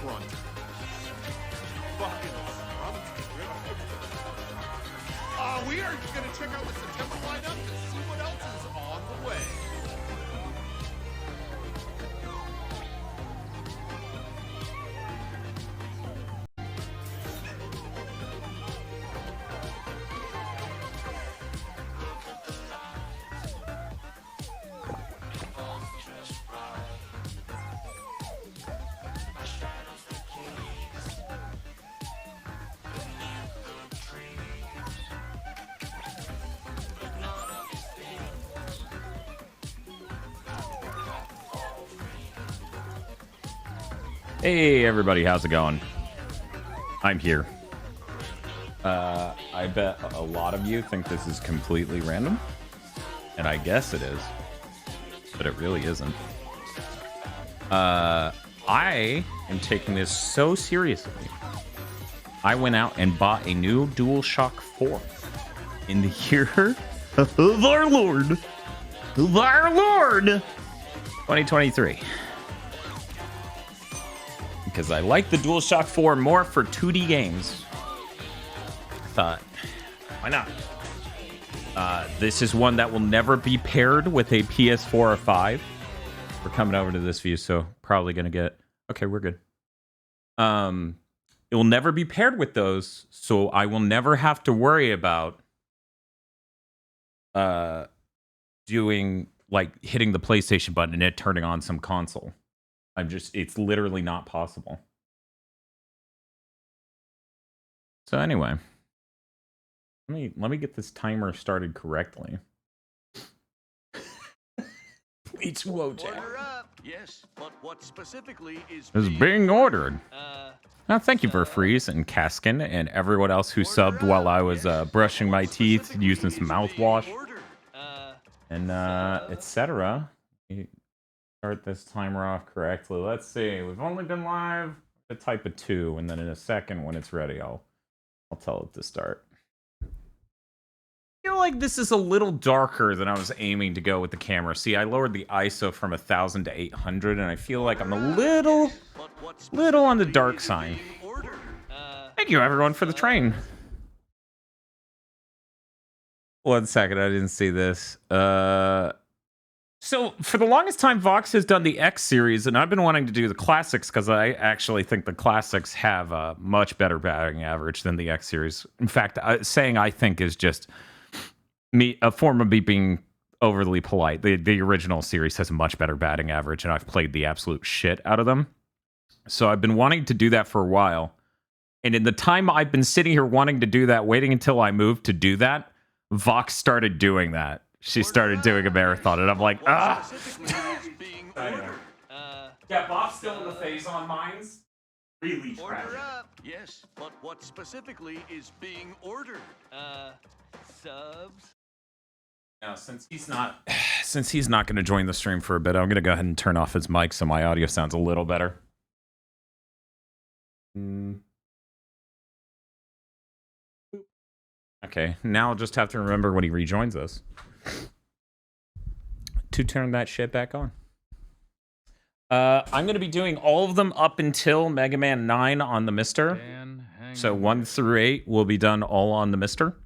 front. Fucking we are going to check out the September lineup to see what else is on the way. Hey everybody, how's it going? I'm here. I bet a lot of you think this is completely random, and I guess it is, but it really isn't. I am taking this so seriously. I went out and bought a new DualShock 4 in the year of our Lord, 2023. Because I like the DualShock 4 more for 2D games. I thought, why not? This is one that will never be paired with a PS4 or 5. We're coming over to this view, so probably gonna get... Okay, we're good. It will never be paired with those, so I will never have to worry about doing, like, hitting the PlayStation button and it turning on some console. It's literally not possible. So anyway, let me get this timer started correctly. Please, Woj. Order up. Yes, but what specifically is being ordered? Now, thank you for Freeze and Kaskin and everyone else who subbed while I was brushing my teeth, using some mouthwash, and etc. Start this timer off correctly. Let's see. We've only been live a type of 2, and then in a second, when it's ready, I'll tell it to start. I feel like this is a little darker than I was aiming to go with the camera. See, I lowered the ISO from 1000 to 800, and I feel like I'm a little on the dark side. Thank you, everyone, for the train. 1 second, I didn't see this. So, for the longest time, Vox has done the X series, and I've been wanting to do the classics because I actually think the classics have a much better batting average than the X series. In fact, saying I think is just a form of me being overly polite. The original series has a much better batting average, and I've played the absolute shit out of them. So, I've been wanting to do that for a while. And in the time I've been sitting here wanting to do that, waiting until I moved to do that, Vox started doing that. She started doing a marathon, and I'm like, ah! Yeah, Bob's still in the phase on mines. Really tragic. Order up. Yes, but what specifically is being ordered? Subs? Now, since he's not going to join the stream for a bit, I'm going to go ahead and turn off his mic so my audio sounds a little better. Okay, now I'll just have to remember when he rejoins us to turn that shit back on. I'm going to be doing all of them up until Mega Man 9 on the Mister. So 1 through 8 will be done all on the Mister.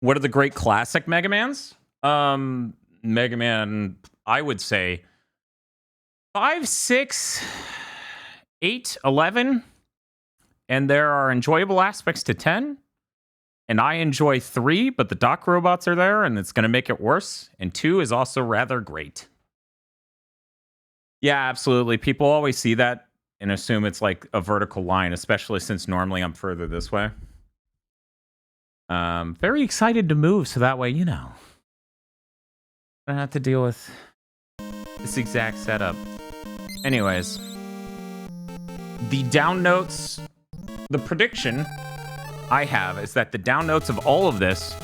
What are the great classic Mega Mans? Mega Man, I would say 5, 6, 8, 11. And there are enjoyable aspects to 10. And I enjoy 3, but the dock robots are there, and it's going to make it worse. And 2 is also rather great. Yeah, absolutely. People always see that and assume it's like a vertical line, especially since normally I'm further this way. Very excited to move, so that way, you know, I don't have to deal with this exact setup. Anyways, the down notes, the prediction I have is that the down notes of all of this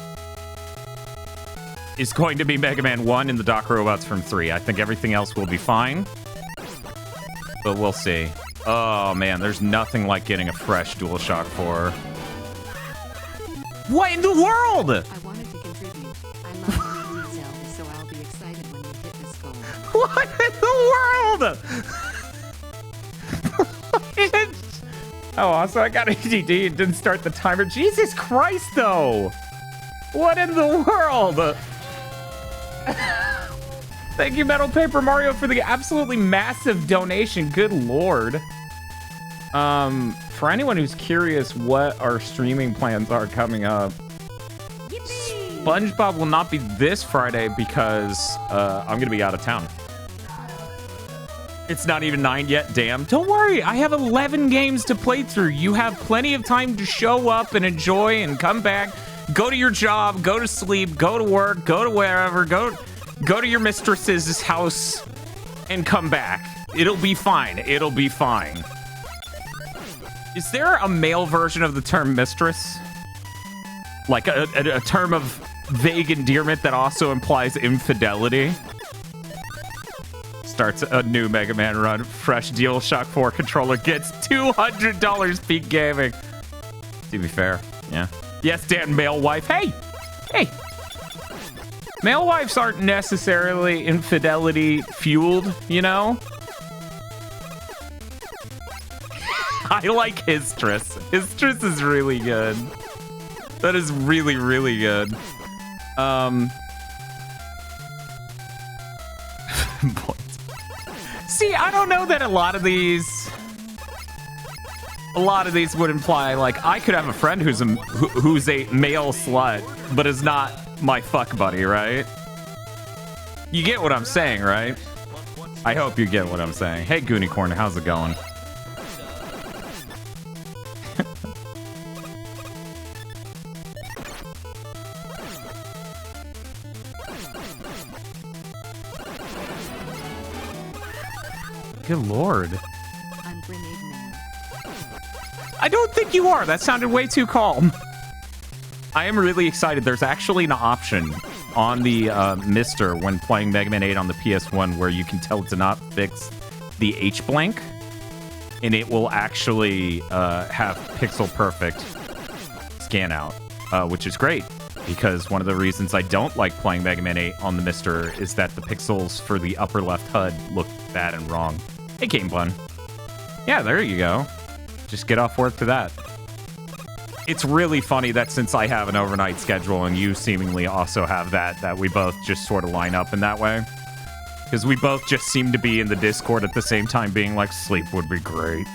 is going to be Mega Man 1 and the dock robots from 3. I think everything else will be fine, but we'll see. Oh man, there's nothing like getting a fresh DualShock 4. What in the world? I wanted to contribute. I love the details, so I'll be excited when you hit this goal. What in the world? Oh, also I got ADD and didn't start the timer. Jesus Christ, though. What in the world? Thank you, Metal Paper Mario, for the absolutely massive donation. Good lord. For anyone who's curious what our streaming plans are coming up, SpongeBob will not be this Friday because I'm gonna be out of town. It's not even 9 yet, damn. Don't worry, I have 11 games to play through. You have plenty of time to show up and enjoy and come back, go to your job, go to sleep, go to work, go to wherever, go to your mistress's house and come back. It'll be fine. It'll be fine. Is there a male version of the term mistress? Like a term of vague endearment that also implies infidelity? Starts a new Mega Man run. Fresh DualShock 4 controller gets $200 Peak Gaming. To be fair, yeah. Yes, Dan, male wife. Hey! Hey! Male wives aren't necessarily infidelity fueled, you know? I like Histress. Histress is really good. That is really, really good. See, I don't know that a lot of these would imply, like, I could have a friend who's a male slut, but is not my fuck buddy, right? You get what I'm saying, right? I hope you get what I'm saying. Hey, Goonicorn, how's it going? Good lord. I'm Grenade Man. I don't think you are. That sounded way too calm. I am really excited. There's actually an option on the Mister when playing Mega Man 8 on the PS1 where you can tell it to not fix the H blank, and it will actually have pixel perfect scan out, which is great because one of the reasons I don't like playing Mega Man 8 on the Mister is that the pixels for the upper left HUD look bad and wrong. Hey, Game Bun. Yeah, there you go. Just get off work to that. It's really funny that since I have an overnight schedule and you seemingly also have that we both just sort of line up in that way. Because we both just seem to be in the Discord at the same time being like, sleep would be great.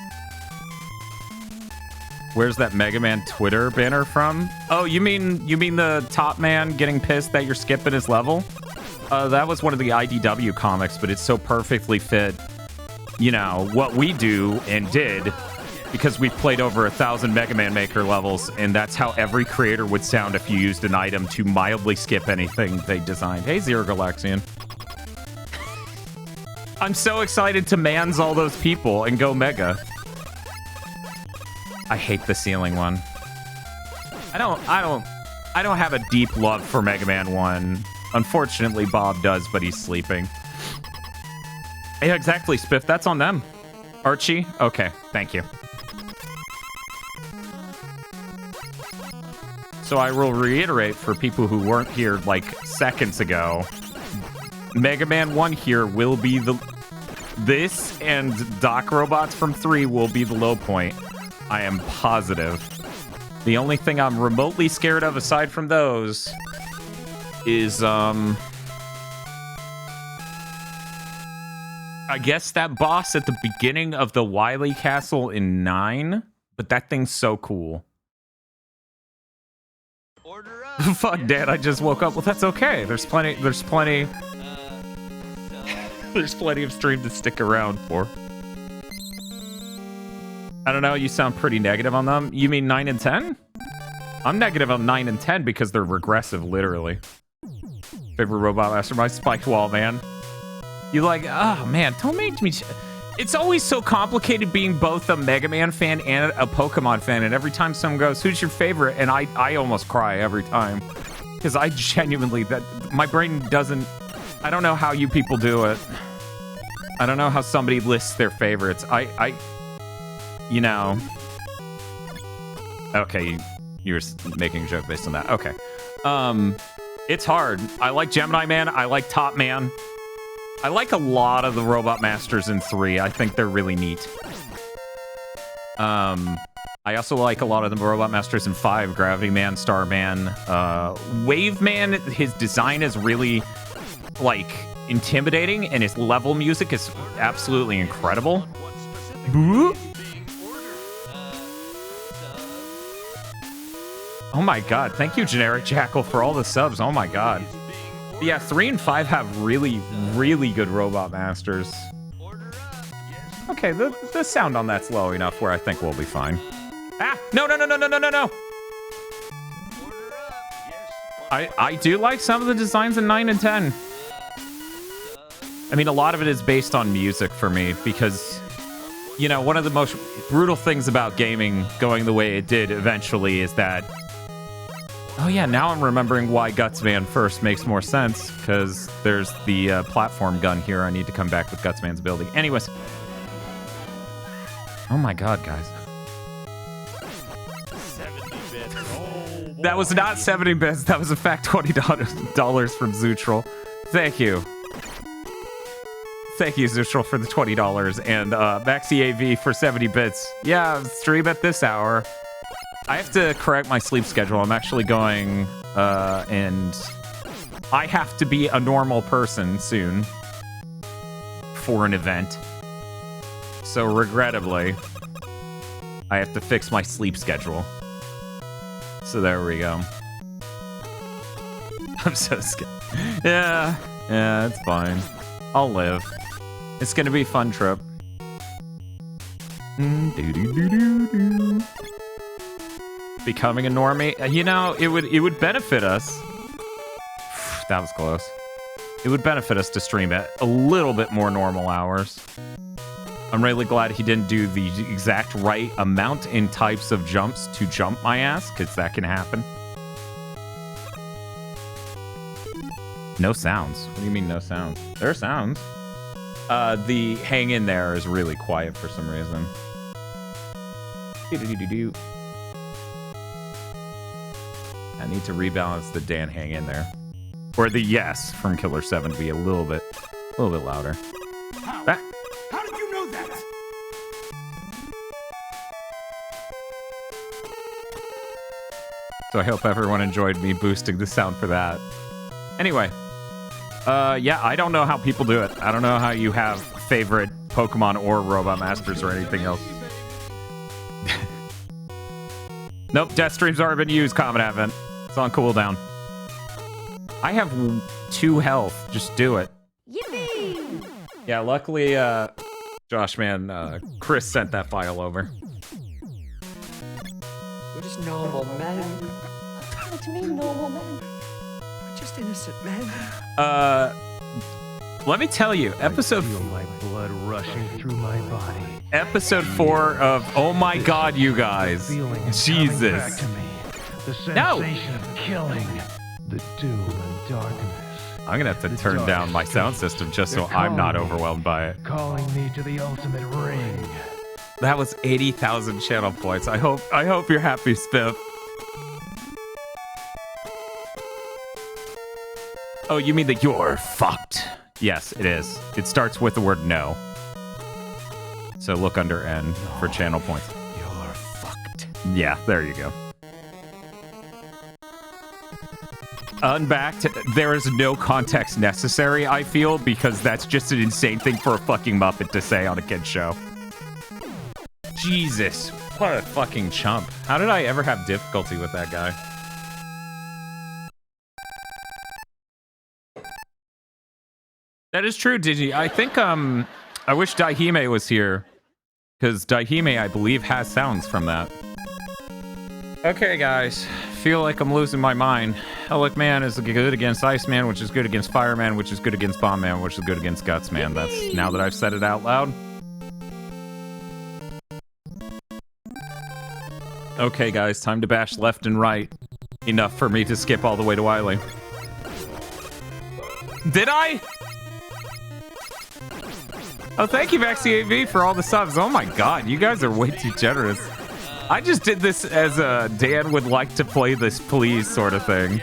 Where's that Mega Man Twitter banner from? Oh, you mean the top man getting pissed that you're skipping his level? That was one of the IDW comics, but it's so perfectly fit, you know, what we do and did, because we've played over 1,000 Mega Man Maker levels, and that's how every creator would sound if you used an item to mildly skip anything they designed. Hey, Zero Galaxian. I'm so excited to mans all those people and go Mega. I hate the ceiling one. I don't have a deep love for Mega Man 1. Unfortunately, Bob does, but he's sleeping. Yeah, exactly, Spiff. That's on them. Archie? Okay, thank you. So I will reiterate for people who weren't here like seconds ago, Mega Man 1 here will be this and Doc Robots from 3 will be the low point. I am positive. The only thing I'm remotely scared of aside from those is I guess that boss at the beginning of the Wily Castle in 9, but that thing's so cool. Order up. Fuck, Dad, I just woke up. Well, that's okay. There's plenty of stream to stick around for. I don't know, you sound pretty negative on them. You mean 9 and 10? I'm negative on 9 and 10 because they're regressive, literally. Favorite Robot Master, my spiked wall, man. You like, oh man, don't make me... It's always so complicated being both a Mega Man fan and a Pokemon fan, and every time someone goes, who's your favorite? And I almost cry every time. Because I genuinely, my brain doesn't... I don't know how you people do it. I don't know how somebody lists their favorites. You know... Okay, you were making a joke based on that. Okay. It's hard. I like Gemini Man. I like Top Man. I like a lot of the Robot Masters in 3. I think they're really neat. I also like a lot of the Robot Masters in 5, Gravity Man, Starman, Wave Man. His design is really, like, intimidating, and his level music is absolutely incredible. Boo? Oh my god, thank you, Generic Jackal, for all the subs. Oh my god. Yeah, 3 and 5 have really, really good Robot Masters. Okay, the sound on that's low enough where I think we'll be fine. Ah! No, no, no, no, no, no, no, no! I do like some of the designs in 9 and 10. I mean, a lot of it is based on music for me because, you know, one of the most brutal things about gaming going the way it did eventually is that... Oh yeah, now I'm remembering why Gutsman first makes more sense, because there's the platform gun here. I need to come back with Gutsman's ability. Anyways. Oh my god, guys. 70 bits. Oh, That was not 70 bits. That was in fact $20 from Zootral. Thank you. Thank you, Zootral, for the $20. And Maxi AV for 70 bits. Yeah, stream at this hour. I have to correct my sleep schedule. I'm actually going, and I have to be a normal person soon for an event. So regrettably, I have to fix my sleep schedule. So there we go. I'm so scared. Yeah, it's fine. I'll live. It's gonna be a fun trip. Becoming a normie, you know, it would benefit us. That was close. It would benefit us to stream at a little bit more normal hours. I'm really glad he didn't do the exact right amount in types of jumps to jump my ass, because that can happen. No sounds. What do you mean no sounds? There are sounds. The hang in there is really quiet for some reason. I need to rebalance the Dan hang in there. Or the yes from Killer 7 to be a little bit louder. How? How did you know that? So I hope everyone enjoyed me boosting the sound for that. Anyway, yeah, I don't know how people do it. I don't know how you have favorite Pokemon or Robot Masters or anything else. Nope, death stream's already been used, Comet Advent. It's on cooldown. I have 2 health. Just do it. Yippee! Yeah, luckily, Josh, man, Chris sent that file over. We're just normal men. What do you mean, normal men? We're just innocent men. Let me tell you, episode... I feel my blood rushing through my body. Episode 4 of Oh My God, you guys. The feeling is coming back Jesus. to me. The No. sensation of killing. The doom and darkness. I'm gonna have to turn down my sound system just so I'm not overwhelmed by it. Calling me to the ultimate ring. That was 80,000 channel points. I hope you're happy, Spiff. Oh, you mean that you're fucked? Yes, it is. It starts with the word no. So look under N for channel points. You're fucked. Yeah, there you go. Unbacked, there is no context necessary, I feel, because that's just an insane thing for a fucking Muppet to say on a kid's show. Jesus, what a fucking chump. How did I ever have difficulty with that guy? That is true, Digi. I think, I wish Daihime was here, because Daihime, I believe, has sounds from that. Okay, guys. Feel like I'm losing my mind. Helic Man is good against Iceman, which is good against Fireman, which is good against Bombman, which is good against Gutsman. That's now that I've said it out loud. Okay, guys, time to bash left and right. Enough for me to skip all the way to Wily. Did I? Oh, thank you, Maxi AV, for all the subs. Oh my god, you guys are way too generous. I just did this as a Dan would like to play this please sort of thing.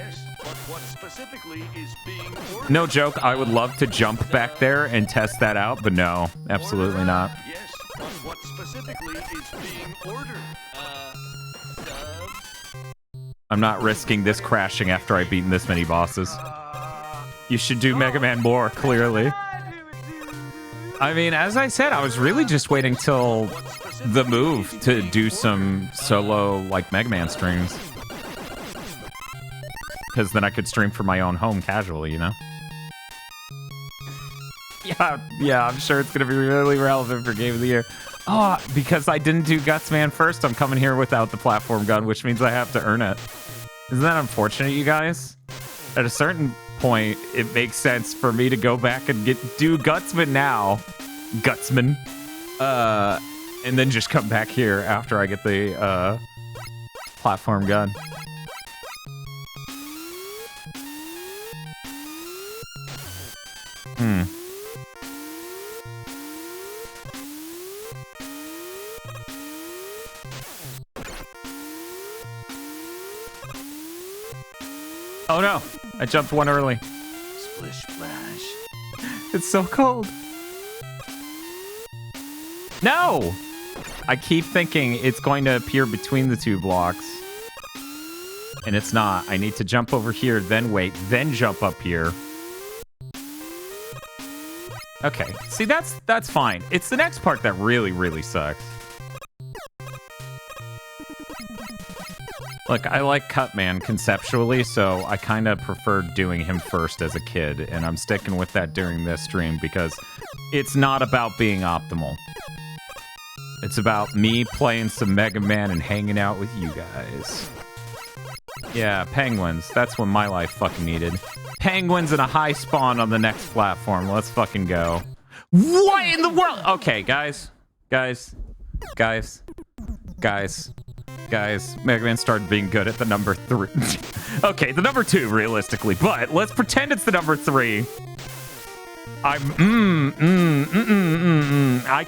No joke, I would love to jump back there and test that out, but no, absolutely not. Yes, but what specifically is being I'm not risking this crashing after I've beaten this many bosses. You should do Mega Man more, clearly. I mean, as I said, I was really just waiting till the move to do some solo, like, Mega Man streams. Because then I could stream from my own home casually, you know? Yeah, I'm sure it's going to be really relevant for Game of the Year. Oh, because I didn't do Gutsman first, I'm coming here without the platform gun, which means I have to earn it. Isn't that unfortunate, you guys? At a certain point, it makes sense for me to go back and do Gutsman now. Gutsman. And then just come back here after I get the platform gun. Oh no, I jumped one early. Splish splash. It's so cold. No! I keep thinking it's going to appear between the two blocks. And it's not. I need to jump over here, then wait, then jump up here. Okay, see, that's fine. It's the next part that really, really sucks. Look, I like Cutman conceptually, so I kind of preferred doing him first as a kid, and I'm sticking with that during this stream because it's not about being optimal. It's about me playing some Mega Man and hanging out with you guys. Yeah, penguins. That's what my life fucking needed. Penguins and a high spawn on the next platform. Let's fucking go. What in the world? Okay, guys. Guys. Mega Man started being good at the number 3. Okay, the number 2, realistically. But let's pretend it's the number 3. I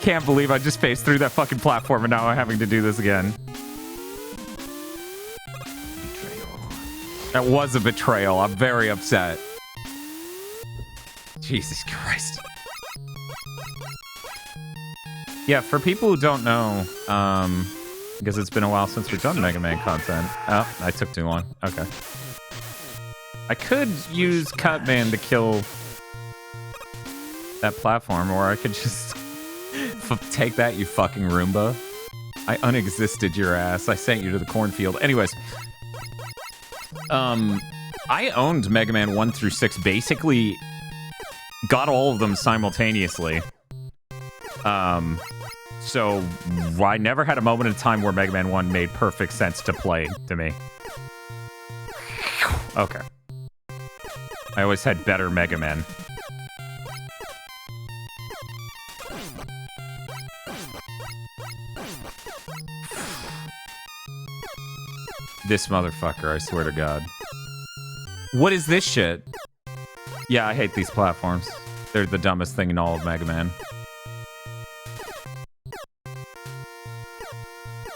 can't believe I just faced through that fucking platform and now I'm having to do this again. Betrayal. That was a betrayal. I'm very upset. Jesus Christ. Yeah, for people who don't know, because it's been a while since we've done Mega Man content. Oh, I took too long. Okay. I could use Cutman to kill that platform, or I could just take that, you fucking Roomba. I unexisted your ass. I sent you to the cornfield. Anyways. I owned Mega Man 1 through 6, basically got all of them simultaneously. So I never had a moment in time where Mega Man 1 made perfect sense to play to me. Okay. I always had better Mega Man. This motherfucker, I swear to God. What is this shit? Yeah, I hate these platforms. They're the dumbest thing in all of Mega Man.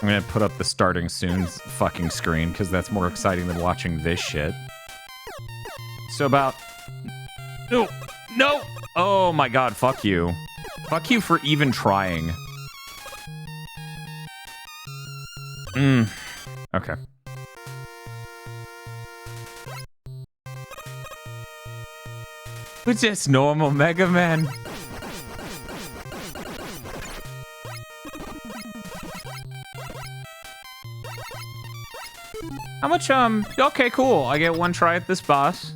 I'm gonna put up the starting soon fucking screen, because that's more exciting than watching this shit. So about... No! No! Oh my god, fuck you. Fuck you for even trying. Okay. It's just normal Mega Man. How much, okay, cool. I get one try at this boss.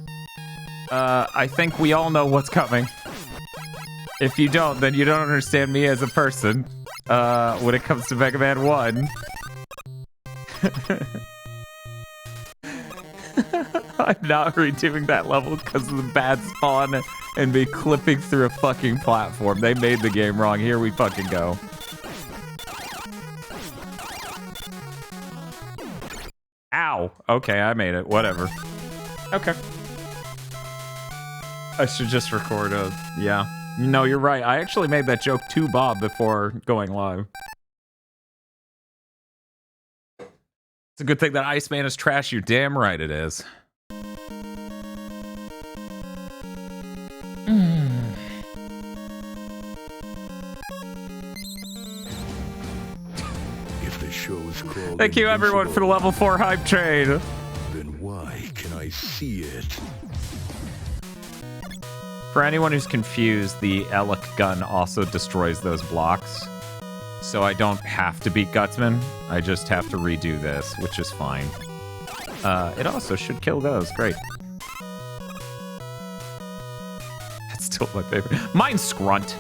I think we all know what's coming. If you don't, then you don't understand me as a person. When it comes to Mega Man 1. I'm not redoing that level because of the bad spawn and me clipping through a fucking platform. They made the game wrong. Here we fucking go. Ow. Okay, I made it. Whatever. Okay. I should just record a... Yeah. No, you're right. I actually made that joke to Bob before going live. It's a good thing that Iceman is trash. You're damn right it is. If the crawled Thank you everyone for the level 4 hype train. Then why can I see it? For anyone who's confused, the Elec gun also destroys those blocks. So I don't have to beat Gutsman. I just have to redo this, which is fine. It also should kill those. Great. That's still my favorite. Mine's Scrunt.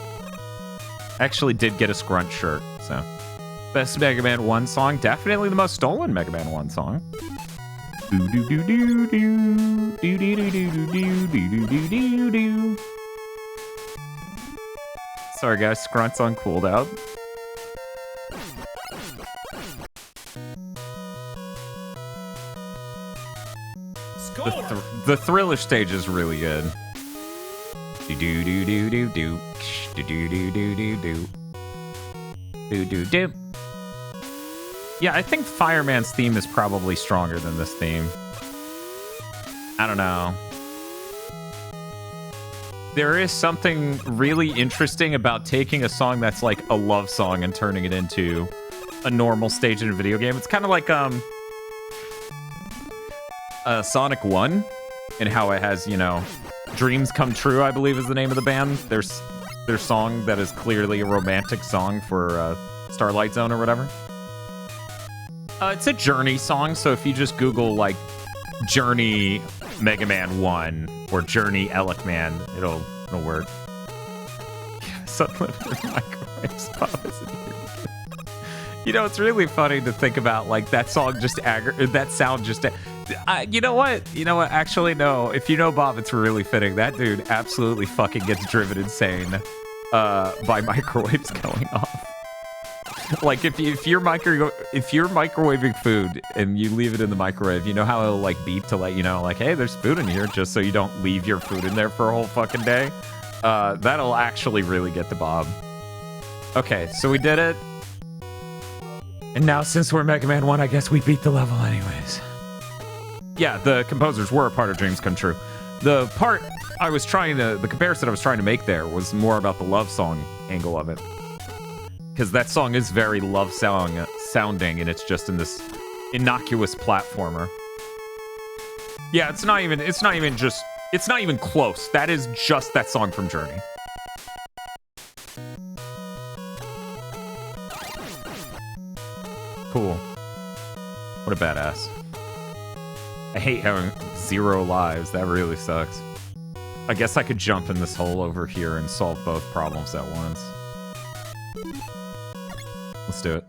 I actually did get a Scrunt shirt, so. Best Mega Man 1 song. Definitely the most stolen Mega Man 1 song. Sorry guys, Scrunt's on cooldown. The Thriller stage is really good. Do do do do do do do do do do do do do do. Yeah, I think Fireman's theme is probably stronger than this theme. I don't know. There is something really interesting about taking a song that's like a love song and turning it into a normal stage in a video game. It's kind of like Sonic 1 and how it has, you know, Dreams Come True, I believe is the name of the band. Their song that is clearly a romantic song for Starlight Zone or whatever. It's a Journey song, so if you just Google, like, Journey Mega Man 1 or Journey Elec Man, it'll work. Unlimited microwaves pop isn't here. You know, it's really funny to think about, like, that song just that sound just... you know what? You know what? Actually, no. If you know Bob, it's really fitting. That dude absolutely fucking gets driven insane by microwaves going off. Like if you're microwaving food and you leave it in the microwave, you know how it'll like beep to let you know, like, hey, there's food in here, just so you don't leave your food in there for a whole fucking day. That'll actually really get to Bob. Okay, so we did it. And now since we're Mega Man 1, I guess we beat the level anyways. Yeah, the composers were a part of Dreams Come True. The comparison I was trying to make there was more about the love song angle of it. Because that song is very love sounding, and it's just in this innocuous platformer. Yeah, it's not even close. That is just that song from Journey. Cool. What a badass. I hate having 0 lives. That really sucks. I guess I could jump in this hole over here and solve both problems at once. Let's do it.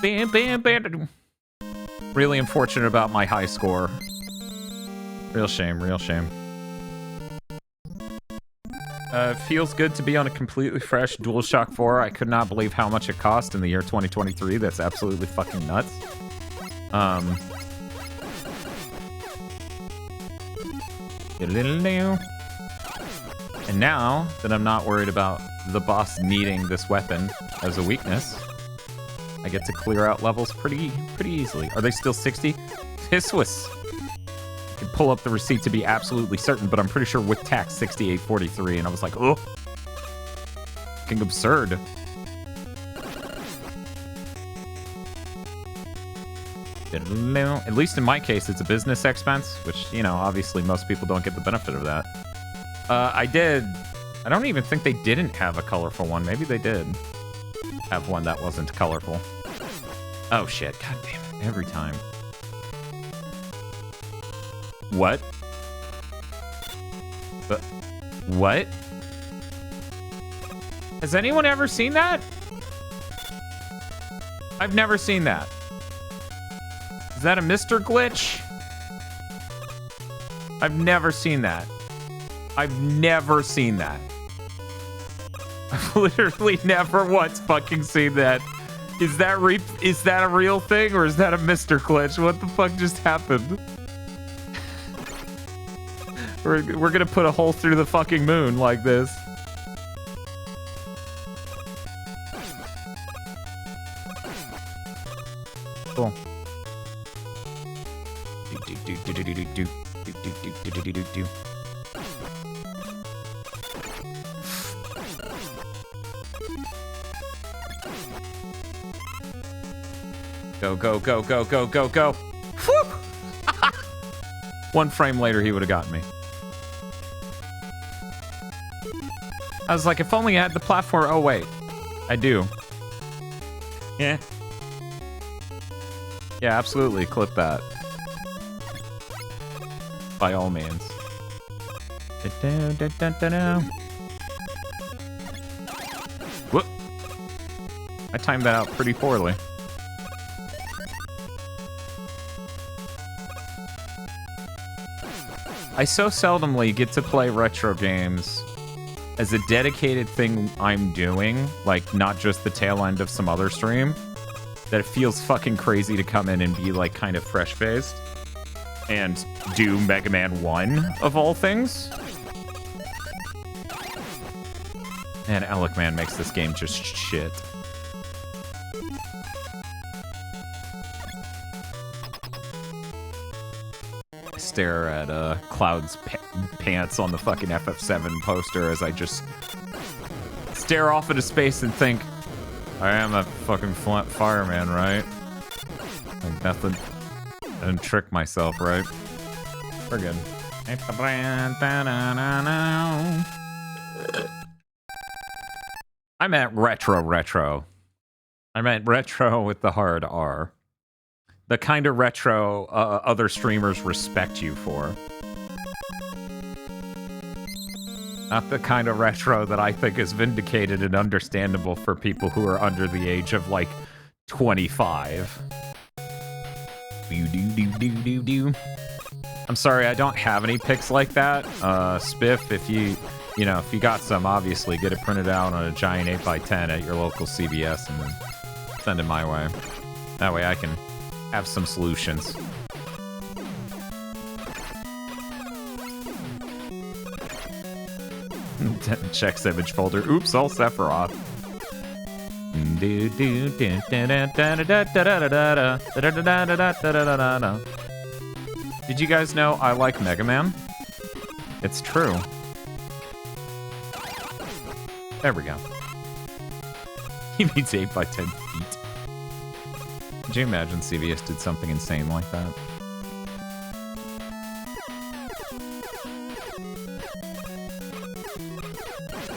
Bam, bam, bam. Really unfortunate about my high score. Real shame, real shame. Feels good to be on a completely fresh DualShock 4. I could not believe how much it cost in the year 2023. That's absolutely fucking nuts. And now that I'm not worried about the boss needing this weapon as a weakness, I get to clear out levels pretty easily. Are they still 60? This was... I could pull up the receipt to be absolutely certain, but I'm pretty sure with tax 68.43, and I was like, oh, fucking absurd. At least in my case, it's a business expense, which, you know, obviously most people don't get the benefit of that. I don't even think they didn't have a colorful one. Maybe they did have one that wasn't colorful. Oh shit, god damn it, every time. What? What? Has anyone ever seen that? I've never seen that. Is that a Mr. Glitch? I've never seen that. I've never seen that. I've literally never once fucking seen that. Is that a real thing, or is that a Mr. Glitch? What the fuck just happened? We're gonna put a hole through the fucking moon like this. Cool. Go, go, go, go, go, go, go. Whew! 1 frame later, he would have gotten me. I was like, if only I had the platform. Oh, wait. I do. Yeah. Yeah, absolutely. Clip that. By all means. Whoop. I timed that out pretty poorly. I so seldomly get to play retro games as a dedicated thing I'm doing, like not just the tail end of some other stream, that it feels fucking crazy to come in and be like kind of fresh-faced and do Mega Man 1 of all things. And Alec Man makes this game just shit. Stare at Cloud's pants on the fucking FF7 poster as I just stare off into space and think, I am a fucking fireman, right? Like nothing. I didn't trick myself, right? We're good. I meant retro. I meant retro with the hard R. The kind of retro other streamers respect you for. Not the kind of retro that I think is vindicated and understandable for people who are under the age of, like, 25. I'm sorry, I don't have any pics like that. Spiff, if you got some, obviously, get it printed out on a giant 8x10 at your local CVS and then send it my way. That way I can have some solutions. Checks image folder. Oops, all Sephiroth. Did you guys know I like Mega Man? It's true. There we go. He needs 8x10 feet. Could you imagine CVS did something insane like that?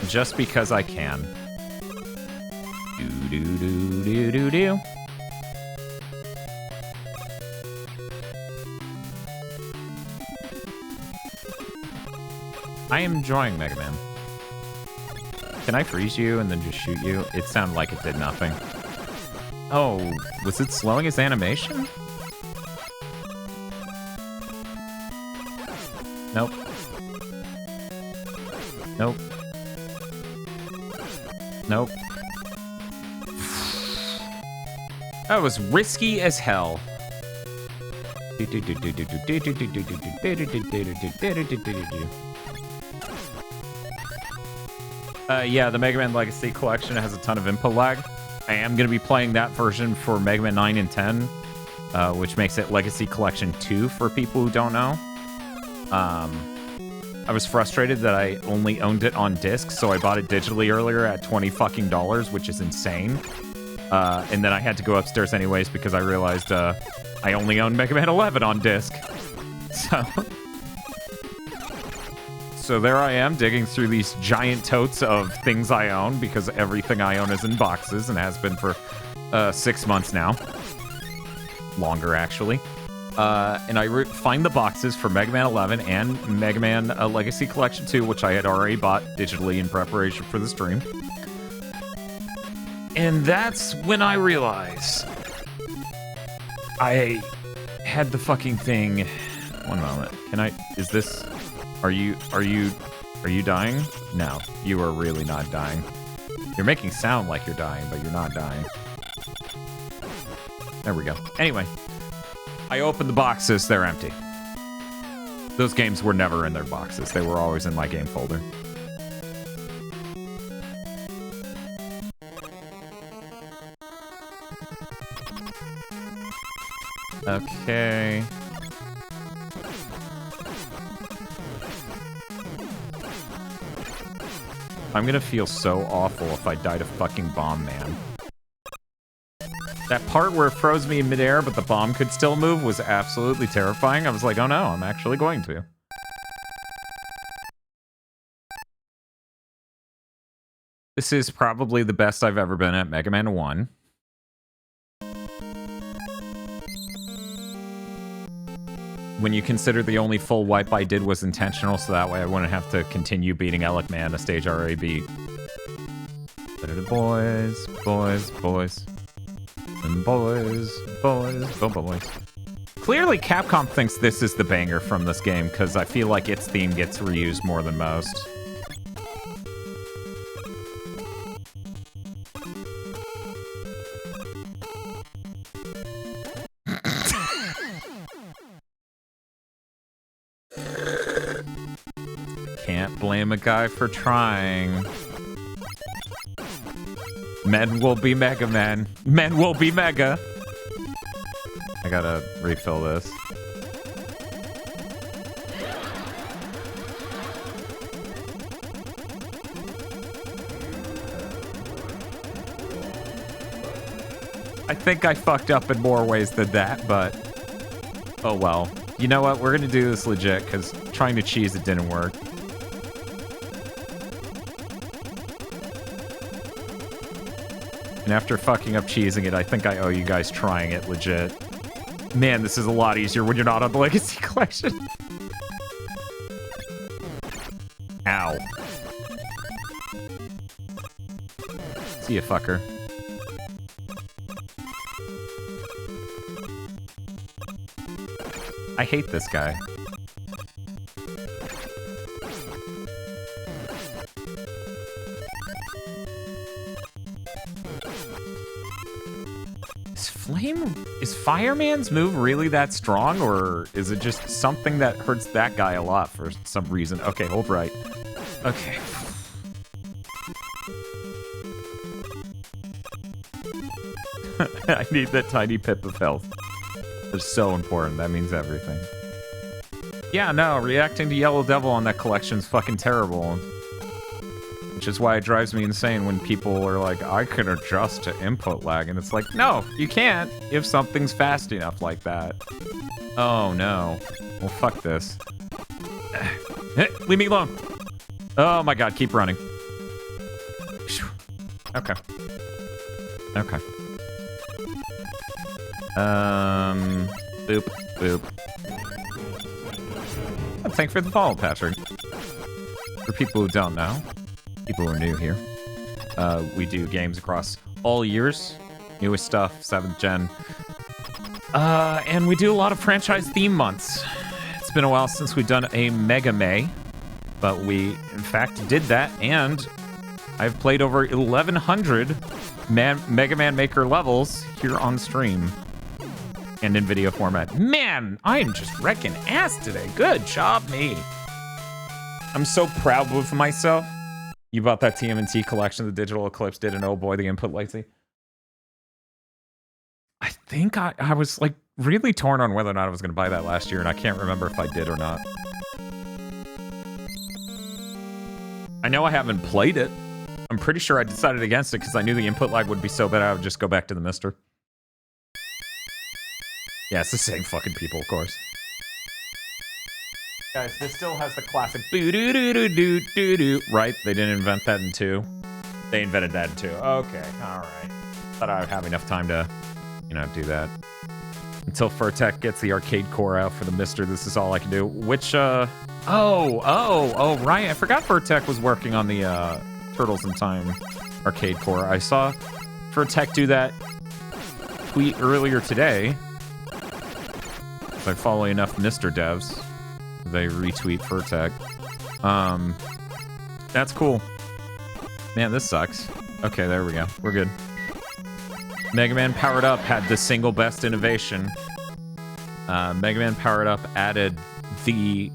Just because I can. Do. I am enjoying Mega Man. Can I freeze you and then just shoot you? It sounded like it did nothing. Oh, was it slowing his animation? Nope. Nope. Nope. That was risky as hell. Yeah, the Mega Man Legacy Collection has a ton of input lag. I am going to be playing that version for Mega Man 9 and 10, which makes it Legacy Collection 2 for people who don't know. I was frustrated that I only owned it on disc, so I bought it digitally earlier at $20 fucking, which is insane. And then I had to go upstairs anyways because I realized I only own Mega Man 11 on disc. So there I am, digging through these giant totes of things I own, because everything I own is in boxes and has been for 6 months now. Longer, actually. And I find the boxes for Mega Man 11 and Mega Man Legacy Collection 2, which I had already bought digitally in preparation for the stream. And that's when I realized I had the fucking thing. One moment. Can I... Is this... Are you dying? No, you are really not dying. You're making sound like you're dying, but you're not dying. There we go. Anyway, I opened the boxes, they're empty. Those games were never in their boxes. They were always in my game folder. Okay. I'm gonna feel so awful if I die to fucking Bomb Man. That part where it froze me in midair, but the bomb could still move was absolutely terrifying. I was like, oh no, I'm actually going to. This is probably the best I've ever been at Mega Man 1. When you consider the only full wipe I did was intentional, so that way I wouldn't have to continue beating Alec Man, a stage I already beat. Boys, boys, boys. And boys, boys, boys. Clearly Capcom thinks this is the banger from this game, because I feel like its theme gets reused more than most. Can't blame a guy for trying. Men will be Mega Man. Men will be Mega. I gotta refill this. I think I fucked up in more ways than that, but oh well. You know what? We're gonna do this legit, because trying to cheese it didn't work. And after fucking up cheesing it, I think I owe you guys trying it legit. Man, this is a lot easier when you're not on the Legacy Collection. Ow. See ya, fucker. I hate this guy. Is Fireman's move really that strong, or is it just something that hurts that guy a lot for some reason? Okay, hold right. Okay. I need that tiny pip of health. It's so important. That means everything. Yeah, no, reacting to Yellow Devil on that collection's fucking terrible. Which is why it drives me insane when people are like, I can adjust to input lag. And it's like, no, you can't if something's fast enough like that. Oh, no. Well, fuck this. Leave me alone. Oh, my God. Keep running. Okay. Okay. Boop, boop. Oh, thanks for the follow, Patrick. For people who don't know, people who are new here, we do games across all years, newest stuff, 7th gen, and we do a lot of franchise theme months. It's been a while since we've done a Mega May, but we, in fact, did that, and I've played over 1,100 Mega Man Maker levels here on stream and in video format. Man, I am just wrecking ass today. Good job, me. I'm so proud of myself. You bought that TMNT collection the Digital Eclipse did, and oh boy, the input latency. I think I was like really torn on whether or not I was going to buy that last year, and I can't remember if I did or not. I know I haven't played it. I'm pretty sure I decided against it because I knew the input lag would be so bad I would just go back to the Mister. Yeah, it's the same fucking people, of course. Guys, this still has the classic boo-doo-doo-doo-doo-doo, right? They didn't invent that in 2. They invented that in 2. Okay, alright. Thought I would have enough time to, you know, do that. Until Furtek gets the arcade core out for the Mister, this is all I can do. Which, oh, right. I forgot Furtek was working on the, Turtles in Time arcade core. I saw Furtek do that tweet earlier today. I follow enough Mr. devs. They retweet Furtek. That's cool. Man, this sucks. Okay, there we go. We're good. Mega Man Powered Up had the single best innovation. Mega Man Powered Up added the...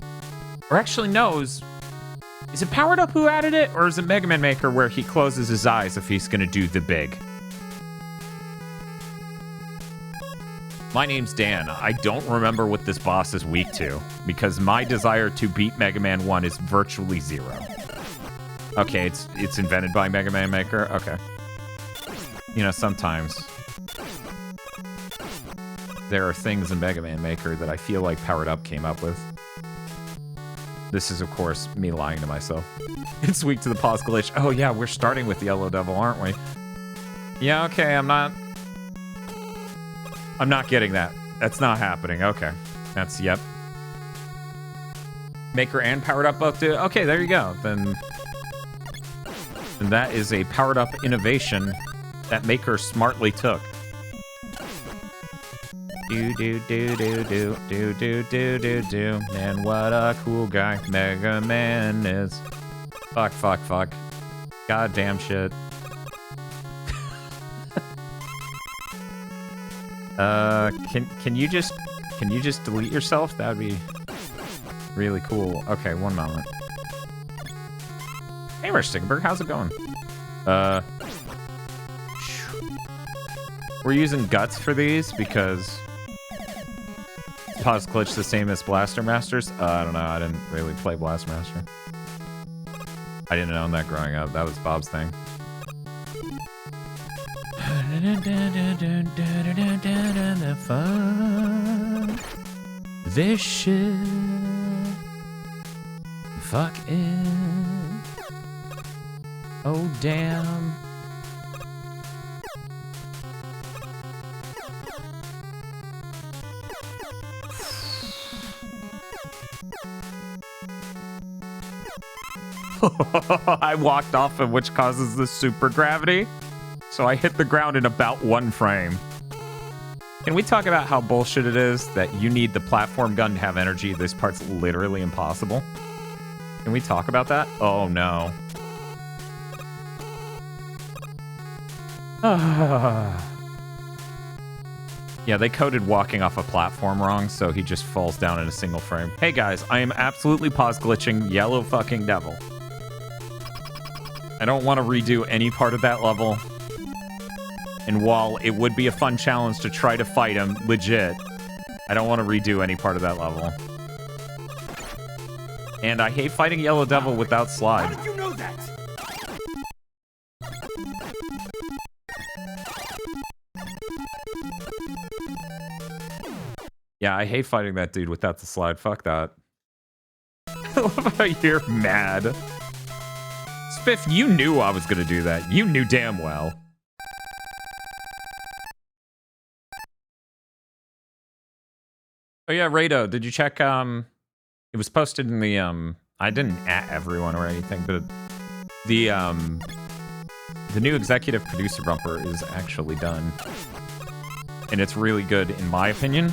Or actually, no, is it Powered Up who added it? Or is it Mega Man Maker where he closes his eyes if he's gonna do the big? My name's Dan. I don't remember what this boss is weak to, because my desire to beat Mega Man 1 is virtually 0. Okay, it's invented by Mega Man Maker? Okay. You know, sometimes there are things in Mega Man Maker that I feel like Powered Up came up with. This is, of course, me lying to myself. It's weak to the pause glitch. Oh, yeah, we're starting with Yellow Devil, aren't we? Yeah, okay, I'm not getting that. That's not happening. Okay. That's, yep. Maker and Powered Up both do? Okay, there you go. Then that is a Powered Up innovation that Maker smartly took. Do do do do do do do do do do. Man, what a cool guy Mega Man is. Fuck, fuck, fuck. Goddamn shit. Can you just delete yourself? That would be really cool. Okay, one moment. Hey, Rich Stickenberg, how's it going? We're using guts for these because pause glitch the same as Blaster Masters. I don't know. I didn't really play Blaster Master. I didn't own that growing up. That was Bob's thing. This shit. Fuck it. Oh, damn. I walked off of which causes the super gravity. So I hit the ground in about 1 frame. Can we talk about how bullshit it is that you need the platform gun to have energy? This part's literally impossible. Can we talk about that? Oh no. Yeah, they coded walking off a platform wrong, so he just falls down in a single frame. Hey guys, I am absolutely pause glitching Yellow fucking Devil. I don't want to redo any part of that level. And while it would be a fun challenge to try to fight him, legit, I don't want to redo any part of that level. And I hate fighting Yellow Devil without slide. How did you know that? Yeah, I hate fighting that dude without the slide. Fuck that. I love how you're mad. Spiff, you knew I was gonna do that. You knew damn well. Oh yeah, Rado, did you check, it was posted in the, I didn't at everyone or anything, but the new executive producer bumper is actually done. And it's really good, in my opinion.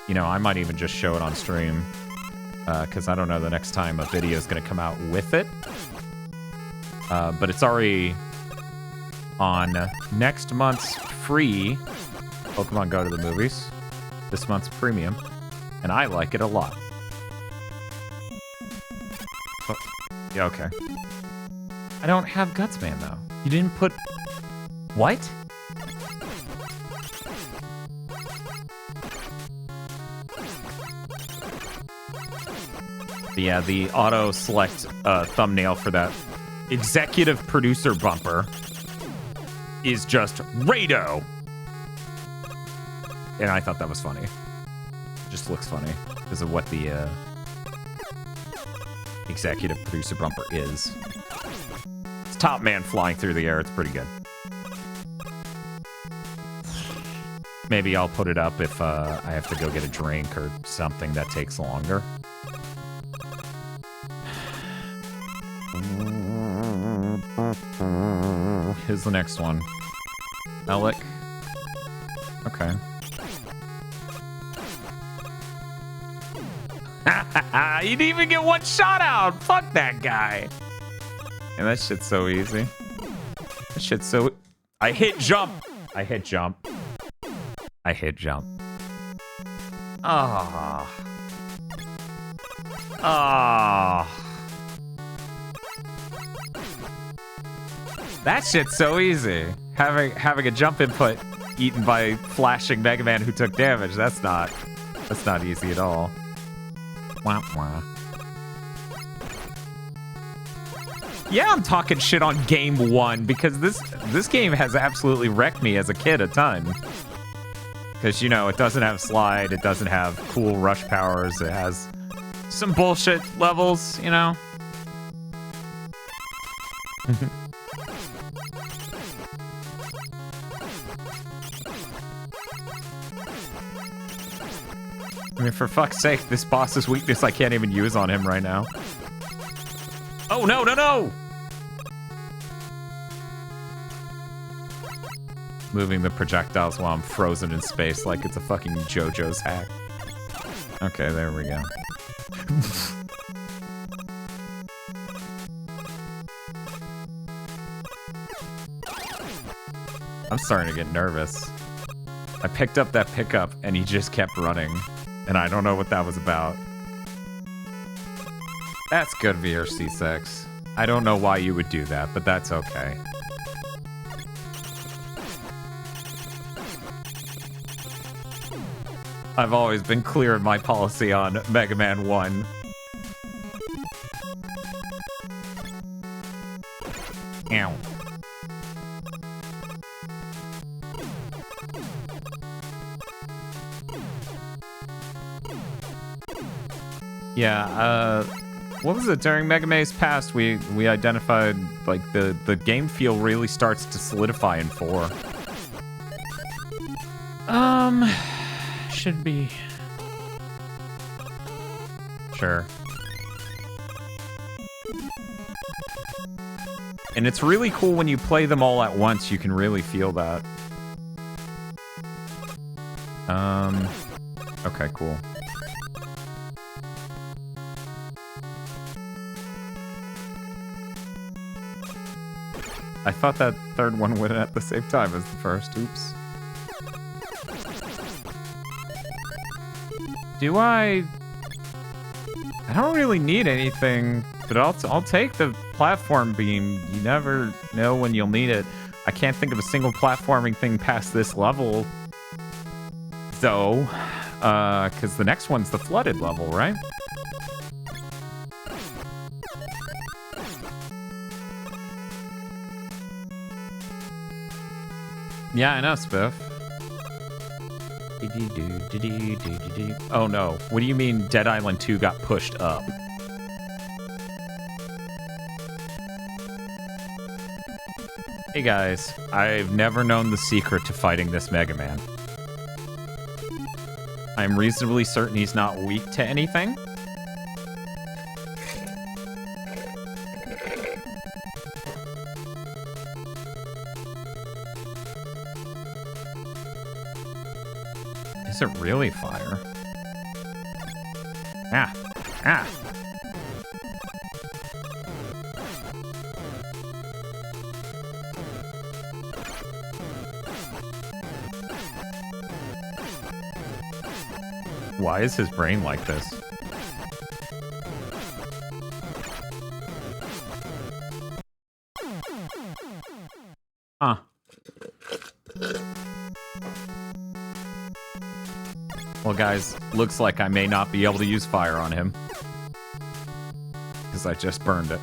You know, I might even just show it on stream. Because I don't know the next time a video is going to come out with it. But it's already on next month's free Pokemon Go to the Movies. This month's premium. And I like it a lot. Oh, yeah, okay. I don't have Gutsman, though. You didn't put... What? Yeah, the auto-select thumbnail for that executive producer bumper is just Rado. And I thought that was funny. It just looks funny because of what the executive producer bumper is. It's Top Man flying through the air. It's pretty good. Maybe I'll put it up if I have to go get a drink or something that takes longer. Here's the next one. Alec. Okay. You didn't even get one shot out! Fuck that guy! And that shit's so easy. That shit's so... I hit jump! I hit jump. I hit jump. Ah. Ah. That shit's so easy. Having a jump input eaten by flashing Mega Man who took damage. That's not easy at all. Wah, wah. Yeah, I'm talking shit on game 1 because this game has absolutely wrecked me as a kid a ton. Because, you know, it doesn't have slide, it doesn't have cool rush powers, it has some bullshit levels, you know? I mean, for fuck's sake, this boss's weakness I can't even use on him right now. Oh, no, no, no! Moving the projectiles while I'm frozen in space like it's a fucking JoJo's hack. Okay, there we go. I'm starting to get nervous. I picked up that pickup and he just kept running. And I don't know what that was about. That's good, VRC6. I don't know why you would do that, but that's okay. I've always been clear in my policy on Mega Man 1. Ow. Yeah, what was it? During Mega May's past, we identified, like, the game feel really starts to solidify in 4. Should be... Sure. And it's really cool when you play them all at once, you can really feel that. Okay, cool. I thought that third one went at the same time as the first. Oops. Do I don't really need anything, but I'll take the platform beam. You never know when you'll need it. I can't think of a single platforming thing past this level, though, because the next one's the flooded level, right? Yeah, I know, Spiff. Oh no, what do you mean Dead Island 2 got pushed up? Hey guys, I've never known the secret to fighting this Mega Man. I'm reasonably certain he's not weak to anything. Is it really fire? Ah! Ah! Why is his brain like this? Huh. Well, guys, looks like I may not be able to use fire on him. Because I just burned it.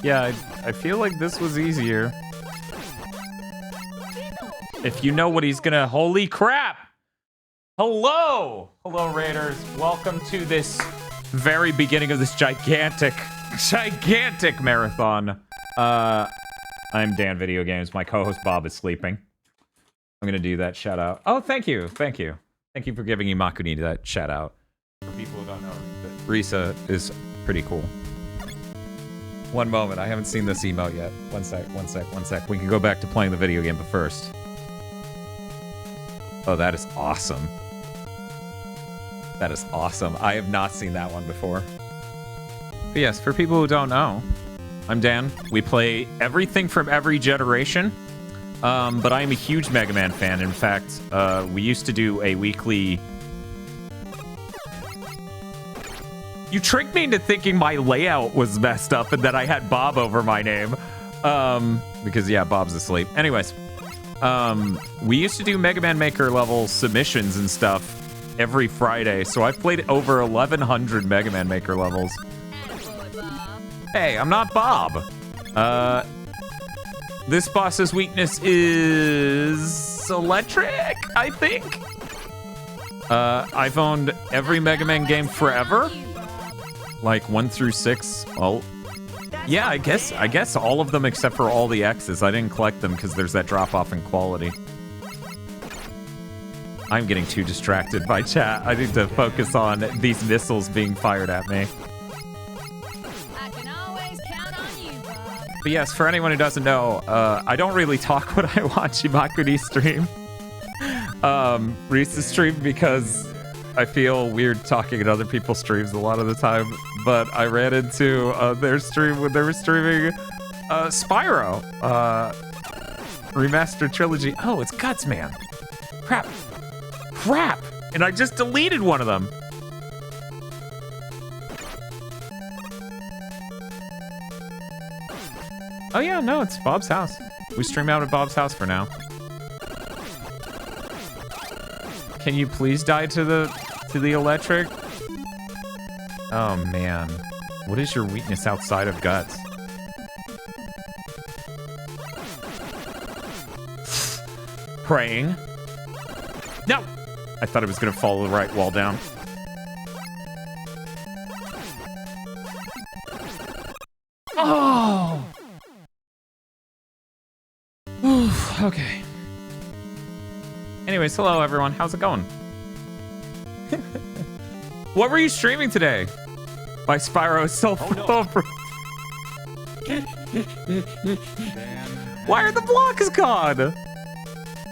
Yeah, I feel like this was easier. If you know what he's gonna... Holy crap! Hello! Hello, Raiders. Welcome to this very beginning of this gigantic marathon. I'm Dan Video Games. My co-host Bob is sleeping. I'm gonna do that shout out. Oh, thank you. Thank you. Thank you for giving Imakuni that shout out. For people who don't know, Risa is pretty cool. One moment, I haven't seen this emote yet. One sec. We can go back to playing the video game, but first. Oh, that is awesome. That is awesome. I have not seen that one before. But yes, for people who don't know, I'm Dan. We play everything from every generation. But I am a huge Mega Man fan. In fact, we used to do a weekly... You tricked me into thinking my layout was messed up and that I had Bob over my name. Because, yeah, Bob's asleep. Anyways, we used to do Mega Man Maker level submissions and stuff every Friday. So I've played over 1,100 Mega Man Maker levels. Hey, I'm not Bob. This boss's weakness is electric, I think. I've owned every Mega Man game forever. Like 1 through 6. Well, yeah, I guess all of them except for all the X's. I didn't collect them because there's that drop off in quality. I'm getting too distracted by chat. I need to focus on these missiles being fired at me. I can always count on you, Bob. But yes, for anyone who doesn't know, I don't really talk when I watch Imakuni stream. Reese's stream because I feel weird talking at other people's streams a lot of the time. But I ran into their stream when they were streaming Spyro Remastered Trilogy. Oh, it's Guts Man. Crap. And I just deleted one of them. Oh yeah, no, it's Bob's house. We stream out at Bob's house for now. Can you please die to the electric? Oh man. What is your weakness outside of Guts? Praying. No! I thought it was gonna follow the right wall down. Oh! Oof, okay. Anyways, hello everyone. How's it going? What were you streaming today? My Spyro is so foolproof. Why are the blocks gone?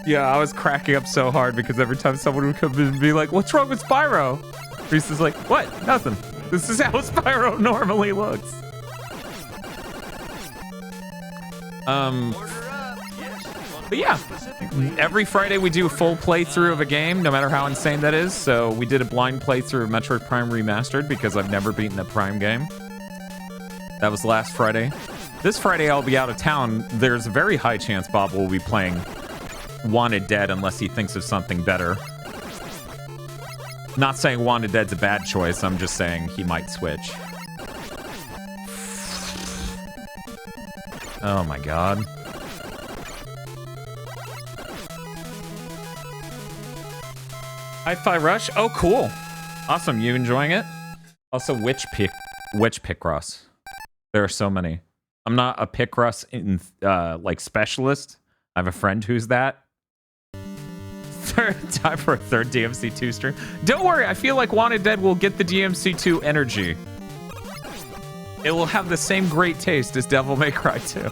Yeah, I was cracking up so hard because every time someone would come in and be like, "What's wrong with Spyro?" Reese is like, "What? Nothing. This is how Spyro normally looks." But yeah, every Friday we do a full playthrough of a game, no matter how insane that is. So we did a blind playthrough of Metroid Prime Remastered because I've never beaten a Prime game. That was last Friday. This Friday I'll be out of town. There's a very high chance Bob will be playing Wanted Dead unless he thinks of something better. Not saying Wanted Dead's a bad choice, I'm just saying he might switch. Oh my god. Hi-Fi Rush. Oh, cool. Awesome. You enjoying it? Also, which Picross? There are so many. I'm not a Picross in like specialist. I have a friend who's that. Time for a third DMC2 stream. Don't worry. I feel like Wanted Dead will get the DMC2 energy. It will have the same great taste as Devil May Cry 2.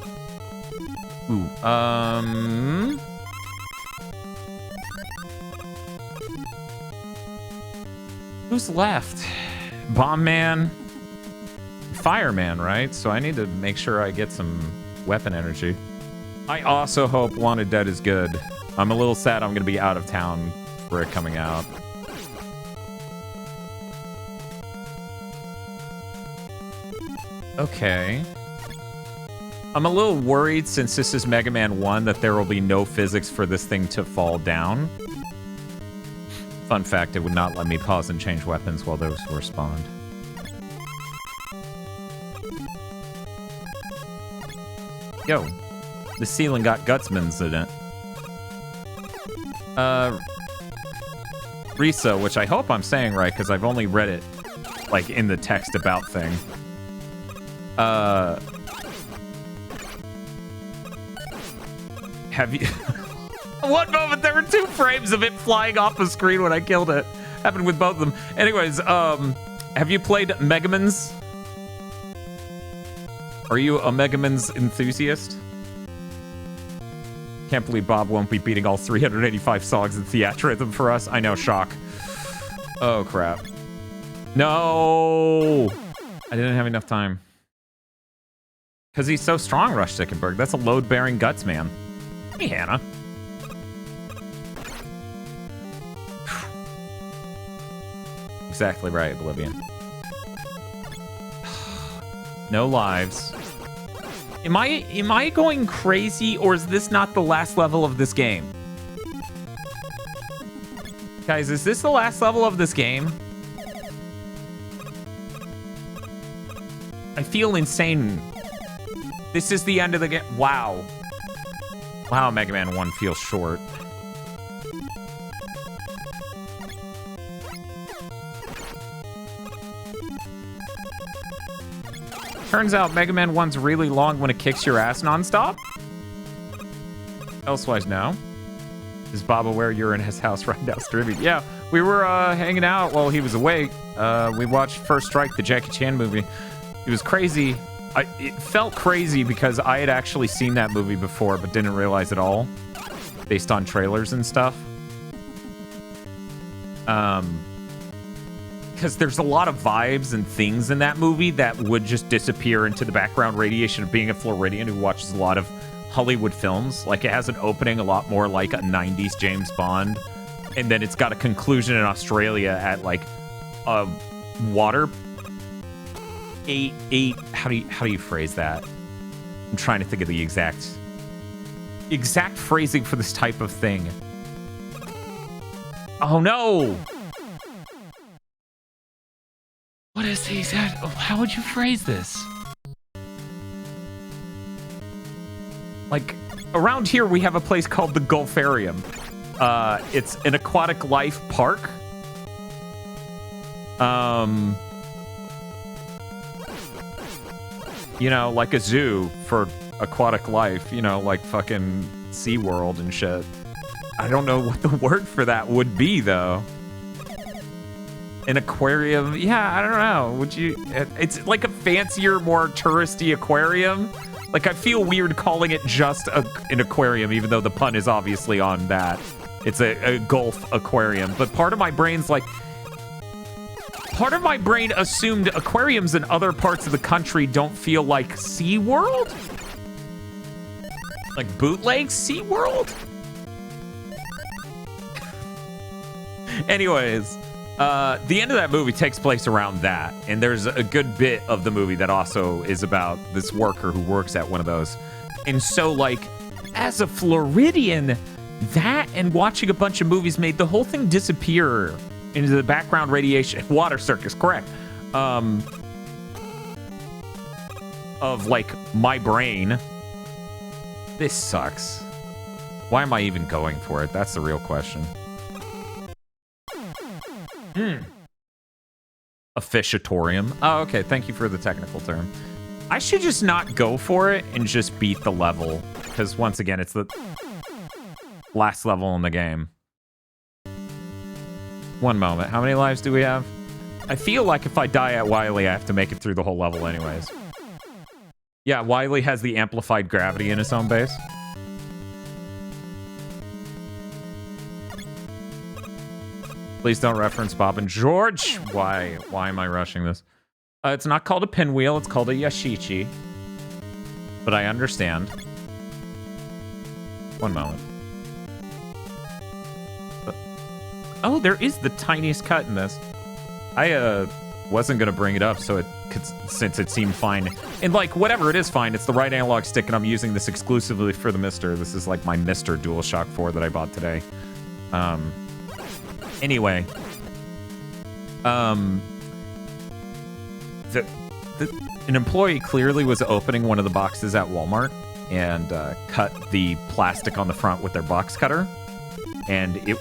Ooh. Who's left? Bomb Man, Fireman, right? So I need to make sure I get some weapon energy. I also hope Wanted Dead is good. I'm a little sad I'm gonna be out of town for it coming out. Okay. I'm a little worried since this is Mega Man 1 that there will be no physics for this thing to fall down. Fun fact, it would not let me pause and change weapons while those were spawned. Yo, the ceiling got Gutsman's in it. Risa, which I hope I'm saying right, because I've only read it, like, in the text about thing. Have you... One moment, there were 2 frames of it flying off the screen when I killed it. Happened with both of them. Anyways, have you played Megamans? Are you a Megamans enthusiast? Can't believe Bob won't be beating all 385 songs in Theatrhythm for us. I know, shock. Oh, crap. No! I didn't have enough time. Because he's so strong, Rush Sickenberg. That's a load-bearing guts, man. Hey, Hannah. Exactly right, Oblivion. No lives. Am I going crazy, or is this not the last level of this game? Guys, is this the last level of this game? I feel insane. This is the end of the game. Wow. Wow, Mega Man 1 feels short. Turns out Mega Man 1's really long when it kicks your ass nonstop. Elsewise, no. Is Bob aware you're in his house right now streaming? Yeah, we were hanging out while he was awake. We watched First Strike, the Jackie Chan movie. It was crazy. It felt crazy because I had actually seen that movie before, but didn't realize it all, based on trailers and stuff. Because there's a lot of vibes and things in that movie that would just disappear into the background radiation of being a Floridian who watches a lot of Hollywood films. Like, it has an opening a lot more like a 90s James Bond, and then it's got a conclusion in Australia at like a water how do you phrase that? I'm trying to think of the exact phrasing for this type of thing. Oh no! What is he said? How would you phrase this? Like, around here we have a place called the Gulfarium. It's an aquatic life park. You know, like a zoo for aquatic life, you know, like fucking SeaWorld and shit. I don't know what the word for that would be, though. An aquarium? Yeah, I don't know. Would you... It's like a fancier, more touristy aquarium. Like, I feel weird calling it just an aquarium, even though the pun is obviously on that. It's a Gulf aquarium. But part of my brain's like... Part of my brain assumed aquariums in other parts of the country don't feel like SeaWorld? Like bootleg SeaWorld? Anyways, the end of that movie takes place around that. And there's a good bit of the movie that also is about this worker who works at one of those. And so, like, as a Floridian, that and watching a bunch of movies made the whole thing disappear into the background radiation. Water circus, correct. Of, like, my brain. This sucks. Why am I even going for it? That's the real question. A fishatorium. Oh, okay. Thank you for the technical term. I should just not go for it and just beat the level. Because, once again, it's the last level in the game. One moment. How many lives do we have? I feel like if I die at Wily, I have to make it through the whole level anyways. Yeah, Wily has the amplified gravity in his own base. Please don't reference Bob and George. Why am I rushing this? It's not called a pinwheel. It's called a Yashichi. But I understand. One moment. Oh, there is the tiniest cut in this. I wasn't gonna bring it up, so since it seemed fine. And like whatever it is, fine. It's the right analog stick, and I'm using this exclusively for the Mister. This is like my Mister DualShock 4 that I bought today. Anyway, an employee clearly was opening one of the boxes at Walmart and cut the plastic on the front with their box cutter, and it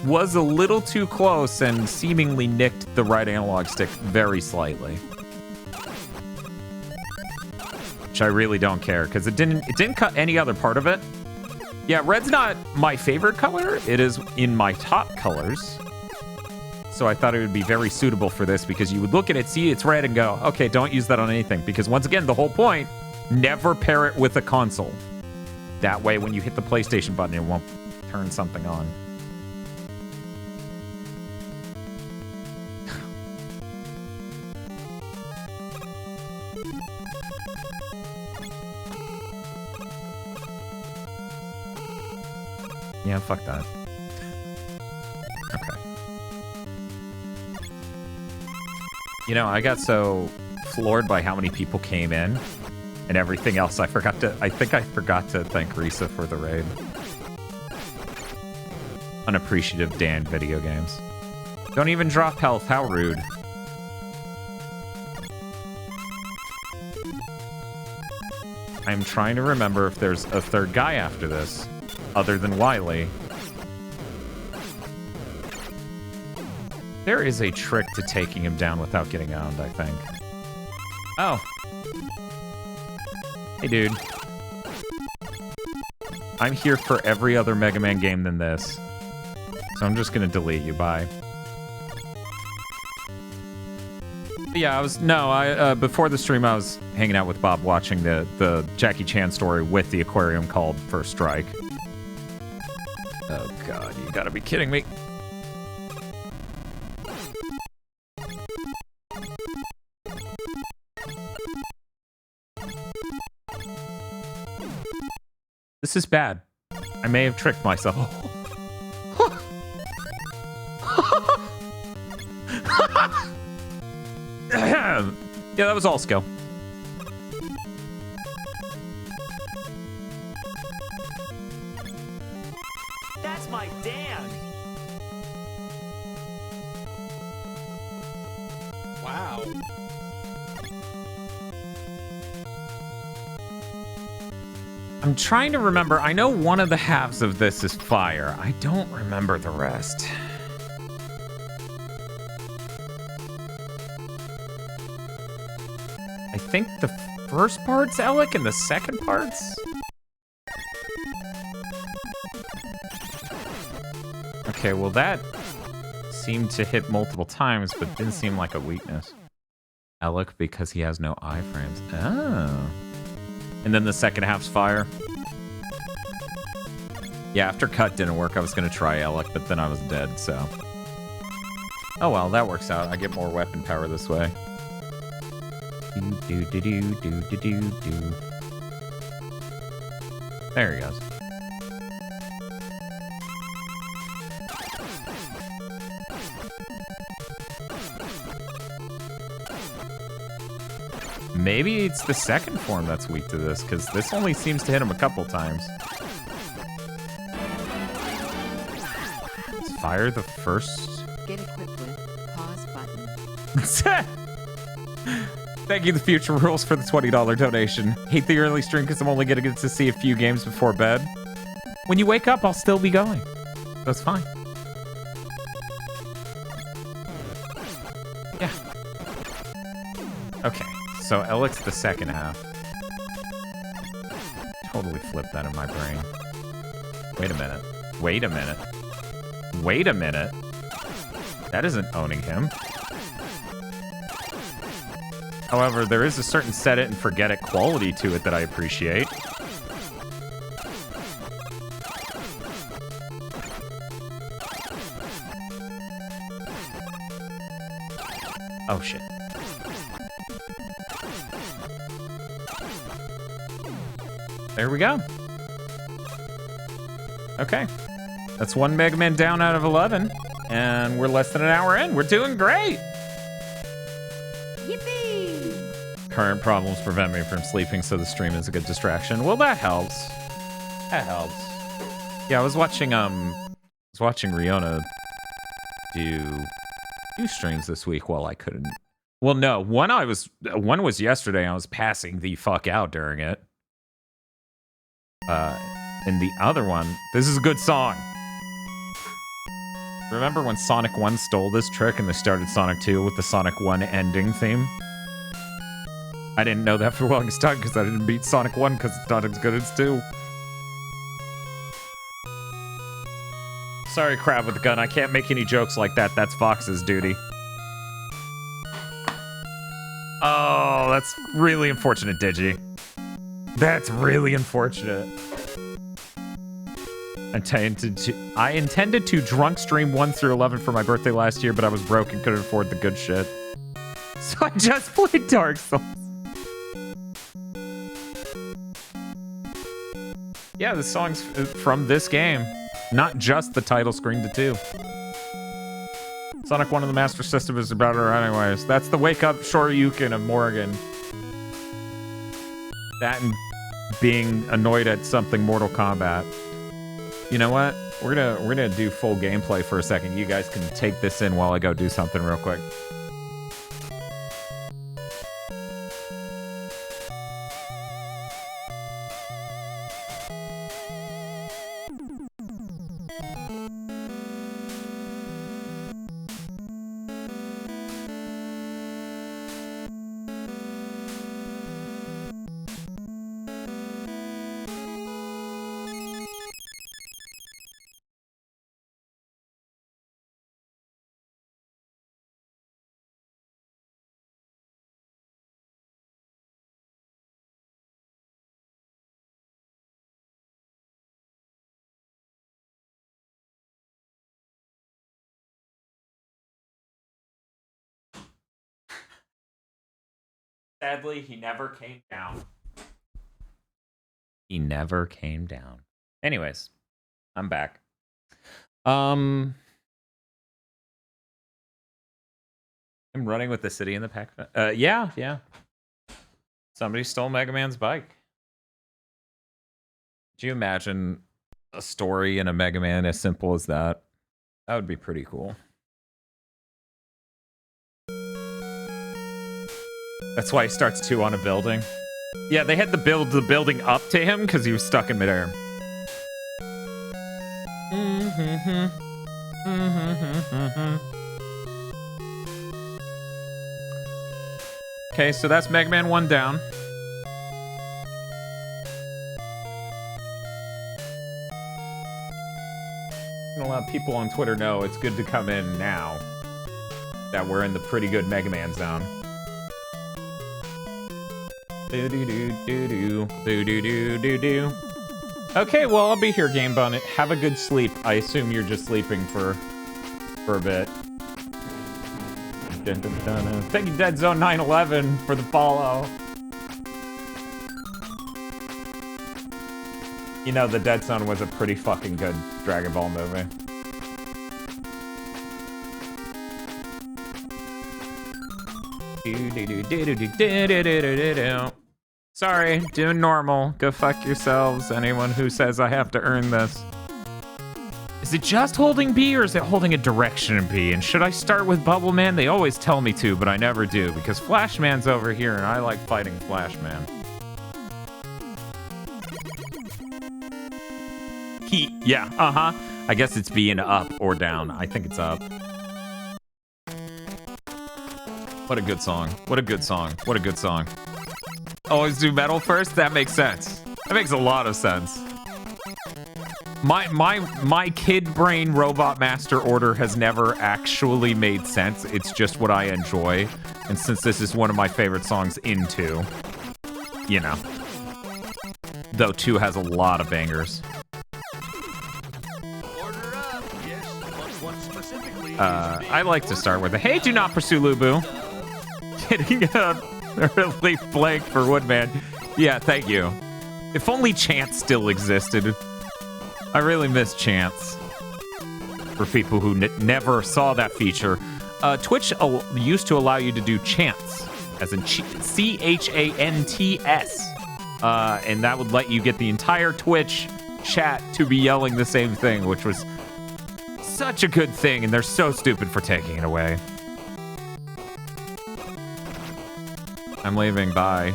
was a little too close and seemingly nicked the right analog stick very slightly. Which I really don't care, because it didn't cut any other part of it. Yeah, red's not my favorite color. It is in my top colors. So I thought it would be very suitable for this, because you would look at it, see it's red, and go, okay, don't use that on anything. Because once again, the whole point, never pair it with a console. That way, when you hit the PlayStation button, it won't turn something on. Yeah, fuck that. Okay. You know, I got so floored by how many people came in and everything else. I think I forgot to thank Risa for the raid. Unappreciative Dan video games. Don't even drop health, how rude. I'm trying to remember if there's a third guy after this, other than Wily. There is a trick to taking him down without getting owned, I think. Oh. Hey, dude. I'm here for every other Mega Man game than this. So I'm just gonna delete you, bye. But yeah, before the stream, I was hanging out with Bob watching the Jackie Chan story with the aquarium called First Strike. Oh god, you gotta be kidding me. This is bad. I may have tricked myself. Yeah, that was all skill. That's my Dan. Wow. I'm trying to remember. I know one of the halves of this is fire. I don't remember the rest. I think the first part's Alec and the second part's... Okay, well that seemed to hit multiple times, but didn't seem like a weakness. Alec because he has no iframes. Oh. And then the second half's fire. Yeah, after cut didn't work, I was gonna try Alec, but then I was dead, so. Oh well, that works out. I get more weapon power this way. Do. There he goes. Maybe it's the second form that's weak to this, because this only seems to hit him a couple times. Let's fire the first. Get equipped with pause button. Thank you, The Future Rules, for the $20 donation. Hate the early stream because I'm only going to get to see a few games before bed. When you wake up, I'll still be going. That's fine. Yeah. Okay, so Alec's the second half. Totally flipped that in my brain. Wait a minute. Wait a minute. Wait a minute. That isn't owning him. However, there is a certain set it and forget it quality to it that I appreciate. Oh shit. There we go. Okay. That's one Mega Man down out of 11. And we're less than an hour in. We're doing great. Yippee! Current problems prevent me from sleeping, so the stream is a good distraction. Well, that helps. That helps. Yeah, I was watching Riona do streams this week while I couldn't. Well, no, one was yesterday. I was passing the fuck out during it. And the other one, this is a good song. Remember when Sonic 1 stole this trick and they started Sonic 2 with the Sonic 1 ending theme? I didn't know that for the longest time because I didn't beat Sonic 1 because it's not as good as 2. Sorry, Crab with the Gun. I can't make any jokes like that. That's Fox's duty. Oh, that's really unfortunate, Digi. That's really unfortunate. I intended to drunk stream 1 through 11 for my birthday last year, but I was broke and couldn't afford the good shit. So I just played Dark Souls. Yeah, the song's from this game. Not just the title screen to 2. Sonic 1 on the Master System is about her anyways. That's the Wake Up Shoryuken of Morrigan. That and being annoyed at something Mortal Kombat. You know what? We're gonna do full gameplay for a second. You guys can take this in while I go do something real quick. Sadly, he never came down. He never came down. Anyways, I'm back. I'm running with the city in the pack. Yeah. Somebody stole Mega Man's bike. Could you imagine a story in a Mega Man as simple as that? That would be pretty cool. That's why he starts 2 on a building. Yeah, they had to build the building up to him because he was stuck in midair. Okay, so that's Mega Man 1 down. A lot of people on Twitter know it's good to come in now that we're in the pretty good Mega Man zone. Okay, well, I'll be here, Game Bun. Have a good sleep. I assume you're just sleeping for a bit. Thank you, Dead Zone 911, for the follow. You know, the Dead Zone was a pretty fucking good Dragon Ball movie. Sorry, doing normal. Go fuck yourselves, anyone who says I have to earn this. Is it just holding B or is it holding a direction in B? And should I start with Bubble Man? They always tell me to, but I never do because Flash Man's over here and I like fighting Flash Man. Yeah, I guess it's B and up or down. I think it's up. What a good song. What a good song. What a good song. Always do metal first? That makes sense. That makes a lot of sense. My kid brain Robot Master Order has never actually made sense. It's just what I enjoy. And since this is one of my favorite songs in 2, you know. Though 2 has a lot of bangers. I like to start with a hey, do not pursue Lubu. Getting a relief blank for Woodman. Yeah, thank you. If only Chance still existed. I really miss Chance. For people who never saw that feature, Twitch used to allow you to do Chance, as in C-H-A-N-T-S. And that would let you get the entire Twitch chat to be yelling the same thing, which was such a good thing, and they're so stupid for taking it away. I'm leaving. Bye.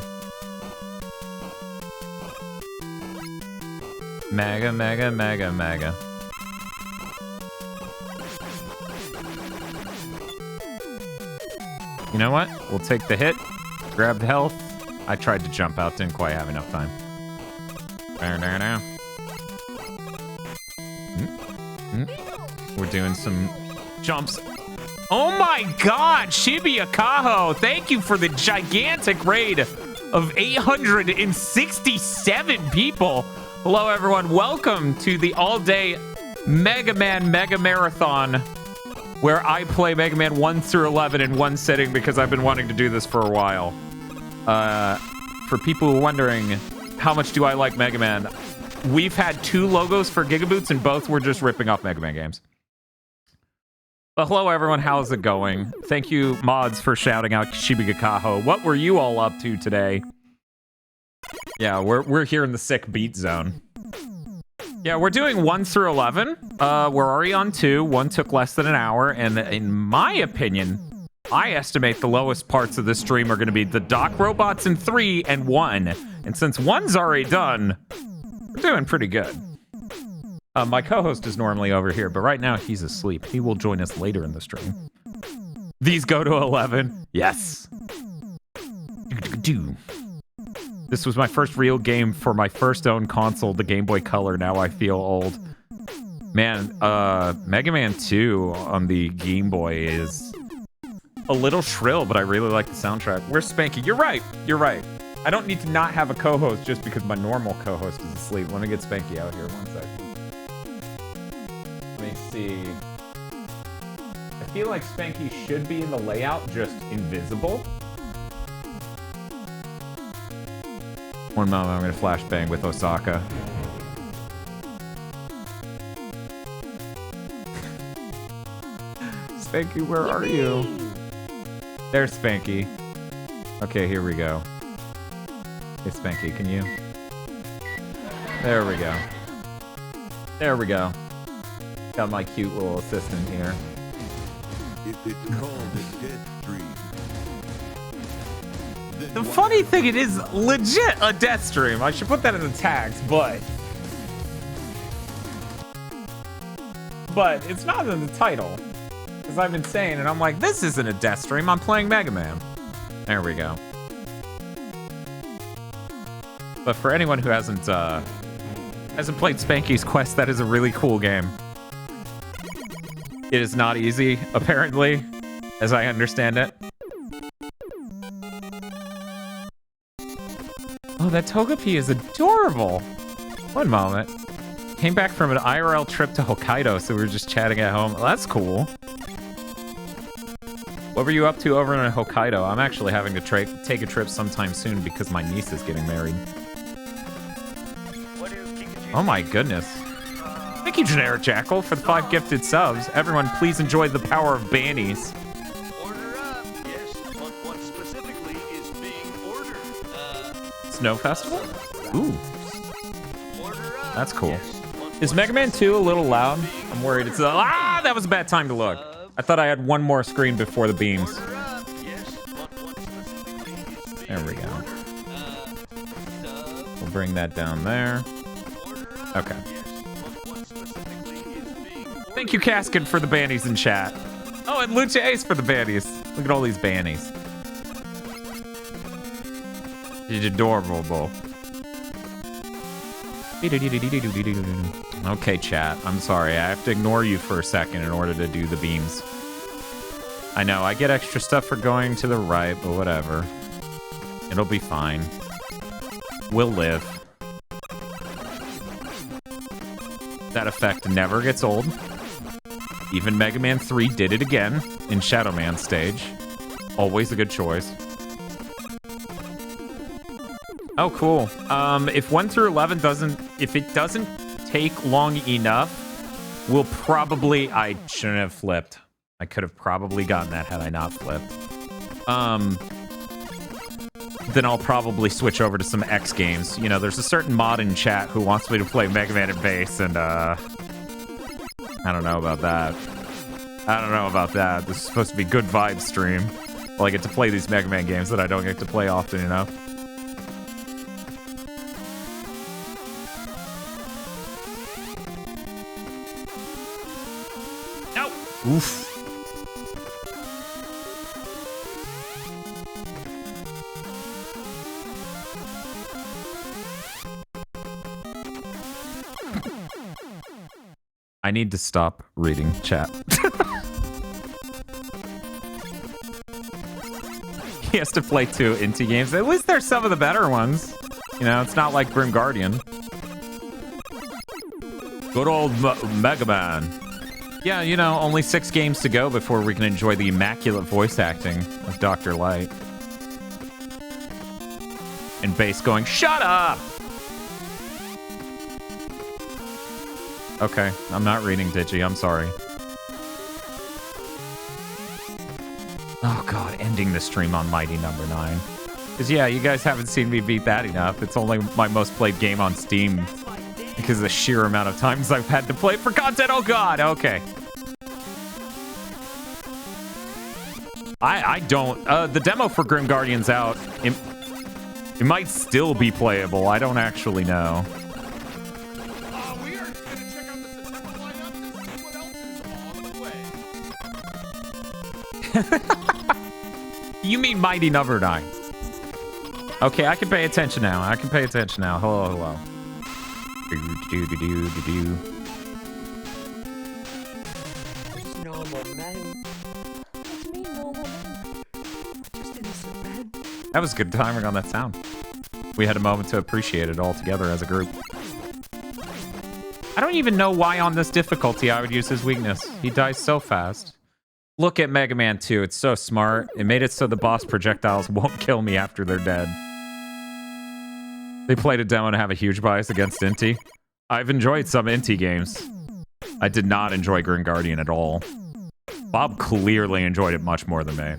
Mega, mega, mega, mega. You know what? We'll take the hit. Grab the health. I tried to jump out. Didn't quite have enough time. We're doing some jumps. Oh my god, Shibuya Kaho, thank you for the gigantic raid of 867 people. Hello, everyone. Welcome to the all-day Mega Man Mega Marathon, where I play Mega Man 1 through 11 in one sitting because I've been wanting to do this for a while. For people who are wondering, how much do I like Mega Man? We've had 2 logos for Gigaboots, and both were just ripping off Mega Man games. But hello, everyone. How's it going? Thank you, mods, for shouting out Shibigakaho. What were you all up to today? Yeah, we're here in the sick beat zone. Yeah, we're doing 1 through 11. We're already on 2. 1 took less than an hour, and in my opinion, I estimate the lowest parts of this stream are going to be the dock robots in 3 and 1. And since 1's already done, we're doing pretty good. My co-host is normally over here, but right now he's asleep. He will join us later in the stream. These go to 11. Yes. This was my first real game for my first own console, the Game Boy Color. Now I feel old. Man, Mega Man 2 on the Game Boy is a little shrill, but I really like the soundtrack. Where's Spanky? You're right. You're right. I don't need to not have a co-host just because my normal co-host is asleep. Let me get Spanky out here 1 second. Let me see. I feel like Spanky should be in the layout, just invisible. One moment, I'm gonna flashbang with Osaka. Spanky, where are you? There's Spanky. Okay, here we go. Hey, Spanky, can you? There we go. There we go. Got my cute little assistant here. If it's called a death dream. The funny thing, it is legit a death stream. I should put that in the tags, but it's not in the title. As I've been saying, and I'm like, this isn't a death stream. I'm playing Mega Man. There we go. But for anyone who hasn't played Spanky's Quest, that is a really cool game. It is not easy, apparently, as I understand it. Oh, that Togepi is adorable. One moment. Came back from an IRL trip to Hokkaido, so we were just chatting at home. Well, that's cool. What were you up to over in Hokkaido? I'm actually having to take a trip sometime soon because my niece is getting married. Oh my goodness. Thank you, Generic Jackal, for the 5 gifted subs. Everyone, please enjoy the power of bannies. Snow Festival? Ooh. That's cool. Is Mega Man 2 a little loud? I'm worried it's that was a bad time to look. I thought I had one more screen before the beams. There we go. We'll bring that down there. Okay. Thank you, Caskin, for the bannies in chat. Oh, and Lucha Ace for the bannies. Look at all these bannies. It's adorable. Okay, chat. I'm sorry. I have to ignore you for a second in order to do the beams. I know, I get extra stuff for going to the right, but whatever. It'll be fine. We'll live. That effect never gets old. Even Mega Man 3 did it again in Shadow Man stage. Always a good choice. Oh, cool. If 1 through 11 doesn't take long enough, we'll probably... I shouldn't have flipped. I could have probably gotten that had I not flipped. Then I'll probably switch over to some X games. You know, there's a certain mod in chat who wants me to play Mega Man at base, and, I don't know about that. I don't know about that. This is supposed to be good vibes stream. Well, I get to play these Mega Man games that I don't get to play often, you know? Oof. I need to stop reading chat. He has to play 2 Inti games. At least they're some of the better ones. You know, it's not like Grim Guardian. Good old Mega Man. Yeah, you know, only 6 games to go before we can enjoy the immaculate voice acting of Dr. Light. And Bass going, shut up! Okay, I'm not reading Digi, I'm sorry. Oh god, ending the stream on Mighty Number 9. Because yeah, you guys haven't seen me beat that enough. It's only my most played game on Steam. Because of the sheer amount of times I've had to play for content. Oh god, okay. I don't... the demo for Grim Guardian's out. It might still be playable. I don't actually know. We are going to check out the September lineup to see what else is on the way. You mean Mighty Number 9. Okay, I can pay attention now. I can pay attention now. Hello, hello. Do-do-do-do-do-do. Normal man. What do you mean normal man? Just innocent man. That was good timing on that sound. We had a moment to appreciate it all together as a group. I don't even know why on this difficulty I would use his weakness. He dies so fast. Look at Mega Man 2. It's so smart. It made it so the boss projectiles won't kill me after they're dead. They played a demo to have a huge bias against Inti. I've enjoyed some Inti games. I did not enjoy Grim Guardian at all. Bob clearly enjoyed it much more than me.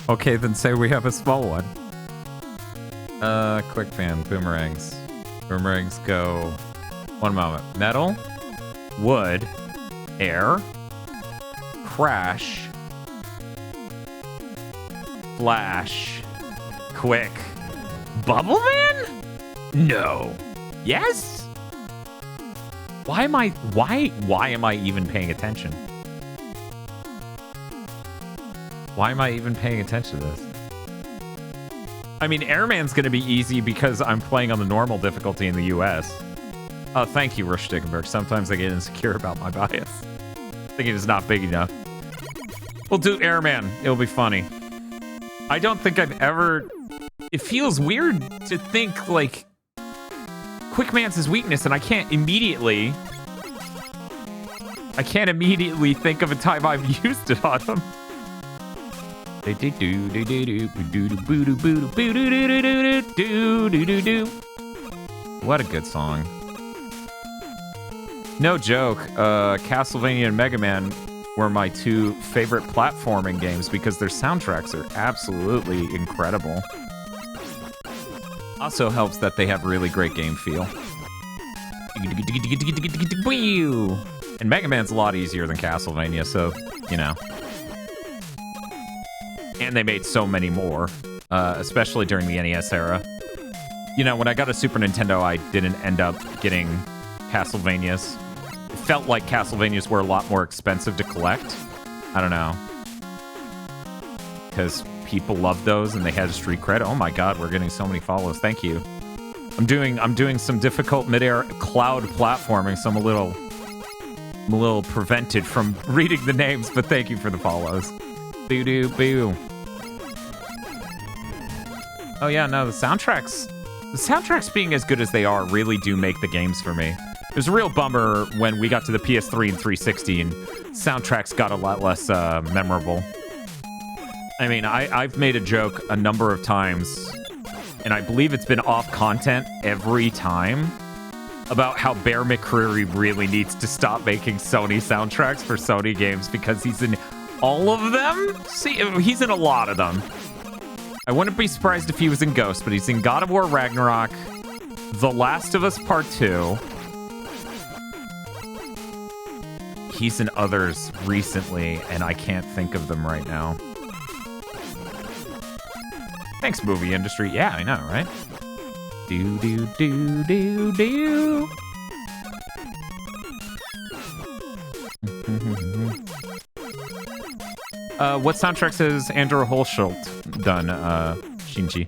Okay, then say we have a small one. Quick fan, boomerangs. Boomerangs go... One moment. Metal, wood, air, crash, flash, quick. Bubble Man? No. Yes? Why am I even paying attention? Why am I even paying attention to this? I mean, Airman's gonna be easy because I'm playing on the normal difficulty in the US. Oh, thank you, Rush Stickenberg. Sometimes I get insecure about my bias. Thinking it's not big enough. We'll do Airman. It'll be funny. I don't think I've ever... It feels weird to think, like... Quickman's his weakness, and I can't immediately think of a time I've used it on him. What a good song. No joke, Castlevania and Mega Man were my 2 favorite platforming games because their soundtracks are absolutely incredible. Also helps that they have really great game feel. And Mega Man's a lot easier than Castlevania, so, you know. And they made so many more, especially during the NES era. You know, when I got a Super Nintendo, I didn't end up getting Castlevanias. It felt like Castlevanias were a lot more expensive to collect. I don't know. Because people loved those and they had street cred. Oh my god, we're getting so many follows. Thank you. I'm doing some difficult mid-air cloud platforming, so I'm a little prevented from reading the names, but thank you for the follows. Boo-doo-boo. Oh yeah, no, the soundtracks being as good as they are really do make the games for me. It was a real bummer when we got to the PS3 and 360 and soundtracks got a lot less memorable. I mean, I've made a joke a number of times, and I believe it's been off content every time, about how Bear McCreary really needs to stop making Sony soundtracks for Sony games because he's in all of them? See, he's in a lot of them. I wouldn't be surprised if he was in Ghost, but he's in God of War Ragnarok, The Last of Us Part 2. He's in others recently, and I can't think of them right now. Thanks, movie industry. Yeah, I know, right? Do do do do do. What soundtracks has Andrew Holschult done, Shinji?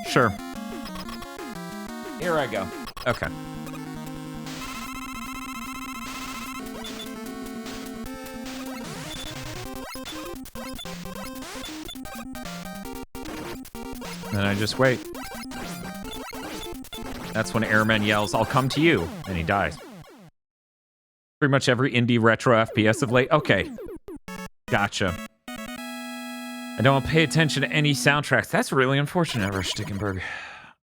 Sure. Here I go. Okay. And I just wait. That's when Airman yells, "I'll come to you," and he dies. Pretty much every indie retro FPS of late. Okay. Gotcha. I don't pay attention to any soundtracks. That's really unfortunate, Rush Stickenberg.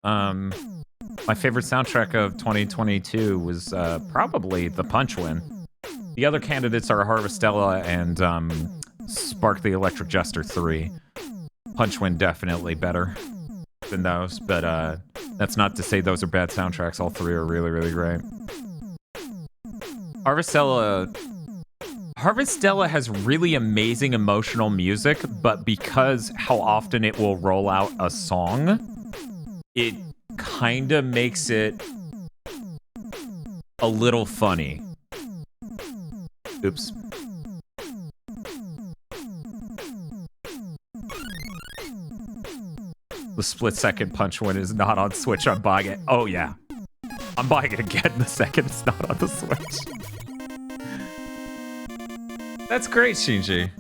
My favorite soundtrack of 2022 was probably The Punch Win. The other candidates are Harvestella and Spark the Electric Jester 3. Punch Win definitely better than those, but that's not to say those are bad soundtracks. All three are really, really great. Harvestella has really amazing emotional music, but because how often it will roll out a song, it kind of makes it a little funny. Oops. The split-second Punch Win is not on Switch. I'm buying it. Oh, yeah. I'm buying it again the second it's not on the Switch. That's great, Shinji.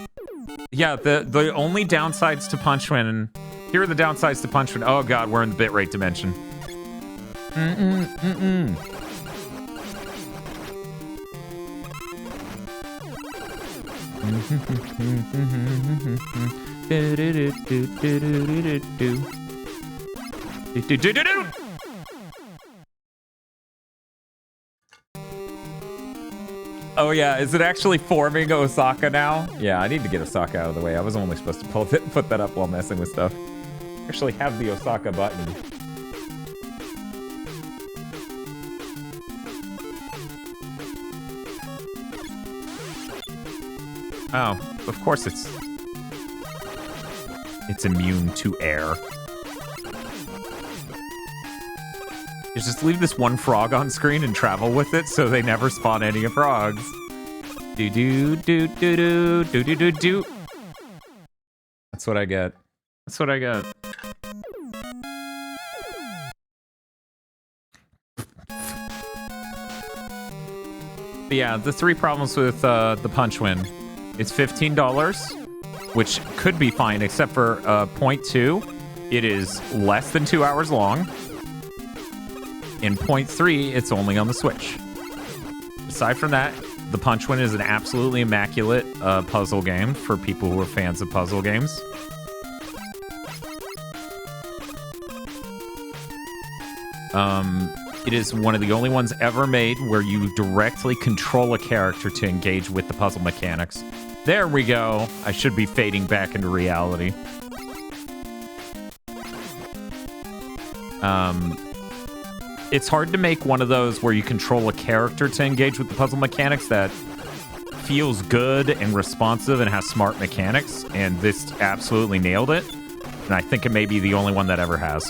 Yeah, the only downsides to Punch Win... Here are the downsides to Punch Win. Oh, God, we're in the bitrate dimension. Oh yeah, is it actually forming Osaka now? Yeah, I need to get Osaka out of the way. I was only supposed to put that up while messing with stuff. I actually have the Osaka button. Oh, of course it's immune to air. Just leave this one frog on screen and travel with it so they never spawn any frogs. Do do do do do do do do do. That's what I get. That's what I get. But yeah, the three problems with the Punch Win. It's $15, which could be fine, except for point 2. It is less than 2 hours long. In point 3, it's only on the Switch. Aside from that, the Punch Win is an absolutely immaculate puzzle game for people who are fans of puzzle games. It is one of the only ones ever made where you directly control a character to engage with the puzzle mechanics. There we go. I should be fading back into reality. It's hard to make one of those where you control a character to engage with the puzzle mechanics that feels good and responsive and has smart mechanics, and this absolutely nailed it. And I think it may be the only one that ever has.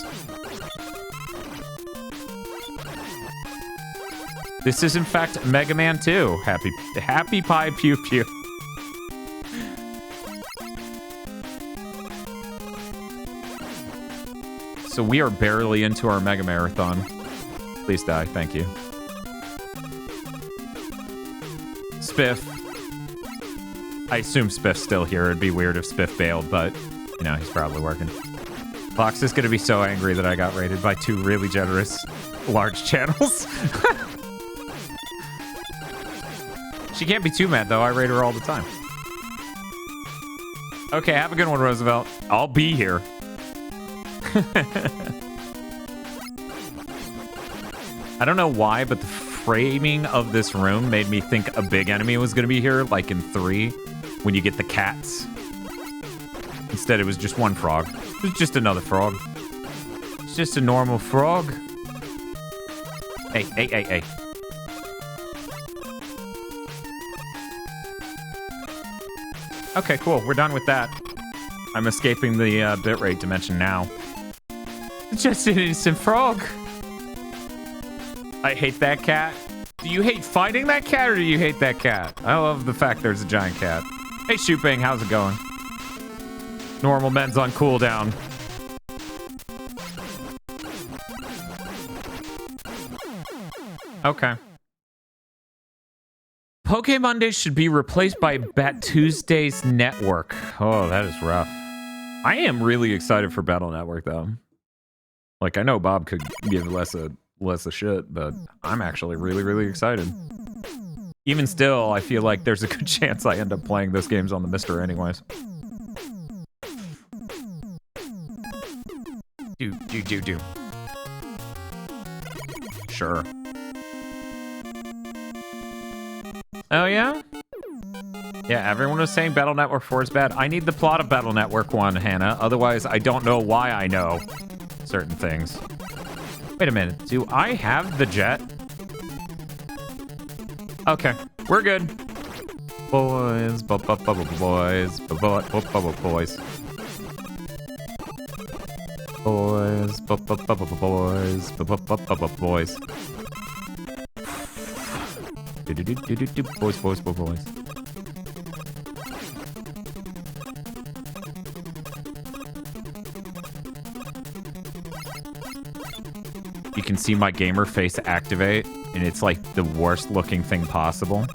This is, in fact, Mega Man 2. Happy Pie Pew Pew. So we are barely into our Mega Marathon. Please die, thank you. Spiff. I assume Spiff's still here. It'd be weird if Spiff bailed, but, you know, he's probably working. Fox is gonna be so angry that I got rated by 2 really generous, large channels. She can't be too mad, though. I rate her all the time. Okay, have a good one, Roosevelt. I'll be here. I don't know why, but the framing of this room made me think a big enemy was going to be here, like in 3, when you get the cats. Instead, it was just one frog. It was just another frog. It's just a normal frog. Hey, hey, hey, hey. Okay, cool. We're done with that. I'm escaping the bitrate dimension now. It's just an innocent frog. I hate that cat. Do you hate fighting that cat, or do you hate that cat? I love the fact there's a giant cat. Hey, Shooping, how's it going? Normal men's on cooldown. Okay. Poke Mondays should be replaced by Bat Tuesdays Network. Oh, that is rough. I am really excited for Battle Network, though. Like, I know Bob could give less a shit, but I'm actually really, really excited. Even still, I feel like there's a good chance I end up playing those games on the Mister anyways. Do. Sure. Oh, yeah? Yeah, everyone was saying Battle Network 4 is bad. I need the plot of Battle Network 1, Hannah. Otherwise, I don't know why I know certain things. Wait a minute. Do I have the jet? Okay, we're good. Boys, boys, boys. Boys, boys. Boys. You can see my gamer face activate, and it's like the worst looking thing possible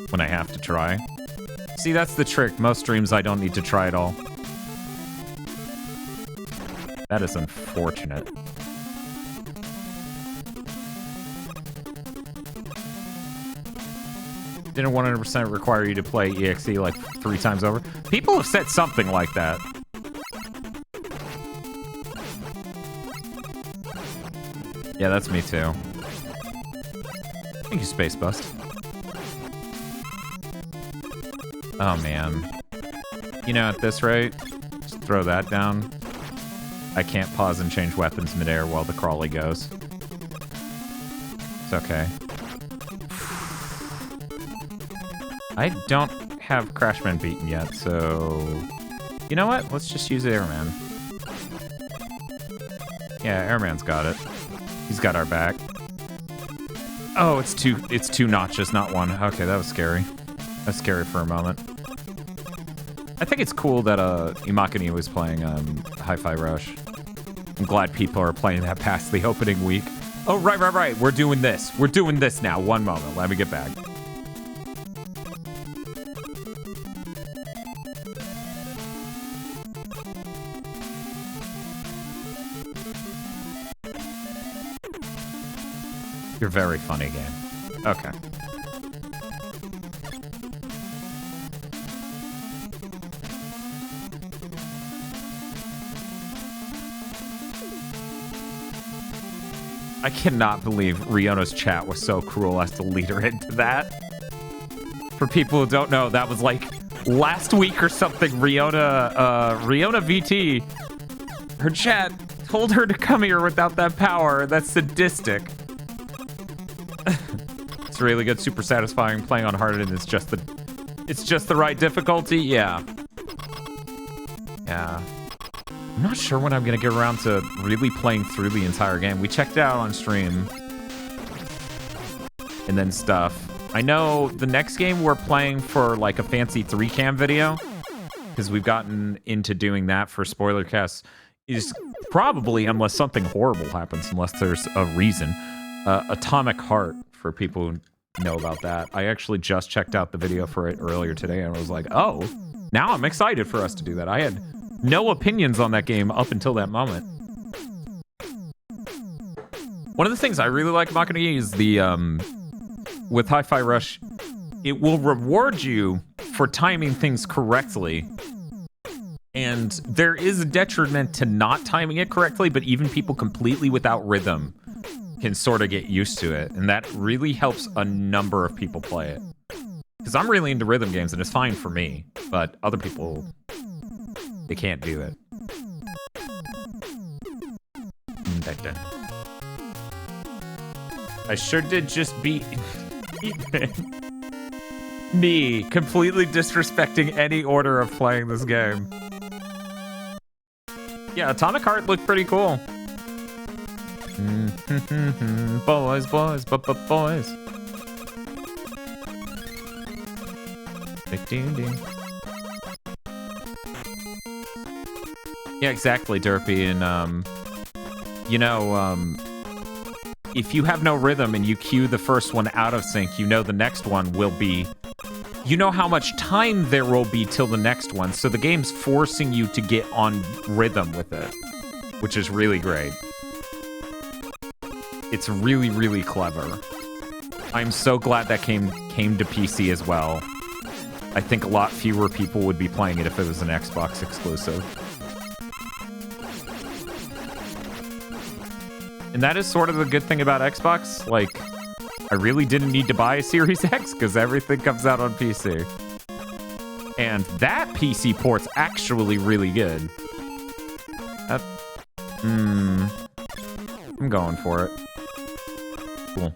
when I have to try. See, that's the trick. Most streams I don't need to try at all. That is unfortunate. Didn't 100% require you to play EXE like 3 times over. People have said something like that. Yeah, that's me too. Thank you, Space Bust. Oh man. You know, at this rate, just throw that down. I can't pause and change weapons midair while the crawly goes. It's okay. I don't have Crashman beaten yet, so... You know what? Let's just use Airman. Yeah, Airman's got it. He's got our back. Oh, it's two notches, not one. Okay, that was scary. That's scary for a moment. I think it's cool that Imakani was playing Hi-Fi Rush. I'm glad people are playing that past the opening week. Oh, right. We're doing this. We're doing this now. One moment. Let me get back. You're very funny, game. Okay. I cannot believe Riona's chat was so cruel as to lead her into that. For people who don't know, that was like last week or something. Riona VT, her chat told her to come here without that power. That's sadistic. It's really good, super satisfying. Playing on hard and it's just the right difficulty. Yeah. I'm not sure when I'm gonna get around to really playing through the entire game. We checked it out on stream and then stuff. I know the next game we're playing for like a fancy 3cam video, because we've gotten into doing that for spoiler casts, is probably, unless something horrible happens, unless there's a reason, Atomic Heart, for people who know about that. I actually just checked out the video for it earlier today and was like, oh, now I'm excited for us to do that. I had no opinions on that game up until that moment. One of the things I really like about Makani is the, with Hi-Fi Rush, it will reward you for timing things correctly. And there is a detriment to not timing it correctly, but even people completely without rhythm can sort of get used to it. And that really helps a number of people play it. Because I'm really into rhythm games, and it's fine for me. But other people, they can't do it. I sure did just beat me, completely disrespecting any order of playing this game. Yeah, Atomic Heart looked pretty cool. Boys. Ding. Yeah, exactly, Derpy. And, you know, if you have no rhythm and you cue the first one out of sync, you know the next one will be... You know how much time there will be till the next one, so the game's forcing you to get on rhythm with it. which is really great. It's really, really clever. I'm so glad that came to PC as well. I think a lot fewer people would be playing it if it was an Xbox exclusive. And that is sort of the good thing about Xbox. Like, I really didn't need to buy a Series X because everything comes out on PC. And that PC port's actually really good. I'm going for it. Cool.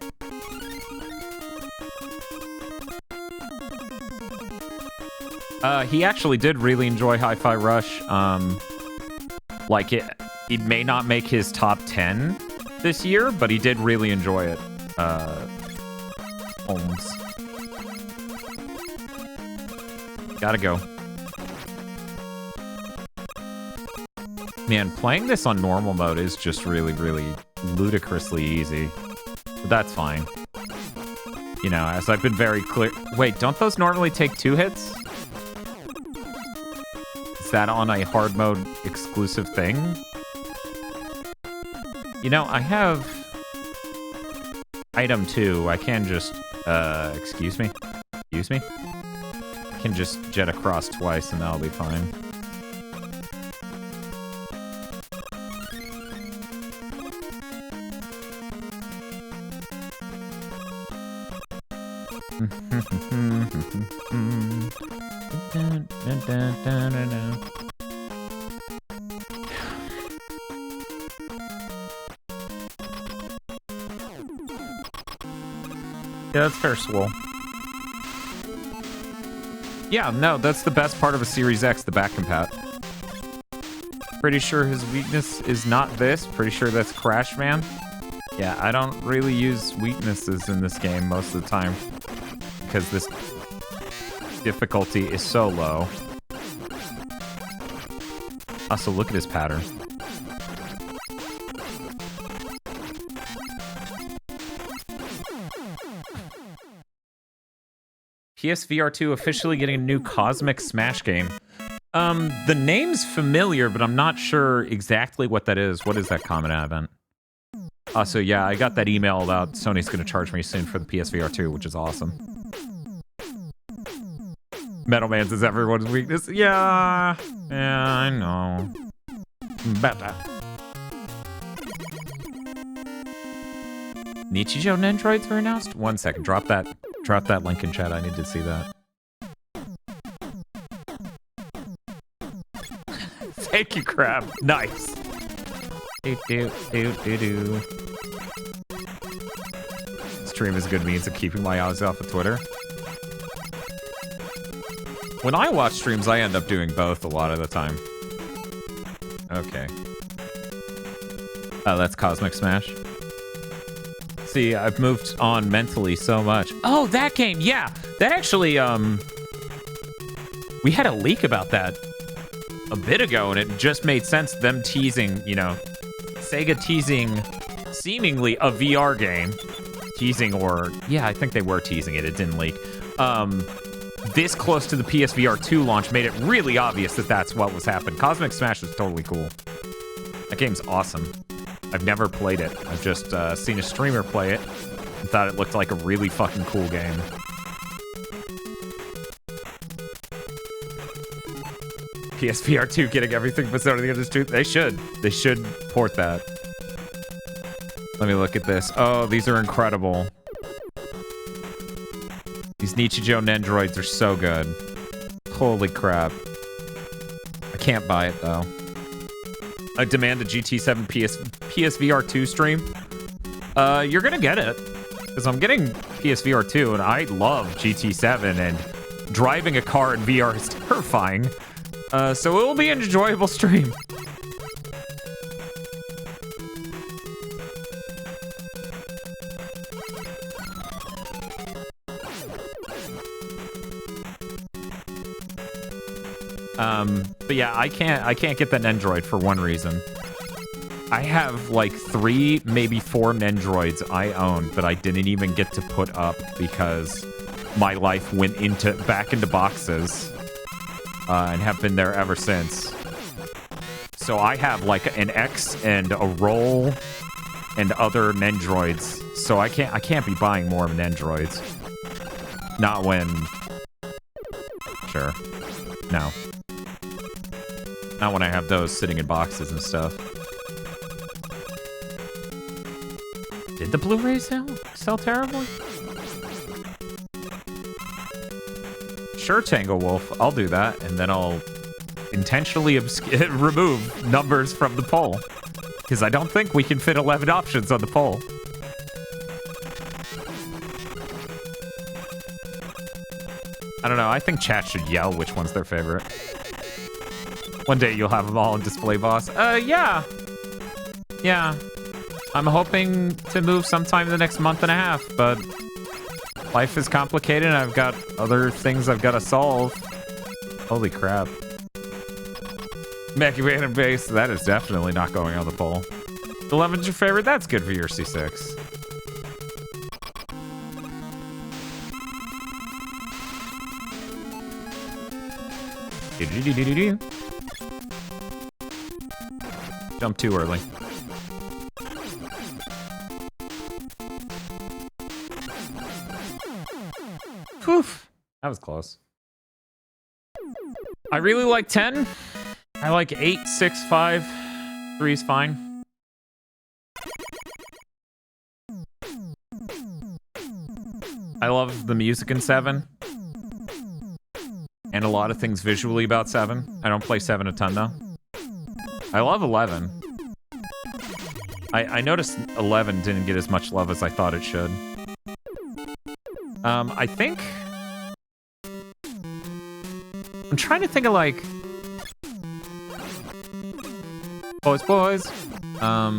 He actually did really enjoy Hi-Fi Rush. Like it may not make his top 10 this year, but he did really enjoy it. Holmes. Gotta go. Man, playing this on normal mode is just really, really ludicrously easy. But that's fine. You know, as I've been very clear... Wait, don't those normally take 2 hits? Is that on a hard mode exclusive thing? You know, I have... Item 2. I can just... excuse me? Excuse me? I can just jet across twice and that'll be fine. Yeah, that's fair, Swole. Yeah, no, that's the best part of a Series X, the back compat. Pretty sure his weakness is not this. Pretty sure that's Crash Man. Yeah, I don't really use weaknesses in this game most of the time because this difficulty is so low. Also, look at his pattern. PSVR 2 officially getting a new Cosmic Smash game. The name's familiar, but I'm not sure exactly what that is. What is that common event? So yeah, I got that email about Sony's going to charge me soon for the PSVR 2, which is awesome. Metal Man's is everyone's weakness. Yeah, I know. Better. Nichijou Nendroids were announced? 1 second, drop that link in chat. I need to see that. Thank you, Crab. Nice. Stream is a good means of keeping my eyes off of Twitter. When I watch streams, I end up doing both a lot of the time. Okay. Oh, that's Cosmic Smash. See, I've moved on mentally so much. Oh, that game, yeah. That actually, we had a leak about that a bit ago, and it just made sense, them teasing, you know, Sega teasing seemingly a VR game. Teasing, or, yeah, I think they were teasing it. It didn't leak. This close to the PSVR 2 launch made it really obvious that that's what was happening. Cosmic Smash is totally cool. That game's awesome. I've never played it. I've just seen a streamer play it and thought it looked like a really fucking cool game. PSVR 2 getting everything but Sony the Industry. They should. They should port that. Let me look at this. Oh, these are incredible. These Nichijou Nendroids are so good. Holy crap. I can't buy it, though. I demand a GT7 PSVR 2 stream. You're gonna get it. Because I'm getting PSVR 2, and I love GT7, and driving a car in VR is terrifying. So it will be an enjoyable stream. But yeah, I can't get that Nendroid for one reason. I have like 3, maybe 4 Nendroids I own that I didn't even get to put up because my life went back into boxes, and have been there ever since. So I have like an X and a roll and other Nendroids. So I can't be buying more Nendroids. Not when... Sure. No. Not when I have those sitting in boxes and stuff. Did the Blu-rays sell terribly? Sure, Tango Wolf. I'll do that, and then I'll intentionally remove numbers from the poll. Because I don't think we can fit 11 options on the poll. I don't know. I think chat should yell which one's their favorite. One day you'll have them all in Display Boss. Yeah. Yeah. I'm hoping to move sometime in the next month and a half, but life is complicated and I've got other things I've got to solve. Holy crap. Mega Man and Bass, that is definitely not going on the poll. 11's your favorite? That's good for your C6. Jump too early. Whew. That was close. I really like 10. I like 8, 6, 5. 3 is fine. I love the music in 7. And a lot of things visually about 7. I don't play 7 a ton, though. I love 11. I noticed 11 didn't get as much love as I thought it should. I think... I'm trying to think of, like... Boys. I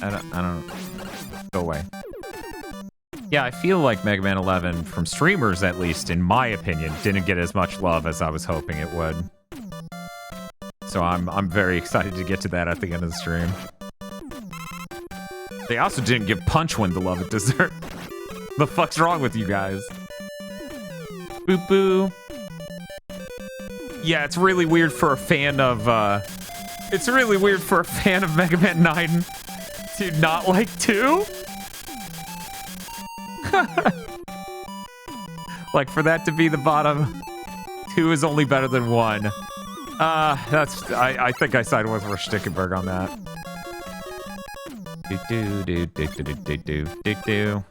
don't... Go away. Yeah, I feel like Mega Man 11, from streamers at least, in my opinion, didn't get as much love as I was hoping it would. So I'm very excited to get to that at the end of the stream. They also didn't give Punch-Win the love it deserved. The fuck's wrong with you guys? Boop boo. Yeah, it's really weird for a fan of, it's really weird for a fan of Mega Man 9 to not like 2? Like, for that to be the bottom, 2 is only better than 1. I think I side with Stickenberg on that. Do.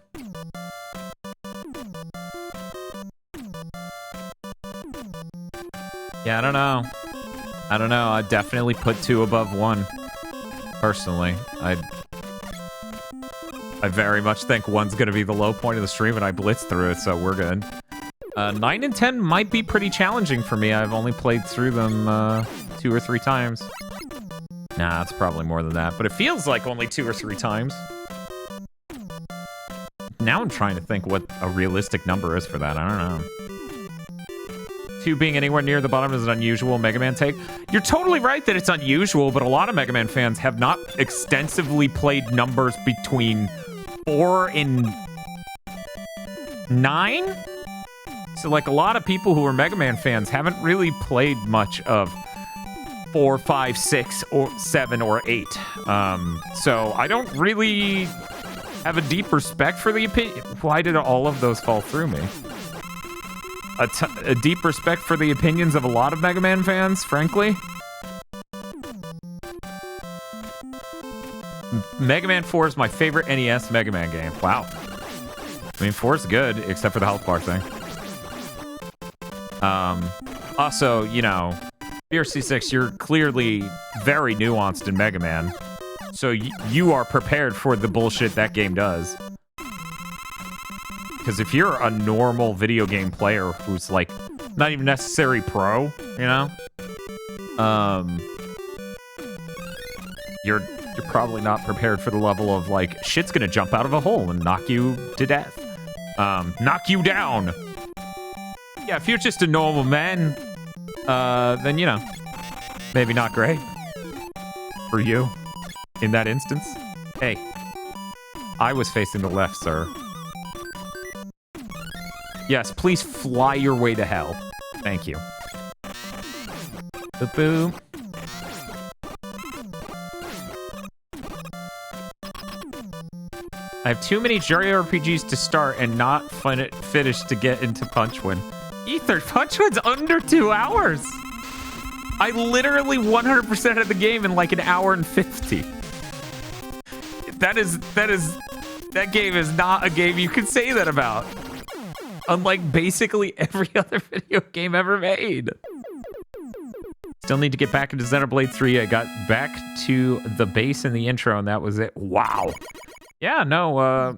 Yeah, I don't know. I'd definitely put 2 above 1. Personally, I very much think 1's gonna be the low point of the stream, and I blitzed through it, so we're good. 9 and 10 might be pretty challenging for me. I've only played through them 2 or 3 times. Nah, it's probably more than that, but it feels like only 2 or 3 times. Now I'm trying to think what a realistic number is for that. I don't know. 2 being anywhere near the bottom is an unusual Mega Man take. You're totally right that it's unusual, but a lot of Mega Man fans have not extensively played numbers between 4 and 9? So, like, a lot of people who are Mega Man fans haven't really played much of 4, 5, 6, or 7, or 8. So I don't really have a deep respect for the opinion. Why did all of those fall through me? A deep respect for the opinions of a lot of Mega Man fans, frankly. Mega Man 4 is my favorite NES Mega Man game. Wow. I mean, 4's good, except for the health bar thing. Also, you know, BRC6, you're clearly very nuanced in Mega Man. So you are prepared for the bullshit that game does. Because if you're a normal video game player who's, like, not even necessarily pro, you know? You're probably not prepared for the level of, like, shit's gonna jump out of a hole and knock you to death. Knock you down! Yeah, if you're just a normal man, then, you know, maybe not great. For you, in that instance. Hey, I was facing the left, sir. Yes, please fly your way to hell. Thank you. Boop boop. I have too many JRPGs to start and not finish to get into Punchwin. Ether, Punchwin's under 2 hours. I literally 100% of the game in like an hour and 50. That game is not a game you can say that about. Unlike basically every other video game ever made. Still need to get back into Xenoblade 3. I got back to the base in the intro and that was it. Wow. Yeah, no,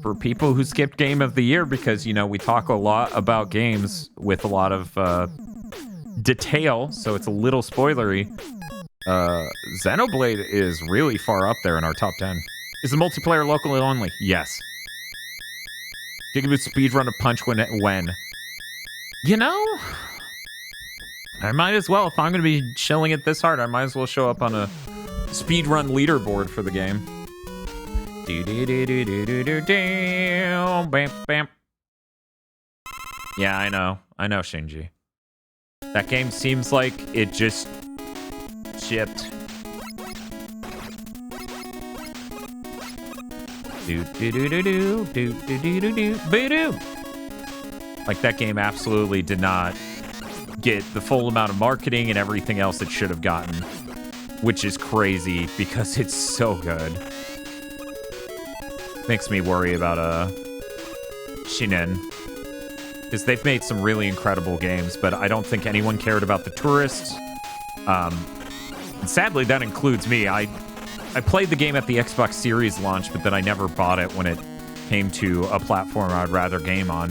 for people who skipped Game of the Year, because, you know, we talk a lot about games with a lot of detail, so it's a little spoilery. Xenoblade is really far up there in our top 10. Is the multiplayer locally only? Yes. Gigabit speedrun of Punch when? You know, I might as well. If I'm going to be chilling it this hard, I might as well show up on a speedrun leaderboard for the game. Bam, bam. Yeah, I know, Shinji. That game seems like it just shipped. Like, that game absolutely did not get the full amount of marketing and everything else it should have gotten, which is crazy because it's so good. Makes me worry about Shinen, because they've made some really incredible games, but I don't think anyone cared about the tourists. And sadly, that includes me. I played the game at the Xbox Series launch, but then I never bought it when it came to a platform I'd rather game on.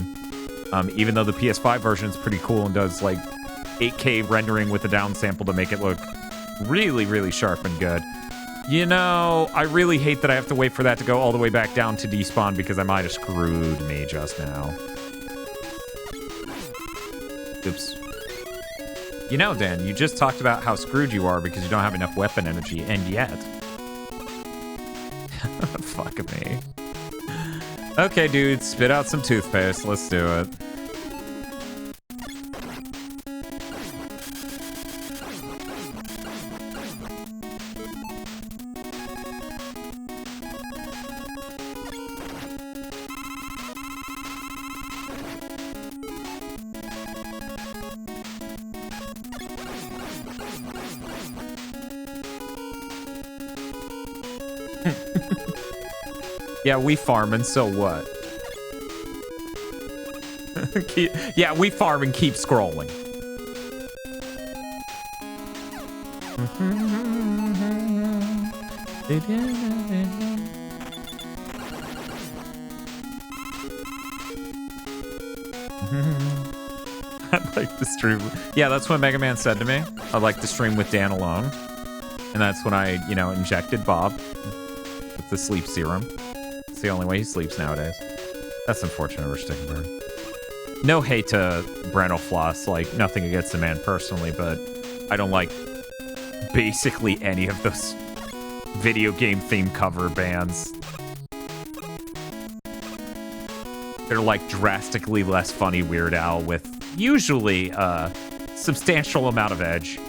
Even though the PS5 version is pretty cool and does like 8K rendering with a downsample to make it look really, really sharp and good. You know, I really hate that I have to wait for that to go all the way back down to despawn because I might have screwed me just now. Oops. You know, Dan, you just talked about how screwed you are because you don't have enough weapon energy, and yet... Fuck me. Okay, dude, spit out some toothpaste. Let's do it. Yeah, we farm, and so what? Yeah, we farm and keep scrolling. I'd like to stream. Yeah, that's what Mega Man said to me. I'd like to stream with Dan alone. And that's when I, you know, injected Bob with the sleep serum. It's the only way he sleeps nowadays. That's unfortunate, Stickenberg. No hate to Breno Floss, like, nothing against the man personally, but I don't like basically any of those video game themed cover bands. They're like drastically less funny Weird Al with usually a substantial amount of edge.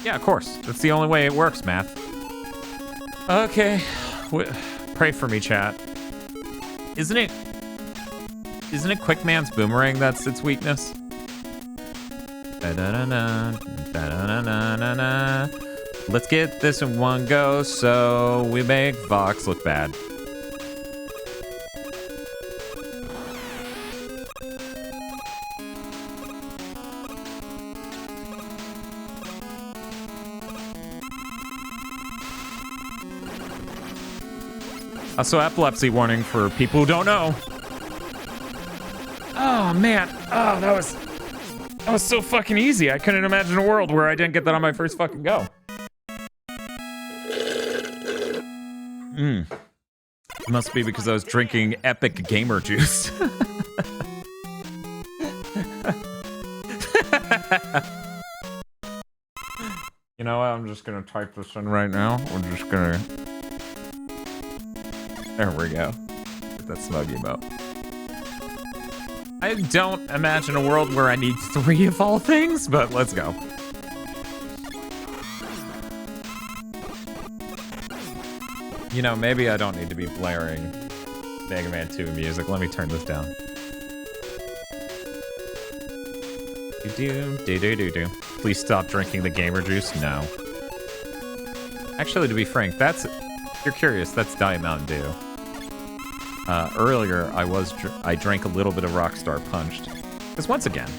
Yeah, of course. That's the only way it works, Math. Okay. Pray for me, chat. Isn't it Quickman's Boomerang that's its weakness? Let's get this in one go so we make Vox look bad. Also, epilepsy warning for people who don't know. Oh man, oh that was so fucking easy. I couldn't imagine a world where I didn't get that on my first fucking go. Must be because I was drinking epic gamer juice. You know what? I'm just gonna type this in right now. We're just gonna. There we go. Get that smug emote. I I don't imagine a world where I need 3 of all things, but let's go. You know, maybe I don't need to be blaring Mega Man 2 music. Let me turn this down. Do. Please stop drinking the gamer juice. No. Actually, to be frank, if you're curious, that's Diet Mountain Dew. Earlier, I drank a little bit of Rockstar Punched. Because once again,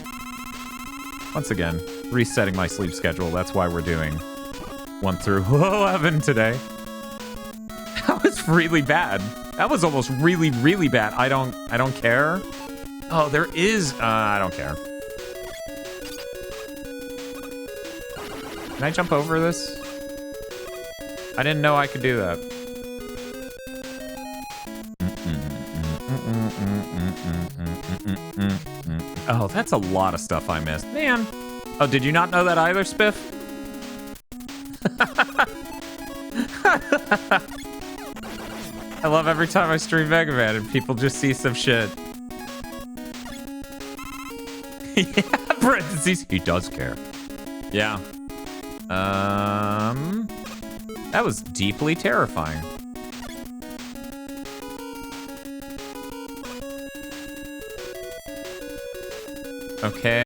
resetting my sleep schedule. That's why we're doing 1 through 11 today. That was really bad. That was almost really, really bad. I don't care. Oh, there is. I don't care. Can I jump over this? I didn't know I could do that. Oh, that's a lot of stuff I missed. Man. Oh, did you not know that either, Spiff? I love every time I stream Mega Man and people just see some shit. Yeah, parentheses. He does care. Yeah. That was deeply terrifying. Okay.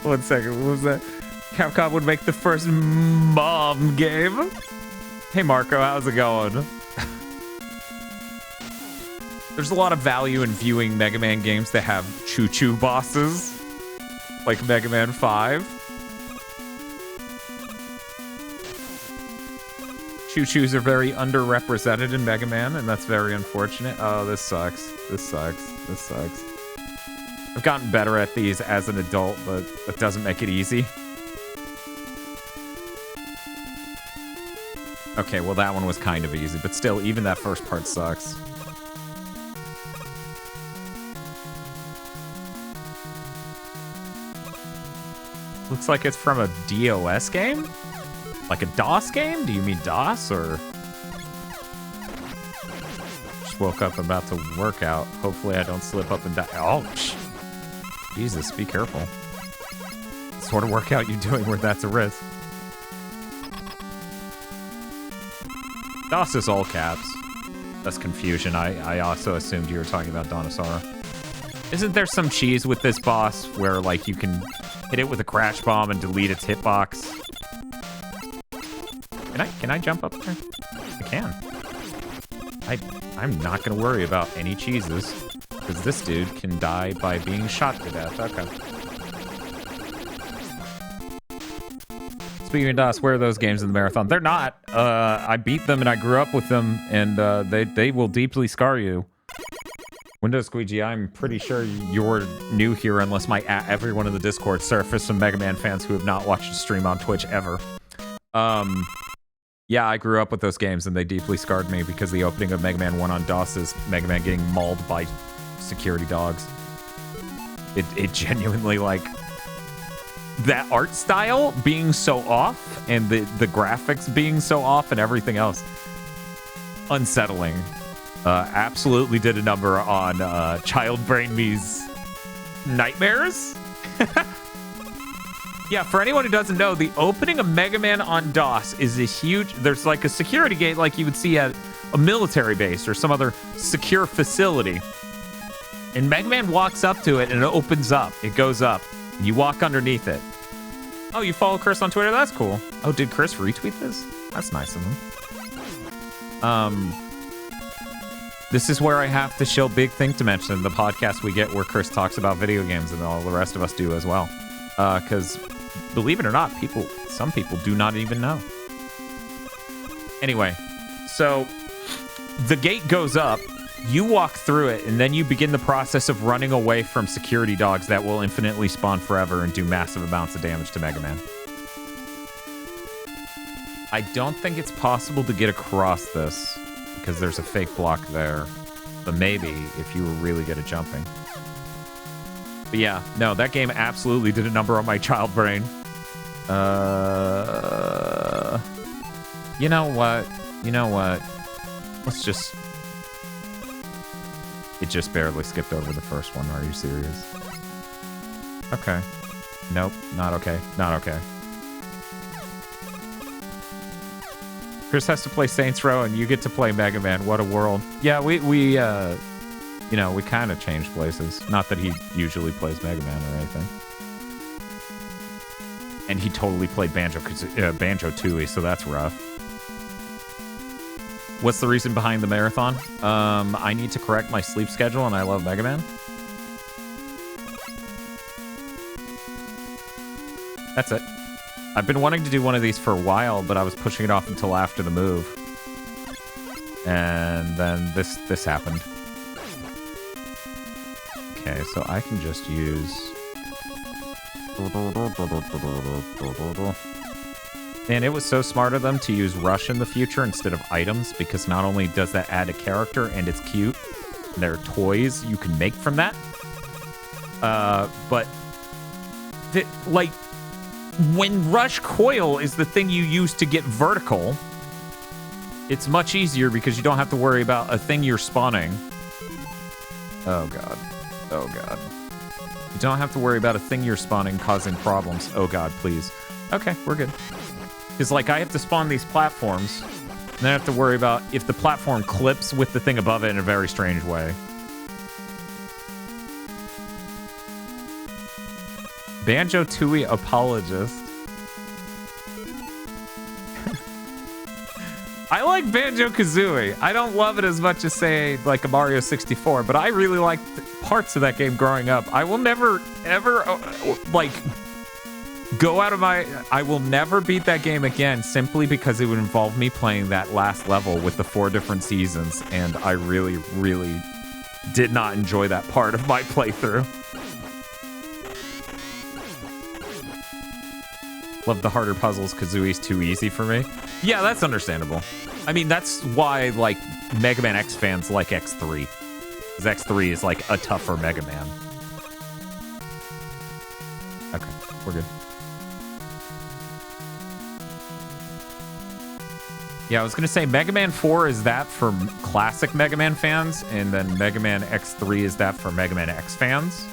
1 second. What was that? Capcom would make the first mom game. Hey, Marco, how's it going? There's a lot of value in viewing Mega Man games that have choo-choo bosses, like Mega Man 5. Choo-choos are very underrepresented in Mega Man, and that's very unfortunate. Oh, this sucks. This sucks. This sucks. I've gotten better at these as an adult, but that doesn't make it easy. Okay, well, that one was kind of easy, but still, even that first part sucks. Looks like it's from a DOS game? Like a DOS game? Do you mean DOS, or...? Just woke up about to work out. Hopefully I don't slip up and die. Oh, Jesus, be careful. What sort of workout you doing where that's a risk? DOS is all caps. That's confusion. I also assumed you were talking about Donosara. Isn't there some cheese with this boss where, like, you can hit it with a crash bomb and delete its hitbox? Can I jump up there? I can. I'm not gonna worry about any cheeses, because this dude can die by being shot to death. Okay. Speaking of DOS, where are those games in the marathon? They're not. I beat them and I grew up with them, and they will deeply scar you. Windows Squeegee, I'm pretty sure you're new here unless everyone in the Discord surfaced some Mega Man fans who have not watched a stream on Twitch ever. Yeah, I grew up with those games and they deeply scarred me because the opening of Mega Man 1 on DOS is Mega Man getting mauled by security dogs. It genuinely, like, that art style being so off and the graphics being so off and everything else. Unsettling. Absolutely did a number on Child Brain Me's nightmares. Yeah, for anyone who doesn't know, the opening of Mega Man on DOS is a huge... There's like a security gate like you would see at a military base or some other secure facility. And Mega Man walks up to it and it opens up. It goes up. And you walk underneath it. Oh, you follow Chris on Twitter? That's cool. Oh, did Chris retweet this? That's nice of him. This is where I have to show Big Thing to mention the podcast we get where Chris talks about video games and all the rest of us do as well. Because, believe it or not, some people do not even know. Anyway, so the gate goes up, you walk through it, and then you begin the process of running away from security dogs that will infinitely spawn forever and do massive amounts of damage to Mega Man. I don't think it's possible to get across this because there's a fake block there, but maybe if you were really good at jumping. But yeah, no, that game absolutely did a number on my child brain. You know what? Let's just... It just barely skipped over the first one. Are you serious? Okay. Nope, not okay. Not okay. Chris has to play Saints Row and you get to play Mega Man. What a world. Yeah, we kind of changed places. Not that he usually plays Mega Man or anything. And he totally played Banjo-Tooie, so that's rough. What's the reason behind the marathon? I need to correct my sleep schedule and I love Mega Man. That's it. I've been wanting to do one of these for a while, but I was pushing it off until after the move. And then this happened. Okay, so I can just use... And it was so smart of them to use Rush in the future instead of items, because not only does that add a character and it's cute, there are toys you can make from that. But like, when Rush Coil is the thing you use to get vertical, it's much easier because you don't have to worry about a thing you're spawning. Oh god. Oh god. You don't have to worry about a thing you're spawning causing problems. Oh god, please. Okay, we're good. Because, like, I have to spawn these platforms, and then I have to worry about if the platform clips with the thing above it in a very strange way. Banjo-Tooie apologist. I like Banjo-Kazooie. I don't love it as much as, say, like a Mario 64, but I really liked parts of that game growing up. I will never, ever, like, go out of my... I will never beat that game again simply because it would involve me playing that last level with the 4 different seasons, and I really, really did not enjoy that part of my playthrough. Love the harder puzzles. Kazooie's too easy for me. Yeah, that's understandable. I mean, that's why, like, Mega Man X fans like X3. Because X3 is, like, a tougher Mega Man. Okay, we're good. Yeah, I was going to say Mega Man 4 is that for classic Mega Man fans, and then Mega Man X3 is that for Mega Man X fans.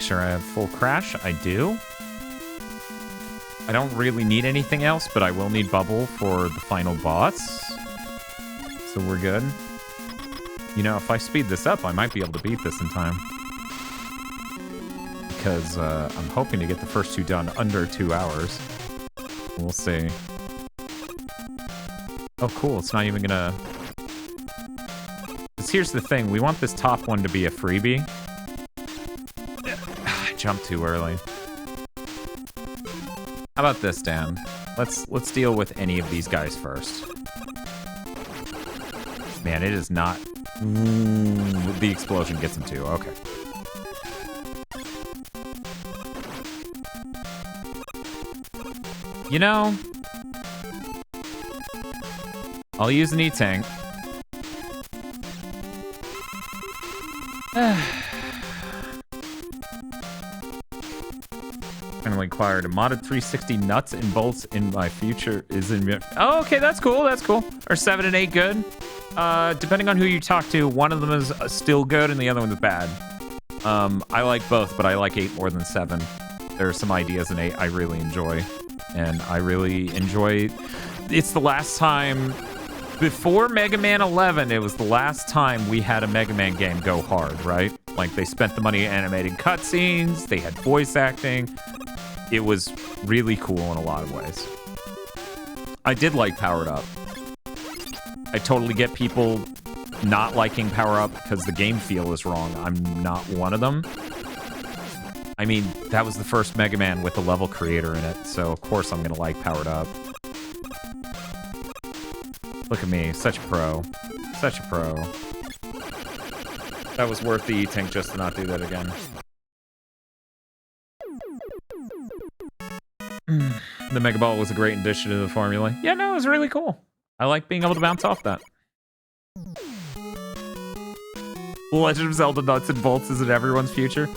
Sure I have full crash. I do. I don't really need anything else, but I will need bubble for the final boss. So we're good. You know, if I speed this up, I might be able to beat this in time. Because I'm hoping to get the first 2 done under 2 hours. We'll see. Oh, cool. It's not even gonna... Because here's the thing. We want this top one to be a freebie. Jump too early. How about this, Dan? Let's deal with any of these guys first. Man, it is not... Ooh, the explosion gets him too. Okay. You know... I'll use an E-Tank. Acquired a modded 360 nuts and bolts in my future is in... Oh, okay, that's cool, that's cool. Are 7 and 8 good? Depending on who you talk to, one of them is still good and the other one is bad. I like both, but I like 8 more than 7. There are some ideas in 8 I really enjoy. And I really enjoy... It's the last time... Before Mega Man 11, it was the last time we had a Mega Man game go hard, right? Like, they spent the money animating cutscenes, they had voice acting... It was really cool in a lot of ways. I did like Powered Up. I totally get people not liking Power Up because the game feel is wrong. I'm not one of them. I mean, that was the first Mega Man with a level creator in it, so of course I'm gonna like Powered Up. Look at me, such a pro. Such a pro. That was worth the E-Tank just to not do that again. The Mega Ball was a great addition to the formula. Yeah, no, it was really cool. I like being able to bounce off that. Legend of Zelda nuts and bolts is in everyone's future.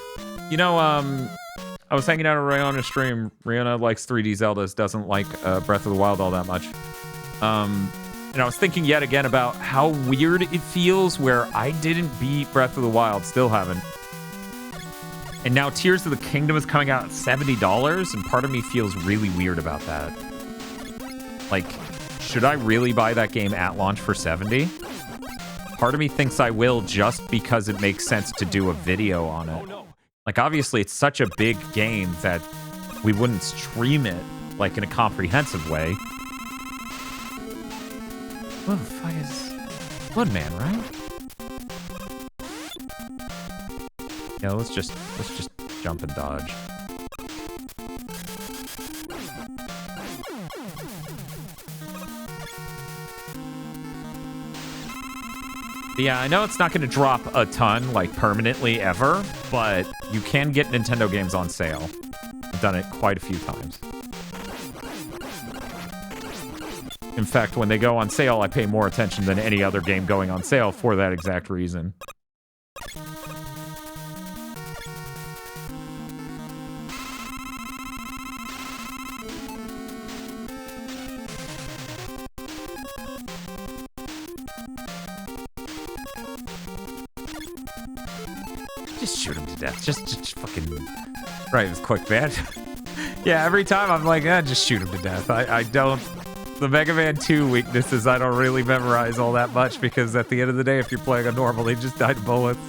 You know, I was hanging out at Riona's stream. Riona likes 3D Zeldas, doesn't like Breath of the Wild all that much. And I was thinking yet again about how weird it feels where I didn't beat Breath of the Wild, still haven't. And now Tears of the Kingdom is coming out at $70, and part of me feels really weird about that. Like, should I really buy that game at launch for $70? Part of me thinks I will just because it makes sense to do a video on it. Like, obviously, it's such a big game that we wouldn't stream it, like, in a comprehensive way. What the fuck is... Bloodman, right? Yeah, let's just jump and dodge. But yeah, I know it's not going to drop a ton, like, permanently ever, but you can get Nintendo games on sale. I've done it quite a few times. In fact, when they go on sale, I pay more attention than any other game going on sale for that exact reason. Just shoot him to death. Just fucking right. It's quick, man. Yeah, every time I'm like, just shoot him to death. I don't. The Mega Man 2 weaknesses I don't really memorize all that much because at the end of the day, if you're playing a normal, they just die to bullets.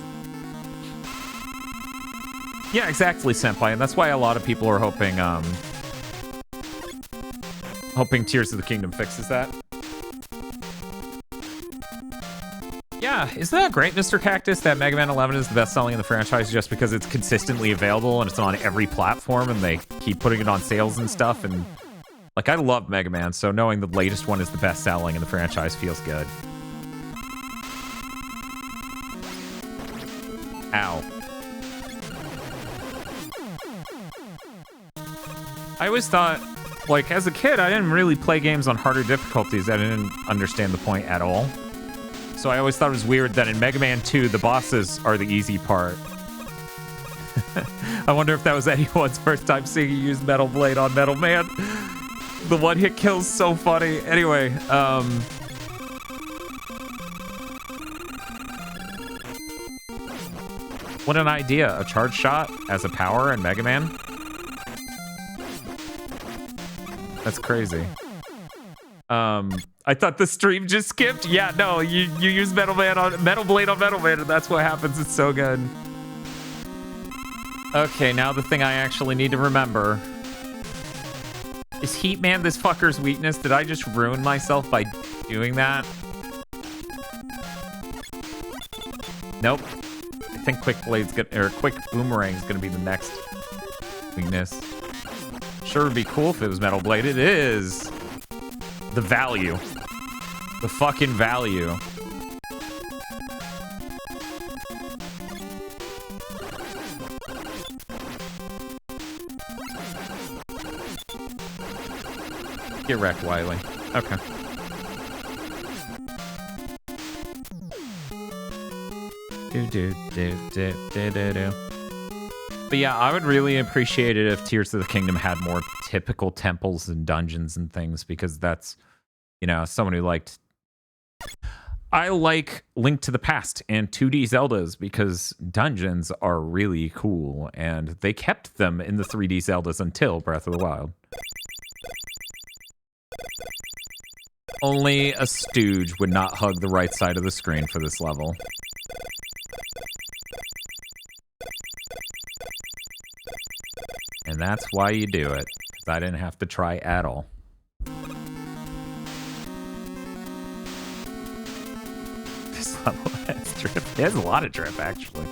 Yeah, exactly, Senpai, and that's why a lot of people are hoping Tears of the Kingdom fixes that. Yeah, isn't that great, Mr. Cactus, that Mega Man 11 is the best selling in the franchise just because it's consistently available and it's on every platform and they keep putting it on sales and stuff, and like, I love Mega Man, so knowing the latest one is the best selling in the franchise feels good. Ow. I always thought, like, as a kid, I didn't really play games on harder difficulties. I didn't understand the point at all. So I always thought it was weird that in Mega Man 2, the bosses are the easy part. I wonder if that was anyone's first time seeing you use Metal Blade on Metal Man. The one-hit kill's so funny. Anyway, what an idea. A charge shot as a power in Mega Man? That's crazy. I thought the stream just skipped. Yeah, no, you use Metal Blade on Metal Man, and that's what happens. It's so good. Okay, now the thing I actually need to remember. Is Heat Man this fucker's weakness? Did I just ruin myself by doing that? Nope. I think Quick Boomerang's gonna be the next weakness. Sure would be cool if it was Metal Blade. It is. The value. The fucking value. Get wrecked, Wily. Okay. But yeah, I would really appreciate it if Tears of the Kingdom had more typical temples and dungeons and things, because that's, you know, someone who liked... I like Link to the Past and 2D Zeldas because dungeons are really cool, and they kept them in the 3D Zeldas until Breath of the Wild. Only a stooge would not hug the right side of the screen for this level. And that's why you do it, because I didn't have to try at all. This level has drip. It has a lot of drip, actually.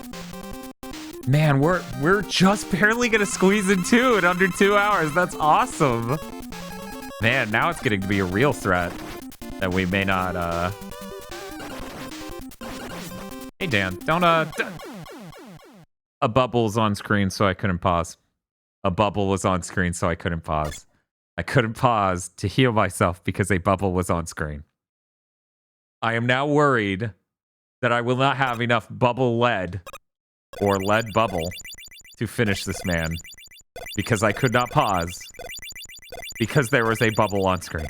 Man, we're just barely gonna squeeze in 2 in under 2 hours. That's awesome. Man, now it's getting to be a real threat that we may not, Hey, Dan, don't, A bubble's on screen, so I couldn't pause. A bubble was on screen, so I couldn't pause. I couldn't pause to heal myself because a bubble was on screen. I am now worried that I will not have enough bubble lead or lead bubble to finish this man because I could not pause because there was a bubble on screen.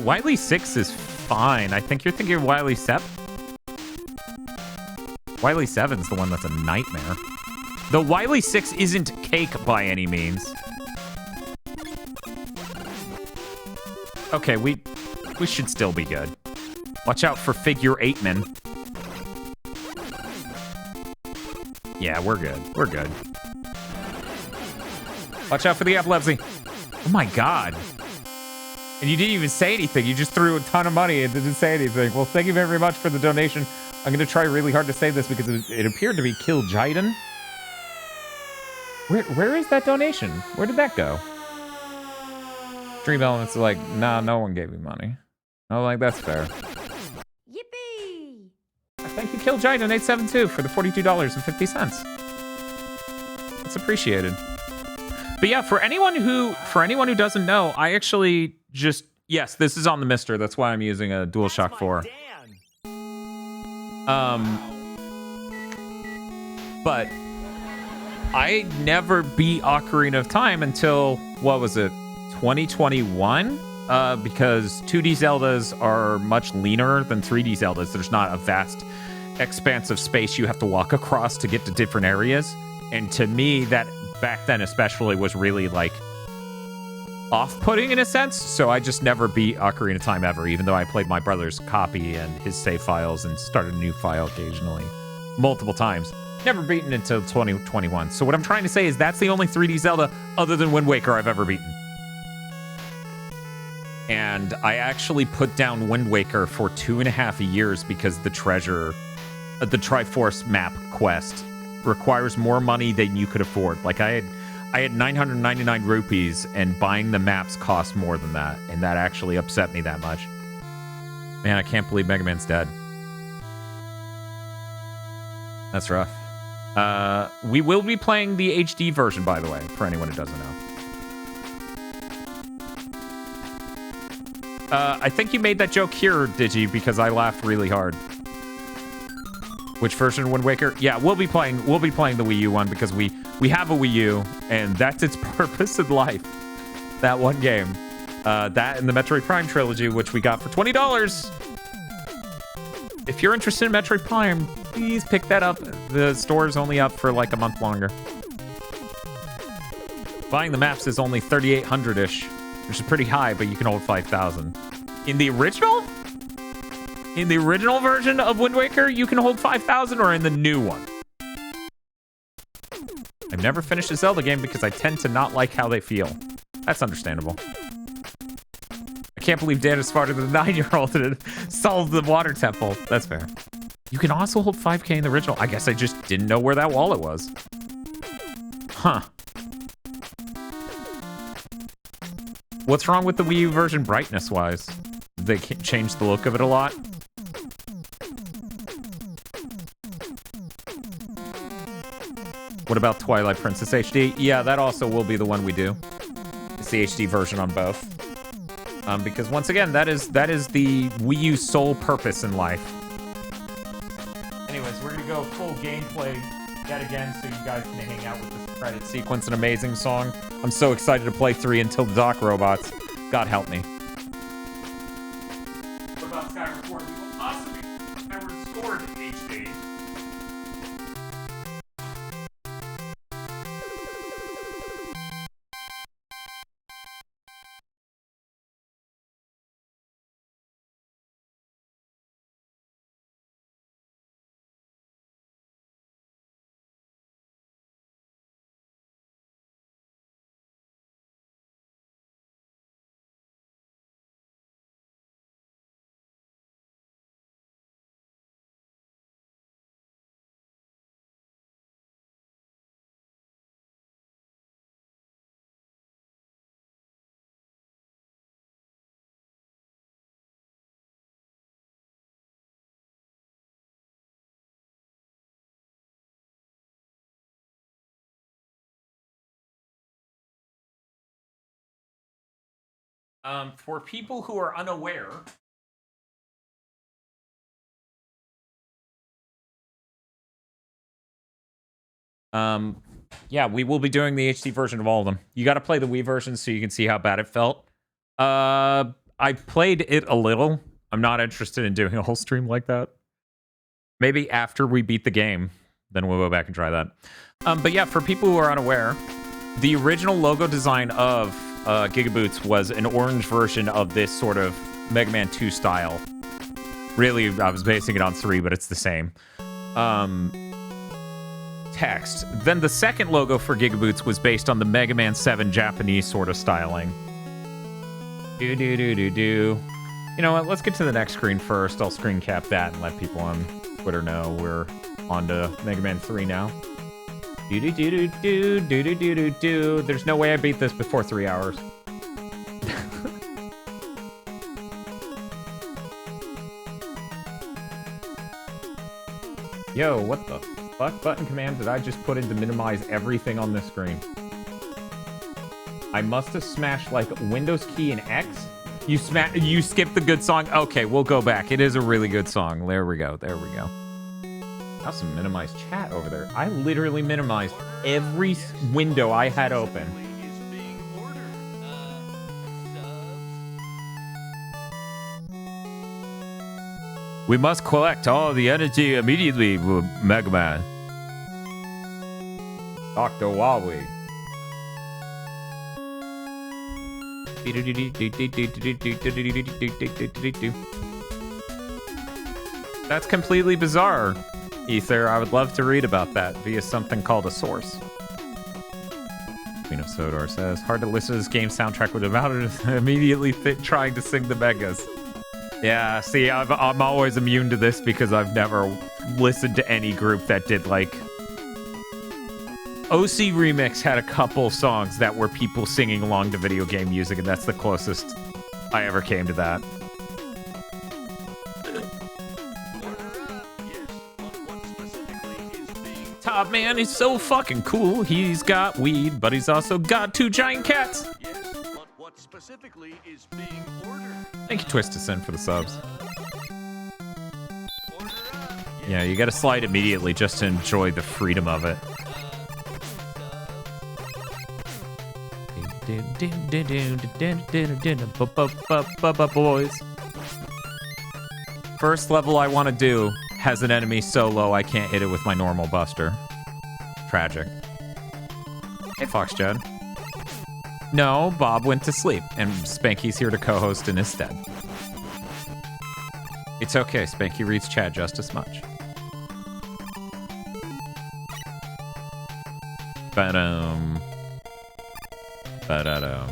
Wily 6 is fine. I think you're thinking of Wily 7. Wily 7's the one that's a nightmare. The Wily 6 isn't cake by any means. Okay, we should still be good. Watch out for Figure 8-man. Yeah, we're good. We're good. Watch out for the epilepsy. Oh my god. And you didn't even say anything. You just threw a ton of money and didn't say anything. Well, thank you very much for the donation. I'm going to try really hard to say this because it appeared to be Kill Jaiden. Where is that donation? Where did that go? Dream Elements are like, nah, no one gave me money. I'm like, that's fair. Yippee! Thank you, Kill Jaiden 872 for the $42.50. It's appreciated. But yeah, for anyone who doesn't know, I actually just, yes, this is on the Mister. That's why I'm using a DualShock 4. But I never beat Ocarina of Time until, what was it, 2021? Because 2D Zeldas are much leaner than 3D Zeldas. There's not a vast expanse of space you have to walk across to get to different areas. And to me, that back then especially was really like off-putting in a sense. So I just never beat Ocarina of Time ever, even though I played my brother's copy and his save files and started a new file occasionally, multiple times. Never beaten until 2021. So what I'm trying to say is that's the only 3D Zelda other than Wind Waker I've ever beaten. And I actually put down Wind Waker for 2.5 years because the treasure, the Triforce map quest requires more money than you could afford. Like I had 999 rupees and buying the maps cost more than that. And that actually upset me that much. Man, I can't believe Mega Man's dead. That's rough. We will be playing the HD version, by the way, for anyone who doesn't know. I think you made that joke here, Digi, because I laughed really hard. Which version of Wind Waker? Yeah, we'll be playing the Wii U one because we have a Wii U, and that's its purpose in life. That one game. That and the Metroid Prime trilogy, which we got for $20. If you're interested in Metroid Prime, please pick that up. The store's only up for like a month longer. Buying the maps is only 3,800-ish, which is pretty high, but you can hold 5,000. In the original? In the original version of Wind Waker, you can hold 5,000, or in the new one? I've never finished a Zelda game because I tend to not like how they feel. That's understandable. I can't believe Dan is smarter than a 9-year-old and solved the water temple. That's fair. You can also hold 5K in the original. I guess I just didn't know where that wallet was. Huh. What's wrong with the Wii U version brightness-wise? They changed the look of it a lot. What about Twilight Princess HD? Yeah, that also will be the one we do. It's the HD version on both. Because once again, that is the Wii U's sole purpose in life. Anyways, we're gonna go full gameplay yet again so you guys can hang out with this credit sequence, an amazing song. I'm so excited to play 3 Until the Dock Robots. God help me. What about Skyward Sword? We will also be Skyward Sword HD. For people who are unaware, yeah, we will be doing the HD version of all of them. You got to play the Wii version so you can see how bad it felt. I played it a little. I'm not interested in doing a whole stream like that. Maybe after we beat the game, then we'll go back and try that. But yeah, for people who are unaware, the original logo design of Gigaboots was an orange version of this sort of Mega Man 2 style. Really, I was basing it on 3, but it's the same. Text. Then the second logo for Gigaboots was based on the Mega Man 7 Japanese sort of styling. Do. You know what? Let's get to the next screen first. I'll screen cap that and let people on Twitter know we're on to Mega Man 3 now. Do. There's no way I beat this before 3 hours. Yo, what the fuck button command did I just put in to minimize everything on this screen? I must have smashed like Windows key and X. You skipped the good song. Okay, we'll go back. It is a really good song. There we go. Also minimize chat over there. I literally minimized every window I had open. Is being ordered. We must collect all the energy immediately, Mega Man. Dr. Huawei. That's completely bizarre, Ether. I would love to read about that via something called a source. Queen of Sodor says, hard to listen to this game soundtrack without immediately trying to sing the megas. Yeah, see, I'm always immune to this because I've never listened to any group that did, like... OC Remix had a couple songs that were people singing along to video game music, and that's the closest I ever came to that. Top Man is so fucking cool. He's got weed, but he's also got 2 giant cats. Yes, but what specifically is being ordered? Thank you, Twisted Sin, for the subs. Yeah, you gotta slide immediately just to enjoy the freedom of it. Boys. First level I want to do has an enemy so low I can't hit it with my normal buster. Tragic. Hey, Fox Jed. No, Bob went to sleep, and Spanky's here to co-host in his stead. It's okay, Spanky reads chat just as much. Ba-dum. Ba-da-dum.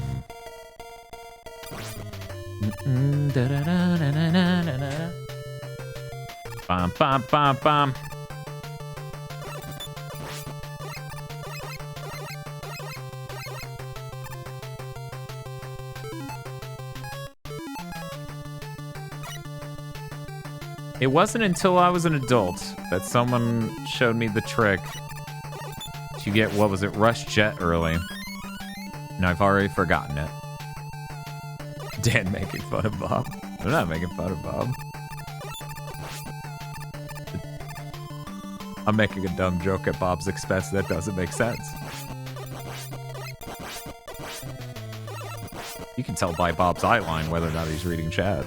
Da-da-da-da-da-da-da-da. Bum, bum, bum, bum. It wasn't until I was an adult that someone showed me the trick to get, what was it, Rush Jet early. And I've already forgotten it. Dan making fun of Bob. I'm not making fun of Bob. I'm making a dumb joke at Bob's expense that doesn't make sense. You can tell by Bob's eyeline whether or not he's reading chat.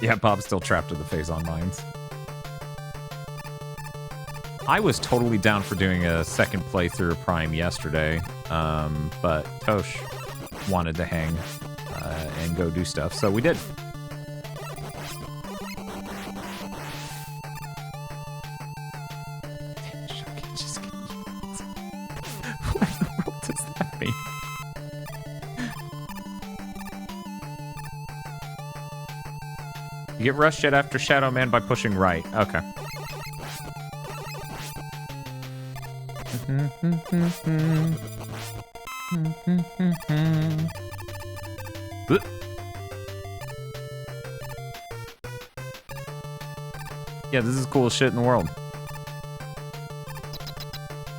Yeah, Bob's still trapped in the Phazon mines. I was totally down for doing a second playthrough of Prime yesterday, but Tosh wanted to hang and go do stuff, so we did. What in the world does that mean? You get Rush Jet after Shadow Man by pushing right. Okay. Yeah, this is the coolest shit in the world.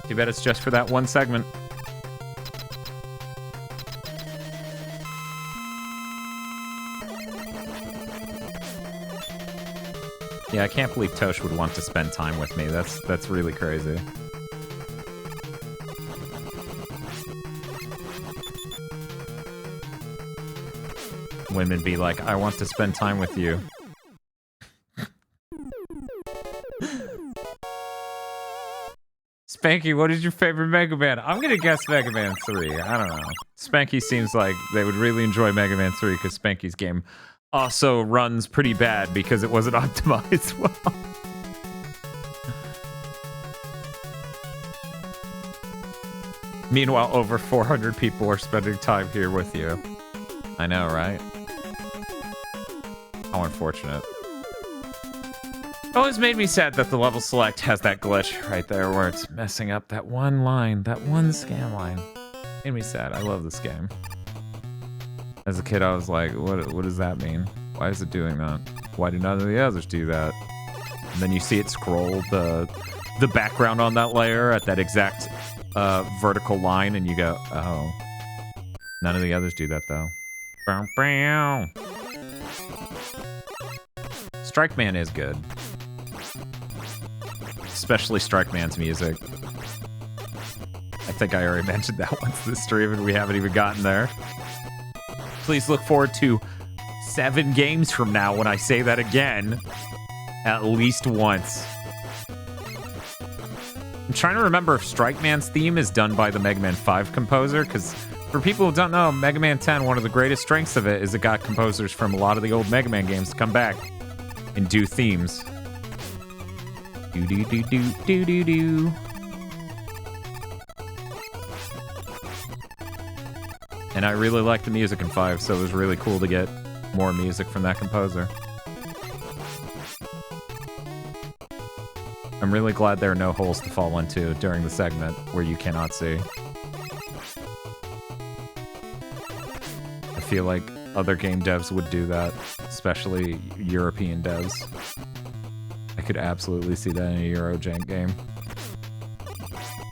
Too bad it's just for that one segment. Yeah, I can't believe Tosh would want to spend time with me. That's really crazy. Women be like, I want to spend time with you. Spanky, what is your favorite Mega Man? I'm gonna guess Mega Man 3. I don't know. Spanky seems like they would really enjoy Mega Man 3 because Spanky's game also runs pretty bad because it wasn't optimized well. Meanwhile, over 400 people are spending time here with you. I know, right? How unfortunate. Always made me sad that the level select has that glitch right there where it's messing up that one line, that one scam line. Made me sad. I love this game. As a kid, I was like, what does that mean? Why is it doing that? Why do none of the others do that? And then you see it scroll the background on that layer at that exact vertical line, and you go, oh. None of the others do that, though. Strike Man is good. Especially Strike Man's music. I think I already mentioned that once this stream and we haven't even gotten there. Please look forward to 7 games from now when I say that again. At least once. I'm trying to remember if Strike Man's theme is done by the Mega Man 5 composer, because for people who don't know, Mega Man 10, one of the greatest strengths of it is it got composers from a lot of the old Mega Man games to come back and do themes. Do do do do do do do. And I really like the music in 5, so it was really cool to get more music from that composer. I'm really glad there are no holes to fall into during the segment where you cannot see. I feel like other game devs would do that, especially European devs. I could absolutely see that in a Eurojank game.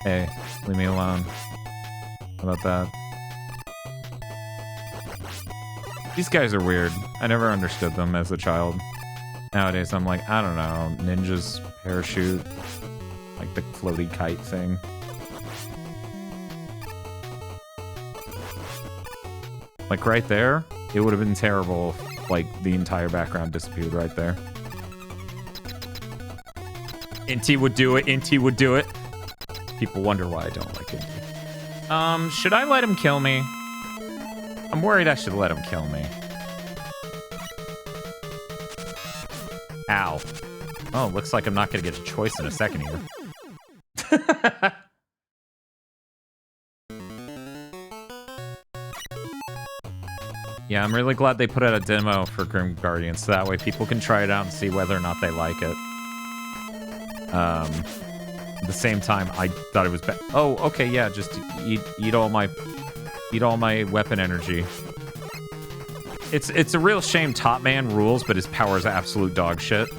Hey, leave me alone. How about that? These guys are weird. I never understood them as a child. Nowadays, I'm like, I don't know, ninjas, parachute, like the floaty kite thing. Like right there, it would have been terrible if, like, the entire background disappeared right there. Inti would do it, Inti would do it. People wonder why I don't like Inti. Should I let him kill me? I'm worried I should let him kill me. Ow. Oh, looks like I'm not gonna get a choice in a second here. Yeah, I'm really glad they put out a demo for Grim Guardian, so that way people can try it out and see whether or not they like it. At the same time, I thought it was bad. Oh, okay, yeah, just eat all my weapon energy. It's a real shame Top Man rules, but his power is absolute dog shit.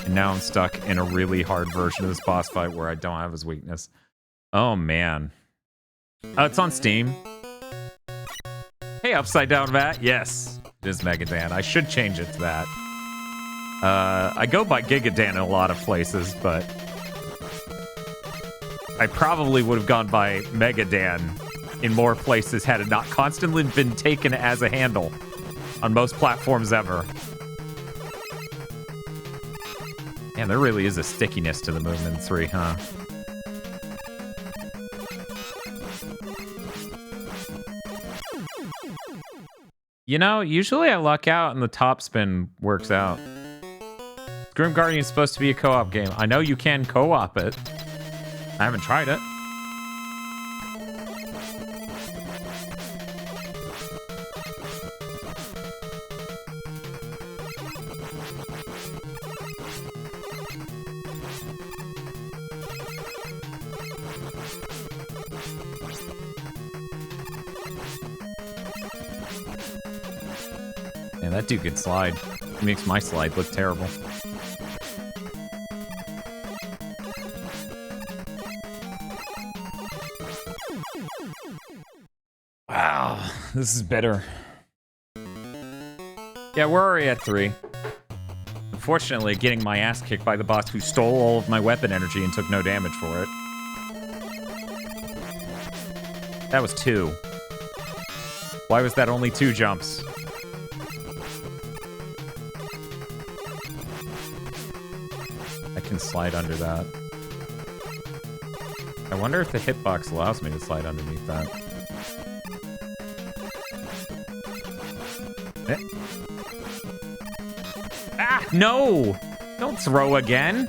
And now I'm stuck in a really hard version of this boss fight where I don't have his weakness. Oh, man. It's on Steam. Hey, Upside Down Matt. Yes, it is Megadan. I should change it to that. I go by Gigadan in a lot of places, but I probably would have gone by Megadan in more places had it not constantly been taken as a handle on most platforms ever. Man, there really is a stickiness to the movement in 3, huh? You know, usually I luck out and the top spin works out. Grim Guardian is supposed to be a co-op game. I know you can co-op it. I haven't tried it. Yeah, that dude can slide. He makes my slide look terrible. Wow, this is better. Yeah, we're already at 3. Unfortunately, getting my ass kicked by the boss who stole all of my weapon energy and took no damage for it. That was 2. Why was that only 2 jumps? I can slide under that. I wonder if the hitbox allows me to slide underneath that. Eh. Ah, no! Don't throw again!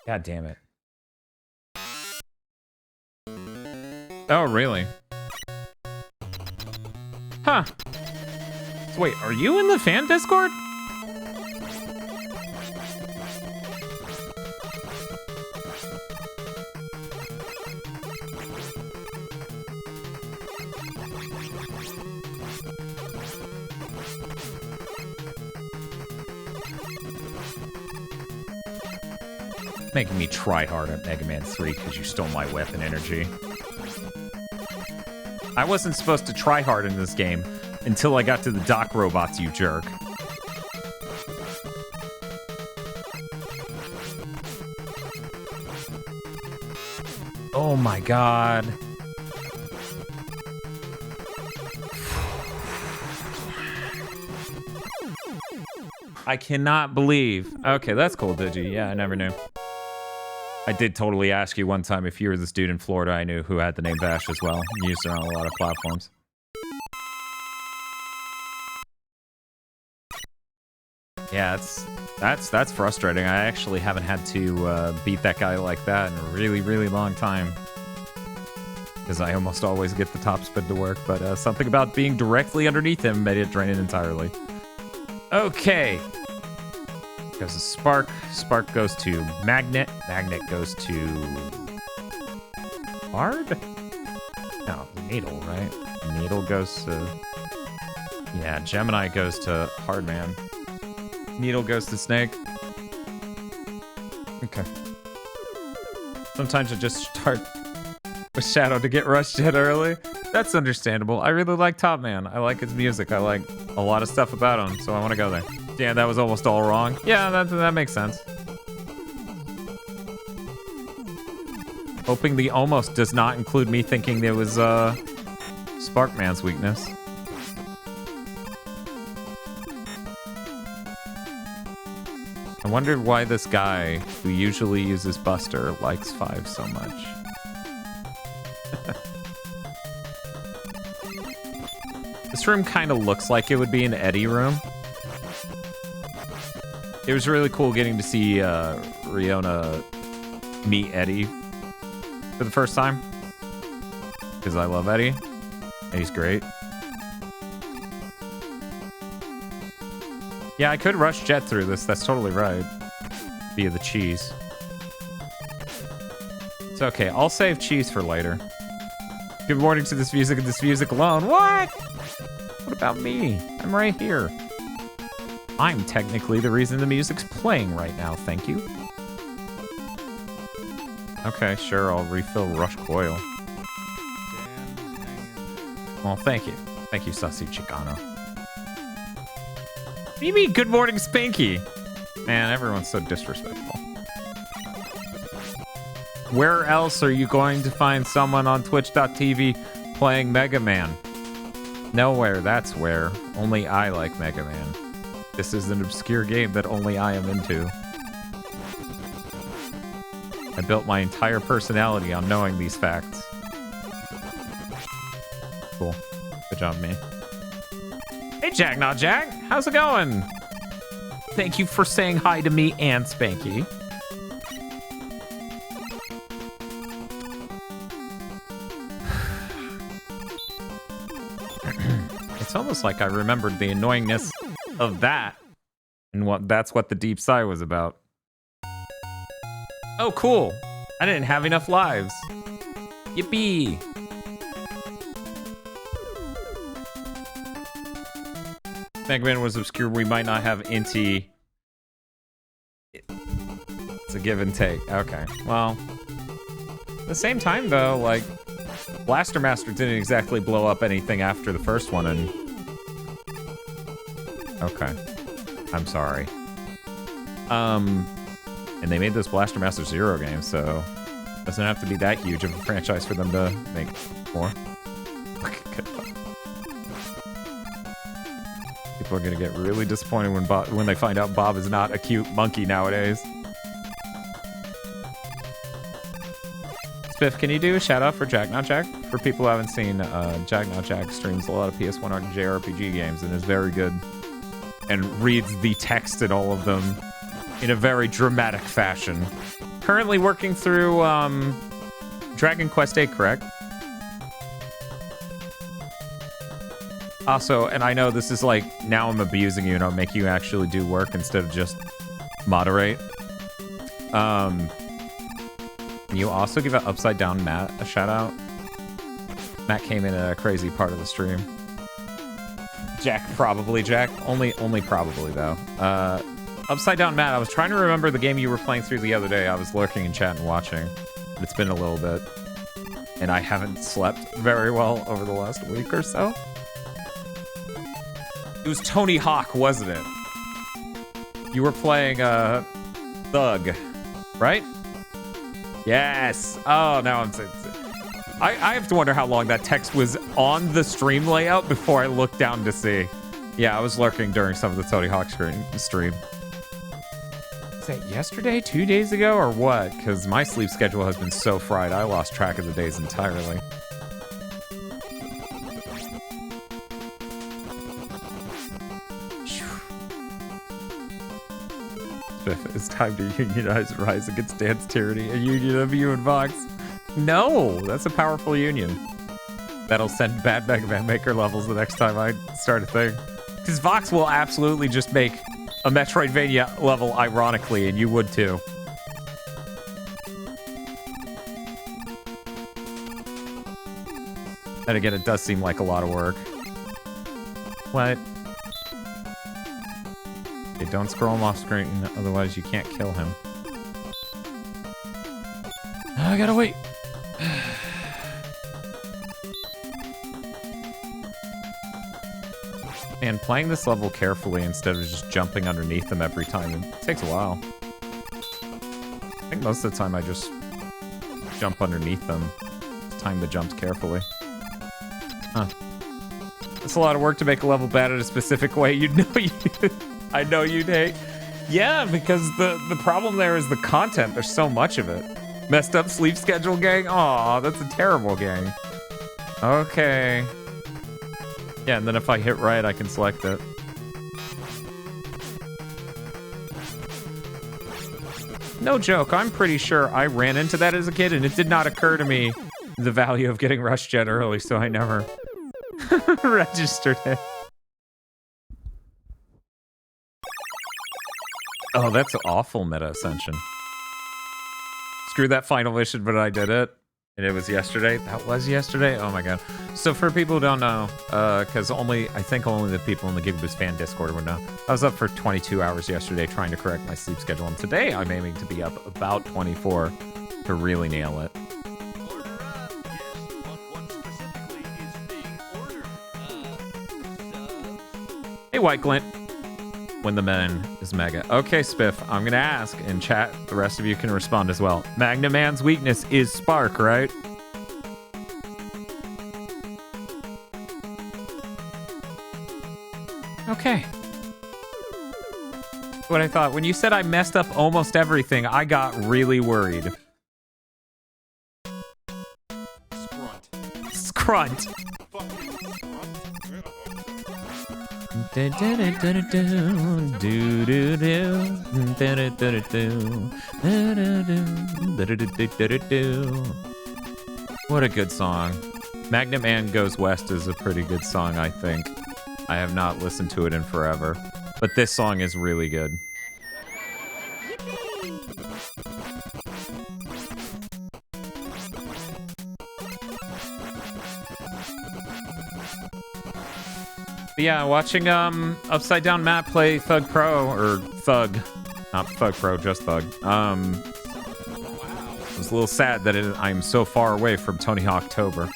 God damn it. Oh, really? Huh. So wait, are you in the fan Discord? Making me try hard at Mega Man 3 because you stole my weapon energy. I wasn't supposed to try hard in this game until I got to the dock robots, you jerk. Oh my god. I cannot believe. Okay, that's cool, Digi. Yeah, I never knew. I did totally ask you one time if you were this dude in Florida I knew who had the name Bash as well. And used it on a lot of platforms. Yeah, that's frustrating. I actually haven't had to beat that guy like that in a really, really long time. Because I almost always get the top spin to work, but something about being directly underneath him made it drain it entirely. Okay. Goes to Spark. Spark goes to Magnet. Magnet goes to... Bard? No, Needle, right? Needle goes to... Yeah, Gemini goes to Hardman. Needle goes to Snake. Okay. Sometimes I just start with Shadow to get rushed yet early. That's understandable. I really like Top Man. I like his music. I like a lot of stuff about him, so I want to go there. Damn, that was almost all wrong. Yeah, that makes sense. Hoping the almost does not include me thinking there was Sparkman's weakness. I wonder why this guy, who usually uses Buster, likes 5 so much. This room kind of looks like it would be an Eddie room. It was really cool getting to see Riona meet Eddie for the first time. Because I love Eddie. He's great. Yeah, I could rush Jet through this. That's totally right. Via the cheese. It's okay. I'll save cheese for later. Good morning to this music and this music alone. What? What about me? I'm right here. I'm technically the reason the music's playing right now. Thank you. Okay, sure. I'll refill Rush Coil. Well, thank you. Thank you, Sussy Chicano. What do you mean, good morning, Spanky? Man, everyone's so disrespectful. Where else are you going to find someone on Twitch.tv playing Mega Man? Nowhere, that's where. Only I like Mega Man. This is an obscure game that only I am into. I built my entire personality on knowing these facts. Cool. Good job, me. Hey, Jack Not Jack. How's it going? Thank you for saying hi to me and Spanky. It's almost like I remembered the annoyingness of that, and that's what the deep sigh was about. Oh, cool. I didn't have enough lives. Yippee. Mega Man was obscure. We might not have Inti. It's a give and take. Okay. Well, at the same time, though, like, Blaster Master didn't exactly blow up anything after the first one, and... Okay. I'm sorry. And they made this Blaster Master Zero game, so... It doesn't have to be that huge of a franchise for them to make more. People are gonna get really disappointed when they find out Bob is not a cute monkey nowadays. Spiff, can you do a shout out for Jack Not Jack? For people who haven't seen, Jack Not Jack streams a lot of PS1 JRPG games and is very good. And reads the text in all of them in a very dramatic fashion. Currently working through Dragon Quest VIII, correct? Also, and I know this is like, now I'm abusing you and I'll make you actually do work instead of just moderate. Can you also give an Upside Down Matt a shout out? Matt came in at a crazy part of the stream. Jack, probably Jack. Only probably though. Upside Down Matt, I was trying to remember the game you were playing through the other day. I was lurking in chat and watching. But it's been a little bit. And I haven't slept very well over the last week or so. It was Tony Hawk, wasn't it? You were playing Thug, right? Yes. Oh, now I'm saying. I have to wonder how long that text was on the stream layout before I looked down to see. Yeah, I was lurking during some of the Tony Hawk stream. Is that yesterday, 2 days ago, or what? Because my sleep schedule has been so fried, I lost track of the days entirely. It's time to unionize Rise Against Dance Tyranny, a union of you and Vox. No, that's a powerful union. That'll send bad Mega Man Maker levels the next time I start a thing. Because Vox will absolutely just make a Metroidvania level ironically, and you would too. And again, it does seem like a lot of work. What? Okay, don't scroll him off screen, otherwise you can't kill him. I gotta wait. And playing this level carefully instead of just jumping underneath them every time, it takes a while. I think most of the time I just jump underneath them. Time the jumps carefully. Huh. It's a lot of work to make a level bad in a specific way. You know I know you'd hate. Yeah, because the problem there is the content. There's so much of it. Messed up sleep schedule gang? Aw, that's a terrible gang. Okay. Yeah, and then if I hit right, I can select it. No joke, I'm pretty sure I ran into that as a kid, and it did not occur to me the value of getting Rush Jet early, so I never registered it. Oh, that's awful meta ascension. Screw that final mission, but I did it. And it was yesterday. That was yesterday? Oh my god. So for people who don't know, because I think only the people in the Gigabytes fan Discord would know. I was up for 22 hours yesterday trying to correct my sleep schedule. And today I'm aiming to be up about 24 to really nail it. Hey, White Glint. When the man is Mega. Okay, Spiff, I'm gonna ask in chat. The rest of you can respond as well. Magna Man's weakness is Spark, right? Okay. What I thought. When you said I messed up almost everything, I got really worried. Scrunt. What a good song. Magna Man Goes West is a pretty good song, I think. I have not listened to it in forever, but this song is really good. But yeah, watching Upside Down Matt play Thug Pro, or Thug, not Thug Pro, just Thug. I was a little sad that I'm so far away from Tony Hawk October.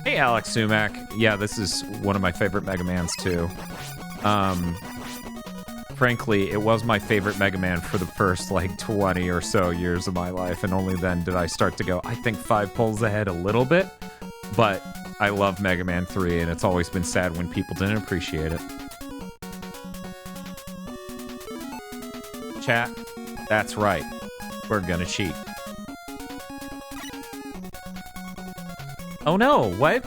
Hey, Alex Sumac. Yeah, this is one of my favorite Mega Mans too. Frankly, it was my favorite Mega Man for the first like 20 or so years of my life, and only then did I start to go, I think 5 pulls ahead a little bit, but I love Mega Man 3, and it's always been sad when people didn't appreciate it. Chat, that's right. We're gonna cheat. Oh no, what?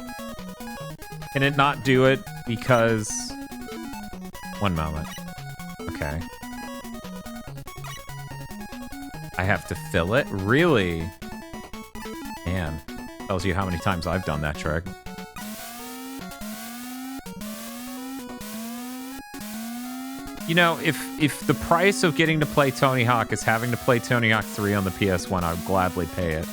Can it not do it because... One moment. Okay. I have to fill it? Really? Man, tells you how many times I've done that trick. You know, if the price of getting to play Tony Hawk is having to play Tony Hawk 3 on the PS1, I would gladly pay it.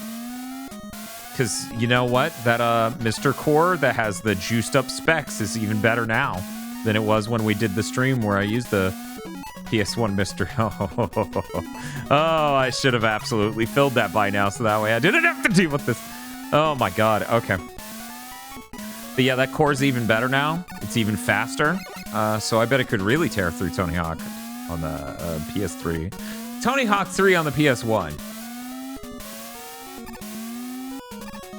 because you know what? That Mr. Core that has the juiced up specs is even better now than it was when we did the stream where I used the PS1 Mr. Oh, I should have absolutely filled that by now, so that way I didn't have to deal with this. Oh my god, okay. But yeah, that core's even better now. It's even faster. So I bet it could really tear through Tony Hawk on the PS3. Tony Hawk 3 on the PS1.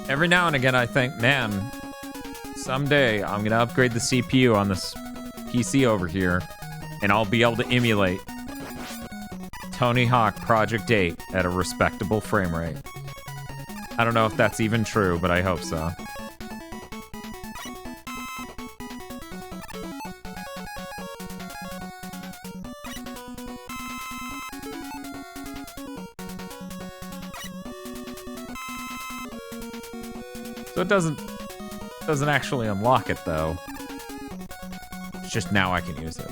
Every now and again I think, man, someday I'm gonna upgrade the CPU on this PC over here and I'll be able to emulate Tony Hawk Project 8 at a respectable frame rate. I don't know if that's even true, but I hope so. So it doesn't actually unlock it though. It's just now I can use it.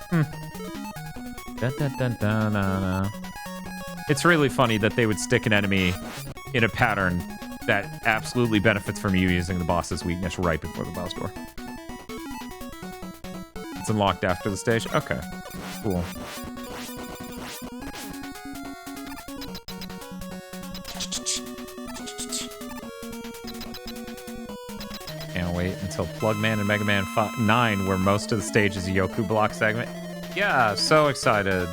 Dun, dun, dun, dun, dun, dun. It's really funny that they would stick an enemy in a pattern that absolutely benefits from you using the boss's weakness right before the boss door. It's unlocked after the stage? Okay, cool. Can't wait until Plugman and Mega Man 9, where most of the stage is a Yoku block segment. Yeah, so excited.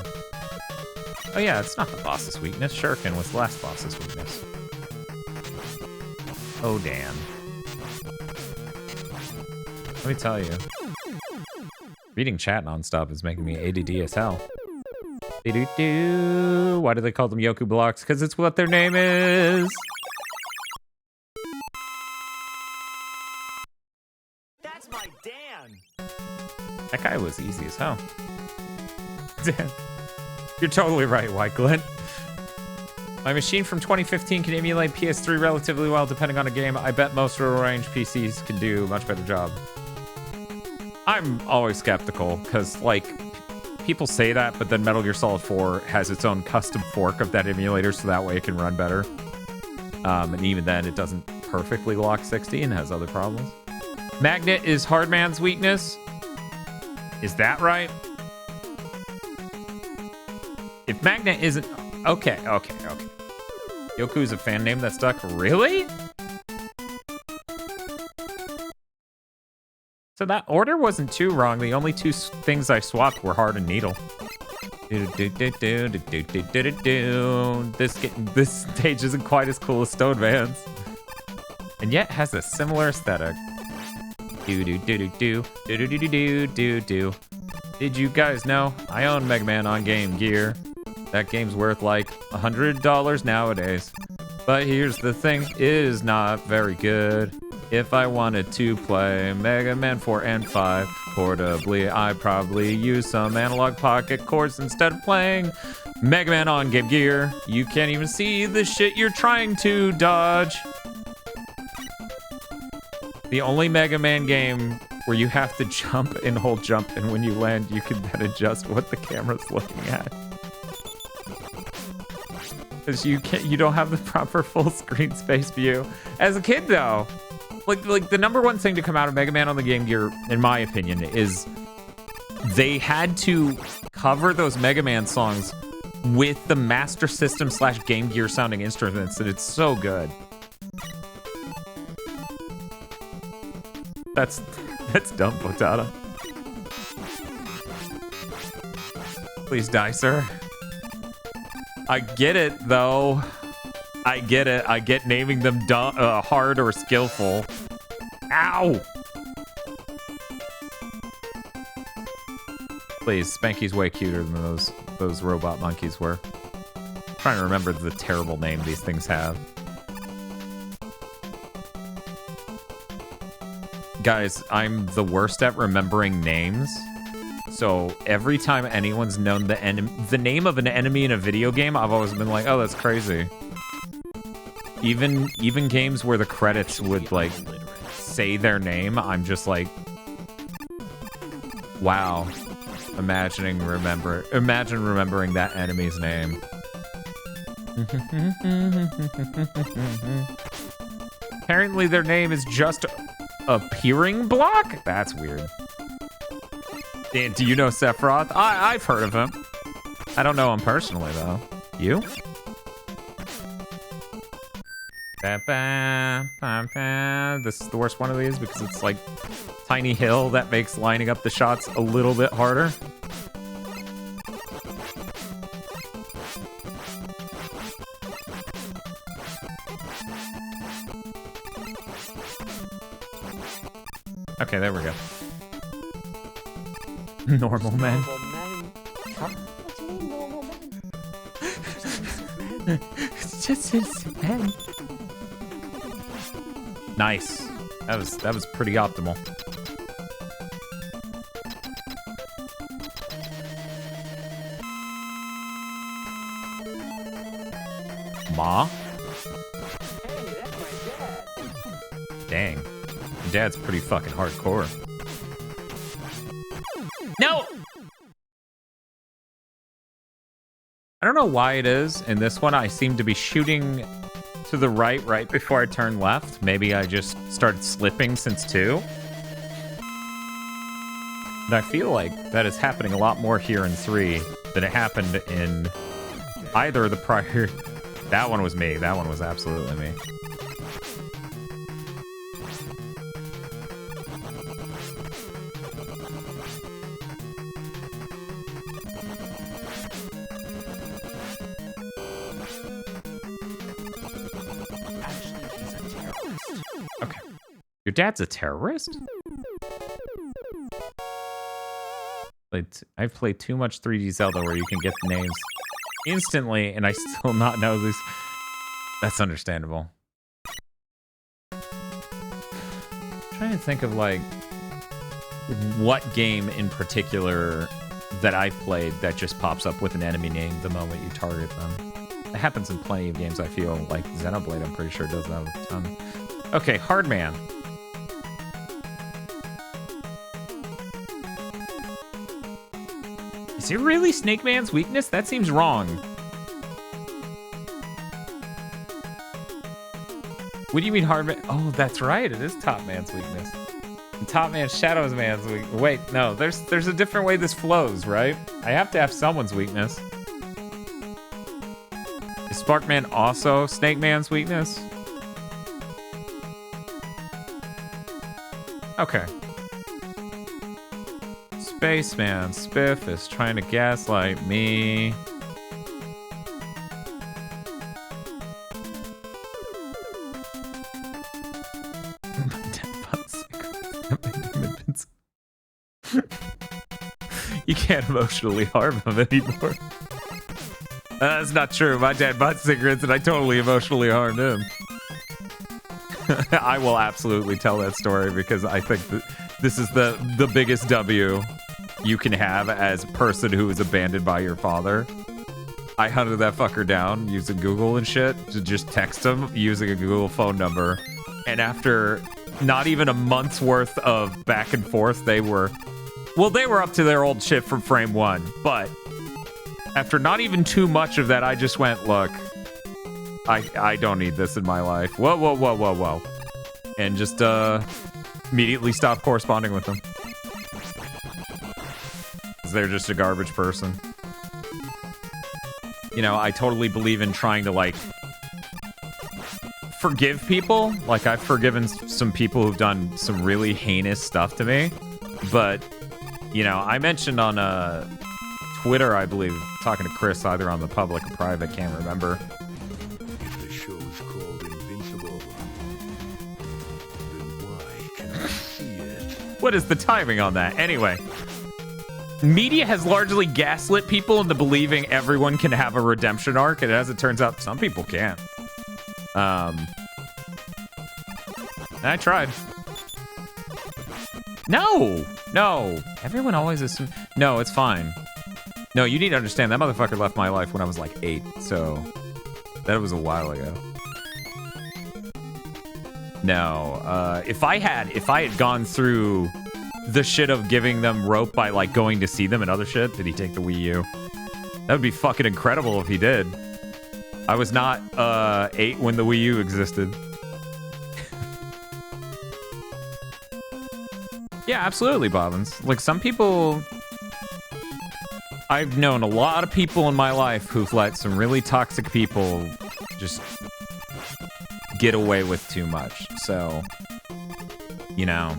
Oh yeah, it's not the boss's weakness. Shuriken was the last boss's weakness. Oh damn. Let me tell you. Reading chat nonstop is making me ADD as hell. Doo-doo-doo. Why do they call them Yoku blocks? Because it's what their name is. That's my Dan. That guy was easy as hell. Dan. You're totally right, White Glenn. My machine from 2015 can emulate PS3 relatively well depending on a game. I bet most rural-range PCs can do a much better job. I'm always skeptical, because, like, people say that, but then Metal Gear Solid 4 has its own custom fork of that emulator, so that way it can run better. And even then, it doesn't perfectly lock 60 and has other problems. Magnet is Hardman's weakness. Is that right? If Magnet isn't... Okay. Yoku's a fan name that stuck? Really? So that order wasn't too wrong. The only two things I swapped were Hard and Needle. This stage isn't quite as cool as Stone Man's. And yet has a similar aesthetic. Did you guys know I own Mega Man on Game Gear? That game's worth like $100 nowadays. But here's the thing, it is not very good. If I wanted to play Mega Man 4 and 5 portably, I'd probably use some analog pocket cords instead of playing Mega Man on Game Gear. You can't even see the shit you're trying to dodge. The only Mega Man game where you have to jump and hold jump, and when you land, you can then adjust what the camera's looking at. Because you don't have the proper full screen space view. As a kid, though, like the number one thing to come out of Mega Man on the Game Gear, in my opinion, is they had to cover those Mega Man songs with the Master System / Game Gear sounding instruments, and it's so good. That's dumb, Potata. Please die, sir. I get it, though. I get it. I get naming them hard or skillful. Ow! Please, Spanky's way cuter than those robot monkeys were. I'm trying to remember the terrible name these things have. Guys, I'm the worst at remembering names. So every time anyone's known the name of an enemy in a video game, I've always been like, oh, that's crazy. Even games where the credits would like say their name, I'm just like, wow. Imagine remembering that enemy's name. Apparently their name is just Appearing Block? That's weird. Dan, do you know Sephiroth? I've heard of him. I don't know him personally, though. You? This is the worst one of these because it's like tiny hill that makes lining up the shots a little bit harder. Okay, there we go. Normal men. Normal men. What do you mean normal men? It's just men. Nice. That was pretty optimal. Ma? Hey, that's my dad. Dang. Your dad's pretty fucking hardcore. No! I don't know why it is. In this one, I seem to be shooting to the right before I turn left. Maybe I just started slipping since 2. And I feel like that is happening a lot more here in 3 than it happened in either of the prior... That one was me. That one was absolutely me. Okay. Your dad's a terrorist? I've played too much 3D Zelda where you can get the names instantly and I still not know this. That's understandable. I'm trying to think of like what game in particular that I've played that just pops up with an enemy name the moment you target them. It happens in plenty of games, I feel. Like Xenoblade, I'm pretty sure does that a ton. Okay, Hardman. Is it really Snake Man's weakness? That seems wrong. What do you mean Hardman? Oh, that's right. It is Top Man's weakness. And Top Man, Shadows Man's weakness. Wait, no. There's a different way this flows, right? I have to have someone's weakness. Is Sparkman also Snake Man's weakness? Okay. Spaceman Spiff is trying to gaslight me. You can't emotionally harm him anymore. That's not true. My dad bought cigarettes and I totally emotionally harmed him. I will absolutely tell that story because I think that this is the biggest W you can have as a person who is abandoned by your father. I hunted that fucker down using Google and shit to just text him using a Google phone number. And after not even a month's worth of back and forth, they were up to their old shit from frame 1. But after not even too much of that, I just went, look, I don't need this in my life. Whoa, whoa, whoa, whoa, whoa. And just immediately stopped corresponding with them. Because they're just a garbage person. You know, I totally believe in trying to, like, forgive people. Like, I've forgiven some people who've done some really heinous stuff to me. But, you know, I mentioned on Twitter, I believe, talking to Chris, either on the public or private, can't remember. If the show's called Invincible, then why can't I see it? What is the timing on that? Anyway, media has largely gaslit people into believing everyone can have a redemption arc, and as it turns out, some people can't. I tried. No! Everyone always assumes... No, it's fine. No, you need to understand, that motherfucker left my life when I was like 8, so... That was a while ago. No, if I had gone through the shit of giving them rope by, like, going to see them and other shit, did he take the Wii U? That would be fucking incredible if he did. I was not 8 when the Wii U existed. Yeah, absolutely, Bobbins. Like, some people... I've known a lot of people in my life who've let some really toxic people just get away with too much. So, you know,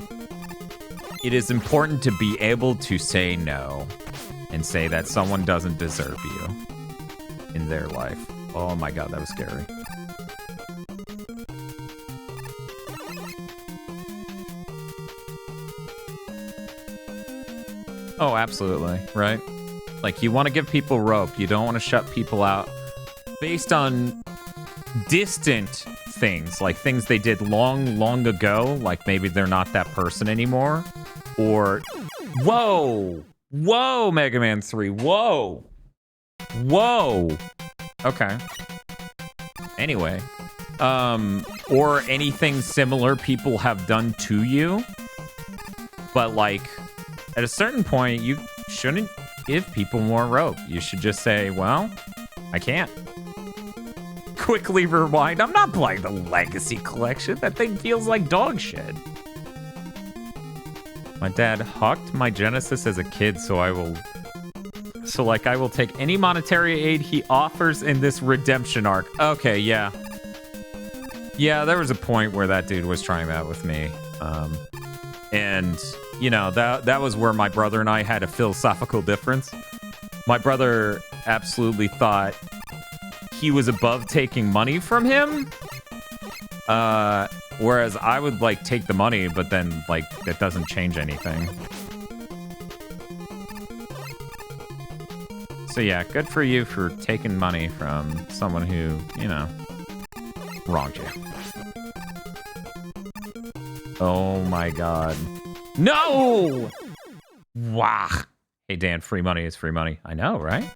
it is important to be able to say no and say that someone doesn't deserve you in their life. Oh my god, that was scary. Oh, absolutely, right? Like, you want to give people rope. You don't want to shut people out based on distant things, like things they did long ago, like maybe they're not that person anymore. Or, whoa, Mega Man 3, whoa. Okay. Anyway, or anything similar people have done to you. But like, at a certain point, you shouldn't give people more rope. You should just say, well, I can't. Quickly rewind. I'm not playing the Legacy Collection. That thing feels like dog shit. My dad hawked my Genesis as a kid, so I will take any monetary aid he offers in this redemption arc. Okay, yeah. Yeah, there was a point where that dude was trying that with me. And, you know, that was where my brother and I had a philosophical difference. My brother absolutely thought he was above taking money from him. Whereas I would, like, take the money, but then, like, it doesn't change anything. So yeah, good for you for taking money from someone who, you know, wronged you. Oh my god. No! Wow. Hey Dan, free money is free money. I know, right?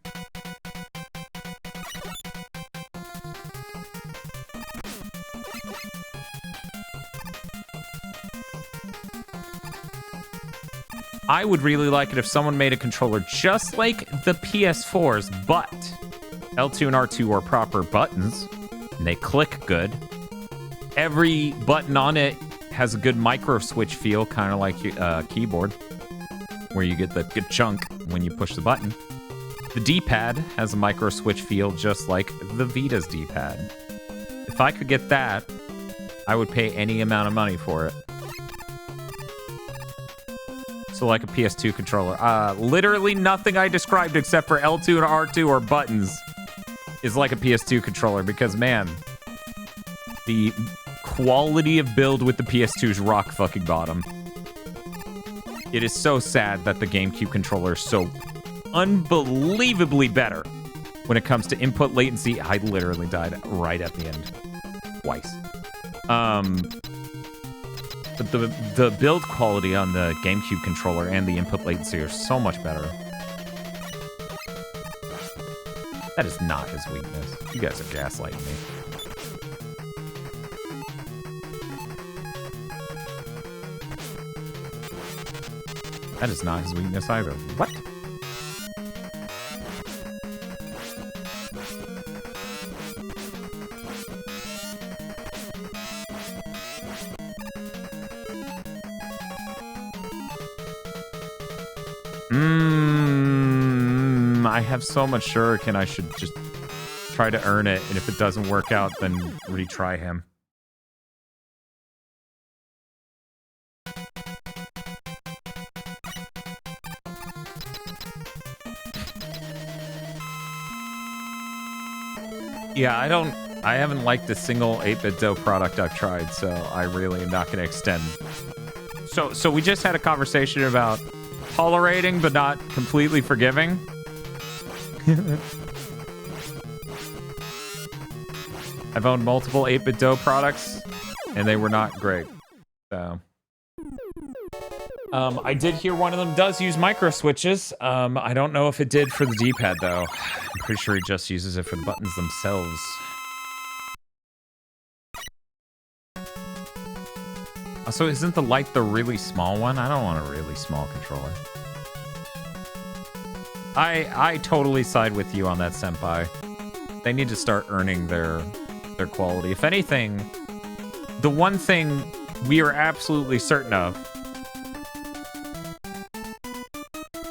I would really like it if someone made a controller just like the PS4's, but L2 and R2 are proper buttons, and they click good. Every button on it has a good micro switch feel, kind of like a keyboard, where you get the good chunk when you push the button. The D-pad has a micro switch feel just like the Vita's D-pad. If I could get that, I would pay any amount of money for it. So like a PS2 controller. Literally nothing I described except for L2 and R2 or buttons is like a PS2 controller because, man, the quality of build with the PS2's rock fucking bottom. It is so sad that the GameCube controller is so unbelievably better when it comes to input latency. I literally died right at the end. Twice. But the build quality on the GameCube controller and the input latency are so much better. That is not his weakness. You guys are gaslighting me. That is not his weakness either. What? I have so much shuriken, I should just try to earn it, and if it doesn't work out, then retry him. Yeah, I haven't liked a single 8-Bit Do product I've tried, so I really am not going to extend. So we just had a conversation about tolerating but not completely forgiving. I've owned multiple 8-Bit Do products, and they were not great. So, I did hear one of them does use micro switches. I don't know if it did for the D-pad though. I'm pretty sure he just uses it for the buttons themselves. Also, isn't the light the really small one? I don't want a really small controller. I totally side with you on that, Senpai. They need to start earning their quality. If anything, the one thing we are absolutely certain of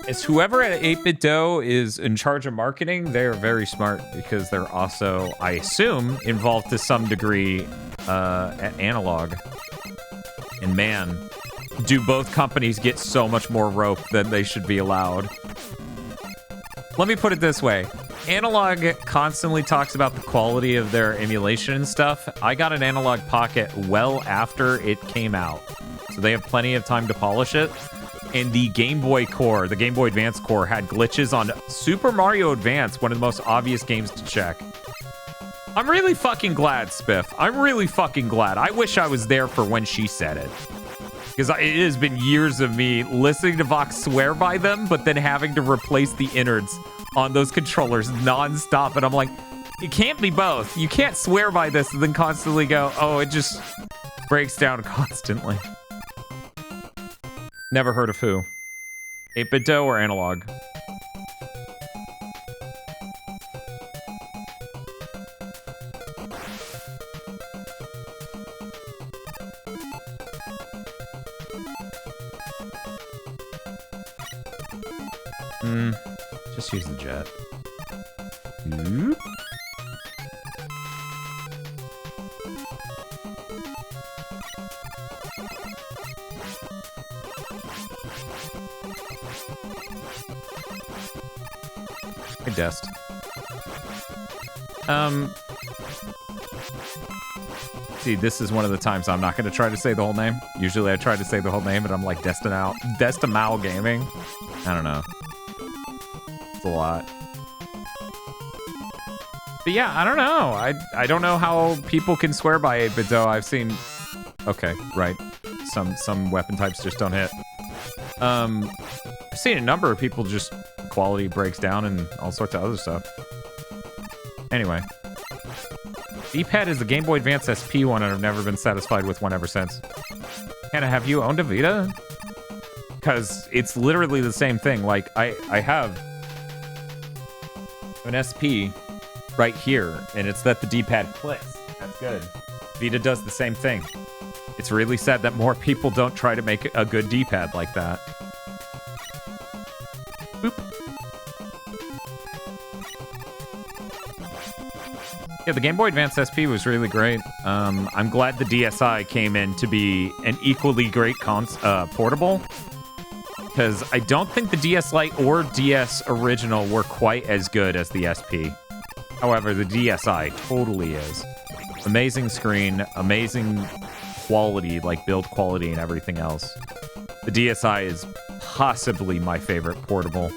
is whoever at 8BitDo is in charge of marketing, they're very smart because they're also, I assume, involved to some degree at Analog. And man, do both companies get so much more rope than they should be allowed. Let me put it this way. Analog constantly talks about the quality of their emulation and stuff. I got an Analog Pocket well after it came out, so they have plenty of time to polish it. And the Game Boy core, the Game Boy Advance core, had glitches on Super Mario Advance, one of the most obvious games to check. I'm really fucking glad, Spiff. I'm really fucking glad. I wish I was there for when she said it. Because it has been years of me listening to Vox swear by them, but then having to replace the innards on those controllers nonstop. And I'm like, it can't be both. You can't swear by this and then constantly go, oh, it just breaks down constantly. Never heard of who. 8BitDo or Analog? Just use the jet. Oop. Hey, Dest. See, this is one of the times I'm not going to try to say the whole name. Usually I try to say the whole name, but I'm like Destimao Gaming. I don't know. It's a lot. But yeah, I don't know. I don't know how people can swear by 8BitDo. I've seen... Okay, right. Some weapon types just don't hit. I've seen a number of people just... Quality breaks down and all sorts of other stuff. Anyway. D-pad is the Game Boy Advance SP one, and I've never been satisfied with one ever since. Hannah, have you owned a Vita? Because it's literally the same thing. Like, I have an SP right here, and it's that the D-pad clicks. That's good. Vita does the same thing. It's really sad that more people don't try to make a good D-pad like that. Boop. Yeah, the Game Boy Advance SP was really great. I'm glad the DSi came in to be an equally great portable, because I don't think the DS Lite or DS Original were quite as good as the SP. However, the DSi totally is. Amazing screen, amazing quality, like build quality and everything else. The DSi is possibly my favorite portable.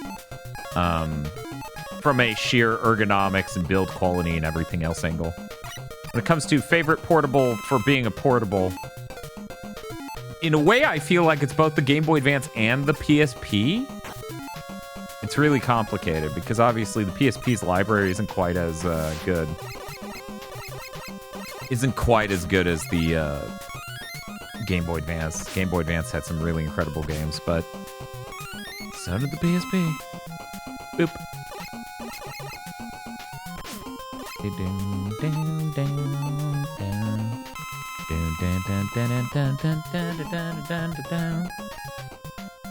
From a sheer ergonomics and build quality and everything else angle. When it comes to favorite portable for being a portable, in a way I feel like it's both the Game Boy Advance and the PSP. It's really complicated because obviously the PSP's library isn't quite as good. Isn't quite as good as the Game Boy Advance. Game Boy Advance had some really incredible games, but so did the PSP. Boop.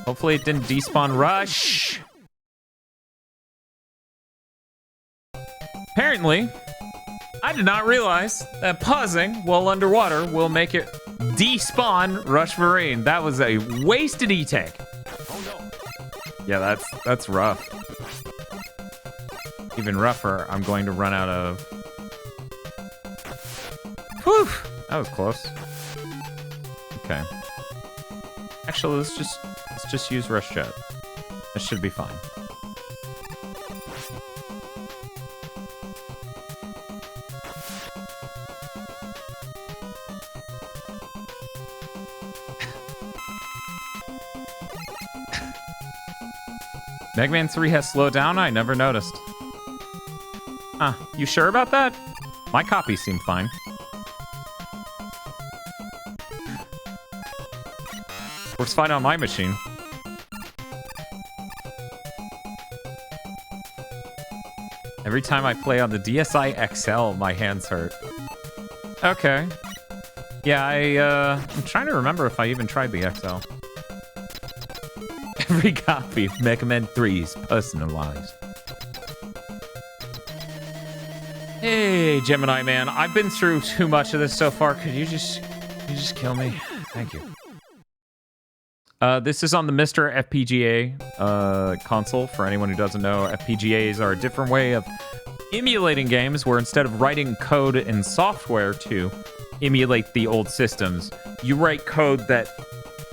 Hopefully it didn't despawn Rush. Apparently, I did not realize that pausing while underwater will make it despawn Rush Marine. That was a wasted E-tank. Oh no. Yeah, that's rough. Even rougher, I'm going to run out of... Whew! That was close. Okay. Actually, let's just use Rush Jet. This should be fine. Mega Man 3 has slowed down? I never noticed. Huh, you sure about that? My copies seem fine. Works fine on my machine. Every time I play on the DSi XL, my hands hurt. Okay. Yeah, I'm trying to remember if I even tried the XL. Every copy of Mega Man 3 is personalized. Hey, Gemini Man, I've been through too much of this so far. Could you just kill me? Thank you. This is on the Mr. FPGA console. For anyone who doesn't know, FPGAs are a different way of emulating games where instead of writing code in software to emulate the old systems, you write code that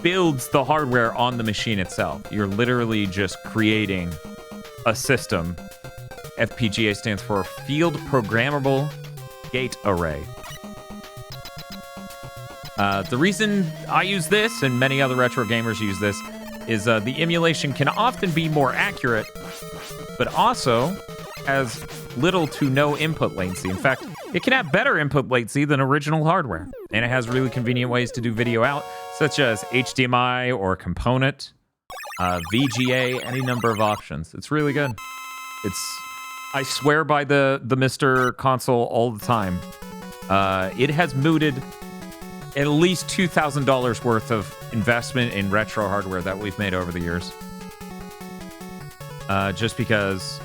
builds the hardware on the machine itself. You're literally just creating a system. FPGA stands for Field Programmable Gate Array. The reason I use this, and many other retro gamers use this, is the emulation can often be more accurate, but also has little to no input latency. In fact, it can have better input latency than original hardware. And it has really convenient ways to do video out, such as HDMI or component, VGA, any number of options. It's really good. I swear by the Mr. console all the time. It has mooted at least $2,000 worth of investment in retro hardware that we've made over the years. Just because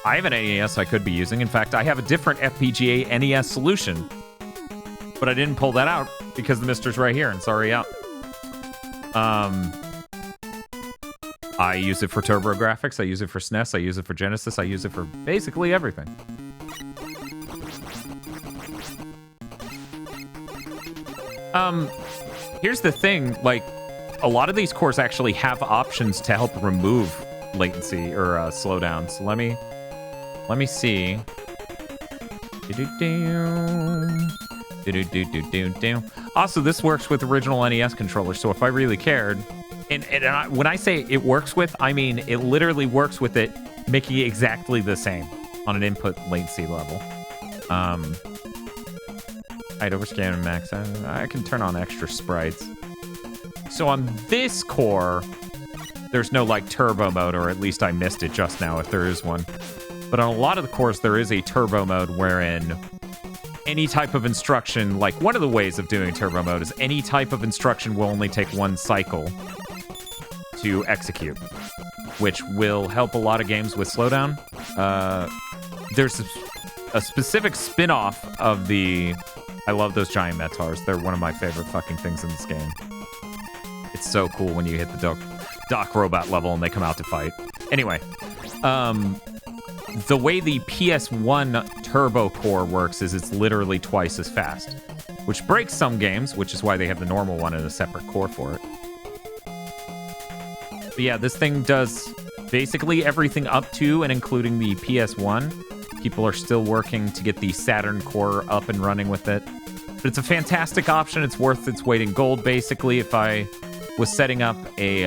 I have an NES I could be using. In fact, I have a different FPGA NES solution. But I didn't pull that out because the Mister's right here and it's already out. I use it for TurboGrafx, I use it for SNES, I use it for Genesis, I use it for basically everything. Here's the thing, like, a lot of these cores actually have options to help remove latency or slowdown. So let me see. Also, this works with original NES controllers, so if I really cared, when I say it works with, I mean it literally works with it, making it exactly the same on an input latency level. I'd overscan and max. I can turn on extra sprites. So on this core, there's no like turbo mode, or at least I missed it just now if there is one. But on a lot of the cores, there is a turbo mode wherein any type of instruction, like one of the ways of doing turbo mode is any type of instruction will only take one cycle to execute, which will help a lot of games with slowdown. There's a specific spin-off of the... I love those giant Metars. They're one of my favorite fucking things in this game. It's so cool when you hit the Doc Robot level and they come out to fight. Anyway, the way the PS1 Turbo Core works is it's literally twice as fast, which breaks some games, which is why they have the normal one and a separate core for it. But yeah, this thing does basically everything up to and including the PS1. People are still working to get the Saturn core up and running with it. But it's a fantastic option. It's worth its weight in gold, basically. If I was setting up a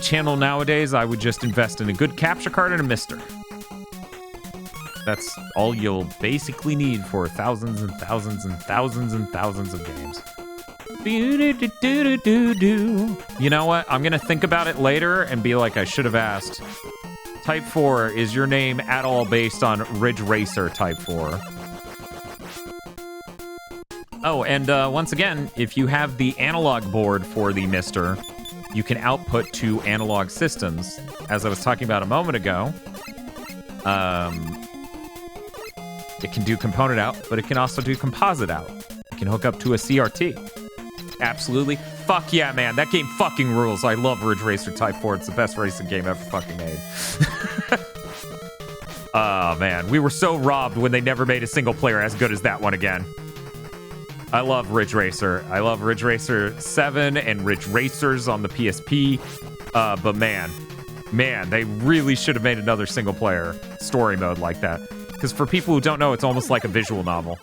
channel nowadays, I would just invest in a good capture card and a Mister. That's all you'll basically need for thousands and thousands and thousands and thousands of games. You know what? I'm going to think about it later and be like, I should have asked. Type 4, is your name at all based on Ridge Racer Type 4? Oh, and once again, if you have the analog board for the Mister, you can output to analog systems. As I was talking about a moment ago, it can do component out, but it can also do composite out. It can hook up to a CRT. Absolutely. Fuck yeah, man. That game fucking rules. I love Ridge Racer Type 4. It's the best racing game ever fucking made. Oh, man. We were so robbed when they never made a single player as good as that one again. I love Ridge Racer. I love Ridge Racer 7 and Ridge Racers on the PSP. But man, they really should have made another single player story mode like that. Because for people who don't know, it's almost like a visual novel.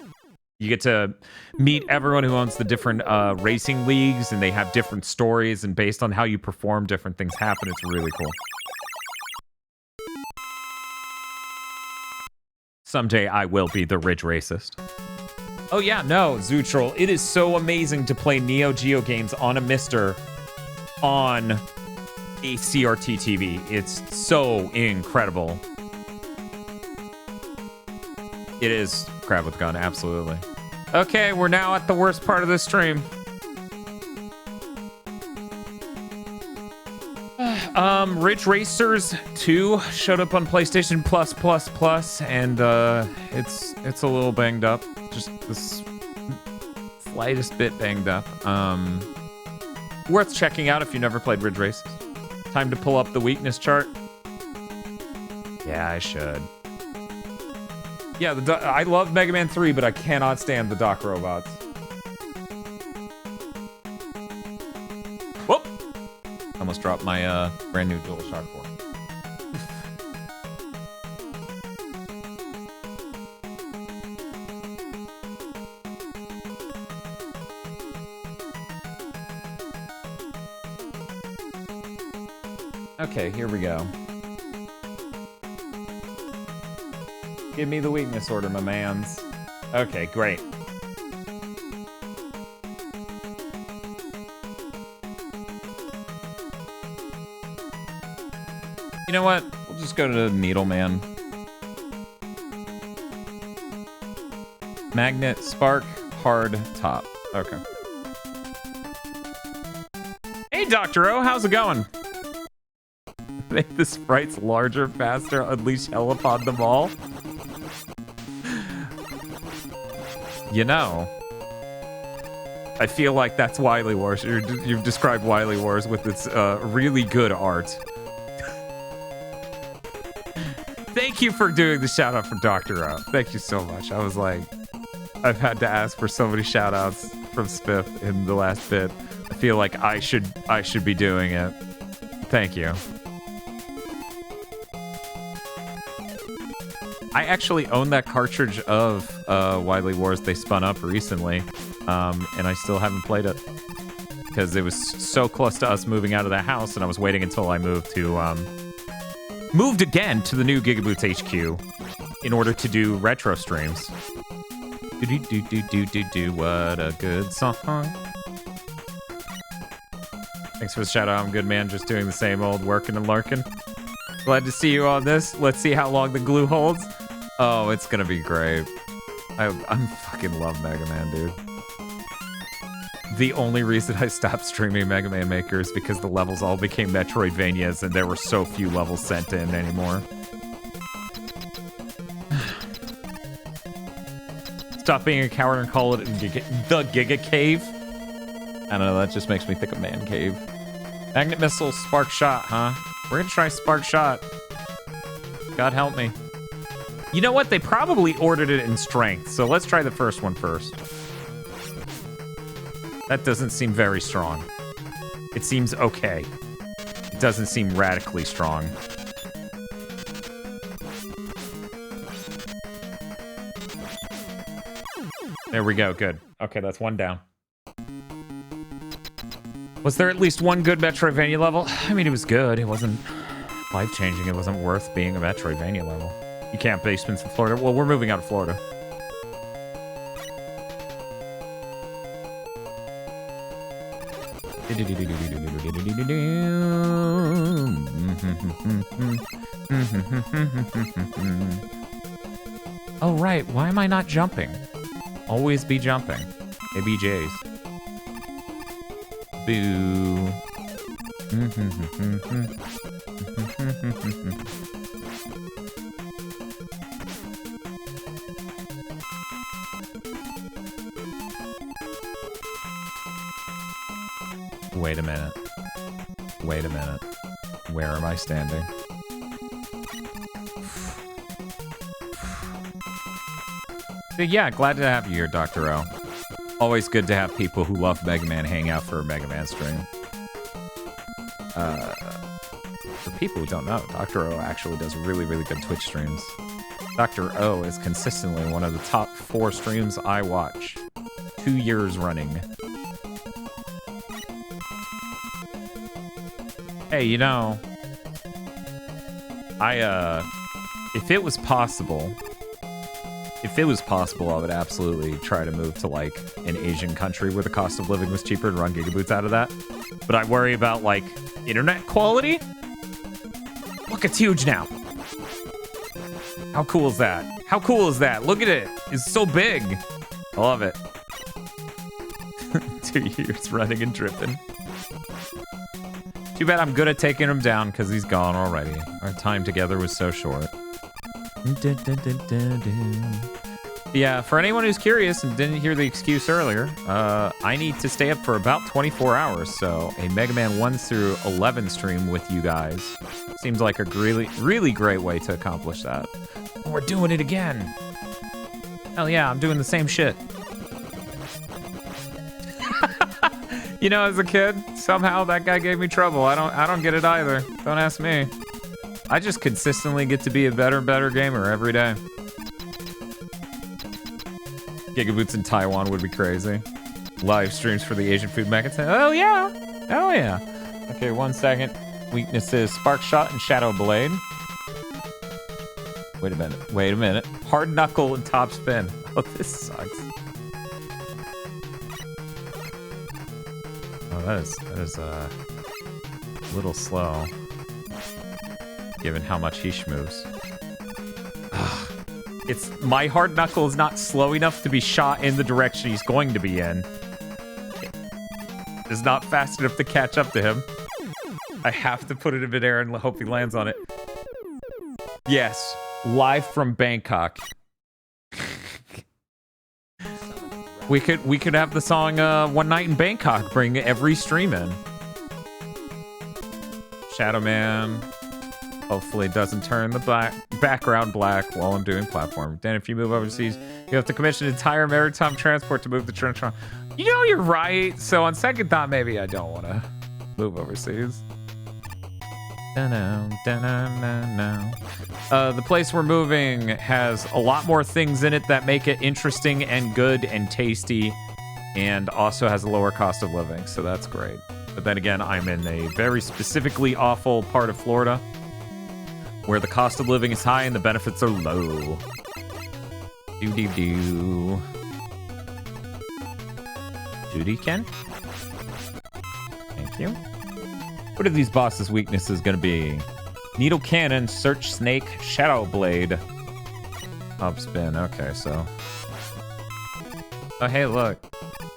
You get to meet everyone who owns the different racing leagues, and they have different stories, and based on how you perform, different things happen. It's really cool. Someday I will be the Ridge Racist. Oh yeah, no, Zootroll. It is so amazing to play Neo Geo games on a Mister on a CRT TV. It's so incredible. It is Crab with Gun, absolutely. Okay, we're now at the worst part of this stream. Ridge Racers 2 showed up on PlayStation Plus, and it's a little banged up. Just the slightest bit banged up. Worth checking out if you never played Ridge Racers. Time to pull up the weakness chart. Yeah, I should. Yeah, I love Mega Man 3, but I cannot stand the Doc robots. Whoop! Almost dropped my brand new DualShock 4. Okay, here we go. Give me the weakness order, my mans. Okay, great. You know what? We'll just go to Needleman. Magnet, spark, hard, top. Okay. Hey, Dr. O, how's it going? Make the sprites larger, faster, unleash hell upon them all. You know, I feel like that's Wily Wars. You've described Wily Wars with its really good art. Thank you for doing the shout out for Dr. O. Thank you so much. I was like, I've had to ask for so many shout outs from Spiff in the last bit. I feel like I should be doing it. Thank you. I actually own that cartridge of Wily Wars they spun up recently, and I still haven't played it because it was so close to us moving out of the house, and I was waiting until I moved again to the new Gigaboots HQ in order to do retro streams. What a good song. Thanks for the shout out. I'm good, man. Just doing the same old working and larking. Glad to see you on this. Let's see how long the glue holds. Oh, it's gonna be great. I fucking love Mega Man, dude. The only reason I stopped streaming Mega Man Maker is because the levels all became Metroidvanias and there were so few levels sent in anymore. Stop being a coward and call it the Giga Cave. I don't know, that just makes me think of Man Cave. Magnet Missile, Spark Shot, huh? We're gonna try Spark Shot. God help me. You know what? They probably ordered it in strength, so let's try the first one first. That doesn't seem very strong. It seems okay. It doesn't seem radically strong. There we go, good. Okay, that's one down. Was there at least one good Metroidvania level? I mean, it was good. It wasn't life-changing. It wasn't worth being a Metroidvania level. You can't basements in Florida. Well, we're moving out of Florida. Oh, right. Why am I not jumping? Always be jumping. ABJs. Boo. Wait a minute. Wait a minute. Where am I standing? So yeah, glad to have you here, Dr. O. Always good to have people who love Mega Man hang out for a Mega Man stream. For people who don't know, Dr. O actually does really, really good Twitch streams. Dr. O is consistently one of the top 4 streams I watch. 2 years running. Hey, you know, if it was possible, I would absolutely try to move to, like, an Asian country where the cost of living was cheaper and run Gigaboots out of that. But I worry about, like, internet quality. Look, it's huge now. How cool is that? How cool is that? Look at it. It's so big. I love it. 2 years running and dripping. Too bad I'm good at taking him down because he's gone already. Our time together was so short. Yeah, for anyone who's curious and didn't hear the excuse earlier, I need to stay up for about 24 hours, so a Mega Man 1 through 11 stream with you guys seems like a really great way to accomplish that. And we're doing it again. Hell yeah, I'm doing the same shit. You know, as a kid, somehow that guy gave me trouble. I don't get it either. Don't ask me. I just consistently get to be a better and better gamer every day. Gigaboots in Taiwan would be crazy. Live streams for the Asian food mecha. Oh yeah. Oh yeah. Okay, 1 second. Weaknesses: Spark Shot and Shadow Blade. Wait a minute. Hard Knuckle and Top Spin. Oh, this sucks. Oh, that is a little slow, given how much he moves. It's my Hard Knuckle is not slow enough to be shot in the direction he's going to be in. It's not fast enough to catch up to him. I have to put it in midair and hope he lands on it. Yes, live from Bangkok. We could have the song One Night in Bangkok bring every stream in. Shadow Man. Hopefully it doesn't turn the background black while I'm doing platform. Then if you move overseas, you have to commission entire maritime transport to move the trench. You know, you're right. So on second thought, maybe I don't want to move overseas. The place we're moving has a lot more things in it that make it interesting and good and tasty, and also has a lower cost of living, so that's great. But then again, I'm in a very specifically awful part of Florida where the cost of living is high and the benefits are low. Do-do-do. Duty, Ken? Thank you. What are these bosses' weaknesses gonna be? Needle Cannon, Search Snake, Shadow Blade. Up spin, okay, so. Oh, hey, look.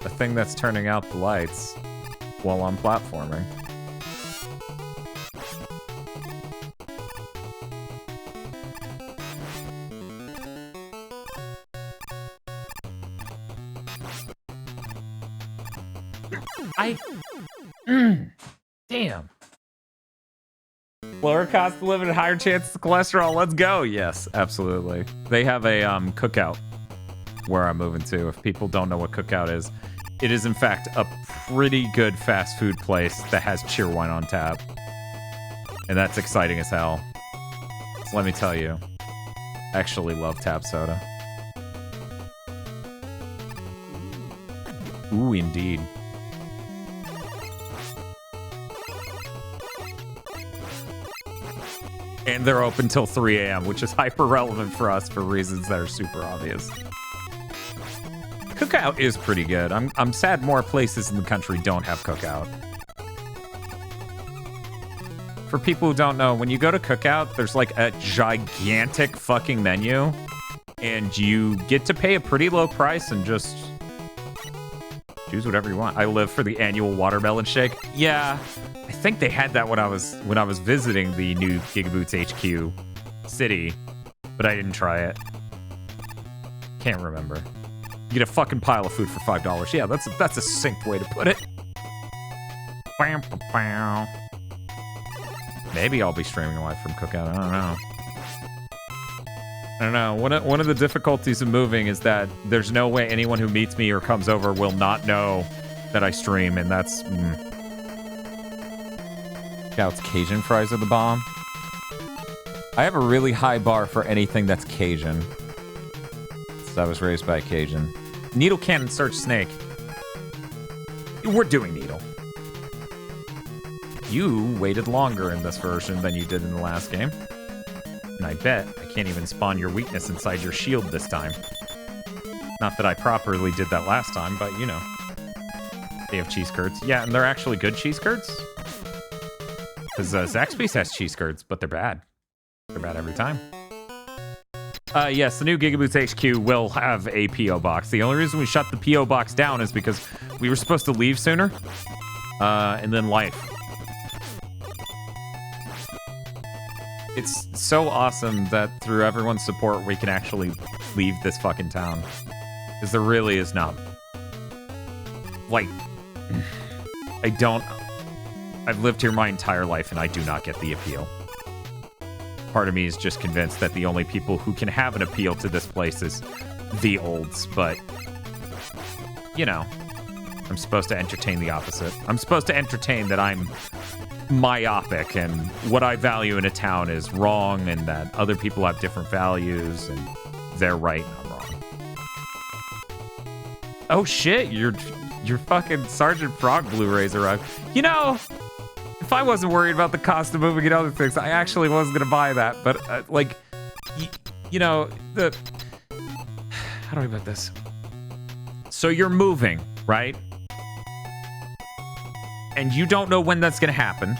The thing that's turning out the lights while I'm platforming. Damn. Lower cost of living and higher chances of cholesterol. Let's go. Yes, absolutely. They have a cookout where I'm moving to. If people don't know what cookout is, it is in fact a pretty good fast food place that has Cheerwine on tap. And that's exciting as hell. So let me tell you, I actually love tap soda. Ooh, indeed. And they're open till 3 a.m., which is hyper relevant for us for reasons that are super obvious. Cookout is pretty good. I'm sad more places in the country don't have Cookout. For people who don't know, when you go to Cookout, there's like a gigantic fucking menu, and you get to pay a pretty low price and just choose whatever you want. I live for the annual watermelon shake. Yeah, I think they had that when I was visiting the new Gigaboots HQ city, but I didn't try it. Can't remember. You get a fucking pile of food for $5. Yeah, that's a succinct way to put it. Maybe I'll be streaming live from Cookout. I don't know. One of the difficulties of moving is that there's no way anyone who meets me or comes over will not know that I stream, and that's... Scout's Cajun fries are the bomb. I have a really high bar for anything that's Cajun. So I was raised by a Cajun. Needle Cannon, Search Snake. We're doing Needle. You waited longer in this version than you did in the last game. And I bet I can't even spawn your weakness inside your shield this time. Not that I properly did that last time, but you know. They have cheese curds. Yeah, and they're actually good cheese curds. Because Zaxby's has cheese curds, but they're bad. They're bad every time. Yes, the new Gigaboots HQ will have a P.O. box. The only reason we shut the P.O. box down is because we were supposed to leave sooner. And then life. It's so awesome that through everyone's support, we can actually leave this fucking town. Because there really is none. Like, I've lived here my entire life and I do not get the appeal. Part of me is just convinced that the only people who can have an appeal to this place is the olds, but, you know, I'm supposed to entertain the opposite. I'm supposed to entertain that I'm myopic and what I value in a town is wrong and that other people have different values and they're right and I'm wrong. Oh shit, your fucking Sergeant Frog Blu-rays arrived. You know, if I wasn't worried about the cost of moving and other things, I actually wasn't gonna buy that. But like, you know, how do I put this? So you're moving, right? And you don't know when that's gonna happen,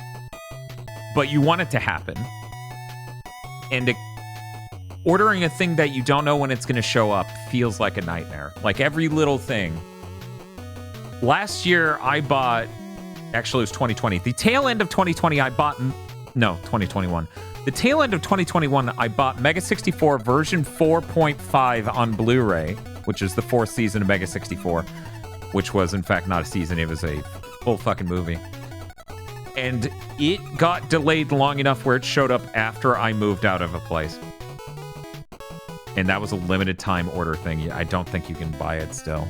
but you want it to happen. And ordering a thing that you don't know when it's gonna show up feels like a nightmare. Like every little thing. Last year, I bought... Actually, it was 2020. The tail end of 2020, I bought... No, 2021. The tail end of 2021, I bought Mega 64 version 4.5 on Blu-ray, which is the 4th season of Mega 64, which was, in fact, not a season. It was a full fucking movie. And it got delayed long enough where it showed up after I moved out of a place. And that was a limited time order thing. I don't think you can buy it still.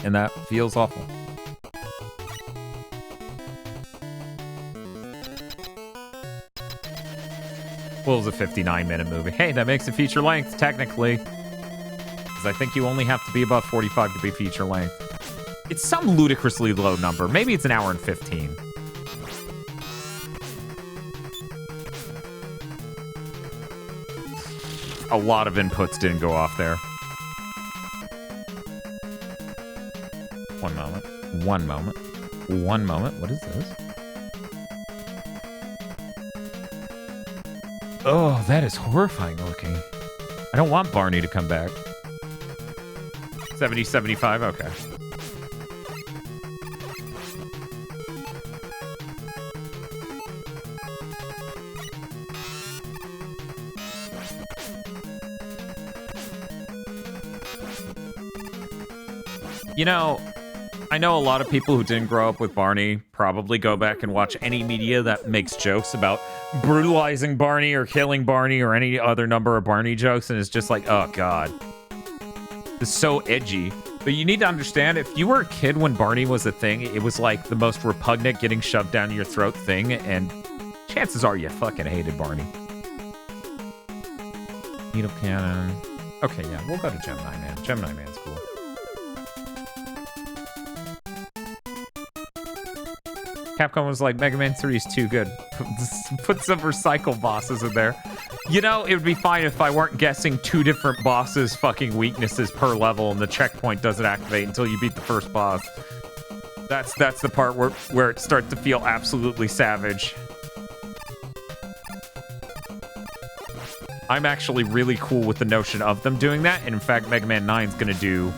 And that feels awful. Well, it was a 59-minute movie. Hey, that makes it feature length, technically. Because I think you only have to be about 45 to be feature length. It's some ludicrously low number. Maybe it's an hour and 15. A lot of inputs didn't go off there. One moment. One moment. One moment. What is this? Oh, that is horrifying looking. I don't want Barney to come back. 70, 75, okay. You know, I know a lot of people who didn't grow up with Barney probably go back and watch any media that makes jokes about brutalizing Barney or killing Barney or any other number of Barney jokes, and it's just like, oh god. It's so edgy. But you need to understand, if you were a kid when Barney was a thing, it was like the most repugnant getting shoved down your throat thing, and chances are you fucking hated Barney. Needle cannon. Okay, yeah, we'll go to Gemini Man. Gemini Man's cool. Capcom was like, Mega Man 3 is too good. Put some recycle bosses in there. You know, it would be fine if I weren't guessing 2 different bosses' fucking weaknesses per level and the checkpoint doesn't activate until you beat the first boss. That's the part where it starts to feel absolutely savage. I'm actually really cool with the notion of them doing that, and in fact, Mega Man 9's gonna do,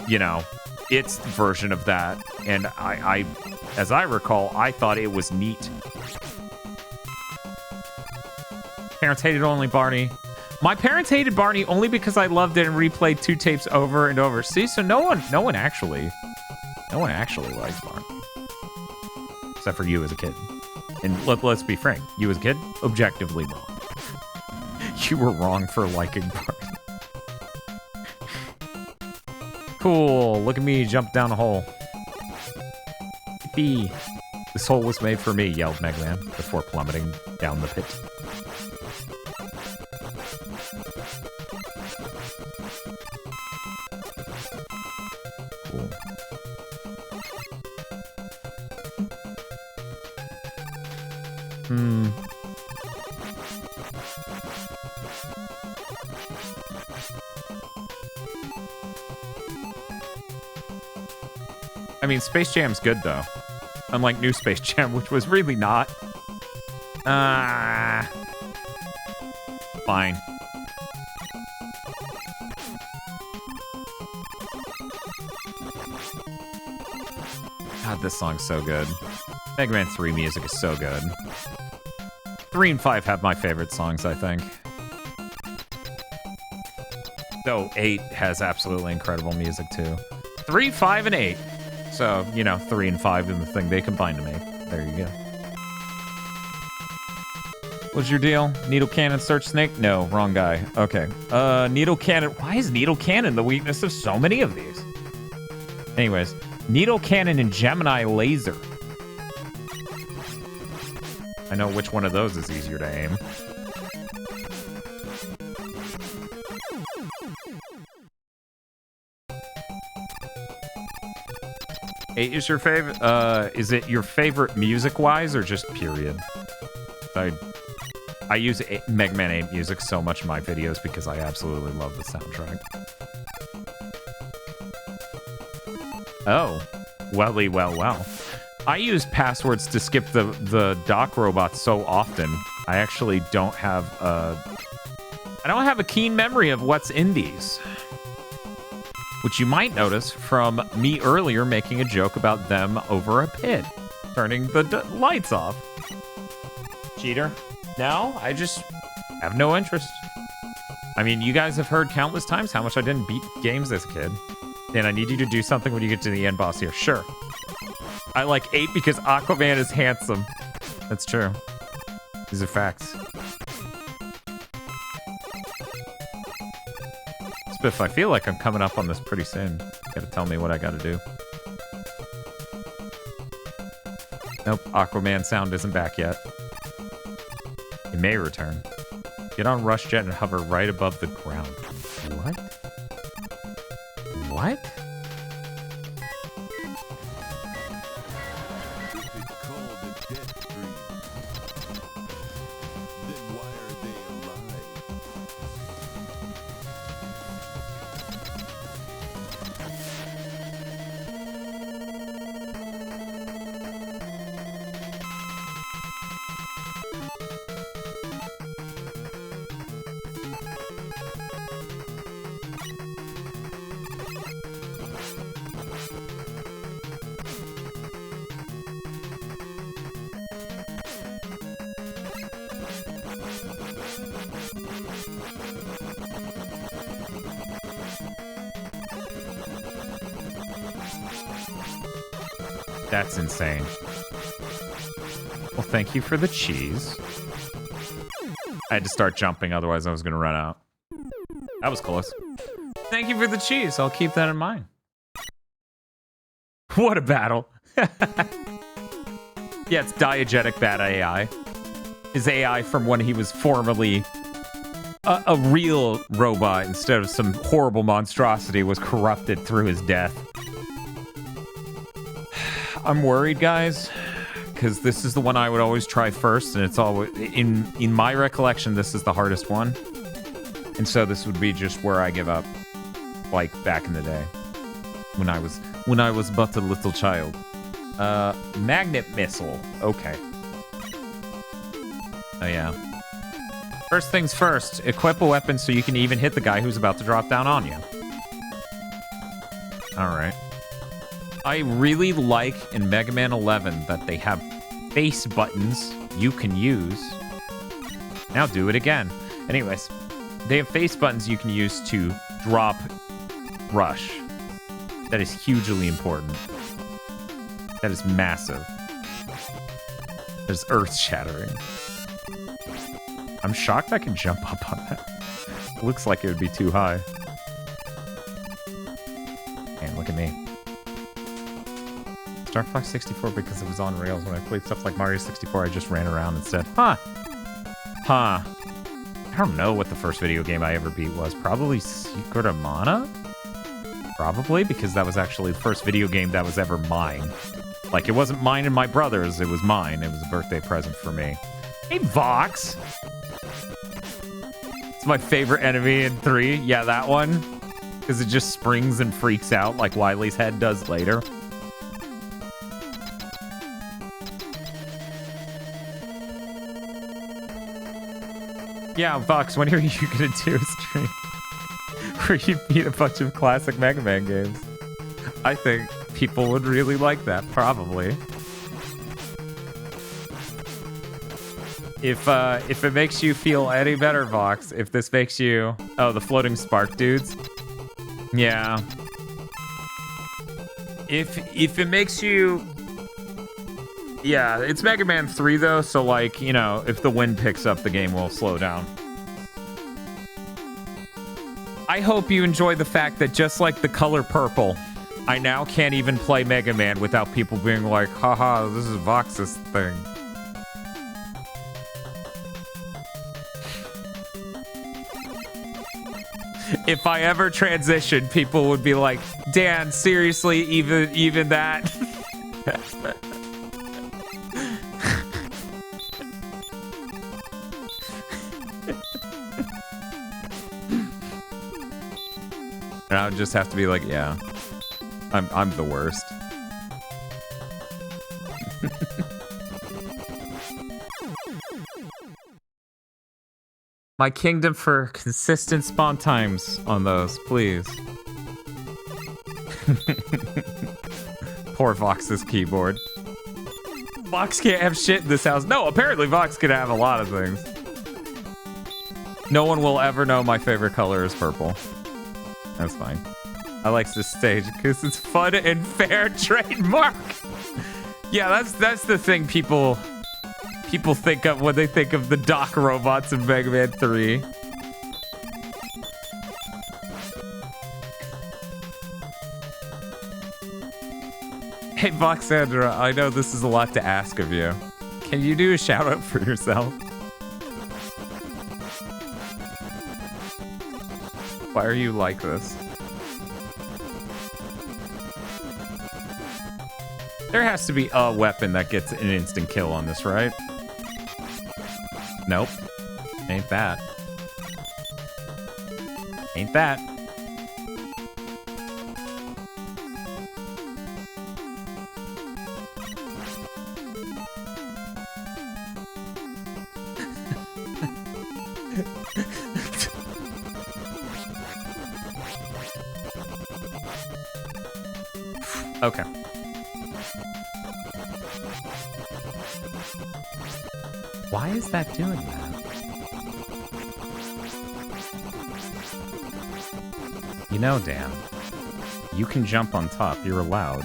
you know, its version of that, and I as I recall, I thought it was neat. Parents hated only Barney. My parents hated Barney only because I loved it and replayed 2 tapes over and over. See, so no one actually likes Barney. Except for you as a kid. And let's be frank, you as a kid, objectively wrong. You were wrong for liking Barney. Cool, look at me jump down a hole. Yippee. This hole was made for me, yelled Mega Man before plummeting down the pit. Cool. I mean, Space Jam's good, though. Unlike New Space Jam, which was really not. Fine. God, this song's so good. Mega Man 3 music is so good. 3 and 5 have my favorite songs, I think. Though 8 has absolutely incredible music too. 3, 5, and 8. So, you know, 3 and 5 in the thing they combined to make. There you go. What's your deal? Needle Cannon Search Snake? No, wrong guy. Okay. Needle Cannon. Why is Needle Cannon the weakness of so many of these? Anyways, Needle Cannon and Gemini Laser. I know which one of those is easier to aim. Eight is your favorite? Is it your favorite music-wise or just period? I use Mega Man 8 music so much in my videos because I absolutely love the soundtrack. Oh, welly, well. I use passwords to skip the dock robots so often. I actually don't have a keen memory of what's in these. Which you might notice from me earlier making a joke about them over a pit, turning the lights off. Cheater. No, I just have no interest. I mean, you guys have heard countless times how much I didn't beat games as a kid. And I need you to do something when you get to the end boss here. Sure. I like 8 because Aquaman is handsome. That's true. These are facts. Spiff, I feel like I'm coming up on this pretty soon. You gotta tell me what I gotta do. Nope, Aquaman sound isn't back yet. It may return. Get on Rush Jet and hover right above the ground. What? What? If it's called a death dream, then why are they alive? That's insane. Well, thank you for the cheese. I had to start jumping, otherwise I was going to run out. That was close. Thank you for the cheese. I'll keep that in mind. What a battle. Yeah, it's diegetic bad AI. His AI from when he was formerly a real robot instead of some horrible monstrosity was corrupted through his death. I'm worried, guys, because this is the one I would always try first, and it's always in my recollection, this is the hardest one, and so this would be just where I give up, like back in the day, when I was but a little child. Magnet missile. Okay. Oh yeah. First things first, equip a weapon so you can even hit the guy who's about to drop down on you. All right. I really like in Mega Man 11 that they have face buttons you can use. Now do it again. Anyways, they have face buttons you can use to drop Rush. That is hugely important. That is massive. That is earth-shattering. I'm shocked I can jump up on that. Looks like it would be too high. Man, look at me. Star Fox 64 because it was on rails. When I played stuff like Mario 64, I just ran around instead. Huh. I don't know what the first video game I ever beat was. Probably Secret of Mana? Probably, because that was actually the first video game that was ever mine. Like, it wasn't mine and my brother's, it was mine. It was a birthday present for me. Hey, Vox! It's my favorite enemy in 3. Yeah, that one. Because it just springs and freaks out like Wily's head does later. Yeah, Vox, when are you gonna do a stream where you beat a bunch of classic Mega Man games? I think people would really like that, probably. If it makes you feel any better, Vox, if this makes you... Oh, the floating spark dudes? Yeah. If it makes you... Yeah, it's Mega Man 3, though, so, like, you know, if the wind picks up, the game will slow down. I hope you enjoy the fact that just like the color purple, I now can't even play Mega Man without people being like, haha, this is Vox's thing. If I ever transition, people would be like, Dan, seriously, even that? And I would just have to be like, yeah, I'm the worst. My kingdom for consistent spawn times on those, please. Poor Vox's keyboard. Vox can't have shit in this house. No, apparently Vox can have a lot of things. No one will ever know my favorite color is purple. That's fine. I like this stage because it's fun and fair trademark. Yeah, that's the thing people think of when they think of the Doc robots in Mega Man 3. Hey, Voxandra, I know this is a lot to ask of you. Can you do a shout out for yourself? Why are you like this? There has to be a weapon that gets an instant kill on this, right? Nope. Ain't that. Ain't that. Okay. Why is that doing that? You know, Dan, you can jump on top. You're allowed.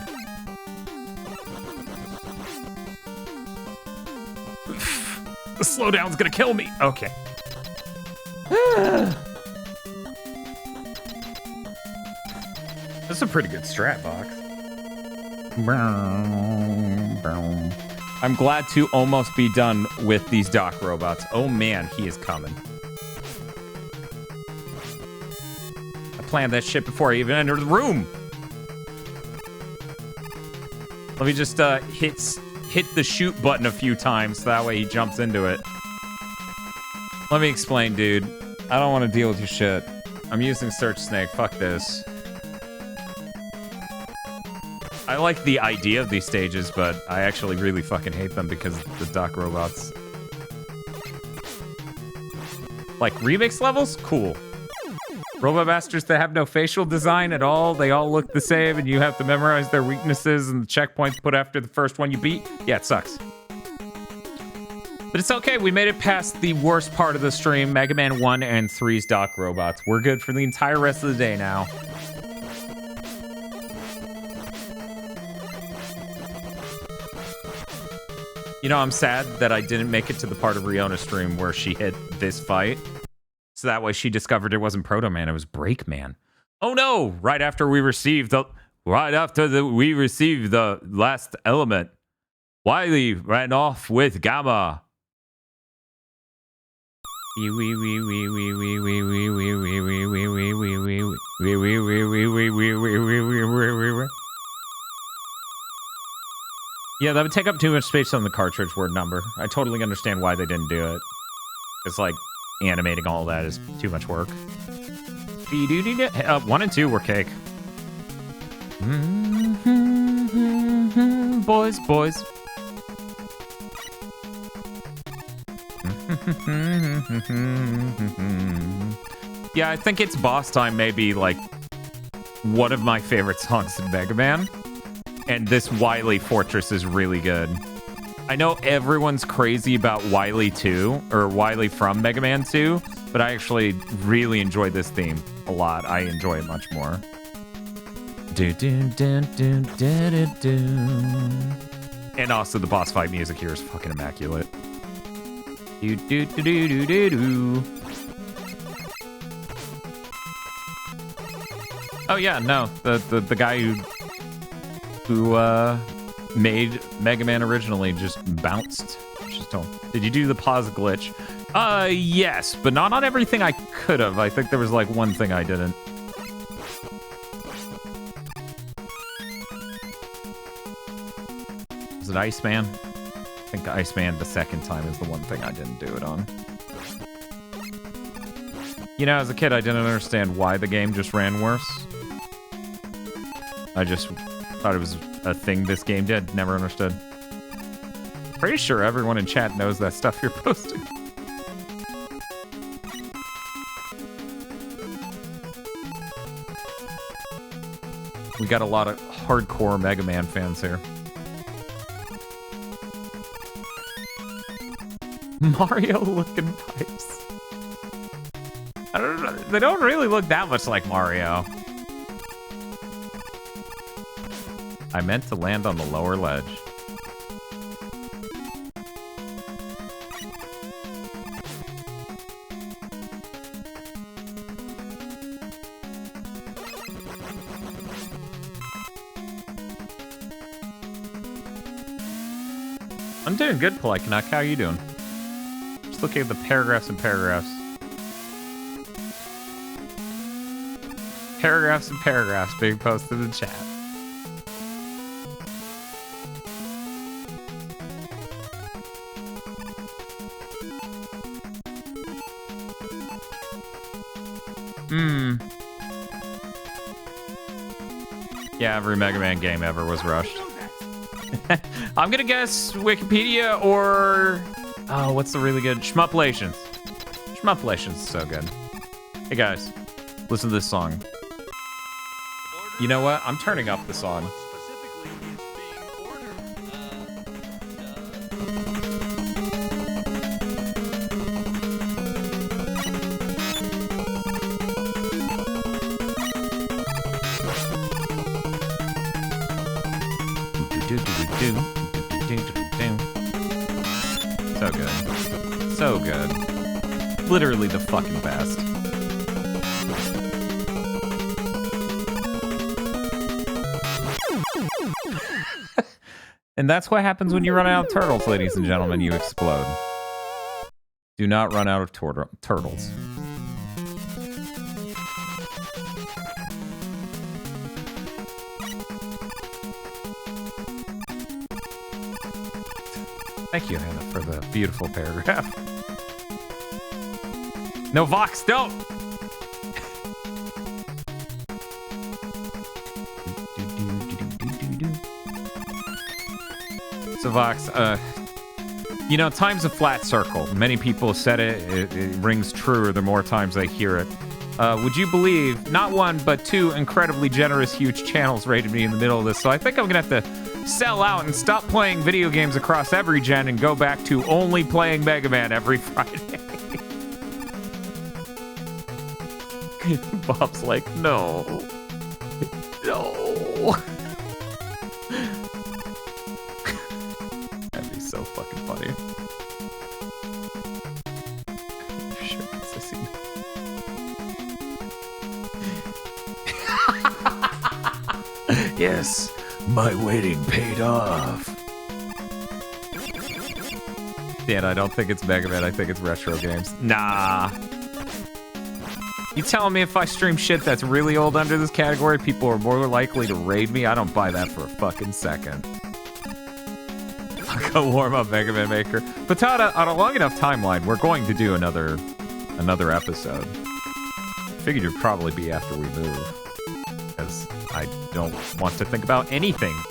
The slowdown's gonna kill me. Okay. This is a pretty good strat, Vox. I'm glad to almost be done with these Doc robots. Oh man, he is coming. I planned that shit before I even entered the room. Let me just hit the shoot button a few times so that way he jumps into it. Let me explain, dude. I don't want to deal with your shit. I'm using Search Snake. Fuck this. I like the idea of these stages, but I actually really fucking hate them because of the Doc robots. Like remix levels? Cool. Robot Masters that have no facial design at all, they all look the same and you have to memorize their weaknesses and the checkpoints put after the first one you beat. Yeah, it sucks. But it's okay, we made it past the worst part of the stream, Mega Man 1 and 3's Doc robots. We're good for the entire rest of the day now. You know, I'm sad that I didn't make it to the part of Riona's stream where she hit this fight. So that way she discovered it wasn't Proto Man, it was Break Man. Oh no! Right after we received the last element, Wily ran off with Gamma. Yeah, that would take up too much space on the cartridge word number. I totally understand why they didn't do it. It's like, animating all that is too much work. 1 and 2 were cake. Boys, boys. Yeah, I think It's Boss Time may be, like, one of my favorite songs in Mega Man. And this Wily Fortress is really good. I know everyone's crazy about Wily 2, or Wily from Mega Man 2, but I actually really enjoyed this theme a lot. I enjoy it much more. And also the boss fight music here is fucking immaculate. Oh yeah, no, the guy who made Mega Man originally just bounced. Just don't. Did you do the pause glitch? Yes, but not on everything I could have. I think there was like one thing I didn't. Is it Iceman? I think Iceman the second time is the one thing I didn't do it on. You know, as a kid, I didn't understand why the game just ran worse. I just thought it was a thing this game did. Never understood. Pretty sure everyone in chat knows that stuff you're posting. We got a lot of hardcore Mega Man fans here. Mario looking pipes. I don't know. They don't really look that much like Mario. I meant to land on the lower ledge. I'm doing good, Polyknock. How are you doing? Just looking at the paragraphs and paragraphs. Paragraphs and paragraphs being posted in chat. Yeah, every Mega Man game ever was rushed. I'm gonna guess Wikipedia or... Oh, what's the really good? Shmuplations. Shmuplations is so good. Hey guys, listen to this song. You know what? I'm turning up the song. So good. So good. Literally the fucking best. And that's what happens when you run out of turtles, ladies and gentlemen. You explode. Do not run out of turtles. Thank you, Hannah, for the beautiful paragraph. No, Vox, don't! So, Vox, you know, time's a flat circle. Many people have said it. It rings truer the more times I hear it. Would you believe not one, but two incredibly generous, huge channels rated me in the middle of this? So I think I'm going to have to sell out and stop playing video games across every gen and go back to only playing Mega Man every Friday. Bob's like, no. No. That'd be so fucking funny. Sure, yes. My waiting paid off. Dan, I don't think it's Mega Man. I think it's retro games. Nah. You telling me if I stream shit that's really old under this category, people are more likely to raid me? I don't buy that for a fucking second. I'll go warm up Mega Man Maker. Patata, on a long enough timeline, we're going to do another episode. Figured it'd probably be after we move. Because I don't want to think about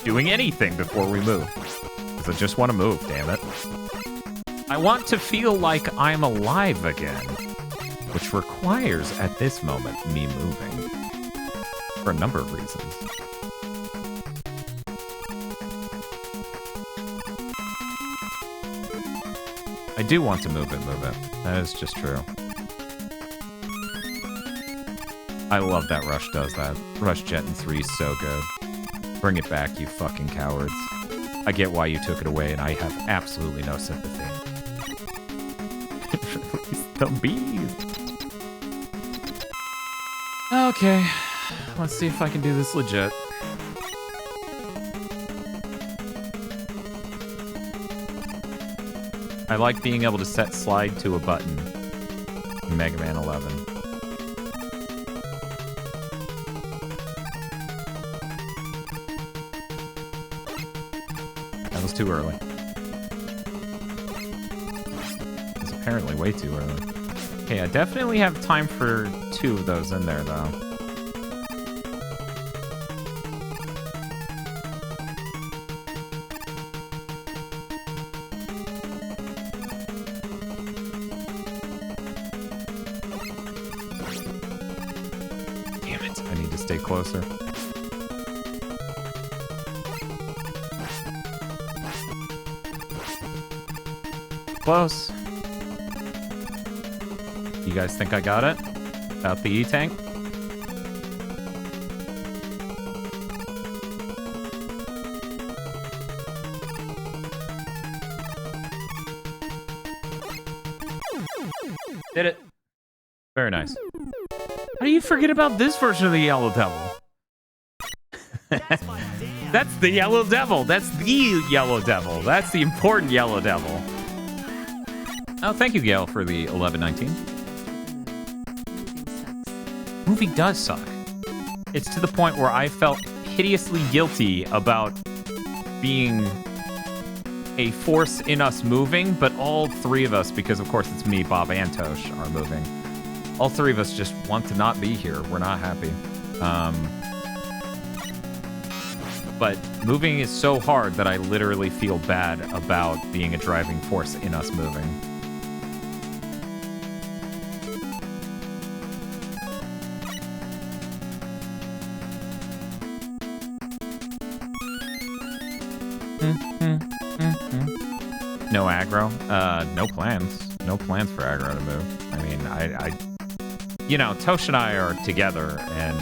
doing anything before we move. Because I just want to move, damn it. I want to feel like I'm alive again, which requires, at this moment, me moving. For a number of reasons. I do want to move it, move it. That is just true. I love that Rush does that. Rush Jet in 3 is so good. Bring it back, you fucking cowards. I get why you took it away, and I have absolutely no sympathy. Release the bees. Okay. Let's see if I can do this legit. I like being able to set slide to a button in Mega Man 11. That was too early. It's apparently way too early. Okay, I definitely have time for 2 of those in there, though. Damn it, I need to stay closer. Close. You guys think I got it? About the E-Tank? Did it. Very nice. How do you forget about this version of the Yellow Devil? That's the Yellow Devil. That's the Yellow Devil. That's the important Yellow Devil. Oh, thank you, Gail, for the 1119. Movie does suck. It's to the point where I felt hideously guilty about being a force in us moving, but all 3 of us, because of course it's me, Bob, and Tosh, are moving. All 3 of us just want to not be here. We're not happy. But moving is so hard that I literally feel bad about being a driving force in us moving. No aggro? No plans. No plans for aggro to move. I mean, you know, Tosh and I are together, and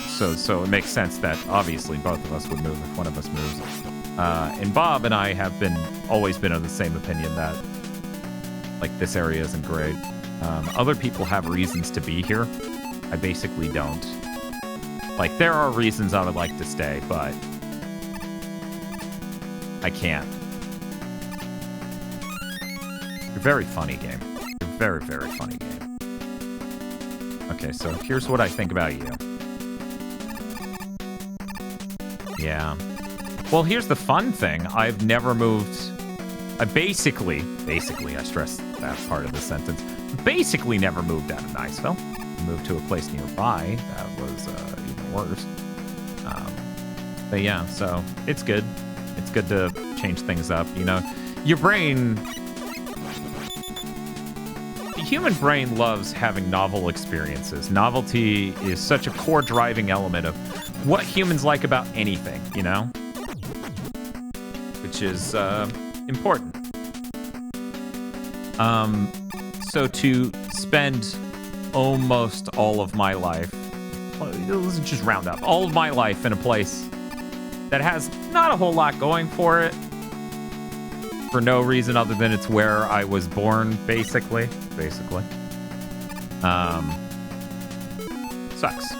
so it makes sense that obviously both of us would move if one of us moves. And Bob and I have always been of the same opinion that, like, this area isn't great. Other people have reasons to be here. I basically don't. Like, there are reasons I would like to stay, but I can't. You're very funny, game. You're very, very funny, game. Okay, so here's what I think about you. Yeah. Well, here's the fun thing. I've never moved... I basically, I stress that part of the sentence, basically never moved out of Niceville. Moved to a place nearby. That was even worse. But yeah, so it's good. It's good to change things up, you know. Your brain... The human brain loves having novel experiences. Novelty is such a core driving element of what humans like about anything, you know? Which is important. So to spend almost all of my life, let's just round up, all of my life in a place that has not a whole lot going for it, for no reason other than it's where I was born, basically. Sucks.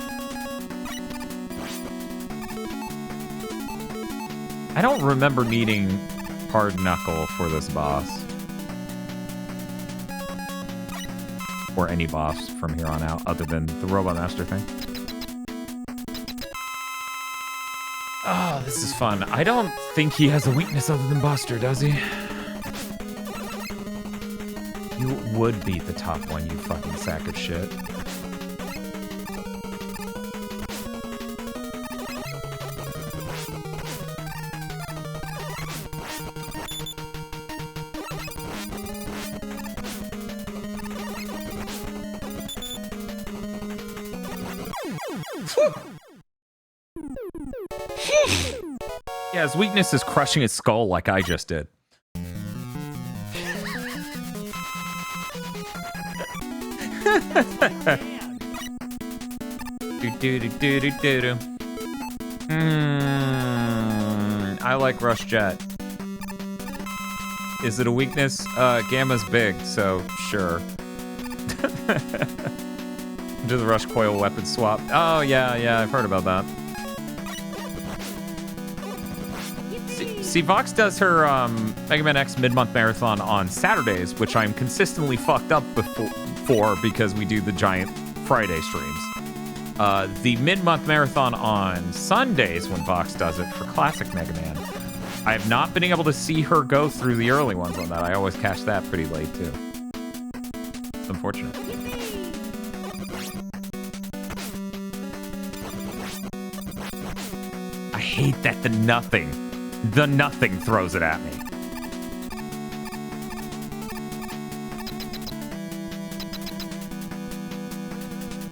I don't remember needing Hard Knuckle for this boss. Or any boss from here on out, other than the Robot Master thing. Oh, this is fun. I don't think he has a weakness other than Buster, does he? You would beat the top one, you fucking sack of shit. Yeah, his weakness is crushing his skull like I just did. Do. I like Rush Jet. Is it a weakness? Gamma's big, so sure. Do the Rush Coil weapon swap. Oh, yeah, I've heard about that. See, Vox does her Mega Man X mid-month marathon on Saturdays, which I'm consistently fucked up for because we do the giant Friday streams. The mid-month marathon on Sundays when Vox does it for Classic Mega Man. I have not been able to see her go through the early ones on that. I always catch that pretty late, too. It's unfortunate. I hate that the nothing throws it at me.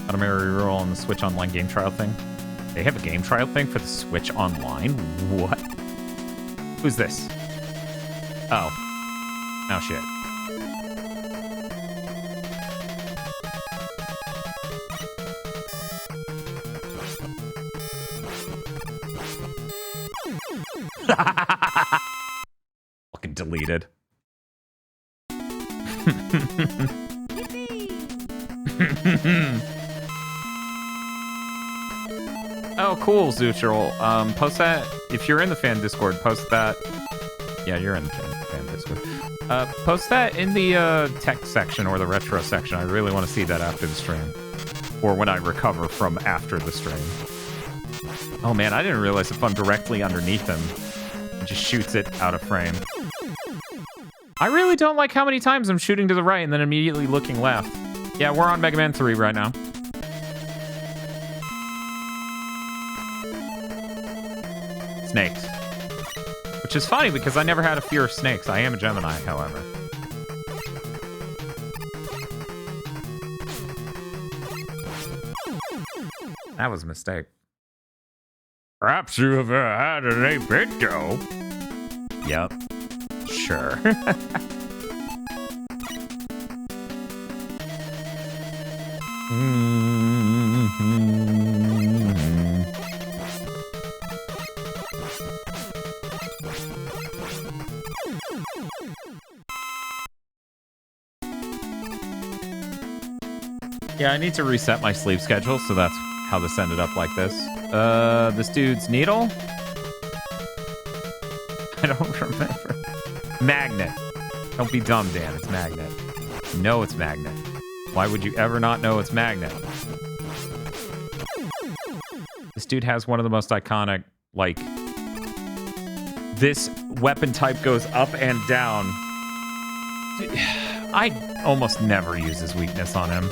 Automatic reroll on the Switch Online game trial thing. They have a game trial thing for the Switch Online? What? Who's this? Oh. Oh, shit. Fucking deleted. Oh, cool, Zutril. Post that if you're in the fan Discord. Post that. Yeah, you're in the fan Discord. Post that in the tech section or the retro section. I really want to see that after the stream, or when I recover from after the stream. Oh man, I didn't realize if I'm directly underneath him, it just shoots it out of frame. I really don't like how many times I'm shooting to the right and then immediately looking left. Yeah, we're on Mega Man 3 right now. Snakes. Which is funny because I never had a fear of snakes. I am a Gemini, however. That was a mistake. Perhaps you have had an 8-bit dough. Yep. Sure. Yeah, I need to reset my sleep schedule, so that's how this ended up like this. This dude's needle? I don't remember. Magnet. Don't be dumb, Dan. It's Magnet. No, it's Magnet. Why would you ever not know it's Magnet? This dude has one of the most iconic, like... This weapon type goes up and down. I almost never use his weakness on him.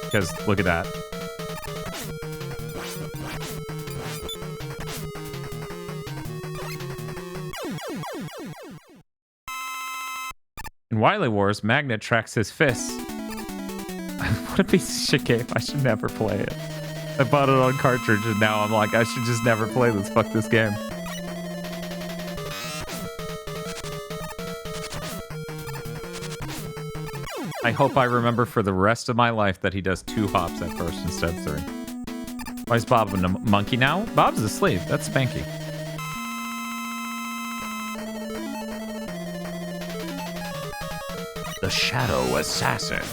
Because, look at that. In Wily Wars, Magnet tracks his fists. What a piece of shit game. I should never play it. I bought it on cartridge and now I'm like, I should just never play this. Fuck this game. I hope I remember for the rest of my life that he does 2 hops at first instead of 3. Why is Bob a monkey now? Bob's asleep. That's Spanky. The Shadow Assassin.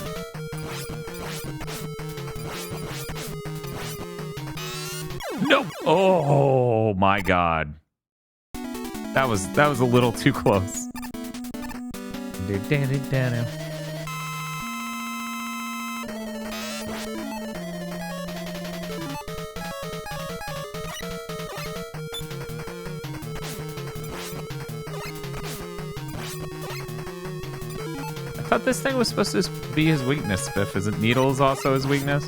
Nope. Oh my god. That was a little too close. I thought this thing was supposed to be his weakness, Spiff. Isn't needles also his weakness?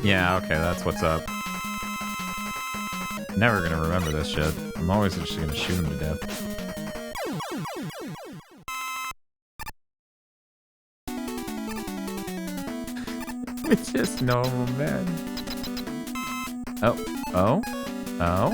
Yeah, okay, that's what's up. Never gonna remember this shit. I'm always just gonna shoot him to death. It's just normal, man. Oh. Oh? Oh?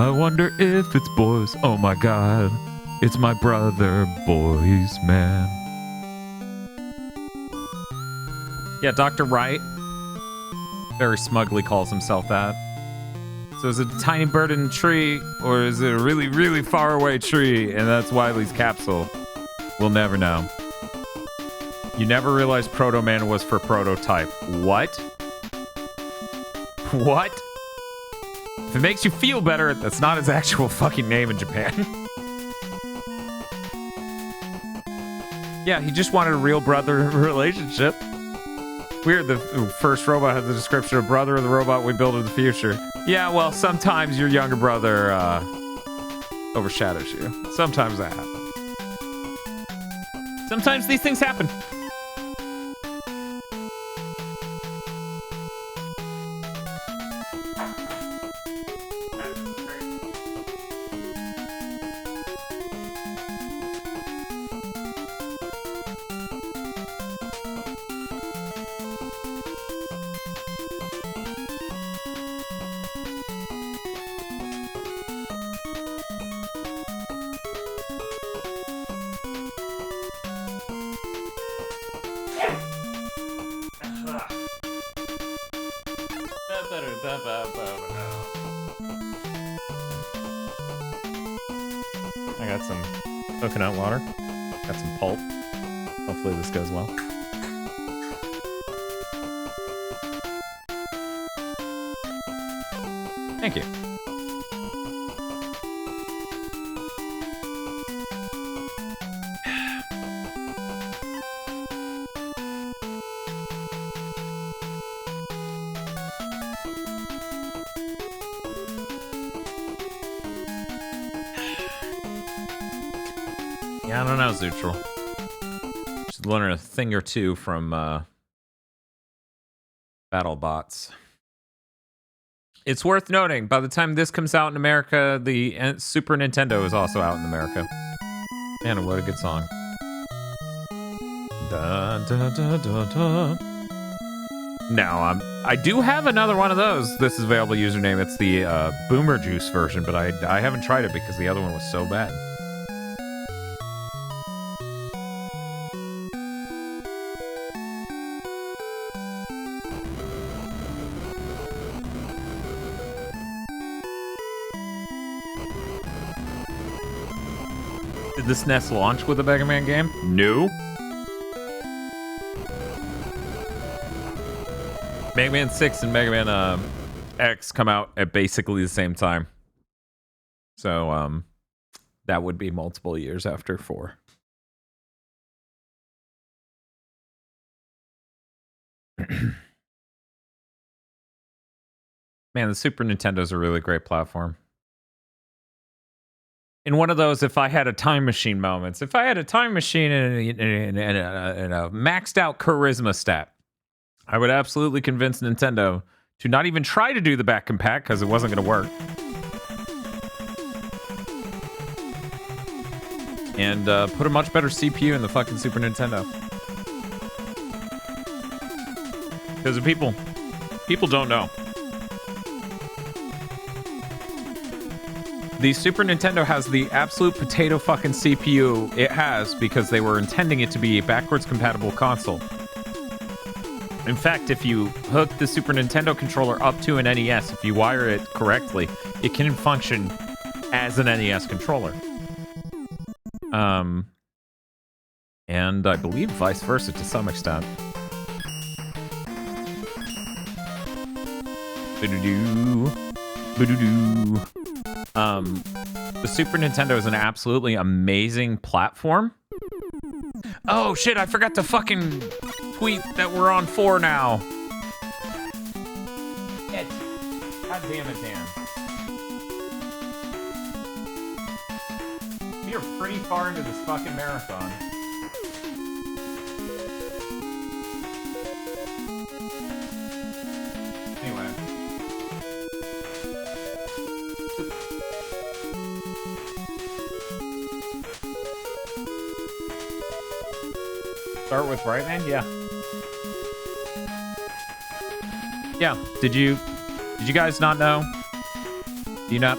I wonder if it's boys. Oh my god. It's my brother, boys, man. Yeah, Dr. Wright very smugly calls himself that. So is it a tiny bird in a tree, or is it a really, really far away tree, and that's Wily's capsule? We'll never know. You never realized Proto Man was for prototype. What? What? If it makes you feel better, that's not his actual fucking name in Japan. Yeah, he just wanted a real brother relationship. Weird, the first robot has the description of brother of the robot we build in the future. Yeah, well, sometimes your younger brother overshadows you. Sometimes that happens. Sometimes these things happen. I got some coconut water. Got some pulp. Hopefully this goes well. Thank you. Yeah, I don't know, Zootral. Should learn a thing or two from BattleBots. It's worth noting, by the time this comes out in America, the Super Nintendo is also out in America. Man, what a good song. Da, da, da, da, da. Now, I do have another one of those. This is available username. It's the Boomer Juice version, but I haven't tried it because the other one was so bad. Did the SNES launch with a Mega Man game? No. Mega Man 6 and Mega Man X come out at basically the same time. So, that would be multiple years after 4. Man, the Super Nintendo's a really great platform. In one of those, if I had a time machine moments, if I had a time machine and a maxed out charisma stat, I would absolutely convince Nintendo to not even try to do the back compat because it wasn't going to work. And put a much better CPU in the fucking Super Nintendo. Because people don't know. The Super Nintendo has the absolute potato fucking CPU it has because they were intending it to be a backwards compatible console. In fact, if you hook the Super Nintendo controller up to an NES, if you wire it correctly, it can function as an NES controller. And I believe vice versa to some extent. The Super Nintendo is an absolutely amazing platform. Oh shit, I forgot to fucking tweet that we're on 4 now. Shit. God damn it, Dan. We are pretty far into this fucking marathon. Anyway. Start with Brightman? Yeah. Yeah. Did you guys not know? Do you not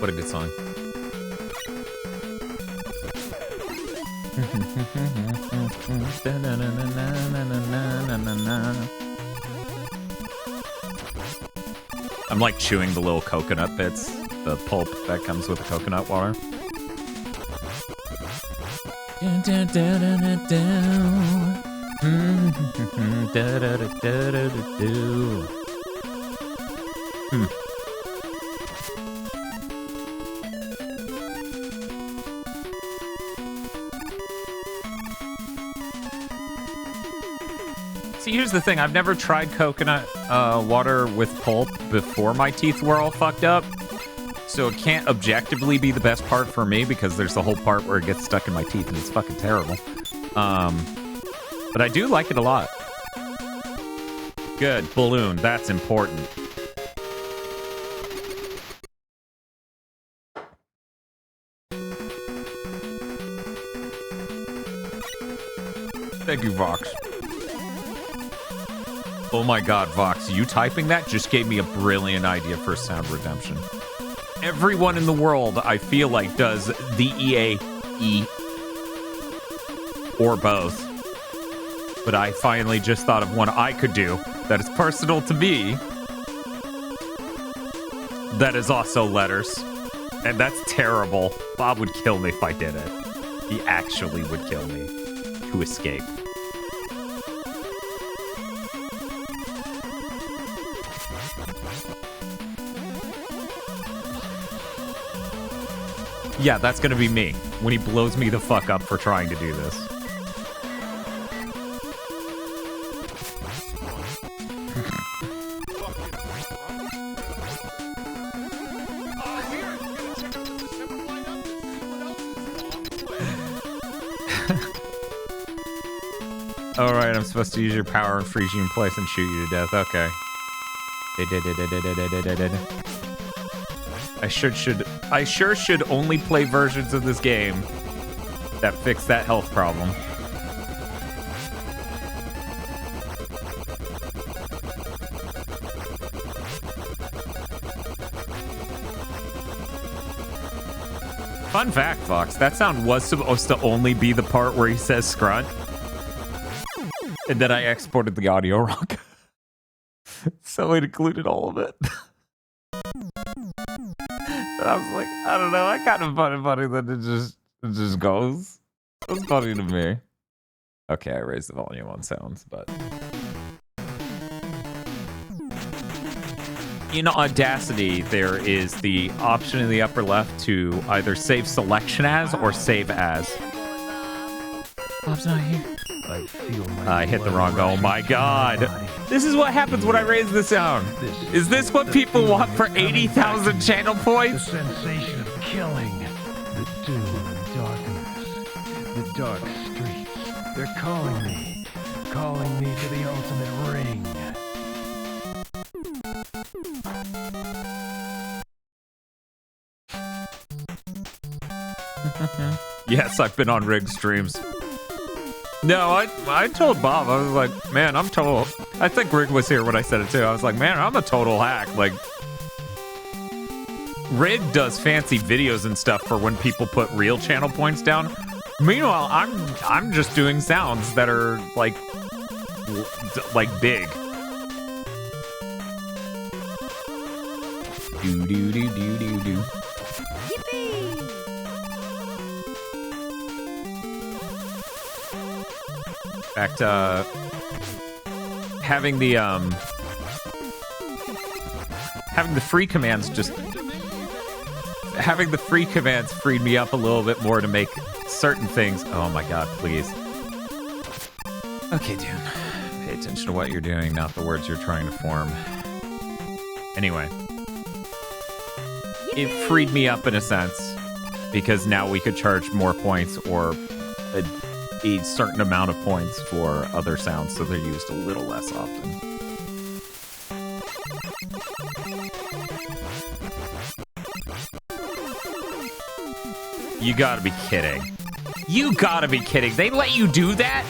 What a good song. I'm like chewing the little coconut bits, the pulp that comes with the coconut water. See, here's the thing. I've never tried coconut water with pulp before my teeth were all fucked up. So it can't objectively be the best part for me because there's the whole part where it gets stuck in my teeth and it's fucking terrible. But I do like it a lot. Good. Balloon. That's important. Thank you, Vox. Oh my god, Vox, you typing that just gave me a brilliant idea for sound redemption. Everyone in the world, I feel like, does the E-A-E or both. But I finally just thought of one I could do that is personal to me. That is also letters. And that's terrible. Bob would kill me if I did it. He actually would kill me to escape. Yeah, that's gonna be me when he blows me the fuck up for trying to do this. Alright, I'm supposed to use your power and freeze you in place and shoot you to death. Okay. I sure should only play versions of this game that fix that health problem. Fun fact, Fox, that sound was supposed to only be the part where he says scrunt. And then I exported the audio wrong. So it included all of it. And I was like, I don't know, I kind of find it funny that it just goes. It's funny to me. Okay, I raised the volume on sounds, but in Audacity, there is the option in the upper left to either save selection as or save as. Bob's not here. I hit the wrong. Oh my god. This is what happens when I raise the sound. Is this what people want for 80,000 channel points? The sensation of killing. The doom and darkness. The dark streets. They're calling me. Calling me to the ultimate ring. Yes, I've been on rig streams. No, I told Bob, I was like, man, I'm total. I think Rig was here when I said it too. I was like, man, I'm a total hack. Like, Rig does fancy videos and stuff for when people put real channel points down. Meanwhile, I'm just doing sounds that are like big. Do do do do do do. In fact, having the free commands freed me up a little bit more to make certain things. Oh my god, please. Okay, dude. Pay attention to what you're doing, not the words you're trying to form. Anyway. It freed me up in a sense, because now we could charge more points or a certain amount of points for other sounds, so they're used a little less often. You gotta be kidding. You gotta be kidding. They let you do that?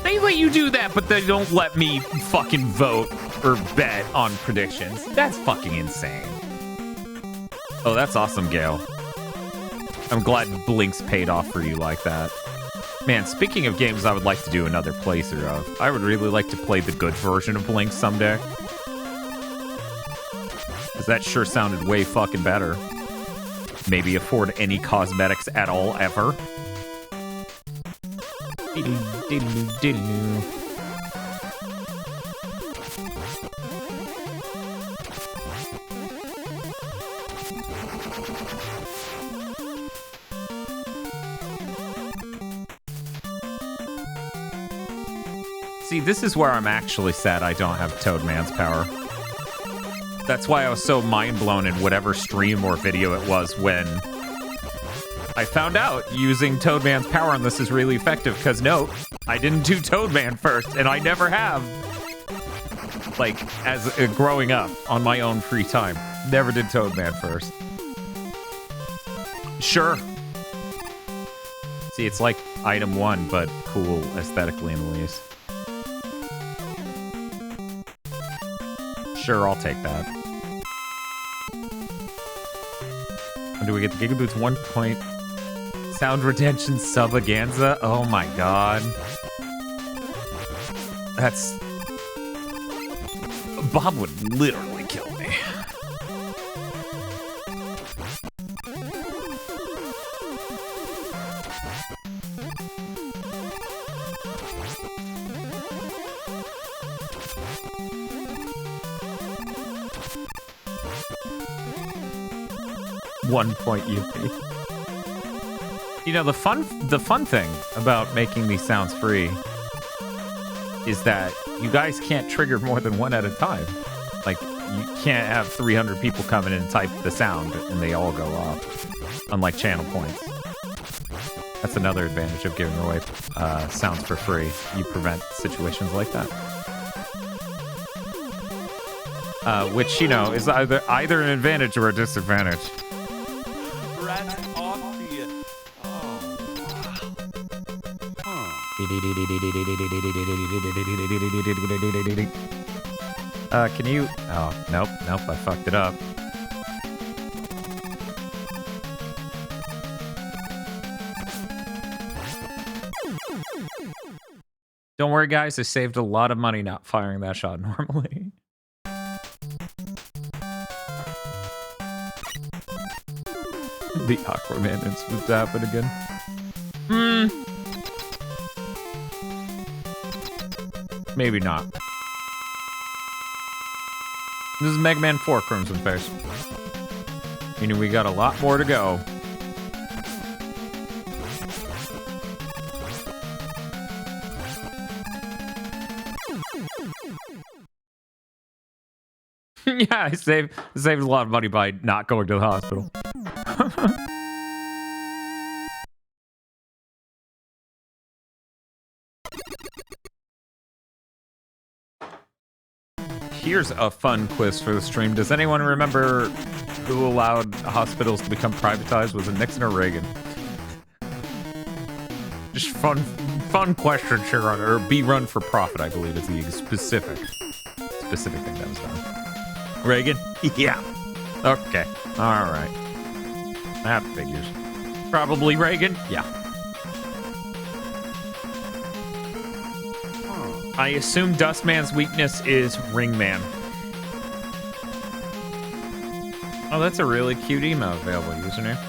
They let you do that, but they don't let me fucking vote or bet on predictions. That's fucking insane. Oh, that's awesome, Gale. I'm glad Blinks paid off for you like that. Man, speaking of games I would like to do another playthrough of, I would really like to play the good version of Blinks someday. Because that sure sounded way fucking better. Maybe afford any cosmetics at all, ever. See, this is where I'm actually sad I don't have Toadman's power. That's why I was so mind blown in whatever stream or video it was when I found out using Toadman's power on this is really effective, because no, I didn't do Toadman first, and I never have. Like, as growing up on my own free time, never did Toadman first. Sure. See, it's like item 1, but cool aesthetically in the least. Sure, I'll take that. And do we get the Gigaboots 1 point sound retention subaganza? Oh my god. That's... Bob would literally kill me. One point UP. You know, the fun thing about making these sounds free is that you guys can't trigger more than one at a time. Like, you can't have 300 people come in and type the sound and they all go off, unlike channel points. That's another advantage of giving away sounds for free. You prevent situations like that. Which, you know, is either an advantage or a disadvantage. Can you... Oh, nope, I fucked it up. Don't worry, guys, I saved a lot of money not firing that shot normally. The Aquaman instance happened again. Maybe not. This is Mega Man 4 Crimson Face. Meaning we got a lot more to go. Yeah, I saved a lot of money by not going to the hospital. Here's a fun quiz for the stream. Does anyone remember who allowed hospitals to become privatized? Was it Nixon or Reagan? Just fun questions here on, or be run for profit, I believe is the specific thing that was done. Reagan? Yeah. Okay. All right. That figures. Probably Reagan? Yeah. I assume Dustman's weakness is Ringman. Oh, that's a really cute email available username.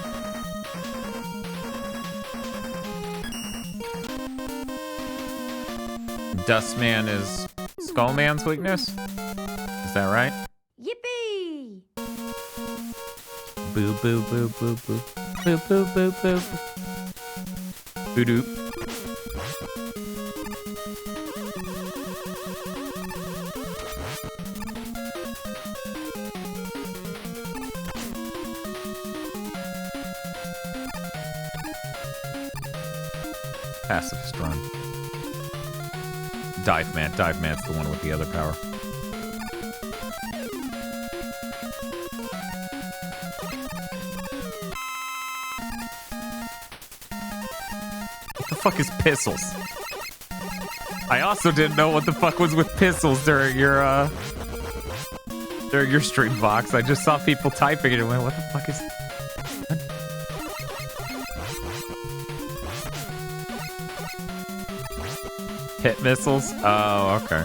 Dustman is Skullman's weakness? Is that right? Yippee! Boo boo boo boo boo. Boo boo boo boo. Boo doo. Pacifist run. Dive man's the one with the other power. What the fuck is pistols? I also didn't know what the fuck was with pistols during your During your stream box, I just saw people typing it and went, what the fuck is... Hit missiles? Oh, okay.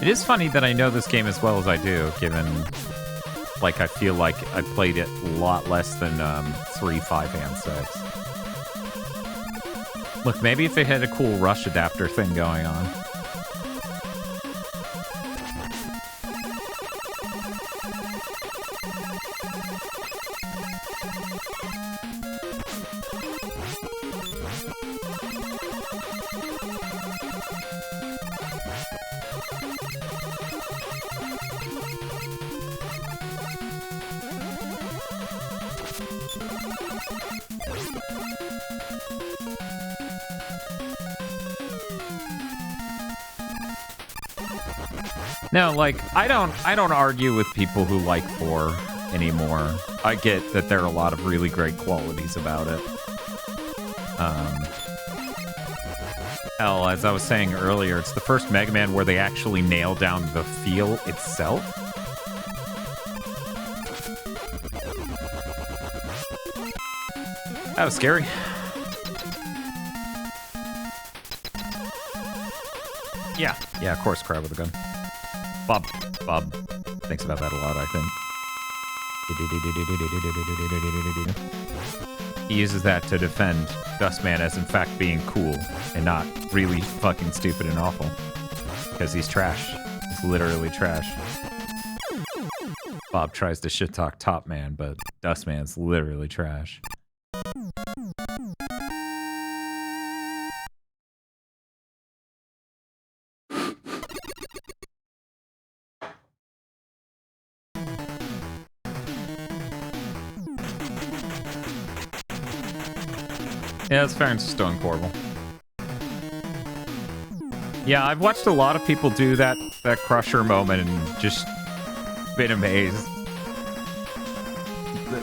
It is funny that I know this game as well as I do, given, like, I feel like I played it a lot less than 3, 5, and 6. Look, maybe if it had a cool rush adapter thing going on. No, like, I don't argue with people who like 4 anymore. I get that there are a lot of really great qualities about it. Hell, as I was saying earlier, it's the first Mega Man where they actually nail down the feel itself. That was scary. Yeah, of course, crab with a gun. Bob thinks about that a lot, I think. He uses that to defend Dustman as in fact being cool and not really fucking stupid and awful. Because he's trash. He's literally trash. Bob tries to shit talk Top Man, but Dustman's literally trash. Yeah, it's fair and Stone Corbel. Yeah, I've watched a lot of people do that Crusher moment and just been amazed.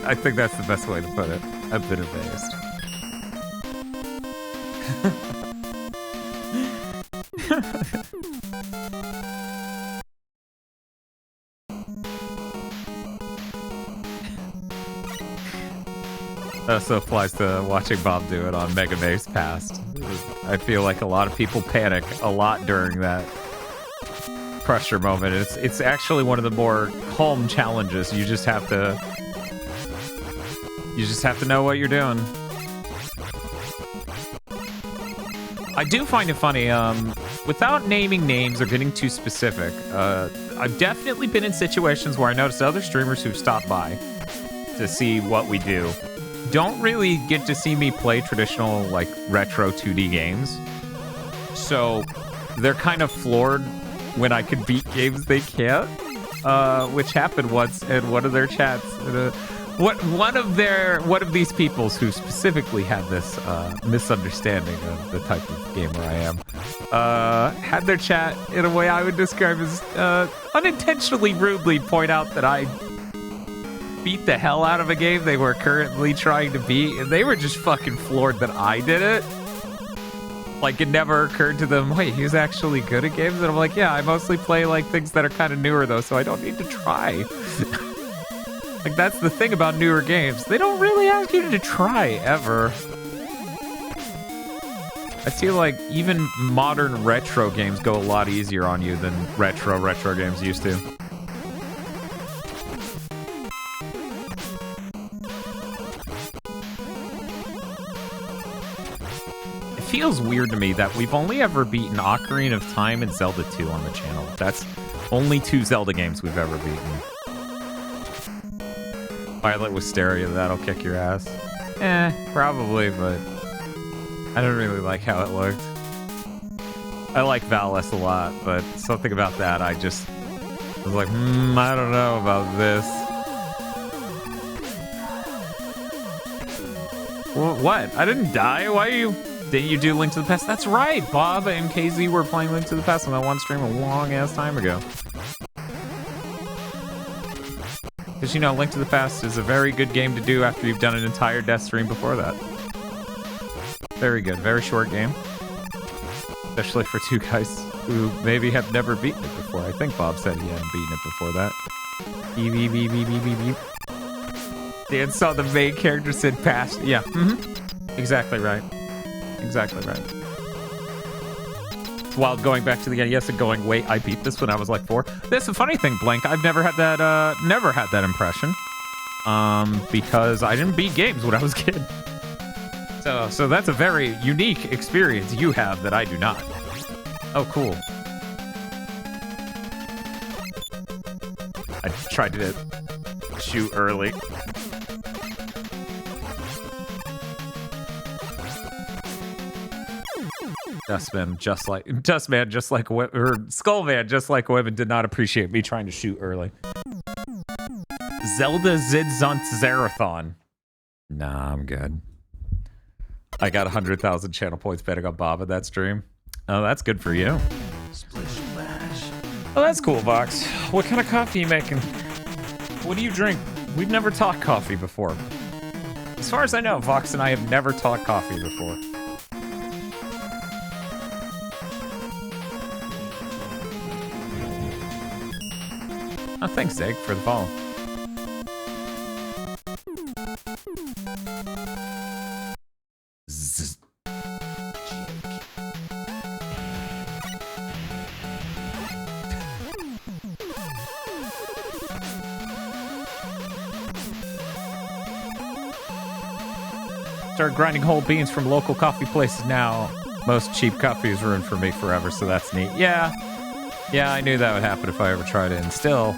I think that's the best way to put it. I've been amazed. Also applies to watching Bob do it on Mega Maze Past. I feel like a lot of people panic a lot during that Crusher moment. It's actually one of the more calm challenges. You just have to know what you're doing. I do find it funny, without naming names or getting too specific, I've definitely been in situations where I noticed other streamers who've stopped by to see what we do don't really get to see me play traditional, like, retro 2D games. So they're kind of floored when I can beat games they can't, which happened once in one of their chats. One of these peoples who specifically had this misunderstanding of the type of gamer I am, had their chat in a way I would describe as unintentionally rudely point out that I beat the hell out of a game they were currently trying to beat, and they were just fucking floored that I did it. Like, it never occurred to them, wait, he's actually good at games? And I'm like, yeah, I mostly play, like, things that are kind of newer, though, so I don't need to try. Like, that's the thing about newer games. They don't really ask you to try, ever. I feel like even modern retro games go a lot easier on you than retro games used to. It feels weird to me that we've only ever beaten Ocarina of Time and Zelda 2 on the channel. That's only 2 Zelda games we've ever beaten. Violet Wisteria, that'll kick your ass. Probably, but I don't really like how it looked. I like Valis a lot, but something about that I was like, I don't know about this. What? I didn't die? Didn't you do Link to the Past? That's right! Bob and KZ were playing Link to the Past on that one stream a long-ass time ago. Because, you know, Link to the Past is a very good game to do after you've done an entire death stream before that. Very good. Very short game. Especially for two guys who maybe have never beaten it before. I think Bob said he hadn't beaten it before that. Beep, beep, beep, beep, beep, beep, beep. Dan saw the main character said past. Yeah. Exactly right. Exactly right. It's wild going back to the NES and going, wait, I beat this when I was like 4. That's the funny thing, Blank. I've never had that impression. Because I didn't beat games when I was a kid. So that's a very unique experience you have that I do not. Oh, cool. I tried to shoot early. Dustman, just like Skullman, just like women, did not appreciate me trying to shoot early. Zelda Zidzunt Zerathon. Nah, I'm good. I got 100,000 channel points betting on Bob in that stream. Oh, that's good for you. Splish splash. Oh, that's cool, Vox. What kind of coffee are you making? What do you drink? We've never talked coffee before. As far as I know, Vox and I have never talked coffee before. Oh, thanks, Zig, for the follow. Start grinding whole beans from local coffee places now. Most cheap coffee is ruined for me forever, so that's neat. Yeah, I knew that would happen if I ever tried it, and still,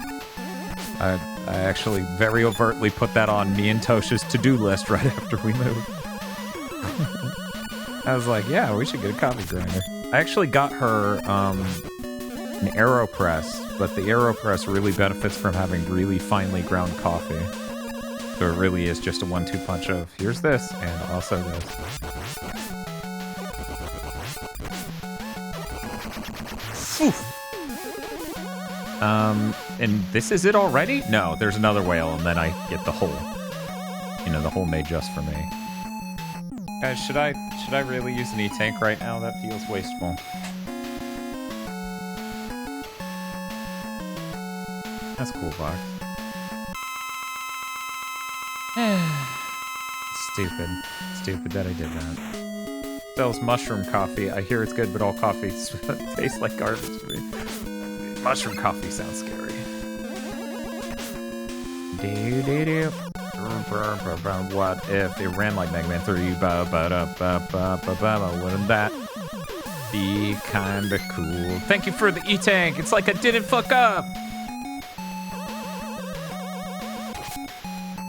I actually very overtly put that on me and Tosha's to-do list right after we moved. I was like, yeah, we should get a coffee grinder. I actually got her an AeroPress, but the AeroPress really benefits from having really finely ground coffee. So it really is just a 1-2 punch of here's this and also this. Oof. And this is it already? No, there's another whale, and then I get the whole. You know, the whole made just for me. Guys, should I really use an E-tank right now? That feels wasteful. That's cool, Box. Stupid that I did that. Sells mushroom coffee. I hear it's good, but all coffee tastes like garbage to me. Mushroom coffee sounds scary. What if it ran like Mega Man 3? Wouldn't that be kinda cool? Thank you for the E-tank. It's like I didn't fuck up.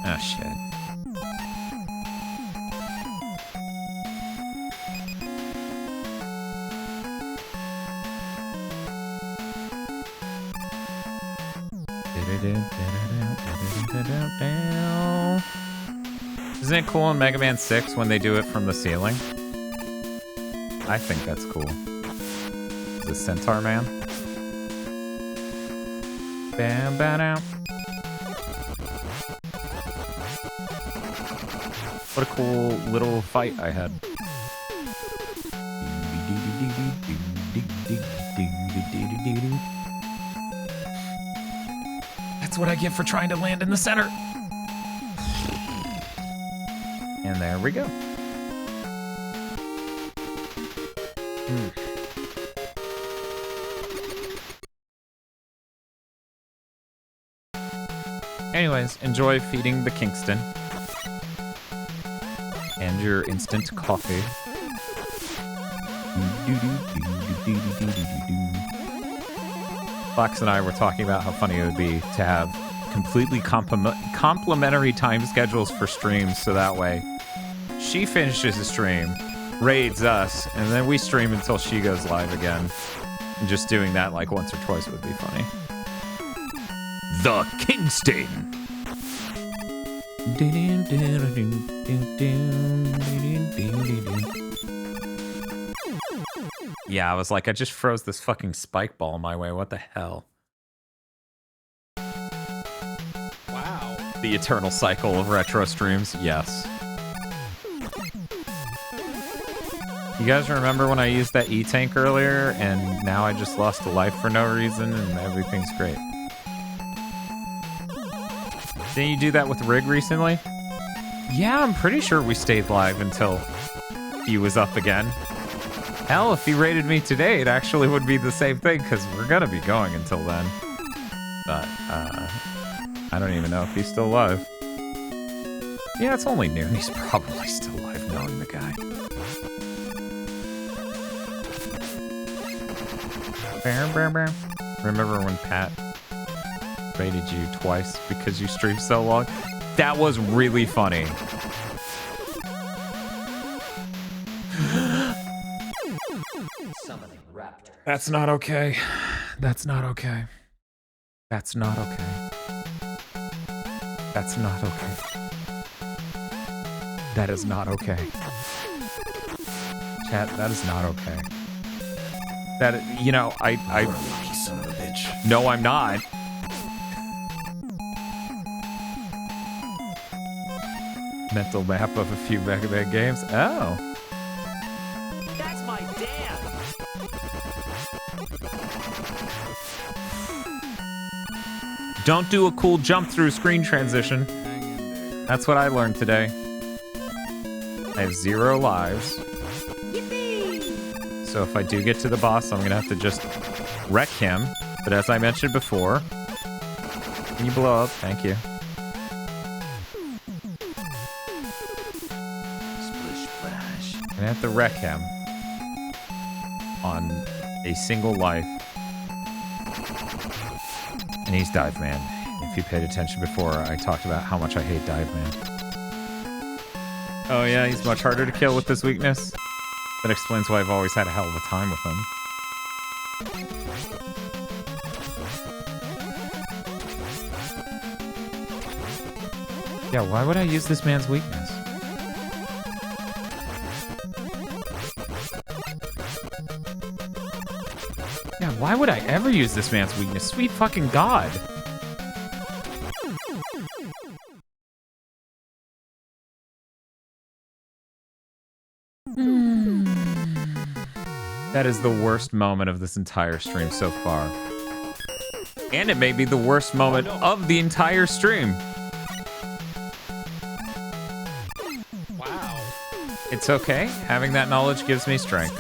Oh shit. Isn't it cool in Mega Man 6 when they do it from the ceiling? I think that's cool. Is this Centaur Man? Bam, bam. What a cool little fight I had. That's what I get for trying to land in the center. And there we go. Anyways, enjoy feeding the Kingston. And your instant coffee. Fox and I were talking about how funny it would be to have completely complementary time schedules for streams, so that way she finishes the stream, raids us, and then we stream until she goes live again. And just doing that like once or twice would be funny. The Kingston. Yeah, I was like, I just froze this fucking spike ball my way. What the hell? Wow. The eternal cycle of retro streams, yes. You guys remember when I used that E-Tank earlier, and now I just lost a life for no reason, and everything's great? Didn't you do that with Rig recently? Yeah, I'm pretty sure we stayed live until he was up again. Hell, if he raided me today, it actually would be the same thing, because we're gonna be going until then. But, I don't even know if he's still alive. Yeah, it's only noon. He's probably still alive, knowing the guy. Remember when Pat raided you twice because you streamed so long? That was really funny. Summoning raptor. That's not okay. That's not okay. That's not okay. That's not okay. That is not okay. Chat, that is not okay. That, you know, I Son of a bitch. no, I'm not. Mental map of a few Mega Man games. Oh. That's my dad. Don't do a cool jump through screen transition. That's what I learned today. I have 0 lives. So if I do get to the boss, I'm gonna have to just wreck him. But as I mentioned before, can you blow up? Thank you. Splish splash. I'm gonna have to wreck him on a single life. And he's Dive Man. If you paid attention before, I talked about how much I hate Dive Man. Oh yeah, he's much harder to kill with this weakness. That explains why I've always had a hell of a time with him. Yeah, why would I use this man's weakness? Yeah, why would I ever use this man's weakness? Sweet fucking God. That is the worst moment of this entire stream so far. And it may be the worst moment of the entire stream. Wow. It's okay. Having that knowledge gives me strength.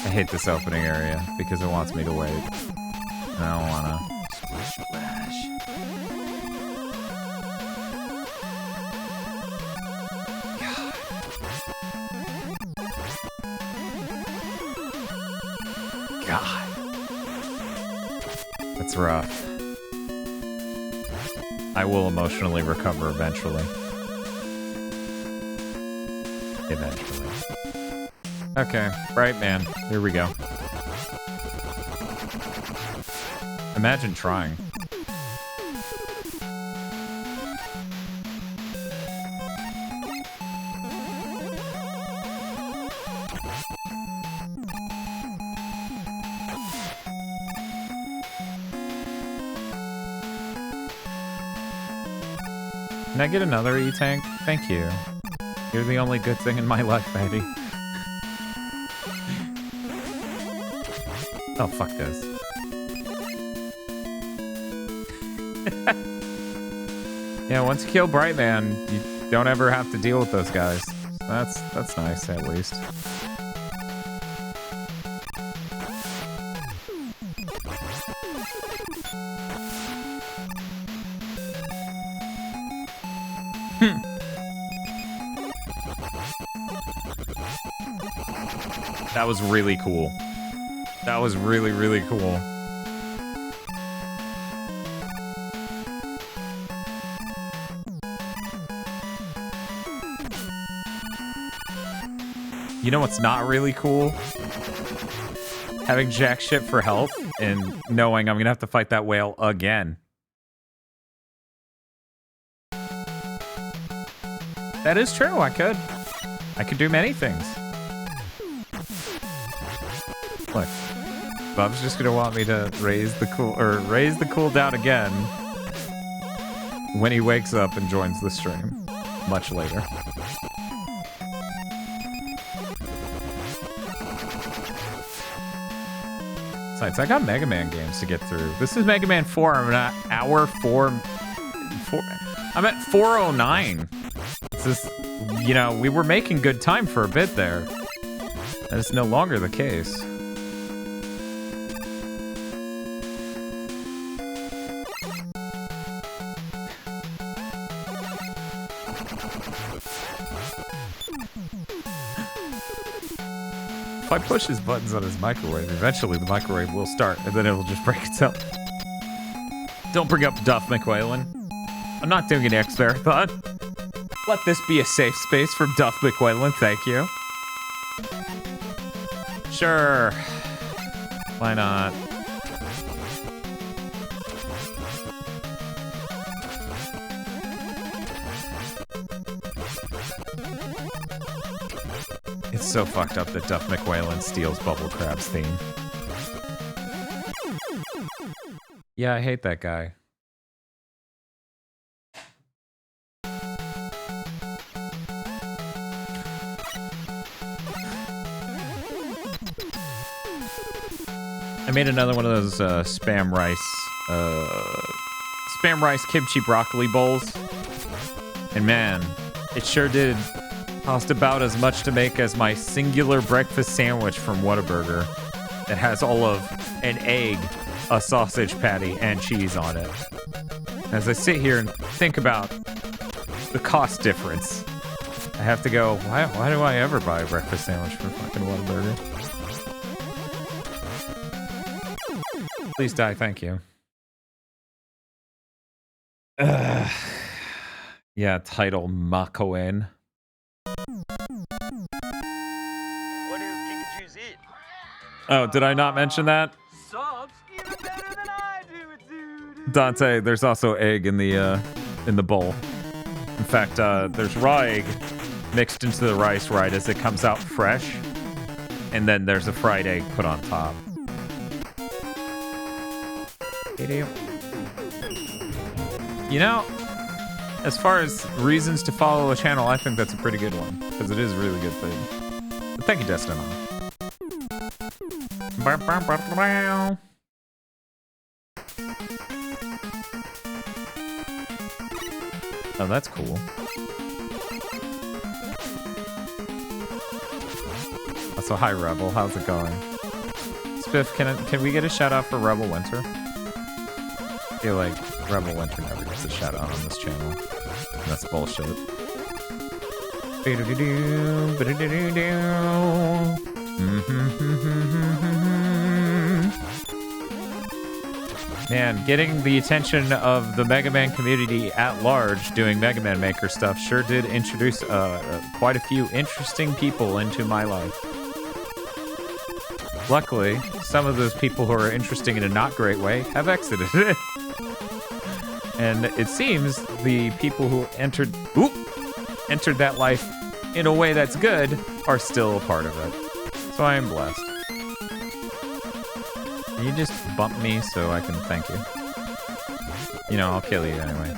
I hate this opening area because it wants me to wait. I don't wanna. Splish splash. God. That's rough. I will emotionally recover eventually. Eventually. Okay, Bright Man. Here we go. Imagine trying. Can I get another E-Tank? Thank you. You're the only good thing in my life, Eddie. Oh, fuck this. Yeah, once you kill Brightman, you don't ever have to deal with those guys. That's nice, at least. That was really cool. That was really, really cool. You know what's not really cool? Having jack shit for health and knowing I'm gonna have to fight that whale again. That is true, I could do many things. Look. Bob's just gonna want me to raise the cooldown again when he wakes up and joins the stream much later. Besides, I got Mega Man games to get through. This is Mega Man 4. I'm at hour 4. I'm at 409. This is, you know, we were making good time for a bit there. That is no longer the case. If I push his buttons on his microwave, eventually the microwave will start, and then it'll just break itself. Don't bring up Duff McWhalen. I'm not doing an X marathon. Let this be a safe space for Duff McWhalen, thank you. Sure. Why not? It's so fucked up that Duff McWhalen steals Bubble Crab's theme. Yeah, I hate that guy. I made another one of those spam rice kimchi broccoli bowls. And man, it sure did cost about as much to make as my singular breakfast sandwich from Whataburger that has all of an egg, a sausage patty, and cheese on it. As I sit here and think about the cost difference, I have to go, why do I ever buy a breakfast sandwich from fucking Whataburger? Please die, thank you. Yeah, title Makoen. What is Pikachu's it? Oh, did I not mention that? Subs even better than I do it, dude. Dante, there's also egg in the bowl. In fact, there's raw egg mixed into the rice right as it comes out fresh, and then there's a fried egg put on top. You know, as far as reasons to follow a channel, I think that's a pretty good one, because it is a really good thing. But thank you, Destino. Oh, that's cool. Also, hi, Rebel. How's it going? Spiff, can we get a shout out for Rebel Winter? I feel like Rebel Winter never gets a shout out on this channel. And that's bullshit. Man, getting the attention of the Mega Man community at large doing Mega Man Maker stuff sure did introduce quite a few interesting people into my life. Luckily, some of those people who are interesting in a not great way have exited it. And it seems the people who entered that life in a way that's good are still a part of it. So I am blessed. Can you just bump me so I can thank you? You know, I'll kill you anyway.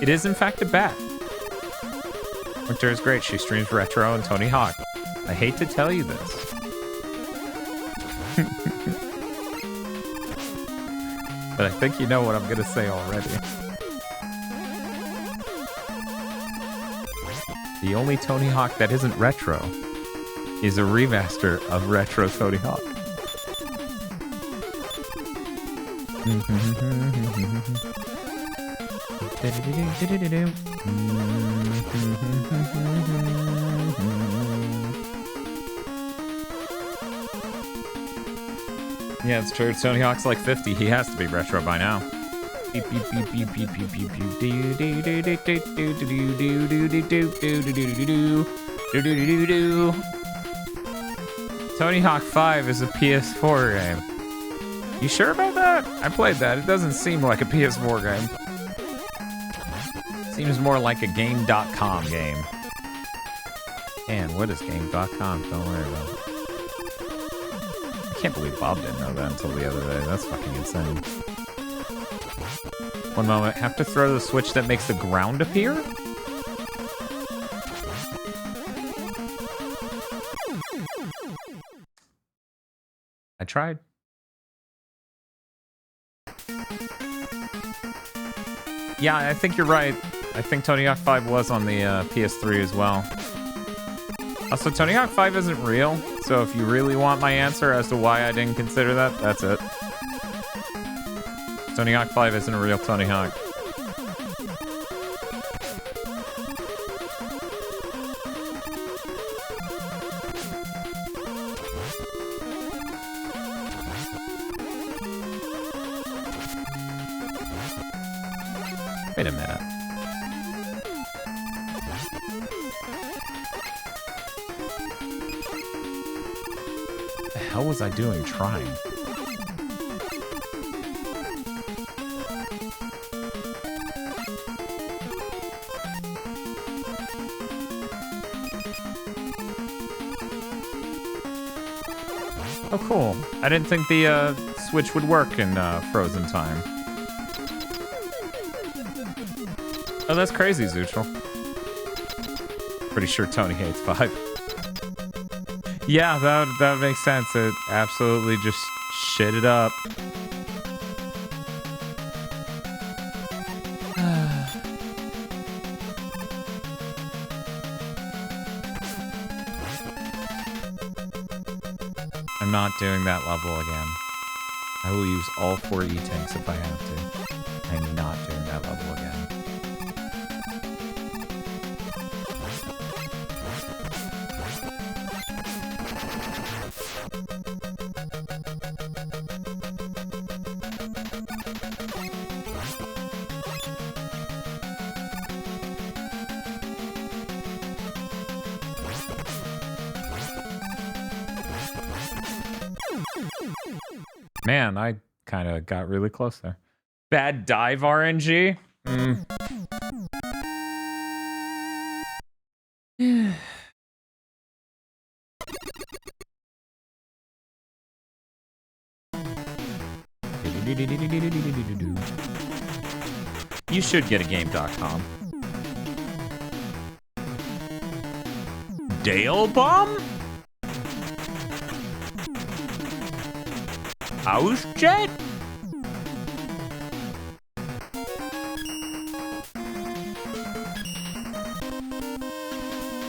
It is in fact a bat. Winter is great. She streams Retro and Tony Hawk. I hate to tell you this. But I think you know what I'm gonna say already. The only Tony Hawk that isn't retro is a remaster of retro Tony Hawk. Yeah, it's true. Tony Hawk's like 50. He has to be retro by now. Tony Hawk 5 is a PS4 game. You sure about that? I played that. It doesn't seem like a PS4 game. Seems more like a Game.com game. And what is Game.com? Don't worry about it. can't believe Bob didn't know that until the other day. That's fucking insane. One moment. Have to throw the switch that makes the ground appear? I tried. Yeah, I think you're right. I think Tony Hawk 5 was on the PS3 as well. Also, Tony Hawk 5 isn't real, so if you really want my answer as to why I didn't consider that, that's it. Tony Hawk 5 isn't a real Tony Hawk. Wait a minute. What the hell was I doing trying? Oh, cool. I didn't think the Switch would work in Frozen time. Oh, that's crazy, Zoochel. Pretty sure Tony hates 5. Yeah, that makes sense. It absolutely just shit it up. I'm not doing that level again. I will use all 4 E-tanks if I have to. I'm not doing that level again. Man, I kind of got really close there. Bad dive RNG? You should get a game.com. Dale Bomb? House jet?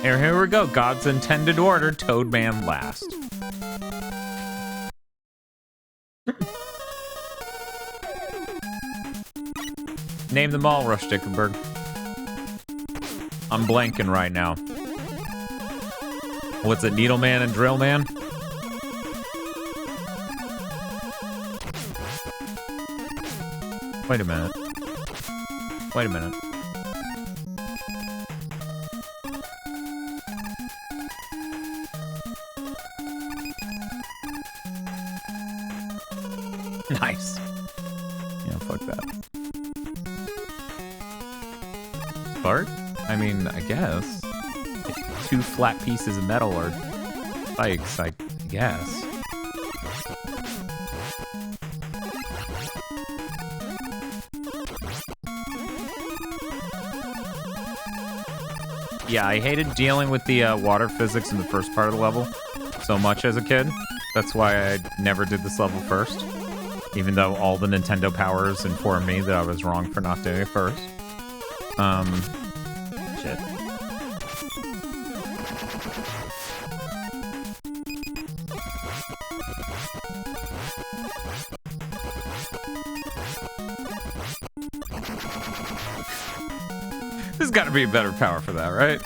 Here we go. God's intended order. Toadman last. Name them all, Rush Dickenberg. I'm blanking right now. What's it, Needleman and Drillman? Wait a minute. Wait a minute. Nice. Yeah, fuck that. Bart? I mean, I guess. If 2 flat pieces of metal are spikes, I guess. Yeah, I hated dealing with the water physics in the first part of the level so much as a kid. That's why I never did this level first. Even though all the Nintendo powers informed me that I was wrong for not doing it first. Shit. There's gotta be a better power for that, right?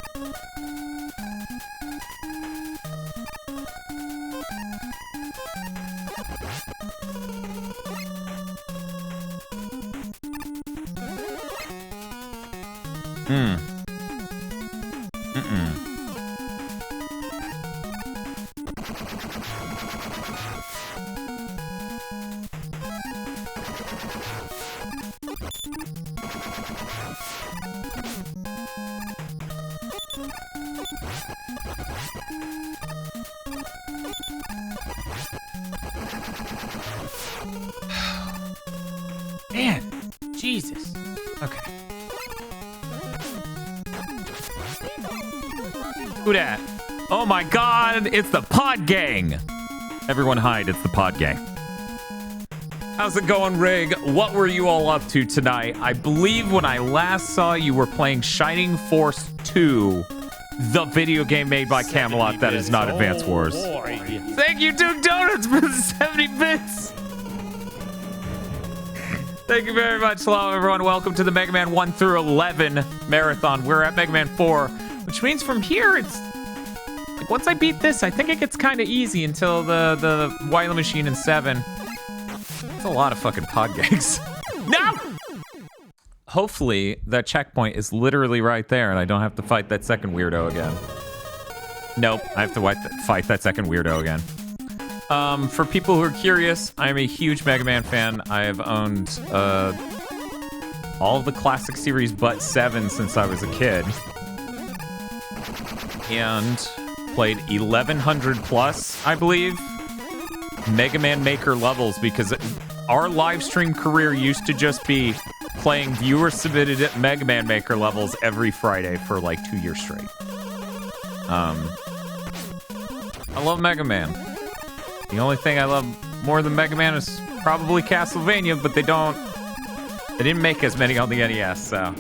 Jesus. Okay. Who dat? Oh my god, it's the Pod Gang. Everyone hide, it's the Pod Gang. How's it going, Rig? What were you all up to tonight? I believe when I last saw you were playing Shining Force 2, the video game made by Camelot that is not Advance Wars. Thank you, Duke Donuts, for the 70 bits. Thank you very much. Hello, everyone. Welcome to the Mega Man 1 through 11 marathon. We're at Mega Man 4, which means from here, it's like once I beat this, I think it gets kind of easy until the Wily Machine in 7. That's a lot of fucking pod gangs. No! Hopefully, that checkpoint is literally right there, and I don't have to fight that second weirdo again. Nope, I have to fight that second weirdo again. For people who are curious, I'm a huge Mega Man fan. I have owned all of the classic series but 7 since I was a kid. And played 1100 plus, I believe, Mega Man Maker levels, because our live stream career used to just be playing viewer-submitted Mega Man Maker levels every Friday for like 2 years straight. I love Mega Man. The only thing I love more than Mega Man is probably Castlevania, but they didn't make as many on the NES, so.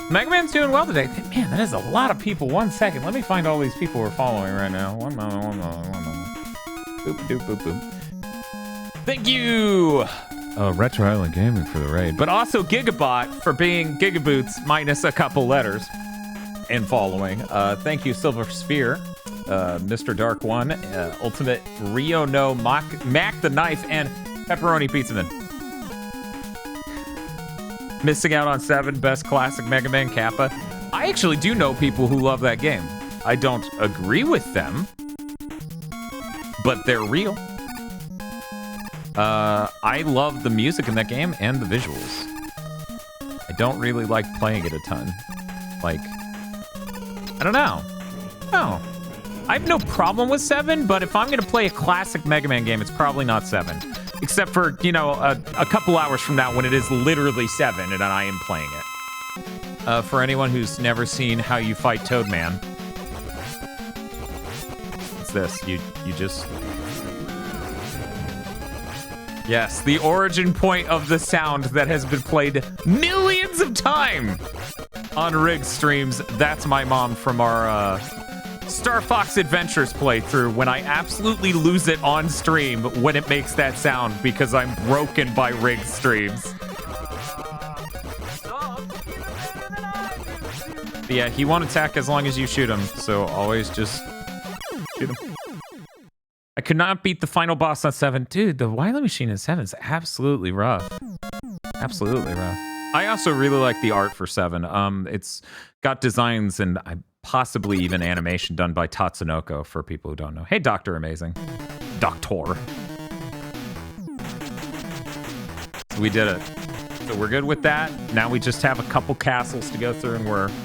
Mega Man's doing well today. Man, that is a lot of people. 1 second. Let me find all these people we're following right now. One moment. Boop, doop, boop, boop. Thank you! Retro Island Gaming for the raid. But also Gigabot for being Gigaboots minus a couple letters and following. Thank you, Silver Sphere. Mr. Dark One, Ultimate Rio No, Mac the Knife, and Pepperoni Pizzaman. Missing out on 7, best classic Mega Man Kappa. I actually do know people who love that game. I don't agree with them, but they're real. I love the music in that game and the visuals. I don't really like playing it a ton. Like, I don't know. No. I have no problem with 7, but if I'm going to play a classic Mega Man game, it's probably not 7. Except for, you know, a couple hours from now when it is literally 7 and I am playing it. For anyone who's never seen How You Fight Toadman, it's this. You just... Yes, the origin point of the sound that has been played millions of times on Rig streams. That's my mom from our Star Fox Adventures playthrough, when I absolutely lose it on stream when it makes that sound because I'm broken by Rig streams. But yeah, he won't attack as long as you shoot him, so always just shoot him. I could not beat the final boss on 7. Dude, the Wily Machine in 7 is absolutely rough. Absolutely rough. I also really like the art for 7. It's got designs and possibly even animation done by Tatsunoko, for people who don't know. Hey, Dr. Amazing. Doctor. So we did it. So we're good with that. Now we just have a couple castles to go through and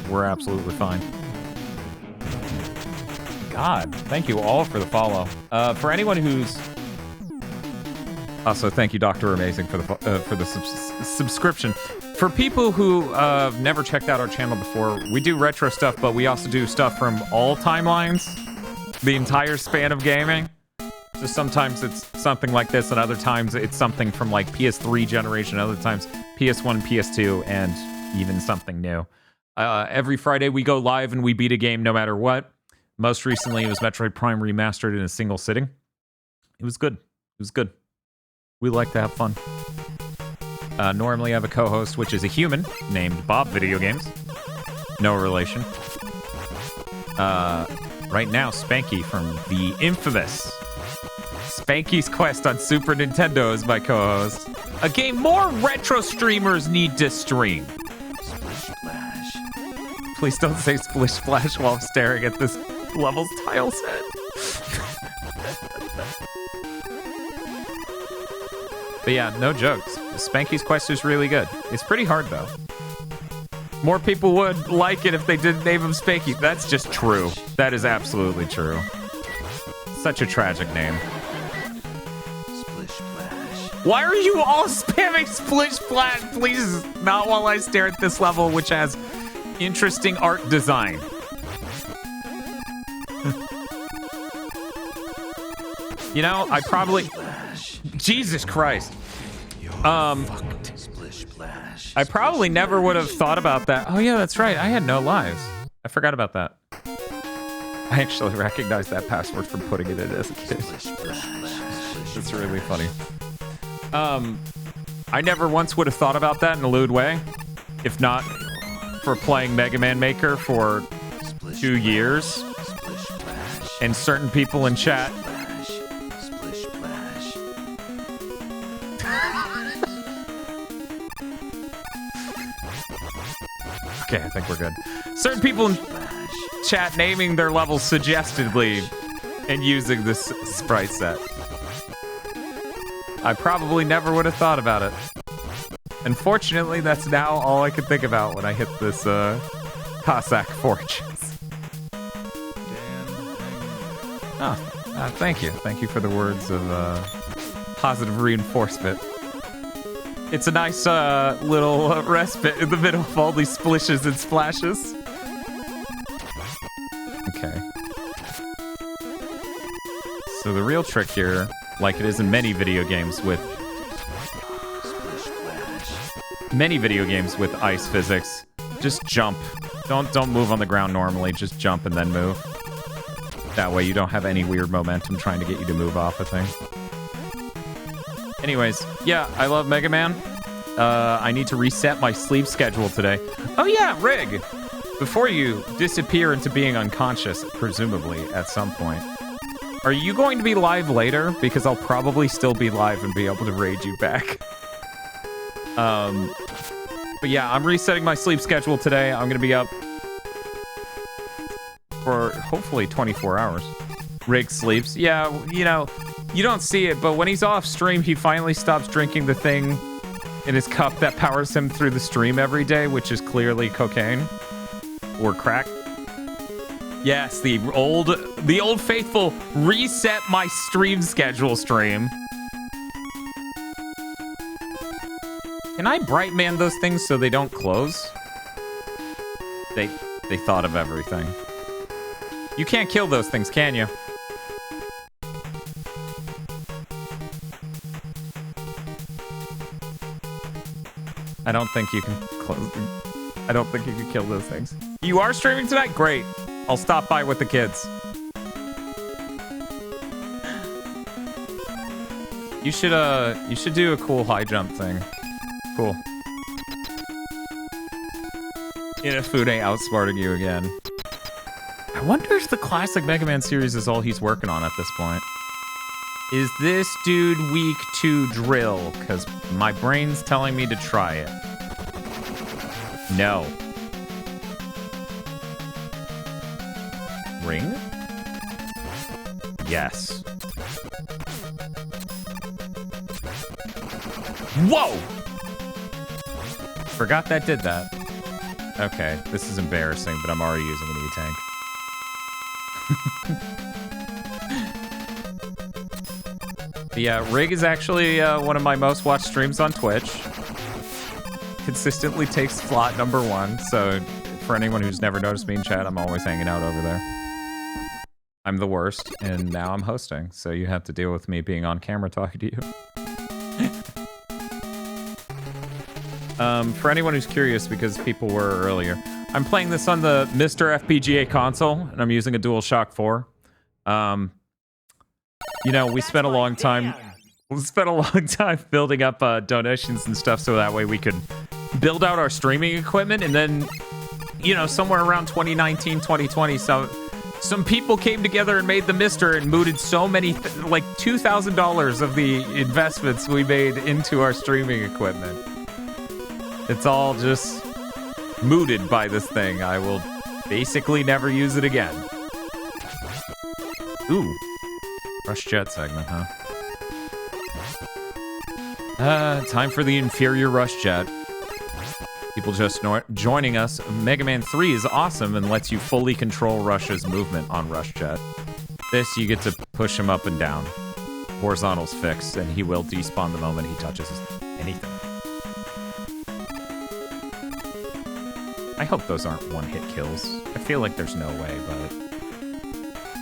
we're absolutely fine. God, thank you all for the follow. For anyone who's... Also, thank you, Dr. Amazing, for the subscription. For people who have never checked out our channel before, we do retro stuff, but we also do stuff from all timelines, the entire span of gaming. So sometimes it's something like this, and other times it's something from like PS3 generation, other times PS1, PS2, and even something new. Every Friday we go live and we beat a game no matter what. Most recently, it was Metroid Prime Remastered in a single sitting. It was good. It was good. We like to have fun. Normally I have a co-host, which is a human, named Bob Video Games. No relation. Right now, Spanky from the infamous Spanky's Quest on Super Nintendo is my co-host. A game more retro streamers need to stream. Splish Splash. Please don't say Splish Splash while I'm staring at this level's tile set. But yeah, no jokes. Spanky's Quest is really good. It's pretty hard, though. More people would like it if they didn't name him Spanky. That's just true. That is absolutely true. Such a tragic name. Splish Splash. Why are you all spamming splish splat, please. Not while I stare at this level, which has interesting art design. You know, I probably... Jesus Christ. I probably never would have thought about that. Oh yeah, that's right. I had no lives. I forgot about that. I actually recognized that password from putting it in as a kid. It's really funny. I never once would have thought about that in a lewd way, if not for playing Mega Man Maker for 2 years, and certain people in chat. Okay, I think we're good. Certain people in chat naming their levels suggestively and using this sprite set. I probably never would have thought about it. Unfortunately, that's now all I can think about when I hit this Cossack Fortress. Oh, thank you. Thank you for the words of positive reinforcement. It's a nice little respite in the middle of all these splishes and splashes. Okay. So the real trick here, like it is in many video games with ice physics, just jump. Don't move on the ground normally, just jump and then move. That way you don't have any weird momentum trying to get you to move off a thing. Anyways, yeah, I love Mega Man. I need to reset my sleep schedule today. Oh yeah, Rig! Before you disappear into being unconscious, presumably, at some point, are you going to be live later? Because I'll probably still be live and be able to raid you back. But yeah, I'm resetting my sleep schedule today. I'm going to be up for hopefully 24 hours. Rig sleeps. Yeah, you know, you don't see it, but when he's off stream, he finally stops drinking the thing in his cup that powers him through the stream every day, which is clearly cocaine or crack. Yes, the old faithful reset my stream schedule stream. Can I Brightman those things so they don't close? They thought of everything. You can't kill those things, can you? I don't think you can close them. I don't think you can kill those things. You are streaming tonight? Great. I'll stop by with the kids. You should do a cool high jump thing. Cool. Inafune outsmarting you again. I wonder if the classic Mega Man series is all he's working on at this point. Is this dude weak to drill? Because my brain's telling me to try it. No. Ring? Yes. Whoa! Forgot that did that. Okay, this is embarrassing, but I'm already using an E-Tank. Yeah, Rig is actually one of my most watched streams on Twitch. Consistently takes slot #1, so for anyone who's never noticed me in chat, I'm always hanging out over there. I'm the worst, and now I'm hosting, so you have to deal with me being on camera talking to you. For anyone who's curious, because people were earlier, I'm playing this on the Mr. FPGA console, and I'm using a DualShock 4. You know, we spent a long time building up donations and stuff, so that way we could build out our streaming equipment, and then, you know, somewhere around 2019, 2020, some people came together and made the Mister and mooted so many, like $2,000 of the investments we made into our streaming equipment. It's all just mooted by this thing. I will basically never use it again. Ooh. Rush Jet segment, huh? Time for the inferior Rush Jet. People just joining us. Mega Man 3 is awesome and lets you fully control Rush's movement on Rush Jet. This, you get to push him up and down. Horizontal's fixed, and he will despawn the moment he touches anything. I hope those aren't one-hit kills. I feel like there's no way, but...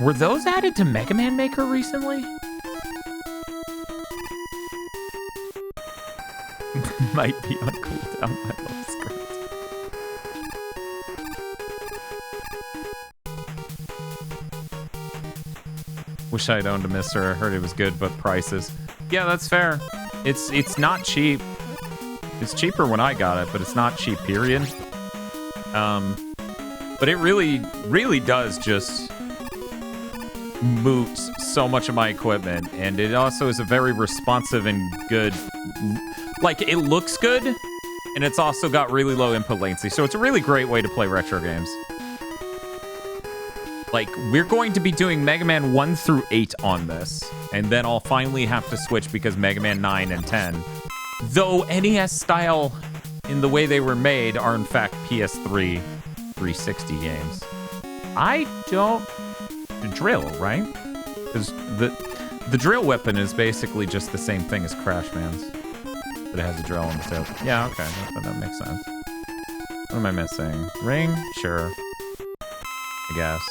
Were those added to Mega Man Maker recently? Might be on cooldown. I love script. Wish I'd owned a Mister. I heard it was good, but prices. Yeah, that's fair. It's not cheap. It's cheaper when I got it, but it's not cheap, period. But it really does just moot so much of my equipment, and it also is a very responsive and good, like, it looks good, and it's also got really low input latency, so it's a really great way to play retro games. Like, we're going to be doing Mega Man 1 through 8 on this, and then I'll finally have to switch because Mega Man 9 and 10, though NES style in the way they were made, are in fact PS3 360 games. I don't... Drill, right? Because the drill weapon is basically just the same thing as Crash Man's, but it has a drill on the tail. Yeah, okay, that makes sense. What am I missing? Ring? Sure. I guess.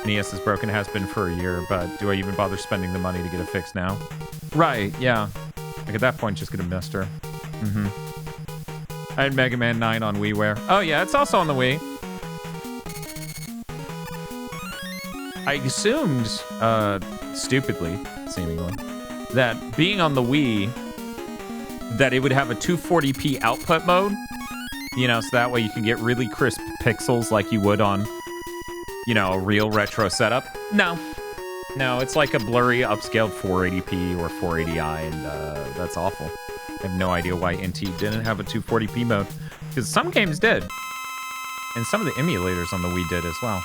NES is broken, has been for a year, but do I even bother spending the money to get it fixed now? Right, yeah. Like, at that point, just get a Mister. I had Mega Man 9 on WiiWare. Oh, yeah, it's also on the Wii. I assumed, stupidly, seemingly, that being on the Wii, that it would have a 240p output mode. You know, so that way you can get really crisp pixels like you would on, you know, a real retro setup. No, it's like a blurry, upscaled 480p or 480i, and that's awful. I have no idea why NT didn't have a 240p mode, because some games did, and some of the emulators on the Wii did as well.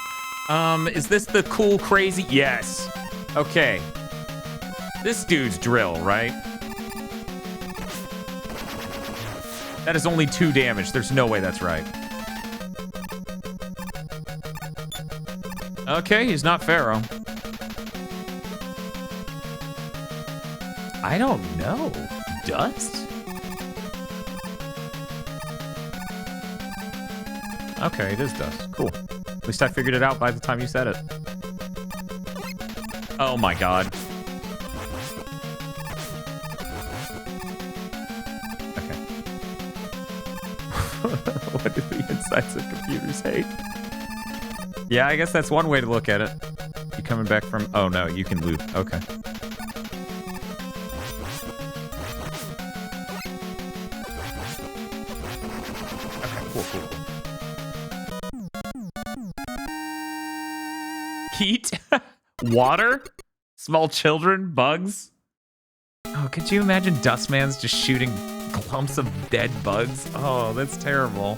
Is this the cool, crazy? Yes. Okay. This dude's drill, right? That is only 2 damage. There's no way that's right. Okay, he's not Pharaoh. I don't know. Dust? Okay, it is dust. Cool. At least I figured it out by the time you said it. Oh my god. Okay. What do the insides of computers hate? Yeah, I guess that's one way to look at it. You coming back from... Oh no, you can loop. Okay. Cool. Heat? Water? Small children? Bugs? Oh, could you imagine Dustman's just shooting clumps of dead bugs? Oh, that's terrible.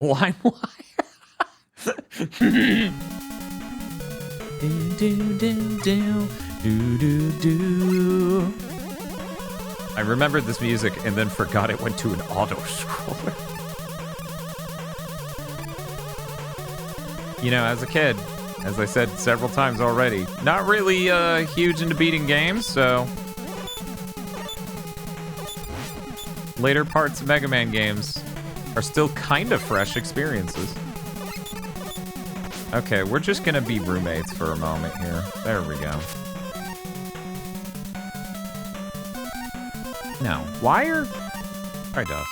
Lime wire. I remembered this music and then forgot it went to an auto-scroller. You know, as a kid, as I said several times already, not really huge into beating games, so... Later parts of Mega Man games are still kind of fresh experiences. Okay, we're just gonna be roommates for a moment here. There we go. Now, wire? Try dust.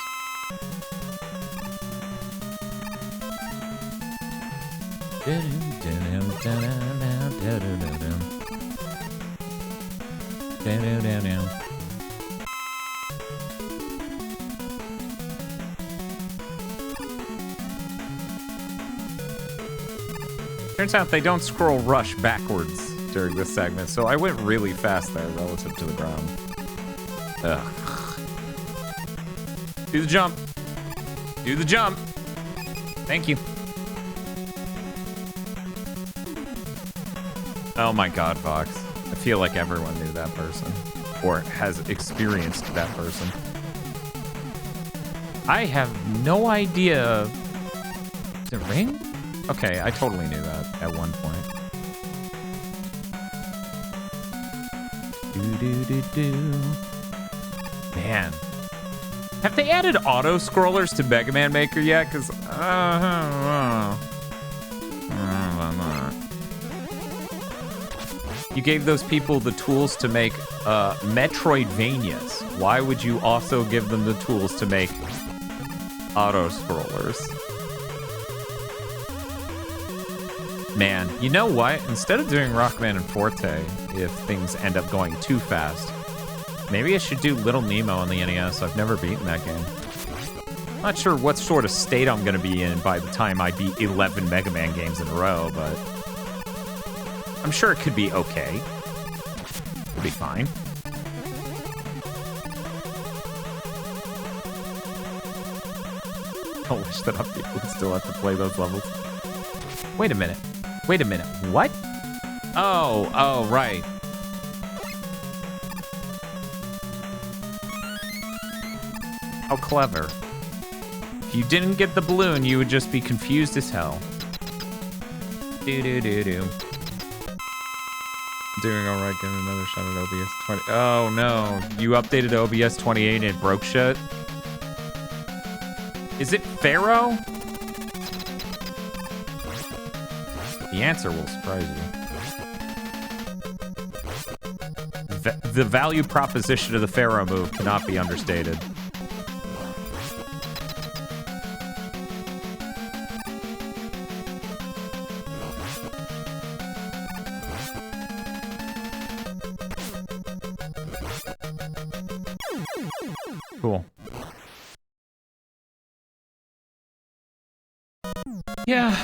Turns out they don't scroll rush backwards during this segment, so I went really fast there relative to the ground. Ugh. Do the jump. Do the jump. Thank you. Oh my god, Fox. I feel like everyone knew that person. Or has experienced that person. I have no idea Is it ring? Okay, I totally knew that at one point. Man. Have they added auto scrollers to Mega Man Maker yet? Because you gave those people the tools to make Metroidvanias. Why would you also give them the tools to make auto scrollers? Man, you know what? Instead of doing Rockman and Forte, if things end up going too fast, maybe I should do Little Nemo on the NES. I've never beaten that game. Not sure what sort of state I'm going to be in by the time I beat 11 Mega Man games in a row, but I'm sure it could be okay. Could be fine. I wish that I would still have to play those levels. Wait a minute. Wait a minute. What? Oh, right. How clever. If you didn't get the balloon, you would just be confused as hell. Do-do-do-do. Doing alright, getting another shot at OBS 20. Oh no, you updated OBS 28 and it broke shit? Is it Pharaoh? The answer will surprise you. The value proposition of the Pharaoh move cannot be understated. Cool. Yeah,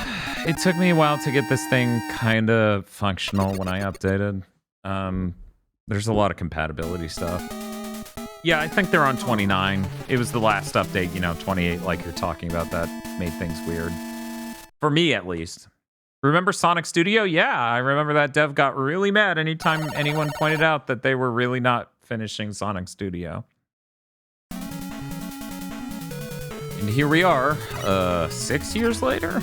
it took me a while to get this thing kind of functional when I updated. There's a lot of compatibility stuff. Yeah, I think they're on 29. It was the last update, you know, 28, like you're talking about, that made things weird. For me, at least. Remember Sonic Studio? Yeah, I remember that dev got really mad anytime anyone pointed out that they were really not finishing Sonic Studio. And here we are, 6 years later?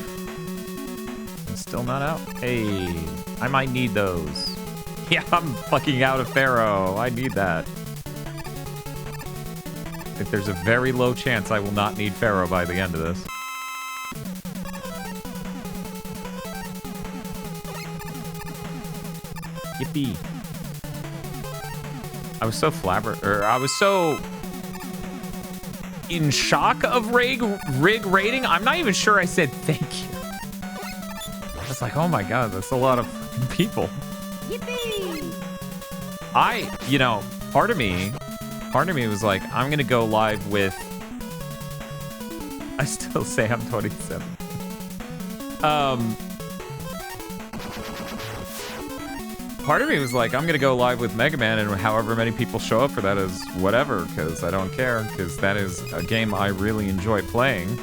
It's still not out? Hey, I might need those. Yeah, I'm fucking out of Pharaoh. I need that. I think there's a very low chance I will not need Pharaoh by the end of this. Yippee. I was so I was so in shock of rig rating. I'm not even sure I said thank you. I was like, oh my god, that's a lot of fucking people. Yippee! You know, part of me was like, I'm gonna go live with. I still say I'm 27. Part of me was like, I'm gonna go live with Mega Man, and however many people show up for that is whatever, because I don't care, because that is a game I really enjoy playing.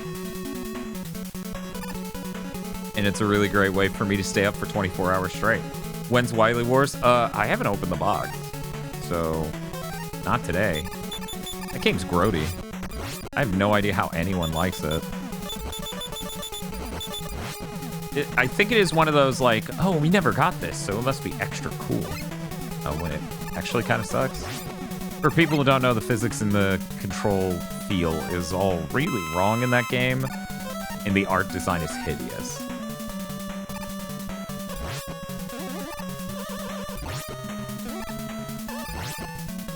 And it's a really great way for me to stay up for 24 hours straight. When's Wily Wars? I haven't opened the box, so not today. That game's grody. I have no idea how anyone likes it. I think it is one of those like, oh, we never got this, so it must be extra cool. Oh, when it actually kind of sucks. For people who don't know, the physics in the control feel is all really wrong in that game, and the art design is hideous.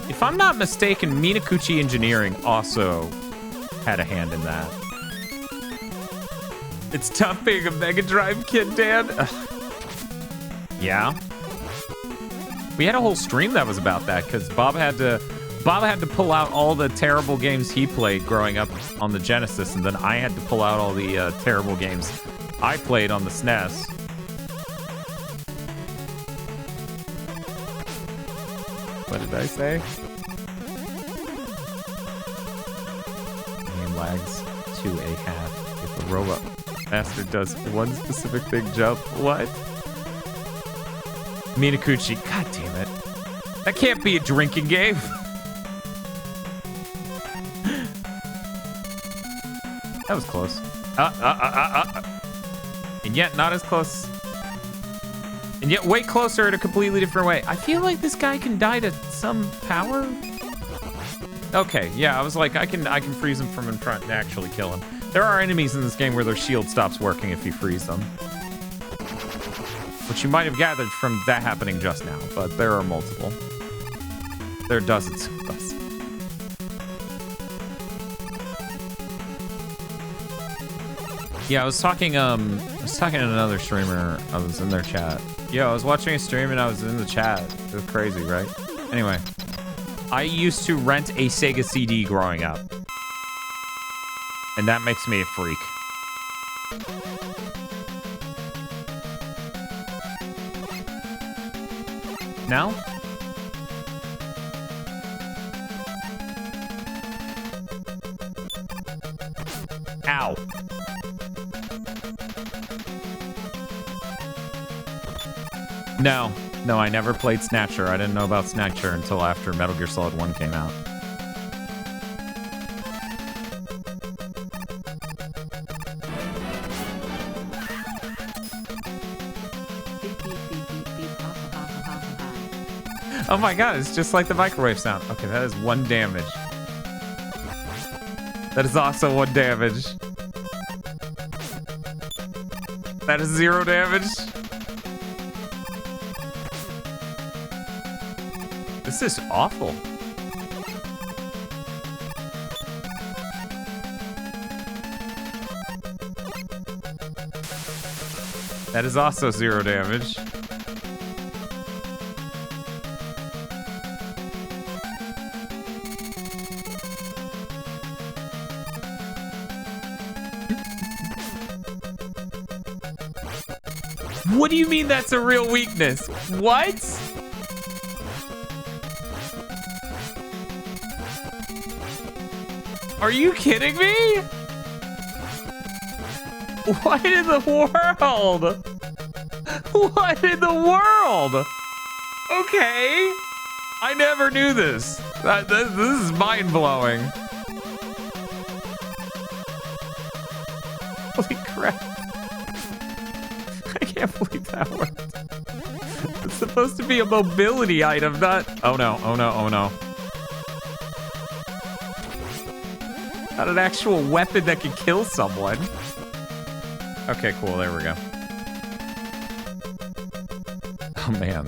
If I'm not mistaken, Minakuchi Engineering also had a hand in that. It's tough being a Mega Drive kid, Dan. Ugh. Yeah. We had a whole stream that was about that because Bob had to pull out all the terrible games he played growing up on the Genesis, and then I had to pull out all the terrible games I played on the SNES. What did I say? Game lags to a half if a robot master does one specific big jump. What? Minakuchi, god damn it. That can't be a drinking game. That was close. yet not as close. And yet way closer in a completely different way. I feel like this guy can die to some power. Okay, yeah, I was like, I can freeze him from in front and actually kill him. There are enemies in this game where their shield stops working if you freeze them. Which you might have gathered from that happening just now, but there are multiple. There are dozens of us. Yeah, I was talking to another streamer. I was in their chat. Yeah, I was watching a stream and I was in the chat. It was crazy, right? Anyway, I used to rent a Sega CD growing up. And that makes me a freak. Now? Ow. No, I never played Snatcher. I didn't know about Snatcher until after Metal Gear Solid 1 came out. Beep, beep, beep, beep, beep. Ha, ha, ha, ha, ha, ha. Oh my god, it's just like the microwave sound. Okay, that is 1 damage. That is also 1 damage. That is 0 damage. This is awful. That is also 0 damage. What do you mean that's a real weakness? What? Are you kidding me? What in the world? What in the world? Okay. I never knew this. This is mind-blowing. Holy crap. I can't believe that worked. It's supposed to be a mobility item, not... Oh no, oh no, oh no. Not an actual weapon that can kill someone. Okay, cool, there we go. Oh man.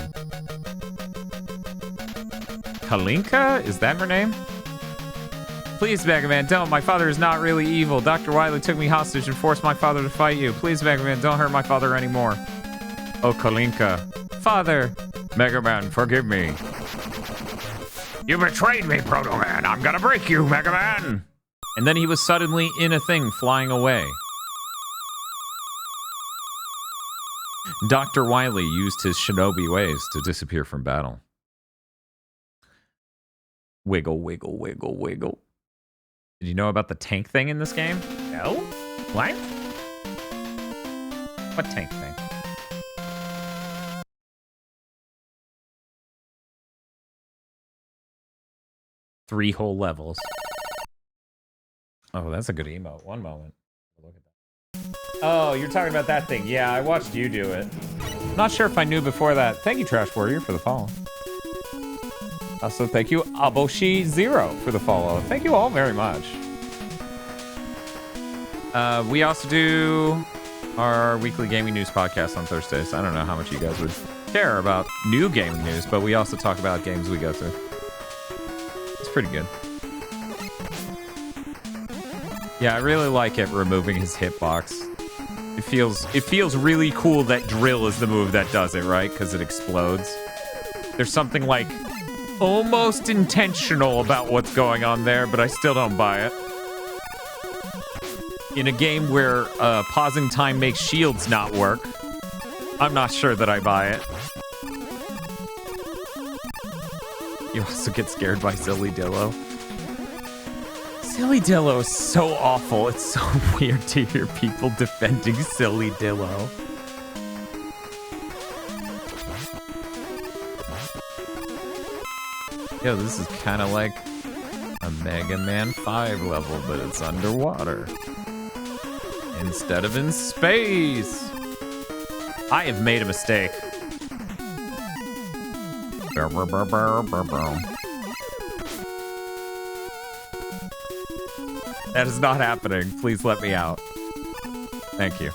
Kalinka? Is that her name? Please, Mega Man, don't. My father is not really evil. Dr. Wily took me hostage and forced my father to fight you. Please, Mega Man, don't hurt my father anymore. Oh, Kalinka. Father! Mega Man, forgive me. You betrayed me, Proto Man. I'm gonna break you, Mega Man. And then he was suddenly in a thing flying away. Dr. Wily used his shinobi ways to disappear from battle. Wiggle, wiggle, wiggle, wiggle. Did you know about the tank thing in this game? No? What? What tank thing? Three whole levels. Oh, that's a good emote. One moment. Look at that. Oh, you're talking about that thing. Yeah, I watched you do it. Not sure if I knew before that. Thank you, Trash Warrior, for the follow. Also, thank you, Aboshi0 for the follow. Thank you all very much. We also do our weekly gaming news podcast on Thursdays. I don't know how much you guys would care about new gaming news, but we also talk about games we go through. It's pretty good. Yeah, I really like it removing his hitbox. It feels really cool that drill is the move that does it, right? Because it explodes. There's something like almost intentional about what's going on there, but I still don't buy it. In a game where pausing time makes shields not work, I'm not sure that I buy it. You also get scared by Silly Dillo. Silly Dillo is so awful. It's so weird to hear people defending Silly Dillo. Yo, this is kind of like a Mega Man 5 level, but it's underwater. Instead of in space. I have made a mistake. That is not happening. Please let me out. Thank you.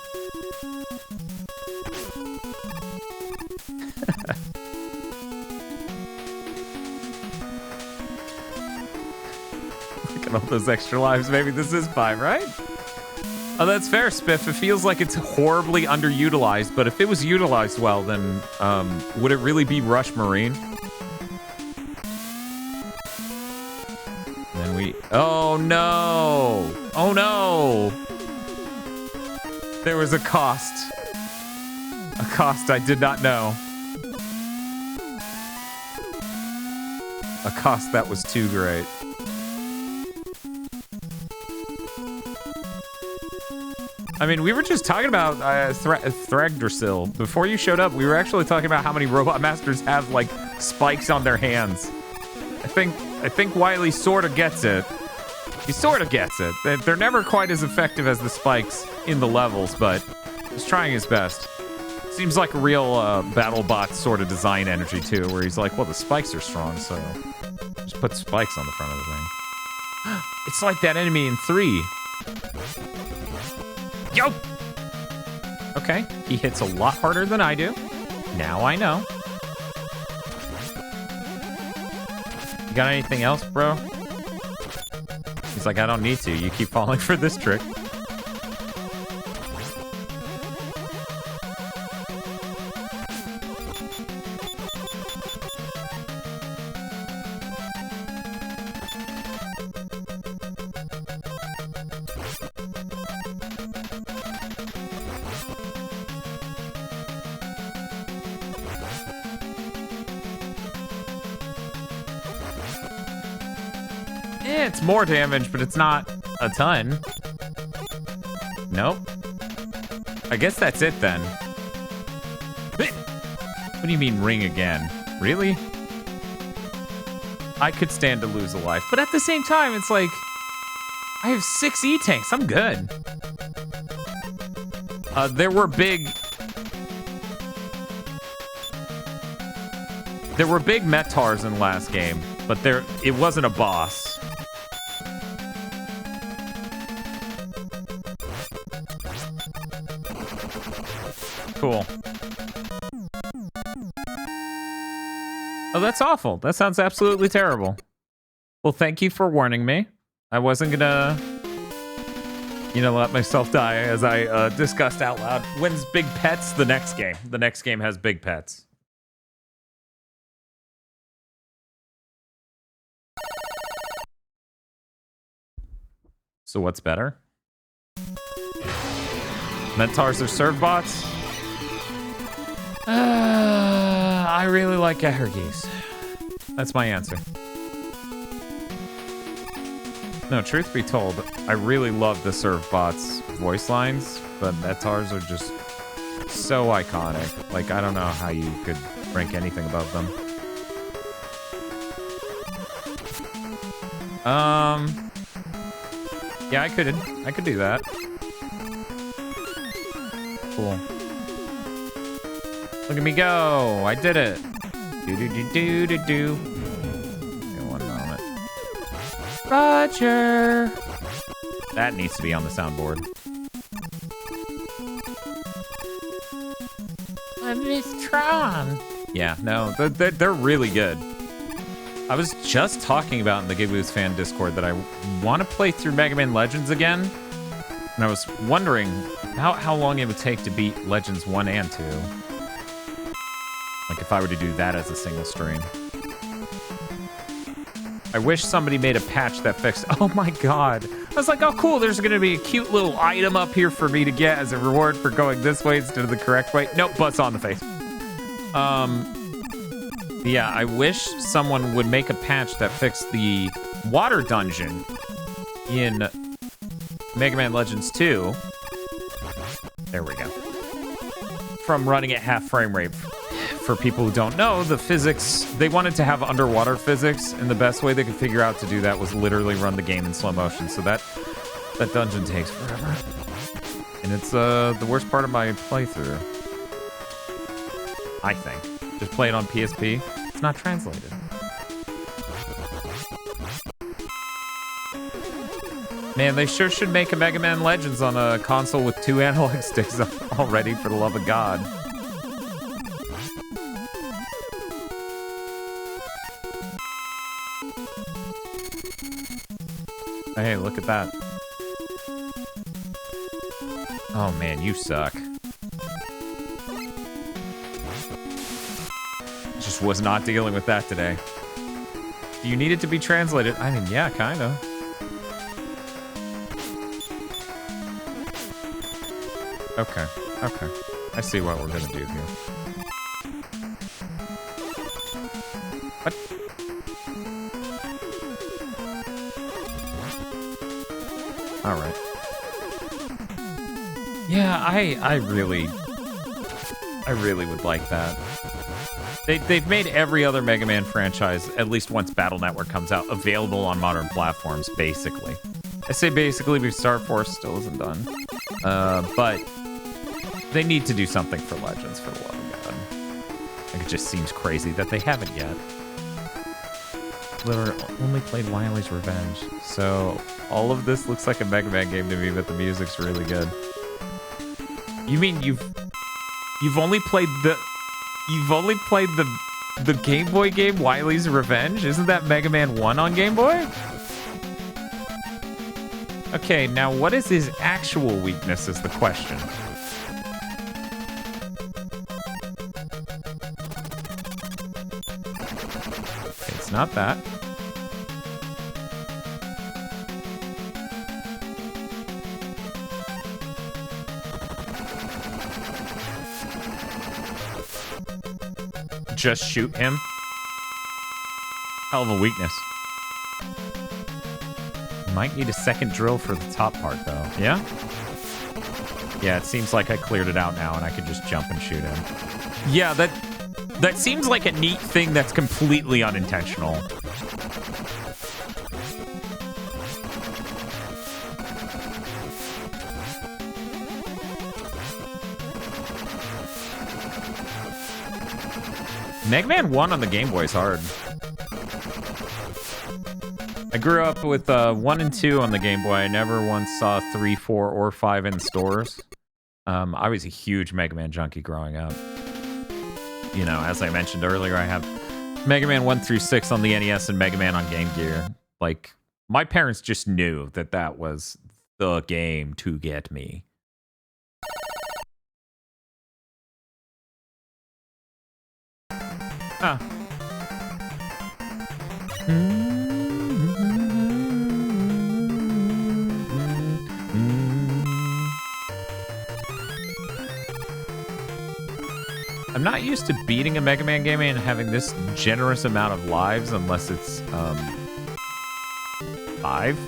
Look at all those extra lives. Maybe this is 5, right? Oh, that's fair, Spiff. It feels like it's horribly underutilized, but if it was utilized well, then would it really be Rush Marine? And then we... Oh, no! Oh, no! There was a cost. A cost I did not know. A cost that was too great. I mean, we were just talking about Thragdrasil. Before you showed up, we were actually talking about how many Robot Masters have, like, spikes on their hands. I think Wily sort of gets it. He sort of gets it. They're never quite as effective as the spikes in the levels, but he's trying his best. Seems like a real BattleBot sort of design energy, too, where he's like, well, the spikes are strong, so just put spikes on the front of the thing. It's like that enemy in 3. Yo! Okay, he hits a lot harder than I do. Now I know. You got anything else, bro? He's like, I don't need to. You keep falling for this trick. It's more damage, but it's not a ton. Nope. I guess that's it then. What do you mean ring again? Really? I could stand to lose a life, but at the same time, it's like I have 6 E-tanks. I'm good. There were big Metars in the last game, but it wasn't a boss. Cool. Oh, that's awful. That sounds absolutely terrible. Well, thank you for warning me. I wasn't gonna, let myself die as I discussed out loud. When's Big Pets? The next game. The next game has Big Pets. So what's better? Mentars or serve bots? I really like Eherges. That's my answer. No, truth be told, I really love the serve bots voice lines, but Mentars are just so iconic. Like, I don't know how you could rank anything above them. Yeah, I could do that. Cool. Look at me go! I did it! Do-do-do-do-do-do. Okay, one moment. Roger! That needs to be on the soundboard. I miss Tron! Yeah, no, they're really good. I was just talking about in the Gigaboos fan Discord that I want to play through Mega Man Legends again. And I was wondering how long it would take to beat Legends 1 and 2. Like, if I were to do that as a single stream. I wish somebody made a patch that fixed... Oh my god. I was like, oh cool, there's going to be a cute little item up here for me to get as a reward for going this way instead of the correct way. Nope, butts on the face. Yeah, I wish someone would make a patch that fixed the water dungeon in Mega Man Legends 2. There we go. From running at half frame rate. For people who don't know, the physics, they wanted to have underwater physics, and the best way they could figure out to do that was literally run the game in slow motion. So that dungeon takes forever. And it's the worst part of my playthrough. I think. Just play it on PSP. It's not translated. Man, they sure should make a Mega Man Legends on a console with 2 analog sticks already, for the love of God. Hey, look at that. Oh man, you suck. Just was not dealing with that today. Do you need it to be translated? I mean, yeah, kinda. Okay, okay. I see what we're gonna do here. What? Alright. Yeah, I really would like that. They've made every other Mega Man franchise, at least once Battle Network comes out, available on modern platforms, basically. I say basically because Star Force still isn't done. But they need to do something for Legends, for the love of God. Like, it just seems crazy that they haven't yet. Literally only played Wily's Revenge. So all of this looks like a Mega Man game to me, but the music's really good. You mean you've only played the Game Boy game Wily's Revenge? Isn't that Mega Man 1 on Game Boy? Okay, now what is his actual weakness is the question. Okay, it's not that. Just shoot him. Hell of a weakness. Might need a second drill for the top part, though. Yeah? Yeah, it seems like I cleared it out now, and I can just jump and shoot him. Yeah, that seems like a neat thing that's completely unintentional. Mega Man 1 on the Game Boy is hard. I grew up with 1 and 2 on the Game Boy. I never once saw 3, 4, or 5 in stores. I was a huge Mega Man junkie growing up. You know, as I mentioned earlier, I have Mega Man 1 through 6 on the NES and Mega Man on Game Gear. Like, my parents just knew that that was the game to get me. Ah. I'm not used to beating a Mega Man game and having this generous amount of lives unless it's 5.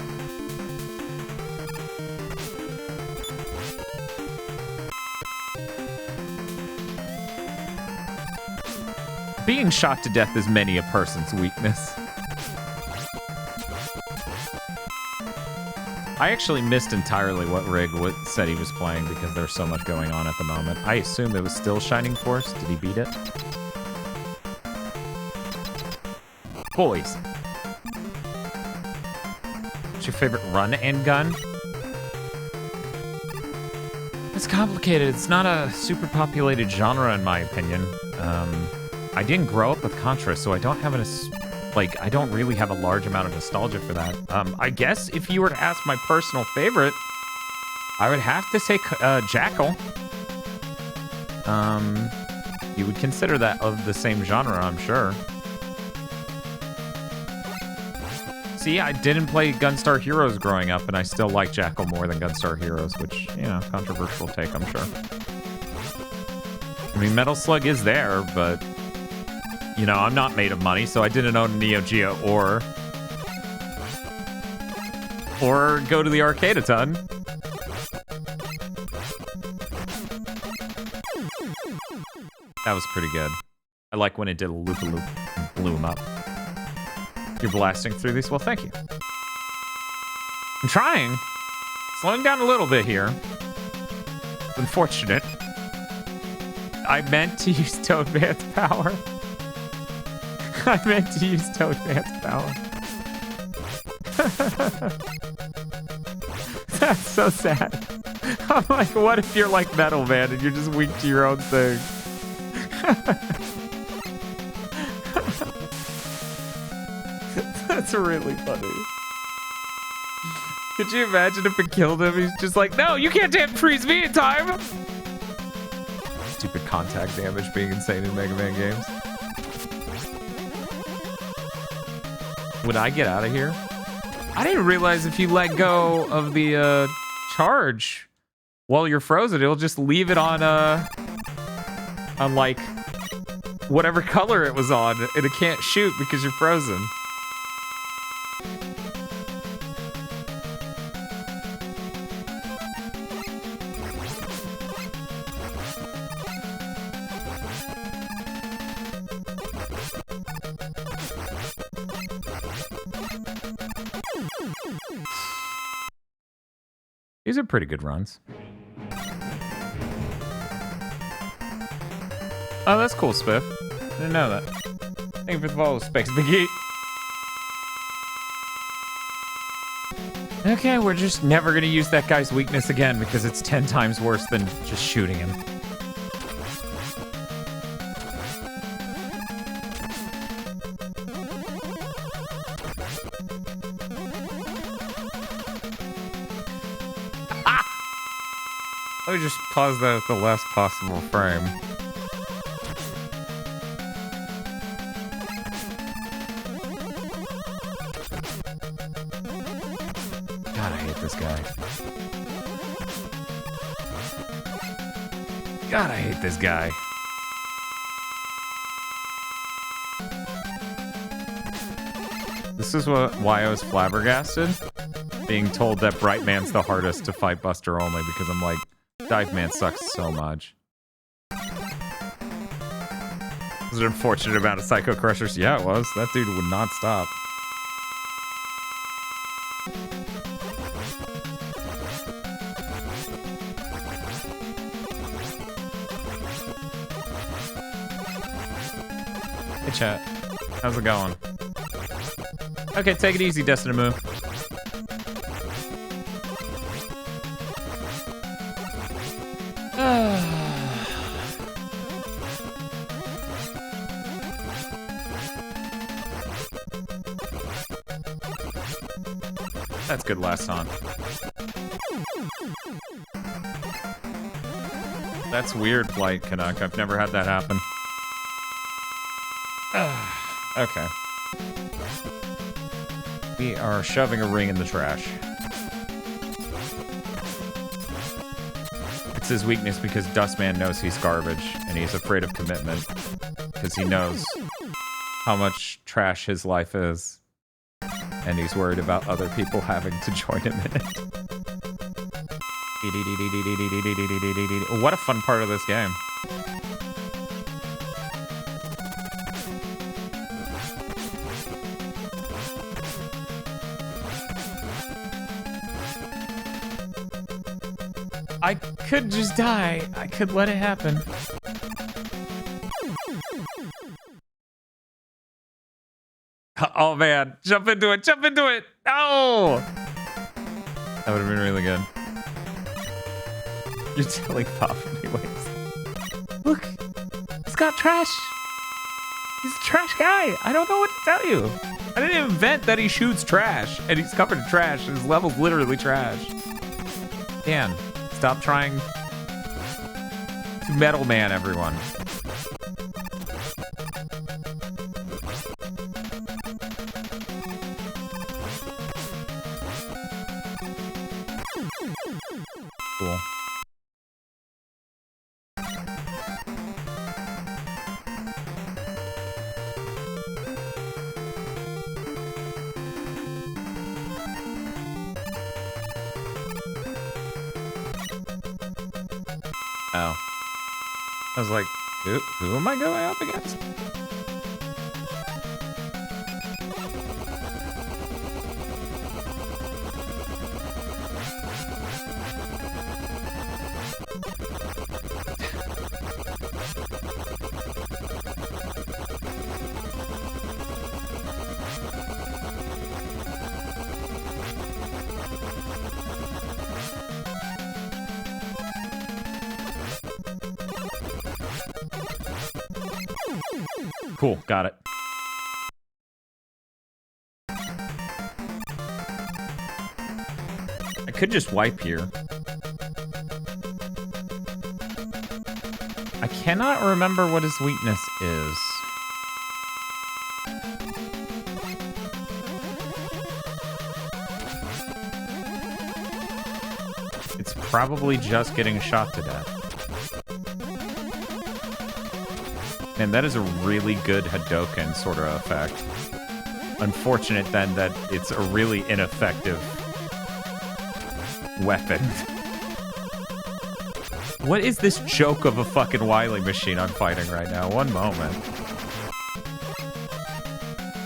Being shot to death is many a person's weakness. I actually missed entirely what Rig said he was playing because there's so much going on at the moment. I assume it was still Shining Force. Did he beat it? Boys. What's your favorite run and gun? It's complicated. It's not a super populated genre in my opinion. I didn't grow up with Contra, so I don't have I don't really have a large amount of nostalgia for that. I guess if you were to ask my personal favorite, I would have to say Jackal. You would consider that of the same genre, I'm sure. See, I didn't play Gunstar Heroes growing up, and I still like Jackal more than Gunstar Heroes, which, you know, controversial take, I'm sure. I mean, Metal Slug is there, but... You know, I'm not made of money, so I didn't own Neo Geo or go to the arcade a ton. That was pretty good. I like when it did a loop-a-loop and blew him up. You're blasting through these? Well, thank you. I'm trying. Slowing down a little bit here. Unfortunate. I meant to use Toadman's power. I meant to use Toadman's power. That's so sad. I'm like, what if you're like Metal Man and you're just weak to your own thing? That's really funny. Could you imagine if it killed him? He's just like, no, you can't damn freeze me in time. Stupid contact damage being insane in Mega Man games. Would I get out of here? I didn't realize if you let go of the charge while you're frozen, it'll just leave it on like whatever color it was on, and it can't shoot because you're frozen. These are pretty good runs. Oh, that's cool, Spiff. Didn't know that. Thank you for the follow, Specs Biggie. Okay, we're just never gonna use that guy's weakness again because it's 10 times worse than just shooting him. Let me just pause that at the last possible frame. God, I hate this guy. God, I hate this guy. This is why I was flabbergasted, being told that Brightman's the hardest to fight Buster Only, because I'm like, Dive Man sucks so much. Was it unfortunate about a Psycho Crushers? Yeah, it was. That dude would not stop. Hey chat, how's it going? Okay, take it easy, Destiny. That's good last time. That's weird, Flight Canuck. I've never had that happen. Okay. We are shoving a ring in the trash. It's his weakness because Dustman knows he's garbage, and he's afraid of commitment because he knows how much trash his life is. And he's worried about other people having to join him in it. What a fun part of this game. I could just die. I could let it happen. Oh man, jump into it, jump into it! Oh! That would have been really good. You're telling Pop anyways. Look, he's got trash. He's a trash guy. I don't know what to tell you. I didn't invent that he shoots trash and he's covered in trash. His level's literally trash. Dan, stop trying to Metal Man everyone. Cool. Oh. I was like, who am I going up against? Cool, got it. I could just wipe here. I cannot remember what his weakness is. It's probably just getting shot to death. And that is a really good Hadoken sort of effect. Unfortunate then that it's a really ineffective weapon. What is this joke of a fucking Wily machine I'm fighting right now? One moment.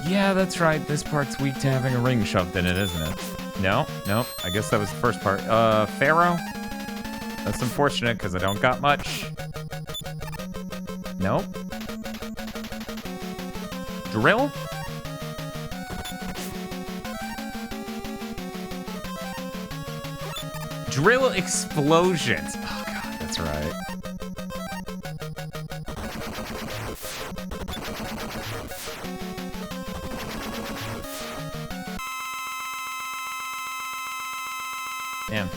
Yeah, that's right. This part's weak to having a ring shoved in it, isn't it? No, I guess that was the first part. Pharaoh? That's unfortunate because I don't got much. Nope. Drill? Drill explosions. Oh god, that's right. Damn.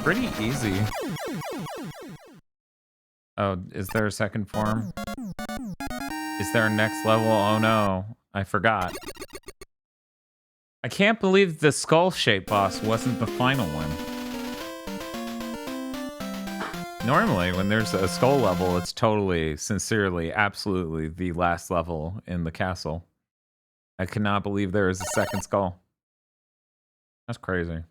Pretty easy. Oh, is there a second form? Is there a next level? Oh no, I forgot. I can't believe the skull-shaped boss wasn't the final one. Normally, when there's a skull level, it's totally, sincerely, absolutely the last level in the castle. I cannot believe there is a second skull. That's crazy.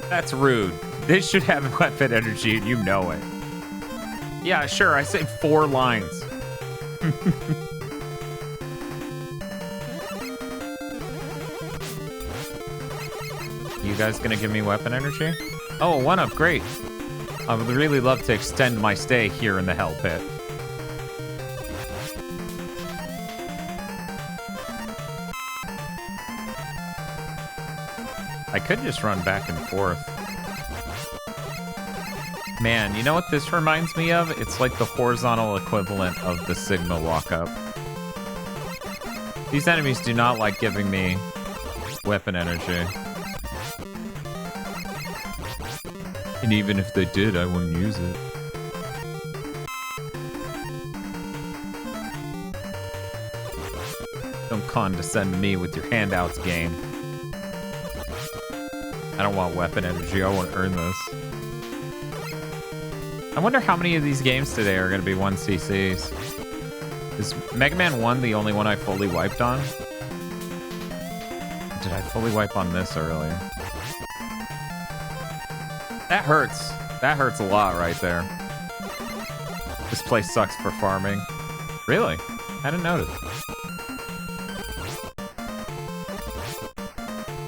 That's rude. This should have weapon energy and you know it. Yeah, sure, I said 4 lines. You guys gonna give me weapon energy? Oh, 1-up, great. I would really love to extend my stay here in the Hell Pit. I could just run back and forth. Man, you know what this reminds me of? It's like the horizontal equivalent of the Sigma walk-up. These enemies do not like giving me weapon energy. And even if they did, I wouldn't use it. Don't condescend to me with your handouts game. I don't want weapon energy, I want to earn this. I wonder how many of these games today are going to be 1cc's. Is Mega Man 1 the only one I fully wiped on? Did I fully wipe on this earlier? That hurts. That hurts a lot right there. This place sucks for farming. Really? I didn't notice.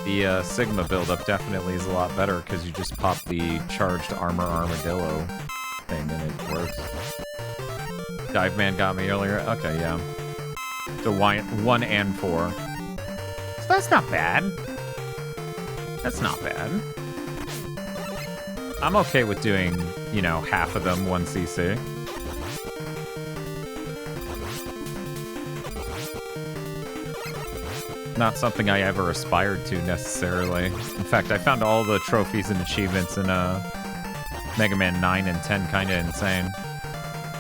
The Sigma build-up definitely is a lot better because you just pop the charged armor armadillo thing and it works. Dive Man got me earlier. Okay, yeah. So 1 and 4. So that's not bad. That's not bad. I'm okay with doing, you know, half of them 1cc. Not something I ever aspired to necessarily. In fact, I found all the trophies and achievements in Mega Man 9 and 10 kind of insane.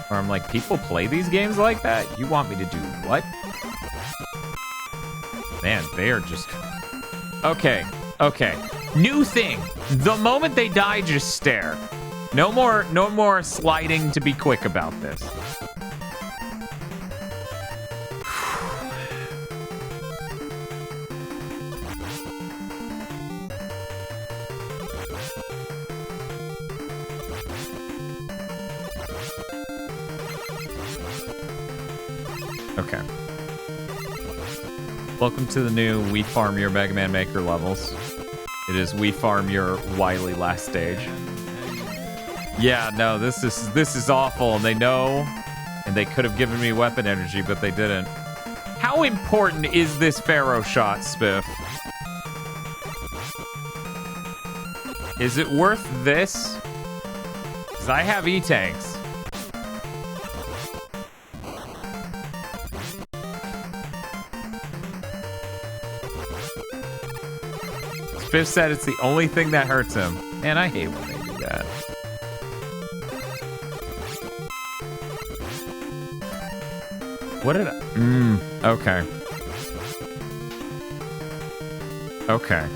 Where I'm like, people play these games like that? You want me to do what? Man, they are just... Okay, okay. New thing. The moment they die, just stare. No more sliding to be quick about this. Okay. Welcome to the new We Farm Your Mega Man Maker levels. It is We Farm Your Wily last stage. Yeah, no, this is awful, and they know And they could have given me weapon energy, but they didn't. How important is this Pharaoh shot, Spiff? Is it worth this? Because I have E-tanks. Spiff said it's the only thing that hurts him. Man, I hate when they do that. What did I... okay. Okay.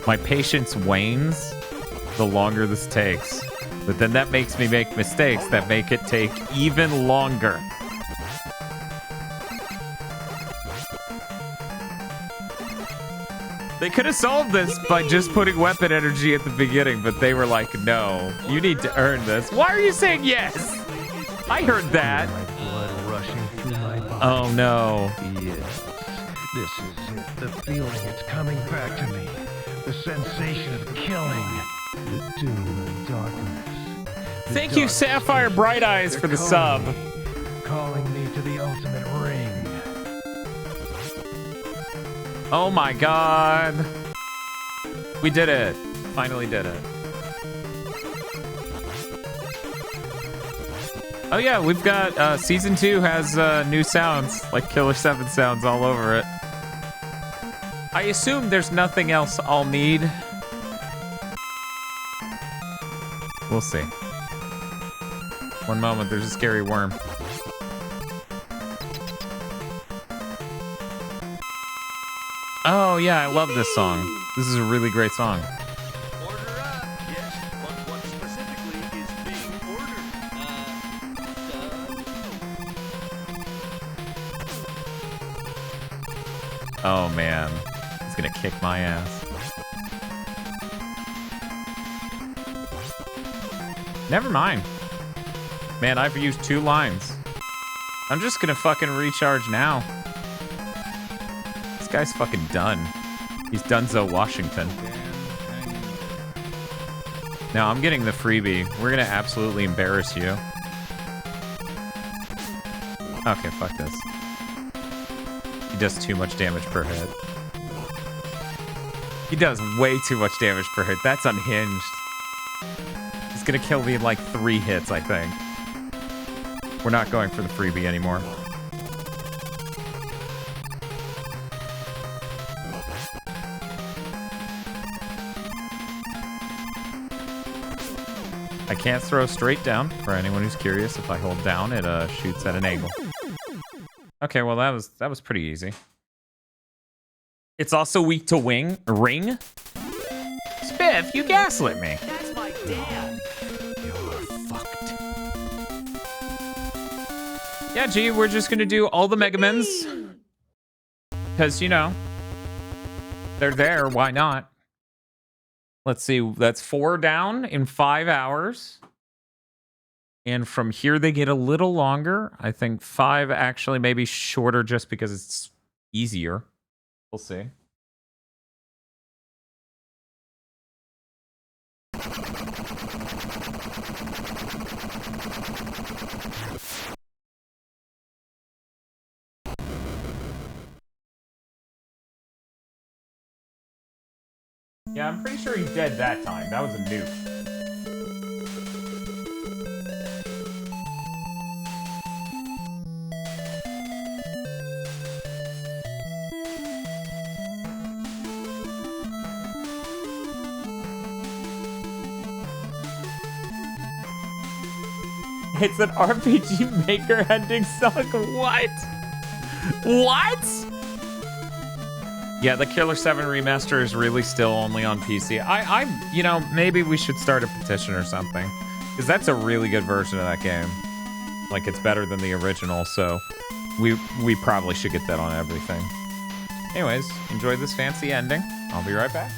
My patience wanes the longer this takes. But then that makes me make mistakes that make it take even longer. They could have solved this by just putting weapon energy at the beginning, but they were like, no, you need to earn this. Why are you saying yes? I heard that. My blood rushing through my body. Oh, no. Yes, this is it. The feeling, it's coming back to me. The sensation of killing. The doom and darkness. The Thank you, dark Sapphire spaces. Bright Eyes, They're for the sub. calling me to the ultimate ring. Oh, my God. We did it. Finally did it. Oh yeah, we've got season 2 has new sounds, like Killer 7 sounds all over it. I assume there's nothing else I'll need. We'll see. One moment, there's a scary worm. Oh yeah, I love this song. This is a really great song. Order up. Yes, but what specifically is being ordered? Oh man, he's gonna kick my ass. Never mind. Man, I've used 2 lines. I'm just gonna fucking recharge now. This guy's fucking done. He's Dunzo Washington. Now I'm getting the freebie. We're gonna absolutely embarrass you. Okay, fuck this. He does too much damage per hit. He does way too much damage per hit. That's unhinged. He's gonna kill me in like 3 hits, I think. We're not going for the freebie anymore. I can't throw straight down. For anyone who's curious, if I hold down, it shoots at an angle. Okay, well that was pretty easy. It's also weak to ring. Spiff, you gaslit me. That's my dad. You're fucked. Yeah, G, we're just gonna do all the Megamens. Because, you know, they're there, why not? Let's see, that's 4 down in 5 hours. And from here, they get a little longer. I think 5 actually maybe shorter just because it's easier. We'll see. Yeah, I'm pretty sure he's dead that time. That was a nuke. It's an RPG Maker ending song. What? What? Yeah, the Killer 7 remaster is really still only on PC. You know, maybe we should start a petition or something. Because that's a really good version of that game. Like, it's better than the original, so we probably should get that on everything. Anyways, enjoy this fancy ending. I'll be right back.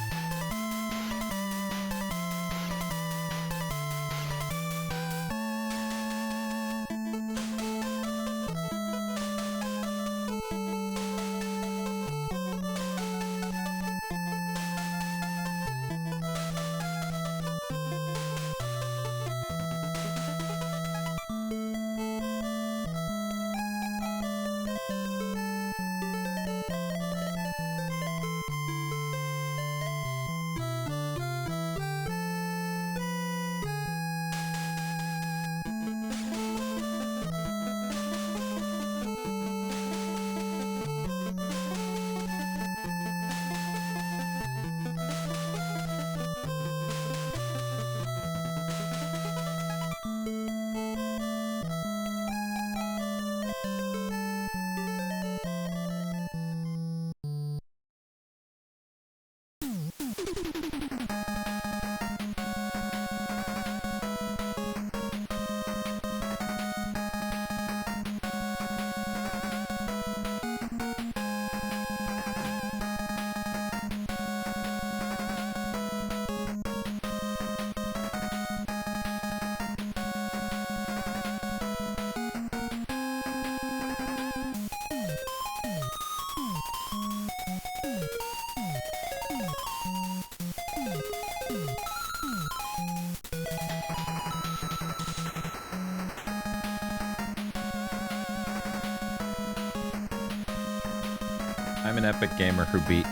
I'm an epic gamer who beat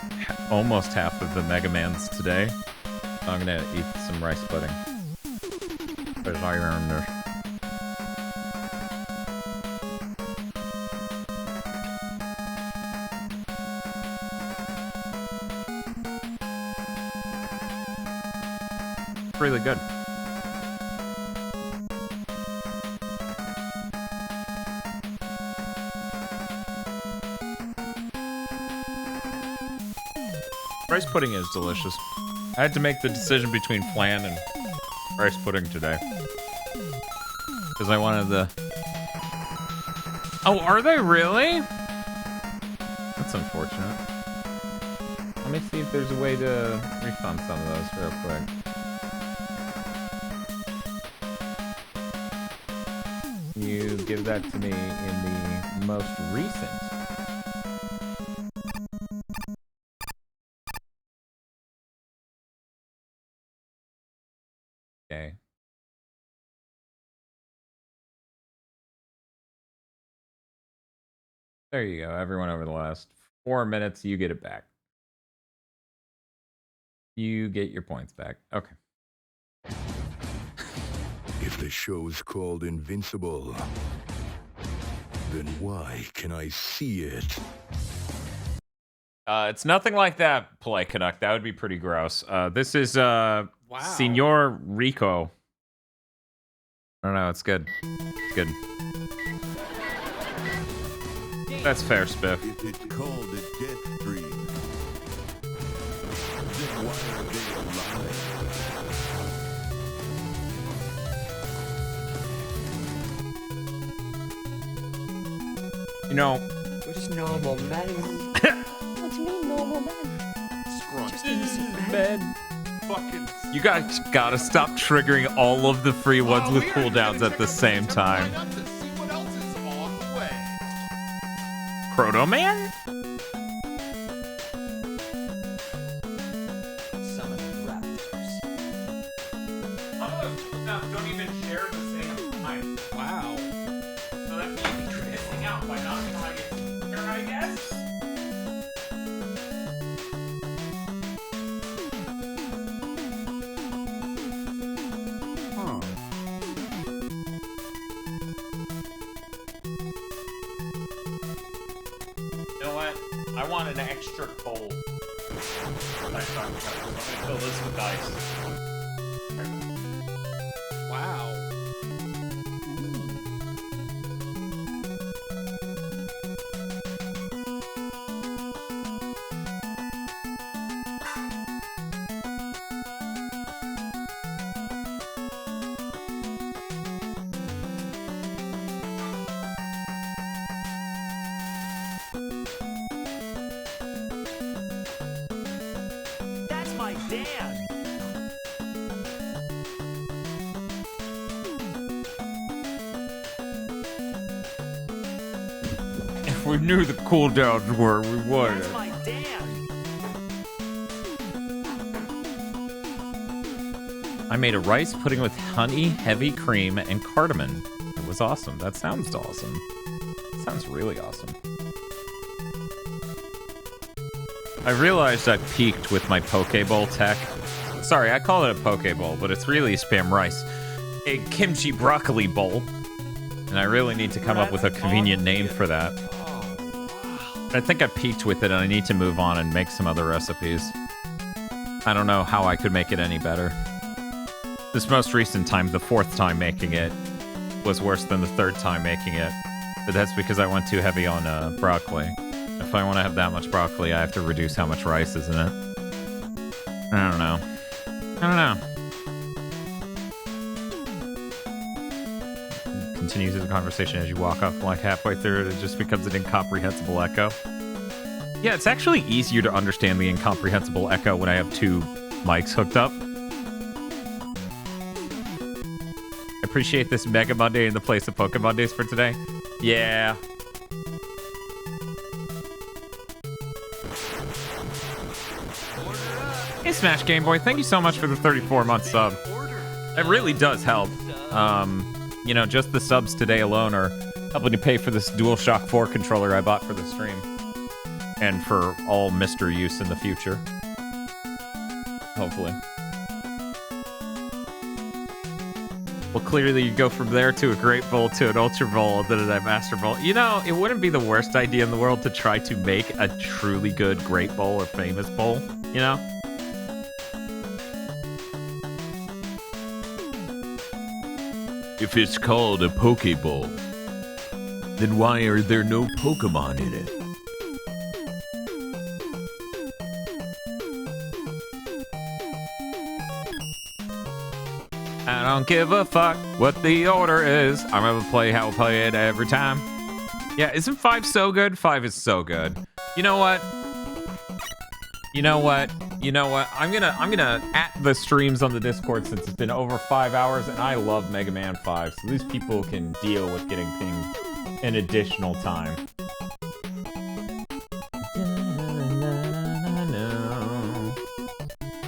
almost half of the Mega Mans today. So I'm gonna eat some rice pudding. There's iron there. Really good. Rice pudding is delicious. I had to make the decision between flan and rice pudding today. Because I wanted the... Oh, are they really? That's unfortunate. Let me see if there's a way to refund some of those real quick. You give that to me in the most recent. Okay. There you go. Everyone over the last 4 minutes, you get it back. You get your points back. Okay. If the show's called Invincible, then why can I see it? It's nothing like that, Polite Canuck. That would be pretty gross. This is Senor Rico. I don't know. It's good. It's good. That's fair, Spiff. If it's called a death dream, then why are they alive? You know, We're just normal men. What do you mean normal men? Just innocent men. Fucking. you guys gotta stop triggering all of the free ones with We are cooldowns gonna at the check out same September time. lineup to see what else is on the way. Proto Man? Summon raptors. Don't even share the same time. Wow. So that means you're missing out by not trying it here, I guess? You know what? I want an extra cold. I'm gonna fill this with ice. Wow. That's my dad. If we knew the cooldowns were, we would. That's my dad. I made a rice pudding with honey, heavy cream, and cardamom. It was awesome. That sounds awesome. Sounds really awesome. I realized I peaked with my Pokeball tech. Sorry, I call it a Pokeball, but it's really spam rice. A kimchi broccoli bowl. And I really need to come up with a convenient name for that. I think I peaked with it and I need to move on and make some other recipes. I don't know how I could make it any better. This most recent time, the fourth time making it, was worse than the third time making it. But that's because I went too heavy on broccoli. If I want to have that much broccoli, I have to reduce how much rice is in it. I don't know. Continues the conversation as you walk up, like halfway through it just becomes an incomprehensible echo. Yeah, it's actually easier to understand the incomprehensible echo when I have two mics hooked up. Appreciate this Mega Monday in the place of Pokemon Days for today. Yeah. Hey, Smash Game Boy, thank you so much for the 34-month sub. It really does help. You know, just the subs today alone are helping to pay for this DualShock 4 controller I bought for the stream. and for all Mr. use in the future. Hopefully. Well, clearly you go from there to a Great Bowl to an Ultra Bowl and then a Master Bowl. You know, it wouldn't be the worst idea in the world to try to make a truly good Great Bowl or Famous Bowl, you know? If it's called a Pokeball, then why are there no Pokemon in it? I don't give a fuck what the order is. I'm gonna play how I play it every time. Yeah, isn't 5 so good? 5 is so good. You know what? You know what? You know what? I'm gonna at the streams on the Discord since it's been over 5 hours, and I love Mega Man 5, so these people can deal with getting pinged an additional time.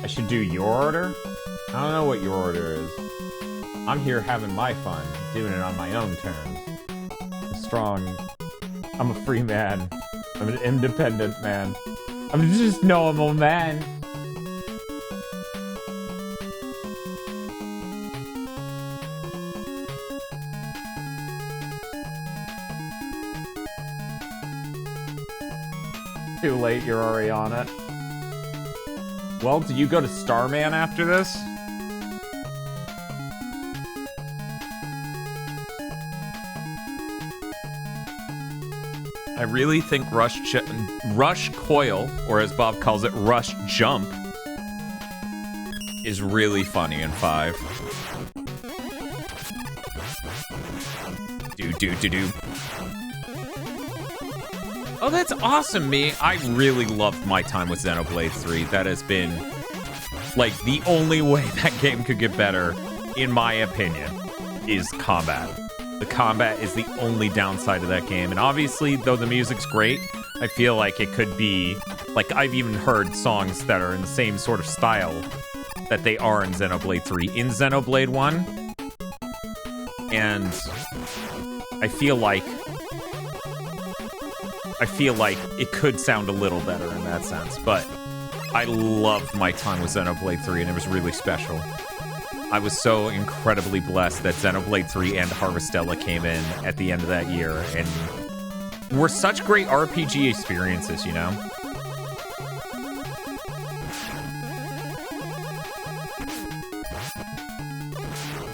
I should do your order? I don't know what your order is. I'm here having my fun, doing it on my own terms. I'm strong. I'm a free man. I'm an independent man. I'm just normal man. Too late, you're already on it. Well, do you go to Starman after this? I really think Rush Coil, or as Bob calls it, Rush Jump, is really funny in 5. Do. Oh, that's awesome, me. I really loved my time with Xenoblade 3. That has been, like, the only way that game could get better, in my opinion, is combat. The combat is the only downside of that game. And obviously, though the music's great, I feel like it could be... Like, I've even heard songs that are in the same sort of style that they are in Xenoblade 3. In Xenoblade 1. And I feel like it could sound a little better in that sense. But I loved my time with Xenoblade 3, and it was really special. I was so incredibly blessed that Xenoblade 3 and Harvestella came in at the end of that year, and were such great RPG experiences, you know?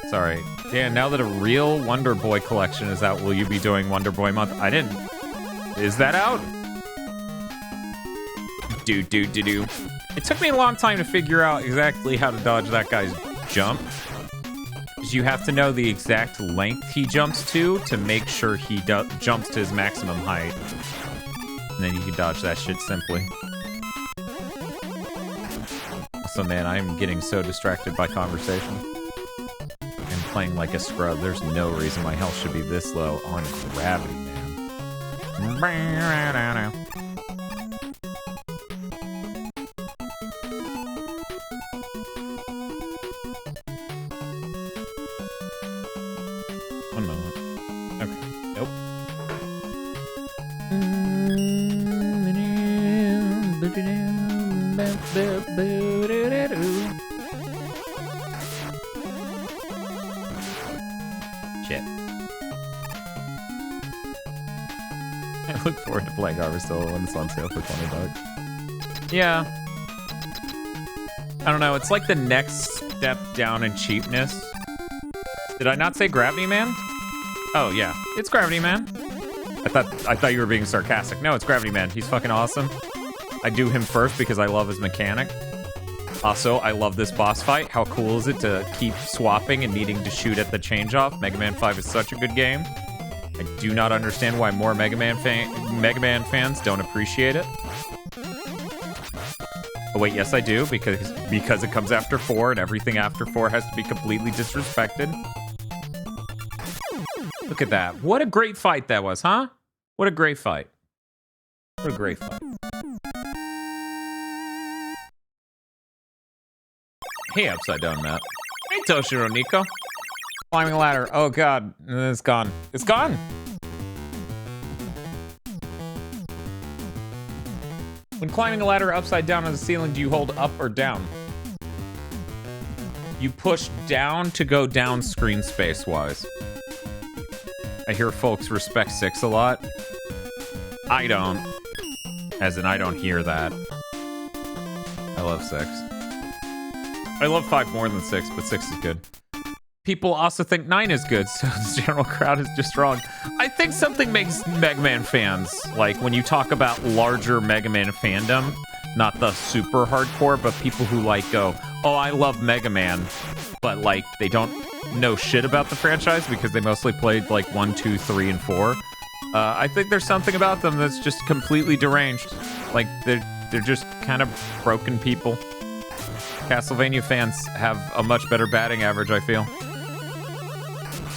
Sorry. Dan, now that a real Wonder Boy collection is out, will you be doing Wonder Boy Month? I didn't... Is that out? Do. It took me a long time to figure out exactly how to dodge that guy's jump. Because you have to know the exact length he jumps to make sure he jumps to his maximum height. And then you can dodge that shit simply. So man, I'm getting so distracted by conversation. I'm playing like a scrub. There's no reason my health should be this low on gravity, man. One moment. Okay. Nope. Shit. I look forward to playing Harvestella when it's on sale for $20. Yeah. I don't know. It's like the next step down in cheapness. Did I not say Gravity Man? Oh yeah, it's Gravity Man. I thought you were being sarcastic. No, it's Gravity Man. He's fucking awesome. I do him first because I love his mechanic. Also, I love this boss fight. How cool is it to keep swapping and needing to shoot at the change-off? Mega Man 5 is such a good game. I do not understand why more Mega Man fans don't appreciate it. Oh wait, yes I do, because it comes after 4 and everything after 4 has to be completely disrespected. Look at that. What a great fight that was, huh? What a great fight. What a great fight. Hey, Upside Down Matt. Hey, Toshiro Nico. Climbing a ladder. Oh god, it's gone. It's gone! When climbing a ladder upside down on the ceiling, do you hold up or down? You push down to go down screen space wise. I hear folks respect 6 a lot. I don't. As in, I don't hear that. I love 6. I love 5 more than 6, but 6 is good. People also think 9 is good, so the general crowd is just wrong. I think something makes Mega Man fans, like when you talk about larger Mega Man fandom, not the super hardcore, but people who like go, oh, I love Mega Man, but like they don't know shit about the franchise because they mostly played like 1, 2, 3, and 4. I think there's something about them that's just completely deranged. Like they're just kind of broken people. Castlevania fans have a much better batting average, I feel.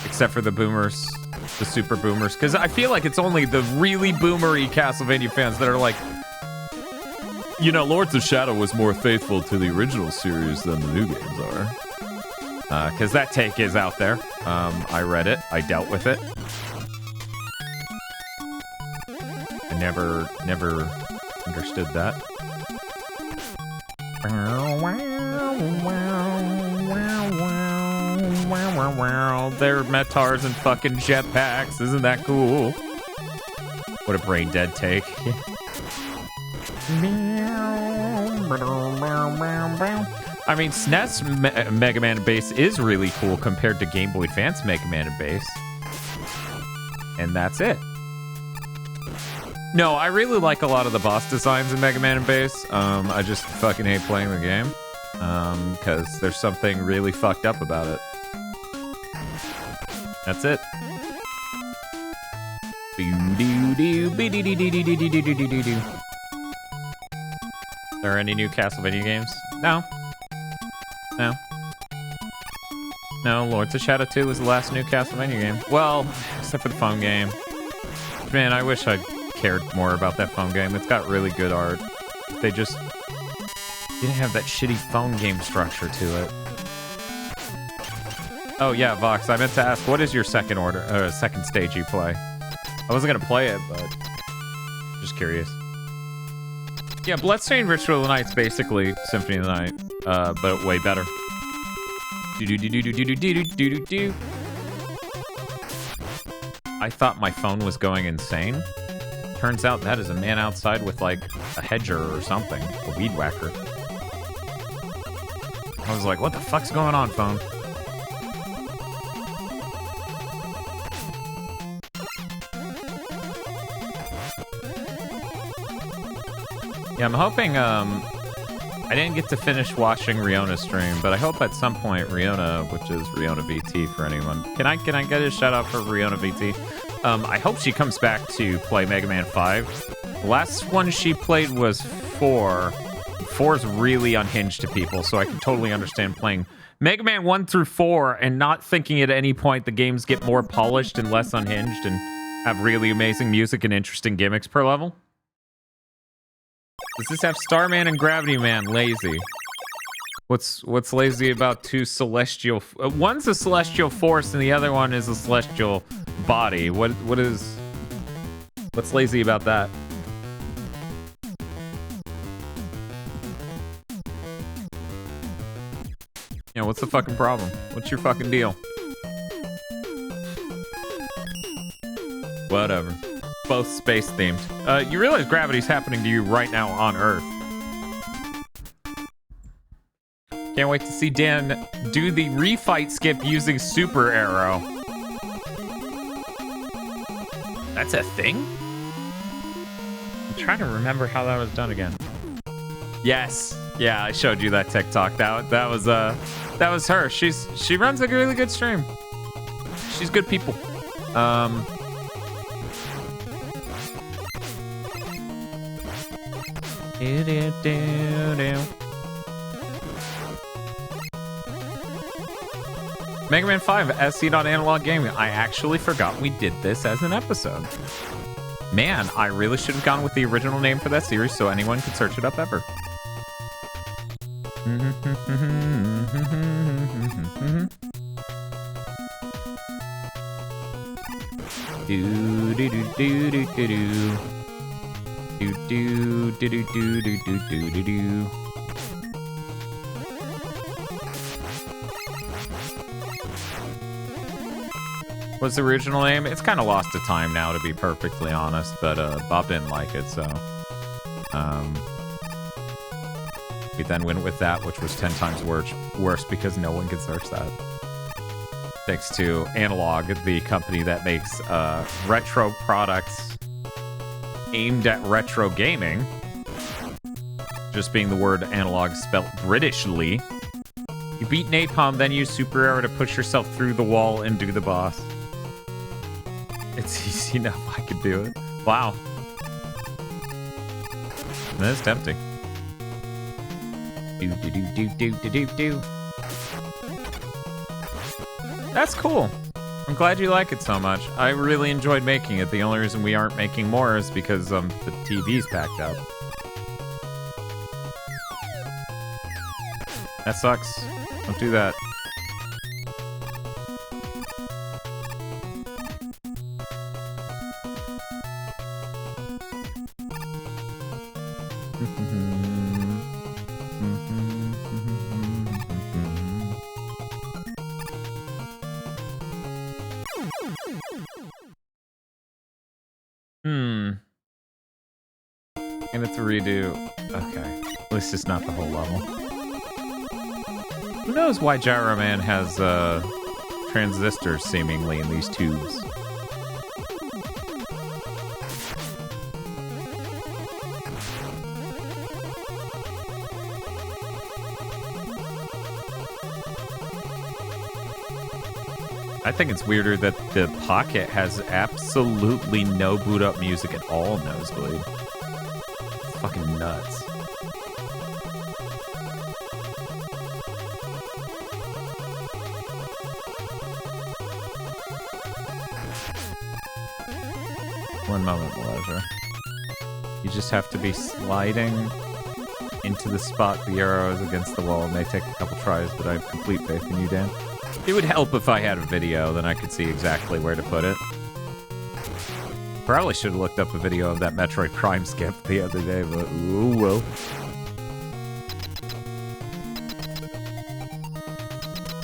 Except for the boomers, the super boomers. Because I feel like it's only the really boomery Castlevania fans that are like, you know, Lords of Shadow was more faithful to the original series than the new games are. Because that take is out there. I read it. I dealt with it. I never understood that. They're Metars and fucking jetpacks. Isn't that cool? What a brain dead take. I mean, SNES Mega Man Base is really cool compared to Game Boy Advance Mega Man Base. And that's it. No, I really like a lot of the boss designs in Mega Man Base. I just fucking hate playing the game. Because there's something really fucked up about it. That's it. Are there any new Castlevania games? No. No. No, Lords of Shadow 2 was the last new Castlevania game. Well, except for the phone game. Man, I wish I cared more about that phone game. It's got really good art. They just didn't have that shitty phone game structure to it. Oh yeah, Vox, I meant to ask, what is your second stage you play? I wasn't gonna play it, but just curious. Yeah, Bloodstained Ritual of the Night's basically Symphony of the Night, but way better. Do-do-do-do-do-do-do-do-do-do. I thought my phone was going insane. Turns out that is a man outside with like a hedger or something, a weed whacker. I was like, what the fuck's going on, phone? Yeah, I'm hoping, I didn't get to finish watching Riona's stream, but I hope at some point Riona, which is Riona VT for anyone. Can I get a shout out for Riona VT? I hope she comes back to play Mega Man 5. The last one she played was 4. 4's really unhinged to people, so I can totally understand playing Mega Man 1 through 4 and not thinking at any point the games get more polished and less unhinged and have really amazing music and interesting gimmicks per level. Does this have Starman and Gravity Man lazy? What's lazy about two celestial? One's a celestial force and the other one is a celestial body. What's lazy about that? Yeah, what's the fucking problem? What's your fucking deal? Whatever. Both space themed. You realize gravity's happening to you right now on Earth. Can't wait to see Dan do the refight skip using Super Arrow. That's a thing? I'm trying to remember how that was done again. Yes. Yeah, I showed you that TikTok. That was her. She runs a really good stream. She's good people. Mega Man 5 as seen on Analog Gaming. I actually forgot we did this as an episode. Man, I really should have gone with the original name for that series so anyone could search it up ever. Do do do do do do do Do do do do do do do do do do. What's the original name? It's kind of lost to time now, to be perfectly honest, but Bob didn't like it, so we then went with that, which was 10 times worse because no one could search that. Thanks to Analog, the company that makes retro products aimed at retro gaming. Just being the word analog spelt Britishly. You beat Napalm, then use super arrow to push yourself through the wall and do the boss. It's easy enough, I could do it. Wow. That is tempting. Do do do do do do do do. That's cool. I'm glad you like it so much. I really enjoyed making it. The only reason we aren't making more is because the TV's packed up. That sucks. Don't do that. And it's a redo. Okay. At least it's not the whole level. Who knows why Gyro Man has transistors seemingly in these tubes? I think it's weirder that the Pocket has absolutely no boot up music at all in Nosebleed. It's fucking nuts. One moment, Melezra. You just have to be sliding into the spot the arrow is against the wall. It may take a couple tries, but I have complete faith in you, Dan. It would help if I had a video, then I could see exactly where to put it. Probably should have looked up a video of that Metroid Prime skip the other day, but ooh, well.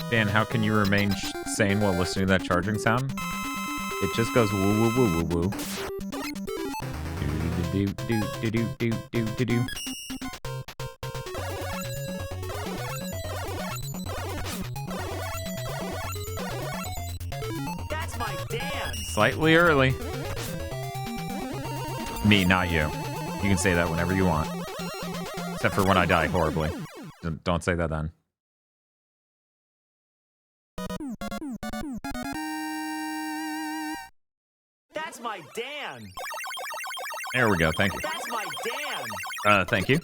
Dan, how can you remain sane while listening to that charging sound? It just goes woo woo woo woo woo. Do do do do do do do do. That's my dance. Slightly early. Me, not you. You can say that whenever you want. Except for when I die horribly. Don't say that then. That's my Dan. There we go, thank you. That's my Dan. Thank you.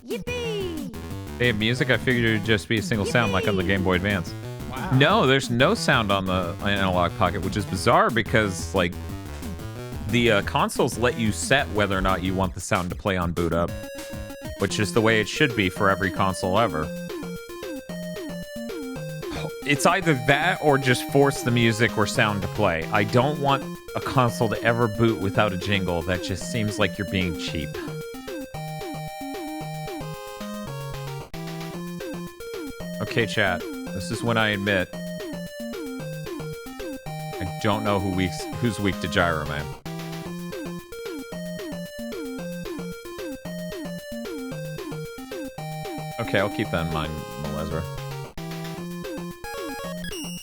Yippee! They have music? I figured it would just be a single sound like on the Game Boy Advance. Wow. No, there's no sound on the Analog Pocket, which is bizarre because, like, the consoles let you set whether or not you want the sound to play on boot up, which is the way it should be for every console ever. It's either that or just force the music or sound to play. I don't want a console to ever boot without a jingle. That just seems like you're being cheap. Okay, chat. This is when I admit I don't know who's weak to Gyro Man. Okay, I'll keep that in mind, Melezra.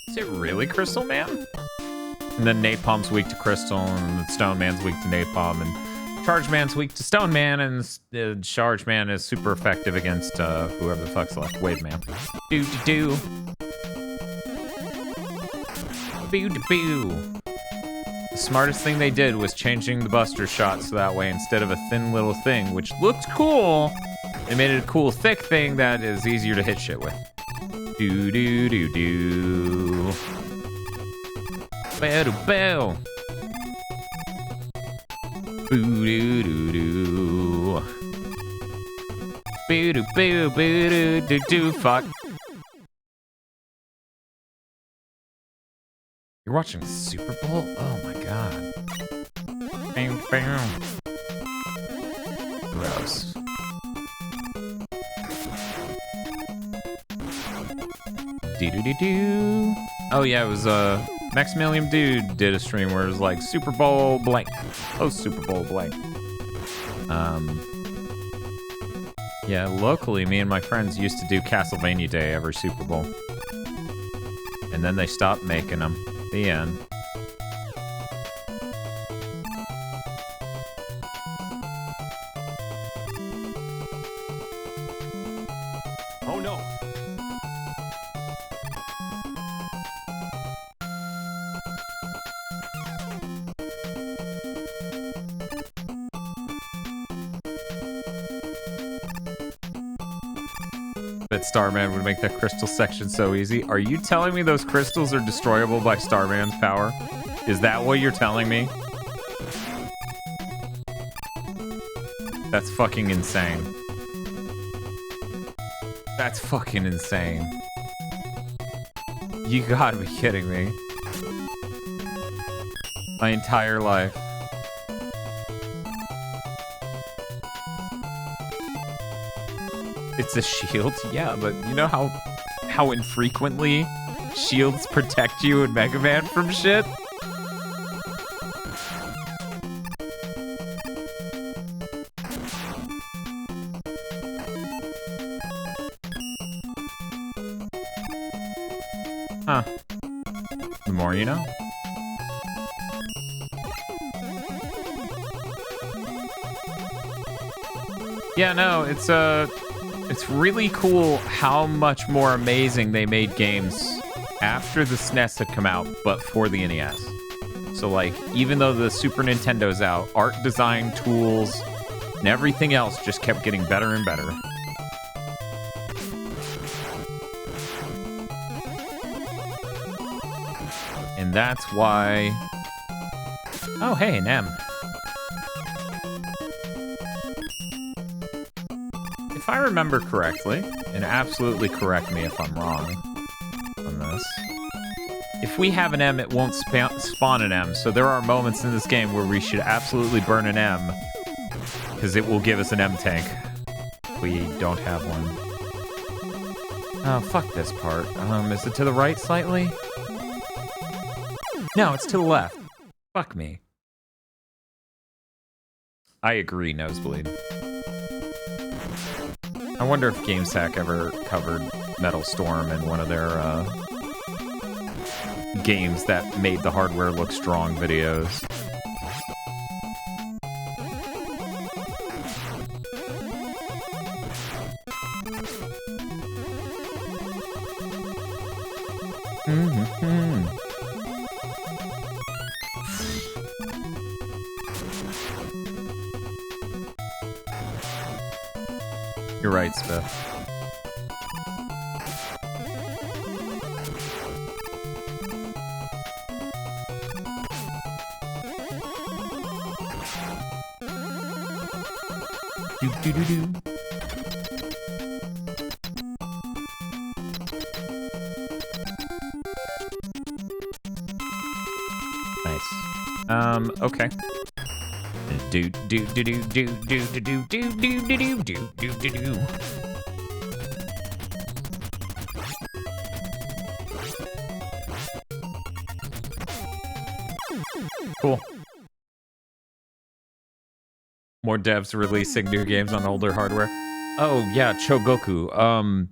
Is it really Crystal Man? And then Napalm's weak to Crystal, and Stone Man's weak to Napalm, and Charge Man's weak to Stone Man, and Charge Man is super effective against whoever the fuck's left. Wave Man. Do do do. Boo do boo. The smartest thing they did was changing the Buster shot so that way instead of a thin little thing, which looked cool, they made it a cool thick thing that is easier to hit shit with. Do do do do. Bell bell. Boo do do do. Boo do boo boo do do do. Fuck. You're watching Super Bowl? Oh my god. Bam bam. Gross. Do-do-do-do. Oh yeah, it was Maximilian Dude did a stream where it was like Super Bowl blank. Post Super Bowl blank. Yeah, locally, me and my friends used to do Castlevania Day every Super Bowl. And then they stopped making them. The end. Oh no. That Starman would make that crystal section so easy. Are you telling me those crystals are destroyable by Starman's power? Is that what you're telling me? That's fucking insane. That's fucking insane. You gotta be kidding me. My entire life. It's a shield? Yeah, but you know how infrequently shields protect you in Mega Man from shit? Huh. The more you know. Yeah, no, it's really cool how much more amazing they made games after the SNES had come out, but for the NES. So, like, even though the Super Nintendo's out, art design tools and everything else just kept getting better and better. And that's why... Oh, hey, an M. If I remember correctly, and absolutely correct me if I'm wrong on this, if we have an M, it won't spawn an M. So there are moments in this game where we should absolutely burn an M, because it will give us an M tank. We don't have one. Oh, fuck this part. Is it to the right slightly? No, it's to the left. Fuck me. I agree, Nosebleed. I wonder if GameSack ever covered Metal Storm in one of their games that made the hardware look strong videos. You're right, Spiff. Do-do-do-do. Nice. Okay. Do do do do do do do do do do do do do do do. Cool. More devs releasing new games on older hardware. Oh yeah, Chogoku.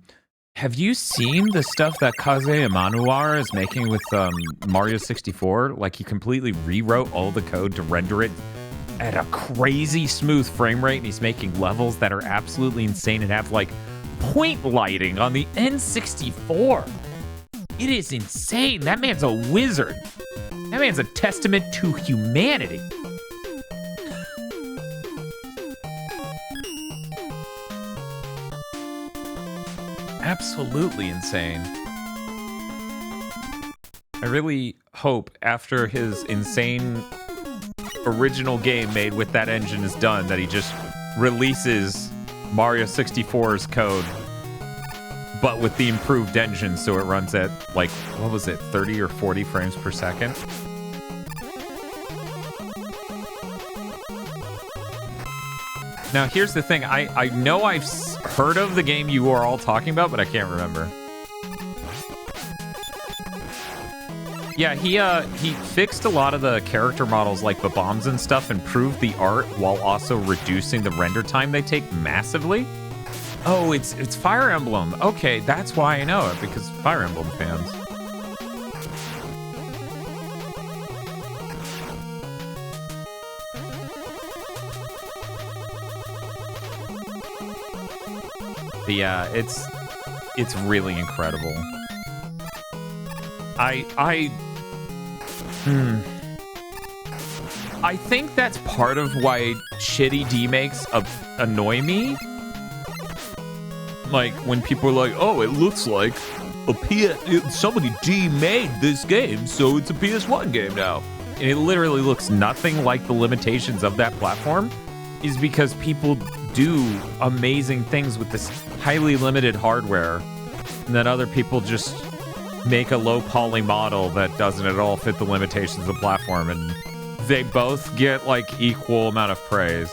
Have you seen the stuff that Kaze Emanuar is making with Mario 64? Like, he completely rewrote all the code to render it at a crazy smooth frame rate, and he's making levels that are absolutely insane and have like point lighting on the N64. It is insane. That man's a wizard. That man's a testament to humanity. Absolutely insane. I really hope after his insane original game made with that engine is done that he just releases Mario 64's code, but with the improved engine, so it runs at like, what was it, 30 or 40 frames per second? Now, here's the thing. I know I've heard of the game you are all talking about, but I can't remember. Yeah, he fixed a lot of the character models like the bombs and stuff, improved the art while also reducing the render time they take massively. Oh, it's Fire Emblem. Okay, that's why I know it, because Fire Emblem fans. But yeah, it's really incredible. I think that's part of why shitty demakes annoy me. Like when people are like, "Oh, it looks like somebody demade this game, so it's a PS1 game now," and it literally looks nothing like the limitations of that platform. Is because people do amazing things with this highly limited hardware, and then other people just make a low poly model that doesn't at all fit the limitations of the platform, and they both get like equal amount of praise.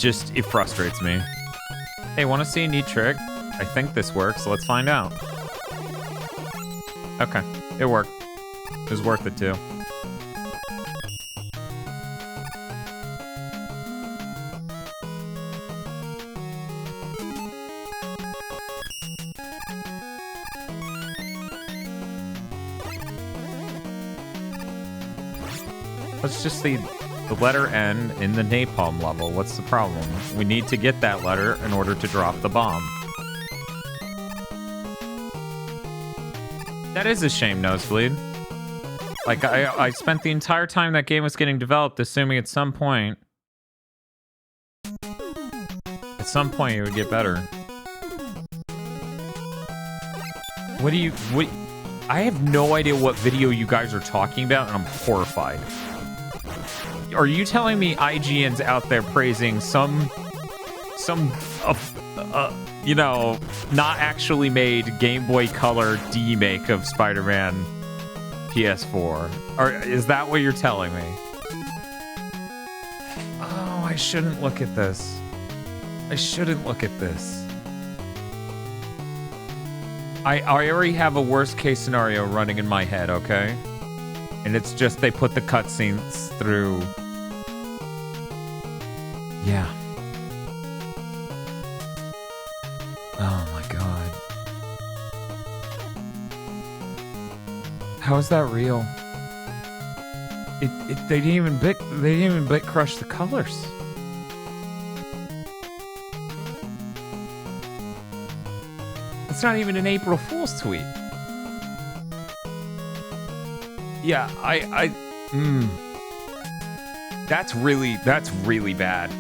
It frustrates me. Hey, want to see a neat trick? I think this works. Let's find out. Okay, it worked. It was worth it too. Let's just see the letter N in the napalm level. What's the problem? We need to get that letter in order to drop the bomb. That is a shame, Nosebleed. Like, I spent the entire time that game was getting developed assuming at some point it would get better. I have no idea what video you guys are talking about, and I'm horrified. Are you telling me IGN's out there praising some you know, not actually made Game Boy Color demake of Spider-Man PS4? Or is that what you're telling me? Oh, I shouldn't look at this. I shouldn't look at this. I already have a worst case scenario running in my head, okay? And it's just they put the cutscenes through. Yeah. Oh my god. How is that real? They didn't even bit crush the colors. It's not even an April Fool's tweet. Yeah, That's really bad.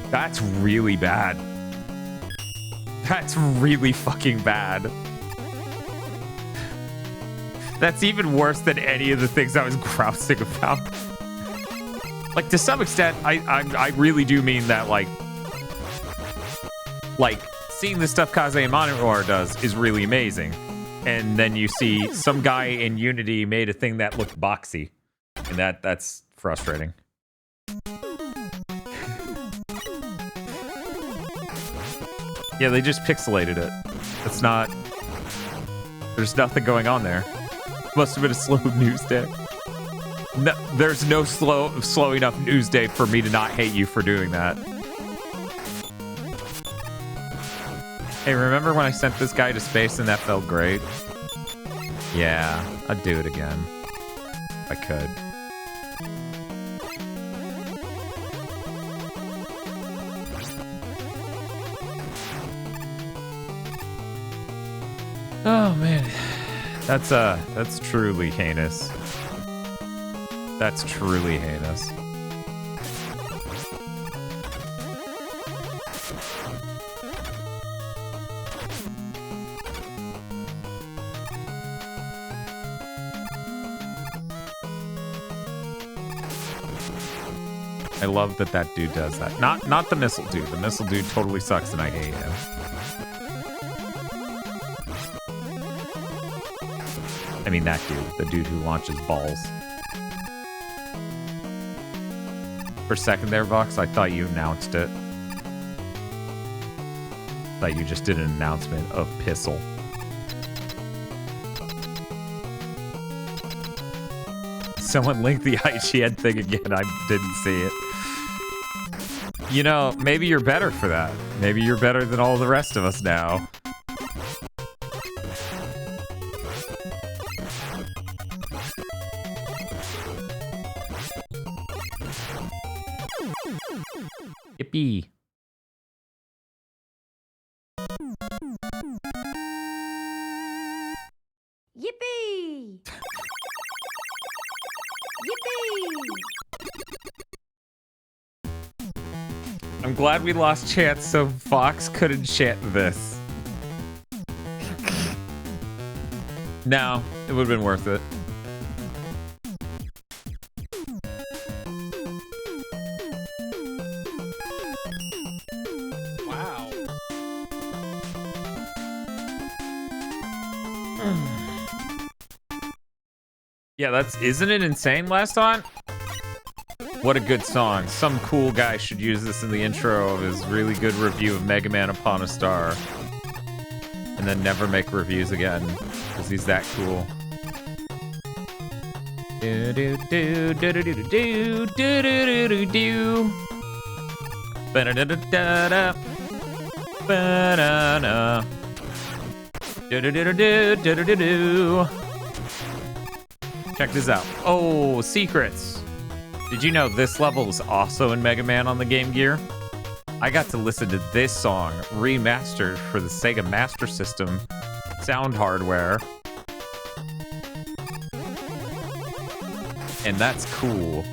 That's really bad. That's really fucking bad. That's even worse than any of the things I was grousing about. Like, to some extent, I really do mean that, like seeing the stuff Kaze and Monoroar does is really amazing. And then you see some guy in Unity made a thing that looked boxy. And that's frustrating. Yeah, they just pixelated it. It's not... There's nothing going on there. Must have been a slow news day. No, there's no slow enough news day for me to not hate you for doing that. Hey, remember when I sent this guy to space and that felt great? Yeah, I'd do it again. If I could. Oh man, that's truly heinous. That's truly heinous. I love that dude does that. Not the missile dude. The missile dude totally sucks and I hate him. I mean that dude. The dude who launches balls. For a second there, Vox, I thought you announced it. Thought you just did an announcement of Pissel. Someone linked the IGN thing again. I didn't see it. You know, maybe you're better for that. Maybe you're better than all the rest of us now. Yippee. Yippee! Yippee! I'm glad we lost chance so Fox couldn't chant this. No, it would have been worth it. Wow. Yeah, isn't it insane last time? What a good song. Some cool guy should use this in the intro of his really good review of Mega Man Upon a Star. And then never make reviews again, because he's that cool. Do do do do do do do do do do do. Ba-da-da-da-da-da. Ba-da-da. Do-do-do-do-do-do-do-do. Check this out. Oh, secrets. Did you know this level is also in Mega Man on the Game Gear? I got to listen to this song remastered for the Sega Master System sound hardware. And that's cool.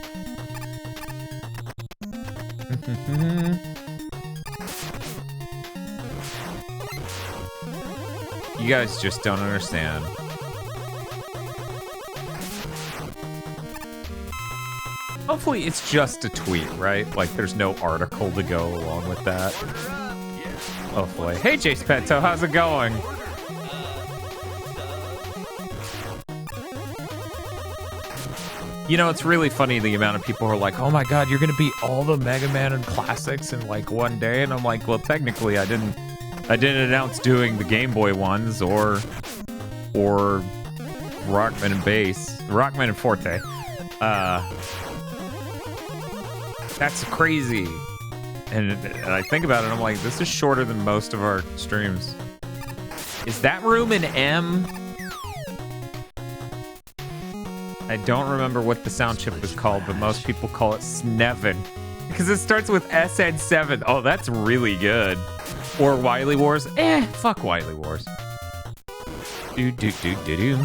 You guys just don't understand. Hopefully it's just a tweet, right? Like there's no article to go along with that. Hopefully. Hey Jace Pento, how's it going? You know, it's really funny the amount of people who are like, oh my god, you're gonna beat all the Mega Man and classics in like one day, and I'm like, well, technically I didn't announce doing the Game Boy ones or Rockman and Bass, Rockman and Forte. That's crazy. And I think about it, I'm like, this is shorter than most of our streams. Is that room in M? I don't remember what the sound chip was called, but most people call it Snevin. Because it starts with SN7. Oh, that's really good. Or Wily Wars. Fuck Wily Wars. Do do do do do.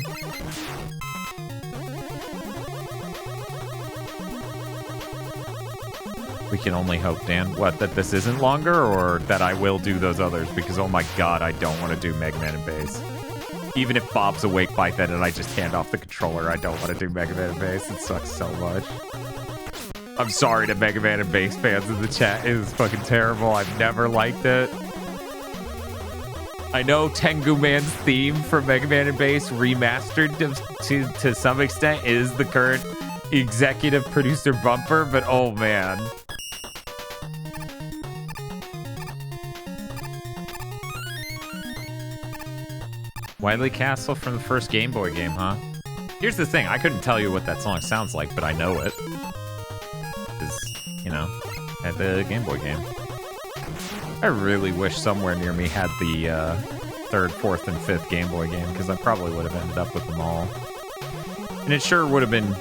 We can only hope, Dan. What, that this isn't longer, or that I will do those others? Because, oh my god, I don't want to do Mega Man and Bass. Even if Bob's awake by then and I just hand off the controller, I don't want to do Mega Man and Bass. It sucks so much. I'm sorry to Mega Man and Bass fans in the chat. It was fucking terrible. I've never liked it. I know Tengu Man's theme for Mega Man and Bass remastered to some extent is the current executive producer bumper, but oh man. Wily Castle from the first Game Boy game, huh? Here's the thing, I couldn't tell you what that song sounds like, but I know it. Because, you know, at the Game Boy game. I really wish somewhere near me had the third, fourth, and fifth Game Boy game, because I probably would have ended up with them all. And it sure would have been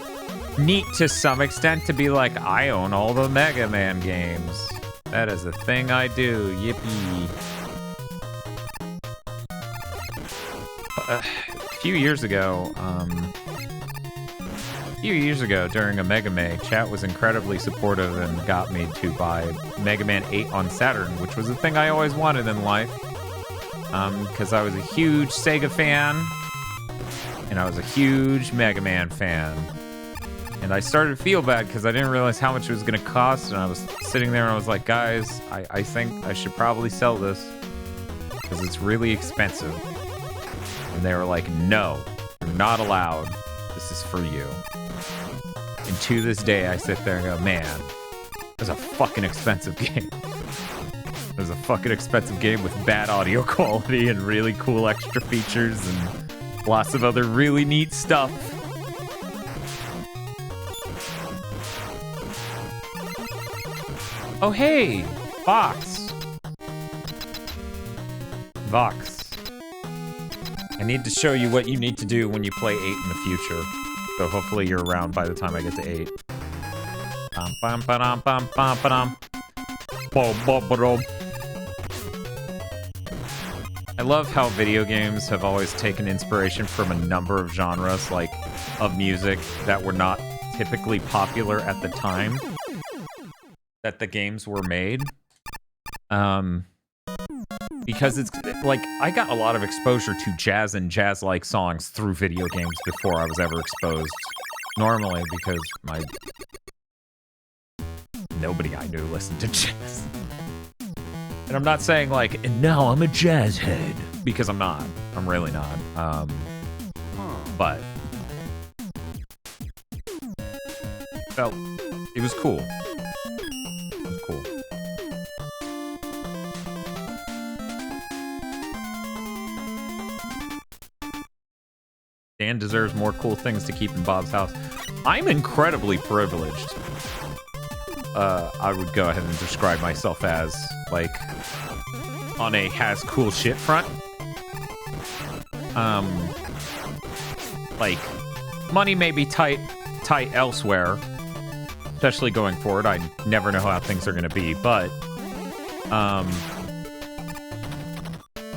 neat to some extent to be like, I own all the Mega Man games. That is a thing I do. Yippee. A few years ago during a Mega May, chat was incredibly supportive and got me to buy Mega Man 8 on Saturn, which was a thing I always wanted in life. Because I was a huge Sega fan, and I was a huge Mega Man fan. And I started to feel bad because I didn't realize how much it was going to cost, and I was sitting there and I was like, guys, I think I should probably sell this because it's really expensive. And they were like, no, you're not allowed. This is for you. And to this day, I sit there and go, man, It was a fucking expensive game. It was a fucking expensive game with bad audio quality and really cool extra features and lots of other really neat stuff. Oh, hey! Vox. Vox. I need to show you what you need to do when you play 8 in the future. So hopefully you're around by the time I get to 8. Bum, bum, ba-dum, bum, bum, ba-dum. Bum, bum, ba-dum. I love how video games have always taken inspiration from a number of genres, like, of music that were not typically popular at the time that the games were made. Because it's, like, I got a lot of exposure to jazz and jazz-like songs through video games before I was ever exposed. Normally, because nobody I knew listened to jazz. And I'm not saying, like, and now I'm a jazz head. Because I'm not. I'm really not. But felt it was cool. It was cool. Dan deserves more cool things to keep in Bob's house. I'm incredibly privileged. I would go ahead and describe myself as, like, on a has cool shit front. Like, money may be tight elsewhere, especially going forward. I never know how things are going to be, but I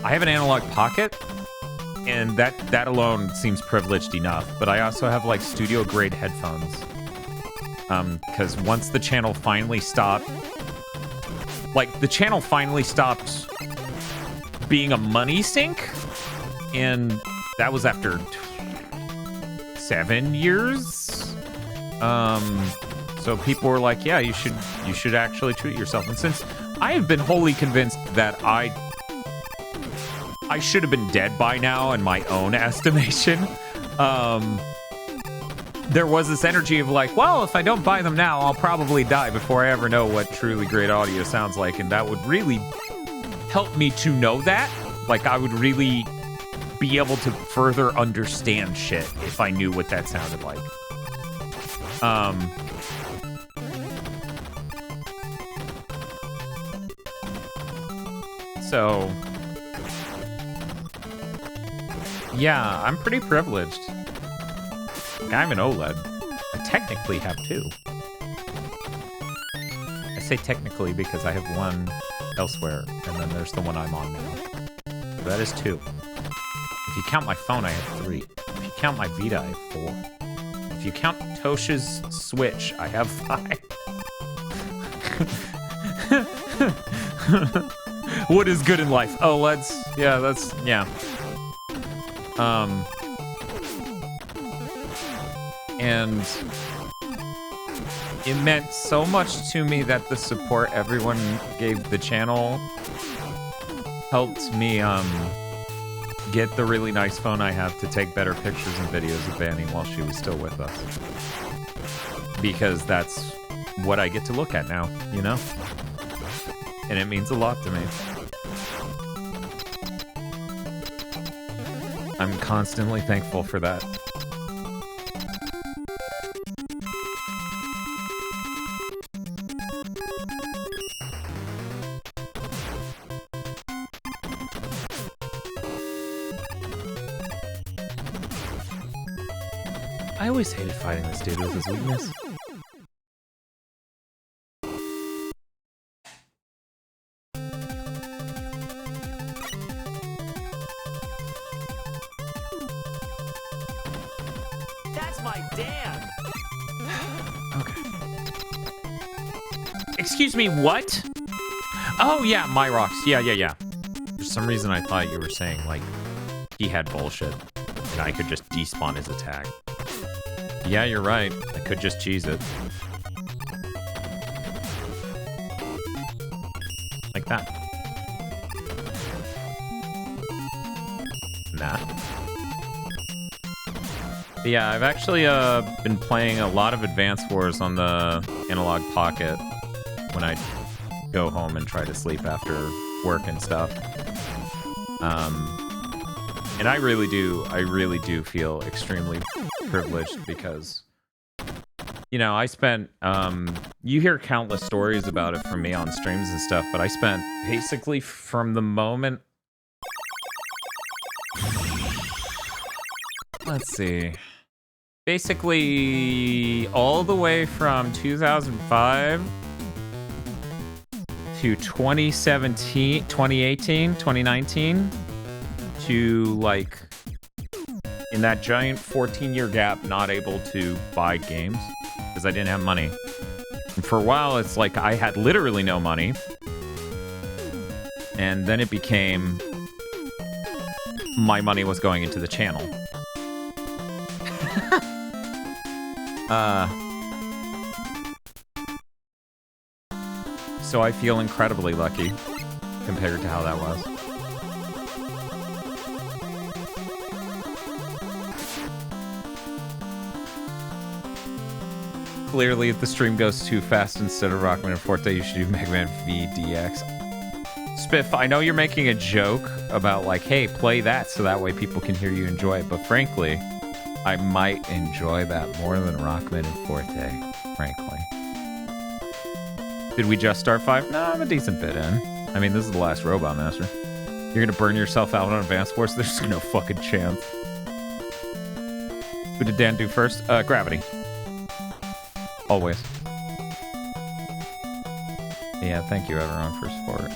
have an analog pocket, and that alone seems privileged enough. But I also have, like, studio grade headphones, because once the channel finally stopped, like, the channel finally stopped being a money sink, and that was after 7 years. So people were like, yeah, you should actually treat yourself. And since I have been wholly convinced that I should have been dead by now in my own estimation, there was this energy of like, well, if I don't buy them now, I'll probably die before I ever know what truly great audio sounds like. And that would really help me to know that. Like, I would really be able to further understand shit if I knew what that sounded like. So, yeah, I'm pretty privileged. I have an OLED. I technically have two. I say technically because I have one elsewhere, and then there's the one I'm on now. So that is two. If you count my phone, I have 3. If you count my Vita, I have 4. If you count Tosha's Switch, I have 5. What is good in life? OLEDs? Yeah, that's, yeah. And it meant so much to me that the support everyone gave the channel helped me, get the really nice phone I have to take better pictures and videos of Vanny while she was still with us. Because that's what I get to look at now, you know? And it means a lot to me. I'm constantly thankful for that. I always hated fighting this dude with his weakness. That's my dad. Okay. Excuse me, what? Oh, yeah, Myrox. Yeah. For some reason, I thought you were saying, like, he had bullshit, and I could just despawn his attack. Yeah, you're right. I could just cheese it. Like that. Nah. But yeah, I've actually been playing a lot of Advance Wars on the Analog Pocket. when I go home and try to sleep after work and stuff. And I really do feel extremely privileged because, you know, I spent, you hear countless stories about it from me on streams and stuff, but I spent basically from the moment, let's see, basically all the way from 2005 to 2017, 2018, 2019, to like in that giant 14-year gap not able to buy games because I didn't have money. And for a while it's like I had literally no money, and then it became my money was going into the channel. So I feel incredibly lucky compared to how that was. Clearly, if the stream goes too fast, instead of Rockman and Forte, you should do Mega Man VDX. Spiff, I know you're making a joke about like, hey, play that so that way people can hear you enjoy it, but frankly, I might enjoy that more than Rockman and Forte, frankly. Did we just start 5? No, I'm a decent bit in. I mean, this is the last Robot Master. You're gonna burn yourself out on Advanced Force? There's no fucking chance. Who did Dan do first? Gravity. Always. Yeah, thank you everyone for support.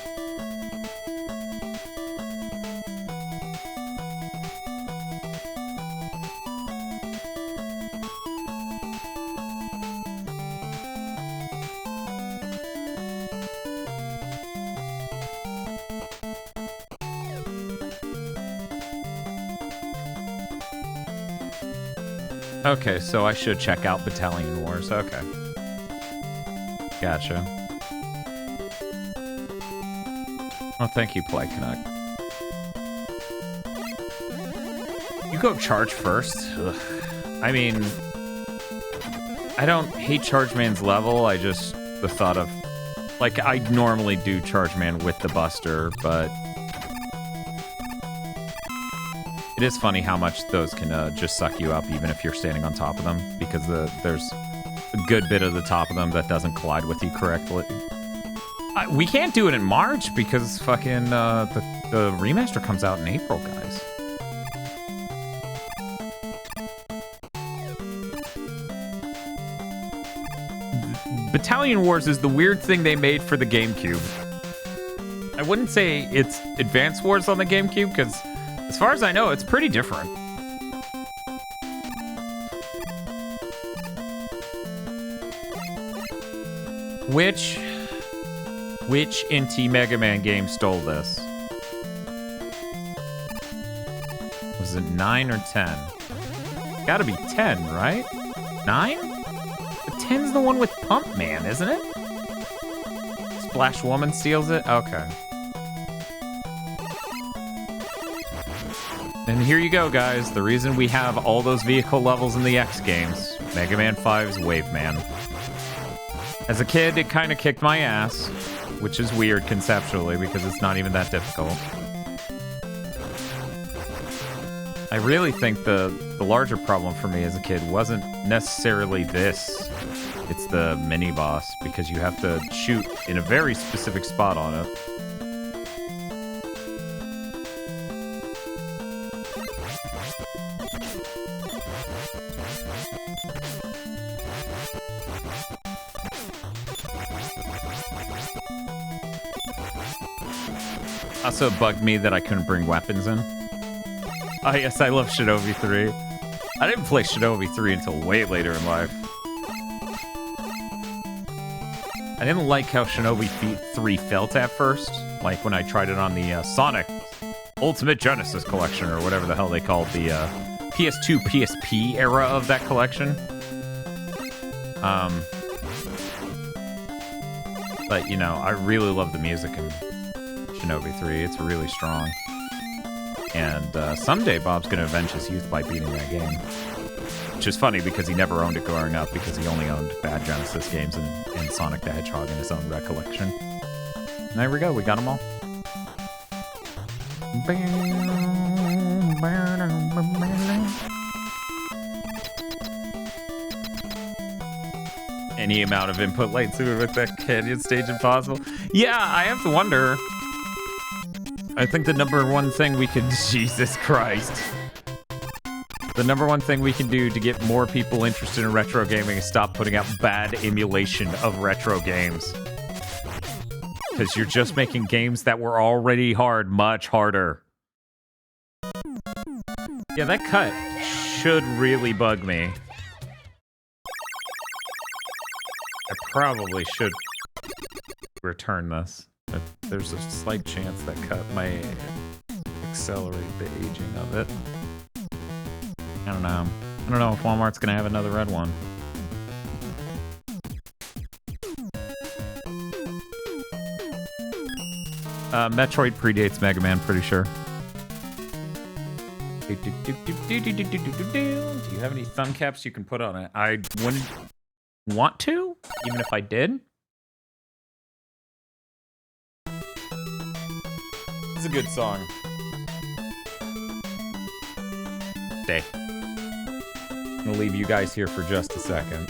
Okay, so I should check out Battalion Wars. Okay. Gotcha. Oh, thank you, Play Canuck. You go charge first? Ugh. I mean, I don't hate Charge Man's level. I just, the thought of, like, I normally do Charge Man with the Buster, but it is funny how much those can just suck you up even if you're standing on top of them, because there's a good bit of the top of them that doesn't collide with you correctly. We can't do it in March because fucking the remaster comes out in April, guys. Battalion Wars is the weird thing they made for the GameCube. I wouldn't say it's Advance Wars on the GameCube because, as far as I know, it's pretty different. Which NT Mega Man game stole this? Was it 9 or 10? Gotta be 10, right? 9? The 10's the one with Pump Man, isn't it? Splash Woman steals it? Okay. And here you go, guys. The reason we have all those vehicle levels in the X games. Mega Man 5's Wave Man. As a kid, it kind of kicked my ass, which is weird conceptually because it's not even that difficult. I really think the larger problem for me as a kid wasn't necessarily this. It's the mini-boss, because you have to shoot in a very specific spot on it. Also bugged me that I couldn't bring weapons in. Oh yes, I love Shinobi 3. I didn't play Shinobi 3 until way later in life. I didn't like how Shinobi 3 felt at first, like when I tried it on the Sonic Ultimate Genesis collection, or whatever the hell they called the PS2, PSP era of that collection. But, you know, I really love the music in Shinobi 3. It's really strong. And someday Bob's gonna avenge his youth by beating that game. which is funny because he never owned it growing up because he only owned bad Genesis games and Sonic the Hedgehog in his own recollection. And there we go. We got them all. Any amount of input lightsaber with that canyon stage impossible. Yeah, I have to wonder. I think the number one thing we can... Jesus Christ. The number one thing we can do to get more people interested in retro gaming is stop putting out bad emulation of retro games. Because you're just making games that were already hard much harder. Yeah, that cut should really bug me. I probably should return this. But there's a slight chance that cut might accelerate the aging of it. I don't know. I don't know if Walmart's gonna have another red one. Metroid predates Mega Man, pretty sure. Do you have any thumb caps you can put on it? I wouldn't want to, even if I did. It's a good song. Stay. I'm gonna leave you guys here for just a second.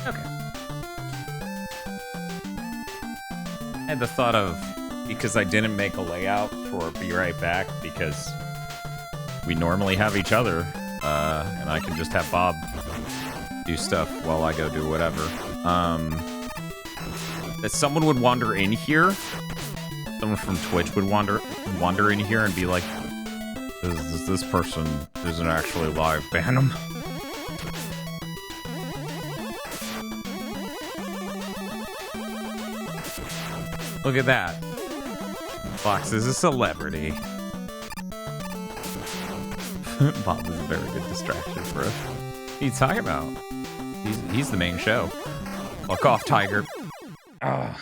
Okay. I had the thought of, because I didn't make a layout for Be Right Back, because we normally have each other, and I can just have Bob do stuff while I go do whatever. That someone would wander in here, someone from Twitch would wander in here and be like, this person isn't actually live, ban them. Look at that. Fox is a celebrity. Bob is a very good distraction for us. What are you talking about? He's the main show. Fuck off, Tiger. Ugh.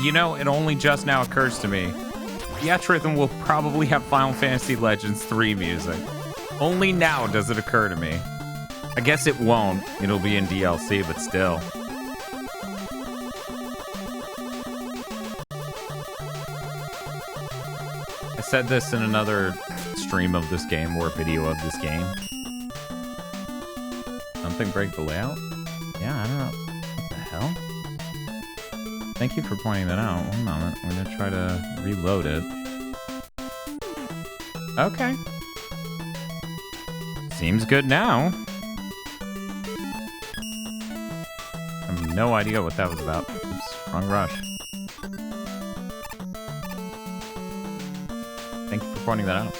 You know, it only just now occurs to me. Theatrhythm will probably have Final Fantasy Legends 3 music. Only now does it occur to me. I guess it won't. It'll be in DLC, but still. I said this in another stream of this game, or video of this game. Something break the layout? Yeah, I don't know. What the hell? Thank you for pointing that out. One moment. I'm going to try to reload it. Okay. Seems good now. I have no idea what that was about. Oops, wrong rush. Thank you for pointing that out.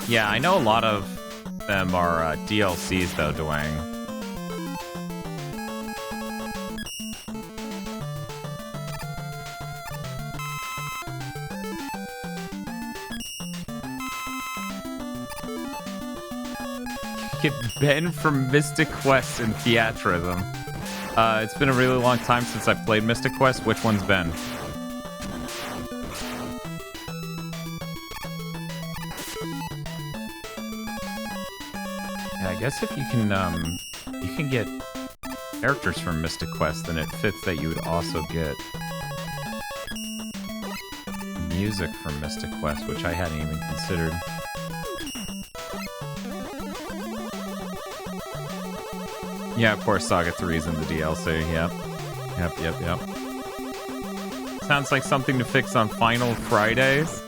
Yeah, I know a lot of them are DLCs though, Dwayne. Get Ben from Mystic Quest and Theatrhythm. It's been a really long time since I've played Mystic Quest. Which one's Ben? Yeah, I guess if you can get characters from Mystic Quest, then it fits that you would also get music from Mystic Quest, which I hadn't even considered. Yeah, of course, Saga 3 is in the DLC. Yep. Sounds like something to fix on Final Fridays.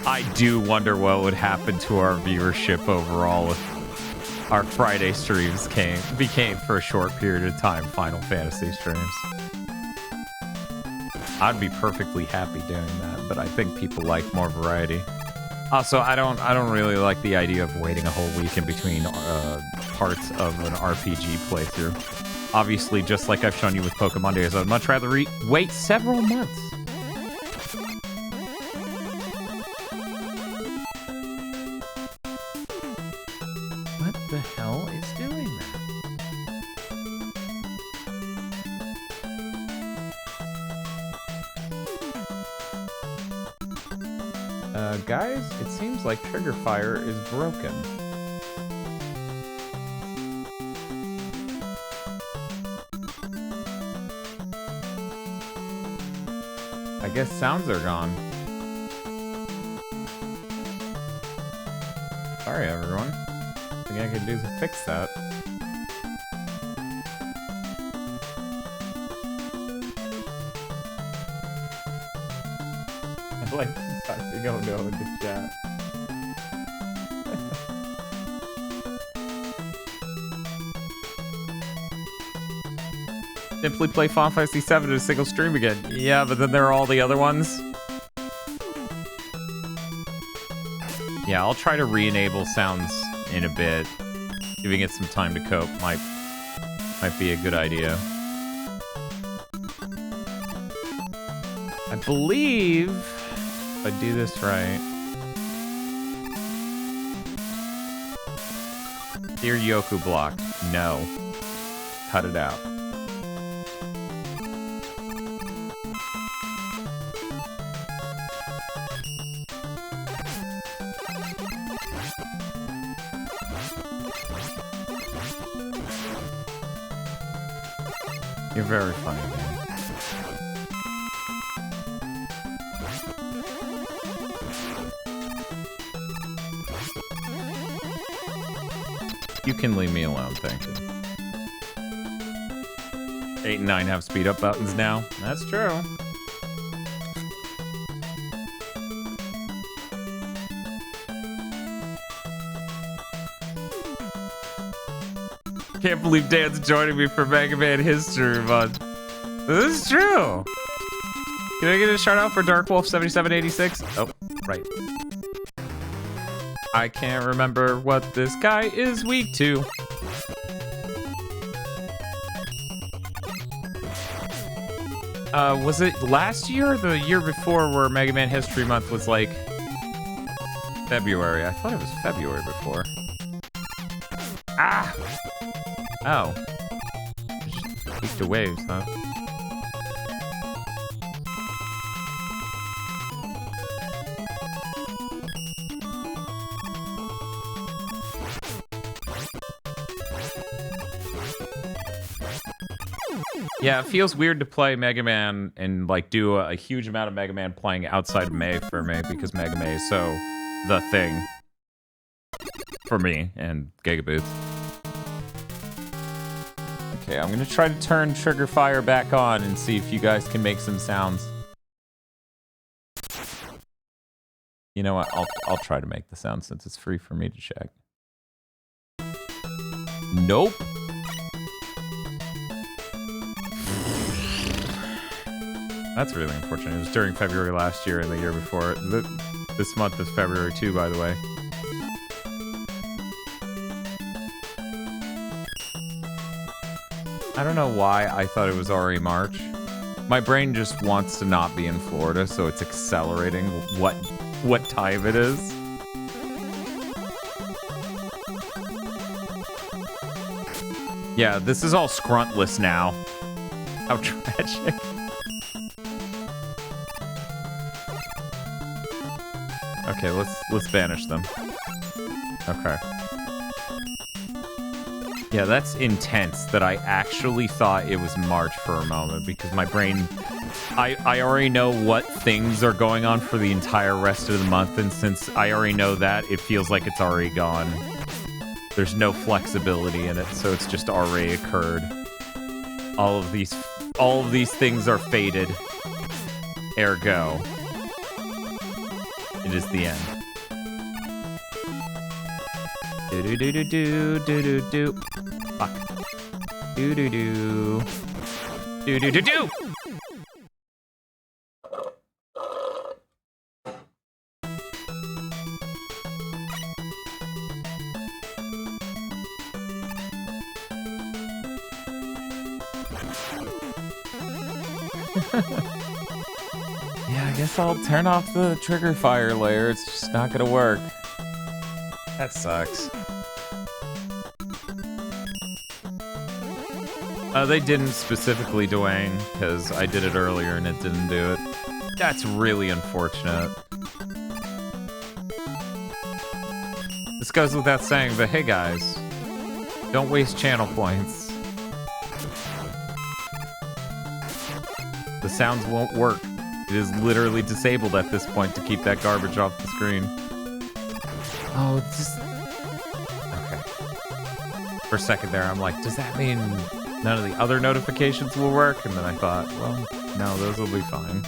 I do wonder what would happen to our viewership overall if our Friday streams became for a short period of time Final Fantasy streams. I'd be perfectly happy doing that, but I think people like more variety. Also, I don't really like the idea of waiting a whole week in between parts of an RPG playthrough. Obviously, just like I've shown you with Pokemon Days, I'd much rather wait several months. What the hell is doing that? Guys, it seems like Trigger Fire is broken. I guess sounds are gone. Sorry, everyone. Nothing I can do to fix that. I'd like to talk to go no in the chat. Simply play Final Fantasy VII in a single stream again. Yeah, but then there are all the other ones. Yeah, I'll try to re-enable sounds in a bit. Giving it some time to cope might be a good idea. I believe If I do this right. Dear Yoku block, no. Cut it out. You're very funny, man. You can leave me alone, thank you. 8 and 9 have speed up buttons now. That's true. Can't believe Dan's joining me for Mega Man History Month. This is true. Can I get a shout out for Dark Wolf 7786? Oh, right. I can't remember what this guy is weak to. Was it last year or the year before where Mega Man History Month was like February? I thought it was February before. Ah! Oh. Just weak to waves, huh? Yeah, it feels weird to play Mega Man and like do a huge amount of Mega Man playing outside of May for me because Mega May is so the thing for me and Gigaboots. Okay, I'm gonna try to turn Trigger Fire back on and see if you guys can make some sounds. You know what? I'll try to make the sound since it's free for me to check. Nope. That's really unfortunate. It was during February last year and the year before. This month is February too, by the way. I don't know why I thought it was already March. My brain just wants to not be in Florida, so it's accelerating what time it is. Yeah, this is all scruntless now. How tragic. Okay, let's banish them. Okay. Yeah, that's intense that I actually thought it was March for a moment because my brain... I already know what things are going on for the entire rest of the month, and since I already know that, it feels like it's already gone. There's no flexibility in it, so it's just already occurred. All of these things are fated. Ergo. It is the end. Do do do do do do do do. Fuck. Do do do. Do do do do. Yeah, I guess I'll turn off the trigger fire layer. It's just not gonna work. That sucks. They didn't specifically, Dwayne, because I did it earlier and it didn't do it. That's really unfortunate. This goes without saying, but hey guys, don't waste channel points. The sounds won't work. It is literally disabled at this point to keep that garbage off the screen. Oh, it's just... Okay. For a second there, I'm like, does that mean none of the other notifications will work? And then I thought, well, no, those will be fine.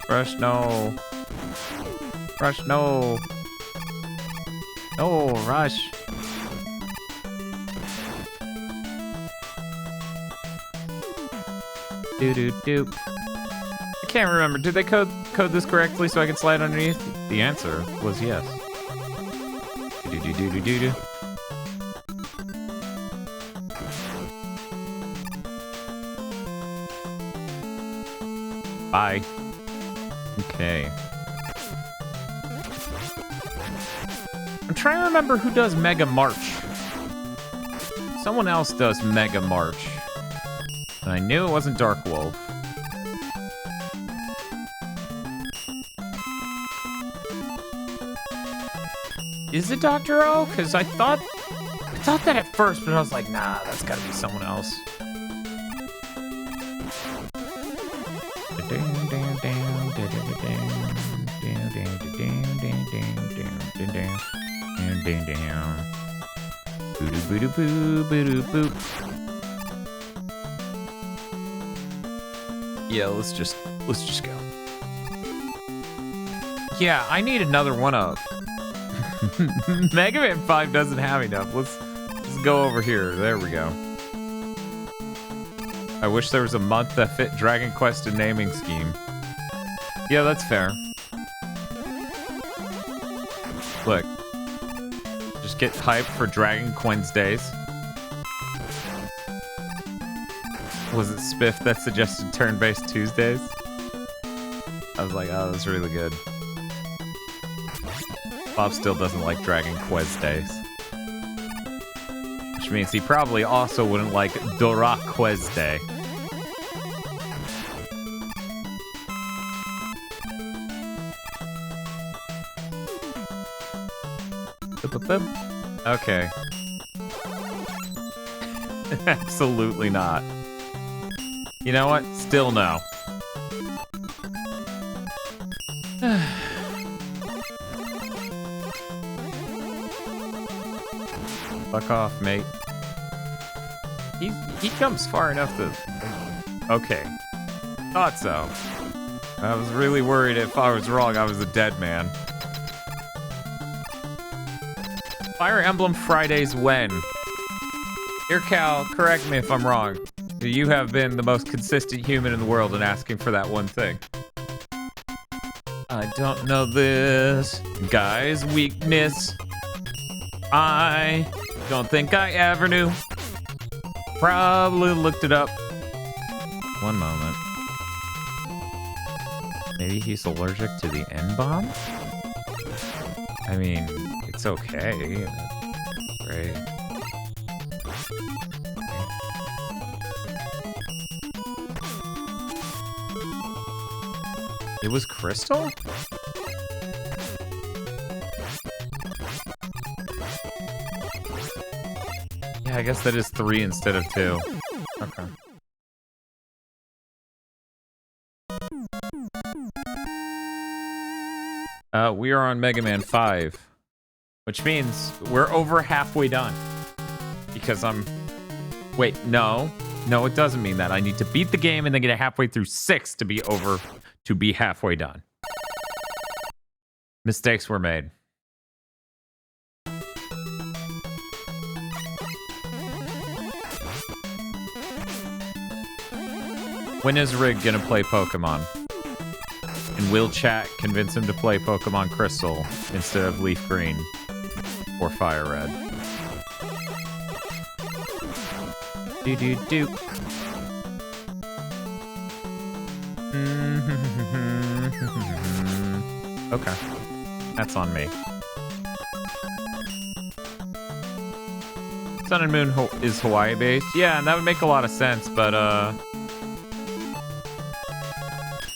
Rush, no. Rush, no. No, Rush. Do. I can't remember. Did they code this correctly so I could slide underneath? The answer was yes. Do. Bye. Okay. I'm trying to remember who does Mega March. Someone else does Mega March. And I knew it wasn't Dark Wolf. Is it Dr. O? Because I thought that at first, but I was like, nah, that's gotta be someone else. Yeah, let's just go. Yeah, I need another one up. Mega Man 5 doesn't have enough. Let's go over here. There we go. I wish there was a month that fit Dragon Quest and naming scheme. Yeah, that's fair. Look. Just get hyped for Dragon Wednesdays. Was it Spiff that suggested turn-based Tuesdays? I was like, oh, that's really good. Bob still doesn't like Dragon Quest days. Which means he probably also wouldn't like Dora Quest Day. Okay. Absolutely not. You know what? Still no. Fuck off, mate. He jumps far enough to... Okay. Thought so. I was really worried if I was wrong, I was a dead man. Fire Emblem Fridays when? Here, Cal, correct me if I'm wrong. You have been the most consistent human in the world in asking for that one thing. I don't know this guy's weakness. I don't think I ever knew. Probably looked it up. One moment. Maybe he's allergic to the N-bomb? I mean, it's okay. Great. It was Crystal? Yeah, I guess that is 3 instead of 2. Okay. We are on Mega Man 5, which means we're over halfway done. Because I'm... Wait, no. No, it doesn't mean that. I need to beat the game and then get halfway through 6 to be over... to be halfway done. Mistakes were made. When is Rig gonna play Pokemon? And will chat convince him to play Pokemon Crystal instead of Leaf Green or Fire Red? Do. Okay. That's on me. Sun and Moon is Hawaii based. Yeah, and that would make a lot of sense, but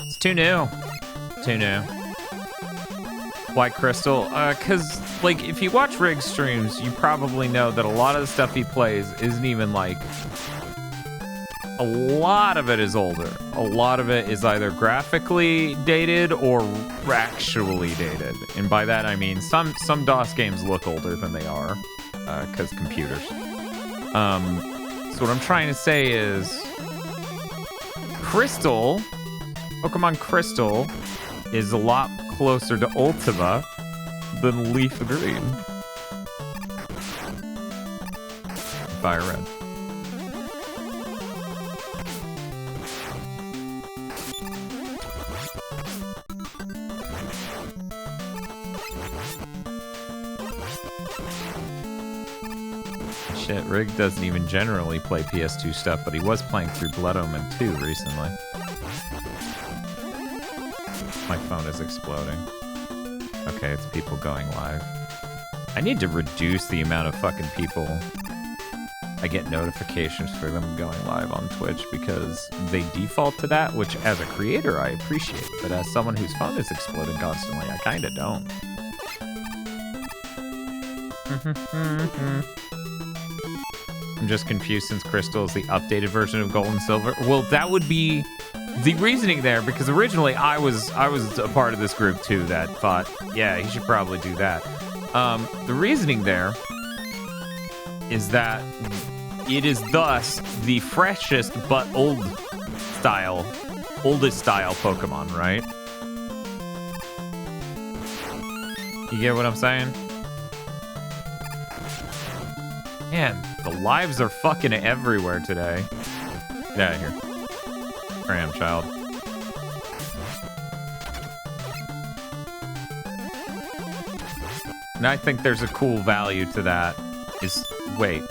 it's too new. White Crystal, cause like if you watch Rig streams, you probably know that a lot of the stuff he plays isn't even like... A lot of it is older. A lot of it is either graphically dated or actually dated. And by that I mean some DOS games look older than they are, because computers. So what I'm trying to say is Crystal, Pokemon Crystal, is a lot closer to Ultima than Leaf Green. Fire Red. Shit, Rig doesn't even generally play PS2 stuff, but he was playing through Blood Omen 2 recently. My phone is exploding. Okay, it's people going live. I need to reduce the amount of fucking people I get notifications for them going live on Twitch because they default to that, which as a creator I appreciate, but as someone whose phone is exploding constantly, I kinda don't. I'm just confused since Crystal is the updated version of Gold and Silver. Well, that would be the reasoning there, because originally I was a part of this group too that thought, yeah, he should probably do that. The reasoning there is that it is thus the freshest but oldest style Pokemon, right? You get what I'm saying? Man, the lives are fucking everywhere today. Get out of here. Cram, child. And I think there's a cool value to that. Wait.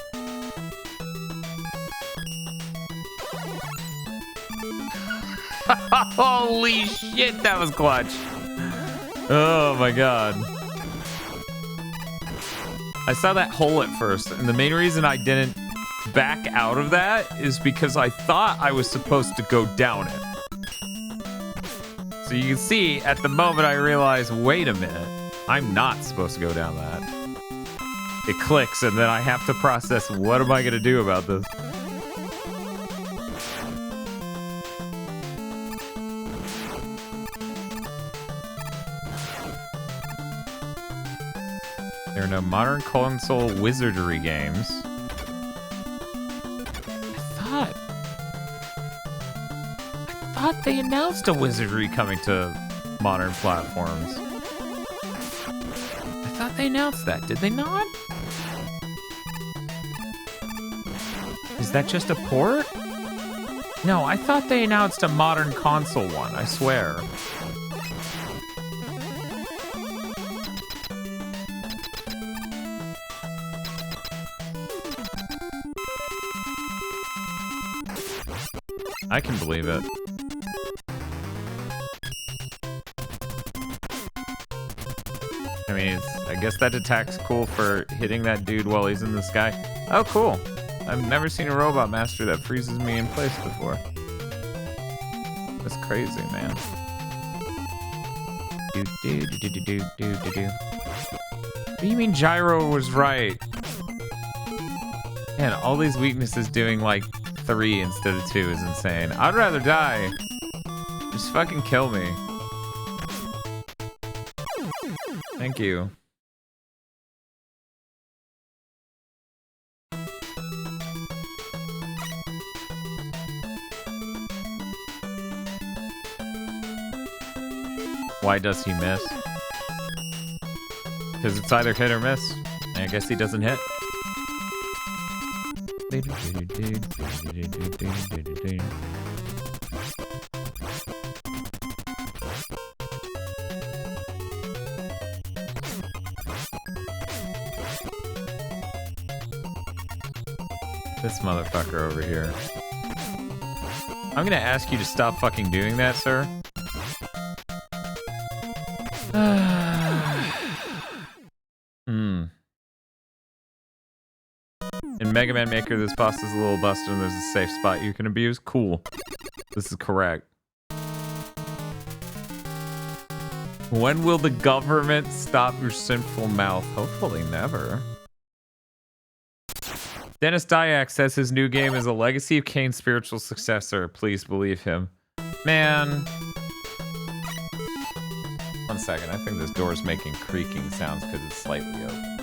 Holy shit, that was clutch. Oh my god. I saw that hole at first, and the main reason I didn't back out of that is because I thought I was supposed to go down it. So you can see, at the moment I realized, wait a minute, I'm not supposed to go down that. It clicks, and then I have to process, what am I going to do about this? There are no modern console wizardry games. I thought they announced a wizardry coming to modern platforms. I thought they announced that. Did they not? Is that just a port? No, I thought they announced a modern console one, I swear. I can believe it. I mean, I guess that attack's cool for hitting that dude while he's in the sky. Oh, cool. I've never seen a robot master that freezes me in place before. That's crazy, man. What do you mean Gyro was right? Man, all these weaknesses doing like 3 instead of 2 is insane. I'd rather die. Just fucking kill me. Thank you. Why does he miss? Because it's either hit or miss. And I guess he doesn't hit. This motherfucker over here. I'm gonna ask you to stop fucking doing that, sir. In Mega Man Maker, this boss is a little busted and there's a safe spot you can abuse. Cool. This is correct. When will the government stop your sinful mouth? Hopefully never. Dennis Dyack says his new game is a legacy of Kane's spiritual successor. Please believe him. Man. 1 second. I think this door's making creaking sounds because it's slightly open.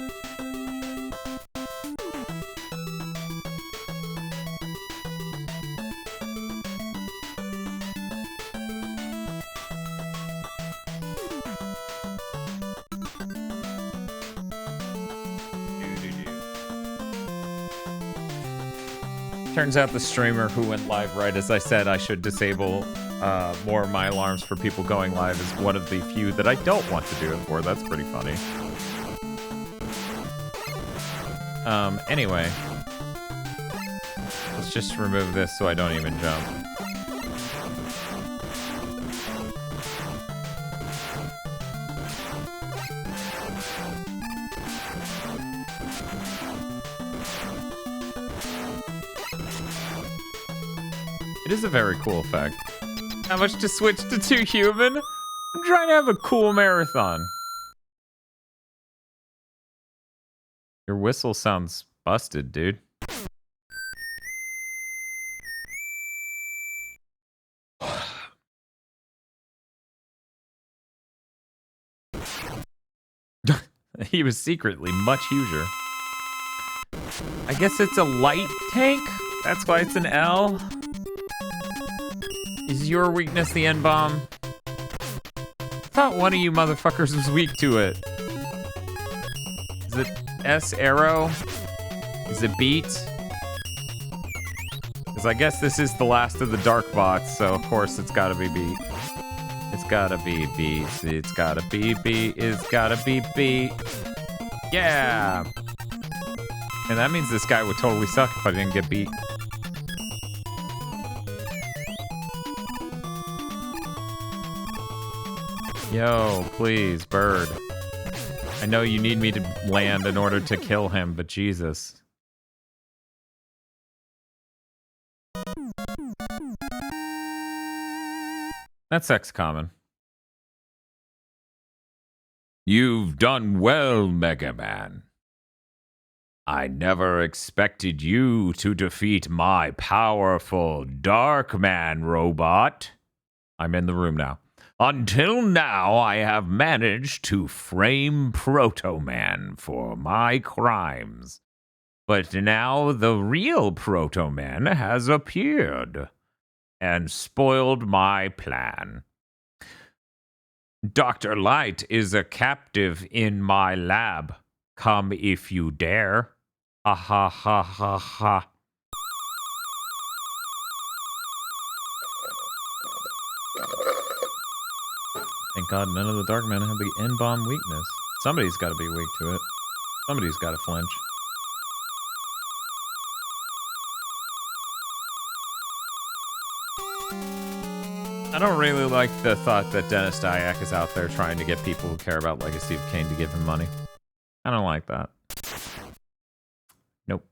Turns out the streamer who went live right as I said I should disable more of my alarms for people going live is one of the few that I don't want to do it for. That's pretty funny. Anyway. Let's just remove this so I don't even jump. It is a very cool effect. How much to switch to 2 human? I'm trying to have a cool marathon. Your whistle sounds busted, dude. He was secretly much huger. I guess it's a light tank? That's why it's an L? Is your weakness the N-bomb? I thought one of you motherfuckers was weak to it. Is it S arrow? Is it beat? Because I guess this is the last of the dark bots, so of course it's gotta be beat. It's gotta be beat. It's gotta be beat. It's gotta be beat. Yeah! And that means this guy would totally suck if I didn't get beat. Yo, please, bird. I know you need me to land in order to kill him, but Jesus. That's X common. You've done well, Mega Man. I never expected you to defeat my powerful Darkman robot. I'm in the room now. Until now, I have managed to frame Proto Man for my crimes. But now the real Proto Man has appeared and spoiled my plan. Dr. Light is a captive in my lab. Come if you dare. Ha ha ha ha ha. Thank God none of the Darkmen have the N-bomb weakness. Somebody's got to be weak to it. Somebody's got to flinch. I don't really like the thought that Dennis Dyack is out there trying to get people who care about Legacy of Kain to give him money. I don't like that. Nope.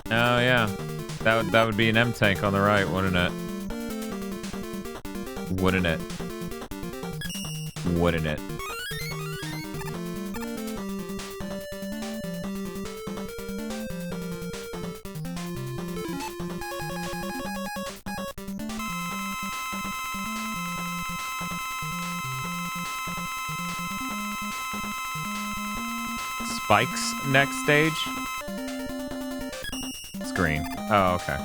Oh yeah, that would be an M tank on the right, wouldn't it? Wouldn't it? Wouldn't it? Spike's next stage? Screen. Oh, okay.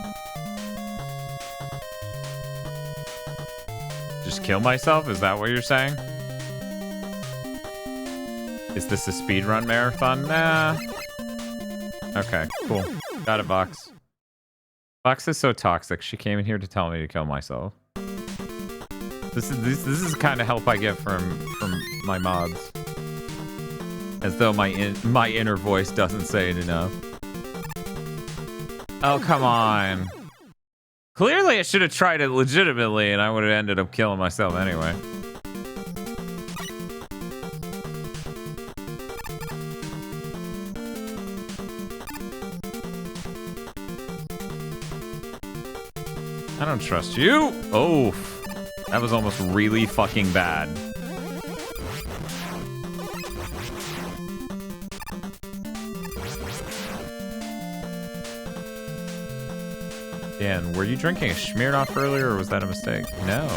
Just kill myself? Is that what you're saying? Is this a speedrun marathon? Nah. Okay, cool. Got it, Box. Box is so toxic. She came in here to tell me to kill myself. This is the kind of help I get from my mods. As though my inner voice doesn't say it enough. Oh, come on. Clearly I should have tried it legitimately and I would have ended up killing myself anyway. I don't trust you. Oh, that was almost really fucking bad. Dan, were you drinking a Smirnoff earlier, or was that a mistake? No.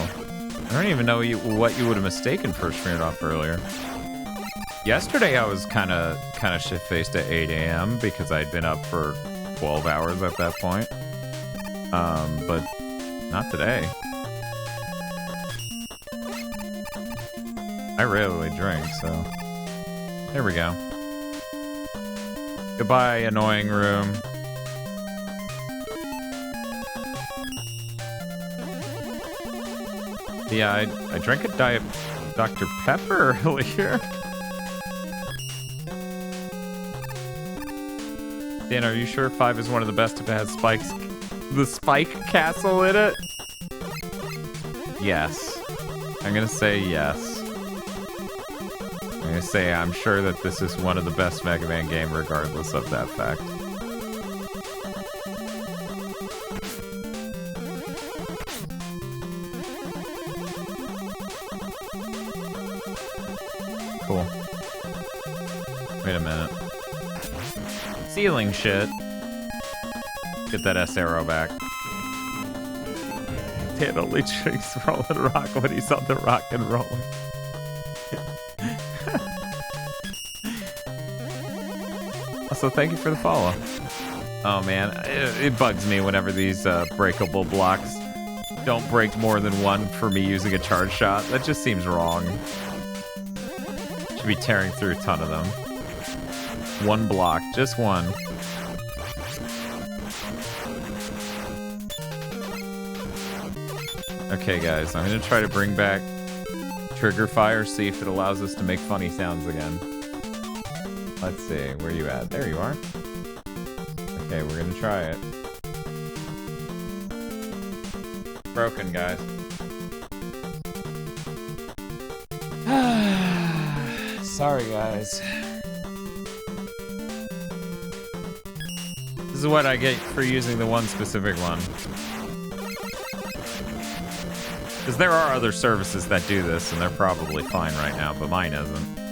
I don't even know what you would have mistaken for Smirnoff earlier. Yesterday, I was kind of shit-faced at 8 a.m. because I'd been up for 12 hours at that point. But not today. I rarely drink, so there we go. Goodbye, annoying room. Yeah, I drank a Diet Dr. Pepper earlier. Dan, are you sure 5 is one of the best if it has spikes? The Spike Castle in it? Yes. I'm gonna say yes. I'm I say I'm sure that this is one of the best Mega Man game regardless of that fact. Cool. Wait a minute. Ceiling shit. Get that S arrow back. It only drinks Rolling Rock when he's on the rock and rolling. Also, thank you for the follow. Oh man, it bugs me whenever these breakable blocks don't break more than one for me using a charge shot. That just seems wrong. Should be tearing through a ton of them. One block, just one. Okay, guys, I'm gonna try to bring back trigger fire, see if it allows us to make funny sounds again. Let's see, where you at? There you are. Okay, we're gonna try it. Broken, guys. Sorry, guys. This is what I get for using the one specific one. Because there are other services that do this, and they're probably fine right now, but mine isn't.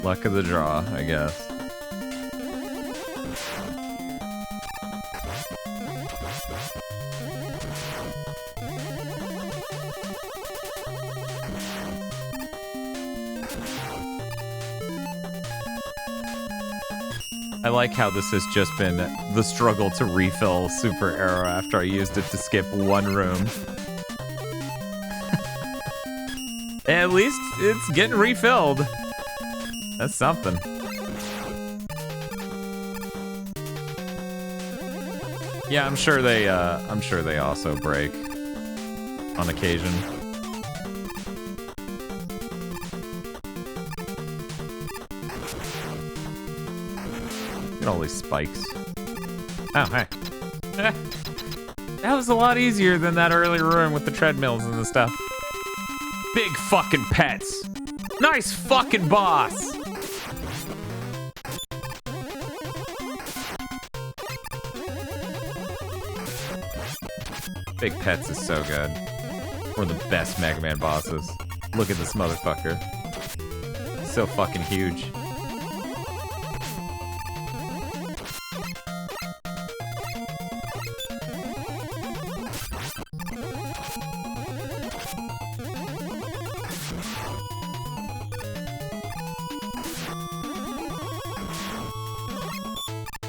Luck of the draw, I guess. I like how this has just been the struggle to refill Super Arrow after I used it to skip one room. At least it's getting refilled. That's something. Yeah, I'm sure they also break on occasion. Look at all these spikes. Oh, hey. That was a lot easier than that earlier room with the treadmills and the stuff. Big fucking pets. Nice fucking boss. Big Pets is so good. One of the best Mega Man bosses. Look at this motherfucker. So fucking huge.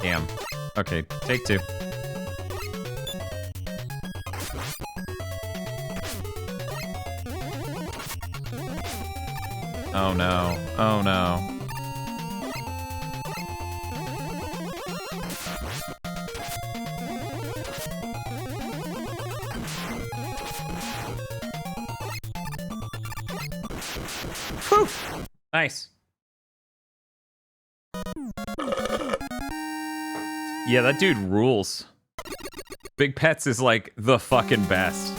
Damn. Okay, take two. Oh no. Oh no. Whew. Nice. Yeah, that dude rules. Big Pets is like the fucking best.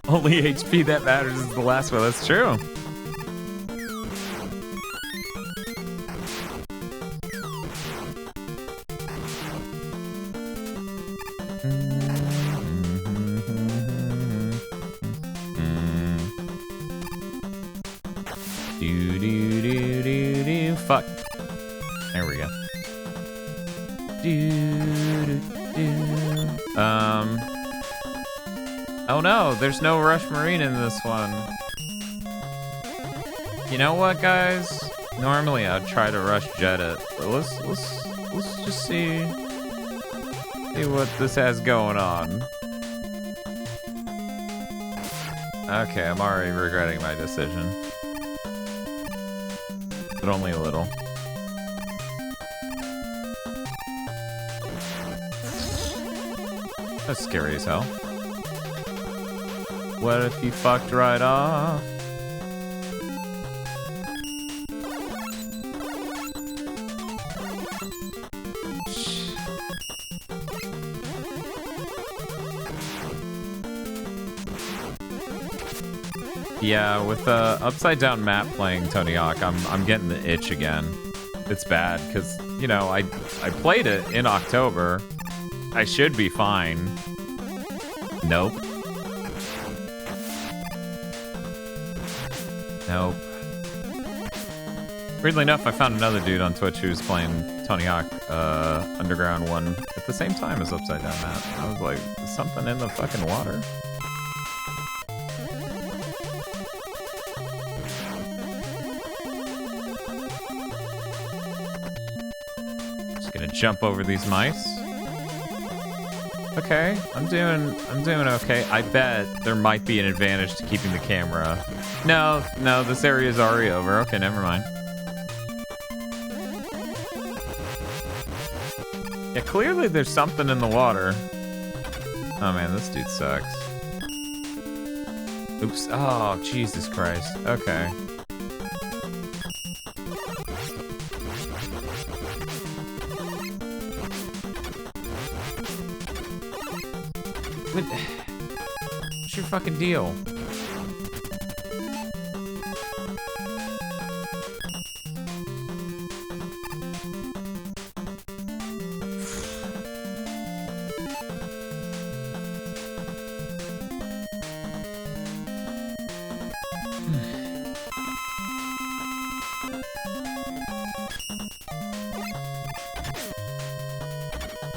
Only HP that matters is the last one. That's true. Fuck. There we go. Oh no, there's no Rush Marine in this one. You know what, guys? Normally I'd try to Rush Jet it, but let's just see what this has going on. Okay, I'm already regretting my decision. But only a little. That's scary as hell. What if you fucked right off? Yeah, with the upside down map playing Tony Hawk, I'm getting the itch again. It's bad because, you know, I played it in October. I should be fine. Nope. Nope. Weirdly enough, I found another dude on Twitch who was playing Tony Hawk Underground 1 at the same time as Upside Down Map. I was like, is something in the fucking water? Just gonna jump over these mice. Okay, I'm doing okay. I bet there might be an advantage to keeping the camera. No, this area is already over. Okay, never mind. Yeah, clearly there's something in the water. Oh man, this dude sucks. Oops. Oh, Jesus Christ. Okay. What's your fucking deal?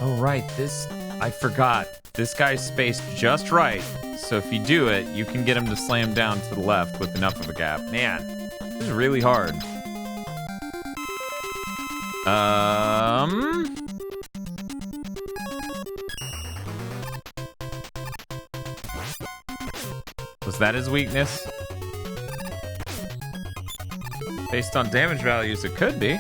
Oh, right. I forgot. This guy's spaced just right, so if you do it, you can get him to slam down to the left with enough of a gap. Man, this is really hard. Was that his weakness? Based on damage values, it could be.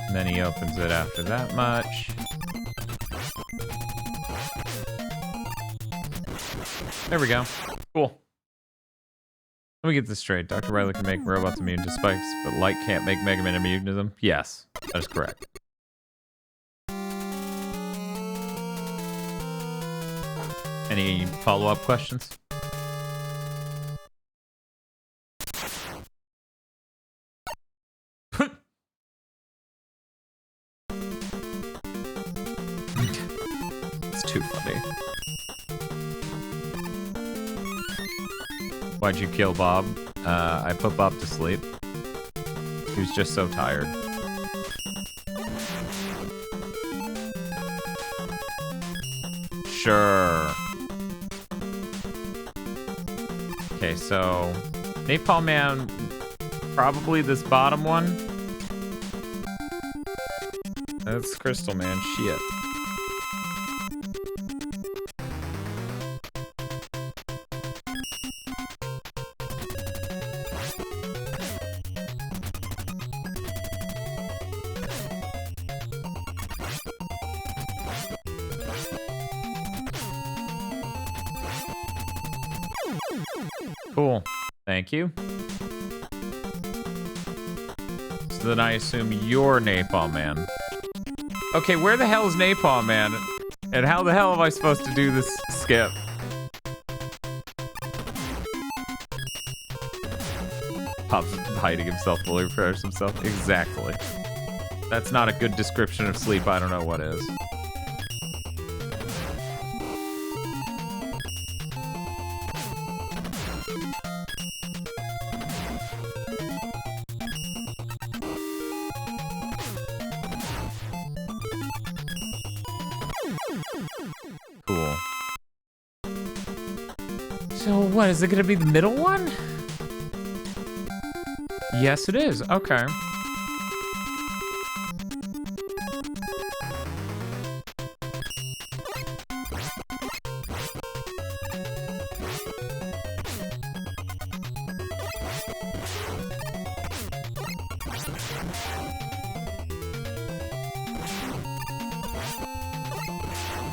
And then he opens it after that much. There we go. Cool. Let me get this straight. Dr. Riley can make robots immune to spikes, but Light can't make Mega Man immune to them? Yes, that is correct. Any follow-up questions? It's too funny. Why'd you kill Bob? I put Bob to sleep. He was just so tired. Sure. Okay, so Napalm Man, probably this bottom one. That's Crystal Man, shit. Cool. Thank you. So then I assume you're Napalm Man. Okay, where the hell is Napalm Man? And how the hell am I supposed to do this skip? Pop's hiding himself while he prepares himself. Exactly. That's not a good description of sleep. I don't know what is. Cool. So what, is it gonna be the middle one? Yes, it is. Okay.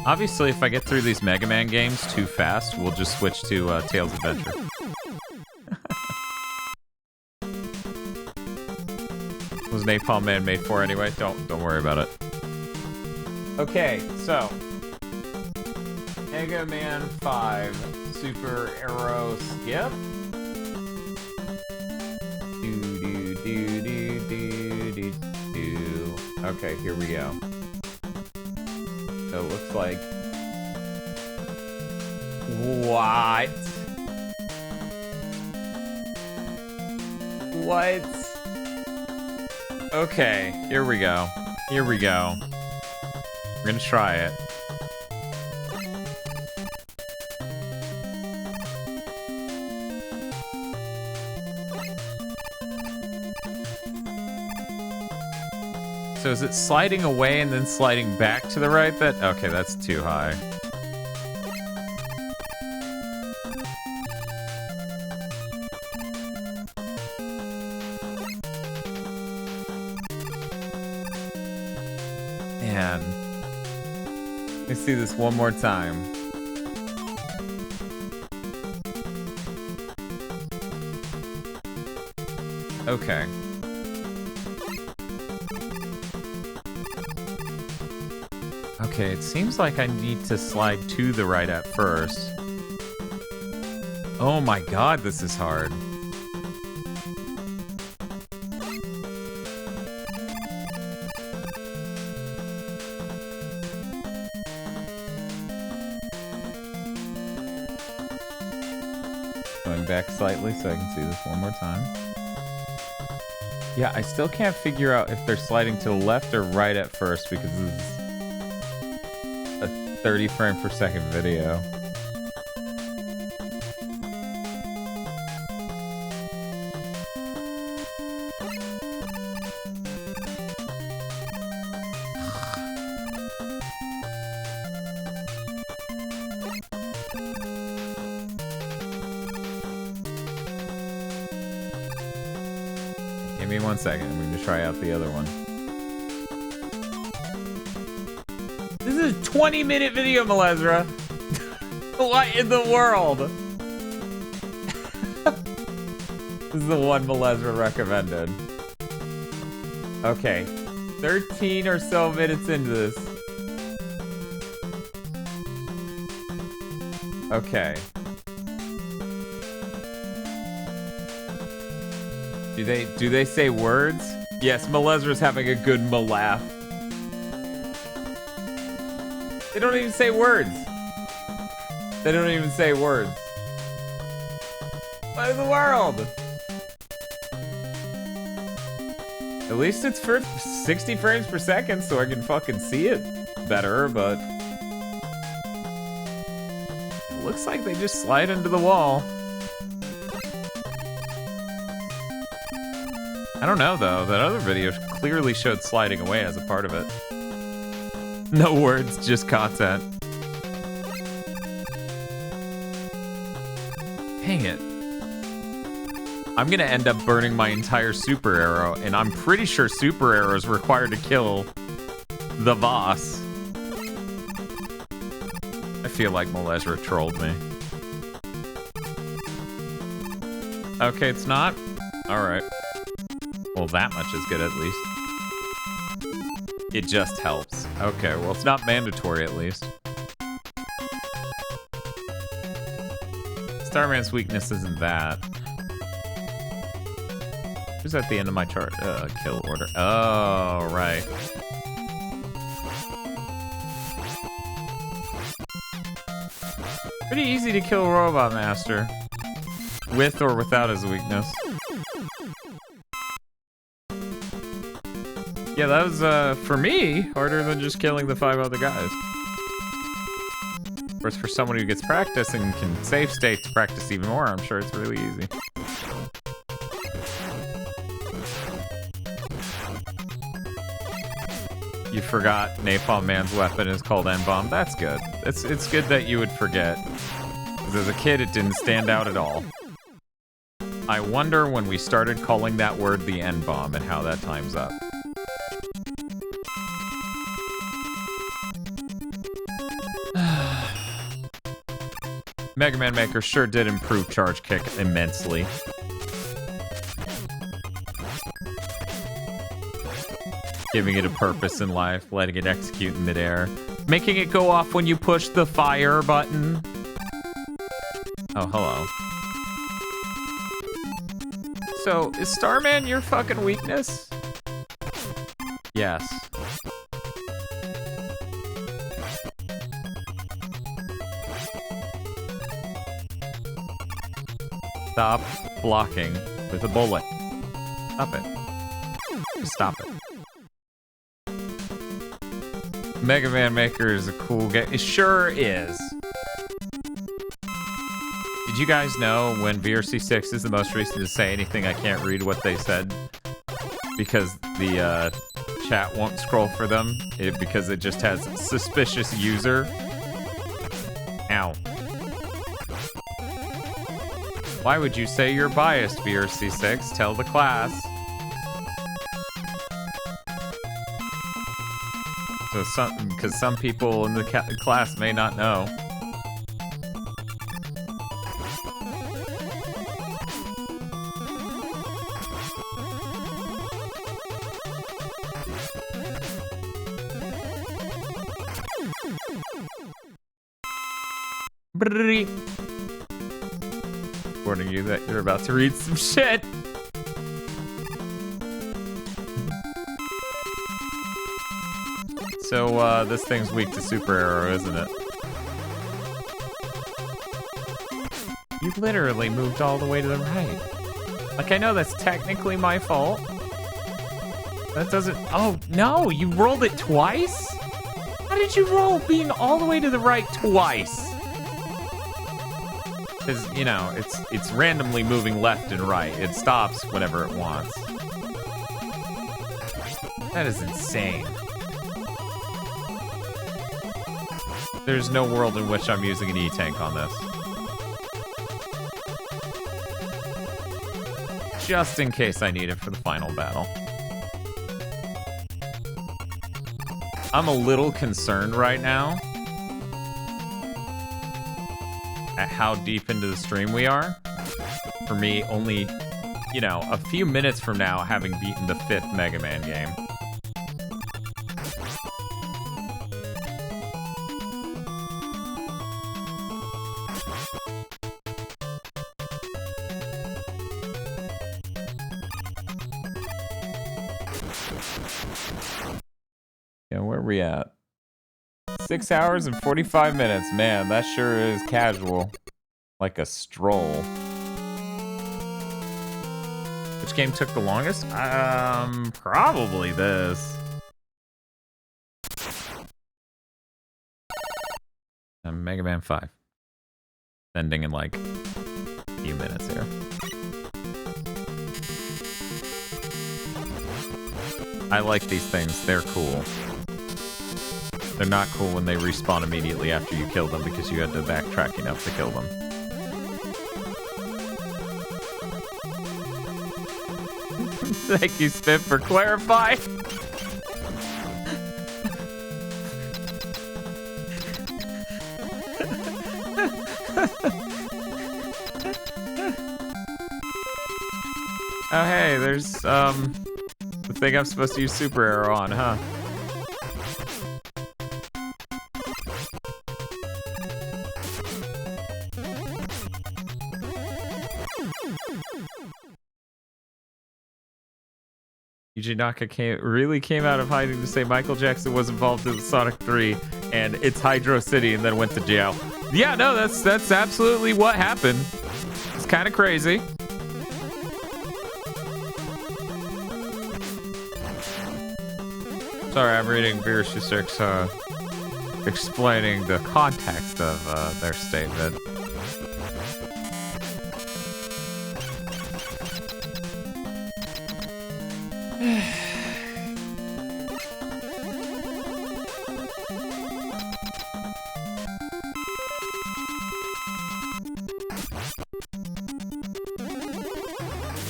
Obviously, if I get through these Mega Man games too fast, we'll just switch to Tails Adventure. Was Napalm Man made for anyway? Don't worry about it. Okay, so Mega Man 5 Super Arrow Skip. Okay, here we go. So it looks like... What? What? Okay, here we go. Here we go. We're gonna try it. So is it sliding away and then sliding back to the right? Okay, that's too high. Man. Let me see this one more time. Okay. Okay, it seems like I need to slide to the right at first. Oh my god, this is hard. Going back slightly so I can see this one more time. Yeah, I still can't figure out if they're sliding to the left or right at first because this is a 30 frame per second video. Give me 1 second. I'm going to try out the other one. This is a 20-minute video, Malezra. What in the world? This is the one Malezra recommended. Okay. 13 or so minutes into this. Okay. Do they say words? Yes, Malezra's having a good laugh. They don't even say words. They don't even say words. What in the world? At least it's for 60 frames per second so I can fucking see it better, but... It looks like they just slide into the wall. I don't know, though. That other video clearly showed sliding away as a part of it. No words, just content. Dang it. I'm gonna end up burning my entire Super Arrow, and I'm pretty sure Super Arrow is required to kill the boss. I feel like Malezra trolled me. Okay, it's not? Alright. Well, that much is good at least. It just helps. Okay, well, it's not mandatory at least. Starman's weakness isn't that. Who's at the end of my chart? Kill order. Oh, right. Pretty easy to kill Robot Master. With or without his weakness. Yeah, that was, for me, harder than just killing the 5 other guys. Of course, for someone who gets practice and can save state to practice even more, I'm sure it's really easy. You forgot Napalm Man's weapon is called N-Bomb. That's good. It's good that you would forget. Because as a kid, it didn't stand out at all. I wonder when we started calling that word the N-Bomb and how that times up. Mega Man Maker sure did improve Charge Kick immensely. Giving it a purpose in life, letting it execute in midair, making it go off when you push the fire button. Oh, hello. So, is Starman your fucking weakness? Yes. Stop blocking with a bullet. Stop it. Just stop it. Mega Man Maker is a cool game. It sure is. Did you guys know when VRC6 is the most recent to say anything, I can't read what they said? Because the chat won't scroll for them. Because it just has suspicious user. Ow. Why would you say you're biased, VRC6? Tell the class. So because some people in the class may not know. Warning you that you're about to read some shit. So, this thing's weak to Super Arrow, isn't it? You literally moved all the way to the right. Like, I know that's technically my fault. That doesn't... Oh, no! You rolled it twice? How did you roll being all the way to the right twice? Because, you know, it's randomly moving left and right. It stops whenever it wants. That is insane. There's no world in which I'm using an E-Tank on this. Just in case I need it for the final battle. I'm a little concerned right now at how deep into the stream we are. For me, only, you know, a few minutes from now having beaten the 5th Mega Man game. Yeah, where are we at? 6 hours and 45 minutes. Man, that sure is casual. Like a stroll. Which game took the longest? Probably this. Mega Man 5. Ending in like a few minutes here. I like these things. They're cool. They're not cool when they respawn immediately after you kill them because you had to backtrack enough to kill them. Thank you, Spit, for clarifying. Oh, hey, there's, the thing I'm supposed to use Super Arrow on, huh? Yuji Naka really came out of hiding to say Michael Jackson was involved in Sonic 3 and it's Hydro City and then went to jail. Yeah, no, that's absolutely what happened. It's kind of crazy. Sorry, I'm reading VRC6 explaining the context of their statement.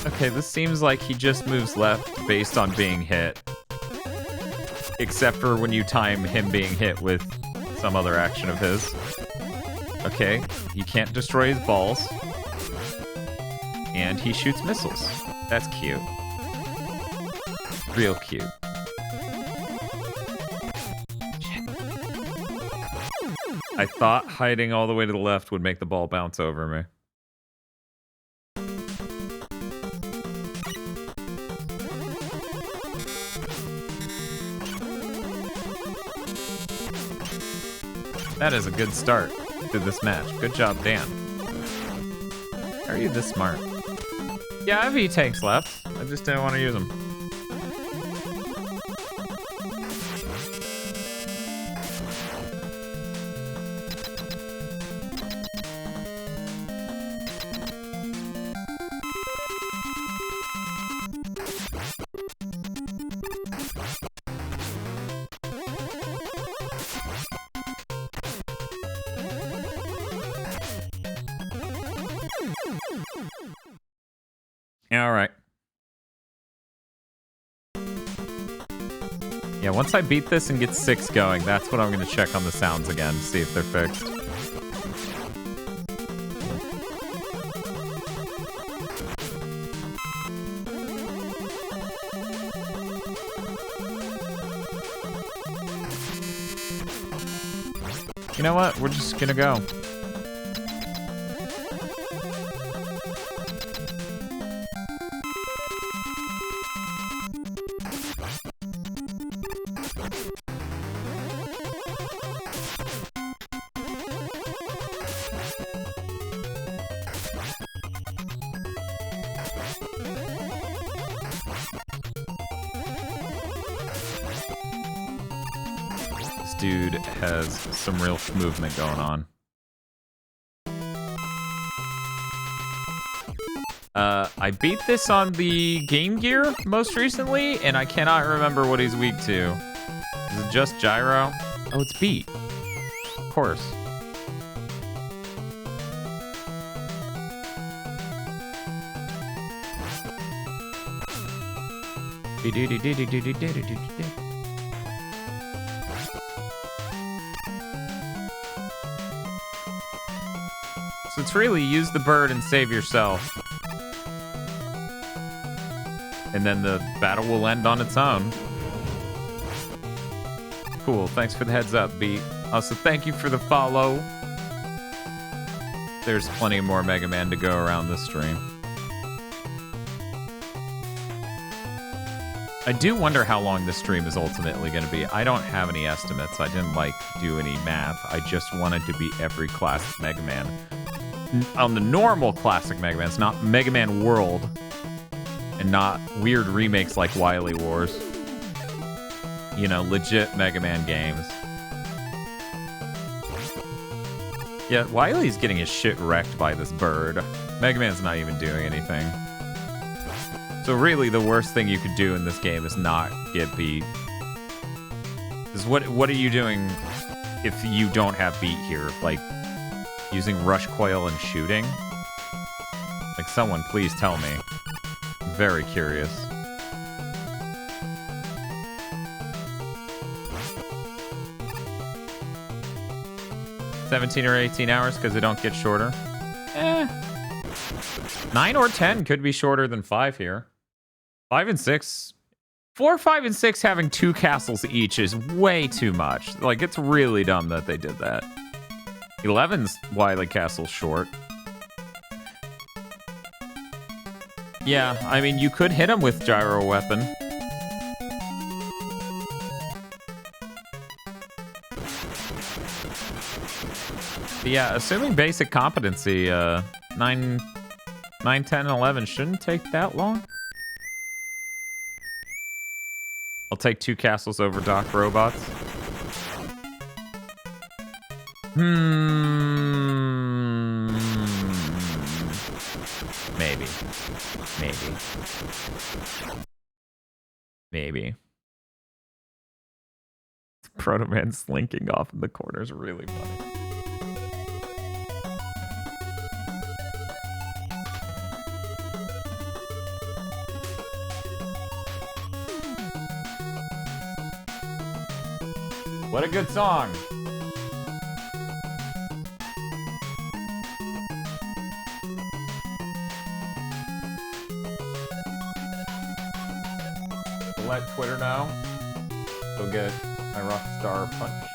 Okay, this seems like he just moves left based on being hit. Except for when you time him being hit with some other action of his. Okay, you can't destroy his balls. And he shoots missiles. That's cute. Real cute. Shit. I thought hiding all the way to the left would make the ball bounce over me. That is a good start to this match. Good job, Dan. How are you this smart? Yeah, I have E-tanks left. I just didn't want to use them. All right. Yeah, once I beat this and get 6 going, that's when I'm going to check on the sounds again, see if they're fixed. You know what? We're just going to go. Dude has some real movement going on. I beat this on the Game Gear most recently, and I cannot remember what he's weak to. Is it just gyro? Oh, it's beat. Of course. So it's really use the bird and save yourself. And then the battle will end on its own. Cool, thanks for the heads up, Beat. Also, thank you for the follow. There's plenty more Mega Man to go around this stream. I do wonder how long this stream is ultimately going to be. I don't have any estimates. I didn't do any math. I just wanted to beat every classic Mega Man. On the normal classic Mega Man, it's not Mega Man World, and not weird remakes like Wily Wars. You know, legit Mega Man games. Yeah, Wily's getting his shit wrecked by this bird. Mega Man's not even doing anything. So really, the worst thing you could do in this game is not get beat. Because what are you doing if you don't have beat here? Like, using rush coil and shooting? Like, someone please tell me. I'm very curious. $17 or 18 hours because they don't get shorter. 9 or 10 could be shorter than 5 here. 5 and 6. 4, 5, and 6 having 2 castles each is way too much. Like, it's really dumb that they did that. 11's Wily Castle short. Yeah, I mean, you could hit him with gyro weapon. But yeah, assuming basic competency, 9, 10, and 11 shouldn't take that long. I'll take 2 castles over Doc Robots. Maybe. Proto Man slinking off in the corner is really funny. What a good song. let Twitter know. Go get my Rockstar Punch.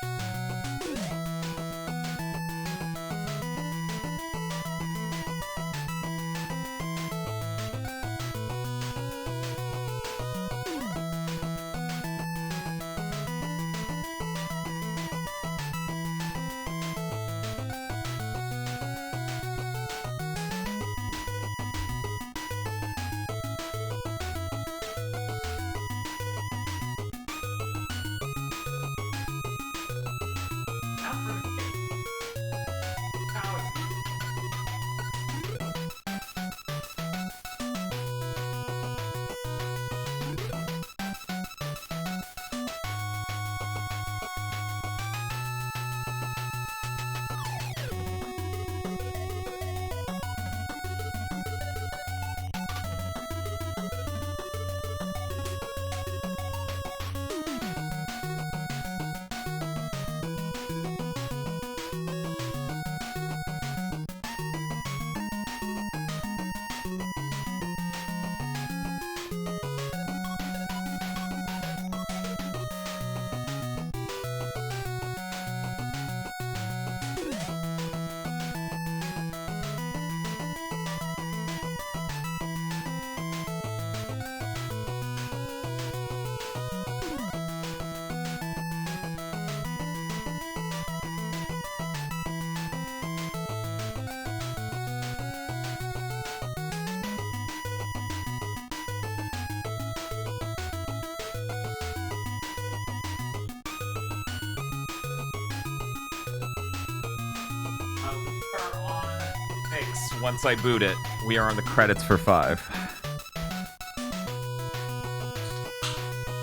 Once I boot it, we are on the credits for 5.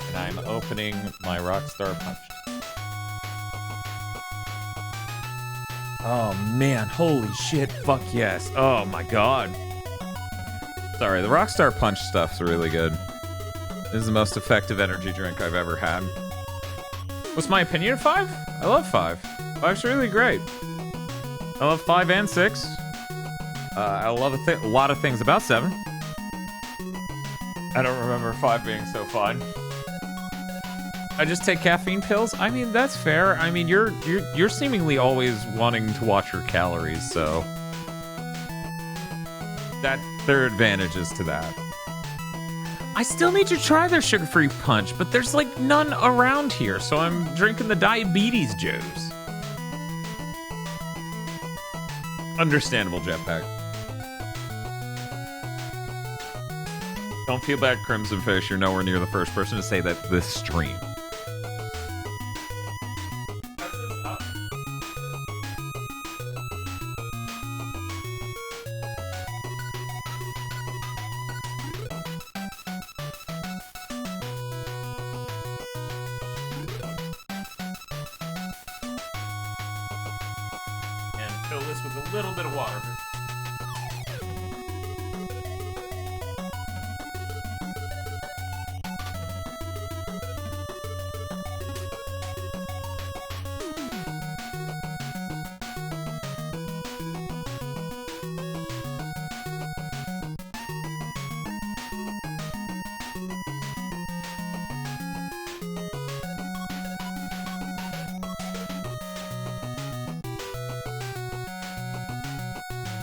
And I'm opening my Rockstar Punch. Oh man, holy shit, fuck yes. Oh my god. Sorry, the Rockstar Punch stuff's really good. This is the most effective energy drink I've ever had. What's my opinion of 5? I love 5. 5's really great. I love 5 and 6. I love a lot of things about 7. I don't remember 5 being so fun. I just take caffeine pills. I mean, that's fair. I mean, you're seemingly always wanting to watch your calories, so that there are advantages to that. I still need to try their sugar-free punch, but there's like none around here, so I'm drinking the diabetes juice. Understandable, Jetpack. Don't feel bad, Crimson Fish. You're nowhere near the first person to say that this stream. And fill this with a little bit of water.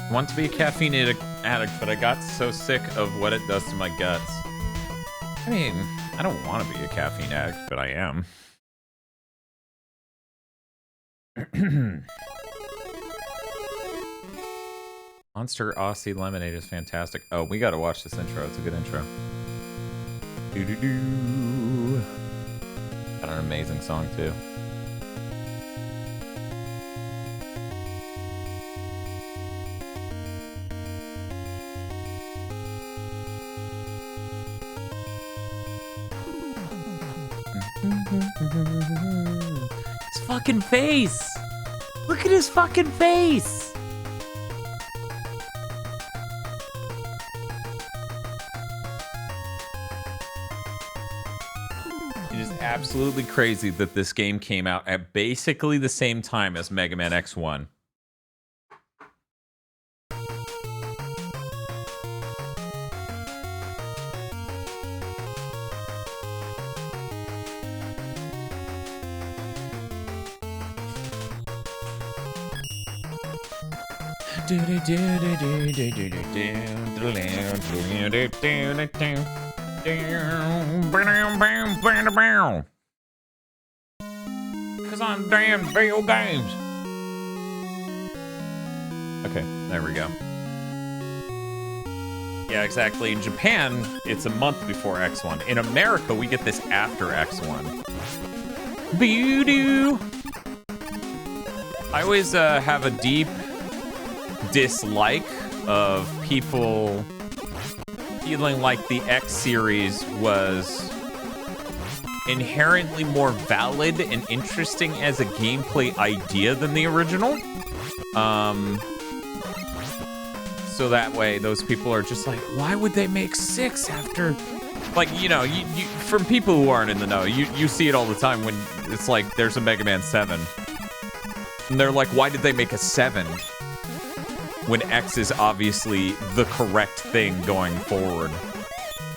I want to be a caffeine addict, but I got so sick of what it does to my guts. I mean, I don't want to be a caffeine addict, but I am. Monster Aussie Lemonade is fantastic. Oh, we gotta watch this intro. It's a good intro. Doo-doo-doo. Got an amazing song, too. His fucking face! Look at his fucking face! It is absolutely crazy that this game came out at basically the same time as Mega Man X1. Cause I'm damn video games. Okay, there we go. Yeah, exactly. In Japan, it's a month before X1. In America, we get this after X1. Boo-doo! I always have a deep dislike of people feeling like the X series was inherently more valid and interesting as a gameplay idea than the original. So that way, those people are just like, why would they make 6 after? Like, you know, you from people who aren't in the know, you see it all the time when it's like there's a Mega Man 7. And they're like, why did they make a 7? When X is obviously the correct thing going forward.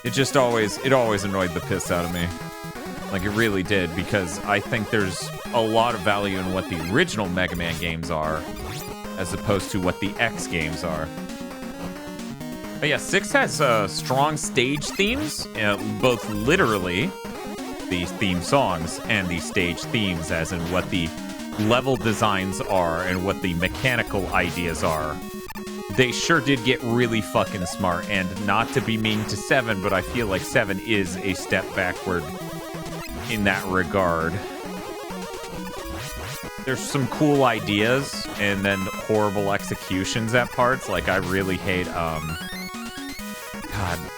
It always annoyed the piss out of me. Like, it really did, because I think there's a lot of value in what the original Mega Man games are, as opposed to what the X games are. But yeah, 6 has strong stage themes, both literally, the theme songs, and the stage themes, as in what the level designs are and what the mechanical ideas are. They sure did get really fucking smart, and not to be mean to 7, but I feel like 7 is a step backward in that regard. There's some cool ideas, and then horrible executions at parts. Like, I really hate, God,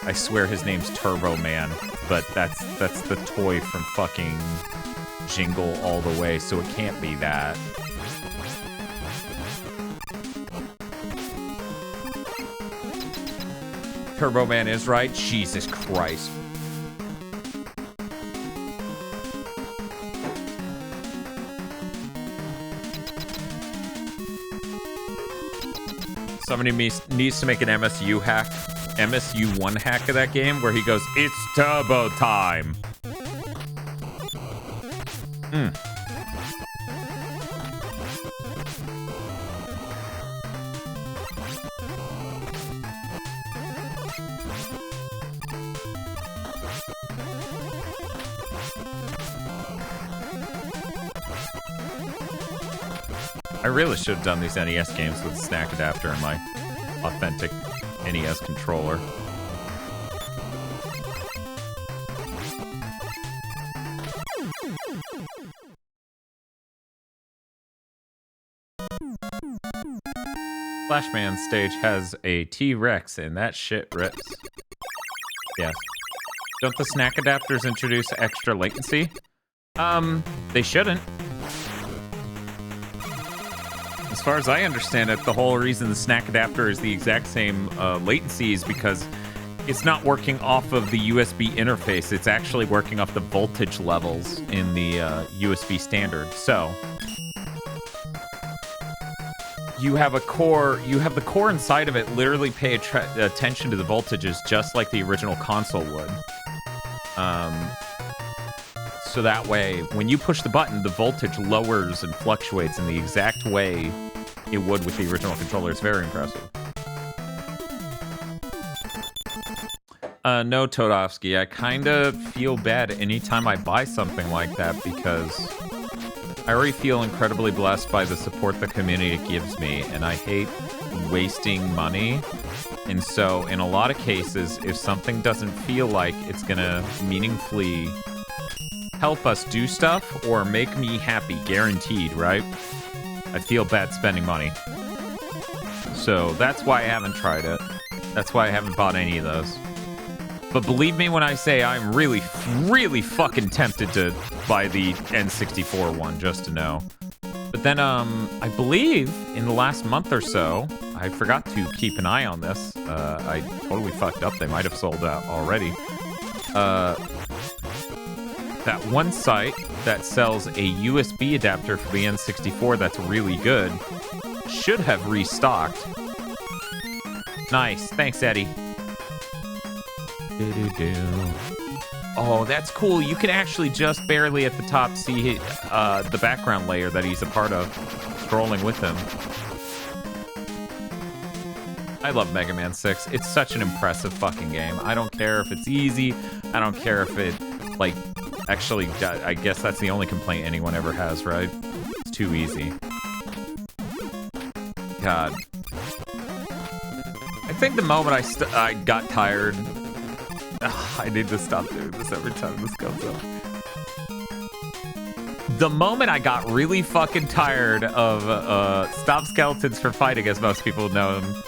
I swear his name's Turbo Man, but that's the toy from fucking Jingle All the Way, so it can't be that. Turbo Man is right? Jesus Christ. Somebody needs to make an MSU hack. MSU1 hack of that game where he goes, "It's turbo time." I really should have done these NES games with a snack adapter and my authentic NES controller. Flashman stage has a T-Rex and that shit rips. Yes. Don't the snack adapters introduce extra latency? They shouldn't. As far as I understand it, the whole reason the snack adapter is the exact same latency is because it's not working off of the USB interface. It's actually working off the voltage levels in the USB standard. So you have a core, the core inside of it literally pay attention to the voltages just like the original console would. So that way, when you push the button, the voltage lowers and fluctuates in the exact way it would with the original controller. It's very impressive. No, Todovsky, I kind of feel bad anytime I buy something like that because I already feel incredibly blessed by the support the community gives me, and I hate wasting money. And so, in a lot of cases, if something doesn't feel like it's gonna meaningfully help us do stuff or make me happy, guaranteed, right? I feel bad spending money. So that's why I haven't tried it. That's why I haven't bought any of those. But believe me when I say I'm really, really fucking tempted to buy the N64 one just to know. But then, I believe in the last month or so, I forgot to keep an eye on this. I totally fucked up. They might have sold out already. That one site that sells a USB adapter for the N64 that's really good should have restocked. Nice. Thanks, Eddie. Oh, that's cool. You can actually just barely at the top see the background layer that he's a part of, scrolling with him. I love Mega Man 6. It's such an impressive fucking game. I don't care if it's easy. I don't care if it, like, actually, I guess that's the only complaint anyone ever has, right? It's too easy. God. I think the moment I got tired... Ugh, I need to stop doing this every time this comes up. The moment I got really fucking tired of Stop Skeletons for Fighting, as most people know him,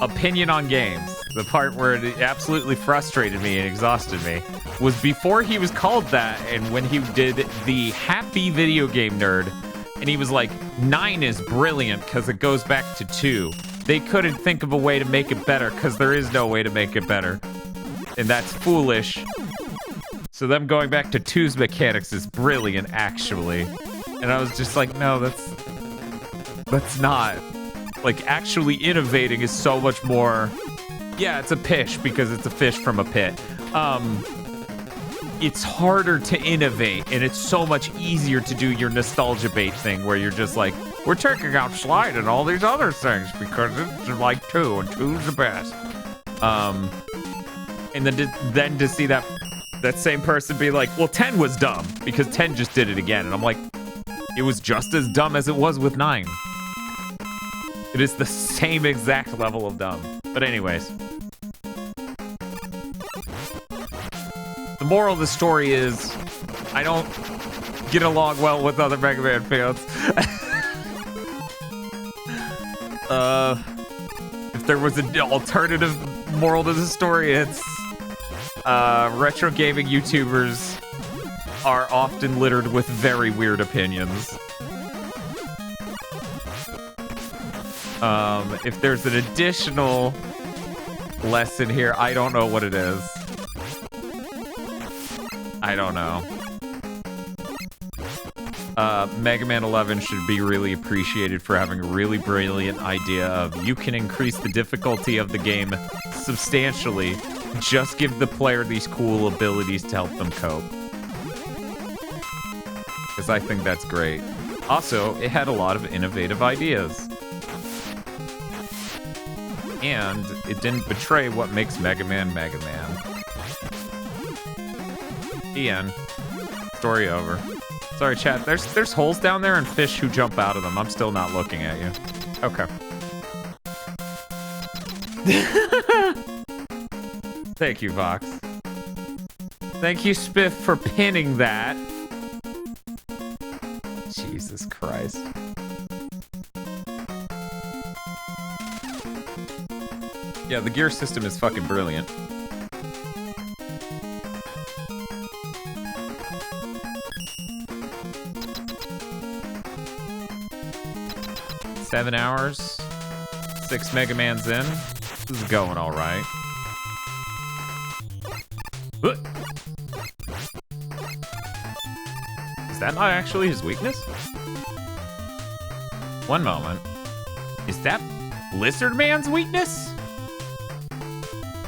opinion on games, the part where it absolutely frustrated me and exhausted me, was before he was called that, and when he did the Happy Video Game Nerd, and he was like, 9 is brilliant because it goes back to 2. They couldn't think of a way to make it better because there is no way to make it better. And that's foolish. So them going back to 2's mechanics is brilliant, actually. And I was just like, no, that's not. Like, actually innovating is so much more... Yeah, it's a fish because it's a fish from a pit. It's harder to innovate, and it's so much easier to do your nostalgia bait thing where you're just like, we're taking out Slide and all these other things because it's like 2, and 2's the best. And then to see that same person be like, well, 10 was dumb because 10 just did it again. And I'm like, it was just as dumb as it was with 9. It is the same exact level of dumb. But anyways. The moral of the story is, I don't get along well with other Mega Man fans. If there was an alternative moral to the story, it's retro gaming YouTubers are often littered with very weird opinions. If there's an additional lesson here, I don't know what it is. I don't know. Mega Man 11 should be really appreciated for having a really brilliant idea of you can increase the difficulty of the game substantially. Just give the player these cool abilities to help them cope. Because I think that's great. Also, it had a lot of innovative ideas. And it didn't betray what makes Mega Man Mega Man. The end. Story over. Sorry, chat. There's holes down there and fish who jump out of them. I'm still not looking at you. Okay. Thank you, Vox. Thank you, Spiff, for pinning that. Jesus Christ. Yeah, the gear system is fucking brilliant. Seven hours. 6 Mega Mans in. This is going all right. Is that not actually his weakness? One moment. Is that Blizzard Man's weakness?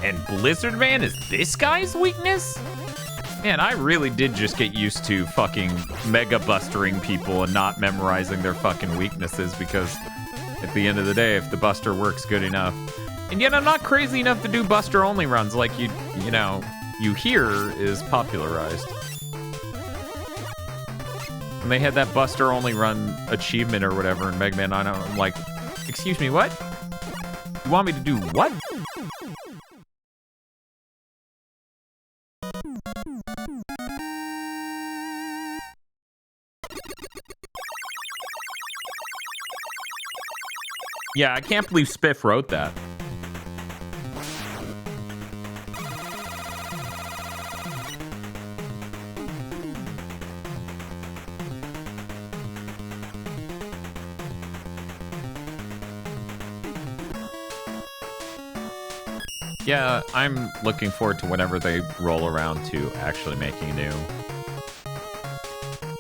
And Blizzard Man is this guy's weakness? Man, I really did just get used to fucking mega bustering people and not memorizing their fucking weaknesses, because at the end of the day, if the buster works good enough. And yet I'm not crazy enough to do buster only runs like you hear is popularized. When they had that buster only run achievement or whatever in Mega Man 9, I'm like, excuse me, what? You want me to do what? Yeah, I can't believe Spiff wrote that. Yeah, I'm looking forward to whenever they roll around to actually making new.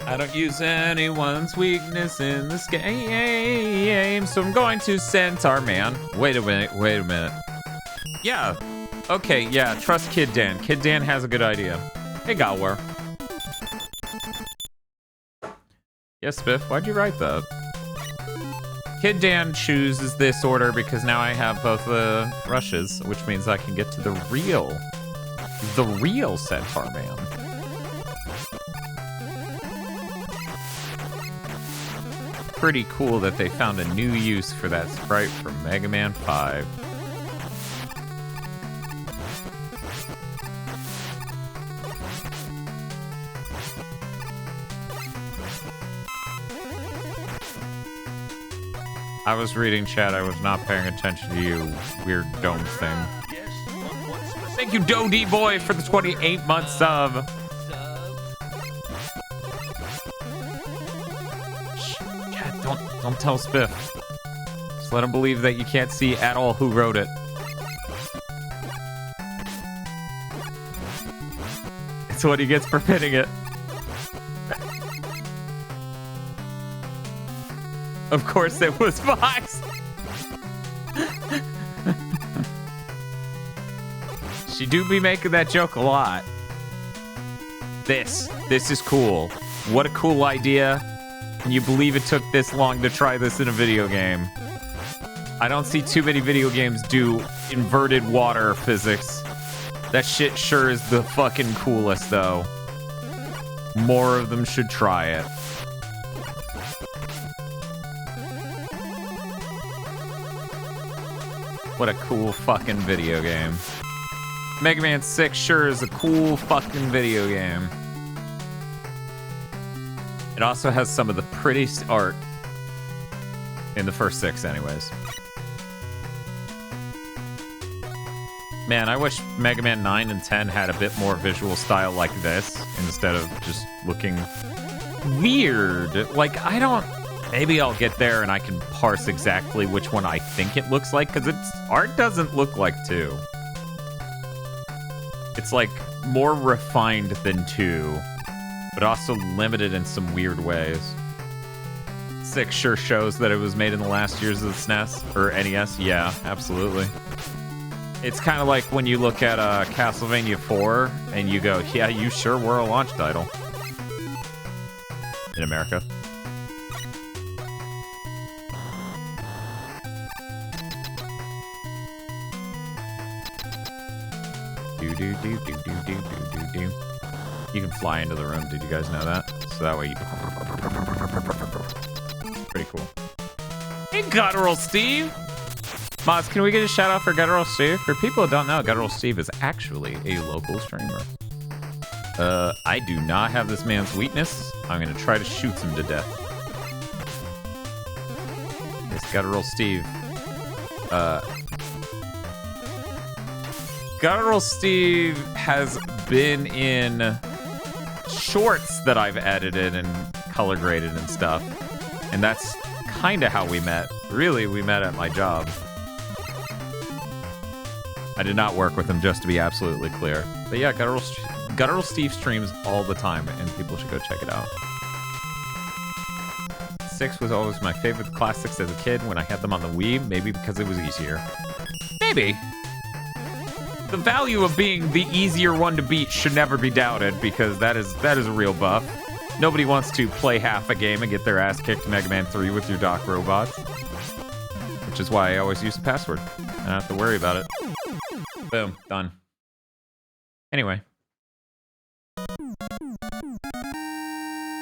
I don't use anyone's weakness in this game, so I'm going to Centaur Man. Wait a minute. Yeah, okay, yeah, trust Kid Dan. Kid Dan has a good idea. Hey, Galware. Yes, Spiff, why'd you write that? Kid Dan chooses this order because now I have both the rushes, which means I can get to the real Centaur Man. Pretty cool that they found a new use for that sprite from Mega Man 5. I was reading chat, I was not paying attention to you, weird dome thing. Yes, what specific Thank you, Doe D Boy, for the 28-month sub. Shh, chat, don't tell Spiff. Just let him believe that you can't see at all who wrote it. It's what he gets for pitting it. Of course it was Fox. She do be making that joke a lot. This is cool. What a cool idea. Can you believe it took this long to try this in a video game? I don't see too many video games do inverted water physics. That shit sure is the fucking coolest though. More of them should try it. What a cool fucking video game. Mega Man 6 sure is a cool fucking video game. It also has some of the prettiest art in the first 6 anyways. Man, I wish Mega Man 9 and 10 had a bit more visual style like this instead of just looking weird. Like, I don't... Maybe I'll get there and I can parse exactly which one I think it looks like, because its art doesn't look like 2. It's like more refined than 2, but also limited in some weird ways. 6 sure shows that it was made in the last years of the SNES, or NES. Yeah, absolutely. It's kind of like when you look at Castlevania 4 and you go, yeah, you sure were a launch title. In America. Do. You can fly into the room. Did you guys know that? So that way you... Pretty cool. Hey, Guttural Steve! Mods, can we get a shout out for Guttural Steve? For people who don't know, Guttural Steve is actually a local streamer. I do not have this man's weakness. I'm gonna try to shoot him to death. It's Guttural Steve. Guttural Steve has been in shorts that I've edited and color graded and stuff. And that's kind of how we met. Really, we met at my job. I did not work with him, just to be absolutely clear. But yeah, Guttural Steve streams all the time, and people should go check it out. 6 was always my favorite classics as a kid when I had them on the Wii, maybe because it was easier. Maybe. The value of being the easier one to beat should never be doubted, because that is a real buff. Nobody wants to play half a game and get their ass kicked in Mega Man 3 with your Doc robots. Which is why I always use the password. I don't have to worry about it. Boom. Done. Anyway. I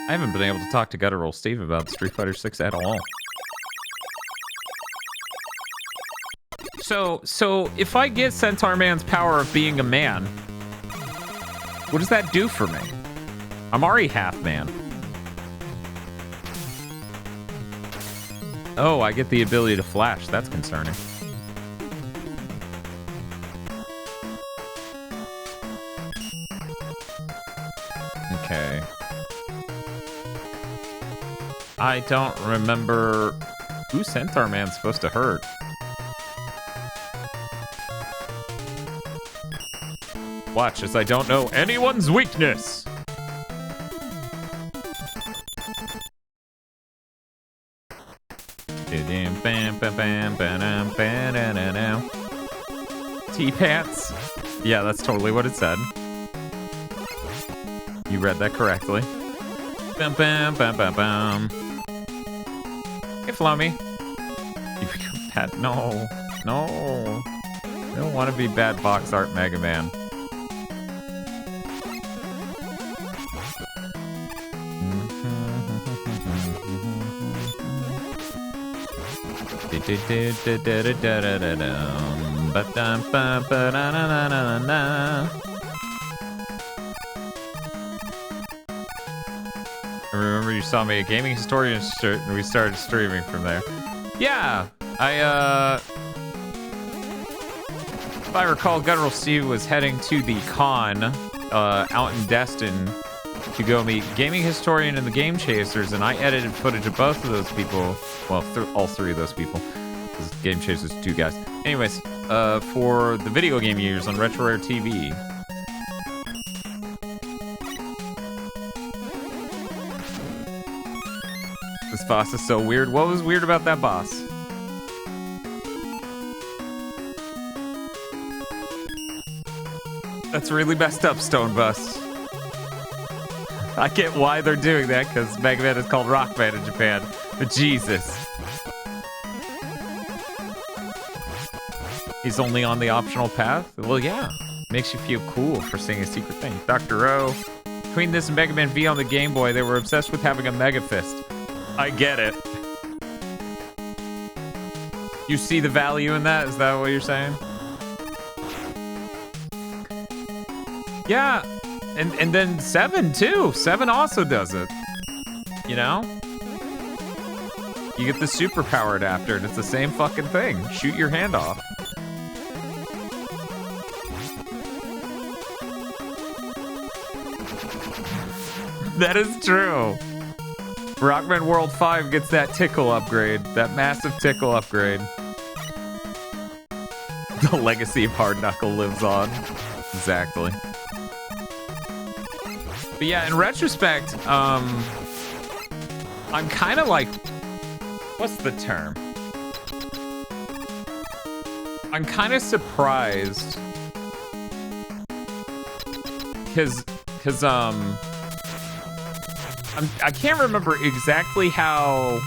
haven't been able to talk to Guttural Steve about Street Fighter 6 at all. So if I get Centaur Man's power of being a man, what does that do for me? I'm already half man. Oh, I get the ability to flash. That's concerning. Okay. I don't remember who Centaur Man's supposed to hurt. Watch as I don't know anyone's weakness. T-pants. Yeah, that's totally what it said. You read that correctly. Bam, bam, bam, bam, bam. Hey, Flummy. That, no. No. I don't want to be bad box art Mega Man. I remember you saw me at Gaming Historian shirt and we started streaming from there. Yeah, if I recall, Guttural Steve was heading to the con out in Destin to go meet Gaming Historian and the Game Chasers, and I edited footage of both of those people. Well, all three of those people. Because Game Chasers 2 guys. Anyways, for the video game years on Retro Rare TV. This boss is so weird. What was weird about that boss? That's really messed up, Stone Bust. I get why they're doing that, because Mega Man is called Rockman in Japan. But Jesus. He's only on the optional path? Well, yeah. Makes you feel cool for seeing a secret thing. Dr. O. Between this and Mega Man V on the Game Boy, they were obsessed with having a Mega Fist. I get it. You see the value in that? Is that what you're saying? Yeah. And then 7 too. 7 also does it. You know? You get the superpower adapter and it's the same fucking thing. Shoot your hand off. That is true. Rockman World 5 gets that tickle upgrade. That massive tickle upgrade. The legacy of Hard Knuckle lives on. Exactly. But yeah, in retrospect, I'm kind of like... What's the term? I'm kind of surprised. Because I can't remember exactly how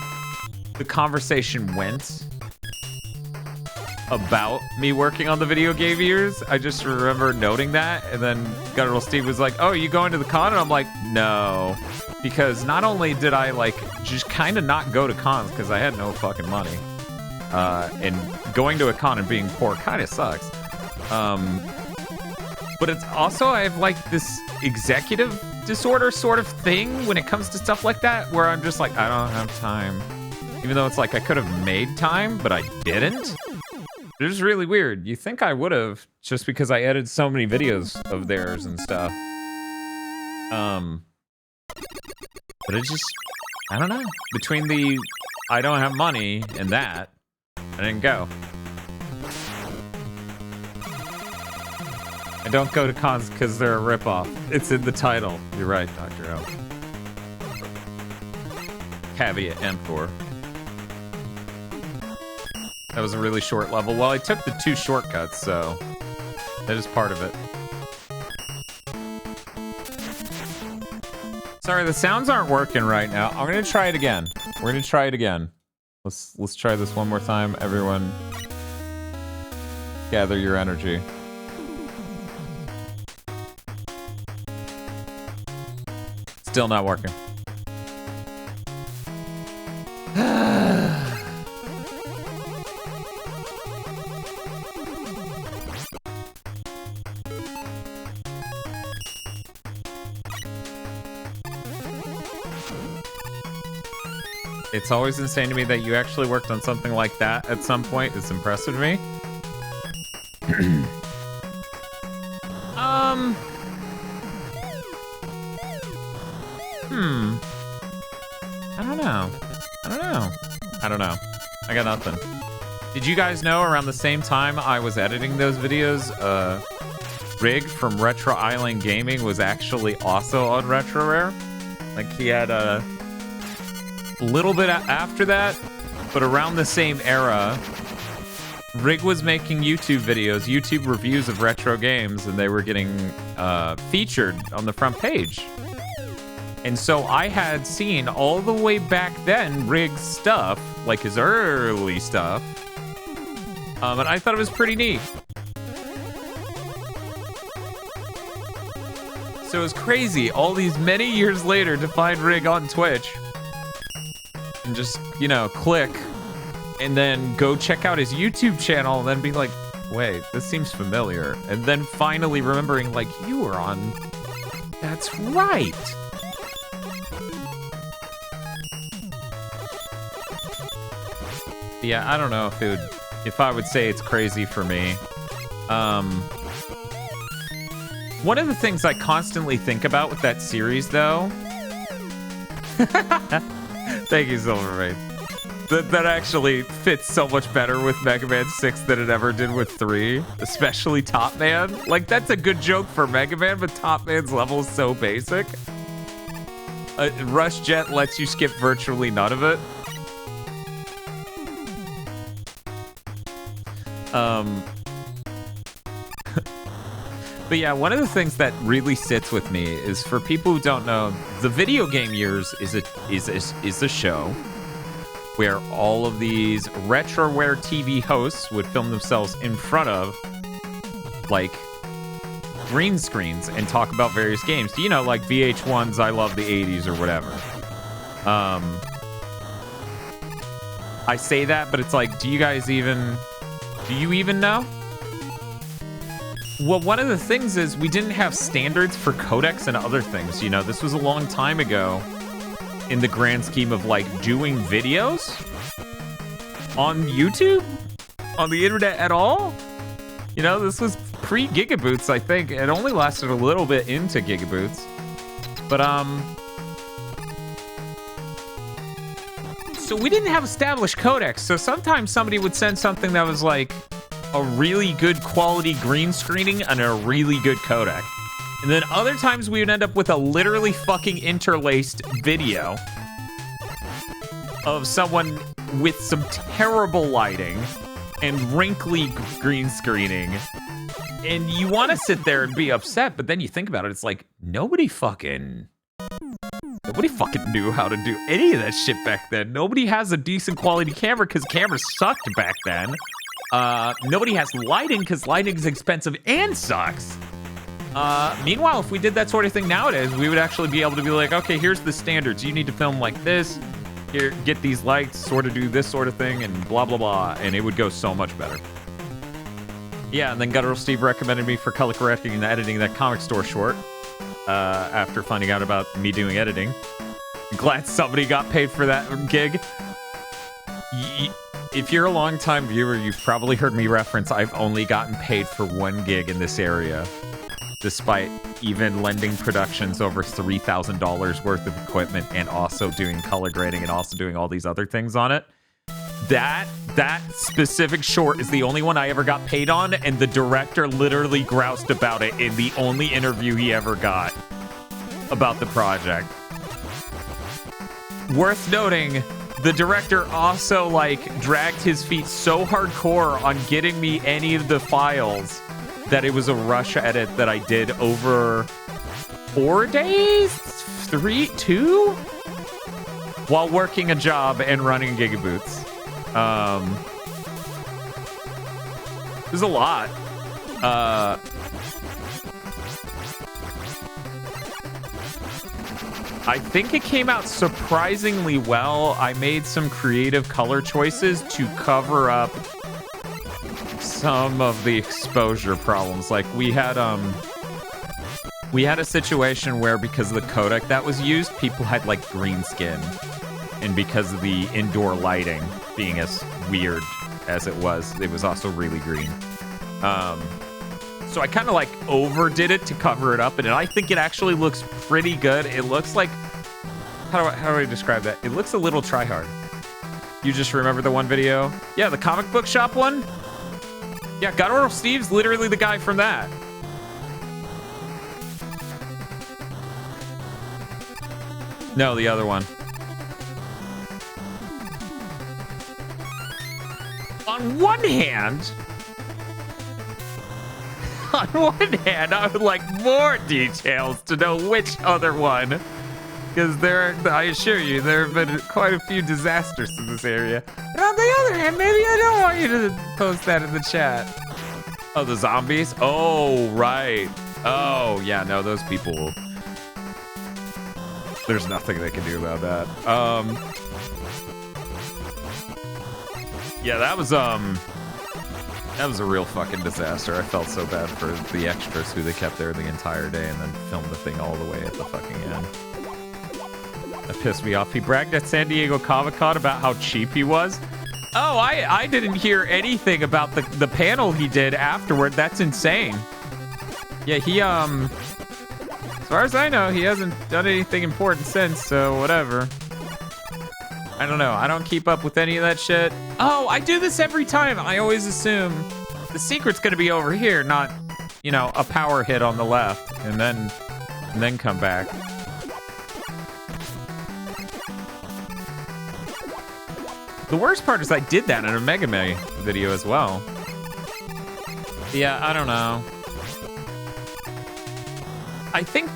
the conversation went about me working on the video game years. I just remember noting that, and then Guttural Steve was like, "Oh, you going to the con?" And I'm like, "No," because not only did I like just kind of not go to cons because I had no fucking money, and going to a con and being poor kind of sucks. But it's also I have like this executive disorder sort of thing when it comes to stuff like that, where I'm just like, I don't have time, even though it's like I could have made time, but I didn't. It was really weird. You think I would have, just because I edited so many videos of theirs and stuff. But it just, I don't know. Between the I don't have money and that, I didn't go. I don't go to cons because they're a ripoff. It's in the title. You're right, Dr. O. Caveat emptor. That was a really short level. Well, I took the 2 shortcuts, so that is part of it. Sorry, the sounds aren't working right now. I'm gonna try it again. We're gonna try it again. Let's try this one more time. Everyone, gather your energy. Still not working. It's always insane to me that you actually worked on something like that at some point. It's impressive to me. I don't know. I got nothing. Did you guys know around the same time I was editing those videos, Rig from Retro Island Gaming was actually also on Retro Rare? Like, he had a little bit after that, but around the same era, Rig was making YouTube videos, YouTube reviews of retro games, and they were getting featured on the front page. And so I had seen all the way back then Rig's stuff, like his early stuff, And I thought it was pretty neat. So it was crazy all these many years later to find Rig on Twitch and just, you know, click and then go check out his YouTube channel and then be like, wait, this seems familiar. And then finally remembering, like, you were on... That's right. Yeah, I don't know if I would say it's crazy for me. One of the things I constantly think about with that series, though... Thank you, Silvermane. That actually fits so much better with Mega Man 6 than it ever did with 3. Especially Top Man. Like, that's a good joke for Mega Man, but Top Man's level is so basic. Rush Jet lets you skip virtually none of it. But yeah, one of the things that really sits with me is, for people who don't know, the Video Game Years is a show where all of these retroware TV hosts would film themselves in front of, like, green screens and talk about various games. You know, like VH1's I Love the 80s or whatever. I say that, but it's like, do you even know? Well, one of the things is we didn't have standards for codecs and other things. You know, this was a long time ago in the grand scheme of, like, doing videos on YouTube, on the internet at all. You know, this was pre-Gigaboots, I think. It only lasted a little bit into Gigaboots. But, so we didn't have established codecs. So sometimes somebody would send something that was, like, a really good quality green screening and a really good codec. And then other times we would end up with a literally fucking interlaced video of someone with some terrible lighting and wrinkly green screening. And you want to sit there and be upset, but then you think about it, it's like, nobody fucking knew how to do any of that shit back then. Nobody has a decent quality camera because cameras sucked back then. Nobody has lighting because lighting is expensive and sucks. Meanwhile, if we did that sort of thing nowadays, we would actually be able to be like, okay, here's the standards. You need to film like this. Here, get these lights, sort of do this sort of thing, and blah, blah, blah. And it would go so much better. Yeah, and then Guttural Steve recommended me for color correcting and editing that Comic Store short after finding out about me doing editing. Glad somebody got paid for that gig. If you're a long-time viewer, you've probably heard me reference I've only gotten paid for one gig in this area, despite even lending productions over $3,000 worth of equipment and also doing color grading and also doing all these other things on it. That specific short is the only one I ever got paid on, and the director literally groused about it in the only interview he ever got about the project. Worth noting, the director also, like, dragged his feet so hardcore on getting me any of the files that it was a rush edit that I did over 4 days? 2? While working a job and running Gigaboots. There's a lot. I think it came out surprisingly well. I made some creative color choices to cover up some of the exposure problems. Like, we had a situation where, because of the codec that was used, people had, like, green skin. And because of the indoor lighting being as weird as it was also really green. So I kind of, like, overdid it to cover it up, and I think it actually looks pretty good. It looks like, how do I describe that? It looks a little tryhard. You just remember the one video? Yeah, the comic book shop one? Yeah, Guttural Steve's literally the guy from that. No, the other one. On one hand, I would like more details to know which other one Because I assure you, there have been quite a few disasters in this area. And on the other hand, maybe I don't want you to post that in the chat. Oh, the zombies? Oh, right. Oh, yeah, no, those people. There's nothing they can do about that. Yeah, that was a real fucking disaster. I felt so bad for the extras who they kept there the entire day and then filmed the thing all the way at the fucking end. That pissed me off. He bragged at San Diego Comic-Con about how cheap he was. Oh, I didn't hear anything about the panel he did afterward. That's insane. Yeah, he, as far as I know, he hasn't done anything important since, so whatever. I don't know. I don't keep up with any of that shit. Oh, I do this every time. I always assume the secret's gonna be over here, not, you know, a power hit on the left, and then come back. The worst part is I did that in a Mega Man video as well. Yeah, I don't know. I think,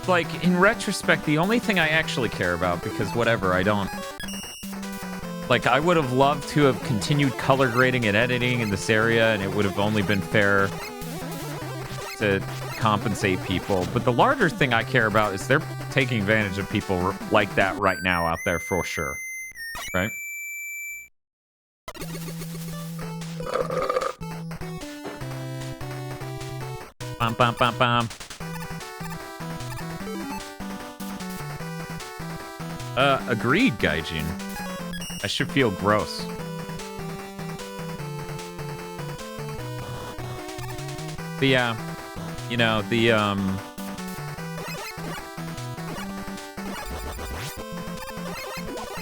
like, in retrospect, the only thing I actually care about, because whatever, I don't... Like, I would have loved to have continued color grading and editing in this area, and it would have only been fair to compensate people. But the larger thing I care about is they're taking advantage of people like that right now out there for sure. Right? Bum, bum, bum, bum. Agreed, Gaijin. I should feel gross. But yeah, you know,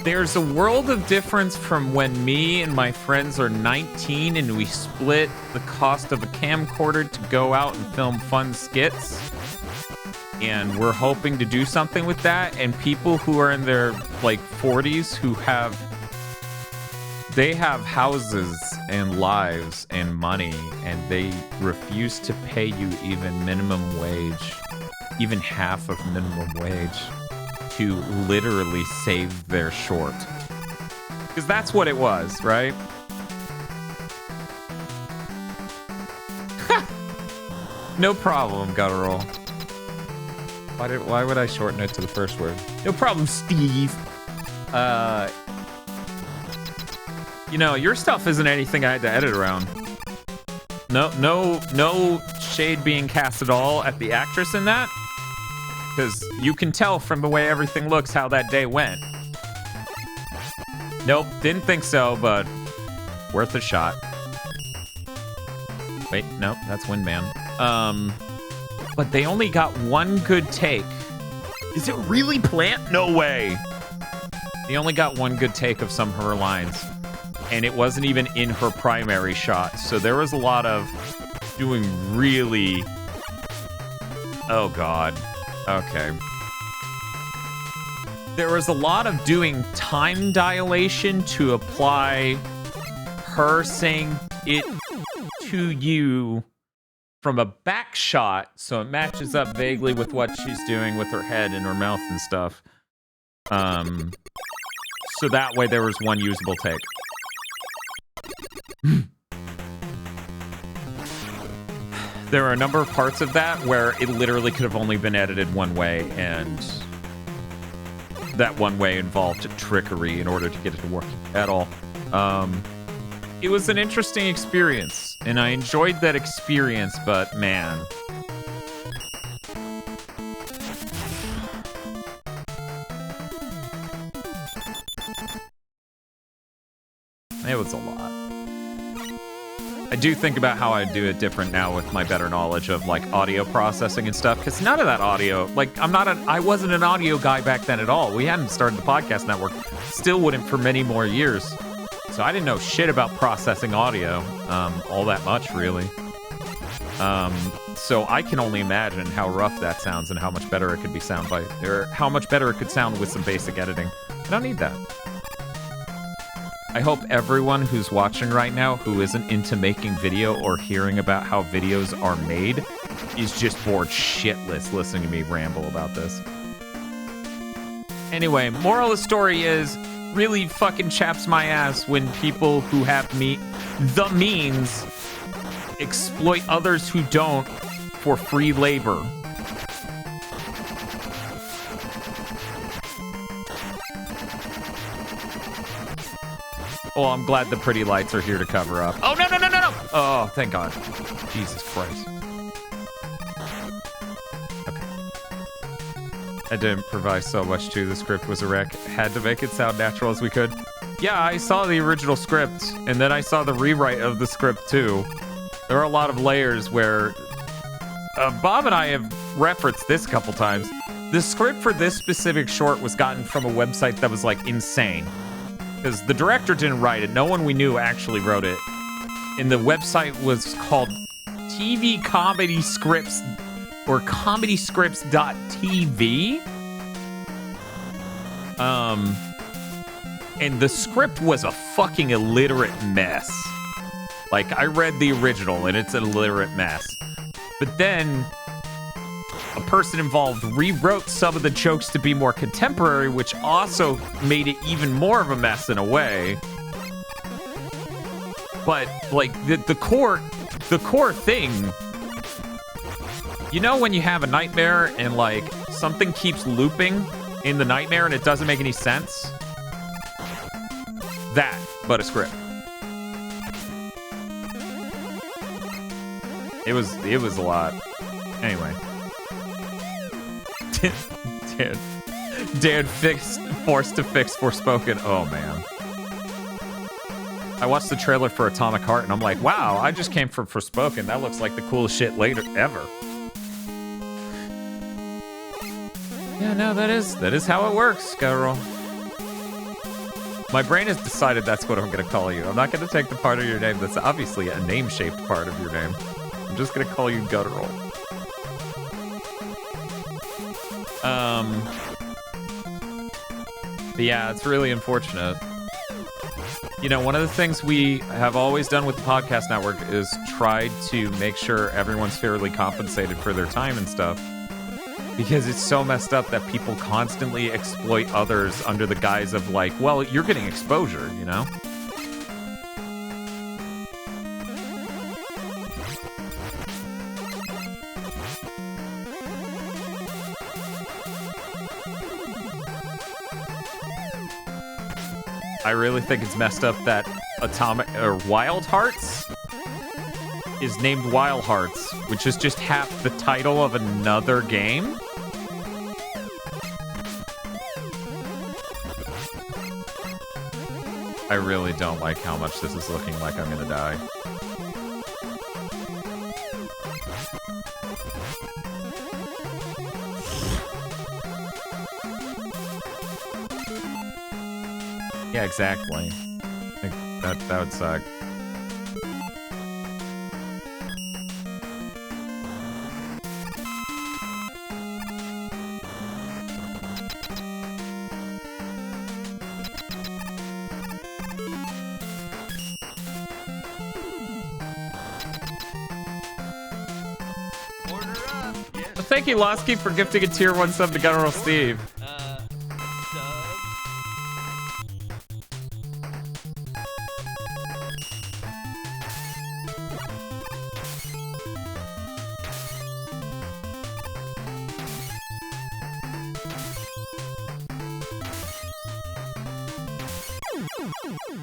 there's a world of difference from when me and my friends are 19 and we split the cost of a camcorder to go out and film fun skits. And we're hoping to do something with that. And people who are in their, like, 40s who they have houses and lives and money, and they refuse to pay you even minimum wage, even half of minimum wage, to literally save their short. Because that's what it was, right? No problem, Guttural. Why would I shorten it to the first word? No problem, Steve. You know, your stuff isn't anything I had to edit around. No shade being cast at all at the actress in that. Because you can tell from the way everything looks how that day went. Nope, didn't think so, but worth a shot. Wait, no, that's Windman. But they only got one good take. Is it really Plant? No way. They only got one good take of some of her lines. And it wasn't even in her primary shot. So there was a lot of doing really... Oh, God. Okay. There was a lot of doing time dilation to apply her saying it to you from a back shot, so it matches up vaguely with what she's doing with her head and her mouth and stuff. So that way there was one usable take. There are a number of parts of that where it literally could have only been edited one way, and that one way involved trickery in order to get it to work at all. It was an interesting experience, and I enjoyed that experience, but man. It was a lot. I do think about how I do it different now with my better knowledge of, like, audio processing and stuff, because none of that audio, like, I wasn't an audio guy back then at all. We hadn't started the podcast network. Still wouldn't for many more years. So I didn't know shit about processing audio, all that much, really. So I can only imagine how rough that sounds and how much better it could be sound by, or how much better it could sound with some basic editing. I don't need that. I hope everyone who's watching right now who isn't into making video or hearing about how videos are made is just bored shitless listening to me ramble about this. Anyway, moral of the story is really fucking chaps my ass when people who have the means exploit others who don't for free labor. Oh, I'm glad the pretty lights are here to cover up. Oh, no, no, no, no, no! Oh, thank God. Jesus Christ. Okay. I didn't improvise so much, too. The script was a wreck. Had to make it sound natural as we could. Yeah, I saw the original script, and then I saw the rewrite of the script, too. There are a lot of layers where... Bob and I have referenced this a couple times. The script for this specific short was gotten from a website that was, like, insane. Because the director didn't write it. No one we knew actually wrote it. And the website was called TV Comedy Scripts or ComedyScripts.tv. And the script was a fucking illiterate mess. Like, I read the original and it's an illiterate mess. But then a person involved rewrote some of the jokes to be more contemporary, which also made it even more of a mess in a way. But like the core thing, you know, when you have a nightmare and like something keeps looping in the nightmare and it doesn't make any sense? That, but a script. It was a lot. Anyway. Dan forced to fix Forspoken. Oh, man. I watched the trailer for Atomic Heart, and I'm like, wow, I just came from Forspoken. That looks like the coolest shit ever. Yeah, no, that is how it works, Skyroll. My brain has decided that's what I'm going to call you. I'm not going to take the part of your name that's obviously a name-shaped part of your name. I'm just going to call you Guttural. But yeah, it's really unfortunate. You know, one of the things we have always done with the podcast network is tried to make sure everyone's fairly compensated for their time and stuff. Because it's so messed up that people constantly exploit others under the guise of like, well, you're getting exposure, you know? I really think it's messed up that Wild Hearts is named Wild Hearts, which is just half the title of another game. I really don't like how much this is looking like I'm gonna die. Yeah, exactly. That would suck. Thank you, Losky, for gifting a tier 1 sub to General Steve.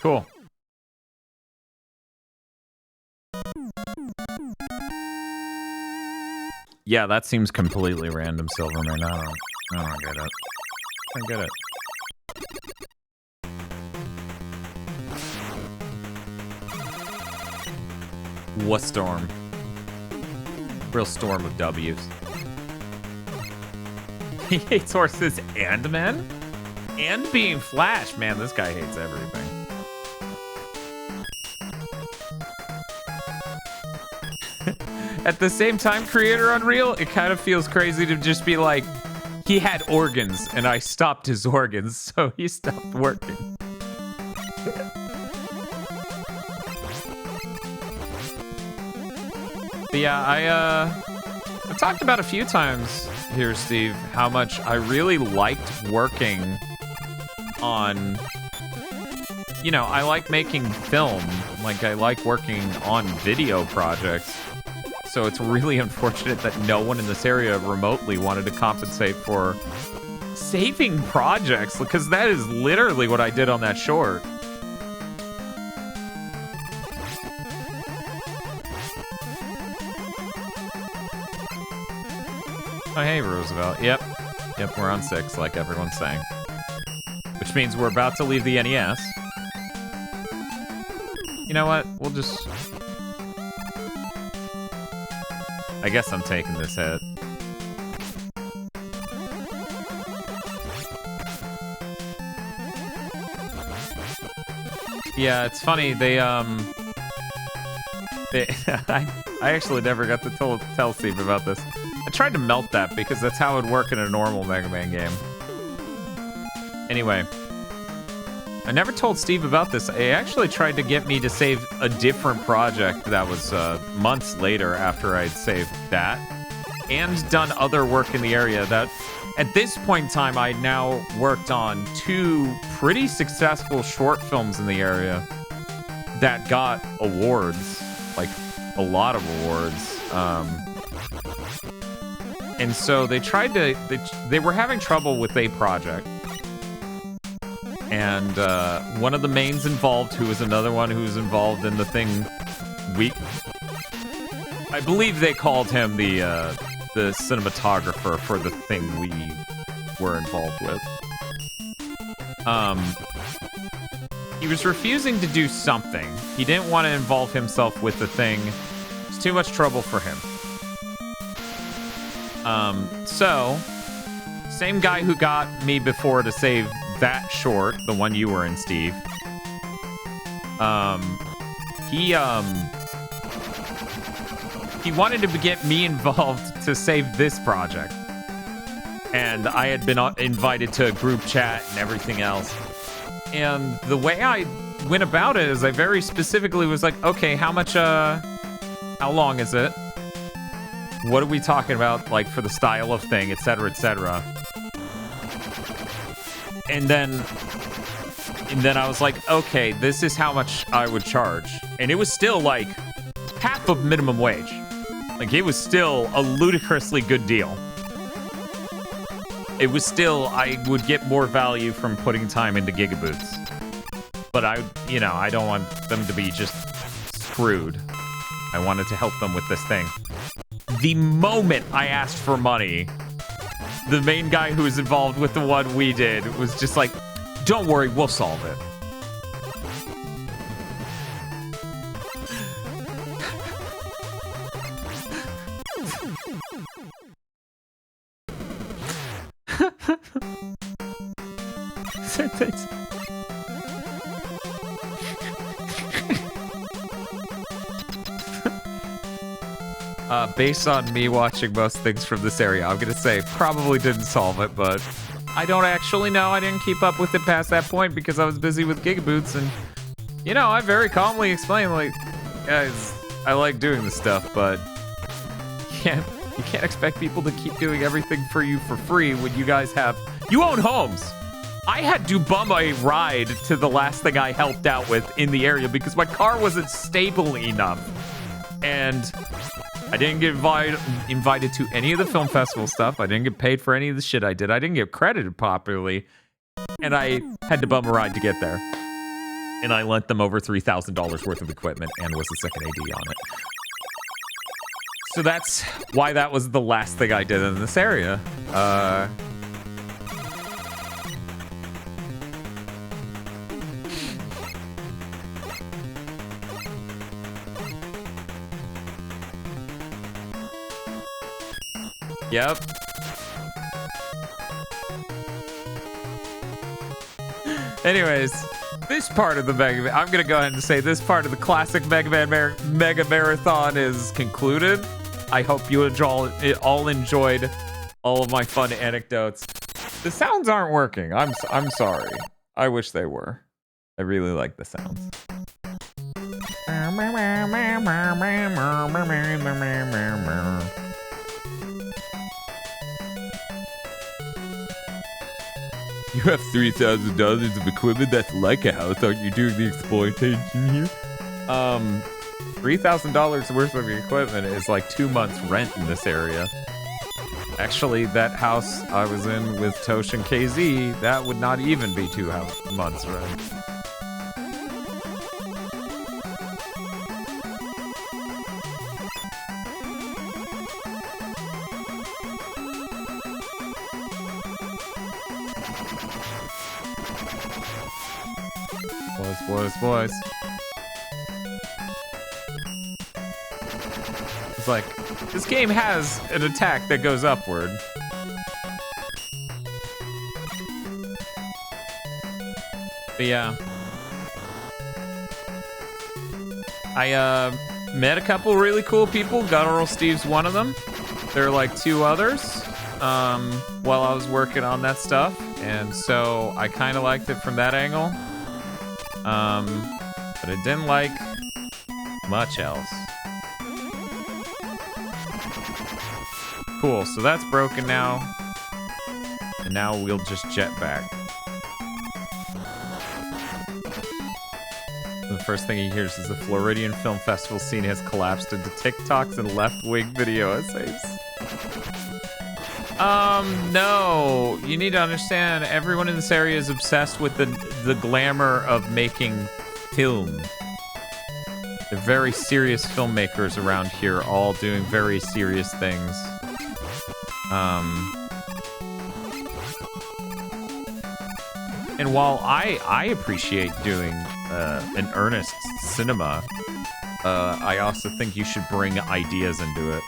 Cool. Yeah, that seems completely random, Silverman. I don't get it. I get it. What storm? Real storm of W's. He hates horses and men? And being Flash. Man, this guy hates everything. At the same time, Creator Unreal, it kind of feels crazy to just be like, he had organs and I stopped his organs, so he stopped working. But yeah, I talked about a few times here, Steve, how much I really liked working on, you know, I like making film. Like, I like working on video projects. So it's really unfortunate that no one in this area remotely wanted to compensate for saving projects, because that is literally what I did on that short. Oh, hey, Roosevelt. Yep, we're on 6, like everyone's saying. Which means we're about to leave the NES. You know what? We'll just... I guess I'm taking this hit. Yeah, it's funny. I actually never got to tell Steve about this. I tried to melt that because that's how it would work in a normal Mega Man game. Anyway, I never told Steve about this. He actually tried to get me to save a different project that was months later after I'd saved that, and done other work in the area that, at this point in time, I now worked on 2 pretty successful short films in the area that got awards, like a lot of awards. And so they tried to, they were having trouble with a project. And one of the mains involved, who was another one who was involved in the thing, I believe they called him the cinematographer for the thing we were involved with. He was refusing to do something. He didn't want to involve himself with the thing. It was too much trouble for him. So, same guy who got me before to save that short, the one you were in, Steve. He wanted to get me involved to save this project. And I had been invited to a group chat and everything else. And the way I went about it is I very specifically was like, okay, how long is it? What are we talking about, like, for the style of thing, etc., etc. And then I was like, okay, this is how much I would charge. And it was still, like, half of minimum wage. Like, it was still a ludicrously good deal. It was still, I would get more value from putting time into Gigaboots. But I don't want them to be just screwed. I wanted to help them with this thing. The moment I asked for money, the main guy who was involved with the one we did was just like, don't worry, we'll solve it. Based on me watching most things from this area, I'm gonna say probably didn't solve it, but I don't actually know. I didn't keep up with it past that point because I was busy with Gigaboots, and you know, I very calmly explained, like, guys, I like doing this stuff, but you can't expect people to keep doing everything for you for free when you guys you own homes. I had to bum a ride to the last thing I helped out with in the area because my car wasn't stable enough. And I didn't get invited to any of the film festival stuff. I didn't get paid for any of the shit I did. I didn't get credited properly. And I had to bum a ride to get there. And I lent them over $3,000 worth of equipment and was the second AD on it. So that's why that was the last thing I did in this area. Yep. Anyways, this part of the I'm gonna go ahead and say this part of the classic Mega Marathon is concluded. I hope you all enjoyed all of my fun anecdotes. The sounds aren't working. I'm sorry. I wish they were. I really like the sounds. You have $3,000 of equipment that's like a house. Aren't you doing the exploitation here? $3,000 worth of equipment is like 2 months rent in this area. Actually, that house I was in with Tosh and KZ, that would not even be 2 months rent. Boys. It's like, this game has an attack that goes upward. But yeah. I met a couple really cool people. Guttural Steve's one of them. There are like 2 others while I was working on that stuff. And so I kind of liked it from that angle. But I didn't like much else. Cool, so that's broken now. And now we'll just jet back. The first thing he hears is the Floridian Film Festival scene has collapsed into TikToks and left-wing video essays. No. You need to understand, everyone in this area is obsessed with the glamour of making film. They're very serious filmmakers around here, all doing very serious things. And while I appreciate doing an earnest cinema, I also think you should bring ideas into it.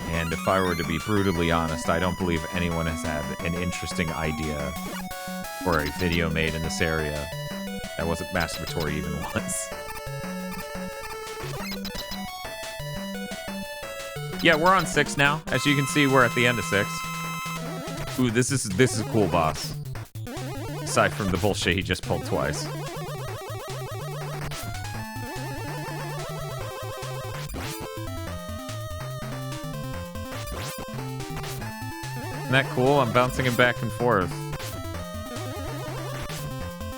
And if I were to be brutally honest, I don't believe anyone has had an interesting idea for a video made in this area that wasn't masturbatory even once. Yeah, we're on 6 now. As you can see, we're at the end of 6. Ooh, this is a cool boss. Aside from the bullshit he just pulled twice. Isn't that cool? I'm bouncing him back and forth.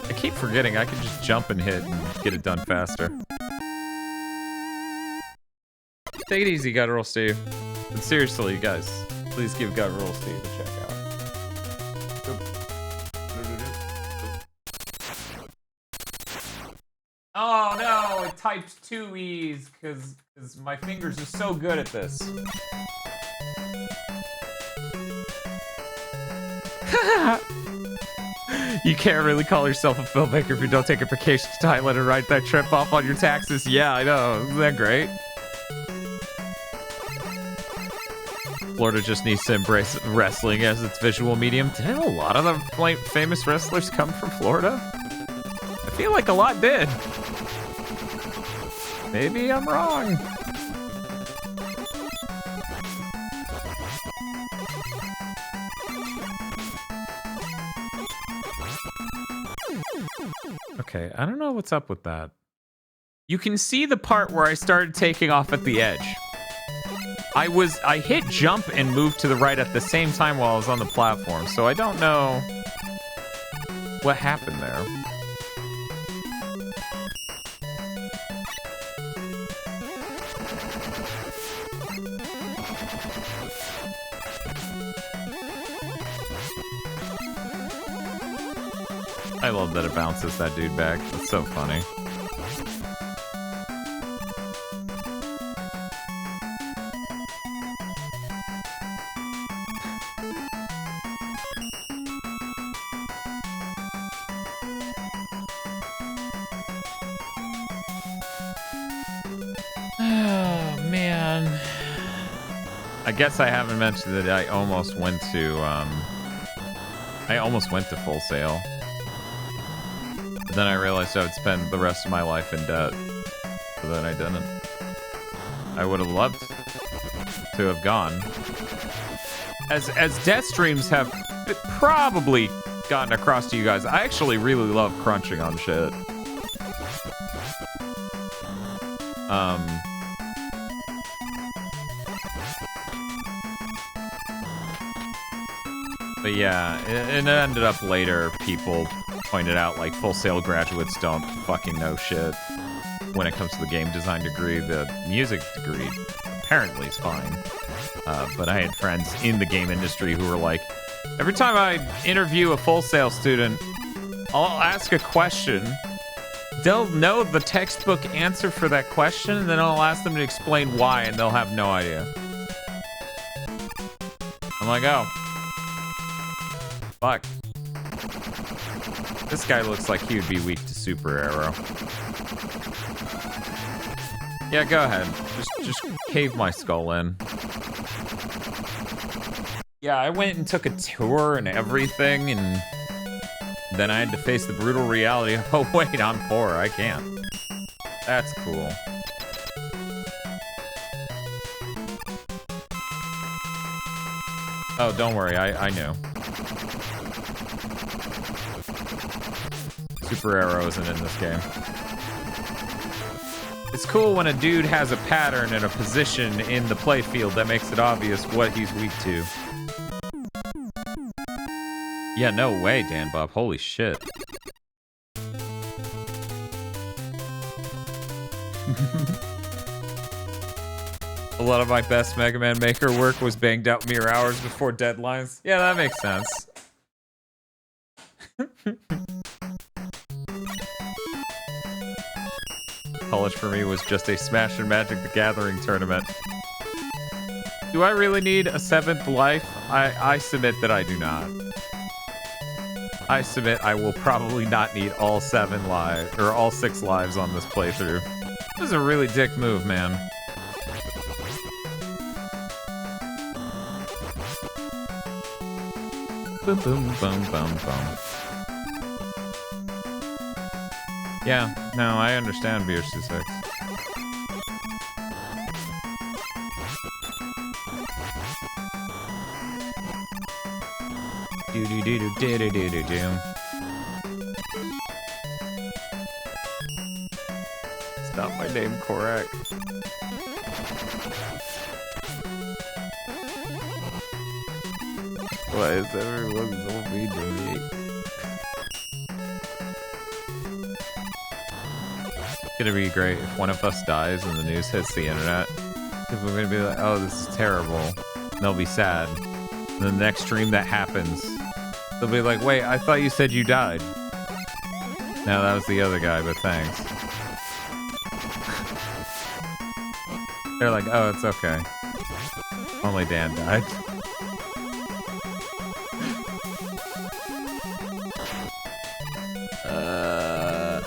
I keep forgetting I can just jump and hit and get it done faster. Take it easy, Guttural Steve. But seriously, you guys, please give Guttural Steve a check out. Oh no, it typed 2 E's because my fingers are so good at this. You can't really call yourself a filmmaker if you don't take a vacation to Thailand and write that trip off on your taxes. Yeah, I know. Isn't that great? Florida just needs to embrace wrestling as its visual medium. Did a lot of the famous wrestlers come from Florida? I feel like a lot did. Maybe I'm wrong. Okay, I don't know what's up with that. You can see the part where I started taking off at the edge. I hit jump and moved to the right at the same time while I was on the platform, so I don't know what happened there. I love that it bounces that dude back. That's so funny. Oh, man. I guess I haven't mentioned that I almost went to Full Sail. But then I realized I would spend the rest of my life in debt. So then I didn't. I would have loved to have gone. As death streams have probably gotten across to you guys, I actually really love crunching on shit. But yeah, it ended up later. People pointed out like Full Sail graduates don't fucking know shit when it comes to the game design degree. The music degree apparently is fine. But I had friends in the game industry who were like, every time I interview a Full Sail student, I'll ask a question. They'll know the textbook answer for that question, and then I'll ask them to explain why, and they'll have no idea. I'm like, oh. Fuck. This guy looks like he would be weak to Super Arrow. Yeah, go ahead. Just cave my skull in. Yeah, I went and took a tour and everything, and then I had to face the brutal reality of, oh wait, I'm poor, I can't. That's cool. Oh, don't worry, I knew. Super Arrow isn't in this game. It's cool when a dude has a pattern and a position in the playfield that makes it obvious what he's weak to. Yeah, no way, Dan Bob. Holy shit. A lot of my best Mega Man Maker work was banged out mere hours before deadlines. Yeah, that makes sense. College for me was just a Smash and Magic the Gathering tournament. Do I really need a 7th life? I submit that I do not. I submit I will probably not need all 7 lives, or all 6 lives on this playthrough. This is a really dick move, man. Boom, boom, boom, boom, boom. Yeah, no, I understand Beer 6. Do do do do do do do do do. It's not my name correct. Why is everyone so mean to me? It's gonna be great if one of us dies and the news hits the internet. People are gonna be like, oh, this is terrible. And they'll be sad. And the next stream that happens, they'll be like, wait, I thought you said you died. No, that was the other guy, but thanks. They're like, oh, it's okay. Only Dan died.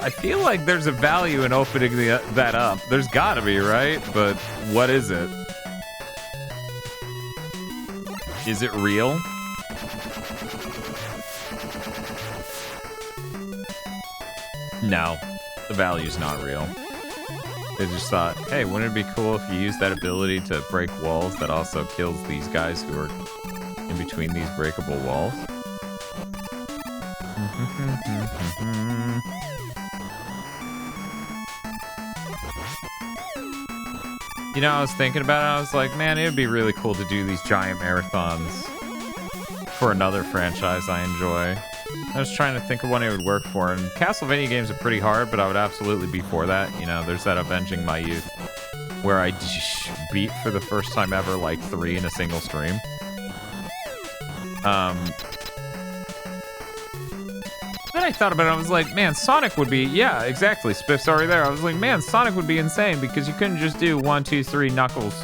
I feel like there's a value in opening that up. There's gotta be, right? But what is it? Is it real? No, the value's not real. They just thought, hey, wouldn't it be cool if you used that ability to break walls that also kills these guys who are in between these breakable walls? You know, I was thinking about it, I was like, man, it would be really cool to do these giant marathons for another franchise I enjoy. I was trying to think of one it would work for, and Castlevania games are pretty hard, but I would absolutely be for that. You know, there's that Avenging My Youth, where I beat for the first time ever, like, 3 in a single stream. Then I thought about it, I was like, man, Sonic would be, yeah, exactly, Spiff's already there. I was like, man, Sonic would be insane, because you couldn't just do 1, 2, 3 Knuckles.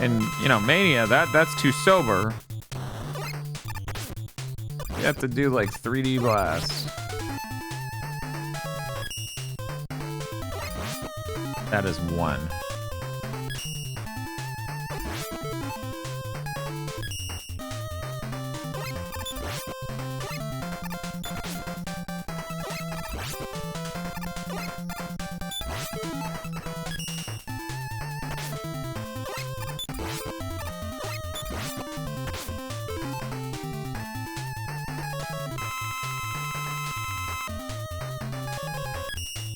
And, you know, Mania, that's too sober. You have to do, like, 3D blasts. That is 1.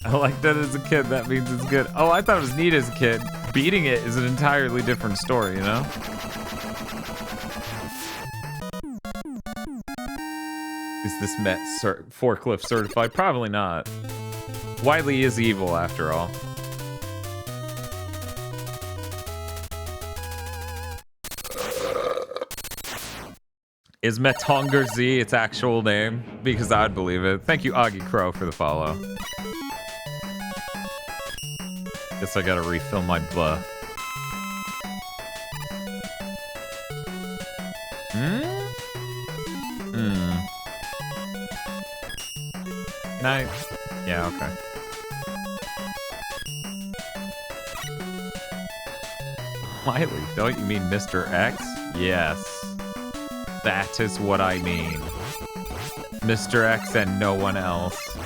I like that as a kid, that means it's good. Oh, I thought it was neat as a kid. Beating it is an entirely different story, you know? this Met forklift certified? Probably not. Wily is evil after all. Is Metongar Z its actual name? Because I'd believe it. Thank you, Augie Crow, for the follow. Guess I gotta refill my buff. Nice. Yeah, okay. Miley, don't you mean Mr. X? Yes. That is what I mean. Mr. X and no one else.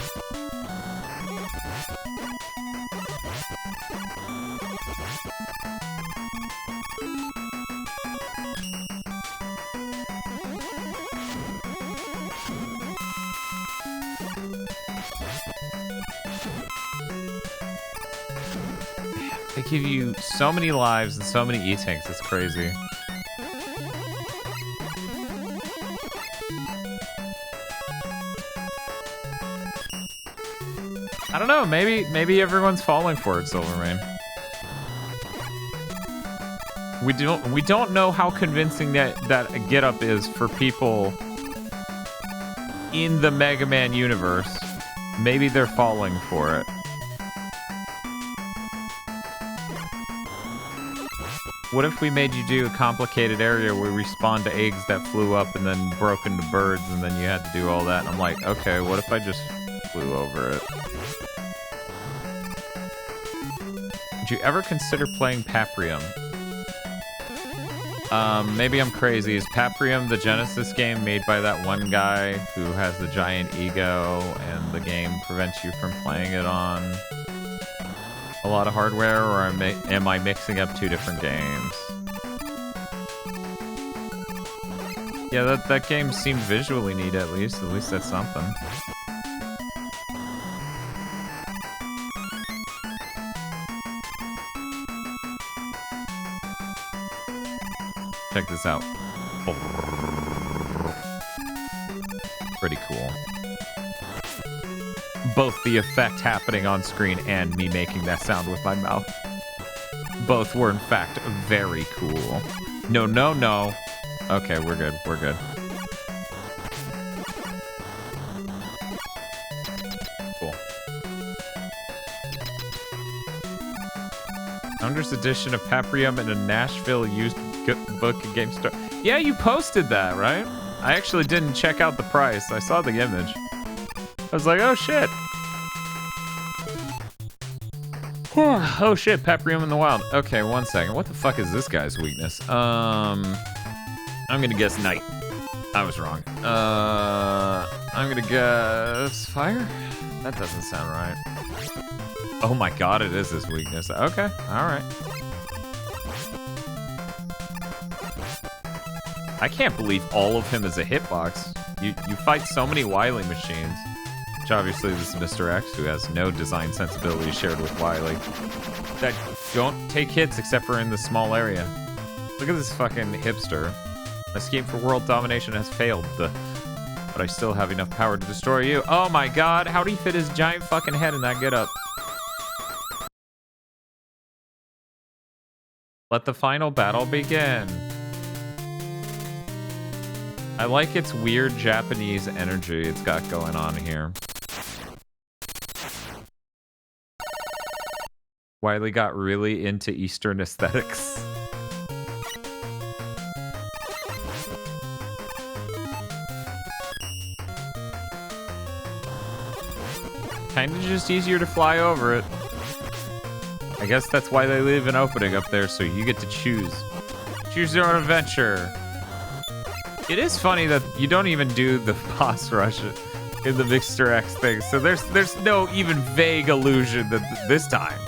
They give you so many lives and so many E-tanks, it's crazy. I don't know, maybe everyone's falling for it, Silvermane. We don't know how convincing that get-up is for people in the Mega Man universe. Maybe they're falling for it. What if we made you do a complicated area where we spawned to eggs that flew up and then broke into birds and then you had to do all that? And I'm like, okay, what if I just flew over it? Did you ever consider playing Paprium? Maybe I'm crazy. Is Paprium the Genesis game made by that one guy who has the giant ego and the game prevents you from playing it on a lot of hardware, or am I mixing up two different games? Yeah, that game seemed visually neat at least. At least that's something. Check this out. Pretty cool. Both the effect happening on screen and me making that sound with my mouth. Both were, in fact, very cool. No, no, no. Okay, we're good. We're good. Cool. Founder's edition of Paprium in a Nashville used book at GameStop. Yeah, you posted that, right? I actually didn't check out the price. I saw the image. I was like, oh shit. Oh shit, Paprium in the wild. Okay, 1 second. What the fuck is this guy's weakness? I'm gonna guess night. I was wrong. I'm gonna guess fire? That doesn't sound right. Oh my god, it is his weakness. Okay, alright. I can't believe all of him is a hitbox. You fight so many Wily machines. Which obviously this is Mr. X, who has no design sensibility shared with Wily. That don't take hits except for in the small area. Look at this fucking hipster. My scheme for world domination has failed, but I still have enough power to destroy you. Oh my god, how'd he fit his giant fucking head in that getup? Let the final battle begin. I like its weird Japanese energy it's got going on here. Wily got really into Eastern aesthetics. Kinda just easier to fly over it. I guess that's why they leave an opening up there, so you get to choose. Choose your own adventure. It is funny that you don't even do the boss rush in the Mr. X thing, so there's no even vague illusion that this time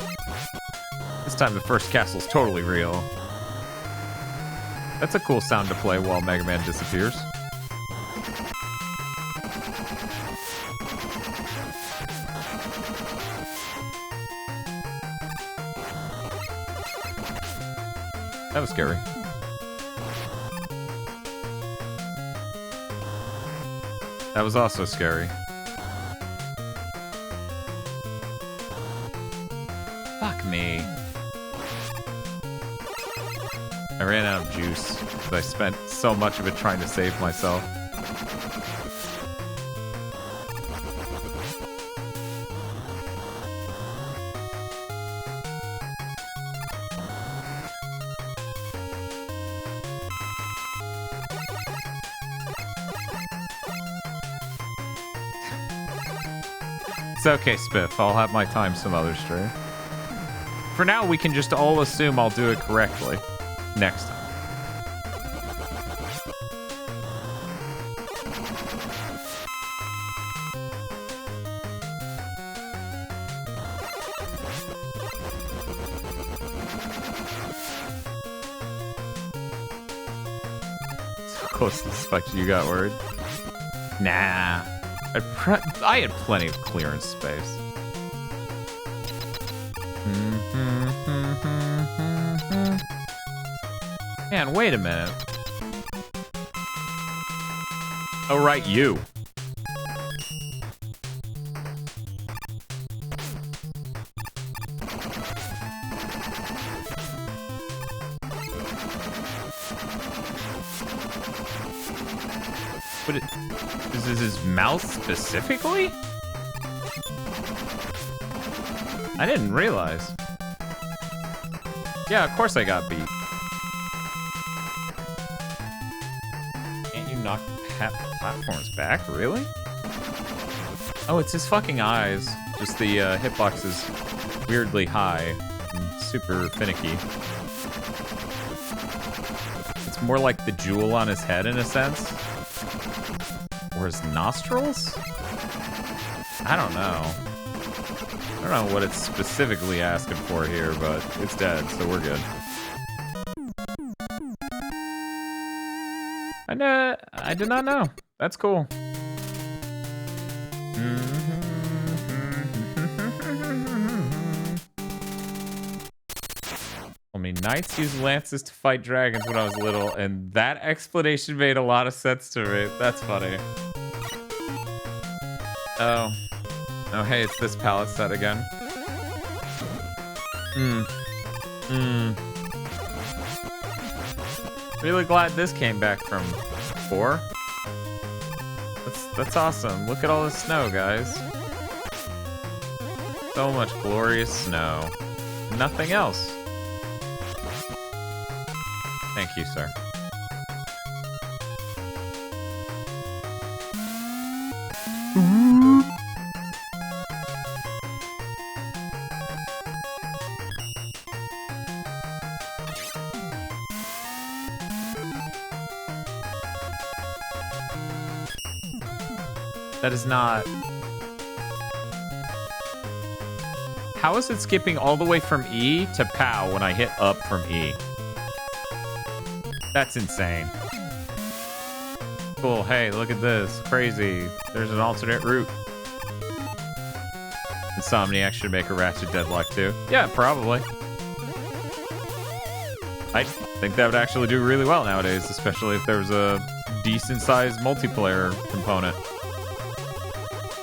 the first castle's totally real. That's a cool sound to play while Mega Man disappears. That was scary. That was also scary. Fuck me. I ran out of juice because I spent so much of it trying to save myself. It's okay, Spiff. I'll have my time some other stream. For now, we can just all assume I'll do it correctly next time. So close to the spike, you got worried? Nah. I had plenty of clearance space. Man, wait a minute. Oh, right, you. What is this his mouth specifically? I didn't realize. Yeah, of course I got beat. Can't you knock platforms back? Really? Oh, it's his fucking eyes. Just the hitbox is weirdly high and super finicky. It's more like the jewel on his head in a sense. Or his nostrils? I don't know. I don't know what it's specifically asking for here, but it's dead, so we're good. I did not know. That's cool. I mean, knights use lances to fight dragons when I was little, and that explanation made a lot of sense to me. That's funny. Oh. Oh, hey, it's this palette set again. Really glad this came back from 4. That's awesome. Look at all the snow, guys. So much glorious snow. Nothing else. Thank you, sir. That is not... How is it skipping all the way from E to POW when I hit up from E? That's insane. Cool, hey, look at this. Crazy. There's an alternate route. Insomniac should make a Ratchet Deadlock too. Yeah, probably. I think that would actually do really well nowadays, especially if there was a decent-sized multiplayer component.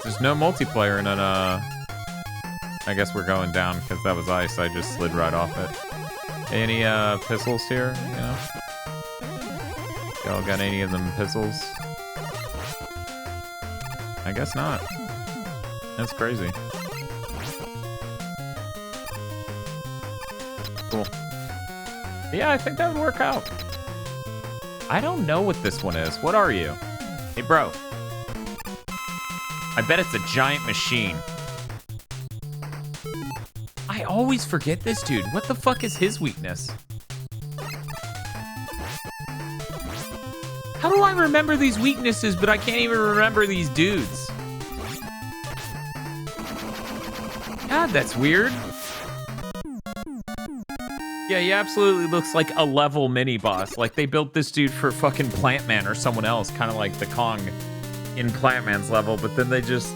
There's no multiplayer in an, I guess we're going down because that was ice. I just slid right off it. Any, pistols here, you know? Y'all got any of them pistols? I guess not. That's crazy. Cool. Yeah, I think that would work out. I don't know what this one is. What are you? Hey, bro. I bet it's a giant machine. I always forget this dude. What the fuck is his weakness? How do I remember these weaknesses, but I can't even remember these dudes? God, that's weird. Yeah, he absolutely looks like a level mini-boss. Like, they built this dude for fucking Plant Man or someone else, kind of like the Kong in Plant Man's level, but then they just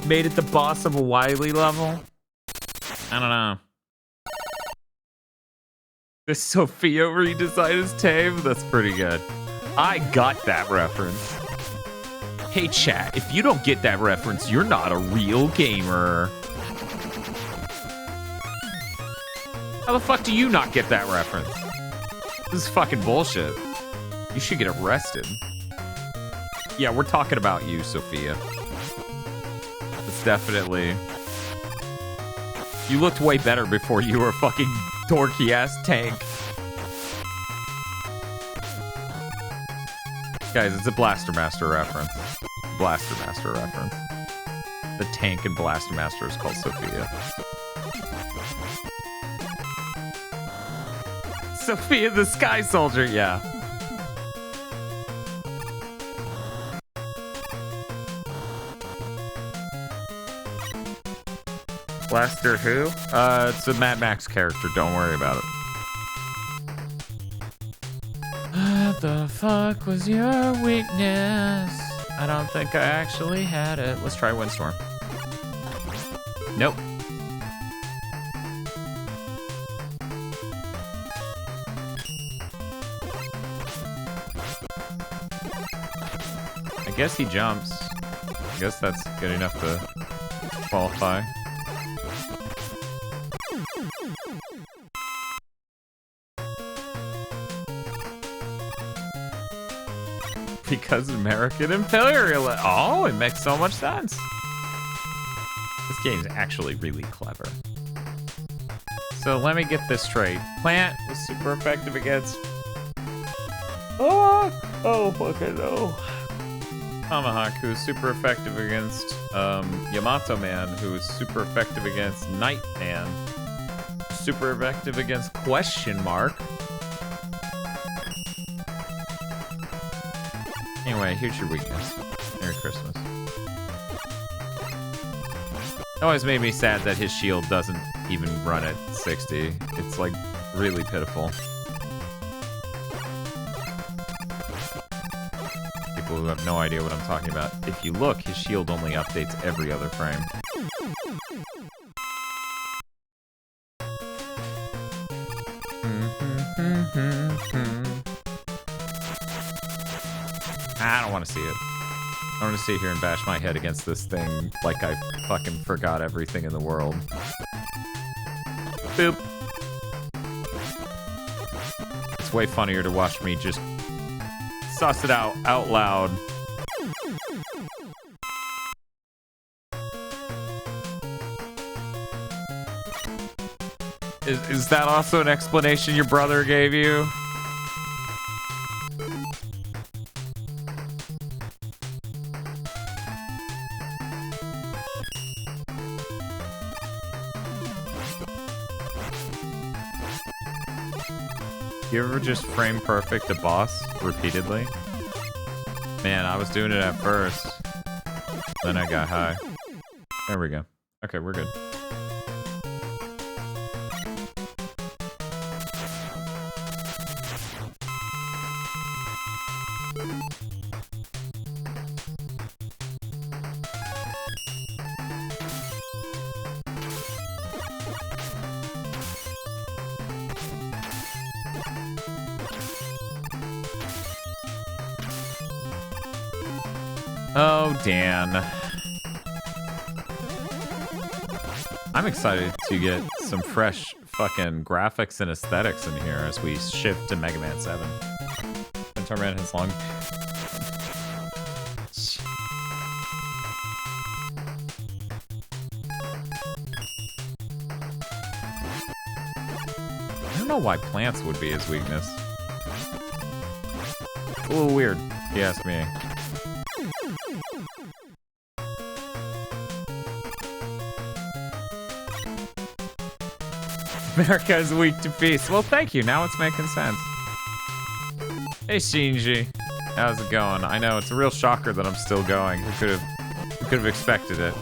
made it the boss of a Wily level. I don't know. This Sophia redesign is tame? That's pretty good. I got that reference. Hey chat, if you don't get that reference, you're not a real gamer. How the fuck do you not get that reference? This is fucking bullshit. You should get arrested. Yeah, we're talking about you, Sophia. It's definitely... You looked way better before you were a fucking dorky-ass tank. Guys, it's a Blaster Master reference. Blaster Master reference. The tank in Blaster Master is called Sophia. Sophia the Sky Soldier, yeah. Blaster who? It's a Mad Max character, don't worry about it. What the fuck was your weakness? I don't think I actually had it. Let's try Windstorm. Nope. I guess he jumps. I guess that's good enough to qualify. Because American imperialism. Oh, it makes so much sense. This game's actually really clever. So let me get this straight. Plant was super effective against... Oh, fucking no. Tomahawk, who is super effective against Yamato Man, who is super effective against Night Man. Super effective against Question Mark. Anyway, here's your weakness. Merry Christmas. It always made me sad that his shield doesn't even run at 60. It's like really pitiful. People who have no idea what I'm talking about. If you look, his shield only updates every other frame. I don't want to see it. I want to sit here and bash my head against this thing like I fucking forgot everything in the world. Boop. It's way funnier to watch me just suss it out loud. Is that also an explanation your brother gave you? You ever just frame perfect a boss repeatedly? Man, I was doing it at first. Then I got high. There we go. Okay, we're good. Oh, Dan. I'm excited to get some fresh fucking graphics and aesthetics in here as we shift to Mega Man 7. And turn around his long... I don't know why plants would be his weakness. It's a little weird, if you ask me. America is weak to peace. Well, thank you. Now it's making sense. Hey, Shinji. How's it going? I know, it's a real shocker that I'm still going. Who could have expected it?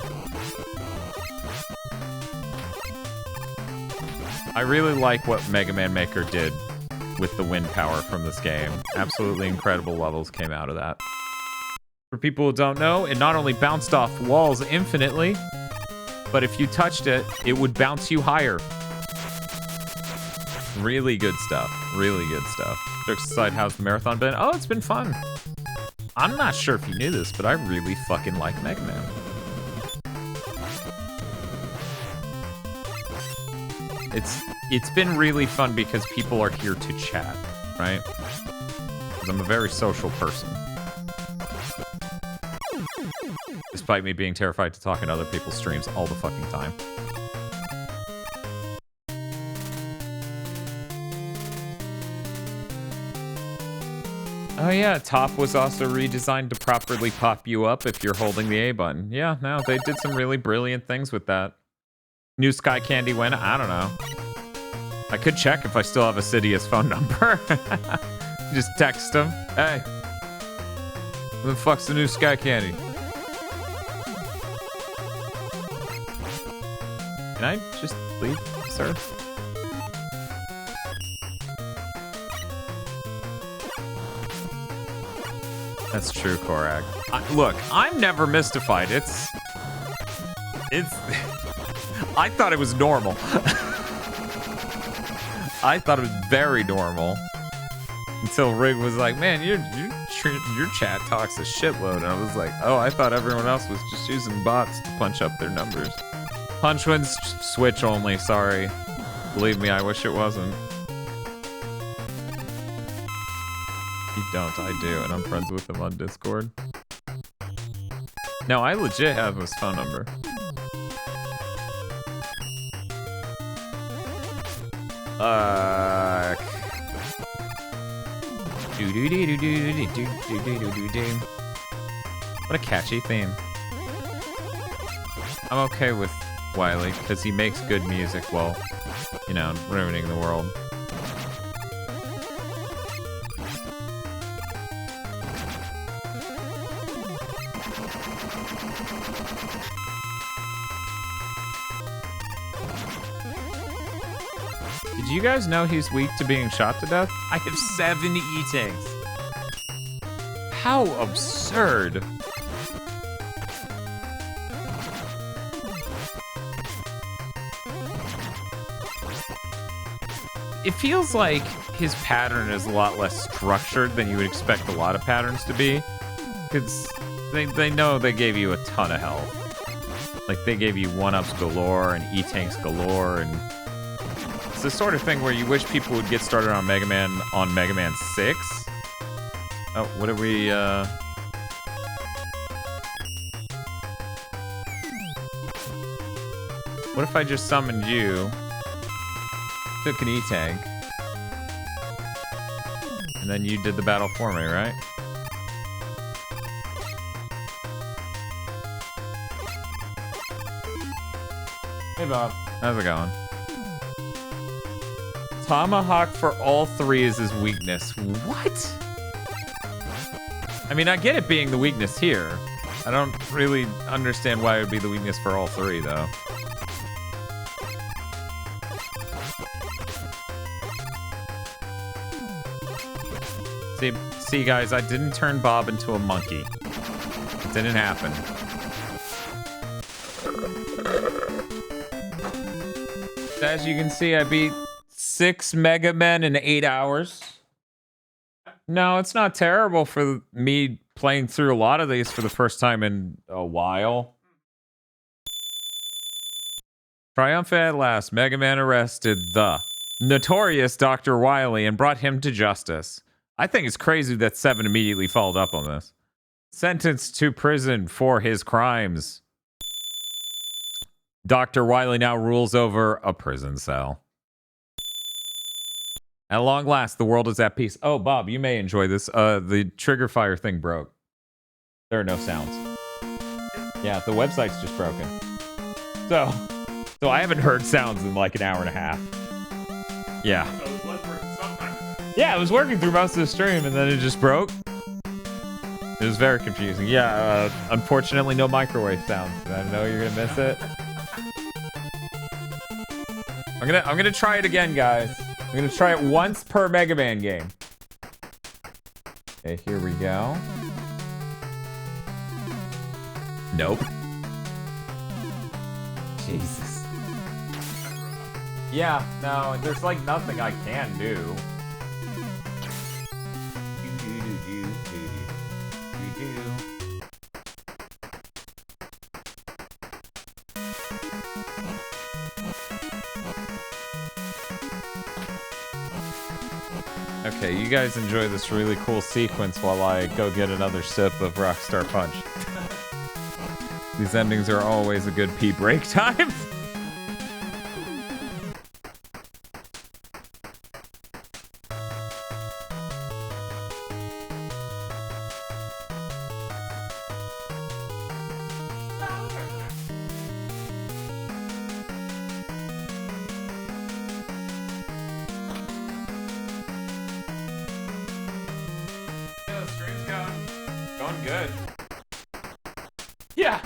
I really like what Mega Man Maker did with the wind power from this game. Absolutely incredible levels came out of that. For people who don't know, it not only bounced off walls infinitely, but if you touched it, it would bounce you higher. Really good stuff. Really good stuff. Jokes aside, how's the marathon been? Oh, it's been fun. I'm not sure if you knew this, but I really fucking like Mega Man. It's been really fun because people are here to chat, right? Because I'm a very social person. Despite me being terrified to talk in other people's streams all the fucking time. Oh yeah, top was also redesigned to properly pop you up if you're holding the A button. Yeah, no, they did some really brilliant things with that. New Sky Candy when? I don't know. I could check if I still have Assidious phone number. Just text him. Hey, who the fuck's the new Sky Candy? Can I just leave, sir? That's true, Korak. Look, I'm never mystified. It's... I thought it was normal. I thought it was very normal. Until Rig was like, man, your chat talks a shitload. And I was like, oh, I thought everyone else was just using bots to punch up their numbers. Punchwin's Switch only, sorry. Believe me, I wish it wasn't. You don't, I do, and I'm friends with him on Discord. No, I legit have his phone number. What a catchy theme. I'm okay with Wily, because he makes good music while, you know, ruining the world. Did you guys know he's weak to being shot to death? I have 7 E-tanks. How absurd. It feels like his pattern is a lot less structured than you would expect a lot of patterns to be. Because they know they gave you a ton of health. Like, they gave you 1-ups galore and E-tanks galore, and it's the sort of thing where you wish people would get started on Mega Man 6. Oh, what are we, What if I just summoned you, took an E-tank, and then you did the battle for me, right? Hey, Bob. How's it going? Tomahawk for all 3 is his weakness. What? I mean, I get it being the weakness here. I don't really understand why it would be the weakness for all 3, though. See, guys, I didn't turn Bob into a monkey. It didn't happen. As you can see, I beat 6 Mega Men in 8 hours. No, it's not terrible for me playing through a lot of these for the first time in a while. Triumphant at last, Mega Man arrested the notorious Dr. Wily and brought him to justice. I think it's crazy that 7 immediately followed up on this. Sentenced to prison for his crimes. Dr. Wily now rules over a prison cell. At long last, the world is at peace. Oh, Bob, you may enjoy this. The trigger fire thing broke. There are no sounds. Yeah, the website's just broken. So I haven't heard sounds in like an hour and a half. Yeah. Yeah, it was working through most of the stream, and then it just broke. It was very confusing. Yeah, unfortunately, no microwave sounds. I know you're gonna miss it. I'm gonna try it again, guys. I'm gonna try it once per Mega Man game. Okay, here we go. Nope. Jesus. Yeah, no, there's like nothing I can do. we do. Okay, you guys enjoy this really cool sequence while I go get another sip of Rockstar Punch. These endings are always a good pee break time. Yeah, the stream's going good. Yeah.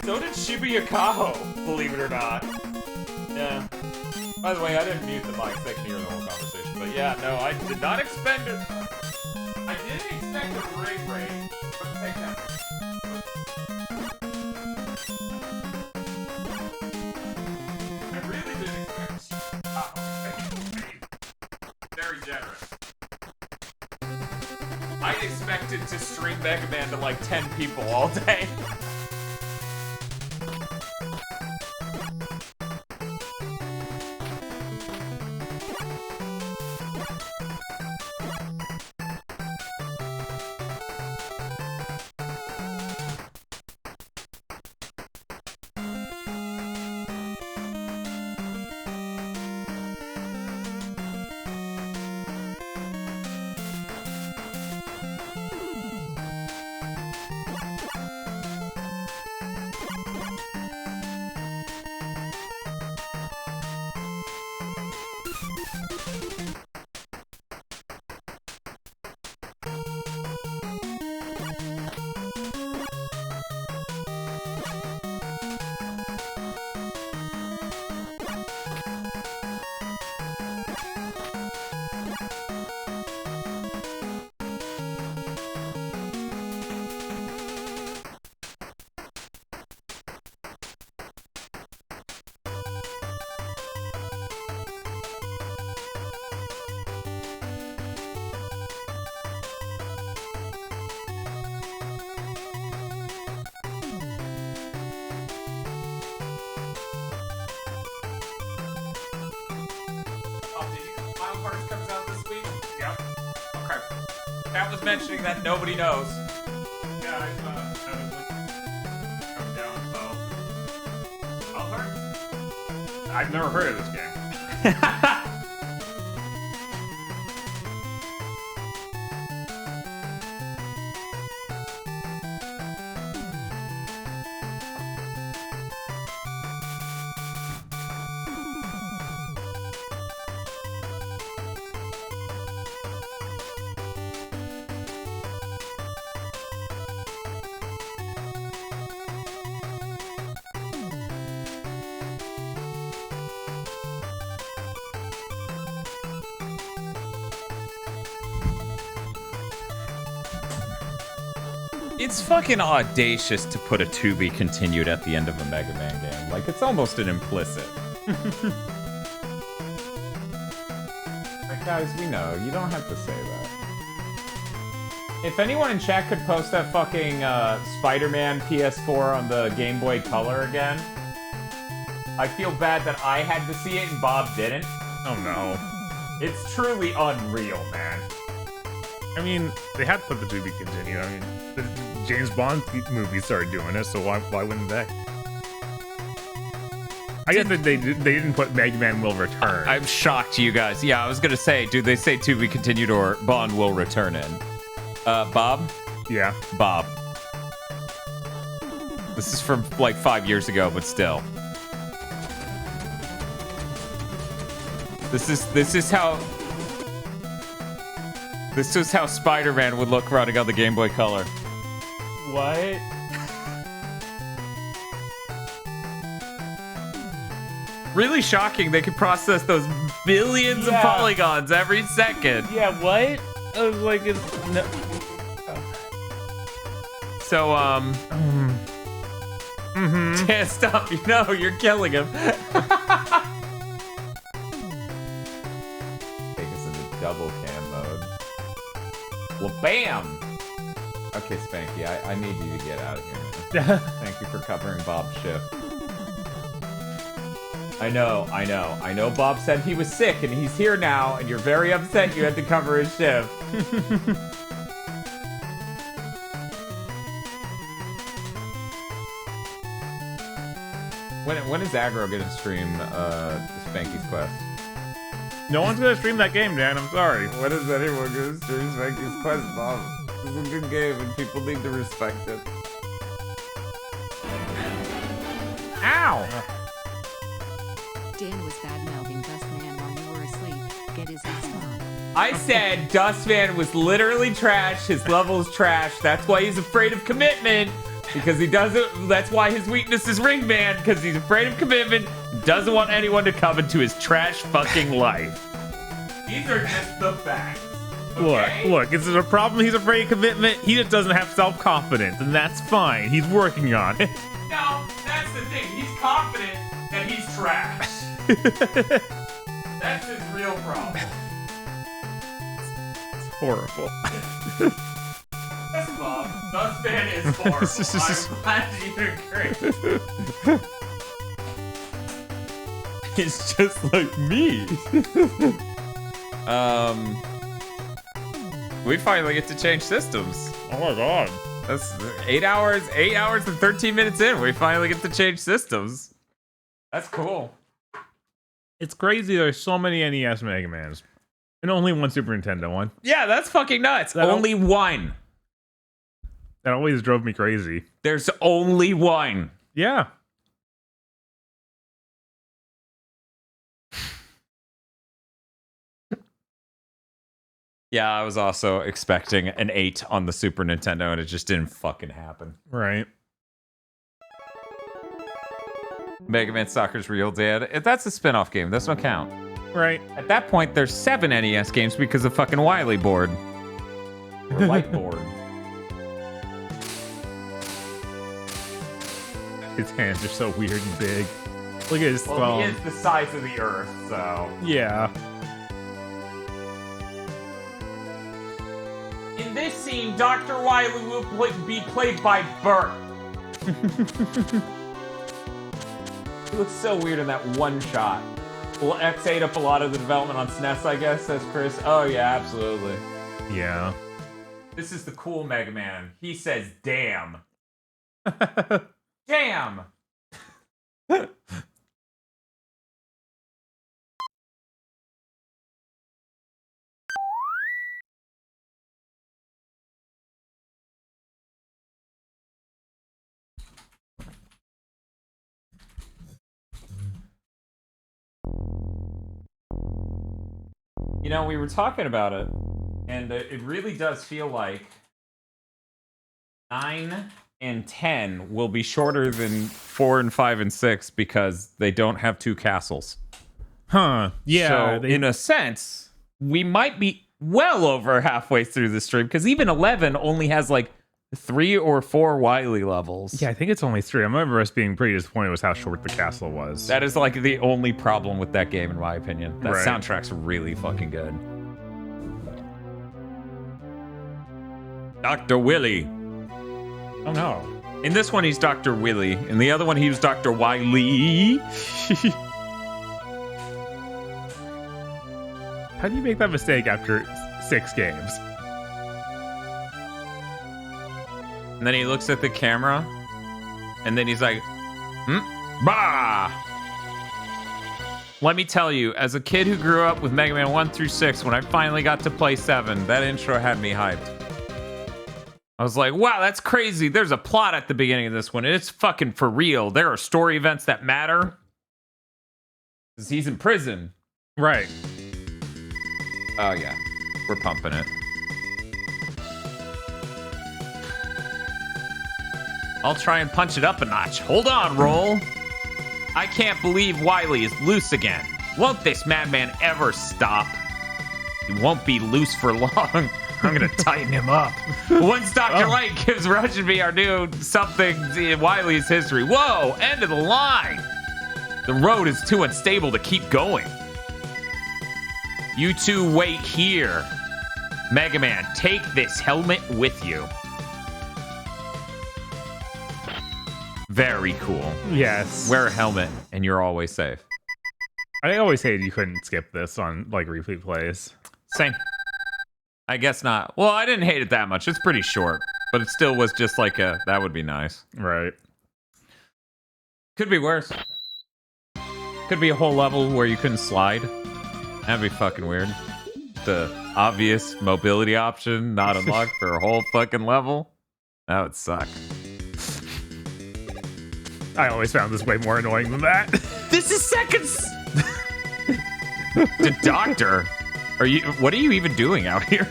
So did Shibuya Kaho, believe it or not. Yeah. By the way, I didn't mute the mic, they can hear the whole conversation. But yeah, no, I did not expect it. I didn't expect a raid, but take that. I really didn't expect Shibuya Kaho. Very generous. I expected to stream Mega Man to like 10 people all day. Cat was mentioning that nobody knows. Yeah, I was come down, so. Alphards? I've never heard of this game. It's fucking audacious to put a to be continued at the end of a Mega Man game. Like, it's almost an implicit. Like, guys, we know. You don't have to say that. If anyone in chat could post that fucking Spider-Man PS4 on the Game Boy Color again. I feel bad that I had to see it and Bob didn't. Oh, no. It's truly unreal, man. I mean, they had to put the to be continued. I mean, the James Bond movies started doing it, so why wouldn't they? I guess that they didn't put Mega Man Will Return. I'm shocked, you guys. Yeah, I was gonna say, do they say to be continued or Bond will return in? Bob? Yeah. Bob. This is from like 5 years ago, but still. This is how Spider-Man would look running on the Game Boy Color. What? Really shocking they could process those billions of polygons every second. Yeah, what? I was like, no. So, yeah, stop. You know, you're killing him. Take us into double cam mode. Well, bam! Okay, Spanky, I need you to get out of here, man. Thank you for covering Bob's shift. I know Bob said he was sick and he's here now and you're very upset you had to cover his shift. When is Aggro gonna stream Spanky's Quest? No one's gonna stream that game, Dan. I'm sorry. When is anyone gonna stream Spanky's Quest, Bob? This is a good game and people need to respect it. Ow! Dan was bad-mouthing Dustman while you were asleep. Get his ass off. I said Dustman was literally trash. His level's trash. That's why he's afraid of commitment. Because he doesn't. That's why his weakness is Ringman. Because he's afraid of commitment. Doesn't want anyone to come into his trash fucking life. These are just the facts. Okay? Look, is it a problem he's afraid of commitment? He just doesn't have self-confidence, and that's fine. He's working on it. No, that's the thing. He's confident that he's trash. That's his real problem. It's horrible. Yes, Bob. Dustman is horrible. I'm glad you agree. It's just like me. We finally get to change systems. Oh my god. That's 8 hours and 13 minutes in. We finally get to change systems. That's cool. It's crazy there's so many NES Mega Mans. And only one Super Nintendo one. Yeah, that's fucking nuts. Only one. That always drove me crazy. There's only one. Yeah. Yeah, I was also expecting an 8 on the Super Nintendo, and it just didn't fucking happen. Right. Mega Man Soccer's Real Dad. If that's a spin-off game, this don't count. Right. At that point, there's 7 NES games because of fucking Wily Board. Or Light Board. His hands are so weird and big. Look at his Well, thumb. he is the size of the Earth, so... Yeah. In this scene, Dr. Wily will be played by Bert. He looks so weird in that one shot. Well, X ate up a lot of the development on SNES, I guess, says Chris. Oh, yeah, absolutely. Yeah. This is the cool Mega Man. He says, damn. Damn! You know, we were talking about it, and it really does feel like 9 and 10 will be shorter than 4 and 5 and 6 because they don't have 2 castles. Huh. Yeah. So, in a sense, we might be well over halfway through the stream because even 11 only has like 3 or 4 Wily levels. Yeah, I think it's only 3. I remember us being pretty disappointed with how short the castle was. That is like the only problem with that game, in my opinion. That Right. soundtrack's really fucking good. Dr. Willy. Oh no. In this one, he's Dr. Willy. In the other one, he was Dr. Wily. How do you make that mistake after 6 games? And then he looks at the camera, and then he's like, bah! Let me tell you, as a kid who grew up with Mega Man 1 through 6, when I finally got to play 7, that intro had me hyped. I was like, wow, that's crazy. There's a plot at the beginning of this one, and it's fucking for real. There are story events that matter. Because he's in prison. Right. Oh, yeah. We're pumping it. I'll try and punch it up a notch. Hold on, Roll. I can't believe Wily is loose again. Won't this madman ever stop? He won't be loose for long. I'm gonna tighten him up. Once Dr. Light gives Rush and me our new something in Wily's history. Whoa, end of the line. The road is too unstable to keep going. You two wait here. Mega Man, take this helmet with you. Very cool. Yes. Wear a helmet and you're always safe. I always hated you couldn't skip this on like replay plays. Same. I guess not. Well, I didn't hate it that much. It's pretty short, but it still was just like that would be nice. Right. Could be worse. Could be a whole level where you couldn't slide. That'd be fucking weird. The obvious mobility option not unlocked for a whole fucking level. That would suck. I always found this way more annoying than that. This is seconds. The doctor. What are you even doing out here?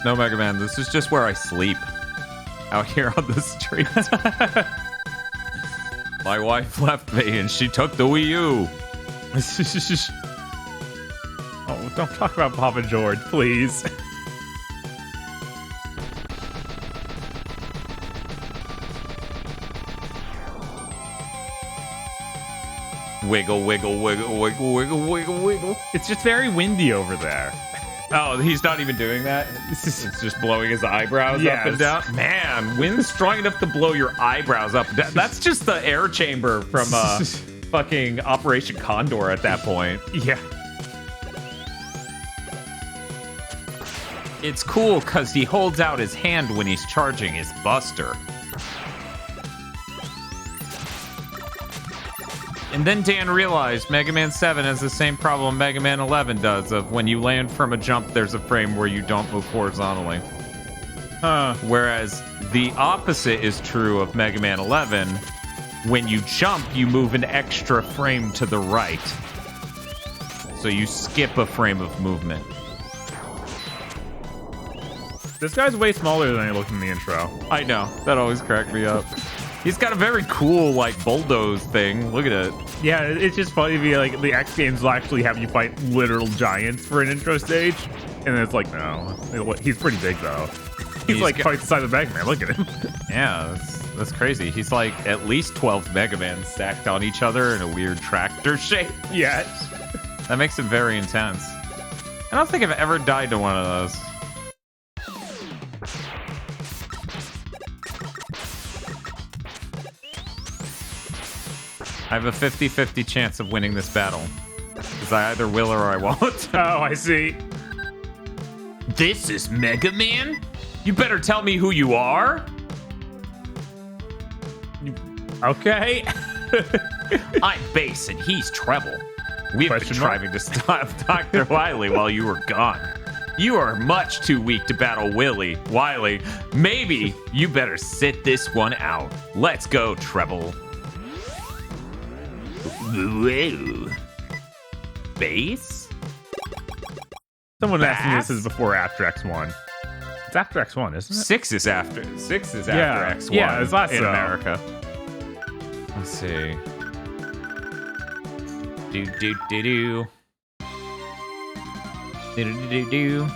No, Mega Man, this is just where I sleep. Out here on the streets. My wife left me and she took the Wii U. Oh, don't talk about Papa George, please. Wiggle, wiggle, wiggle, wiggle, wiggle, wiggle, wiggle. It's just very windy over there. Oh, he's not even doing that? It's just blowing his eyebrows up and Yes. down? Man, wind's strong enough to blow your eyebrows up. That's just the air chamber from fucking Operation Condor at that point. Yeah. It's cool because he holds out his hand when he's charging his buster. And then Dan realized Mega Man 7 has the same problem Mega Man 11 does of when you land from a jump, there's a frame where you don't move horizontally. Whereas the opposite is true of Mega Man 11. When you jump, you move an extra frame to the right. So you skip a frame of movement. This guy's way smaller than he looked in the intro. I know. That always cracked me up. He's got a very cool, like, bulldoze thing. Look at it. Yeah, it's just funny to be like, the X games will actually have you fight literal giants for an intro stage. And then it's like, no. He's pretty big, though. He's like twice the size of Mega Man. Look at him. Yeah, that's crazy. He's like at least 12 Mega Man stacked on each other in a weird tractor shape. Yes. That makes him very intense. I don't think I've ever died to one of those. I have a 50-50 chance of winning this battle. Because I either will or I won't. Oh, I see. This is Mega Man? You better tell me who you are? Okay. I'm Bass and he's Treble. We've been trying to stop Dr. Wily while you were gone. You are much too weak to battle Willy. Wily, maybe you better sit this one out. Let's go, Treble. Whoa. Bass? Someone asked me this is before or after X1. It's after X1, isn't it? 6 is after. 6 is after Yeah. X1 Yeah, it's last in so. America. Let's see. Do do do do. Do do do do.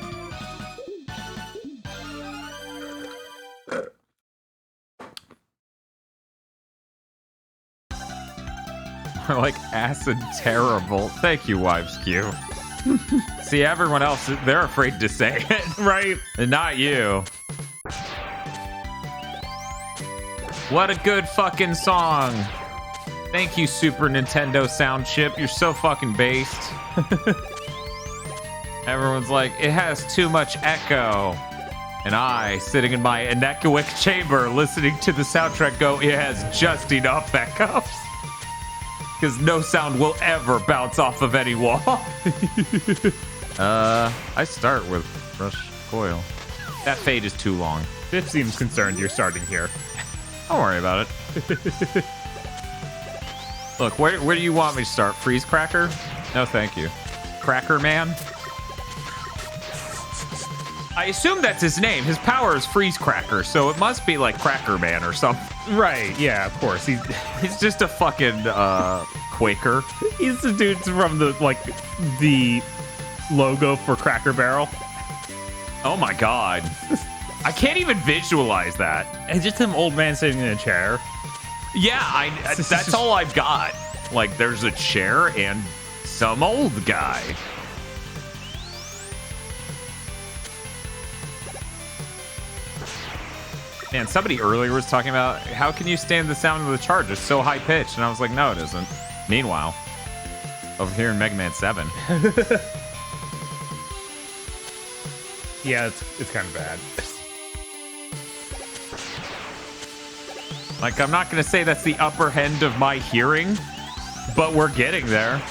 We're like acid terrible. Thank you, Wives Q. See, everyone else, they're afraid to say it. Right. And not you. What a good fucking song. Thank you, Super Nintendo sound chip. You're so fucking based. Everyone's like, it has too much echo. And I, sitting in my anechoic chamber, listening to the soundtrack go, it has just enough echo. Because no sound will ever bounce off of any wall. I start with Rush Coil. That fade is too long. Biff seems concerned you're starting here. Don't worry about it. Look, where do you want me to start? Freeze Cracker? No, thank you. Cracker Man? I assume that's his name. His power is Freeze Cracker, so it must be like Cracker Man or something. Right, yeah, of course. He's just a fucking Quaker. He's the dude from the logo for Cracker Barrel. Oh my god. I can't even visualize that. It's just some old man sitting in a chair. Yeah, that's all I've got. Like, there's a chair and some old guy. Man, somebody earlier was talking about how can you stand the sound of the charge? It's so high pitched, and I was like, no, it isn't. Meanwhile, over here in Mega Man 7, Yeah, it's kind of bad. like I'm not gonna say that's the upper end of my hearing, but we're getting there.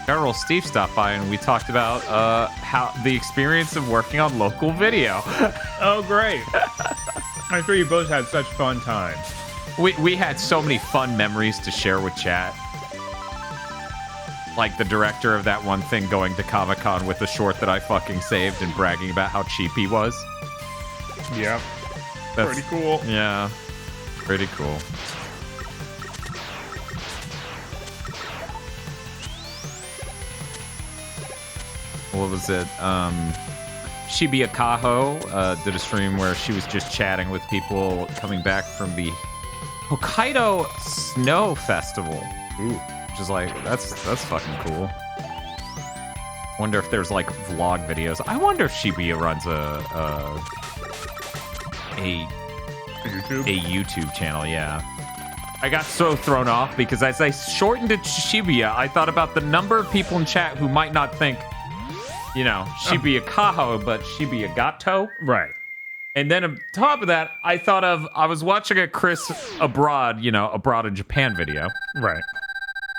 Carol Steve stopped by and we talked about how the experience of working on local video. Oh, great. I'm sure you both had such fun times. We had so many fun memories to share with chat. Like the director of that one thing going to Comic-Con with the short that I fucking saved and bragging about how cheap he was. Yep. That's pretty cool. Yeah. Pretty cool. What was it? Shibuya Kaho did a stream where she was just chatting with people coming back from the Hokkaido Snow Festival. Ooh. Which is like, that's fucking cool. Wonder if there's like vlog videos. I wonder if Shibuya runs a YouTube channel, yeah. I got so thrown off because as I shortened it to Shibuya, I thought about the number of people in chat who might not think, you know, Shibuya Kaho, but Shibuya Gato. Right. And then on top of that, I thought of, I was watching a Chris Abroad, you know, Abroad in Japan video. Right.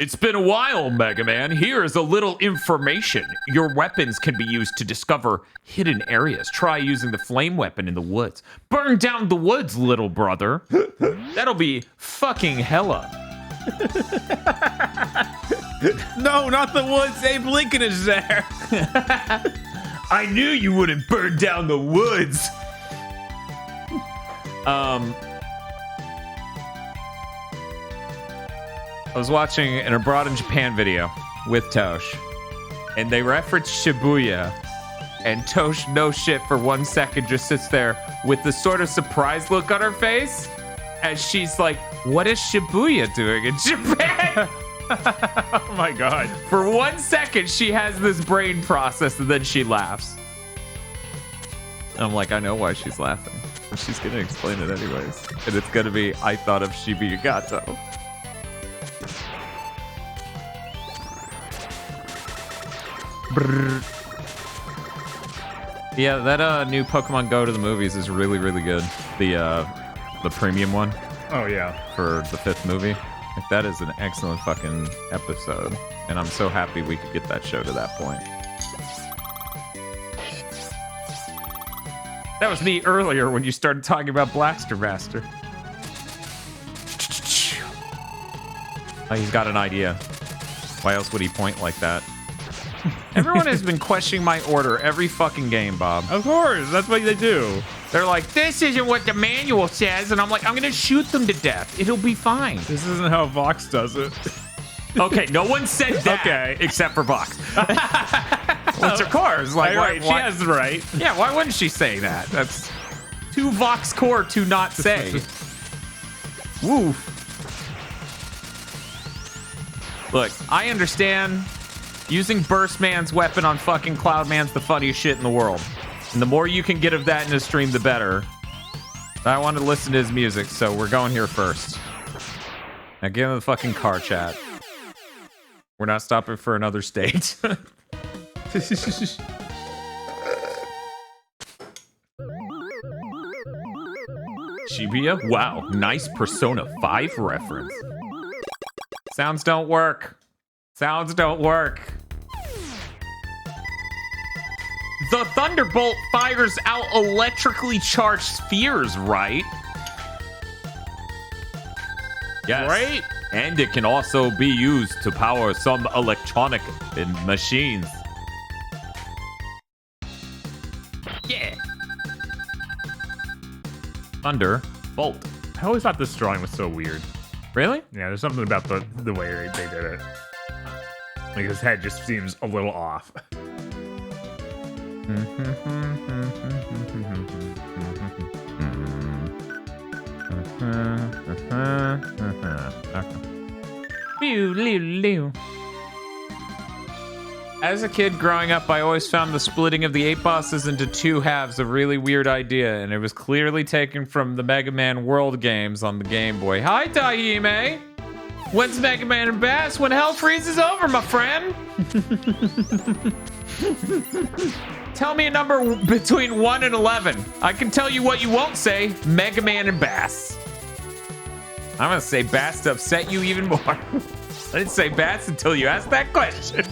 It's been a while, Mega Man. Here is a little information. Your weapons can be used to discover hidden areas. Try using the flame weapon in the woods. Burn down the woods, little brother. That'll be fucking hella. No, not the woods. Abe Lincoln is there. I knew you wouldn't burn down the woods. I was watching an Abroad in Japan video with Tosh, and they referenced Shibuya, and Tosh, no shit, for 1 second just sits there with the sort of surprised look on her face as she's like, what is Shibuya doing in Japan? Oh my god. For 1 second, she has this brain process, and then she laughs. I'm like, I know why she's laughing. But she's gonna explain it anyways. And it's gonna be, I thought of Shibuya Gato. Brrr. Yeah, that new Pokemon Go to the movies is really, really good. The premium one. Oh yeah. For the 5th movie. Like, that is an excellent fucking episode. And I'm so happy we could get that show to that point. That was me earlier when you started talking about Blaster Master. Oh, he's got an idea. Why else would he point like that? Everyone has been questioning my order every fucking game, Bob. Of course, that's what they do. They're like, this isn't what the manual says, and I'm like, I'm gonna shoot them to death. It'll be fine. This isn't how Vox does it. Okay, no one said that. Okay. Except for Vox. What's her cars? Like, right, she has the right. Yeah, why wouldn't she say that? That's too Vox core to not say. Woo. Look, I understand using Burst Man's weapon on fucking Cloud Man's the funniest shit in the world. And the more you can get of that in a stream, the better. I want to listen to his music, so we're going here first. Now get in the fucking car chat. We're not stopping for another state. Shibuya? Wow, nice Persona 5 reference. Sounds don't work. Sounds don't work. The Thunderbolt fires out electrically charged spheres, right? Yes. Right? And it can also be used to power some electronic machines. Yeah. Thunderbolt. I always thought this drawing was so weird. Really? Yeah, there's something about the way they did it. Like his head just seems a little off. As a kid growing up, I always found the splitting of the 8 bosses into 2 halves a really weird idea, and it was clearly taken from the Mega Man World games on the Game Boy. Hi, Tahime! When's Mega Man and Bass? When hell freezes over, my friend! Tell me a number between 1 and 11. I can tell you what you won't say, Mega Man and Bass. I'm gonna say Bass to upset you even more. I didn't say Bass until you asked that question.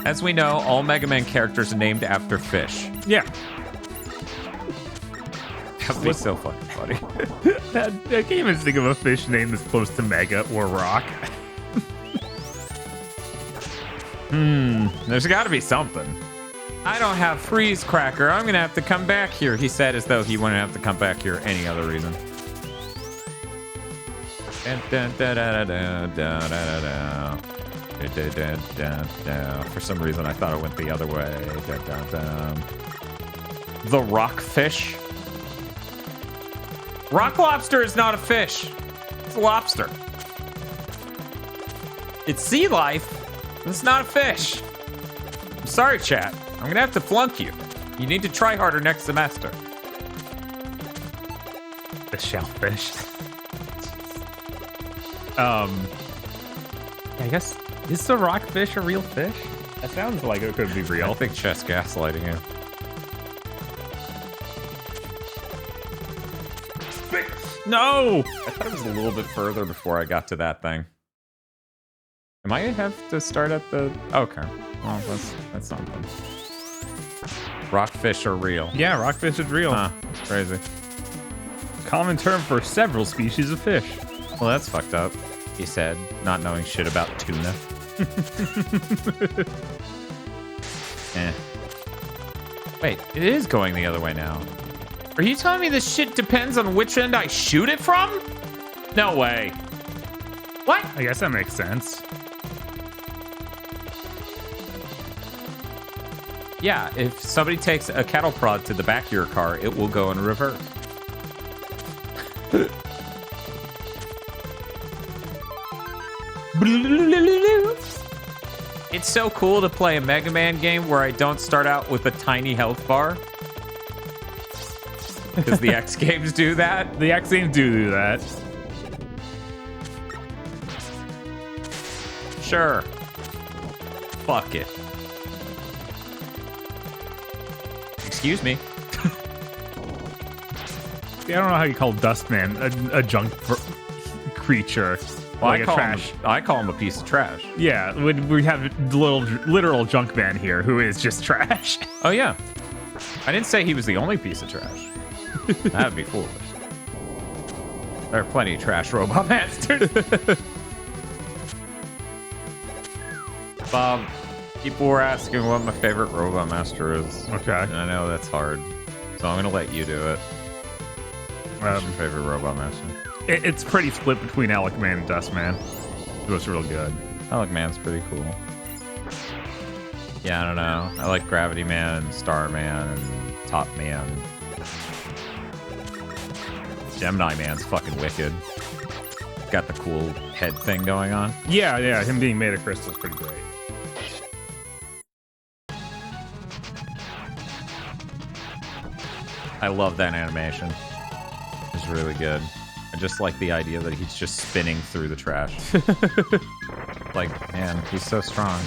As we know, all Mega Man characters are named after fish. Yeah. That would be so fucking funny. I can't even think of a fish name that's close to Mega or Rock. There's got to be something. I don't have Freeze Cracker. I'm going to have to come back here, he said, as though he wouldn't have to come back here any other reason. For some reason, I thought it went the other way. The rockfish. Rock lobster is not a fish. It's a lobster. It's sea life. It's not a fish. I'm sorry, chat. I'm gonna have to flunk you. You need to try harder next semester. The shellfish. I guess, is the rockfish a real fish? That sounds like it could be real. I think Chess gaslighting you. No! I thought it was a little bit further before I got to that thing. Am I gonna have to start at the... Okay. Well, that's something. Rockfish are real. Yeah, rockfish is real. Huh. Crazy. Common term for several species of fish. Well, that's fucked up, he said, not knowing shit about tuna. Wait, it is going the other way now. Are you telling me this shit depends on which end I shoot it from? No way. What? I guess that makes sense. Yeah, if somebody takes a cattle prod to the back of your car, it will go in reverse. It's so cool to play a Mega Man game where I don't start out with a tiny health bar. Because the X games do that. The X games do that. Sure. Fuck it. Excuse me. I don't know how you call Dustman a junk creature. Well, like I call him a piece of trash. Yeah, we have literal junk man here who is just trash. Oh, yeah. I didn't say he was the only piece of trash. That'd be foolish. There are plenty of trash robot masters. Bob, people were asking what my favorite robot master is. Okay. And I know that's hard, so I'm gonna let you do it. What's your favorite robot master? It's pretty split between Alec Man and Dust Man. It was real good. Alec Man's pretty cool. Yeah, I don't know. I like Gravity Man and Star Man and Top Man. Gemini Man's fucking wicked. Got the cool head thing going on. Yeah, him being made of crystal is pretty great. I love that animation. It's really good. I just like the idea that he's just spinning through the trash. Like, man, he's so strong.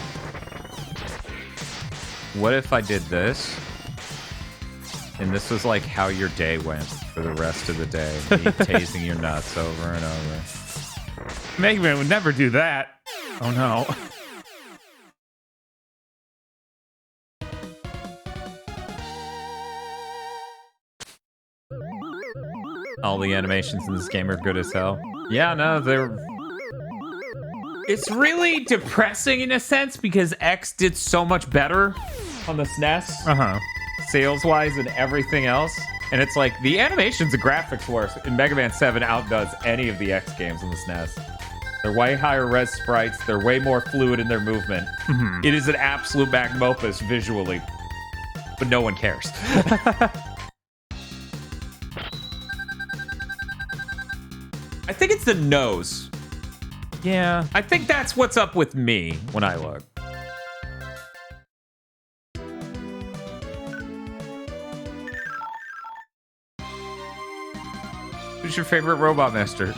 What if I did this? And this was like how your day went for the rest of the day. Me tasting your nuts over and over. Mega Man would never do that. Oh no. All the animations in this game are good as hell. Yeah, no, they're... It's really depressing in a sense because X did so much better on the SNES. Uh-huh. Sales-wise and everything else. And it's like, the animations and graphics worse in Mega Man 7 outdoes any of the X games on the SNES. They're way higher res sprites. They're way more fluid in their movement. Mm-hmm. It is an absolute magnum opus visually. But no one cares. I think it's the nose. Yeah. I think that's what's up with me when I look. Who's your favorite Robot Master?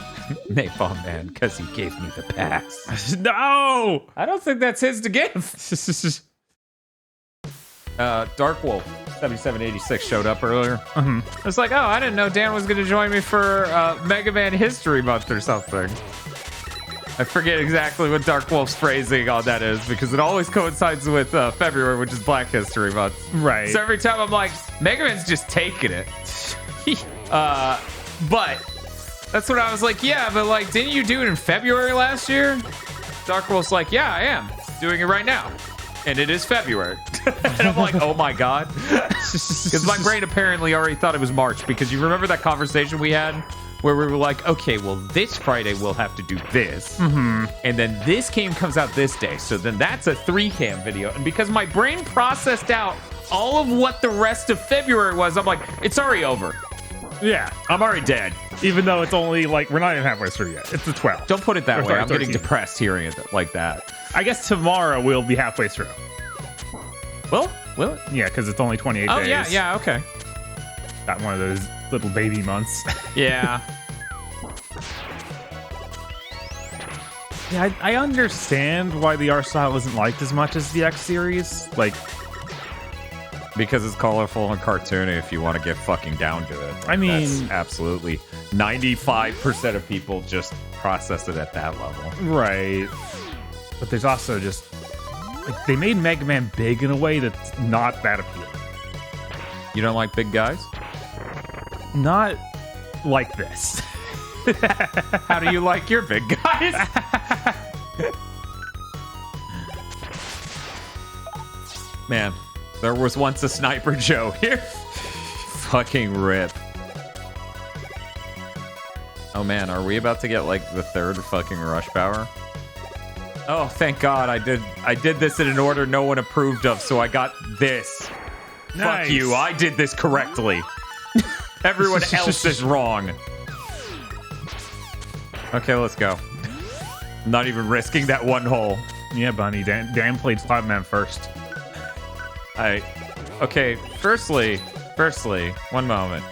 Napalm Man, because he gave me the pass. No! I don't think that's his to give. Dark Wolf 7786 showed up earlier. I was like, oh, I didn't know Dan was going to join me for Mega Man History Month or something. I forget exactly what Dark Wolf's phrasing on that is because it always coincides with February, which is Black History Month. Right. So every time I'm like, Mega Man's just taking it. But that's what I was like, yeah, but like, didn't you do it in February last year? Dark Wolf's like, yeah, I am doing it right now. And it is February. And I'm like, oh my God. Because my brain apparently already thought it was March because you remember that conversation we had where we were like, okay, well, this Friday we'll have to do this. And then this game comes out this day. So then that's a 3-cam video. And because my brain processed out all of what the rest of February was, I'm like, it's already over. Yeah. I'm already dead. Even though it's only like, we're not even halfway through yet. It's the 12th. Don't put it that way. Sorry, I'm getting 13. depressed hearing it like that. I guess tomorrow we'll be halfway through. Well, will it? Yeah, because it's only 28 days. Oh, yeah, okay. Got one of those little baby months. Yeah. Yeah, I understand why the art style isn't liked as much as the X series. Like, because it's colorful and cartoony if you want to get fucking down to it. I mean, that's absolutely 95% of people just process it at that level. Right. But there's also just like they made Mega Man big in a way that's not that appealing. You don't like big guys? Not like this. How do you like your big guys? Man, there was once a Sniper Joe here. Fucking rip. Oh man, are we about to get like the 3rd fucking Rush Power? Oh, thank God I did this in an order no one approved of, so I got this. Nice. Fuck you, I did this correctly. Everyone else is wrong. Okay, let's go. Not even risking that one hole. Yeah, Bunny. Dan played Slapman first. Okay, firstly, one moment.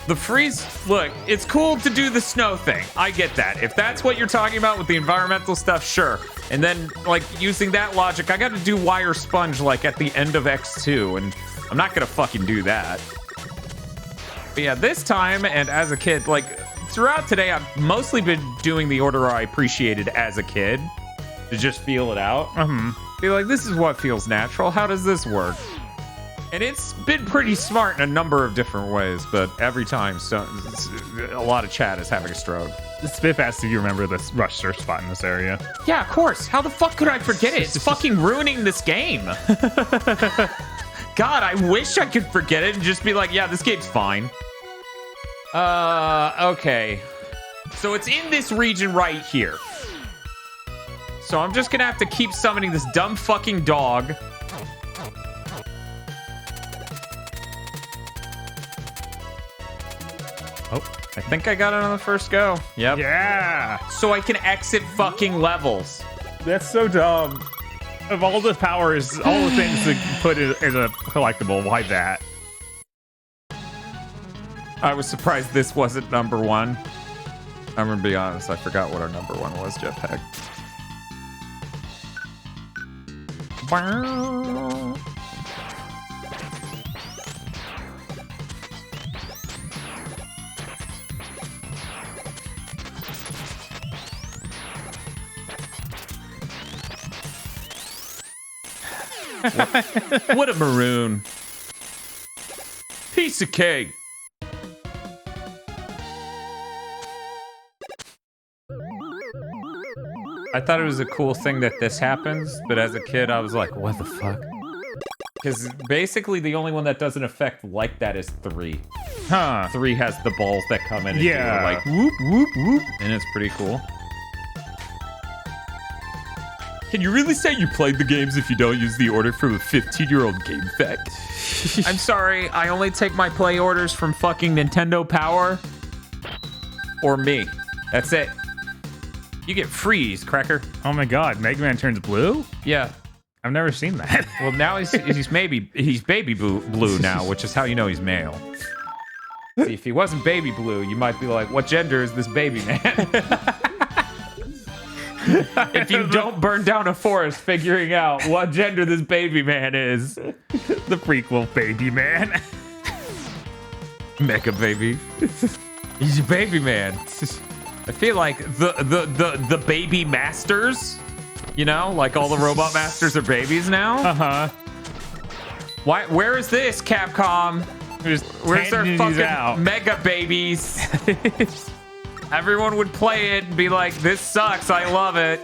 The freeze, look, it's cool to do the snow thing. I get that. If that's what you're talking about with the environmental stuff, sure. And then, like, using that logic, I got to do wire sponge, like, at the end of X2, and I'm not going to fucking do that. But yeah, this time, and as a kid, like, throughout today, I've mostly been doing the order I appreciated as a kid to just feel it out. Be like, this is what feels natural. How does this work? And it's been pretty smart in a number of different ways, but every time, so a lot of chat is having a stroke. Spiff asked if you remember this rush search spot in this area. Yeah, of course. How the fuck could I forget it? It's fucking ruining this game. God, I wish I could forget it and just be like, yeah, this game's fine. Okay. So it's in this region right here. So I'm just gonna have to keep summoning this dumb fucking dog. Oh, I think I got it on the first go. Yep. Yeah. So I can exit fucking levels. That's so dumb. Of all the powers, all the things to put in a collectible, why that? I was surprised this wasn't number 1. I'm gonna be honest, I forgot what our number 1 was, Jetpack. What a maroon. Piece of cake. I thought it was a cool thing that this happens, but as a kid, I was like, what the fuck? Because basically the only one that doesn't affect like that is 3. Huh. 3 has the balls that come in and Yeah. do like whoop, whoop, whoop. And it's pretty cool. Can you really say you played the games if you don't use the order from a 15-year-old game fact? I'm sorry, I only take my play orders from fucking Nintendo Power. or me. That's it. You get freeze, Cracker. Oh my God, Mega Man turns blue? Yeah. I've never seen that. Well, now he's baby blue now, which is how you know he's male. See, if he wasn't baby blue, you might be like, what gender is this baby man? If you don't burn down a forest figuring out what gender this baby man is. The prequel Baby Man. Mega baby. He's a baby man. I feel like the baby masters, you know, like all the robot masters are babies now. Uh-huh. Where is this, Capcom? Where's their fucking mega babies? Everyone would play it and be like, this sucks, I love it.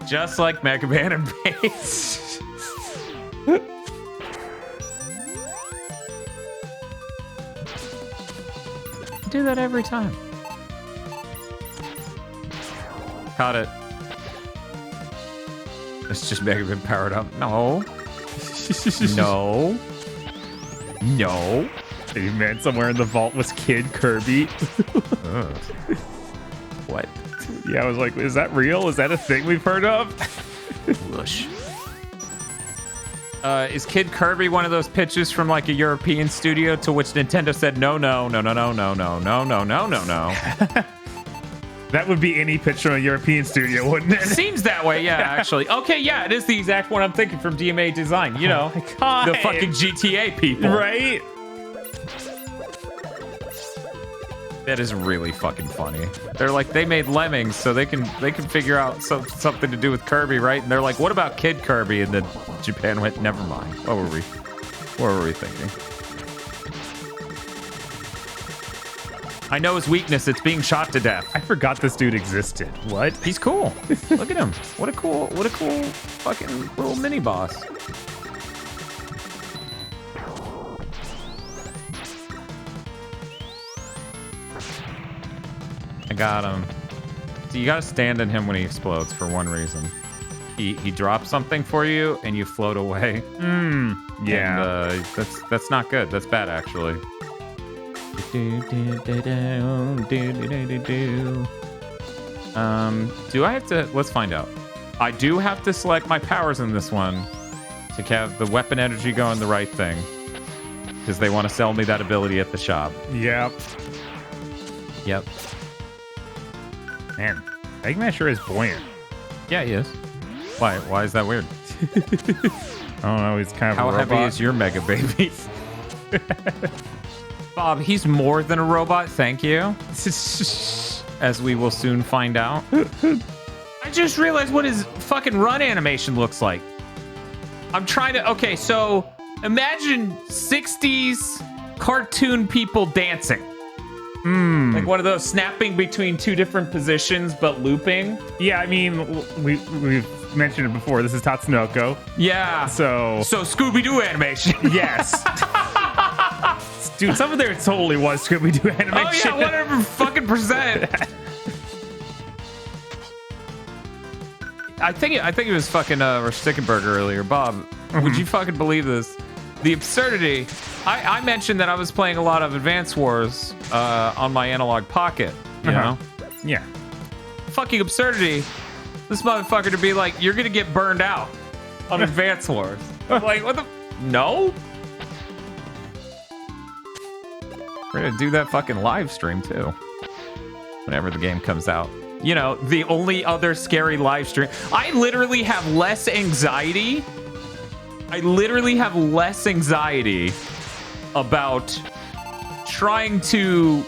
Just like Mega Man and Bass. Do that every time. Caught it. It's just Mega Man powered up. No. No. No. Hey, man, somewhere in the vault was Kid Kirby. What? Yeah, I was like, is that real? Is that a thing we've heard of? Lush. Is Kid Kirby one of those pitches from like a European studio to which Nintendo said no, no, no, no, no, no, no, no, no, no, no, no? That would be any pitch from a European studio, wouldn't it? Seems that way, yeah, actually. Okay, yeah, it is the exact one I'm thinking from DMA Design. You know, God. the fucking GTA people. Right? That is really fucking funny. They're like, they made Lemmings, so they can figure out something to do with Kirby, right? And they're like, what about Kid Kirby? And then Japan went, never mind. What were we thinking? I know his weakness. It's being shot to death. I forgot this dude existed. What? He's cool. Look at him. What a cool fucking little mini boss. I got him. So you gotta stand in him when he explodes for one reason. He drops something for you and you float away. Yeah. And, that's not good. That's bad actually. Do I have to? Let's find out. I do have to select my powers in this one to have the weapon energy going the right thing, because they want to sell me that ability at the shop. Yep. Yep. Man, Mega Man sure is buoyant. Yeah, he is. Why is that weird? I don't know. He's kind of how a robot. heavy is your Mega Baby? Bob, he's more than a robot, thank you. As we will soon find out. I just realized what his fucking run animation looks like. I'm trying to... Okay, so imagine 60s cartoon people dancing. Like one of those snapping between two different positions, but looping. Yeah, I mean, we've mentioned it before. This is Tatsunoko. Yeah. So Scooby-Doo animation. Yes. Dude, some of there totally was Scooby-Doo animation. Oh yeah, 100%. I think it was fucking Stickenberger earlier. Bob, would you fucking believe this? The absurdity. I mentioned that I was playing a lot of Advance Wars on my analog pocket. You know? Yeah. Fucking absurdity. This motherfucker to be like, you're gonna get burned out on Advance Wars. I'm like, what the? No. We're gonna do that fucking live stream too. Whenever the game comes out. You know, the only other scary live stream. I literally have less anxiety. About trying to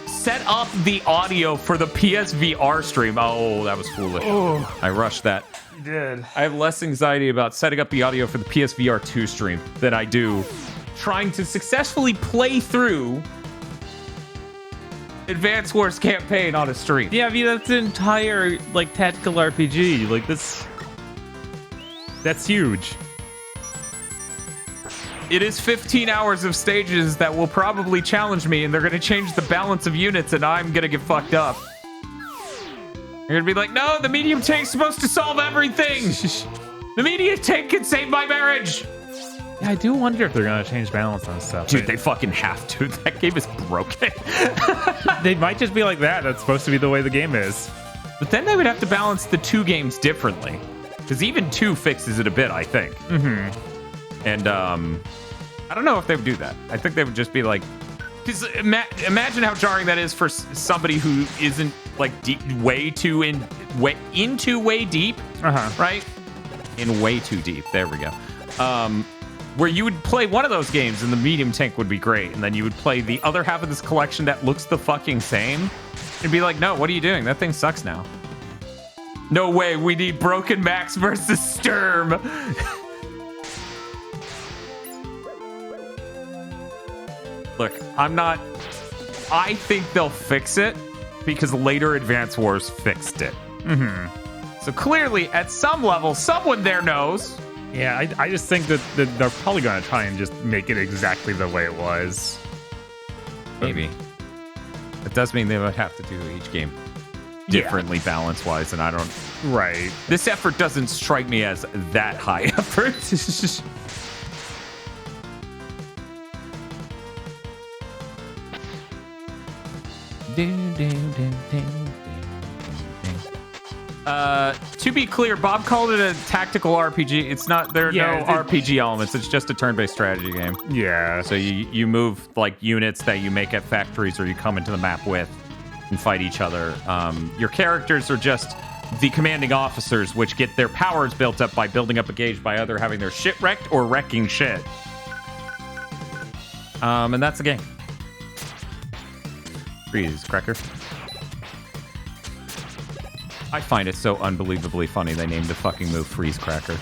set up the audio for the PSVR stream. Oh, that was foolish. Oh. I rushed that. You did. I have less anxiety about setting up the audio for the PSVR 2 stream than I do trying to successfully play through Advance Wars campaign on a stream. Yeah, I mean, that's an entire, like, tactical RPG. Like, that's huge. It is 15 hours of stages that will probably challenge me, and they're going to change the balance of units, and I'm going to get fucked up. You're going to be like, no, the medium tank's supposed to solve everything. The medium tank can save my marriage. Yeah, I do wonder if they're gonna change balance on stuff. Dude, they fucking have to. That game is broken. They might just be like that. That's supposed to be the way the game is. But then they would have to balance the two games differently. Because even 2 fixes it a bit, I think. Mm-hmm. And I don't know if they would do that. I think they would just be like, because imagine how jarring that is for somebody who isn't like way deep, right? In way too deep. There we go. Where you would play one of those games and the medium tank would be great, and then you would play the other half of this collection that looks the fucking same. You'd be like, no, what are you doing? That thing sucks now. No way, we need Broken Max versus Sturm. Look, I think they'll fix it because later Advance Wars fixed it. Mm-hmm. So clearly, at some level, someone there knows. Yeah, I just think that they're probably gonna try and just make it exactly the way it was. Maybe. It does mean they would have to do each game differently balance-wise, and I don't... Right. This effort doesn't strike me as that high effort. To be clear, Bob called it a tactical RPG. It's not. There are no RPG elements. It's just a turn-based strategy game. Yeah. So you move like units that you make at factories or you come into the map with and fight each other. Your characters are just the commanding officers, which get their powers built up by building up a gauge by either having their shit wrecked or wrecking shit. And that's the game. Freeze, cracker. I find it so unbelievably funny they named the fucking move Freeze Cracker.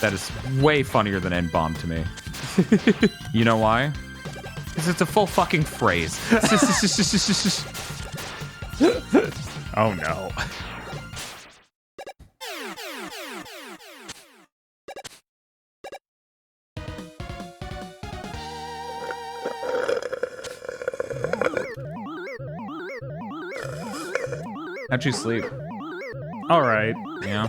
That is way funnier than End Bomb to me. You know why? Because it's a full fucking phrase. Oh no. How'd you sleep? All right. Yeah.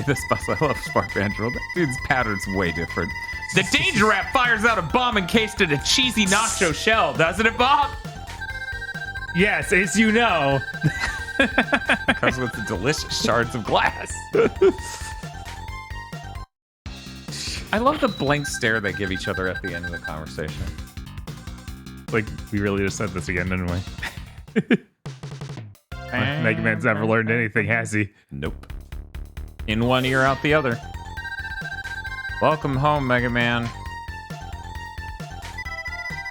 This bus, I love Spark Banjo. That dude's pattern's way different. The Danger Rat fires out a bomb encased in a cheesy nacho shell, doesn't it, Bob? Yes, as you know. Comes with the delicious shards of glass. I love the blank stare they give each other at the end of the conversation. Like, we really just said this again, didn't we? Mega Man's never learned anything, has he? Nope. In one ear, out the other. Welcome home, Mega Man.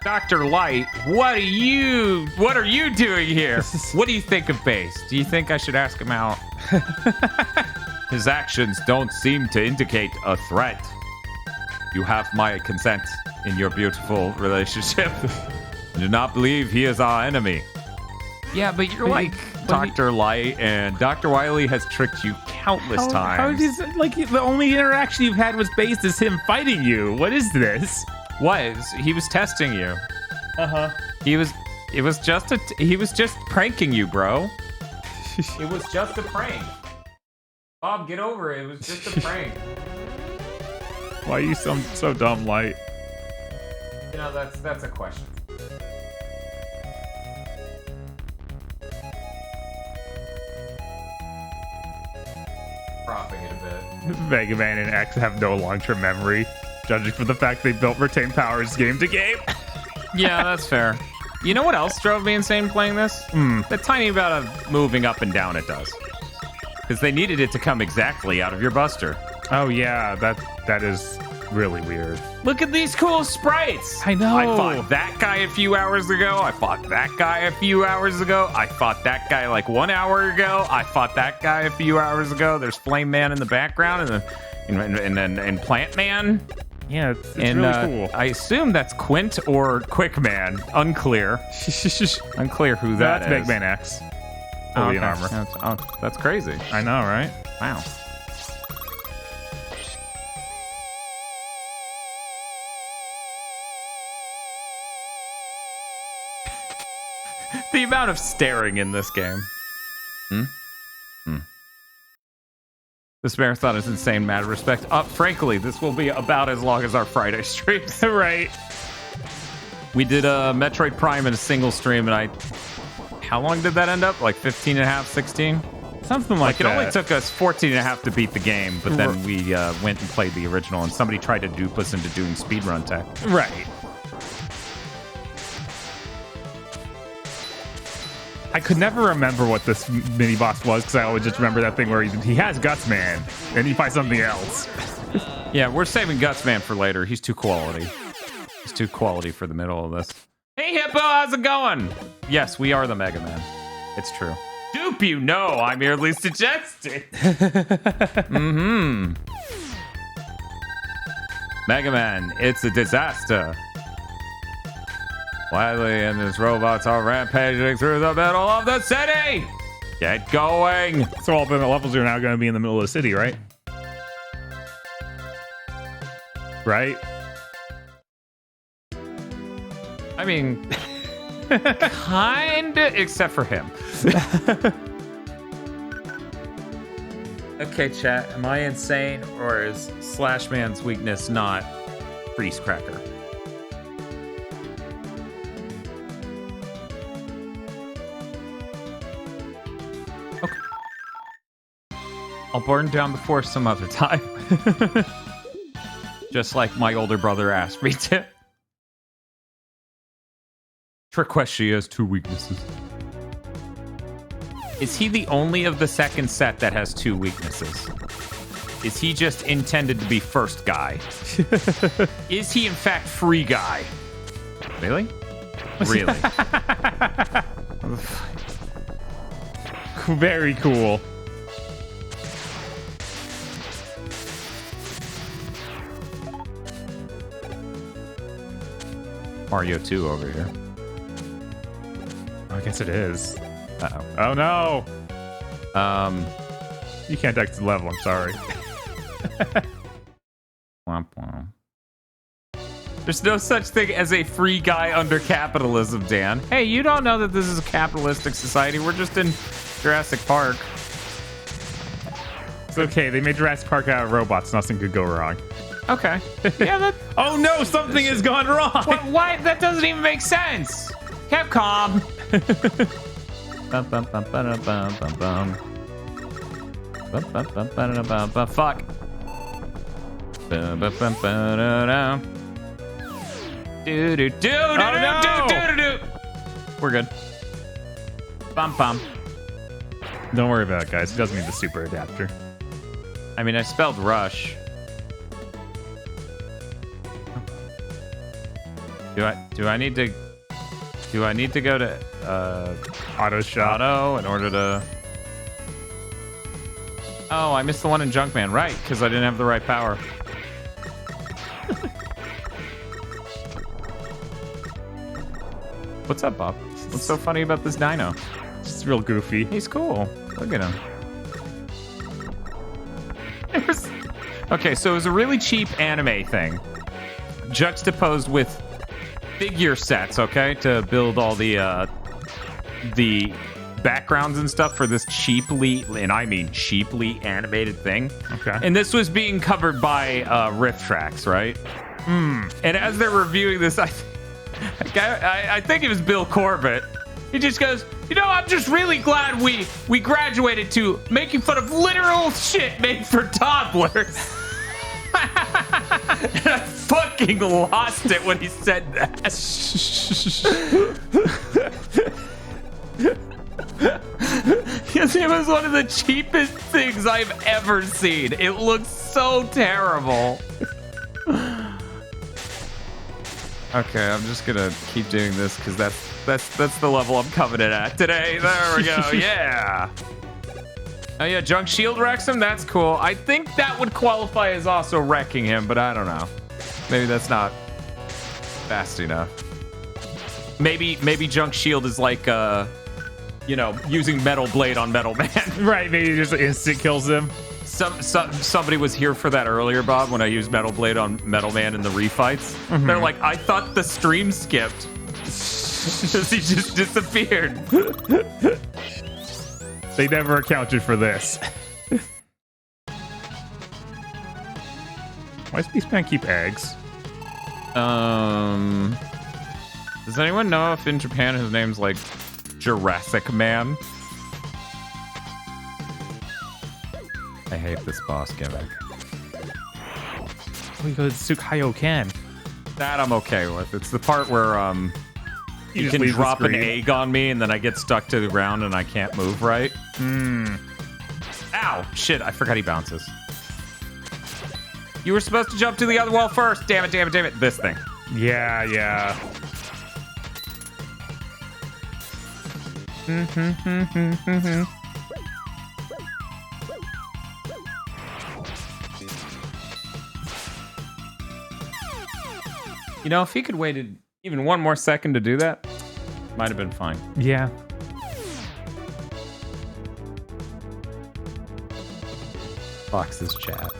Dr. Light, what are you doing here? What do you think of Base? Do you think I should ask him out? His actions don't seem to indicate a threat. You have my consent in your beautiful relationship. I do not believe he is our enemy. Yeah, but you're like Dr. Light, and Dr. Wily has tricked you countless times. How is it, like, the only interaction you've had with Base is him fighting you? What is this? He was testing you. Uh-huh. He was just pranking you, bro. It was just a prank. Bob, get over it. It was just a prank. Why are you so dumb, Light? You know, that's a question. Propping it a bit. Mega Man and X have no long-term memory, judging from the fact they built Retain Powers game to game. Yeah, that's fair. You know what else drove me insane playing this? The tiny amount of moving up and down it does. Because they needed it to come exactly out of your Buster. Oh yeah, that is really weird. Look at these cool sprites. I know. I fought that guy a few hours ago. I fought that guy a few hours ago. I fought that guy like 1 hour ago. I fought that guy a few hours ago. There's Flame Man in the background and Plant Man. Yeah, it's really cool. I assume that's Quint or Quick Man. Unclear. Unclear who that is. That's Mega Man X. Oh, okay. Armor. That's crazy. I know, right? Wow. The amount of staring in this game. This marathon is insane, mad respect. Frankly, this will be about as long as our Friday streams. Right. We did a Metroid Prime in a single stream, and how long did that end up? Like 15 and a half, 16? Something like It that. only took us 14 and a half to beat the game, but then we went and played the original, and somebody tried to dupe us into doing speedrun tech. Right. I could never remember what this mini boss was because I always just remember that thing where he has Guts Man, and he finds something else. Yeah, we're saving Guts Man for later. He's too quality. He's too quality for the middle of this. Hey, Hippo, how's it going? Yes, we are the Mega Man. It's true. Dupe, you know, I merely suggested. Mega Man, it's a disaster. Wily and his robots are rampaging through the middle of the city. Get going. So all the levels are now going to be in the middle of the city, right? Right? I mean, kind of, except for him. Okay, chat, am I insane, or is Slash Man's weakness not Freeze Cracker? Okay. I'll burn down the force some other time. Just like my older brother asked me to. Trick question, he has 2 weaknesses. Is he the only of the second set that has 2 weaknesses? Is he just intended to be first guy? Is he in fact free guy? Really? Really? Very cool. Mario 2 over here. I guess it is. Uh-oh. Oh no! You can't exit the level, I'm sorry. Womp womp. There's no such thing as a free guy under capitalism, Dan. Hey, you don't know that this is a capitalistic society. We're just in Jurassic Park. It's okay, they made Jurassic Park out of robots, nothing could go wrong. Okay. Yeah, that... Oh no, something has gone wrong! Why? That doesn't even make sense. Capcom. Bum, bum, bum, ba-da, bum, bum, bum. Bum, bum, bum, ba-da, bum, bum. Fuck. Bum, bum, bum, ba-da-da. Do do do do no! do do do do. We're good. Bum bum. Don't worry about it, guys. He doesn't need the super adapter. I mean, I spelled rush. Do I need to go to Auto shot. Auto in order to... Oh, I missed the one in Junkman. Right, because I didn't have the right power. What's up, Bob? What's so funny about this dino? It's real goofy. He's cool. Look at him. Okay, so it was a really cheap anime thing, juxtaposed with figure sets, okay, to build all the backgrounds and stuff for this cheaply, and I mean cheaply animated thing. Okay. And this was being covered by Rift Tracks, right? And as they're reviewing this, I think it was Bill Corbett. He just goes, you know, I'm just really glad we graduated to making fun of literal shit made for toddlers. And I fucking lost it when he said that. Because it was one of the cheapest things I've ever seen. It looks so terrible. Okay, I'm just gonna keep doing this because that's the level I'm coming in at today. There we go. Yeah. Oh yeah, Junk Shield wrecks him. That's cool. I think that would qualify as also wrecking him, but I don't know. Maybe that's not fast enough. Maybe Junk Shield is like you know, using Metal Blade on Metal Man. Right, maybe just instant kills him. Somebody was here for that earlier, Bob, when I used Metal Blade on Metal Man in the refights. They're like, I thought the stream skipped. Because he just disappeared. They never accounted for this. Why does Beastman keep eggs? Does anyone know if in Japan his name's like Jurassic Man? I hate this boss gimmick. We go to Tsukayo-ken. That I'm okay with. It's the part where you just can leave the drop an screen. egg on me and then I get stuck to the ground and I can't move right. Ow! Shit, I forgot he bounces. You were supposed to jump to the other wall first. Damn it, damn it, damn it. This thing. Yeah, yeah. You know, if he could waited even one more second to do that, might have been fine. Yeah. Fox this chat.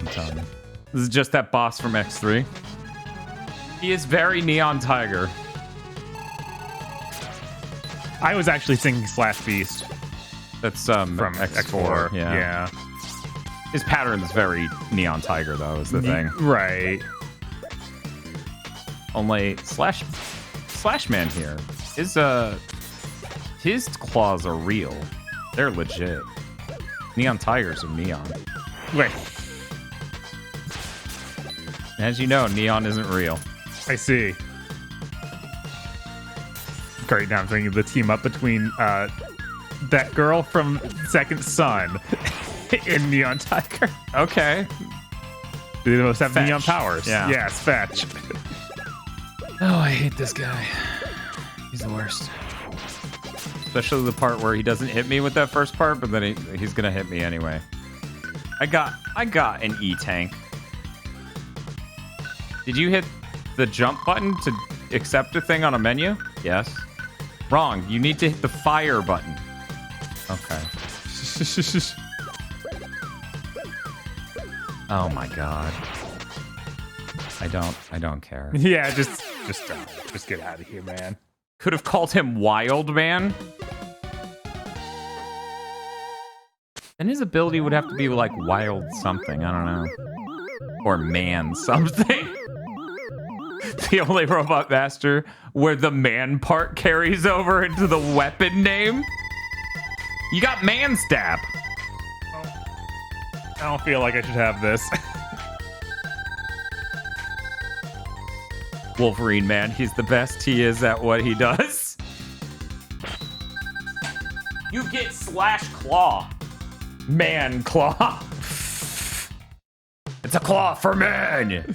I'm telling you. This is just that boss from X3. He is very Neon Tiger. I was actually thinking Slash Beast That's from X4. X4. Yeah. His pattern is very Neon Tiger, though, is the thing. Right. Only Slash Man here, his claws are real. They're legit. Neon Tigers are neon. Wait. As you know, neon isn't real. I see. Great. Now I'm thinking of the team up between that girl from Second Son and Neon Tiger. Okay. They both have Fetch. neon powers. Yeah. Yes, Fetch. Oh, I hate this guy. He's the worst. Especially the part where he doesn't hit me with that first part, but then he's gonna hit me anyway. I got an E-tank. Did you hit the jump button to accept a thing on a menu? Yes. Wrong. You need to hit the fire button. Okay. Oh my god. I don't care. Yeah, just get out of here, man. Could have called him Wild Man. And his ability would have to be like wild something. I don't know. Or man something. The only Robot Master where the man part carries over into the weapon name. You got Man Stab. I don't feel like I should have this. Wolverine, man. He's the best. He is at what he does. You get Slash Claw. Man Claw. It's a claw for men.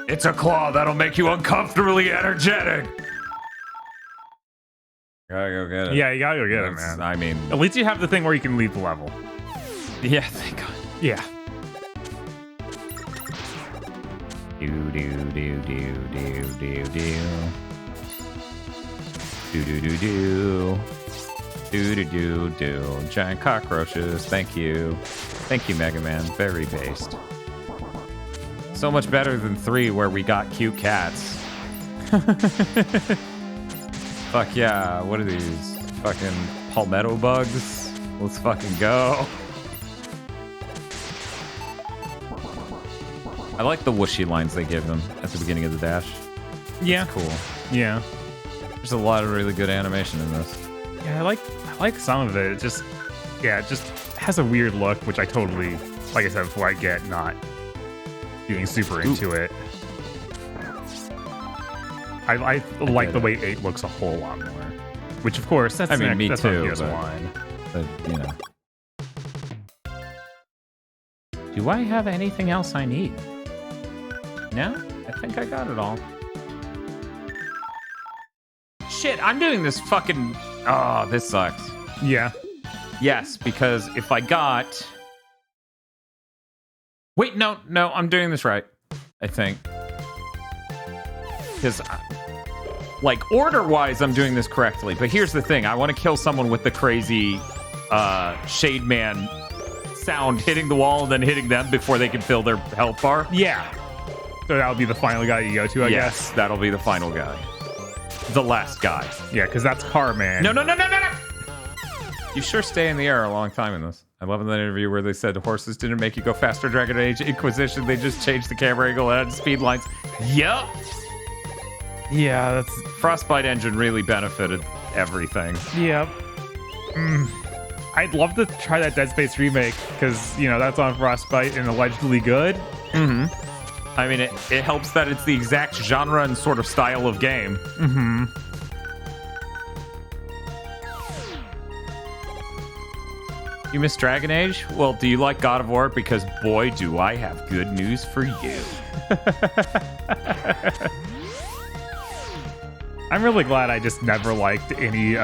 It's a claw that'll make you uncomfortably energetic. Gotta go get it. Yeah, you gotta go get it, That's- man. I mean, At least you have the thing where you can leave the level. yeah, thank God. Yeah. Do do do do do do do. Do do do do. Do do do do. Giant cockroaches. Thank you. Thank you, Mega Man. Very based. So much better than 3 where we got cute cats. Fuck yeah. What are these? Fucking palmetto bugs? Let's fucking go. I like the whooshy lines they give them at the beginning of the dash. Yeah. Cool. Yeah. There's a lot of really good animation in this. Yeah, I like some of it. It just has a weird look, which I totally, like I said before, I get not being super into it. I like get the it. way 8 looks a whole lot more. Which, of course, that's I mean, me that's too, on Gears but- 1. But, you know. Do I have anything else I need? No? I think I got it all. Shit, I'm doing this fucking... Oh, this sucks. Yeah. Yes, because if I got... Wait, no, I'm doing this right. I think. Because, like, order-wise, I'm doing this correctly. But here's the thing. I want to kill someone with the crazy Shade Man sound hitting the wall and then hitting them before they can fill their health bar. Yeah. So that'll be the final guy you go to, I Yes, guess. that'll be the final guy. The last guy. Yeah, because that's Carman. No. You sure stay in the air a long time in this. I love in that interview where they said horses didn't make you go faster. Dragon Age Inquisition, they just changed the camera angle and added speed lines. Yep. Yeah, that's... Frostbite engine really benefited everything. Yep. I'd love to try that Dead Space remake because, you know, that's on Frostbite and allegedly good. Mm-hmm. I mean, it helps that it's the exact genre and sort of style of game. Mm-hmm. You miss Dragon Age? Well, do you like God of War? Because boy, do I have good news for you. I'm really glad I just never liked any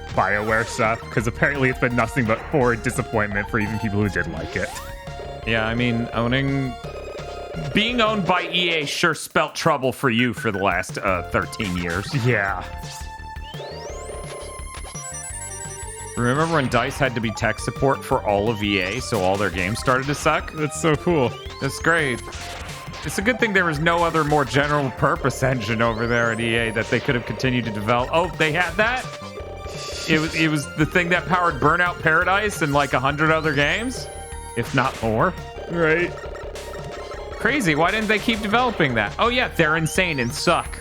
BioWare stuff because apparently it's been nothing but forward disappointment for even people who did like it. Yeah, I mean, being owned by EA sure spelt trouble for you for the last 13 years. Yeah. Remember when DICE had to be tech support for all of EA, so all their games started to suck? That's so cool. That's great. It's a good thing there was no other more general purpose engine over there at EA that they could have continued to develop. Oh, they had that? It was the thing that powered Burnout Paradise and like 100 other games, if not more. Right. Crazy. Why didn't they keep developing that? Oh yeah, they're insane and suck.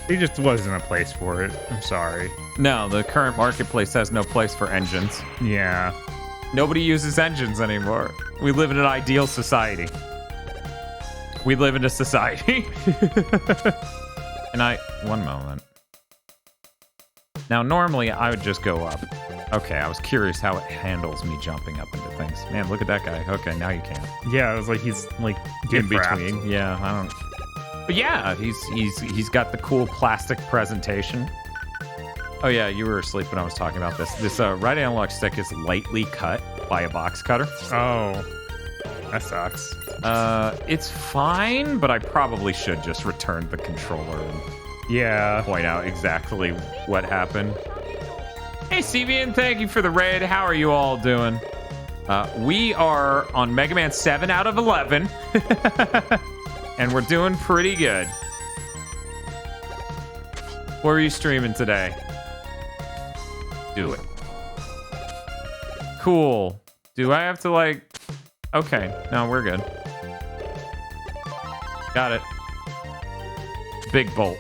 There just wasn't a place for it. I'm sorry. No, the current marketplace has no place for engines. Yeah. Nobody uses engines anymore. We live in an ideal society. We live in a society. And one moment. Now, normally I would just go up. Okay, I was curious how it handles me jumping up into things. Man, look at that guy. Okay, now you can. Yeah, it was like he's like in between. Yeah, I don't. But yeah, he's got the cool plastic presentation. Oh yeah, you were asleep when I was talking about this. This right analog stick is lightly cut by a box cutter. Oh, that sucks. It's fine, but I probably should just return the controller and point out exactly what happened. Hey, Stevian, thank you for the raid. How are you all doing? We are on Mega Man 7 out of 11. And we're doing pretty good. What are you streaming today? Do it. Cool. Do I have to like... Okay, no, we're good. Got it. Big bolt.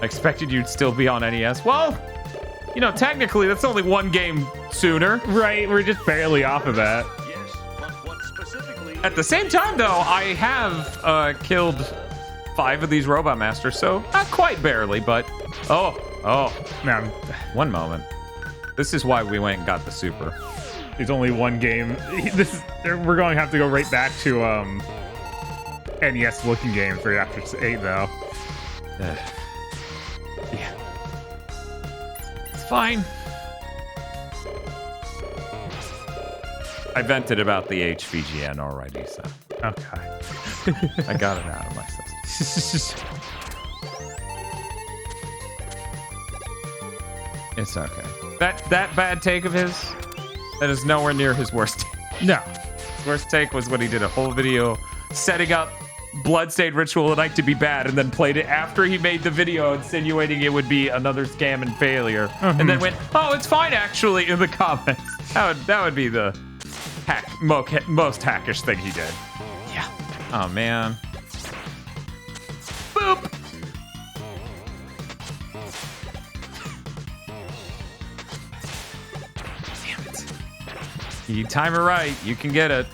I expected you'd still be on NES. Well, you know, technically that's only one game sooner. Right, we're just barely off of that. Yes, but what specifically? At the same time, though, I have killed 5 of these Robot Masters, so not quite barely, but... Oh, man. One moment. This is why we went and got the Super. There's only one game. We're going to have to go right back to NES looking games right after 8, though. Yeah. It's fine. I vented about the HVGN already, so... Okay. I got it out of my system. It's okay. That bad take of his, that is nowhere near his worst take. No. His worst take was when he did a whole video setting up Bloodstained Ritual of the Night to be bad and then played it after he made the video insinuating it would be another scam and failure. And then went, oh, it's fine actually, in the comments. That would be the most hackish thing he did. Yeah. Oh, man. Boop. Damn it. You time it right, you can get it.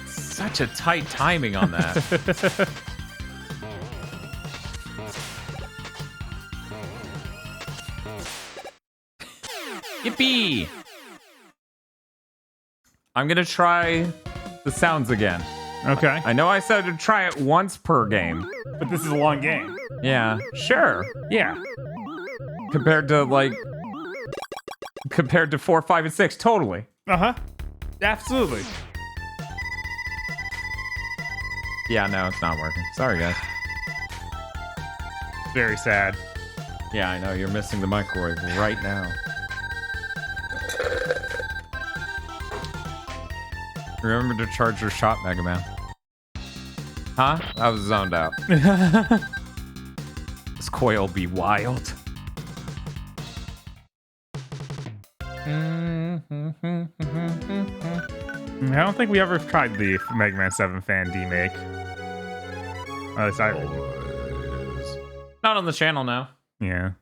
Such a tight timing on that. Yippee! I'm gonna try the sounds again. Okay. I know I said to try it once per game. But this is a long game. Yeah, sure. Yeah. Compared to 4, 5, and 6, totally. Uh-huh. Absolutely. Yeah, no, it's not working. Sorry, guys. Very sad. Yeah, I know. You're missing the microwave right now. Remember to charge your shot, Mega Man. Huh? I was zoned out. This coil be wild. I don't think we ever tried the Mega Man 7 fan demake. At least I... Not on the channel now. Yeah.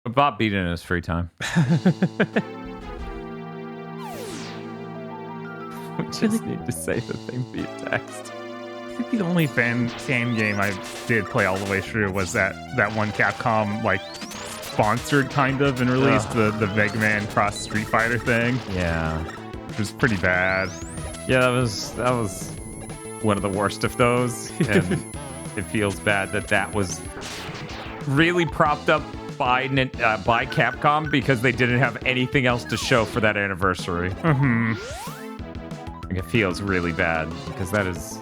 But Bob beat it in his free time. We just need to say the thing via text. I think the only fan game I did play all the way through was that one Capcom like sponsored kind of and released the Mega Man Cross Street Fighter thing. Yeah, which was pretty bad. Yeah, that was one of the worst of those, and it feels bad that was really propped up by Capcom because they didn't have anything else to show for that anniversary. Like, it feels really bad because that is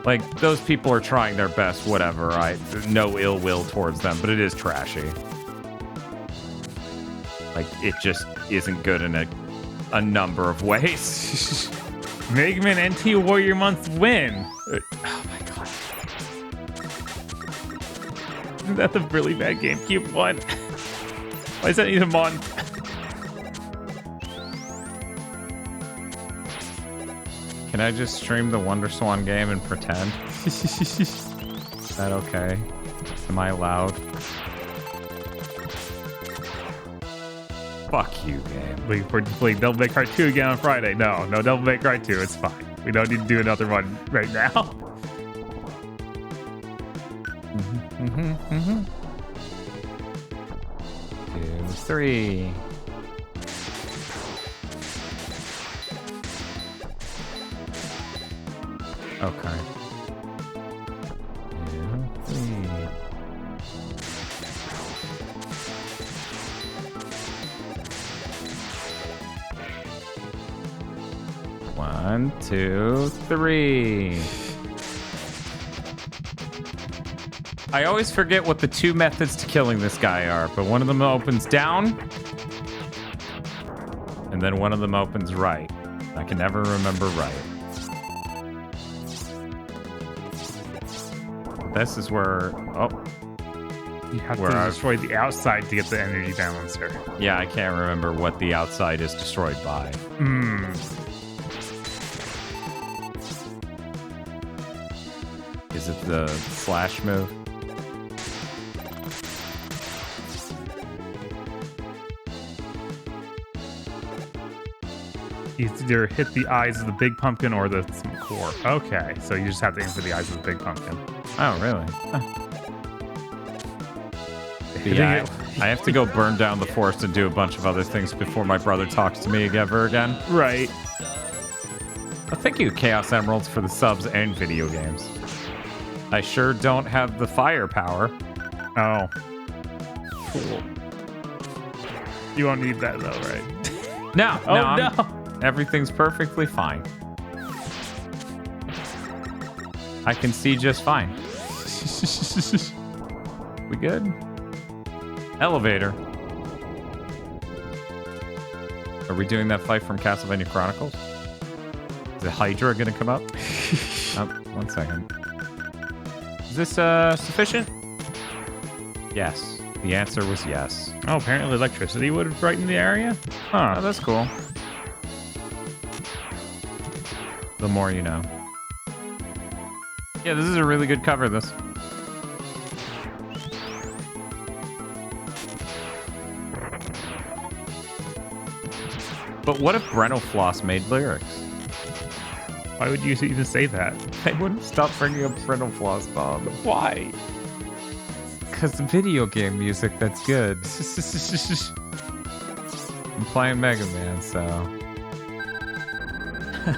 like those people are trying their best. Whatever, no ill will towards them, but it is trashy. Like it just isn't good in a number of ways. Mega Man NT Warrior Month win. Oh my god. Isn't that the really bad GameCube one? Why is that need a month? Can I just stream the Wonder Swan game and pretend? Is that okay? Am I allowed? Fuck you, game. We're playing Devil May Cry 2 again on Friday. No Devil May Cry 2. It's fine. We don't need to do another one right now. 2, 3. Okay. 2, 3. One, 2, 3. I always forget what the two methods to killing this guy are, but one of them opens down, and then one of them opens right. I can never remember right. This is where... Oh. You have to destroy the outside to get the energy balancer. Yeah, I can't remember what the outside is destroyed by. Is it the slash move? You either hit the eyes of the big pumpkin or the core. Okay, so you just have to aim for the eyes of the big pumpkin. Oh, really? Yeah, I have to go burn down the forest and do a bunch of other things before my brother talks to me ever again. Right. Well, thank you, Chaos Emeralds, for the subs and video games. I sure don't have the firepower. Oh. Cool. You won't need that, though, right? No. Oh, no. Everything's perfectly fine. I can see just fine. We good? Elevator. Are we doing that fight from Castlevania Chronicles? Is the Hydra gonna come up? Oh, 1 second. Is this sufficient? Yes. The answer was yes. Oh, apparently electricity would have brightened the area? Huh. Oh, that's cool. The more you know. Yeah, this is a really good cover, this. But what if Breno Floss made lyrics? Why would you even say that? They wouldn't stop bringing up Breno Floss, Bob. Why? Because the video game music, that's good. I'm playing Mega Man, so...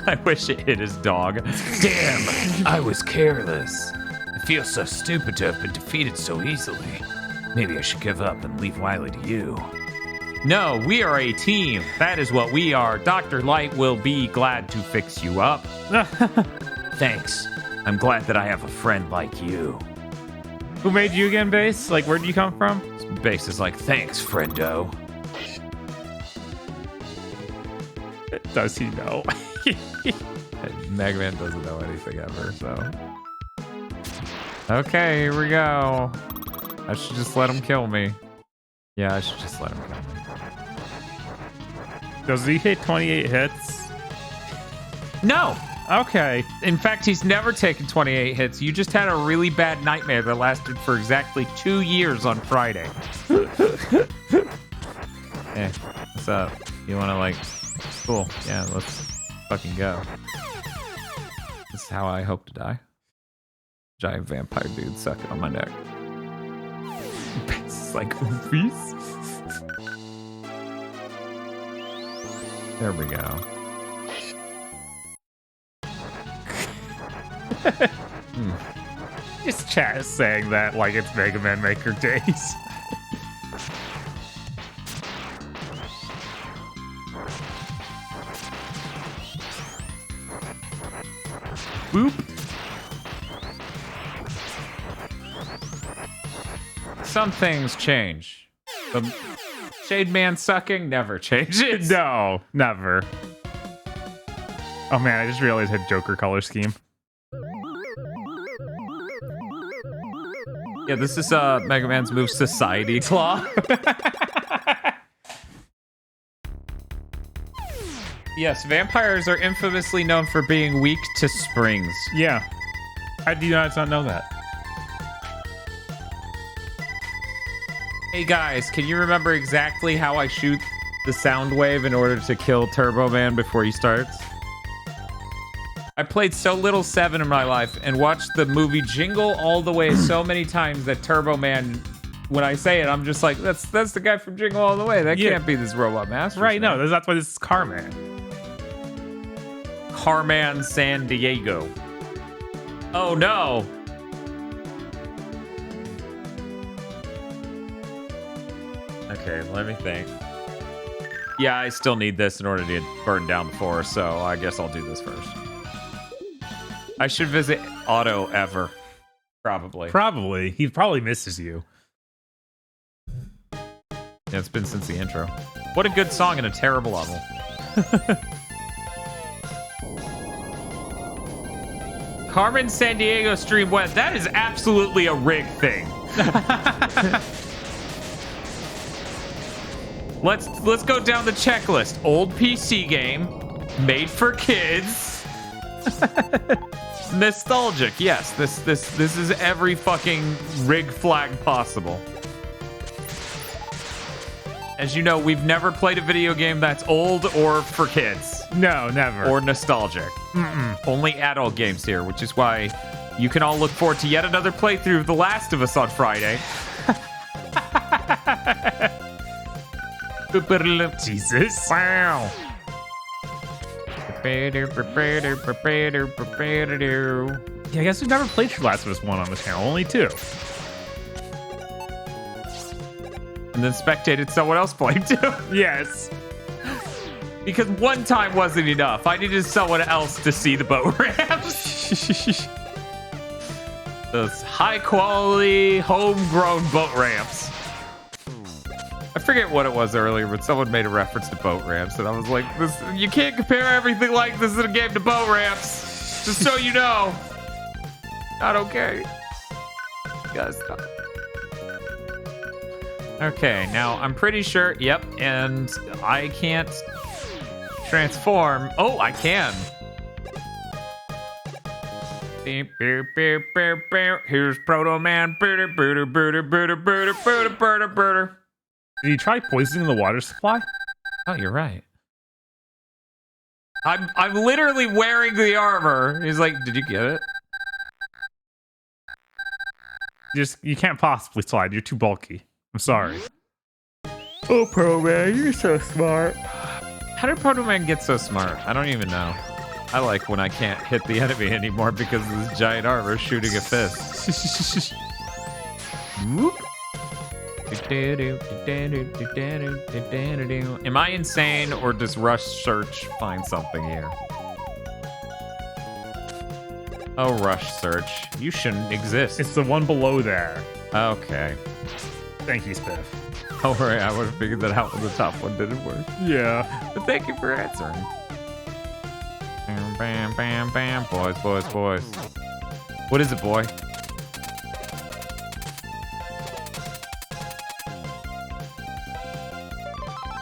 I wish it hit his dog. Damn, I was careless. I feel so stupid to have been defeated so easily. Maybe I should give up and leave Wily to you. No, we are a team. That is what we are. Dr. Light will be glad to fix you up. Thanks. I'm glad that I have a friend like you. Who made you again, Base? Like, where did you come from? Base is like, Thanks, friendo. Does he know? Mega Man doesn't know anything ever, so. Okay, here we go. I should just let him kill me. Yeah, I should just let him kill me. Does he hit 28 hits? No! Okay. In fact, he's never taken 28 hits. You just had a really bad nightmare that lasted for exactly 2 years on Friday. Hey, what's up? You want to, like... Cool. Yeah, let's fucking go. This is how I hope to die. Giant vampire dude sucking on my neck. It's like Oofies. There we go. Just chat is saying that like it's Mega Man Maker days. Boop. Some things change. The Shade Man sucking never changes. No, never. Oh man, I just realized I had Joker color scheme. Yeah, this is Mega Man's move Society Claw. Yes, vampires are infamously known for being weak to springs. Yeah. How do you guys not know that? Hey guys, can you remember exactly how I shoot the sound wave in order to kill Turbo Man before he starts? I played so little 7 in my life and watched the movie Jingle all the way so many times that Turbo Man, when I say it, I'm just like, that's the guy from Jingle All the Way. That can't be this Robot Master. Right, no, that's why this is Carman. Carman San Diego. Oh no. Okay, let me think. Yeah, I still need this in order to burn down the forest, so I guess I'll do this first. I should visit Otto ever. Probably. Probably. He probably misses you. Yeah, it's been since the intro. What a good song and a terrible level. Carmen San Diego stream went. That is absolutely a rig thing. Let's go down the checklist. Old PC game, made for kids. Nostalgic. Yes, this is every fucking rig flag possible. As you know, we've never played a video game that's old or for kids. No, never. Or nostalgic. Only adult games here, which is why you can all look forward to yet another playthrough of The Last of Us on Friday. Jesus. Wow. Yeah, I guess we've never played through Last of Us 1 on this channel. Only 2. And then spectated someone else playing too. Yes. Because one time wasn't enough. I needed someone else to see the boat ramps. Those high quality, homegrown boat ramps. I forget what it was earlier, but someone made a reference to boat ramps, and I was like, "This, you can't compare everything like this in a game to boat ramps. Just so you know. Not okay. You gotta stop." Okay, now I'm pretty sure, yep, and I can't transform. Oh, I can. Here's Proto Man. Did you try poisoning the water supply? Oh, you're right. I'm literally wearing the armor. He's like, did you get it? You can't possibly slide. You're too bulky. I'm sorry. Oh, Pro Man, you're so smart. How did Proto Man get so smart? I don't even know. I like when I can't hit the enemy anymore because of this giant armor shooting a fist. Whoop. Am I insane or does Rush Search find something here? Oh, Rush Search. You shouldn't exist. It's the one below there. Okay. Thank you, Spiff. Don't worry, I would have figured that out when the top one didn't work. Yeah. But thank you for answering. Bam, bam, bam, bam. Boys, boys, boys. What is it, boy?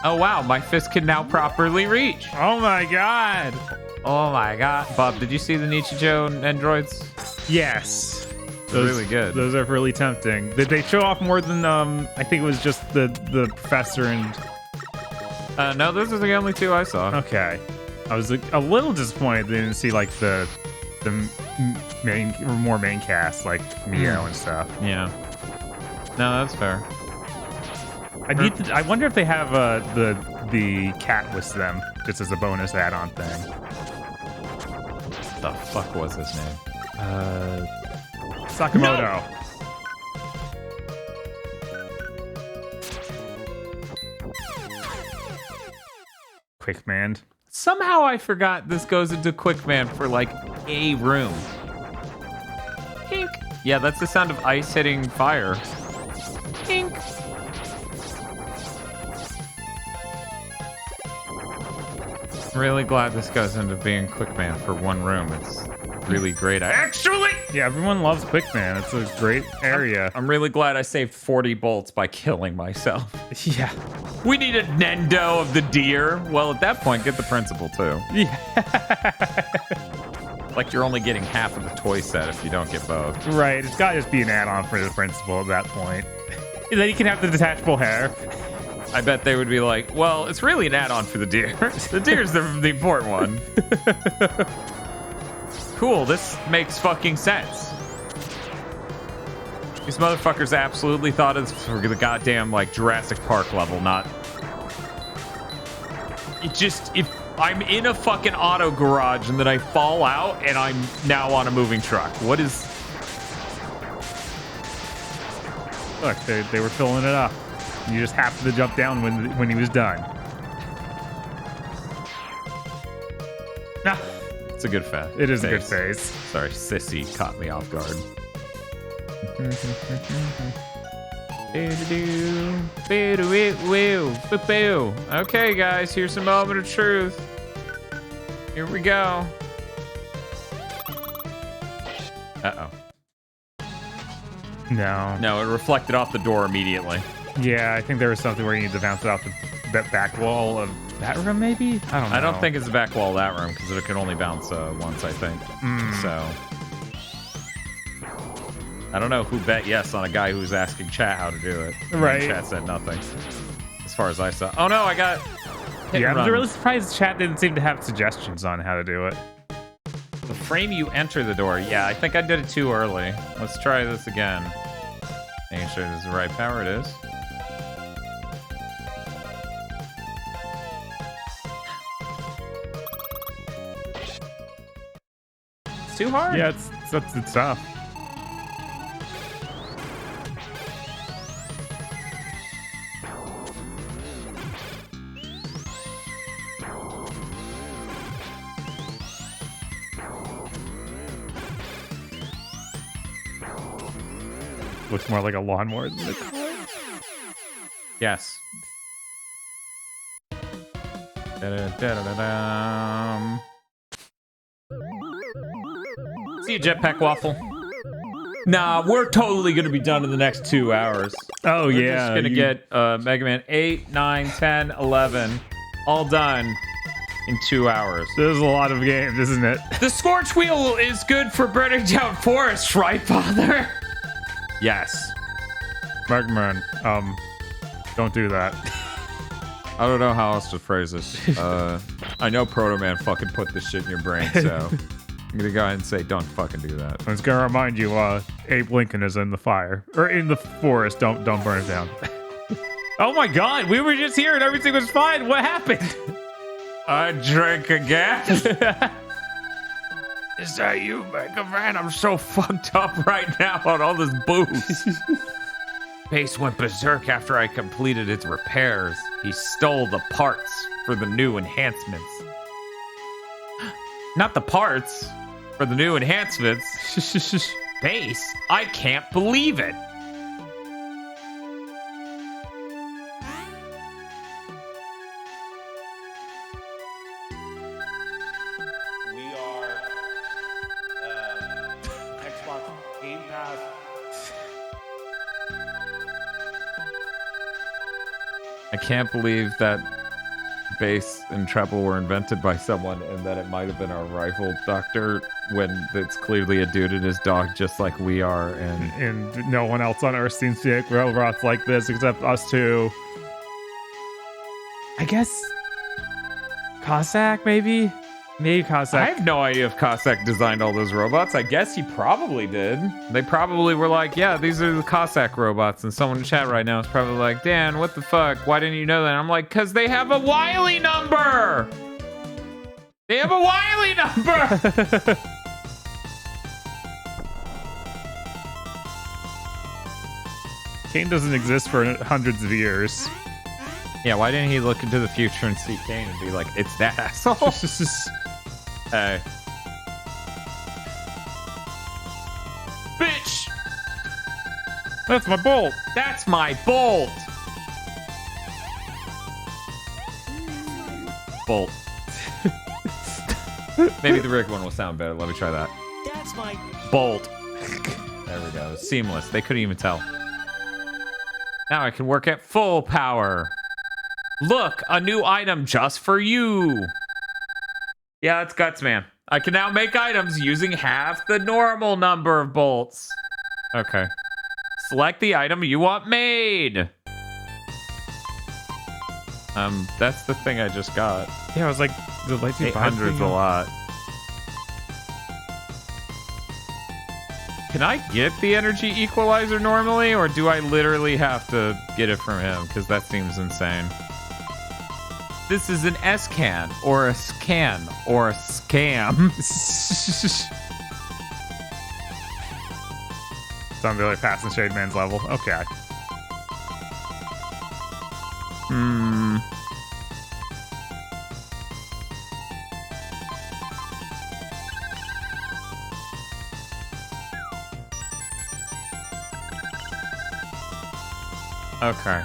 Oh, wow. My fist can now properly reach. Oh my god. Oh, my God. Bob, did you see the Nichijou androids? Yes. They're really good. Those are really tempting. Did they show off more than I think it was just the professor and No, those are the only two I saw. okay. I was a little disappointed they didn't see like the main or more main cast like Mio and stuff. Yeah. No, that's fair. I wonder if they have the cat with them just as a bonus add-on thing. What the fuck was his name? Sakamoto. Quickman. Somehow I forgot this goes into Quickman for like a room. Pink. Yeah, that's the sound of ice hitting fire. Pink. Really glad this goes into being Quickman for one room. It's really great. Actually, Yeah, everyone loves Quickman. It's a great area. I'm really glad I saved 40 bolts by killing myself. Yeah. We need a Nendo of the deer. Well, at that point, get the principal too. Yeah. Like you're only getting half of the toy set if you don't get both. Right. It's got to just be an add-on for the principal at that point. And then you can have the detachable hair. I bet they would be like, well, it's really an add-on for the deer. The deer's the important one. Cool, this makes fucking sense. These motherfuckers absolutely thought it's for the goddamn, like, Jurassic Park level, not... It just, if I'm in a fucking auto garage and then I fall out and I'm now on a moving truck, what is... Look, they were filling it up. You just happened to jump down when he was done. Nah, It's a good face. it is a good face. Sorry, Sissy caught me off guard. Okay, guys, here's a moment of truth. Here we go. Uh-oh. No. No, it reflected off the door immediately. Yeah, I think there was something where you need to bounce it off that back wall of that room, maybe? I don't know. I don't think it's the back wall of that room because it can only bounce once, I think. So I don't know who bet yes on a guy who was asking chat how to do it. And Right. Chat said nothing, as far as I saw. Oh no, I got. hit Yeah, and I'm run. really surprised chat didn't seem to have suggestions on how to do it. The frame you enter the door. Yeah, I think I did it too early. Let's try this again. Making sure this is the right power. It is. It's too hard. Yeah, it's tough. Looks more like a lawnmower than a car. Yes. Da-da-da-da-da-dum. See you, Jetpack Waffle. Nah, we're totally gonna be done in the next 2 hours. Oh, We're yeah. just gonna get Mega Man 8, 9, 10, 11 all done in 2 hours. There's a lot of games, isn't it? The Scorch Wheel is good for burning down forests, right, Father? Yes. Mega Man, don't do that. I don't know how else to phrase this. I know Proto Man fucking put this shit in your brain, so I'm gonna go ahead and say don't fucking do that. I was gonna remind you, Abe Lincoln is in the fire. Or in the forest, don't burn it down. Oh my god, we were just here and everything was fine. What happened? I drank again. Is that you, Mega Man? I'm so fucked up right now on all this booze. Base went berserk after I completed its repairs. He stole the parts for the new enhancements. Not the parts for the new enhancements. Base? I can't believe it. We I can't believe that bass and treble were invented by someone and that it might have been our rival doctor when it's clearly a dude and his dog just like we are. And no one else on Earth seems to make robots like this except us two. I guess Cossack, maybe? Maybe Cossack. I have no idea if Cossack designed all those robots. I guess he probably did. They probably were like, yeah, these are the Cossack robots. And someone in chat right now is probably like, Dan, what the fuck? Why didn't you know that? And I'm like, because they have a Wily number. They have a Wily number. Kane doesn't exist for hundreds of years. Yeah, why didn't he look into the future and see Kane and be like, it's that asshole? Hey. Bitch! That's my bolt. That's my bolt! Bolt. Maybe the Rick one will sound better. Let me try that. That's my Bolt. There we go. Seamless. They couldn't even tell. Now I can work at full power. Look, a new item just for you. Yeah, it's Guts Man. I can now make items using half the normal number of bolts. Okay. Select the item you want made. That's the thing I just got. Yeah, I was like, the lightsaber 800's a lot. Can I get the energy equalizer normally, or do I literally have to get it from him? Because that seems insane. This is an S-can, or a scan, or a scam. So I'm really passing Shade Man's level. Okay. Okay.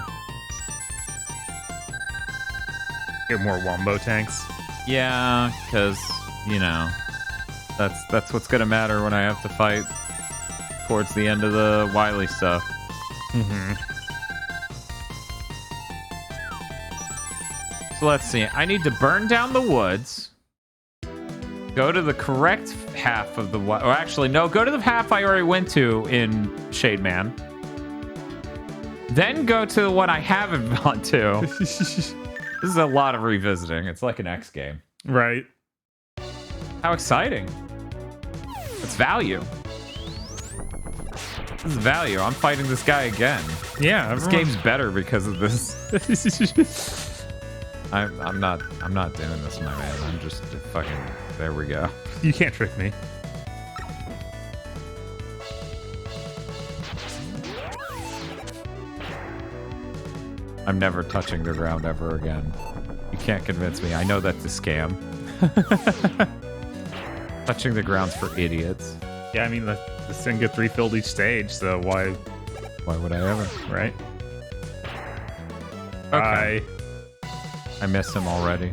Get more Wombo tanks. Yeah, because, you know, that's what's gonna matter when I have to fight towards the end of the Wily stuff. Mm-hmm. So let's see. I need to burn down the woods. Go to the correct half of the... Or actually, no. Go to the half I already went to in Shade Man. Then go to the one I haven't gone to. This is a lot of revisiting. It's like an X game. Right. How exciting. It's value. This is value. I'm fighting this guy again. Yeah. This game's better because of this. I'm not doing this, my man. I'm just fucking... There we go. You can't trick me. I'm never touching the ground ever again. You can't convince me. I know that's a scam. Touching the ground's for idiots. Yeah, I mean, this thing gets refilled each stage, so why would I ever? Right? Okay. I miss him already.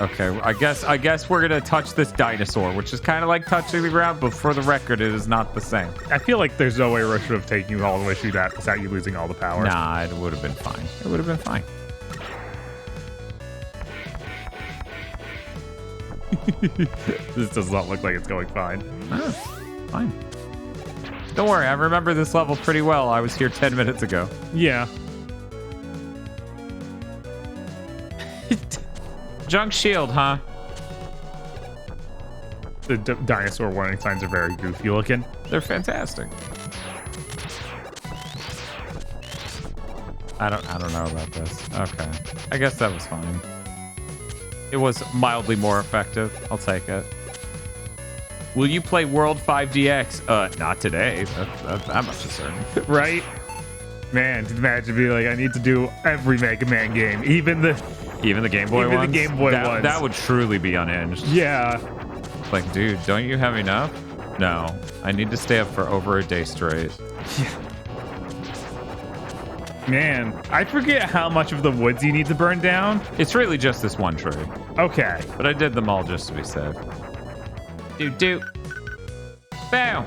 Okay, I guess we're gonna touch this dinosaur, which is kind of like touching the ground, but for the record, it is not the same. I feel like there's no way Rush would have taken you all the way through that without you losing all the power. Nah, it would have been fine. It would have been fine. This does not look like it's going fine. Oh, fine. Don't worry, I remember this level pretty well. I was here 10 minutes ago. Yeah. Junk shield, huh? The dinosaur warning signs are very goofy looking. They're fantastic. I don't know about this. Okay. I guess that was fine. It was mildly more effective. I'll take it. Will you play World 5DX? Not today. That much is certain. Right? Man, imagine being like, I need to do every Mega Man game, even the Game Boy ones? the Game Boy ones. That would truly be unhinged. Yeah. Like, dude, don't you have enough? No. I need to stay up for over a day straight. Man, I forget how much of the woods you need to burn down. It's really just this one tree. Okay. But I did them all just to be safe. Doot. Bam!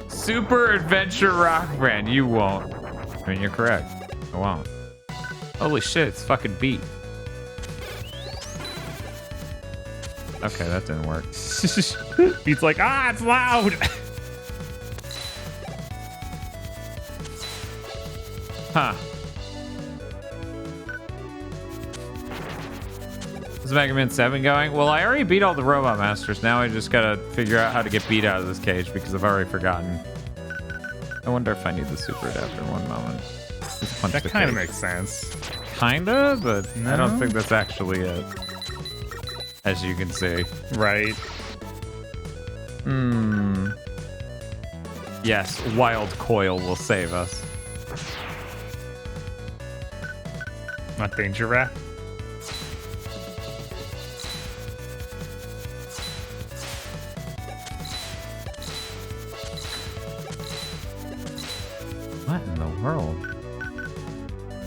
Super Adventure Rock Band. You won't. I mean, you're correct. I won't. Holy shit, it's fucking beat. Okay, that didn't work. Beat's like, it's loud. Huh. Is Mega Man 7 going? Well, I already beat all the Robot Masters. Now I just gotta figure out how to get beat out of this cage because I've already forgotten. I wonder if I need the super adapter one moment. Just punch That the kind of cage. makes sense. Kinda, but I don't No? think that's actually it. As you can see. Right. Yes, Wild Coil will save us. Not Danger Rat. What in the world?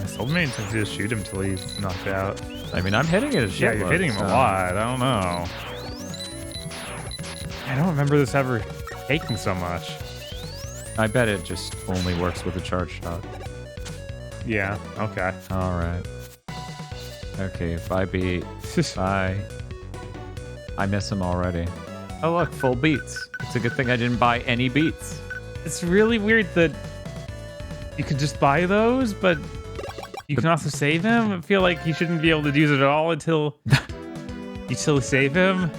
I told me to just shoot him till he's knocked out. I mean, I'm hitting it a shitload. Yeah, you're hitting him so- a lot. I don't know. I don't remember this ever taking so much. I bet it just only works with a charge shot. Yeah, okay. All right. Okay, if I beat, I miss him already. Oh look, full beats. It's a good thing I didn't buy any beats. It's really weird that you could just buy those, but you can also save him. I feel like you shouldn't be able to use it at all until you still save him.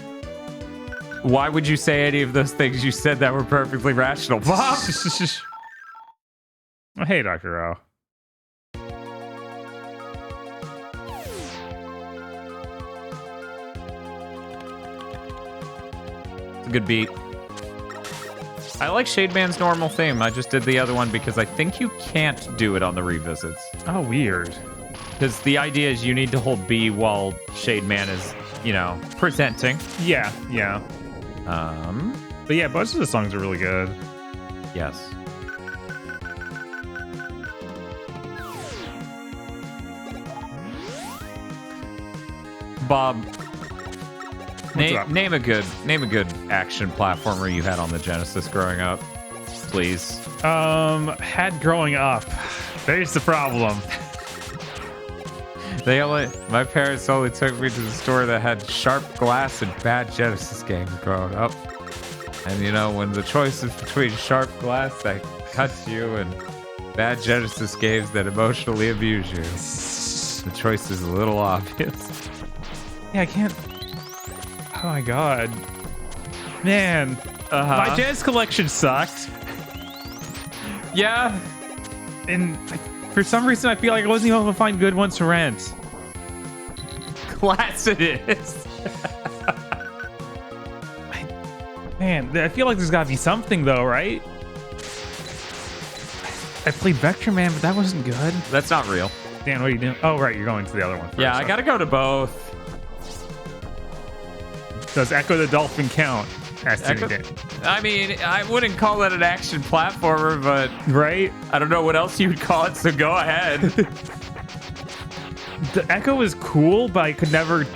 Why would you say any of those things you said that were perfectly rational, Bob? Oh, hey, Dr. O. It's a good beat. I like Shade Man's normal theme. I just did the other one because I think you can't do it on the revisits. Oh, weird. Because the idea is you need to hold B while Shade Man is, you know, presenting. Yeah, yeah. But yeah, most of the songs are really good. Yes. Bob, up? name a good action platformer you had on the Genesis growing up, please. Had growing up. There's the problem. My parents only took me to the store that had Sharp Glass and bad Genesis games growing up. And you know, when the choice is between Sharp Glass that cuts you and bad Genesis games that emotionally abuse you, the choice is a little obvious. Yeah, I can't. Oh my god. Man. My Genesis collection sucked. Yeah. And for some reason, I feel like I wasn't able to find good ones to rent. Glass it is. Man, I feel like there's gotta be something though, right? I played Vector Man, but that wasn't good. That's not real. Dan, what are you doing? Oh, right, you're going to the other one first. Yeah, I gotta go to both. Does Echo the Dolphin count? I mean, I wouldn't call it an action platformer, but right? I don't know what else you would call it, so go ahead. The Echo was cool, but I could never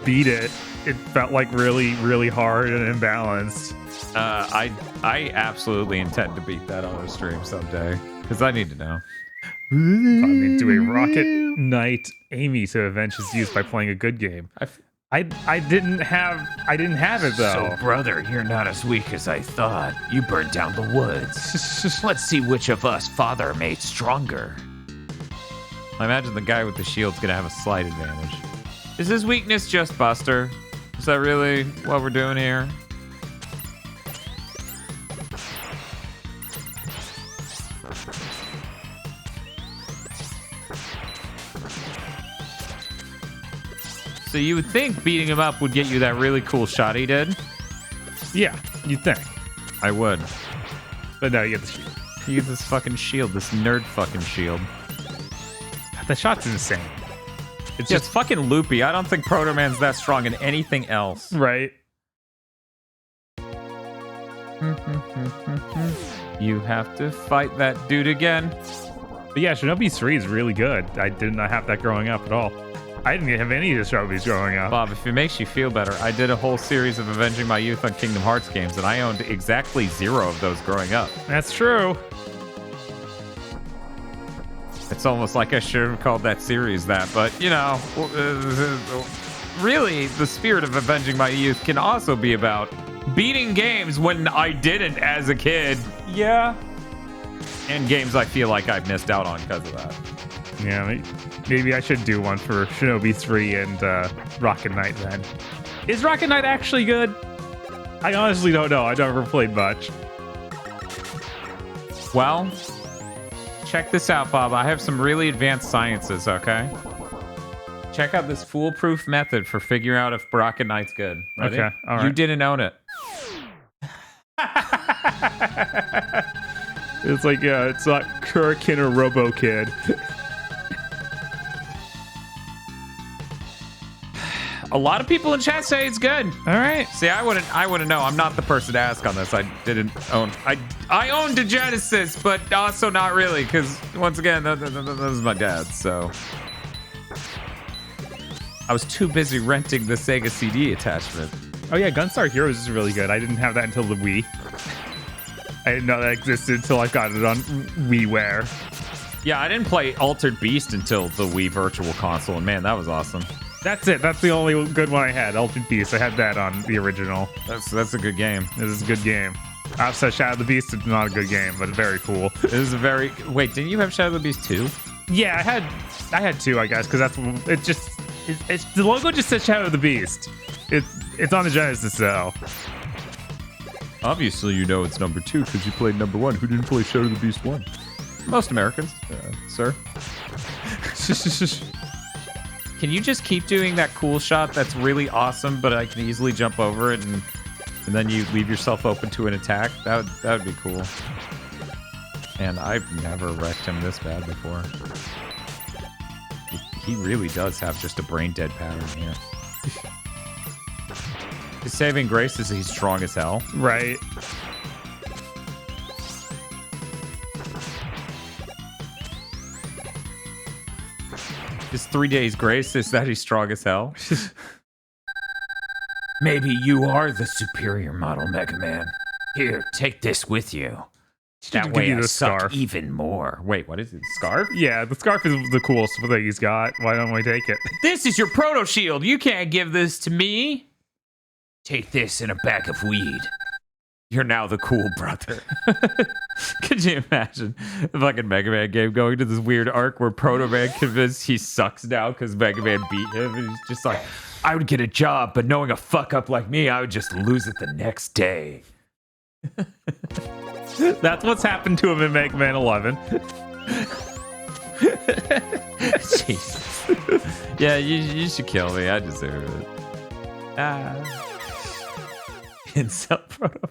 beat it. It felt like really, really hard and imbalanced. I absolutely intend to beat that on a stream someday, because I need to know. I mean, do a Rocket Knight Amy to avenge his youth by playing a good game. I didn't have it though. So, brother, you're not as weak as I thought. You burned down the woods. Let's see which of us father made stronger. I imagine the guy with the shield's gonna have a slight advantage. Is his weakness just Buster? Is that really what we're doing here? So you would think beating him up would get you that really cool shot he did? Yeah, you'd think. I would. But no, you get the shield. He used this fucking shield, this nerd fucking shield. The shot's insane. It's just fucking loopy. I don't think Proto Man's that strong in anything else. Right. You have to fight that dude again. But yeah, Shinobi 3 is really good. I did not have that growing up at all. I didn't have any of the Shinobis growing up. Bob, if it makes you feel better, I did a whole series of Avenging My Youth on Kingdom Hearts games, and I owned exactly 0 of those growing up. That's true. It's almost like I should have called that series that, but you know, really, the spirit of Avenging My Youth can also be about beating games when I didn't as a kid. Yeah. And games I feel like I've missed out on because of that. Yeah, maybe I should do one for Shinobi 3 and Rocket Knight then. Is Rocket Knight actually good? I honestly don't know. I've never played much. Well, check this out, Bob. I have some really advanced sciences, okay? Check out this foolproof method for figuring out if Rocket Knight's good. Ready? Okay, all right. You didn't own it. It's like, it's not Kurikin or Robo Kid. A lot of people in chat say it's good. All right. See, I wouldn't know. I'm not the person to ask on this. I owned a Genesis, but also not really, because once again, that was my dad's. So I was too busy renting the Sega CD attachment. Oh yeah, Gunstar Heroes is really good. I didn't have that until the Wii. I didn't know that existed until I got it on WiiWare. Yeah, I didn't play Altered Beast until the Wii Virtual Console, and man, that was awesome. That's it. That's the only good one I had. Altered Beast. I had that on the original. That's a good game. This is a good game. Offset Shadow of the Beast is not a good game, but very cool. It is a very... Wait, didn't you have Shadow of the Beast 2? Yeah, I had 2, I guess, because that's... It's the logo just says Shadow of the Beast. It's on the Genesis, though. Obviously, you know it's number 2 because you played number 1. Who didn't play Shadow of the Beast 1? Most Americans, sir. Can you just keep doing that cool shot that's really awesome, but I can easily jump over it and then you leave yourself open to an attack? That would be cool. And I've never wrecked him this bad before. He really does have just a brain dead pattern here. His saving grace is he's strong as hell. Right. His 3 days grace is that he's strong as hell. Maybe you are the superior model, Mega Man. Here, take this with you. That way I suck even more. Wait, what is it? Scarf? Yeah, the scarf is the coolest thing he's got. Why don't we take it? This is your proto shield. You can't give this to me. Take this and a bag of weed. You're now the cool brother. Could you imagine the fucking Mega Man game going to this weird arc where Proto Man convinced he sucks now because Mega Man beat him, and he's just like, I would get a job, but knowing a fuck up like me, I would just lose it the next day. That's what's happened to him in Mega Man 11. Jesus. Yeah, you should kill me. I deserve it. Incel Proto.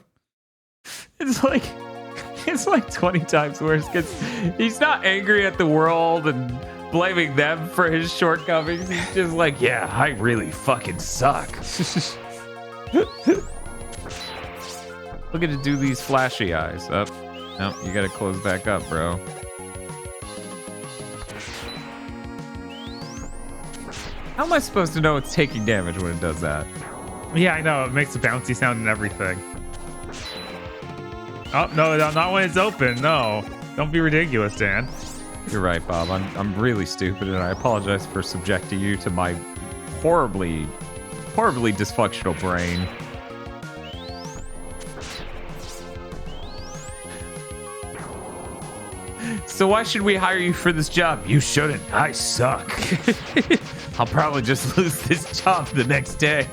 It's like 20 times worse because he's not angry at the world and blaming them for his shortcomings. He's just like, yeah, I really fucking suck. Look at it do these flashy eyes. Up. No, you gotta close back up, bro. How am I supposed to know it's taking damage when it does that? Yeah, I know. It makes a bouncy sound and everything. Oh, no, not when it's open. No. Don't be ridiculous, Dan. You're right, Bob. I'm really stupid, and I apologize for subjecting you to my horribly dysfunctional brain. So why should we hire you for this job? You shouldn't. I suck. I'll probably just lose this job the next day.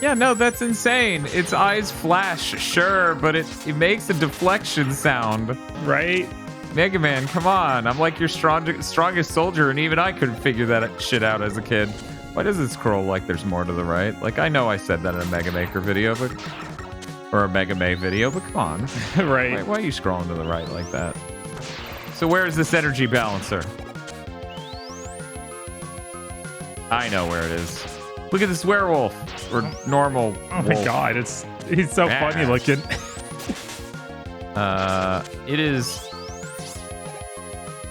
Yeah, no, that's insane. Its eyes flash, sure, but it makes a deflection sound. Right? Mega Man, come on. I'm like your strongest soldier, and even I couldn't figure that shit out as a kid. Why does it scroll like there's more to the right? Like, I know I said that in a Mega Maker video, but... Or a Mega May video, but come on. Right. Why are you scrolling to the right like that? So where is this energy balancer? I know where it is. Look at this werewolf. Or normal Oh my wolf. god, he's so funny looking. It is,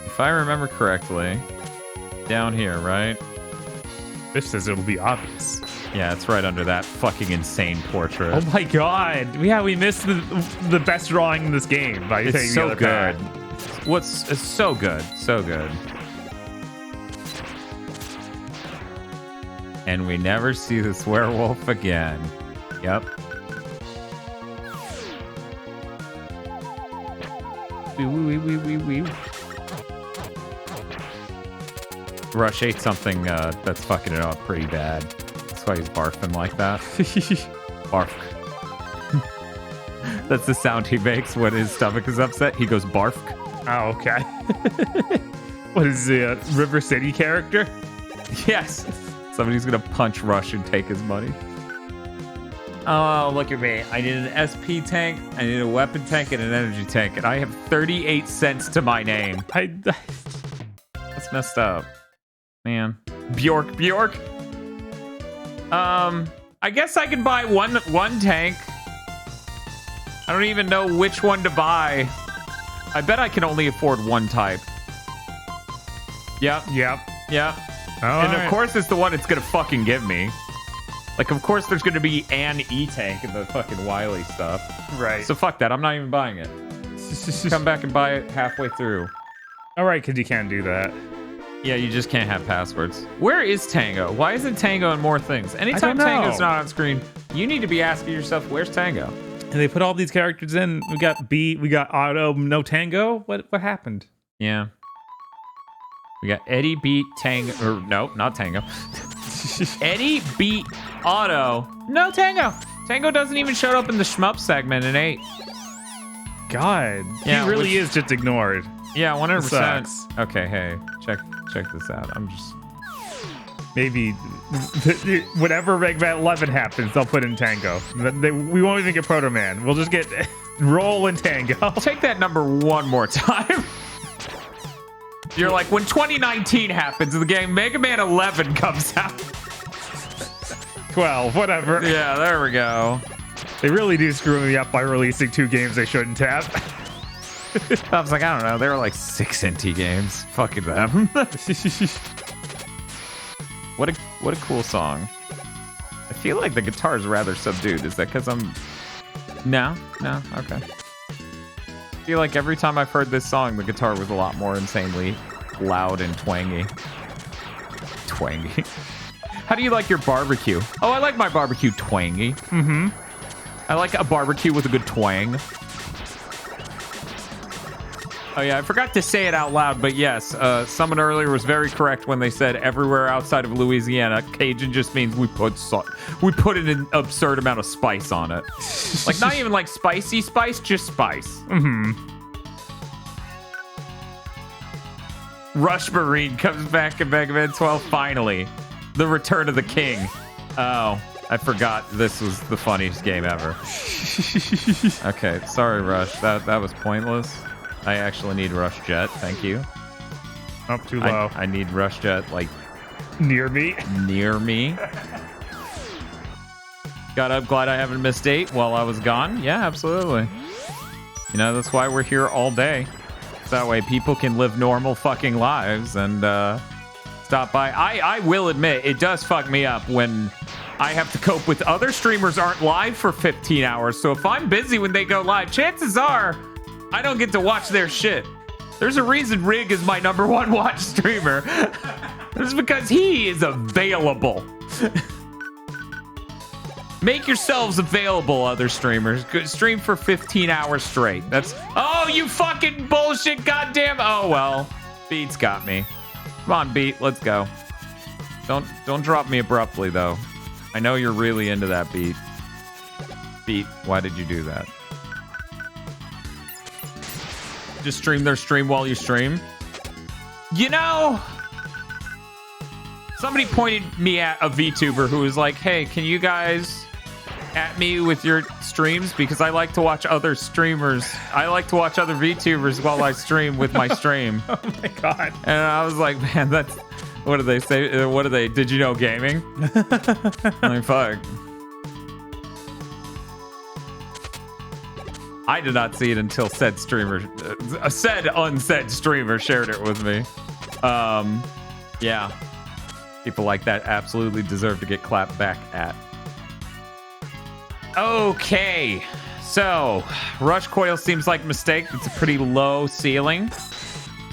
if I remember correctly, down here, right? This says it'll be obvious. Yeah, it's right under that fucking insane portrait. Oh my god. Yeah, we missed the best drawing in this game by taking It's the so other good. path. What's it's so good, so good. And we never see this werewolf again. Yep. Rush ate something that's fucking it up pretty bad. That's why he's barfing like that. Barf. That's the sound he makes when his stomach is upset. He goes barf. Oh, okay. What is the River City character? Yes. Somebody's gonna punch Rush and take his money. Oh, look at me. I need an SP tank, I need a weapon tank, and an energy tank, and I have 38 cents to my name. That's messed up. Man. Bjork. I guess I can buy one tank. I don't even know which one to buy. I bet I can only afford one type. Yep. And of course it's the one it's gonna fucking give me. Like, of course there's gonna be an E-tank in the fucking Wily stuff. Right. So fuck that, I'm not even buying it. Come back and buy it halfway through. All right, because you can't do that. Yeah, you just can't have passwords. Where is Tango? Why isn't Tango in more things? Anytime Tango's not on screen, you need to be asking yourself, where's Tango? And they put all these characters in. We got Beat, we got Otto, no Tango. What happened? Yeah. We got Eddie, Beat, Tango. Or no, not Tango. Eddie, Beat, Otto. No Tango. Tango doesn't even show up in the shmup segment in 8. God. Yeah, he really is just ignored. Yeah, 100%. Sucks. Okay, hey, check this out. I'm just... Maybe whenever Ragman 11 happens, they'll put in Tango. We won't even get Proto Man. We'll just get Roll and Tango. Take that number one more time. You're like, when 2019 happens, the game Mega Man 11 comes out. 12, whatever. Yeah, there we go. They really do screw me up by releasing 2 games they shouldn't have. I was like, I don't know. They were like 6 NT games. Fucking them. What a cool song. I feel like the guitar is rather subdued. Is that because I'm... No, okay. I feel like every time I've heard this song, the guitar was a lot more insanely loud and twangy. Twangy. How do you like your barbecue? Oh, I like my barbecue twangy. Mm-hmm. I like a barbecue with a good twang. Oh yeah, I forgot to say it out loud, but yes, someone earlier was very correct when they said everywhere outside of Louisiana, Cajun just means we put an absurd amount of spice on it. Like, not even like spicy spice, just spice. Mm-hmm. Rush Marine comes back in Mega Man 12 finally. The Return of the King. Oh, I forgot this was the funniest game ever. Okay, sorry Rush, that was pointless. I actually need Rush Jet, thank you. Up too low. I need Rush Jet, like... Near me? Near me. I'm glad I haven't missed 8 while I was gone. Yeah, absolutely. You know, that's why we're here all day. So that way people can live normal fucking lives and stop by. I will admit, it does fuck me up when I have to cope with other streamers aren't live for 15 hours. So if I'm busy when they go live, chances are... I don't get to watch their shit. There's a reason Rig is my #1 watch streamer. It's because he is available. Make yourselves available, other streamers. Stream for 15 hours straight. That's... Oh, you fucking bullshit, goddamn... Oh, well. Beat's got me. Come on, Beat, let's go. Don't drop me abruptly, though. I know you're really into that, Beat. Beat, why did you do that? Just stream their stream while you stream. You know, somebody pointed me at a VTuber who was like, hey, can you guys at me with your streams? Because I like to watch other streamers. I like to watch other VTubers while I stream with my stream. Oh my God. And I was like, man, that's... What do they say? What do they... Did you know gaming? I'm like, fuck. I did not see it until said streamer, said unsaid streamer shared it with me. Yeah. People like that absolutely deserve to get clapped back at. Okay. So, Rush Coil seems like a mistake. It's a pretty low ceiling.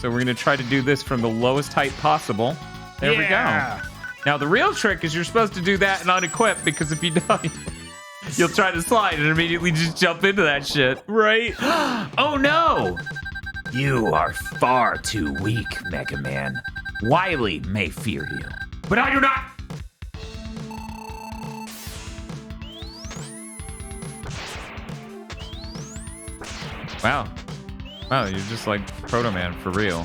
So we're gonna try to do this from the lowest height possible. There we go. Now the real trick is you're supposed to do that and unequip, because if you don't, you'll try to slide and immediately just jump into that shit. Right? Oh no! You are far too weak, Mega Man. Wily may fear you, but I do not. Wow. Wow, you're just like Proto Man for real.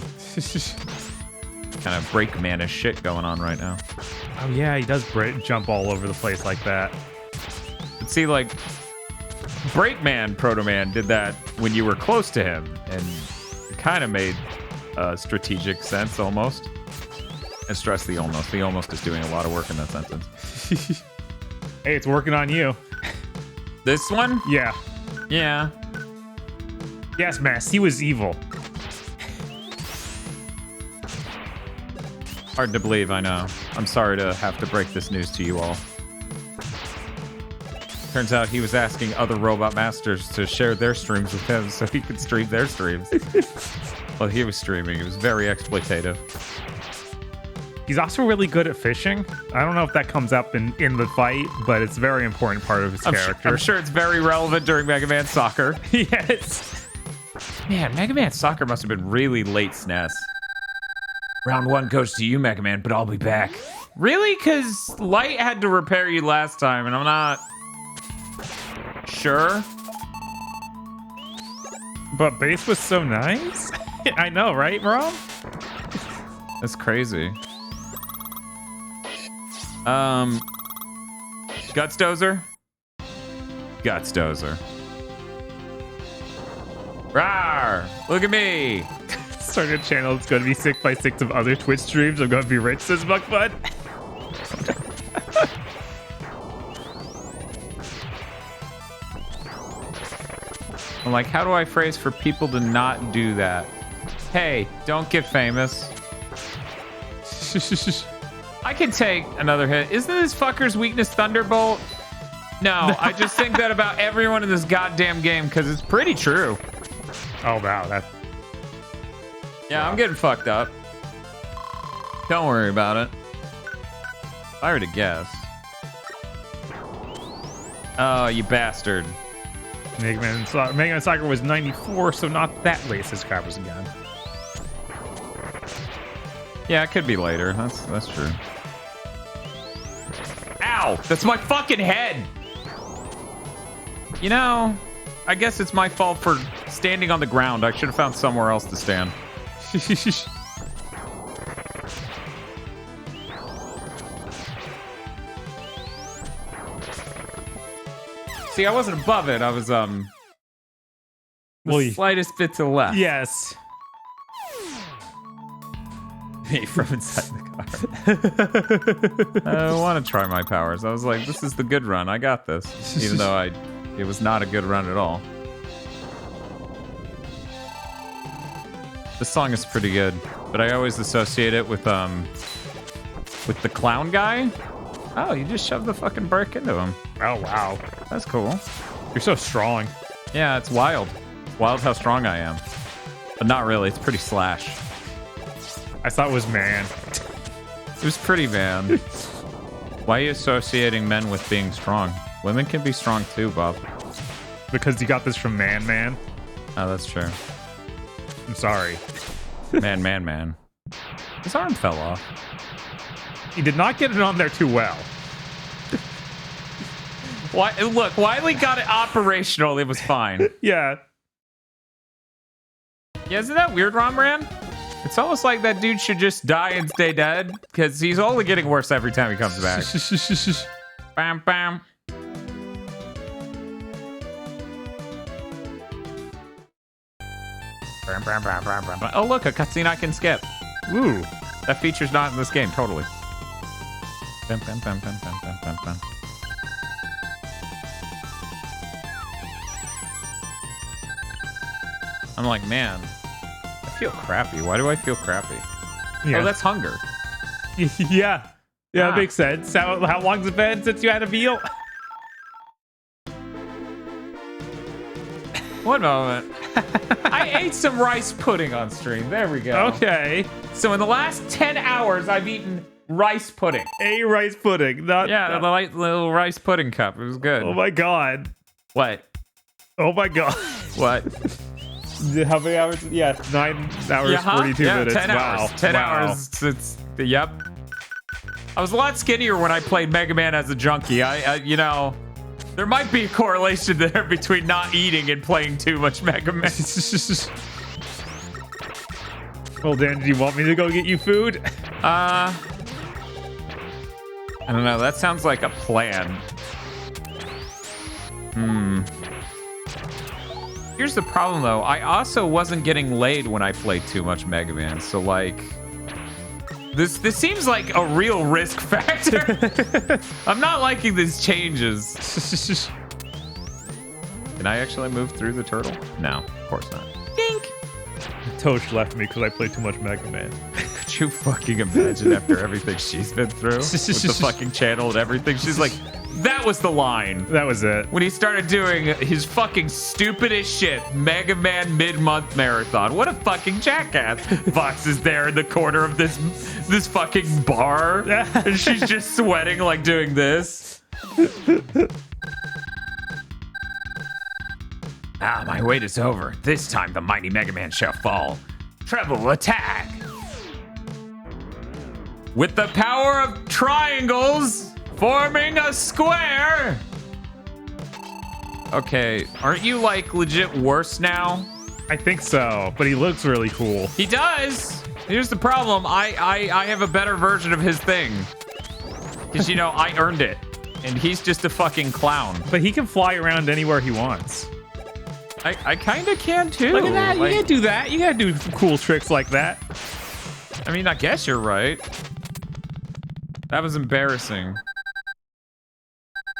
Kind of break man-ish shit going on right now. Oh yeah, he does jump all over the place like that. But see, like, Breakman Proto Man did that when you were close to him, and it kind of made strategic sense almost. And stress the almost. The almost is doing a lot of work in that sentence. Hey, it's working on you. This one? Yeah. Yeah. Yes, Mass, he was evil. Hard to believe, I know. I'm sorry to have to break this news to you all. Turns out he was asking other robot masters to share their streams with him so he could stream their streams. Well, he was streaming. It was very exploitative. He's also really good at fishing. I don't know if that comes up in the fight, but it's a very important part of his character. I'm sure it's very relevant during Mega Man Soccer. Yes. Man, Mega Man Soccer must have been really late SNES. Round 1 goes to you, Mega Man, but I'll be back. Really? Because Light had to repair you last time, and I'm not sure. But base was so nice. I know, right, Rom? That's crazy. Gutsdozer? Gutsdozer. Rawr! Look at me! Starting a channel that's going to be 6x6 of other Twitch streams. I'm going to be rich, says Buckbud. I'm like, how do I phrase for people to not do that? Hey, don't get famous. I can take another hit. Isn't this fucker's weakness Thunderbolt? No, I just think that about everyone in this goddamn game because it's pretty true. Oh, wow. Yeah, I'm getting fucked up. Don't worry about it. If I were to guess. Oh, you bastard. Mega Man Soccer was 94, so not that late, says Crappers again. Yeah, it could be later. That's true. Ow! That's my fucking head! You know, I guess it's my fault for standing on the ground. I should have found somewhere else to stand. See, I wasn't above it. I was, the slightest bit to the left. Yes. Me from inside the car. I want to try my powers. I was like, this is the good run. I got this. Even though it was not a good run at all. This song is pretty good, but I always associate it with the clown guy. Oh, you just shoved the fucking brick into him. Oh, wow. That's cool. You're so strong. Yeah, it's wild. Wild how strong I am. But not really. It's pretty slash. I thought it was man. It was pretty man. Why are you associating men with being strong? Women can be strong too, Bob. Because you got this from Man. Oh, that's true. I'm sorry. Man. His arm fell off. He did not get it on there too well. Look, Wily got it operational. It was fine. Yeah. Yeah, isn't that weird, Romran? It's almost like that dude should just die and stay dead, because he's only getting worse every time he comes back. Bam, bam. Oh, look, a cutscene I can skip. Ooh. That feature's not in this game, totally. Bam, bam, bam, bam, bam, bam, bam, bam. I'm like, man, I feel crappy. Why do I feel crappy? Yeah. Oh, that's hunger. Yeah. Yeah, that makes sense. How long's it been since you had a meal? One moment. I ate some rice pudding on stream. There we go. Okay. So in the last 10 hours, I've eaten rice pudding. A rice pudding. Not, Yeah, the light little rice pudding cup. It was good. Oh my god. What? Oh my god. What? How many hours? Yeah, 9 hours, Yeah, huh? 42 minutes. 10 wow. hours. 10 Wow. hours. Yep. I was a lot skinnier when I played Mega Man as a junkie. I you know, there might be a correlation there between not eating and playing too much Mega Man. Well, Dan, do you want me to go get you food? I don't know. That sounds like a plan. Here's the problem, though. I also wasn't getting laid when I played too much Mega Man. So, like, this seems like a real risk factor. I'm not liking these changes. Can I actually move through the turtle? No, of course not. Dink. Tosh left me because I played too much Mega Man. Could you fucking imagine after everything she's been through with the fucking channel and everything? She's like, that was the line. That was it. When he started doing his fucking stupidest shit, Mega Man mid-month marathon. What a fucking jackass. Fox is there in the corner of this fucking bar, and she's just sweating like doing this. Ah, my wait is over. This time the mighty Mega Man shall fall. Treble attack. With the power of triangles forming a square. Okay, aren't you like legit worse now? I think so, but he looks really cool. He does. Here's the problem. I have a better version of his thing. Because, you know, I earned it. And he's just a fucking clown. But he can fly around anywhere he wants. I kind of can too. Look at that. Like, you can't do that. You gotta do cool tricks like that. I mean, I guess you're right. That was embarrassing.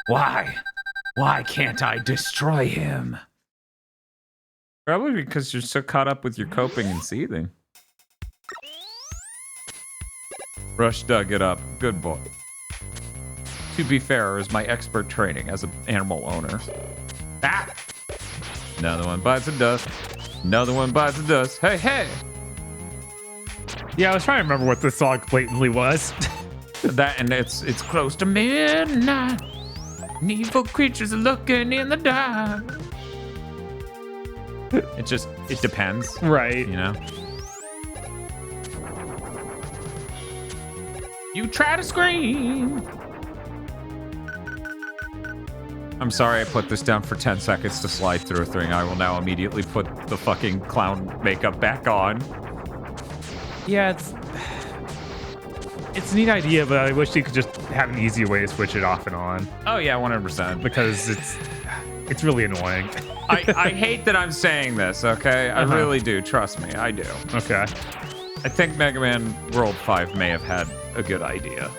Why? Why can't I destroy him? Probably because you're so caught up with your coping and seething. Rush dug it up. Good boy. To be fair, is my expert training as an animal owner. Ah! Another one bites the dust. Another one bites the dust. Hey, hey! Yeah, I was trying to remember what this song blatantly was. That, and it's close to midnight. Evil creatures are looking in the dark. It depends. Right. You know? You try to scream. I'm sorry I put this down for 10 seconds to slide through a thing. I will now immediately put the fucking clown makeup back on. Yeah, it's a neat idea, but I wish you could just have an easier way to switch it off and on. Oh yeah, 100%. Because it's really annoying. I hate that I'm saying this, okay? I really do. Trust me, I do. Okay. I think Mega Man World 5 may have had a good idea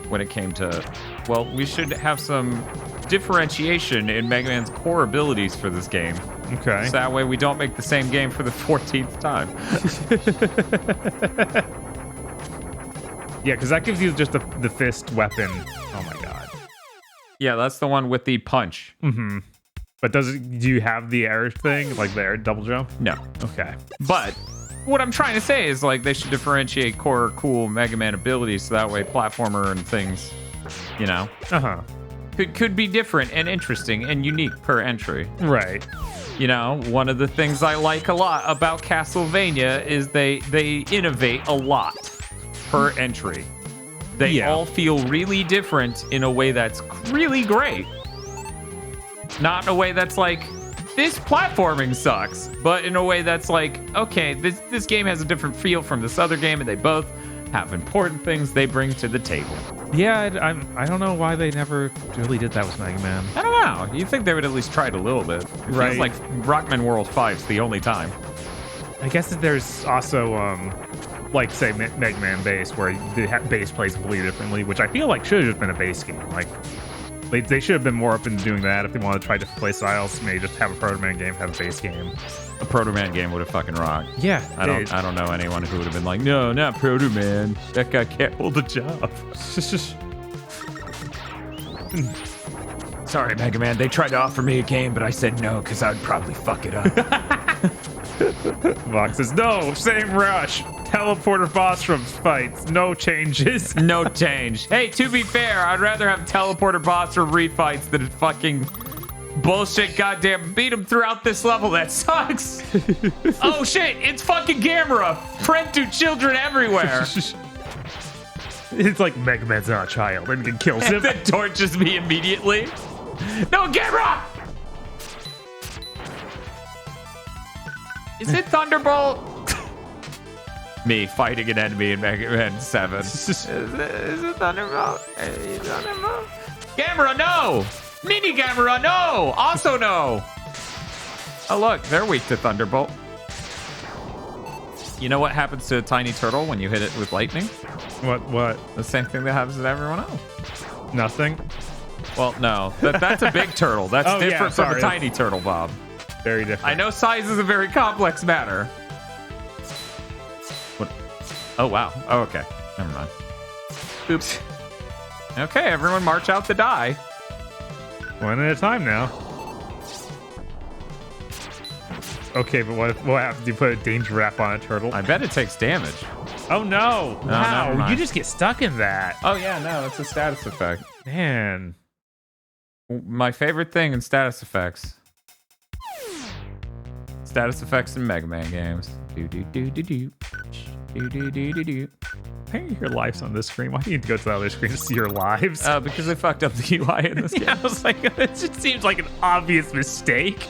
when it came to, well, we should have some differentiation in Mega Man's core abilities for this game. Okay. So that way we don't make the same game for the 14th time. Yeah, because that gives you just the fist weapon. Oh my god. Yeah, that's the one with the punch. Mm-hmm. But do you have the air thing, like the air double jump? No. Okay. But what I'm trying to say is, like, they should differentiate core cool Mega Man abilities so that way platformer and things, you know, could be different and interesting and unique per entry. Right. You know, one of the things I like a lot about Castlevania is they innovate a lot per entry. They all feel really different in a way that's really great. Not in a way that's like, this platforming sucks, but in a way that's like, okay, this game has a different feel from this other game, and they both have important things they bring to the table. Yeah, I don't know why they never really did that with Mega Man. I don't know. You'd think they would at least try it a little bit. It feels like Rockman World 5's the only time. I guess that there's also, like, say, Mega Man Base, where the base plays completely differently, which I feel like should have just been a base game. Like, they should have been more open to doing that if they want to try different play styles. Maybe just have a Proto Man game, have a base game. A Proto Man game would have fucking rocked. Yeah, I don't know anyone who would have been like, no, not Proto Man. That guy can't hold a job. Sorry, Mega Man. They tried to offer me a game, but I said no because I'd probably fuck it up. Vox says, no, same rush. Teleporter boss from fights, no changes. No change. Hey, to be fair, I'd rather have teleporter boss or refights than fucking bullshit goddamn beat him throughout this level. That sucks. Oh shit, it's fucking Gamera. Friend to children everywhere. It's like Mega Man's not a child and it kills him. And then torches me immediately. No, Gamera! Is it Thunderbolt? Me fighting an enemy in Mega Man 7. Is it Thunderbolt? Thunderbolt? Gamera, no! Mini Gamera, no! Also no! Oh look, they're weak to Thunderbolt. You know what happens to a tiny turtle when you hit it with lightning? What? The same thing that happens to everyone else. Nothing? Well, no. That's a big turtle. That's Oh, yeah, different from sorry. a tiny turtle, Bob. Very different. I know size is a very complex matter. What? Oh, wow. Oh, okay. Never mind. Oops. Okay, everyone march out the die. One at a time now. Okay, but what happens if you put a danger wrap on a turtle? I bet it takes damage. Oh no! No, never Wow, mind. you just get stuck in that. Oh, yeah, no, it's a status effect. Man. My favorite thing in status effects. Status effects in Mega Man games. Do-do-do-do-do. Do-do-do-do-do. Why are your lives on this screen? Why do you need to go to the other screen to see your lives? Because they fucked up the UI in this game. I was like, it just seems like an obvious mistake.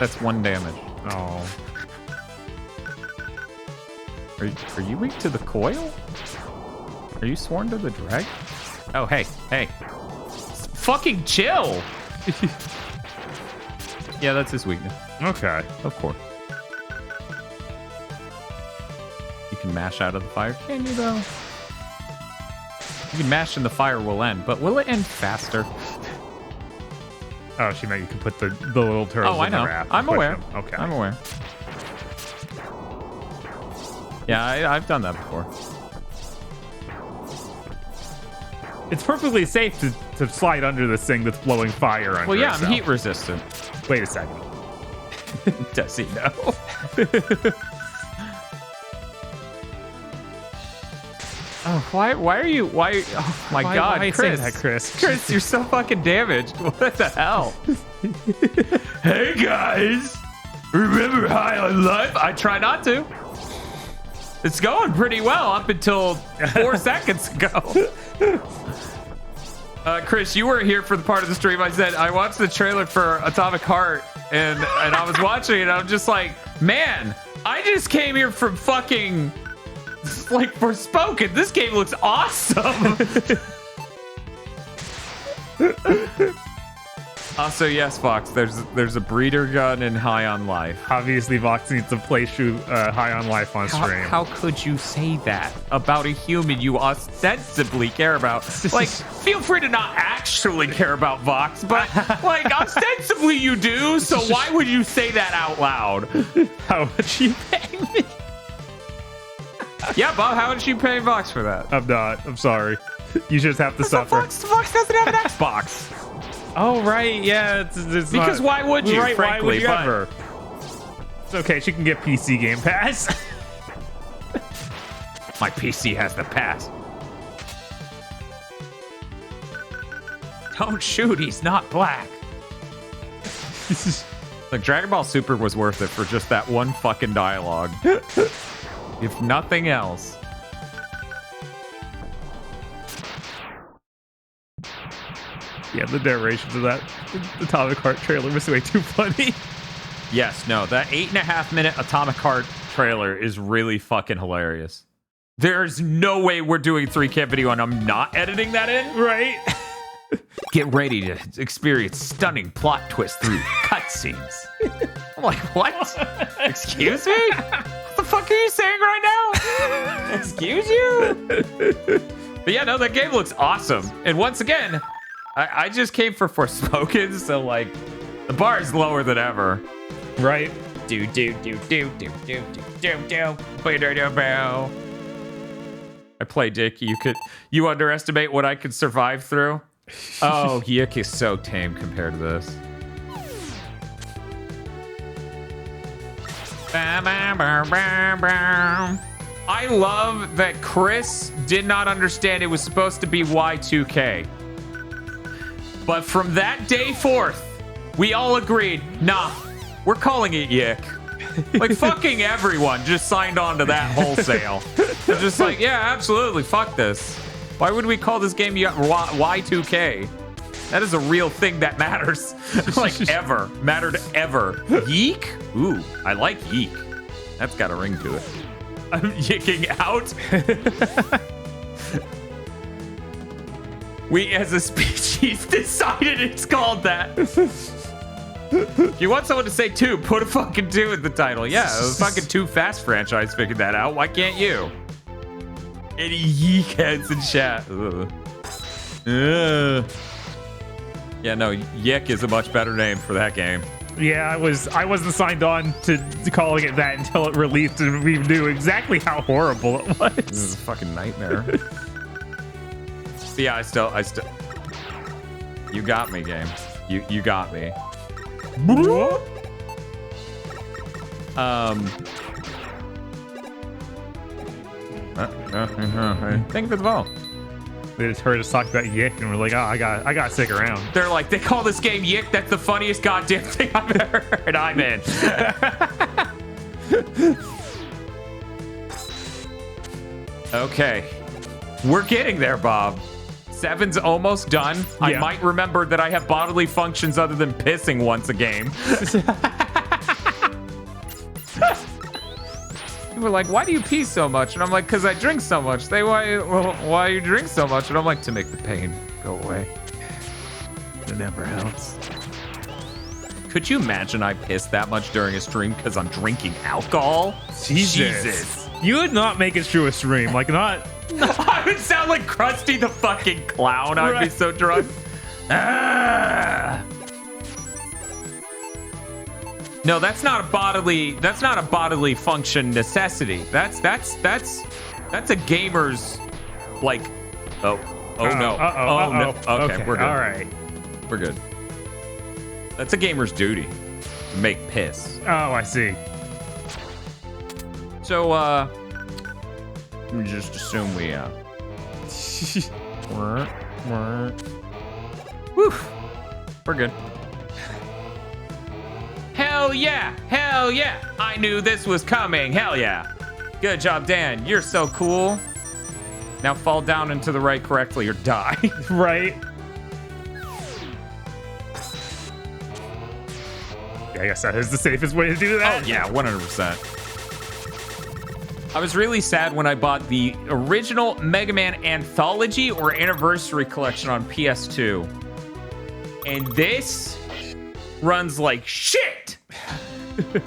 That's 1 damage. Oh. Are you weak to the coil? Are you sworn to the drag? Oh, hey. Fucking chill! Yeah, that's his weakness. Okay. Of course. You can mash out of the fire. Can you, though? You can mash and the fire will end, but will it end faster? Oh, she meant you could put the little turtles Oh, I in the know. wrap. I'm Push aware. them. Okay. I'm aware. Yeah, I've done that before. It's perfectly safe to slide under this thing that's blowing fire under Well, yeah, I'm itself. heat resistant. Wait a second. Does he know? Oh, why are you? Oh my God, why Chris! say that, Chris? Chris, you're so fucking damaged. What the hell? Hey guys, remember High on Life? I try not to. It's going pretty well up until 4 seconds ago. Chris, you weren't here for the part of the stream. I said I watched the trailer for Atomic Heart, and I was watching it. And I'm just like, man, I just came here from fucking like Forspoken. This game looks awesome. Also, yes, Fox. There's a breeder gun in High on Life. Obviously, Vox needs to play through High on Life on stream. How could you say that about a human you ostensibly care about? Like, feel free to not actually care about Vox, but like ostensibly you do. So why would you say that out loud? How much you pay me? Yeah, Bob. How much you pay Vox for that? I'm not. I'm sorry. You just have to suffer. Vox doesn't have an Xbox. Oh, right. Yeah. It's Because not, why would you? Right, Frankly, why would you but- ever? It's okay. She can get PC Game Pass. My PC has the pass. Don't shoot. He's not black. Like, Dragon Ball Super was worth it for just that one fucking dialogue. If nothing else. Yeah, the narration to that Atomic Heart trailer was way too funny. Yes, no, that 8.5-minute Atomic Heart trailer is really fucking hilarious. There's no way we're doing 3-cam video and I'm not editing that in. Right? Get ready to experience stunning plot twists through cutscenes. I'm like, what? Excuse me? What the fuck are you saying right now? Excuse you? But yeah, no, that game looks awesome. And once again, I just came for Forspoken, so like, the bar is lower than ever. Right. Do do do do do do do do do do do do. I play Dick. You underestimate what I could survive through. Oh, Yik is so tame compared to this. I love that Chris did not understand it was supposed to be Y2K. But from that day forth, we all agreed, nah, we're calling it Yik. Like, fucking everyone just signed on to that wholesale. They're just like, yeah, absolutely, fuck this. Why would we call this game Y2K? That is a real thing that matters. Like, ever. Mattered ever. Yeek? Ooh, I like yeek. That's got a ring to it. I'm yicking out. We as a species decided it's called that. If you want someone to say 2, put a fucking 2 in the title. Yeah, the fucking Too Fast franchise figured that out. Why can't you? Any yeek heads in chat. Yeah, no, Yik is a much better name for that game. Yeah, I wasn't signed on to calling it that until it released, and we knew exactly how horrible it was. This is a fucking nightmare. But yeah, I still. You got me, game. You got me. Thank you for the ball. They just heard us talk about Yik, and we're like, oh, I got to stick around. They're like, they call this game Yik. That's the funniest goddamn thing I've ever heard. I'm in. Okay, we're getting there, Bob. 7's almost done. Yeah. I might remember that I have bodily functions other than pissing once a game. People are like, why do you pee so much? And I'm like, because I drink so much. Why you drink so much? And I'm like, to make the pain go away. It never helps. Could you imagine I pissed that much during a stream because I'm drinking alcohol? Jesus. You would not make it through a stream. Like, not... I would sound like Krusty the fucking Clown. I'd be so drunk. No, that's not a bodily function necessity. That's a gamer's like no. No. Okay, we're good. All right. We're good. That's a gamer's duty to make piss. Oh, I see. So let me just assume we Whew. We're good. Hell yeah! Hell yeah! I knew this was coming. Hell yeah! Good job, Dan. You're so cool. Now fall down into the right correctly or die. Right. Yeah, I guess that is the safest way to do that. Oh yeah, 100%. I was really sad when I bought the original Mega Man Anthology or Anniversary Collection on PS2. And this runs like shit.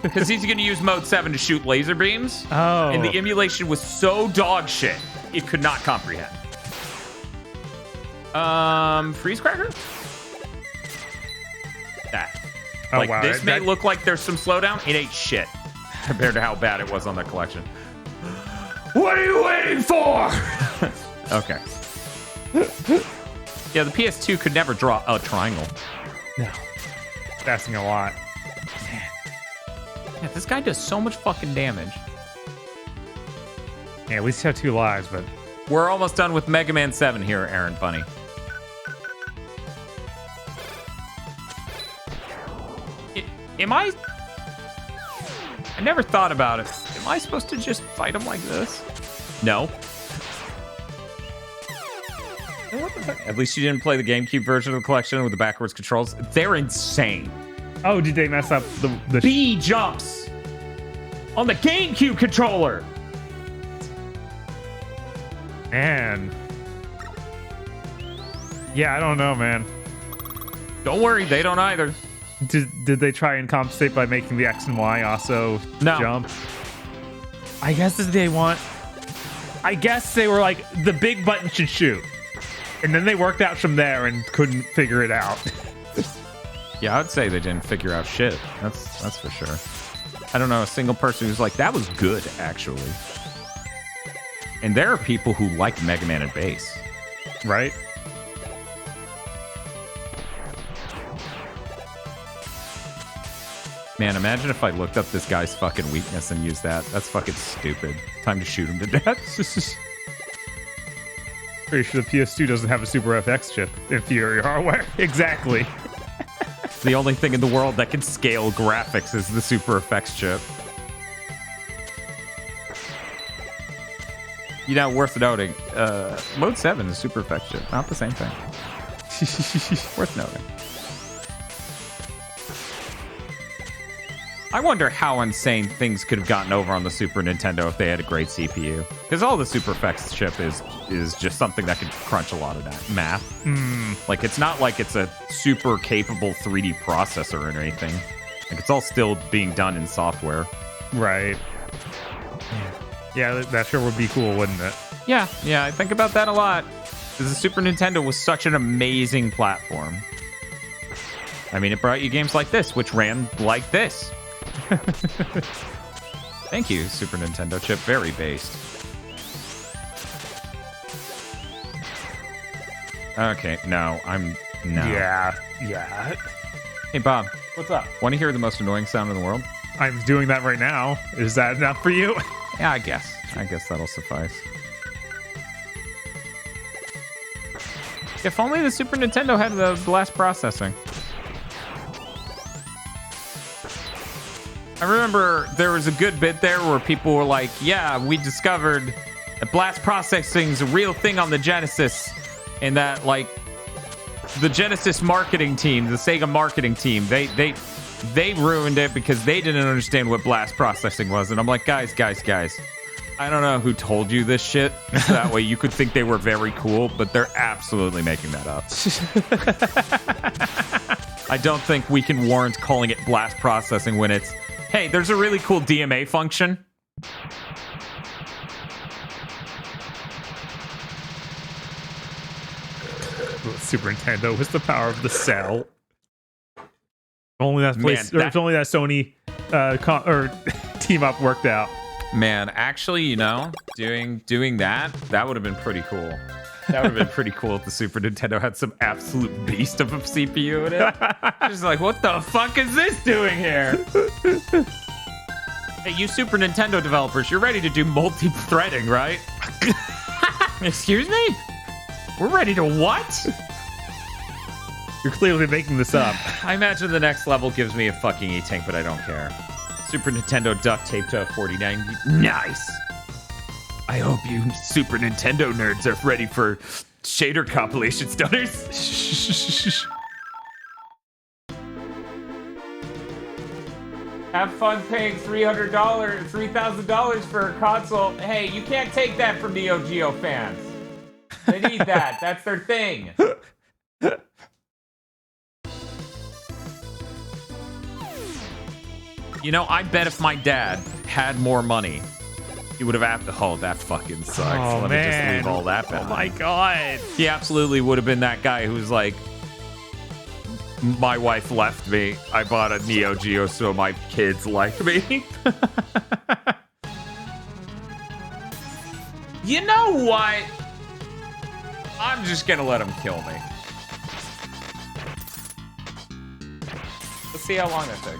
Because he's going to use Mode 7 to shoot laser beams. Oh. And the emulation was so dog shit, it could not comprehend. Freeze Cracker? That. Oh, like, wow. this may look like there's some slowdown. It ain't shit compared to how bad it was on the collection. What are you waiting for? Okay. Yeah, the PS2 could never draw a triangle. No. It's asking a lot. Man. Yeah, this guy does so much fucking damage. Yeah, at least you have 2 lives, but... We're almost done with Mega Man 7 here, Aaron Bunny. Am I never thought about it. Am I supposed to just fight him like this? No. What the fuck? At least you didn't play the GameCube version of the collection with the backwards controls. They're insane. Oh, did they mess up the B jumps on the GameCube controller? Man. Yeah, I don't know, man. Don't worry, they don't either. Did they try and compensate by making the X and Y also jump? I guess they were like, the big button should shoot. And then they worked out from there and couldn't figure it out. Yeah, I'd say they didn't figure out shit. That's for sure. I don't know a single person who's like, that was good, actually. And there are people who like Mega Man and bass. Right? Man, imagine if I looked up this guy's fucking weakness and used that. That's fucking stupid. Time to shoot him to death. Pretty sure the PS2 doesn't have a Super FX chip. Inferior hardware. Exactly. The only thing in the world that can scale graphics is the Super FX chip. You know, worth noting, Mode 7 is Super FX chip. Not the same thing. Worth noting. I wonder how insane things could have gotten over on the Super Nintendo if they had a great CPU. Because all the Super FX chip is just something that can crunch a lot of that math. Like, it's not like it's a super capable 3D processor or anything. Like, it's all still being done in software. Right. Yeah, that sure would be cool, wouldn't it? Yeah, I think about that a lot. Because the Super Nintendo was such an amazing platform. I mean, it brought you games like this, which ran like this. Thank you, Super Nintendo chip. Very based. Okay, no. Yeah. Hey, Bob. What's up? Want to hear the most annoying sound in the world? I'm doing that right now. Is that enough for you? Yeah, I guess that'll suffice. If only the Super Nintendo had the blast processing. I remember there was a good bit there where people were like, yeah, we discovered that blast processing's a real thing on the Genesis. And that, like, the Genesis marketing team, the Sega marketing team, they ruined it because they didn't understand what blast processing was. And I'm like, guys. I don't know who told you this shit. So that way you could think they were very cool, but they're absolutely making that up. I don't think we can warrant calling it blast processing when it's, hey, there's a really cool DMA function. Super Nintendo was the power of the cell. Only that place, Man, or if only that Sony team up worked out. Man, actually, you know, doing that would have been pretty cool. That would have been pretty cool if the Super Nintendo had some absolute beast of a CPU in it. Just like, what the fuck is this doing here? Hey, you Super Nintendo developers, you're ready to do multi-threading, right? Excuse me? We're ready to what? You're clearly making this up. I imagine the next level gives me a fucking E-Tank, but I don't care. Super Nintendo duct tape to a 4090. Nice! I hope you Super Nintendo nerds are ready for shader compilation stunners. Have fun paying $3,000 for a console. Hey, you can't take that from Neo Geo fans. They need that. That's their thing. You know, I bet if my dad had more money, he would have that fucking sucks. Oh, Let me just leave all that behind. Oh my god. He absolutely would have been that guy who's like, my wife left me. I bought a Neo Geo so my kids like me. You know what? I'm just gonna let him kill me. Let's see how long that takes.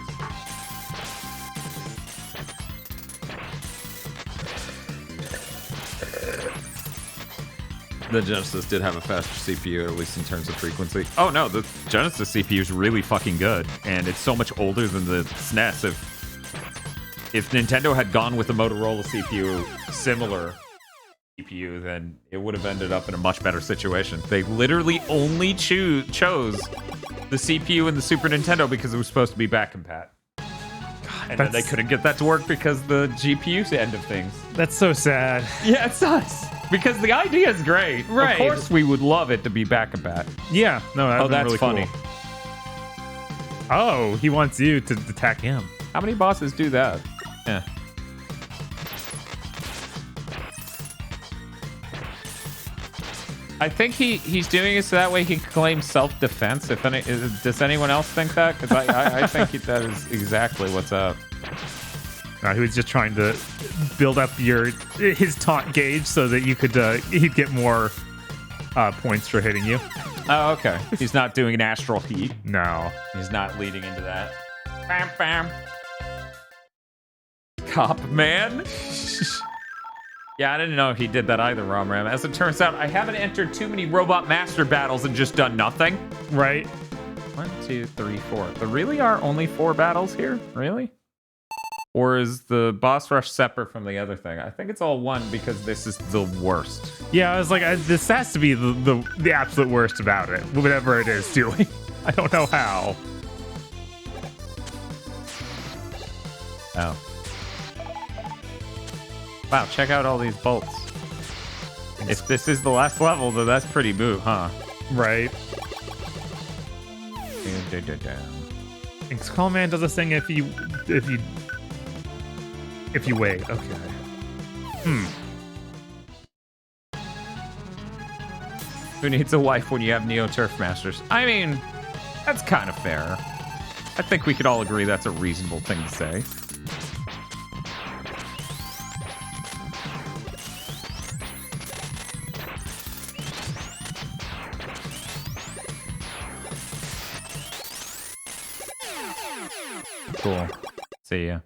The Genesis did have a faster CPU, at least in terms of frequency. Oh no, the Genesis CPU is really fucking good, and it's so much older than the SNES. If Nintendo had gone with a Motorola CPU, similar CPU, then it would have ended up in a much better situation. They literally only chose the CPU in the Super Nintendo because it was supposed to be back compat. And then they couldn't get that to work because the GPU's end of things. That's so sad. Yeah, it sucks. Because the idea is great. Right. Of course we would love it to be back compat. Yeah. No, that's really funny. Cool. Oh, he wants you to attack him. How many bosses do that? Yeah. I think he's doing it so that way he can claim self-defense. Does anyone else think that? Because I think that is exactly what's up. He was just trying to build up his taunt gauge so that you could he'd get more points for hitting you. Oh, okay. He's not doing an astral heat. No. He's not leading into that. Bam, bam. Cop man. Yeah, I didn't know he did that either, Romram. As it turns out, I haven't entered too many Robot Master battles and just done nothing. Right. 1, 2, 3, 4. There really are only 4 battles here? Really? Or is the boss rush separate from the other thing? I think it's all one because this is the worst. Yeah, I was like, this has to be the absolute worst about it, whatever it is doing. I don't know how. Oh. Wow, check out all these bolts. If this is the last level, then that's pretty boo, huh? Right. Skull Man does this thing if you wait. Okay. Who needs a wife when you have Neo Turf Masters? I mean, that's kind of fair. I think we could all agree that's a reasonable thing to say. Cool. See ya.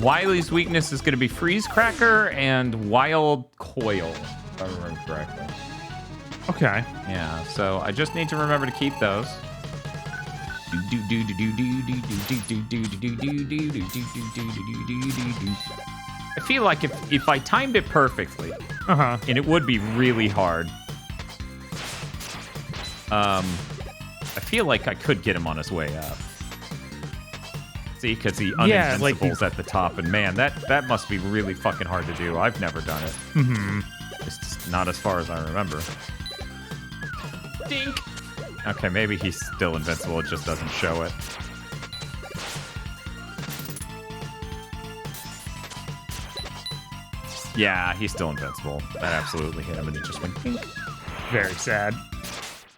Wily's weakness is going to be Freeze Cracker and Wild Coil, if I remember correctly. Okay. Yeah, so I just need to remember to keep those. I feel like if I timed it perfectly, and it would be really hard, I feel like I could get him on his way up. See, because he uninvincibles at the top, and man, that must be really fucking hard to do. I've never done it. It's just not as far as I remember. Dink! Okay, maybe he's still invincible, it just doesn't show it. Yeah, he's still invincible. That absolutely hit him, and it just went dink. Very sad.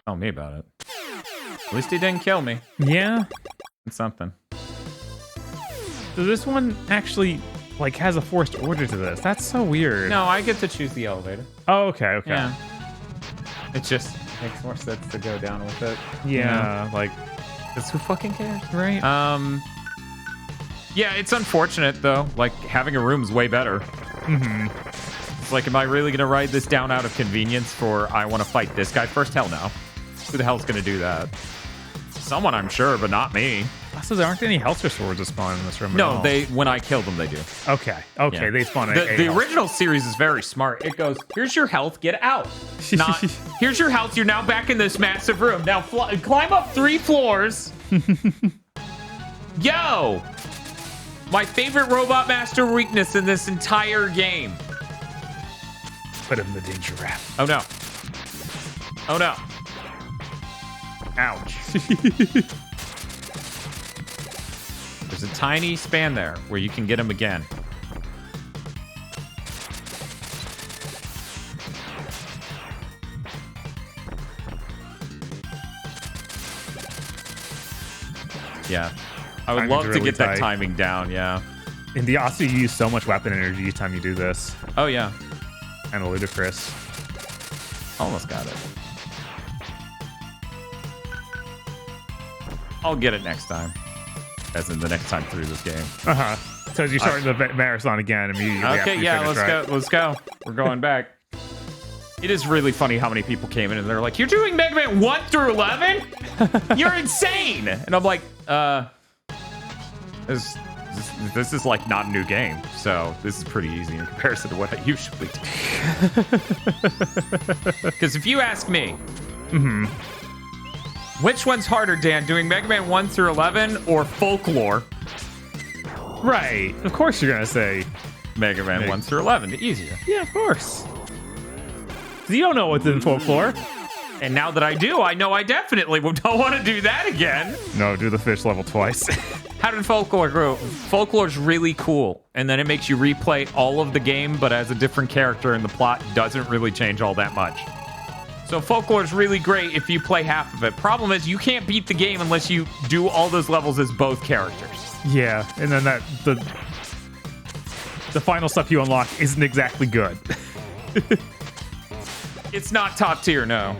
Tell me about it. At least he didn't kill me. Yeah. It's something. So this one actually like has a forced order to this. That's so weird. No, I get to choose the elevator. Oh, okay. Yeah. It just makes more sense to go down with it. Yeah, like, because who fucking cares? Right. Yeah, it's unfortunate though. Like, having a room's way better. It's like, am I really gonna ride this down out of convenience for I want to fight this guy first? Hell no. Who the hell's gonna do that? Someone, I'm sure, but not me. So there aren't any Helter Swords that spawn in this room at all. No, they when I kill them, they do. Okay, Yeah. they spawn. The original series is very smart. It goes, here's your health, get out. Not, here's your health, you're now back in this massive room. Now climb up 3 floors. Yo! My favorite Robot Master weakness in this entire game. Put him in the danger wrap. Oh no. Oh no. Ouch. There's a tiny span there where you can get him again. Yeah. I would love to really get that tight. timing down, yeah. In the also, you use so much weapon energy each time you do this. Oh, yeah. And ludicrous. Almost got it. I'll get it next time. As in the next time through this game. So you start the marathon again immediately. Okay, after you yeah, finish, let's right? go. Let's go. We're going back. It is really funny how many people came in and they're like, "You're doing Mega Man 1 through 11? You're insane!" And I'm like, this is like not a new game, so this is pretty easy in comparison to what I usually do. Because if you ask me, which one's harder, Dan, doing Mega Man 1 through 11 or Folklore? Right. Of course you're gonna say Mega Man 1 through 11. Easier. Yeah, of course. You don't know what's in Folklore. And now that I do, I know I definitely don't want to do that again. No, do the fish level twice. How did Folklore grow? Folklore's really cool. And then it makes you replay all of the game, but as a different character, and the plot doesn't really change all that much. So Folklore is really great if you play half of it. Problem is, you can't beat the game unless you do all those levels as both characters. Yeah, and then the final stuff you unlock isn't exactly good. It's not top tier, no.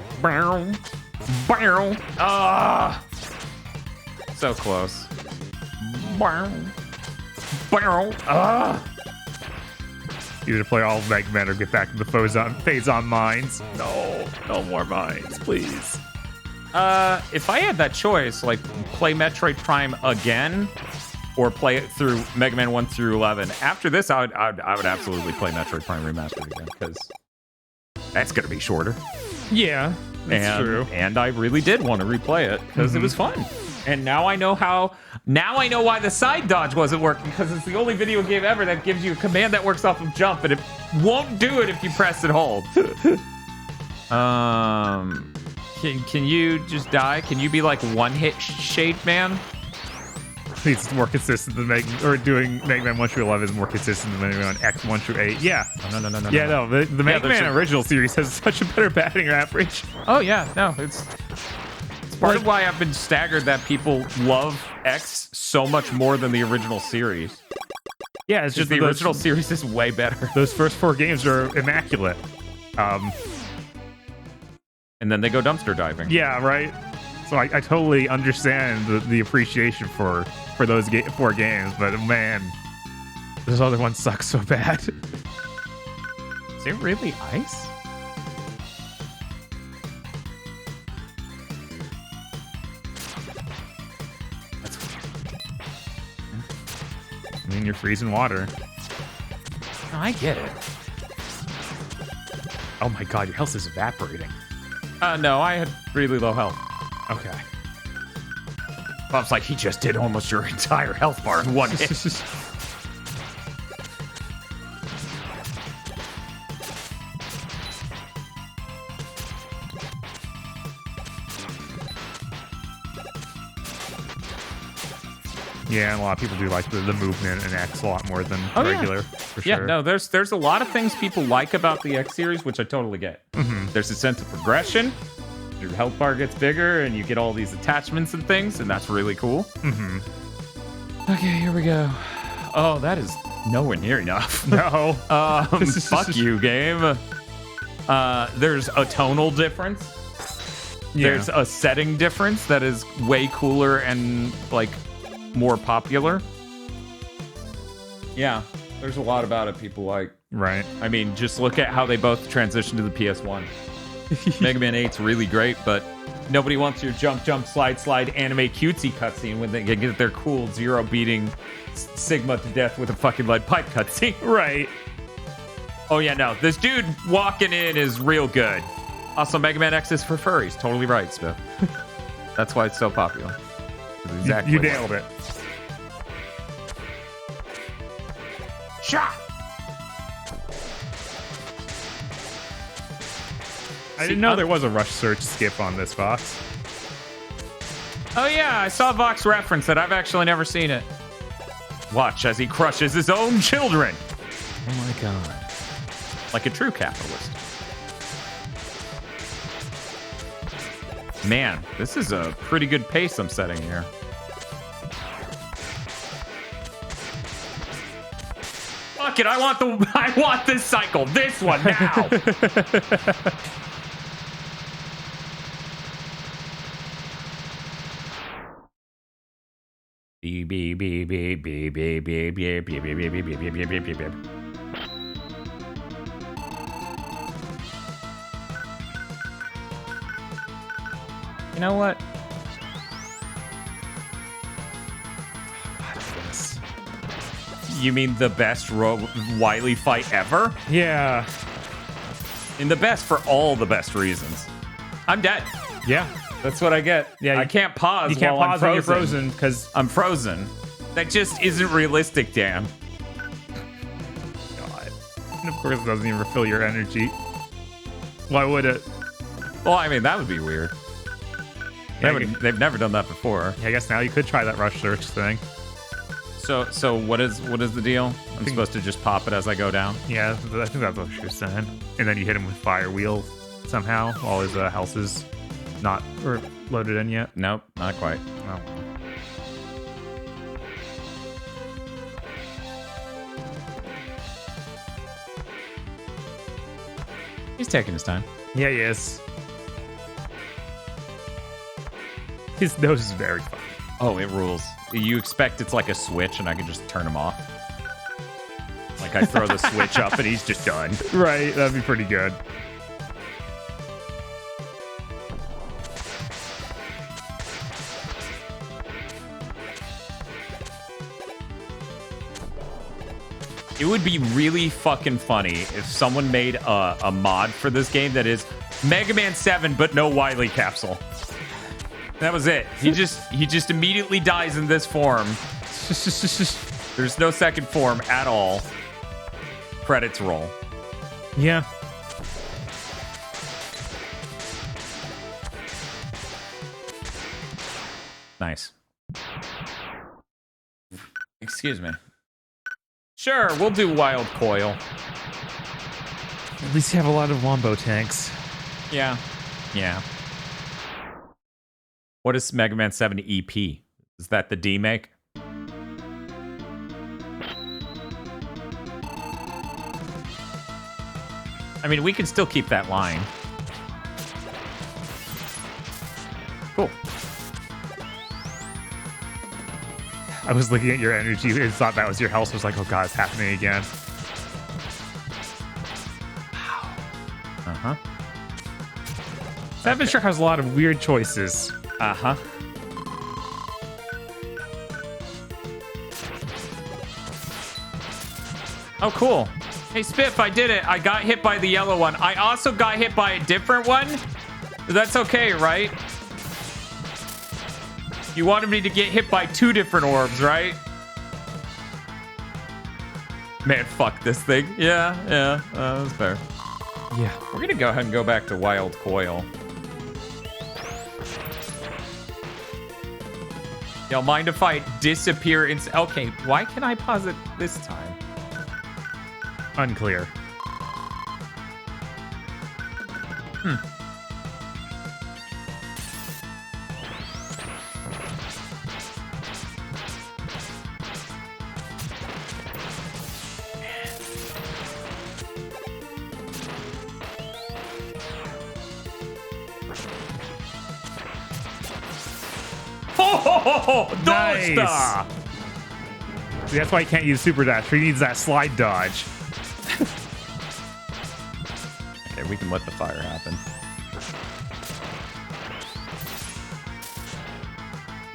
Ah, so close. Ah. Either play all of Mega Man or get back to the Phazon mines. No more mines, please. If I had that choice, like play Metroid Prime again, or play it through Mega Man 1 through 11. After this, I would absolutely play Metroid Prime Remastered again, because that's going to be shorter. Yeah, that's true. And I really did want to replay it, because it was fun. And now I know why the side dodge wasn't working, because it's the only video game ever that gives you a command that works off of jump, and it won't do it if you press and hold. Can you just die? Can you be like one-hit Shade Man? It's more consistent than doing Mega Man 1 through 11 is more consistent than Mega Man X 1 through 8. Yeah. No. Yeah, no. The Mega Man original series has such a better batting average. Oh yeah, no, it's part of why I've been staggered that people love X so much more than the original series. Yeah, it's just the original series is way better. Those first 4 games are immaculate. And then they go dumpster diving. Yeah, right. So I totally understand the appreciation for those 4 games, but man, those other ones suck so bad. Is it really ice? I mean, you're freezing water. No, I get it. Oh my god, your health is evaporating. No, I had really low health. Okay. Bob's like, he just did almost your entire health bar in one hit. Yeah, and a lot of people do like the movement in X a lot more than regular. Yeah. For Yeah, sure. no, there's a lot of things people like about the X series, which I totally get. There's a sense of progression. Your health bar gets bigger, and you get all these attachments and things, and that's really cool. Okay, here we go. Oh, that is nowhere near enough. No. Fuck you, game. There's a tonal difference. Yeah. There's a setting difference that is way cooler and like more popular. Yeah, there's a lot about it people like. Right. I mean, just look at how they both transitioned to the PS1. Mega Man 8's really great, but nobody wants your jump, slide, anime cutesy cutscene when they can get their cool Zero beating Sigma to death with a fucking lead pipe cutscene. Right. Oh yeah, no, this dude walking in is real good. Also, Mega Man X is for furries. Totally right, Smith. That's why it's so popular. Exactly. You nailed it. Shot! I didn't know there was a rush search skip on this, Vox. Oh yeah, I saw Vox reference that. I've actually never seen it. Watch as he crushes his own children. Oh my god. Like a true capitalist. Man, this is a pretty good pace I'm setting here. Fuck it, I want this cycle. This one now. Beep, beep, beep, beep, beep, beep, beep, beep, beep, beep, beep, beep, beep, beep, beep, beep, beep. You know what? You mean the best Wily fight ever? Yeah. And the best for all the best reasons. I'm dead. Yeah. That's what I get. Yeah, I can't pause. You can't while pause I'm when you're frozen because I'm frozen. That just isn't realistic, Dan. God. And of course, it doesn't even refill your energy. Why would it? Well, I mean, that would be weird. They've never done that before. Yeah, I guess now you could try that rush search thing. So what is the deal? I'm supposed to just pop it as I go down? Yeah, I think that's what she was saying. And then you hit him with fire wheels. somehow while his health is not loaded in yet? Nope, not quite. Oh. He's taking his time. Yeah, he is. His nose is very funny. Oh, it rules. You expect it's like a switch and I can just turn him off. Like I throw the switch up and he's just done. Right, that'd be pretty good. It would be really fucking funny if someone made a mod for this game that is Mega Man 7 but no Wily capsule. That was it. He just immediately dies in this form. There's no second form at all. Credits roll. Yeah. Nice. Excuse me. Sure, we'll do Wild Coil. At least you have a lot of Wombo tanks. Yeah. Yeah. What is Mega Man 7 EP? Is that the D-Make? I mean, we can still keep that line. Cool. I was looking at your energy and thought that was your health. I was like, oh god, it's happening again. Uh-huh. Seven sure has a lot of weird choices. Uh-huh. Oh, cool. Hey, Spiff, I did it. I got hit by the yellow one. I also got hit by a different one. That's okay, right? You wanted me to get hit by 2 different orbs, right? Man, fuck this thing. Yeah, that's fair. Yeah. We're gonna go ahead and go back to Wild Coil. Y'all mind if I disappear in... Okay, why can I pause it this time? Unclear. Oh, Nice. Dosta! See, that's why he can't use Super Dash. He needs that slide dodge. Okay, we can let the fire happen.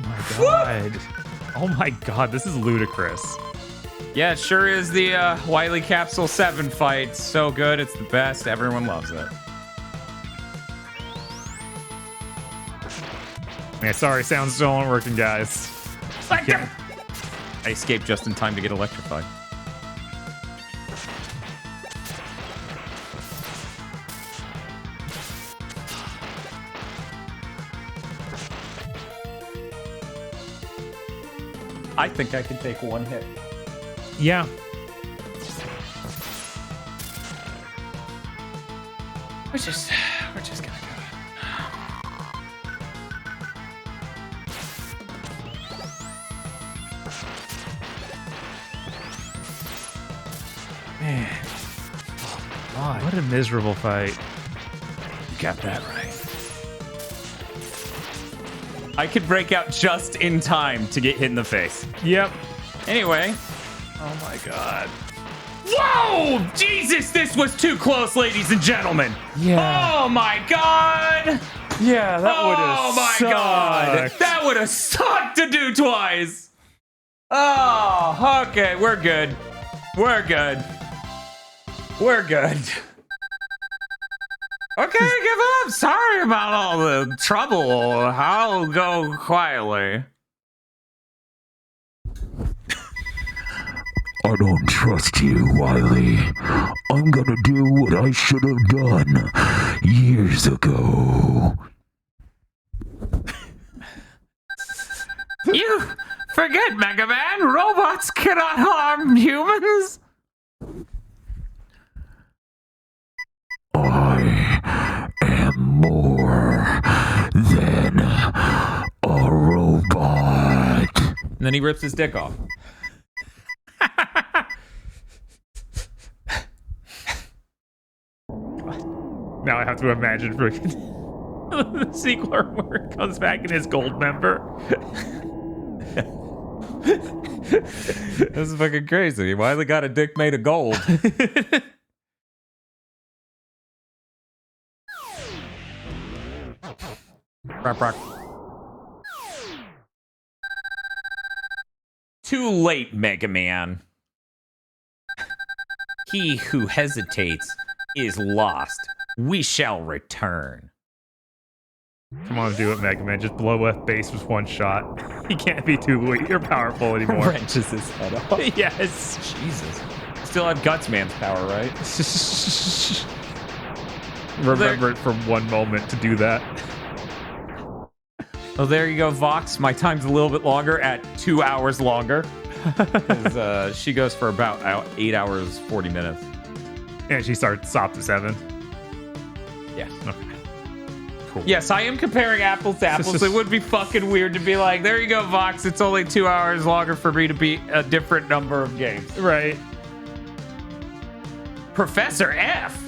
Oh my god. Oh my god, this is ludicrous. Yeah, it sure is the Wily Capsule 7 fight. So good, it's the best. Everyone loves it. Yeah, sorry, sounds still aren't working, guys. I escaped just in time to get electrified. I think I can take one hit. Yeah. We're just gonna go. Man. Oh, what a miserable fight. You got that right. I could break out just in time to get hit in the face. Yep. Anyway. Oh my god. Whoa! Jesus, this was too close, ladies and gentlemen. Yeah. Oh my god. Yeah, that would have Oh my god. That would have sucked to do twice. Oh, okay. We're good. We're good. We're good. Okay, give up. Sorry about all the trouble. I'll go quietly. I don't trust you, Wily. I'm gonna do what I should have done years ago. You forget, Mega Man. Robots cannot harm humans. I then he rips his dick off. Now I have to imagine freaking the sequel where it comes back in his gold member. This is fucking crazy. Wiley got a dick made of gold. Rock, rock. Too late, Mega Man. He who hesitates is lost. We shall return. Come on, do it, Mega Man. Just blow up base with one shot. He can't be too weak or powerful anymore. Wrenches his head off. Yes. Jesus. Still have Gutsman's power, right? Remember it for one moment to do that. Well, there you go, Vox. My time's a little bit longer at 2 hours longer. Because she goes for about 8 hours, 40 minutes. And she stops at 7. Yes. Okay. Cool. Yes, I am comparing apples to apples. It would be fucking weird to be like, there you go, Vox. It's only 2 hours longer for me to beat a different number of games. Right. Professor F.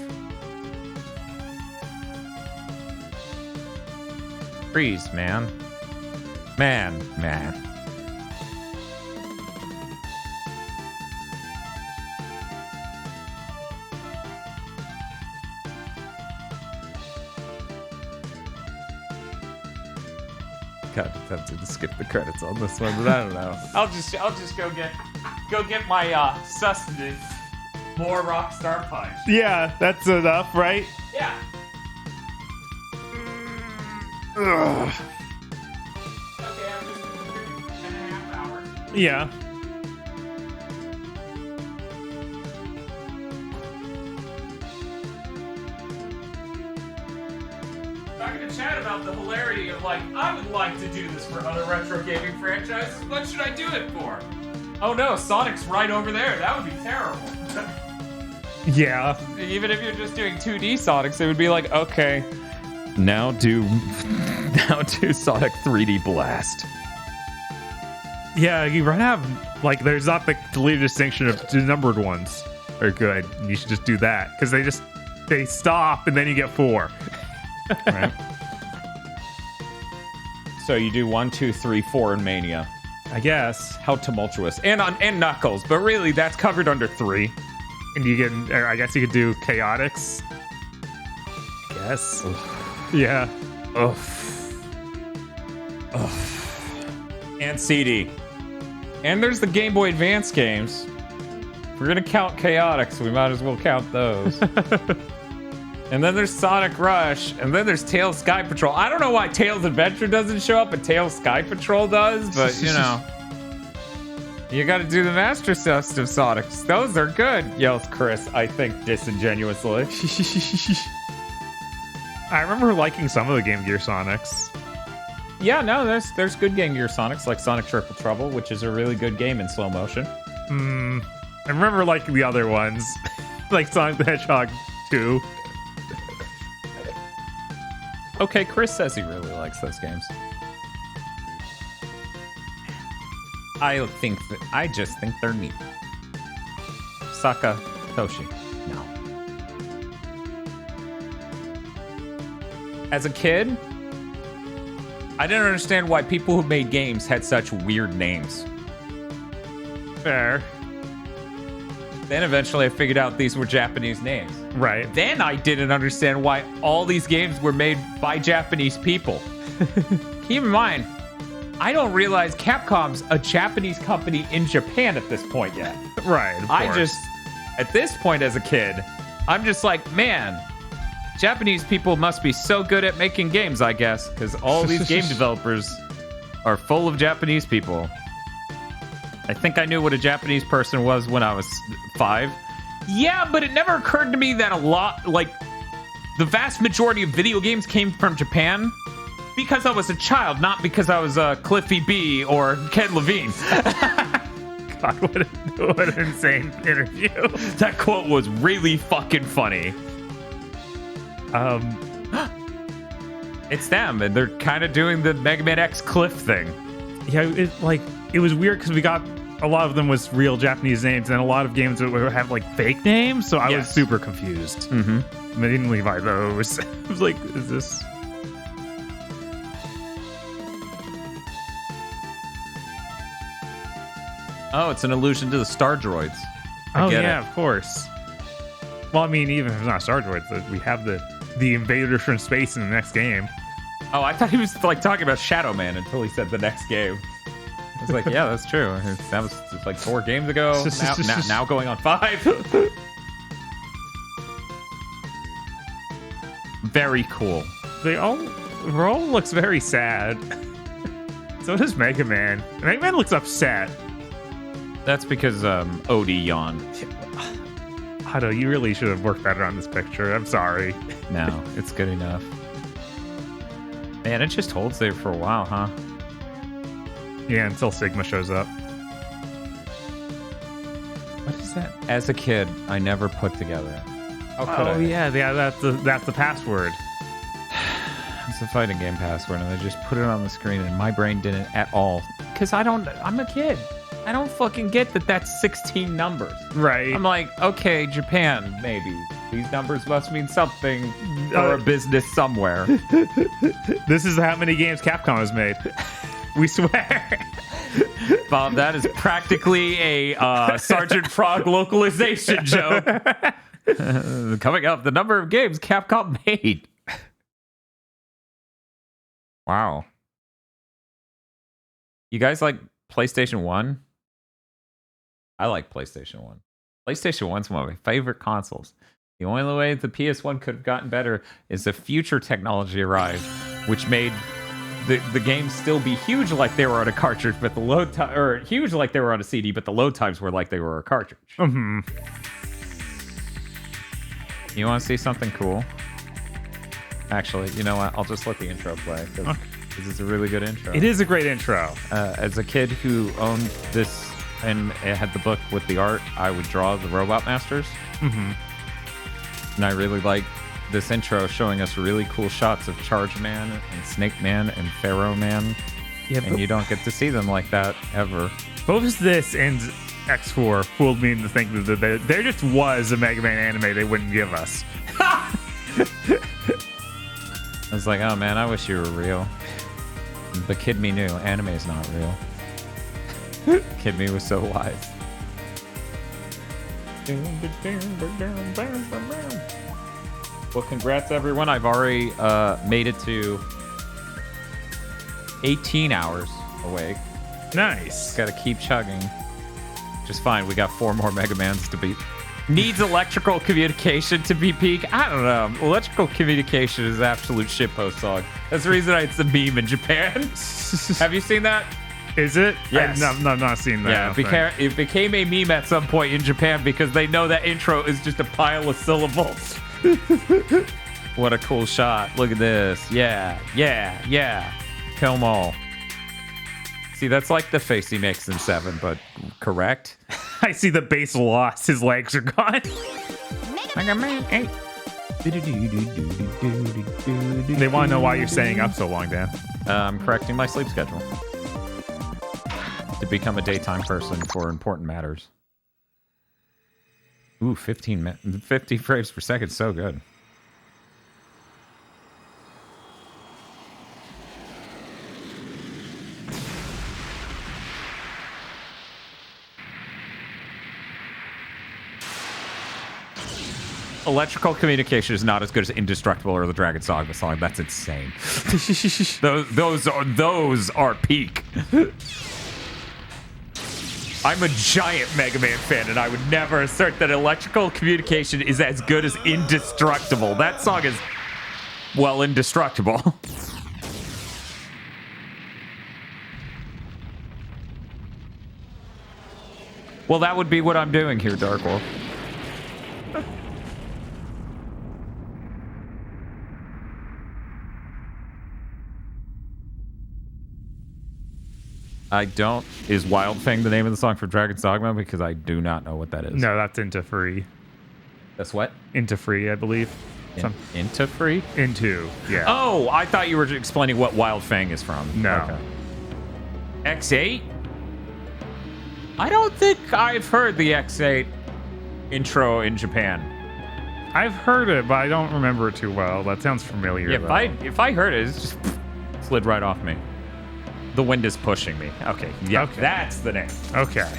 Freeze, man. Man. Kind of tempted to skip the credits on this one, but I don't know. I'll just go get my sustenance. More Rockstar Punch. Yeah, that's enough, right? Yeah. Ugh. Okay, I'm just gonna do 10.5 hours. Yeah. Talking to Chad about the hilarity of like, I would like to do this for other retro gaming franchises. What should I do it for? Oh no, Sonic's right over there. That would be terrible. Yeah. Even if you're just doing 2D Sonics, it would be like, okay, now do Sonic 3D Blast. Yeah, you run out of, like, there's not the clear distinction of the numbered ones are good. You should just do that because they stop and then you get 4. Right. So you do 1, 2, 3, 4 in Mania. I guess. How tumultuous. And Knuckles, but really that's covered under 3. And you can, I guess you could do Chaotix. Guess. Yeah. Ugh. And CD. And there's the Game Boy Advance games. If we're gonna count Chaotix, we might as well count those. And then there's Sonic Rush, and then there's Tails Sky Patrol. I don't know why Tails Adventure doesn't show up, but Tails Sky Patrol does, but you know. You gotta do the Master System Sonics. Those are good, yells Chris, I think disingenuously. I remember liking some of the Game Gear Sonics. Yeah, no, there's good Game Gear Sonics, like Sonic Triple Trouble, which is a really good game in slow motion. I remember liking the other ones, like Sonic the Hedgehog 2. Okay, Chris says he really likes those games. I just think they're neat. Saka Toshi. No. As a kid, I didn't understand why people who made games had such weird names. Fair. Then eventually I figured out these were Japanese names. Right. Then I didn't understand why all these games were made by Japanese people. Keep in mind, I don't realize Capcom's a Japanese company in Japan at this point yet. Right. At this point as a kid, I'm just like, man, Japanese people must be so good at making games, I guess, because all these game developers are full of Japanese people. I think I knew what a Japanese person was when I was 5. Yeah, but it never occurred to me that the vast majority of video games came from Japan because I was a child, not because I was Cliffy B or Ken Levine. God, what an insane interview. That quote was really fucking funny. It's them, and they're kind of doing the Mega Man X Cliff thing. Yeah, it was weird because we got a lot of them was real Japanese names, and a lot of games that would have like fake names. So I was super confused. Mm-hmm. I didn't buy those. I was like, is this? Oh, it's an allusion to the Star Droids. Oh yeah, of course. Well, I mean, even if it's not Star Droids, we have the invaders from space in the next game. Oh, I thought he was like talking about Shadow Man until he said the next game. I was like, yeah, that's true. That was just like 4 games ago. Now going on 5. Very cool. Roll looks very sad. So does Mega Man. Mega Man looks upset. That's because Odie yawned. Hado, you really should have worked better on this picture. I'm sorry. No, it's good enough. Man, it just holds there for a while, huh? Yeah, until Sigma shows up. What is that? As a kid, I never put together. Oh yeah, that's the password. It's a fighting game password, and I just put it on the screen, and my brain didn't at all. Because I'm a kid. I don't fucking get that that's 16 numbers. Right. I'm like, okay, Japan, maybe. These numbers must mean something for a business somewhere. This is how many games Capcom has made. We swear. Bob, that is practically a Sergeant Frog localization joke. Coming up, the number of games Capcom made. Wow. You guys like PlayStation 1? I like PlayStation 1. PlayStation 1's one of my favorite consoles. The only way the PS1 could have gotten better is if future technology arrived, which made the games still be huge like they were on a cartridge, but the load time, or huge like they were on a CD, but the load times were like they were a cartridge. Mm-hmm. You want to see something cool? Actually, you know what? I'll just let the intro play because this is a really good intro. It is a great intro. As a kid who owned this and it had the book with the art, I would draw the Robot Masters. Mm-hmm. And I really like this intro showing us really cool shots of Charge Man and Snake Man and Pharaoh Man. Yeah, and you don't get to see them like that ever. Both this and X4 fooled me into thinking that there just was a Mega Man anime they wouldn't give us. I was like, oh man, I wish you were real. But Kid Me knew anime is not real. Kid Me was so wise. Well, congrats everyone. I've already made it to 18 hours awake. Nice. Gotta keep chugging. Just fine. We got 4 more Mega Mans to beat. Needs electrical communication to be peak. I don't know. Electrical communication is an absolute shitpost song. That's the reason it's a meme in Japan. Have you seen that? Is it? Yes. I've not seen that. Yeah, it became a meme at some point in Japan because they know that intro is just a pile of syllables. What a cool shot. Look at this. Yeah. Kill 'em all. See, that's like the face he makes in 7, but correct? I see the base lost. His legs are gone. Mega Man 8. They want to know why you're staying up so long, Dan. I'm correcting my sleep schedule to become a daytime person for important matters. Ooh, 50 frames per second, so good. Electrical communication is not as good as Indestructible or the Dragon Dogma song. That's insane. those are peak. I'm a giant Mega Man fan, and I would never assert that electrical communication is as good as Indestructible. That song is, well, indestructible. Well, that would be what I'm doing here, Dark Wolf. I don't. Is Wild Fang the name of the song for Dragon's Dogma? Because I do not know what that is. No, that's Into Free. That's what? Into Free, I believe. Into Free? Into, yeah. Oh, I thought you were explaining what Wild Fang is from. No. Okay. X8? I don't think I've heard the X8 intro in Japan. I've heard it, but I don't remember it too well. That sounds familiar. Yeah, though. if I heard it, it's just slid right off me. The wind is pushing me. Okay, yeah, Okay. that's the name. Okay.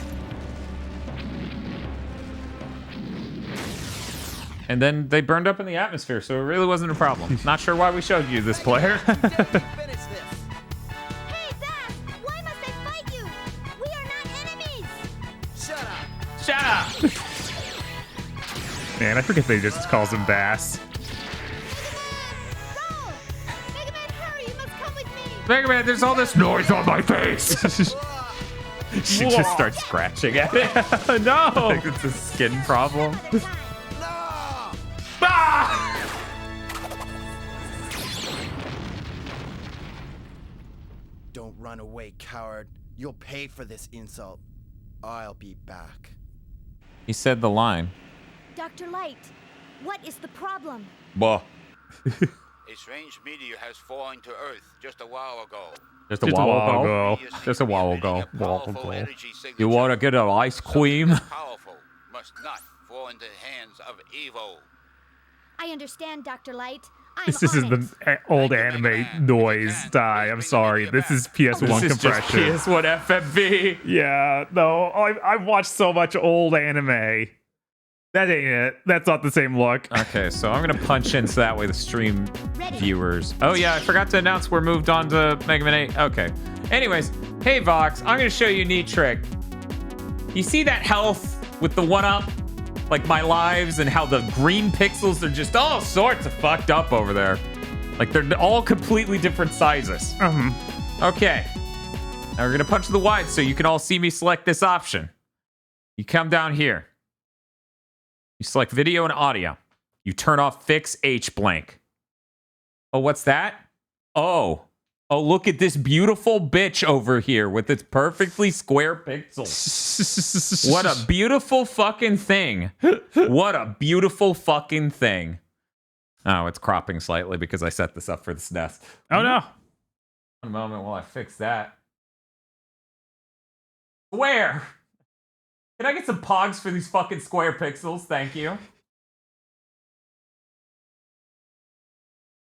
And then they burned up in the atmosphere, so it really wasn't a problem. Not sure why we showed you this player. Hey, Zach! Why must I fight you? We are not enemies! Shut up. Shut up! Man, I forget they just calls him Bass. Go! Mega Man, hurry! You must come with me! Mega Man, there's all this noise on my face. She just starts scratching at it. No! I think it's a skin problem. Don't run away, coward. You'll pay for this insult. I'll be back. He said the line. Dr. Light, what is the problem? Bah. A strange meteor has fallen to Earth just a while ago. Just a while ago. Just a while ago. You want to get an ice cream? Powerful must not fall into the hands of evil. I understand, Dr. Light. I'm This is on it. the old anime noise die. I'm sorry. This is PS1 This is compression. just PS1 FMV. Yeah, no, I've watched so much old anime. That ain't it. That's not the same look. Okay, so I'm gonna punch in so that way the stream Ready. viewers. Oh yeah, I forgot to announce we're moved on to Mega Man 8. Okay. Anyways, hey Vox, I'm gonna show you a neat trick. You see that health with the 1-up? Like my lives and how the green pixels are just all sorts of fucked up over there. Like they're all completely different sizes. Okay. Now we're gonna punch the wide so you can all see me select this option. You come down here. You select video and audio. You turn off fix H blank. Oh, what's that? Oh, look at this beautiful bitch over here with its perfectly square pixels. What a beautiful fucking thing. What a beautiful fucking thing. Oh, it's cropping slightly because I set this up for the SNES. Oh no. One moment while I fix that. Square. Can I get some pogs for these fucking square pixels? Thank you.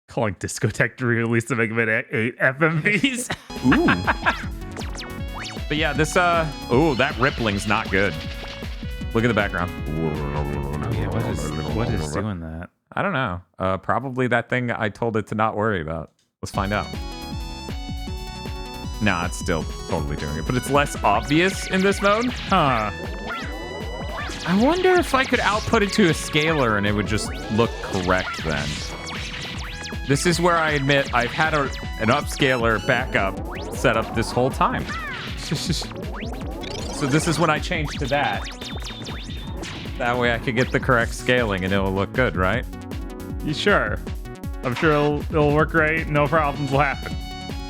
Calling Discotech to release the Mega Man 8 FMVs. Ooh. But yeah, this ooh, that rippling's not good. Look at the background. Yeah, what is doing that? I don't know. Probably that thing I told it to not worry about. Let's find out. Nah, it's still totally doing it, but it's less obvious in this mode. Huh. I wonder if I could output it to a scaler and it would just look correct then. This is where I admit I've had an upscaler backup set up this whole time. So this is when I change to that. That way I could get the correct scaling and it'll look good, right? You sure? I'm sure it'll work great. No problems will happen.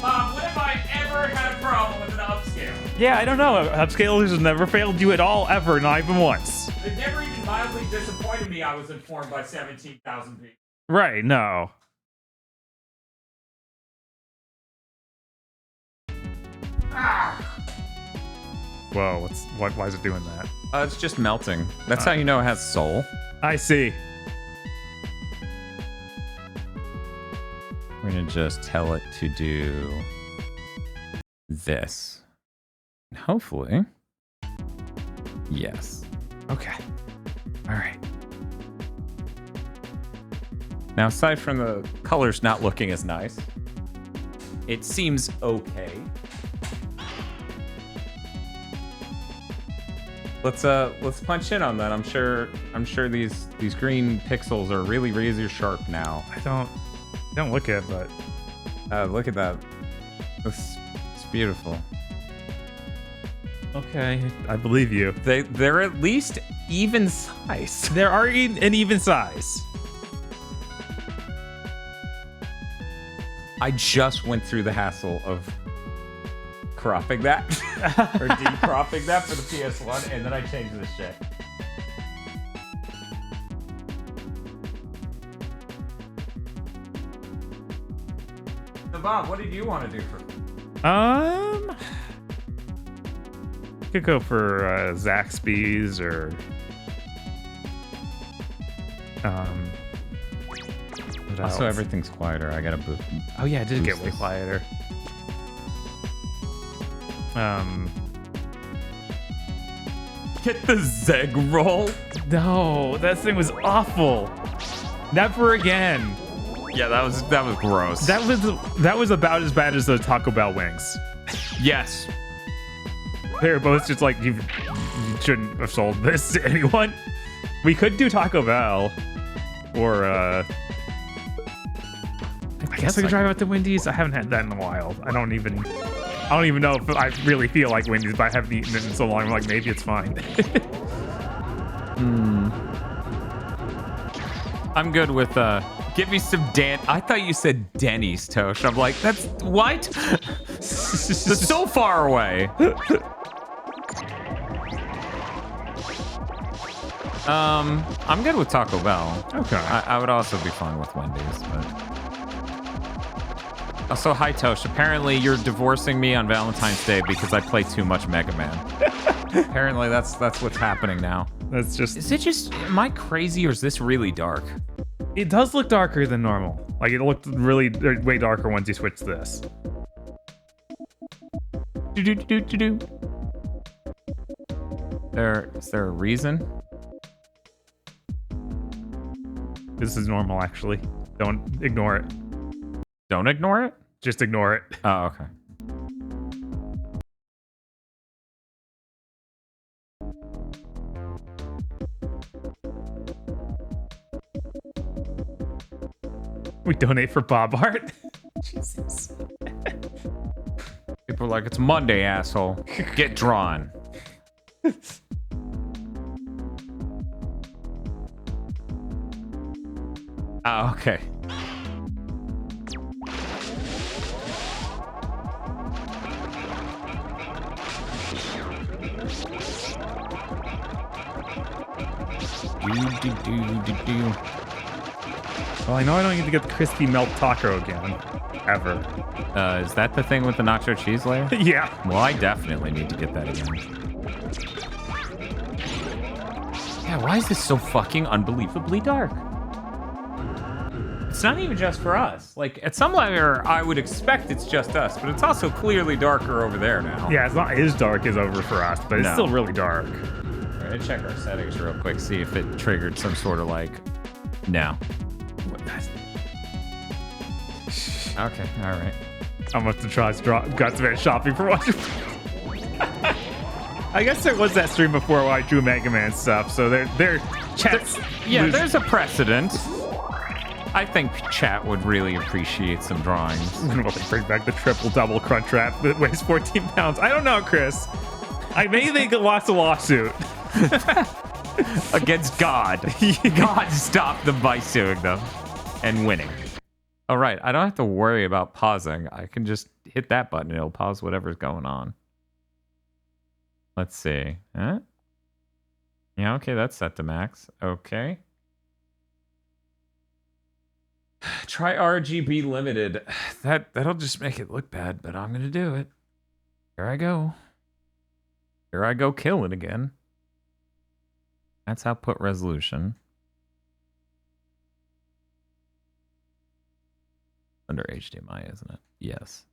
Mom, when have I ever had a problem with an upscale? Yeah, I don't know. Upscalers have never failed you at all, ever, not even once. It never even mildly disappointed me, I was informed by 17,000 people. Right, no. Whoa, why is it doing that? It's just melting. That's how you know it has soul. I see. We're gonna just tell it to do this. And hopefully, yes. Okay. All right. Now, aside from the colors not looking as nice, it seems okay. Let's punch in on that. I'm sure these green pixels are really razor sharp now. I don't look at it, but look at that. It's beautiful. Okay, I believe you. They're at least even size. There are an even size. I just went through the hassle of cropping that or decropping that for the PS1, and then I changed this shit. So Bob, what did you want to do for? Could go for Zaxby's or what Also, else? everything's quieter. I gotta boost. Oh yeah, it did get way this. quieter. Get the Zeg roll. No, that thing was awful. Never again. Yeah, that was gross. That was about as bad as the Taco Bell wings. Yes. They were both just like, you shouldn't have sold this to anyone. We could do Taco Bell, or I guess I could drive out to Wendy's. I haven't had that in a while. I don't even know if I really feel like Wendy's, but I haven't eaten it in so long. I'm like, maybe it's fine. I'm good with give me some I thought you said Denny's Tosh. I'm like, that's what? That's so far away. I'm good with Taco Bell. Okay. I would also be fine with Wendy's, but also, hi Tosh. Apparently you're divorcing me on Valentine's Day because I play too much Mega Man. Apparently that's what's happening now. That's just. Is it just, am I crazy or is this really dark? It does look darker than normal. Like, it looked really way darker once you switched this. Is there a reason? This is normal, actually. Don't ignore it. Don't ignore it? Just ignore it. Oh, okay. We donate for Bob Art. Jesus. People are like, it's Monday, asshole. Get drawn. Oh, okay. Well, I know I don't need to get the crispy melt taco again. Ever. Is that the thing with the nacho cheese layer? Yeah. Well, I definitely need to get that again. Yeah, why is this so fucking unbelievably dark? It's not even just for us. Like, at some level, I would expect it's just us, but it's also clearly darker over there now. Yeah, it's not as dark as over for us, but it's No. still really dark. All right, check our settings real quick, see if it triggered some sort of like... No. Okay, all right. I'm about to try got to shopping for one. I guess there was that stream before where I drew Mega Man stuff, so they're chats. Yeah, there's a precedent. I think chat would really appreciate some drawings. Will they bring back the triple-double crunch wrap that weighs 14 pounds? I don't know, Chris. Maybe they lost a lawsuit. Against God. God stopped them by suing them and winning. All right, I don't have to worry about pausing. I can just hit that button and it'll pause whatever's going on. Let's see. Huh? Yeah, okay, that's set to max. Okay. Try RGB limited. That'll just make it look bad, but I'm gonna do it. Here I go. Here I go killing again. That's output resolution. Under HDMI, isn't it? Yes.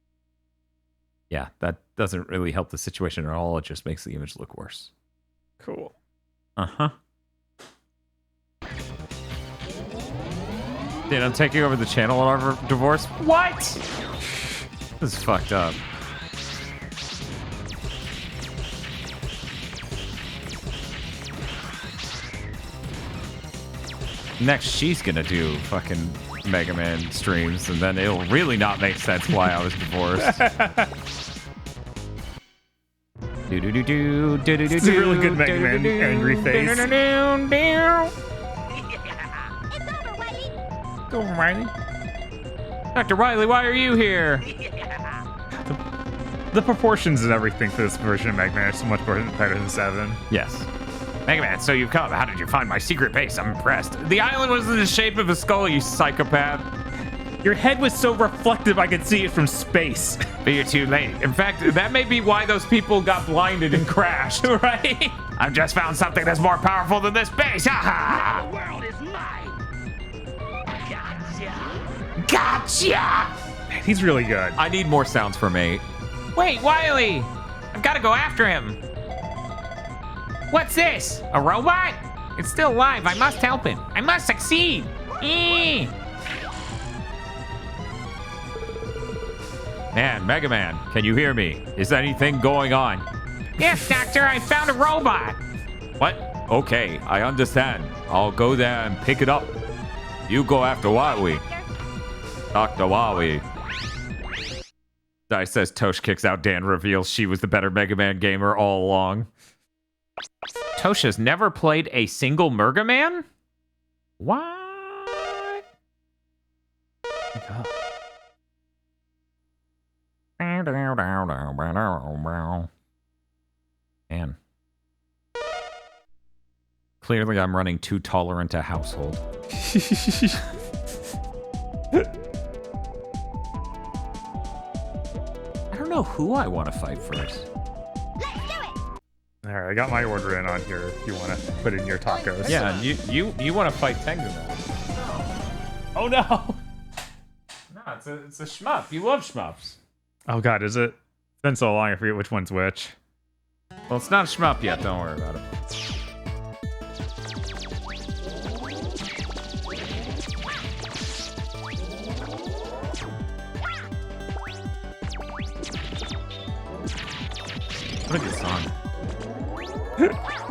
Yeah, that doesn't really help the situation at all. It just makes the image look worse. Cool. Uh-huh. Dude, I'm taking over the channel on our divorce. What? This is fucked up. Next, she's gonna do fucking Mega Man streams, and then it'll really not make sense why I was divorced. It's a really good Mega Man angry face. Go, Riley. Dr. Riley, why are you here? The proportions and everything for this version of Mega Man are so much better than 7. Yes. Mega Man, so you've come. How did you find my secret base? I'm impressed. The island was in the shape of a skull, you psychopath. Your head was so reflective I could see it from space. But you're too late. In fact, that may be why those people got blinded and crashed. Right? I've just found something that's more powerful than this base. Ha ha! The world is mine. Gotcha! Man, he's really good. I need more sounds from 8. Wait, Wily! I've got to go after him. What's this? A robot? It's still alive. I must help him. I must succeed. Man, Mega Man, can you hear me? Is anything going on? Yes, Doctor, I found a robot. What? Okay, I understand. I'll go there and pick it up. You go after Wily. Dr. Wily. Dice says Tosh kicks out Dan reveals she was the better Mega Man gamer all along. Tosha's never played a single Mega Man? What? Man. Clearly I'm running too tolerant a household. I don't know who I want to fight first. All right, I got my order in on here if you want to put in your tacos. Yeah, you want to fight Tengu now. Oh, no. No, it's a shmup. You love shmups. Oh, God, is it? It's been so long, I forget which one's which. Well, it's not a shmup yet. Don't worry about it. What a good song.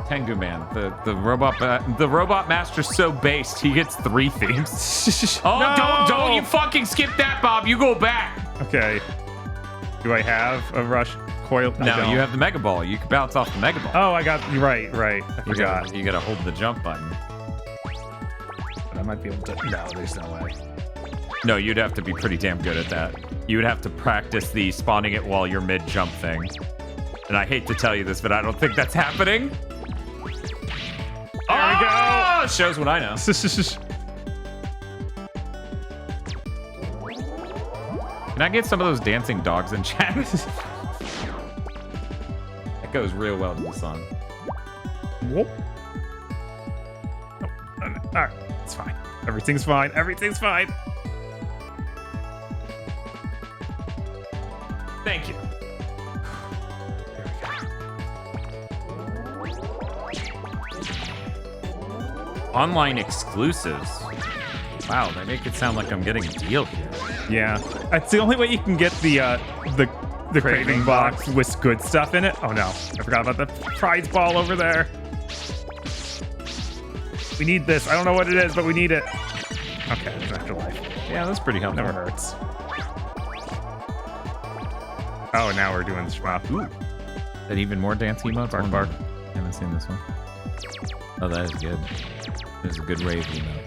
Tengu Man, the robot master's so based he gets 3 themes. Oh, No! don't you fucking skip that, Bob. You go back. Okay. Do I have a rush coil? I No, don't. you have the Mega Ball. You can bounce off the Mega Ball. Oh, I got you right. I forgot. You gotta hold the jump button. But I might be able to. No, there's no way. No, you'd have to be pretty damn good at that. You would have to practice the spawning it while you're mid-jump thing. And I hate to tell you this, but I don't think that's happening. There we go. Shows what I know. Can I get some of those dancing dogs in chat? That goes real well to the song. Whoop. Oh, all right, it's fine. Everything's fine. Everything's fine. Thank you. Online exclusives. Wow, they make it sound like I'm getting a deal here. Yeah, that's the only way you can get the craving box with good stuff in it. Oh no, I forgot about the prize ball over there. We need this. I don't know what it is, but we need it. Okay, it's afterlife. Yeah, that's pretty helpful. Never hurts. Oh, now we're doing shmup. Ooh. That even more dance emotes? Bark, bark. I haven't seen this one. Oh, that is good. This is a good rave emote.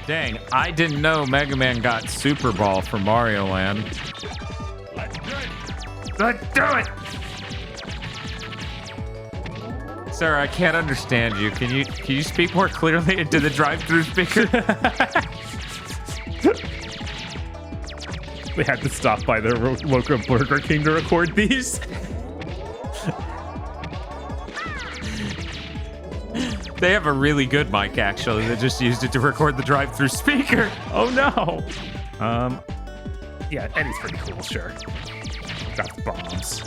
Dang, I didn't know Mega Man got Super Ball for Mario Land. Let's do it. Sir, I can't understand you. Can you speak more clearly into the drive-through speaker? They had to stop by their local Burger King to record these. They have a really good mic, actually. They just used it to record the drive-through speaker. Oh no. Yeah, Eddie's pretty cool, sure. Got the bombs.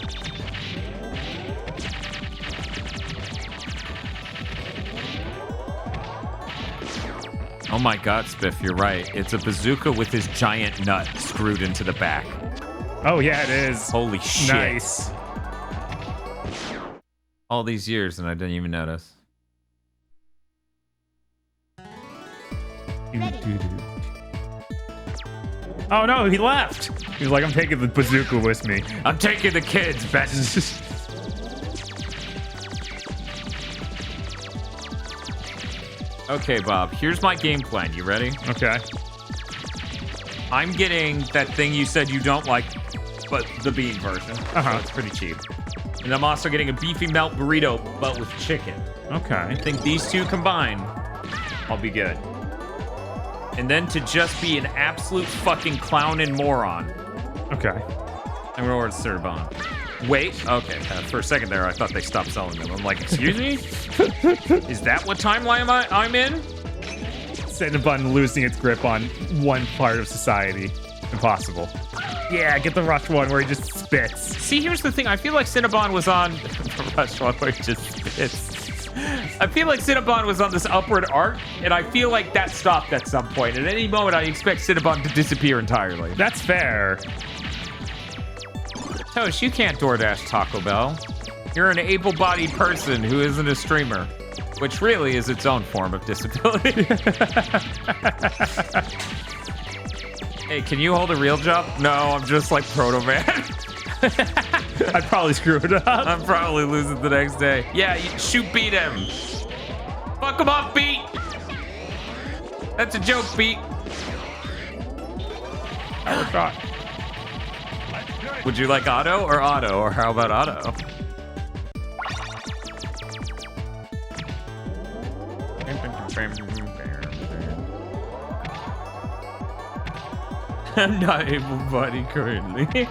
Oh my god, Spiff, you're right. It's a bazooka with his giant nut screwed into the back. Oh yeah, it is. Holy shit. Nice. All these years and I didn't even notice. Oh no, he left. He was like, I'm taking the bazooka with me. I'm taking the kids, Bess. Okay, Bob, here's my game plan. You ready? Okay. I'm getting that thing you said you don't like, but the bean version. So it's pretty cheap. And I'm also getting a beefy melt burrito, but with chicken. Okay. I think these two combined, I'll be good. and then to just be an absolute fucking clown and moron. Okay. I'm gonna order Cinnabon. Wait, okay. For a second there, I thought they stopped selling them. I'm like, excuse me? Is that what timeline I'm in? Cinnabon losing its grip on one part of society. Impossible. Yeah, get the Rush one where he just spits. See, here's the thing. I feel like Cinnabon was on the Rush one where he just spits. I feel like Cinnabon was on this upward arc, and I feel like that stopped at some point. At any moment, I expect Cinnabon to disappear entirely. That's fair. Tosh, you can't DoorDash Taco Bell. You're an able-bodied person who isn't a streamer, which really is its own form of disability. Hey, can you hold a real job? No, I'm just like Proto Man. I'd probably screw it up. I'm probably losing the next day. Yeah, shoot, beat him. Fuck him up, beat. That's a joke, beat. I would try. Would you like auto, or how about auto? I'm not able-bodied currently. Good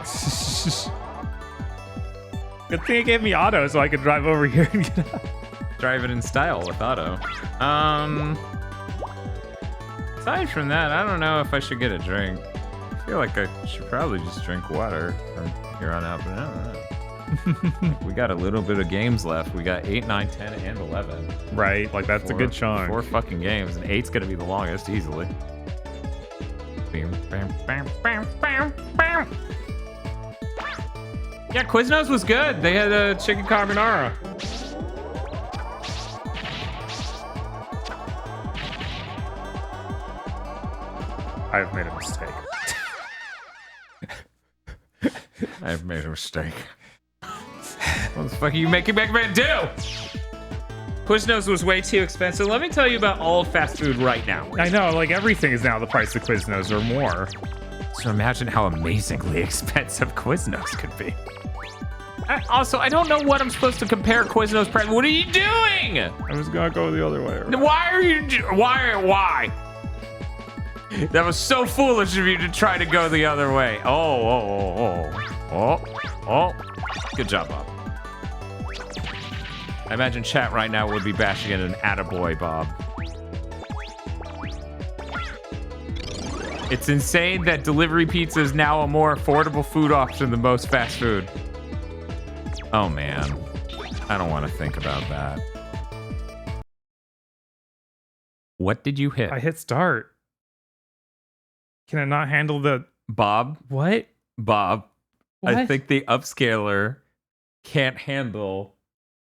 thing it gave me auto so I could drive over here and get out. Drive it in style with auto. Aside from that, I don't know if I should get a drink. I feel like I should probably just drink water from here on out, but I don't know. We got a little bit of games left. We got 8, 9, 10, and 11. Right, like that's a good chunk. 4 fucking games, and 8's gonna be the longest, easily. Yeah, Quiznos was good. They had a chicken carbonara. I've made a mistake. I've made a mistake. What the fuck are you making Mega Man do? Quiznos was way too expensive. Let me tell you about all fast food right now. I know, like everything is now the price of Quiznos or more. So imagine how amazingly expensive Quiznos could be. Also, I don't know what I'm supposed to compare Quiznos price. What are you doing? I was gonna go the other way. Why are you? Why? That was so foolish of you to try to go the other way. Oh. Good job, Bob. I imagine chat right now would be bashing in an attaboy, Bob. It's insane that delivery pizza is now a more affordable food option than most fast food. Oh, man. I don't want to think about that. What did you hit? I hit start. Can I not handle the... Bob? What? Bob. What? I think the upscaler can't handle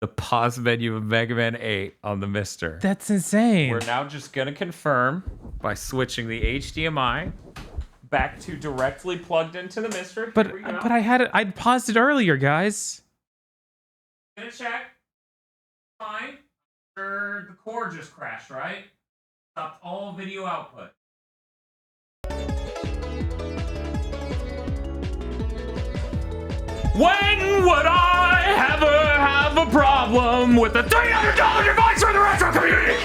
the pause menu of Mega Man 8 on the Mister. That's insane. We're now just going to confirm by switching the HDMI back to directly plugged into the Mister. But I had it. I'd paused it earlier, guys. Gonna check. Fine. Sure, the core just crashed, right? Stopped all video output. When would I ever have a problem with a $300 device for the retro community?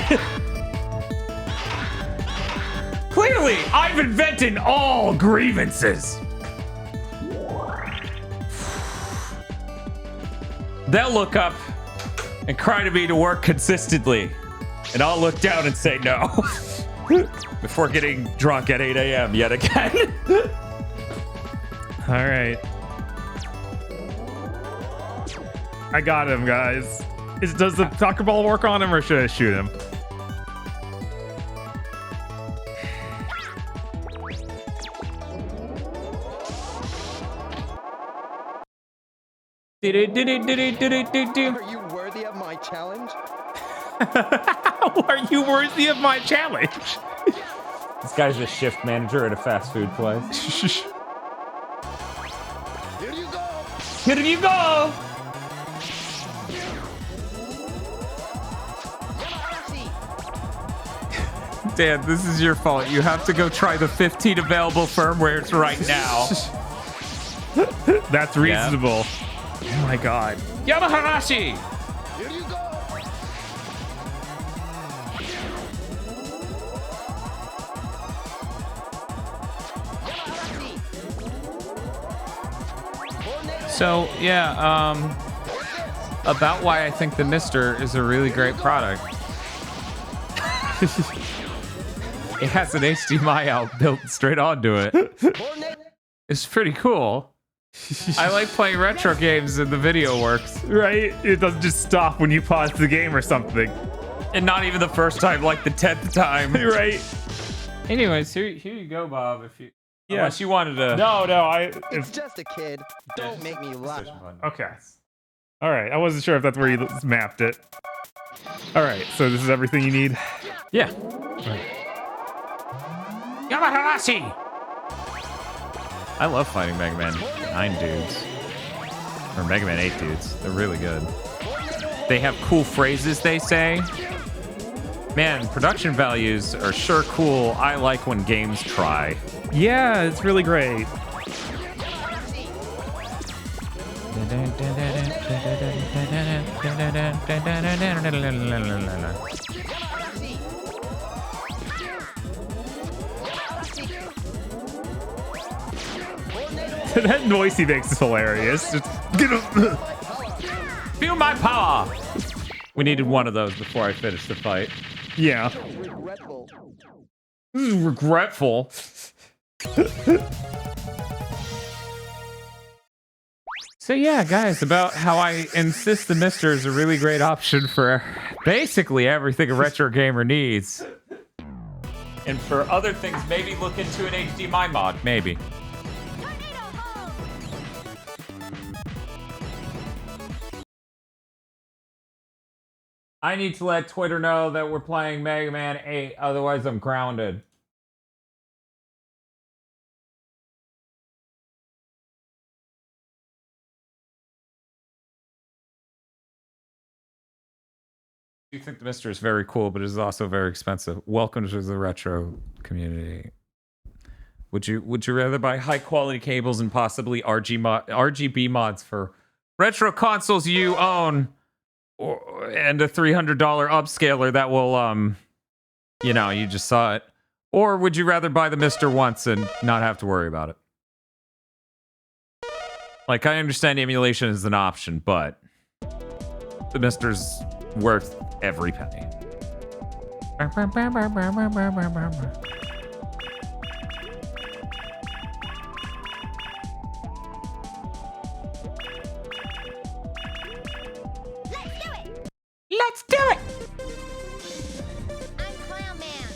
Clearly, I've invented all grievances. They'll look up and cry to me to work consistently, and I'll look down and say no before getting drunk at 8 a.m. yet again. All right. I got him, guys. Does the soccer ball work on him, or should I shoot him? Are you worthy of my challenge? Are you worthy of my challenge? This guy's a shift manager at a fast food place. Here you go! Here you go! Dan, this is your fault. You have to go try the 15 available firmwares right now. That's reasonable. Oh my god. Yamaharashi! Here you go! So yeah, about why I think the Mister is a really great product. It has an HDMI out built straight onto it. It's pretty cool. I like playing retro games and the video works. Right? It doesn't just stop when you pause the game or something. And not even the first time, like the 10th time. Right? Anyways, here you go, Bob. If you, unless you wanted to. No, It's just a kid. Don't make me laugh. Okay. All right. I wasn't sure if that's where you mapped it. All right. So this is everything you need. Yeah. Yamaharashi! I love fighting Mega Man 9 dudes. Or Mega Man 8 dudes. They're really good. They have cool phrases they say. Man, production values are sure cool. I like when games try. Yeah, it's really great. That noise he makes is hilarious. Just get him. Feel my power. We needed one of those before I finished the fight. Yeah. This is regretful. So yeah, guys, about how I insist the Mister is a really great option for basically everything a retro gamer needs. And for other things, maybe look into an HDMI mod, maybe. I need to let Twitter know that we're playing Mega Man 8, otherwise I'm grounded. I do think the Mister is very cool, but it is also very expensive. Welcome to the retro community. Would you rather buy high quality cables and possibly RGB mods for retro consoles you own, and a $300 upscaler that will you know, you just saw it, or would you rather buy the Mister once and not have to worry about it? Like, I understand emulation is an option, but the Mister's worth every penny. Let's do it! I'm Clown Man.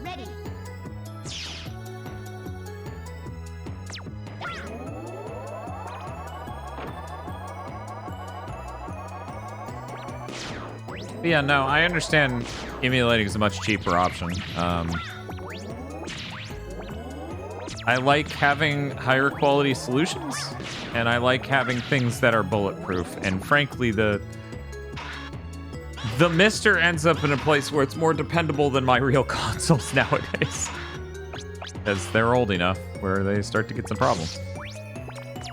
Ready. Yeah, no, I understand emulating is a much cheaper option. I like having higher quality solutions, and I like having things that are bulletproof. And frankly, the Mister ends up in a place where it's more dependable than my real consoles nowadays. Because they're old enough where they start to get some problems.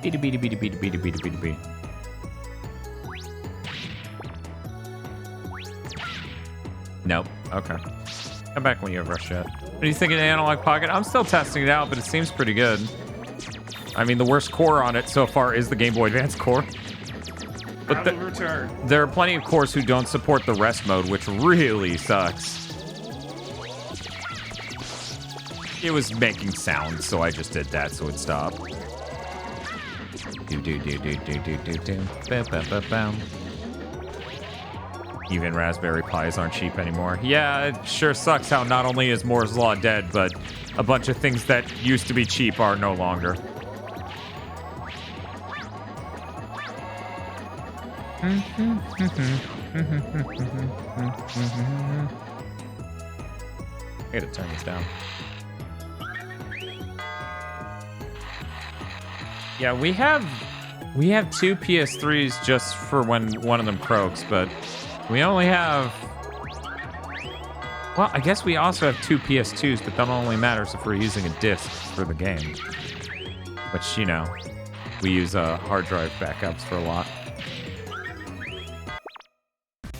Beady beady beady beady beady beady beady beady. Nope. Okay. Come back when you have Rush Jet. What do you think of the Analog Pocket? I'm still testing it out, but it seems pretty good. I mean, the worst core on it so far is the Game Boy Advance core. But there are plenty of cores who don't support the rest mode, which really sucks. It was making sound, so I just did that so it'd stop. Do do do do do do do do. Bam bam bam bam. Even Raspberry Pis aren't cheap anymore. Yeah, it sure sucks how not only is Moore's Law dead, but a bunch of things that used to be cheap are no longer. I gotta turn this down. Yeah, we have 2 PS3s just for when one of them croaks, but we only have... Well, I guess we also have 2 PS2s, but that only matters if we're using a disc for the game. Which, you know, we use hard drive backups for a lot.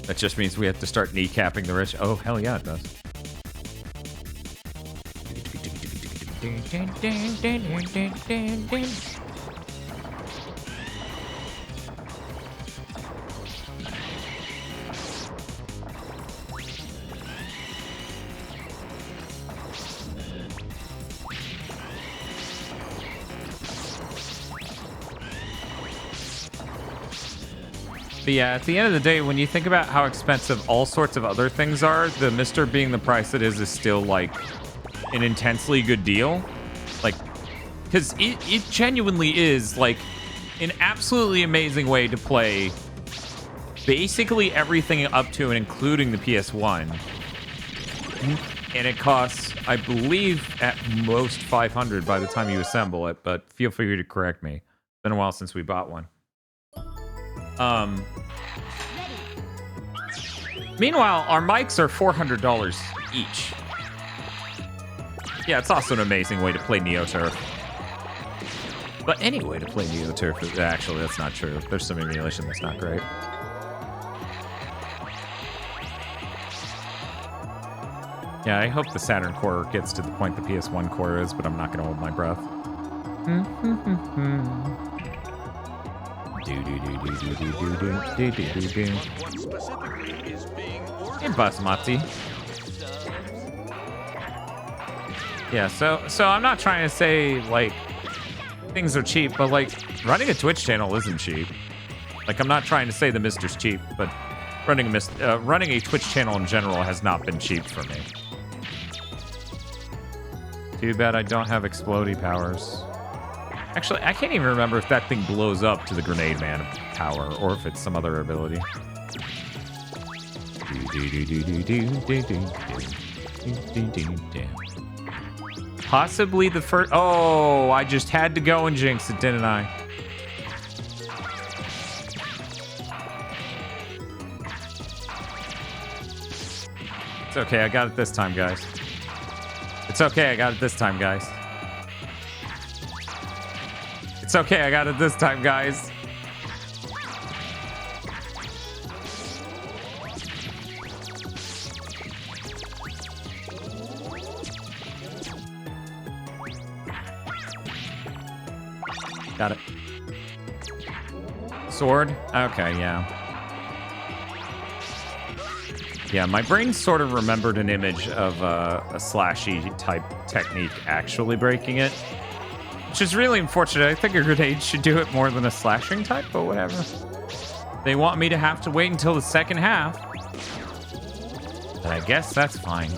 That just means we have to start kneecapping the rich. Oh, hell yeah, it does. But yeah, at the end of the day, when you think about how expensive all sorts of other things are, the Mister being the price it is still like an intensely good deal. Like, because it genuinely is like an absolutely amazing way to play basically everything up to and including the PS1. And it costs, I believe, at most $500 by the time you assemble it, but feel free to correct me. It's been a while since we bought one. Meanwhile, our mics are $400 each. Yeah, it's also an amazing way to play NeoTurf. But any way to play NeoTurf, actually, that's not true. There's some emulation that's not great. Yeah, I hope the Saturn core gets to the point the PS1 core is, but I'm not going to hold my breath. Hey, Basmati. Yeah, so I'm not trying to say, like, things are cheap, but, like, running a Twitch channel isn't cheap. Like, I'm not trying to say the Mister's cheap, but running a Twitch channel in general has not been cheap for me. Too bad I don't have explodey powers. Actually, I can't even remember if that thing blows up to the Grenade Man power, or if it's some other ability. Possibly the first... Oh, I just had to go and jinx it, didn't I? It's okay, I got it this time, guys. It's okay, I got it this time, guys. It's okay, I got it this time, guys. Got it. Sword? Okay, yeah. Yeah, my brain sort of remembered an image of a slashy type technique actually breaking it. Which is really unfortunate. I think a grenade should do it more than a slashing type, but whatever. They want me to have to wait until the second half. But I guess that's fine.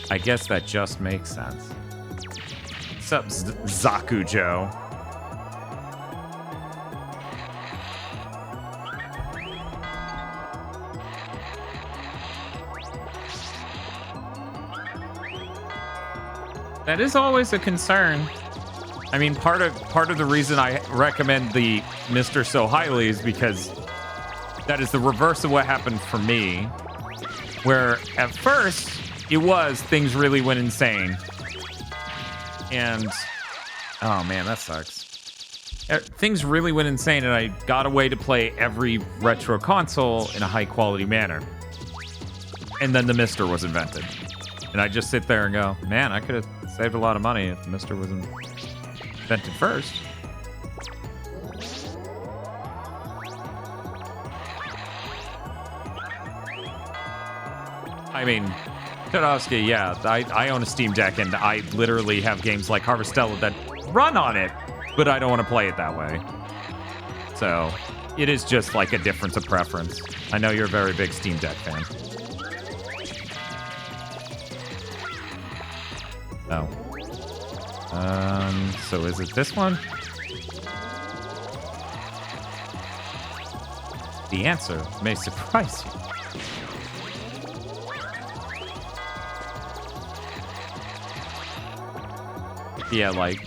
I guess that just makes sense. What's up, Zaku Joe? That is always a concern. I mean, part of the reason I recommend the Mister so highly is because that is the reverse of what happened for me. Where at first it was things really went insane, and oh man, that sucks. Things really went insane, and I got a way to play every retro console in a high quality manner. And then the Mister was invented, and I just sit there and go, man, I could have saved a lot of money if the Mister was invented first. I mean, Todowski, yeah, I own a Steam Deck, and I literally have games like Harvestella that run on it, but I don't want to play it that way. So, it is just like a difference of preference. I know you're a very big Steam Deck fan. Oh. So is it this one? The answer may surprise you. Yeah, like,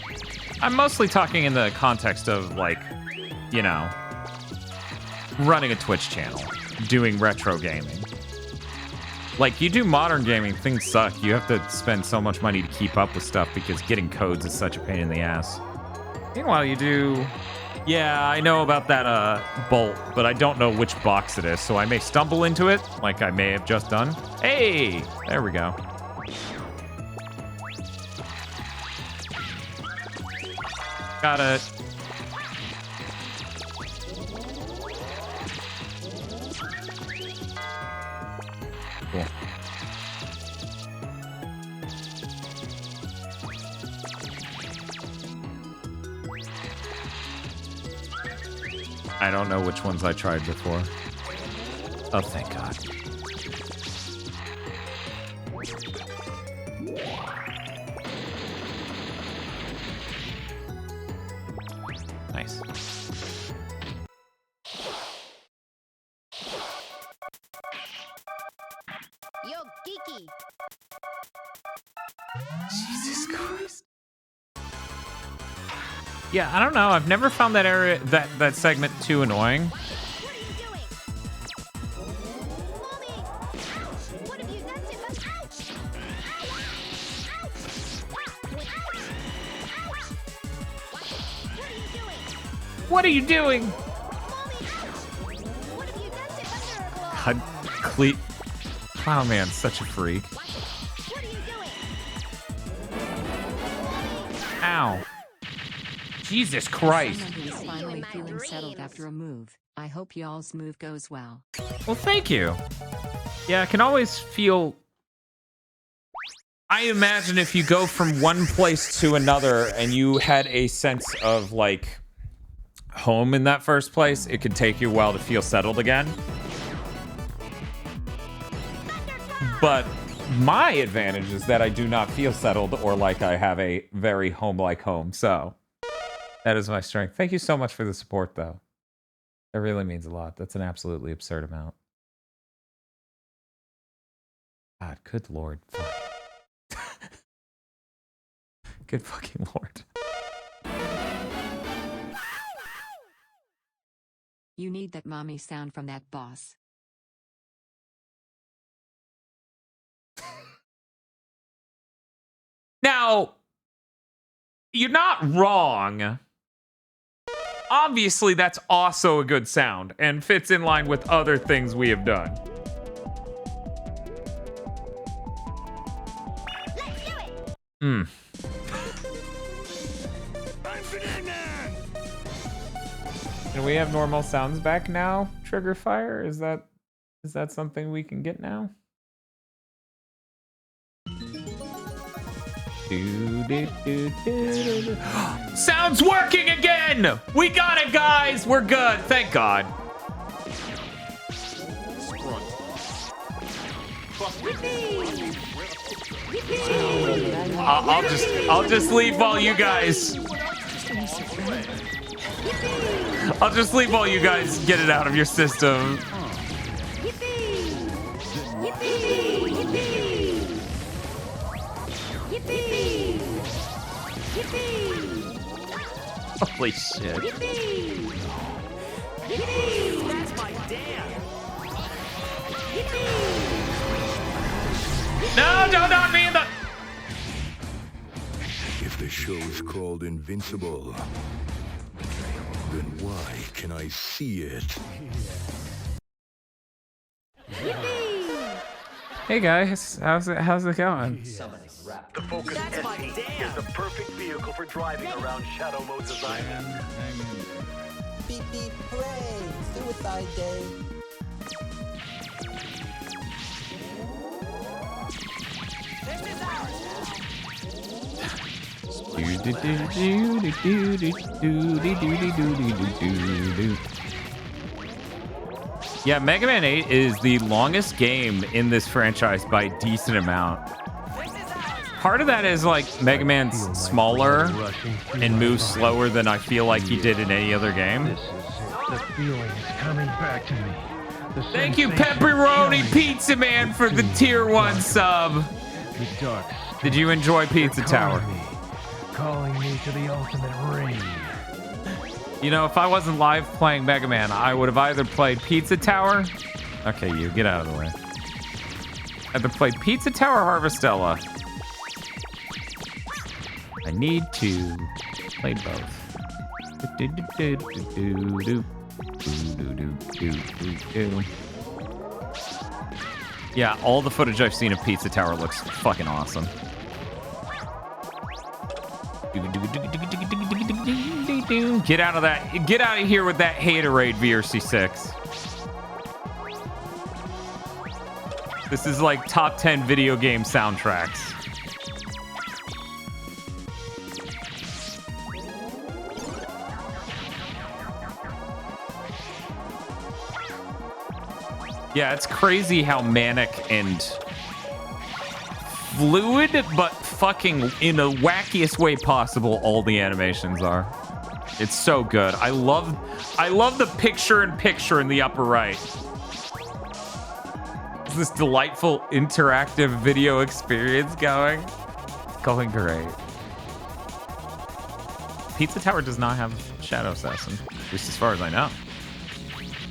I'm mostly talking in the context of, like, you know, running a Twitch channel, doing retro gaming. Like, you do modern gaming, things suck. You have to spend so much money to keep up with stuff because getting codes is such a pain in the ass. Meanwhile, you do Yeah, I know about that bolt, but I don't know which box it is, so I may stumble into it, like I may have just done. Hey, there we go. Got it. Cool. I don't know which ones I tried before. Oh, thank God. Nice. Yo, geeky. Jesus Christ. Yeah, I don't know. I've never found that area, that segment too annoying. What are you doing? God, Clown Man's such a freak. Ow. Jesus Christ. Someone who is finally feeling settled after a move. I hope y'all's move goes well. Well, thank you. Yeah, I can always feel... I imagine if you go from one place to another and you had a sense of, like, home in that first place, it could take you a while to feel settled again. But my advantage is that I do not feel settled or like I have a very home-like home, so that is my strength. Thank you so much for the support, though. That really means a lot. That's an absolutely absurd amount. God, good lord. Good fucking lord. You need that mommy sound from that boss. Now, you're not wrong. Obviously, that's also a good sound and fits in line with other things we have done. Hmm. Can we have normal sounds back now, Trigger Fire? Is that something we can get now? Sound's working again! We got it, guys! We're good, thank God. I'll just leave while you guys. I'll just leave while you guys get it out of your system. Holy shit. That's my dad. No, don't me in the... If the show's called Invincible, then why can I see it? Hey guys, how's it going? The Focus ST is the perfect vehicle for driving around Shadow Mode Design. Beep beep, hooray! Suicide Day. Yeah, Mega Man 8 is the longest game in this franchise by a decent amount. Part of that is like Mega Man's smaller and moves slower than I feel like he did in any other game. The feeling is coming back to me. Thank you, Pepperoni Pizza Man, for the tier 1 sub. Did you enjoy Pizza Tower? Calling me to the ultimate ring. You know, if I wasn't live playing Mega Man, I would have either played Pizza Tower. Okay, you get out of the way. Either played Pizza Tower or Harvestella. I need to play both. Yeah, all the footage I've seen of Pizza Tower looks fucking awesome. Get out of that. Get out of here with that Haterade VRC6. This is like top 10 video game soundtracks. Yeah, it's crazy how manic and fluid, but fucking in the wackiest way possible all the animations are. It's so good. I love the picture-in-picture in the upper right. It's this delightful interactive video experience going great. Pizza Tower does not have Shadow Assassin, at least as far as I know.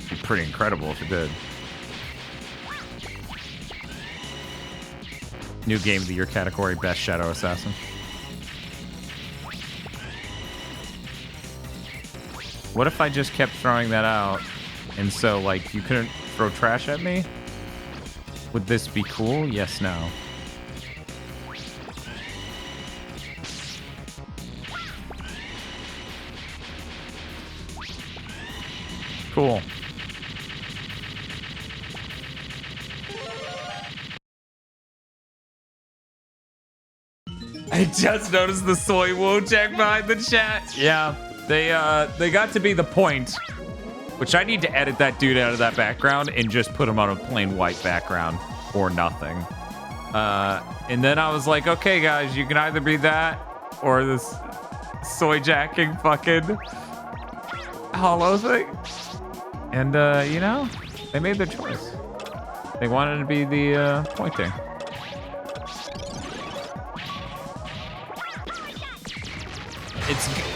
It'd be pretty incredible if it did. New Game of the Year category, Best Shadow Assassin. What if I just kept throwing that out, and so, like, you couldn't throw trash at me? Would this be cool? Yes, no. Cool. I just noticed the soy Wojak behind the chat. Yeah, they got to be the point, which I need to edit that dude out of that background and just put him on a plain white background or nothing. And then I was like, okay, guys, you can either be that or this soy jacking fucking hollow thing. And, you know, they made their choice. They wanted to be the pointing.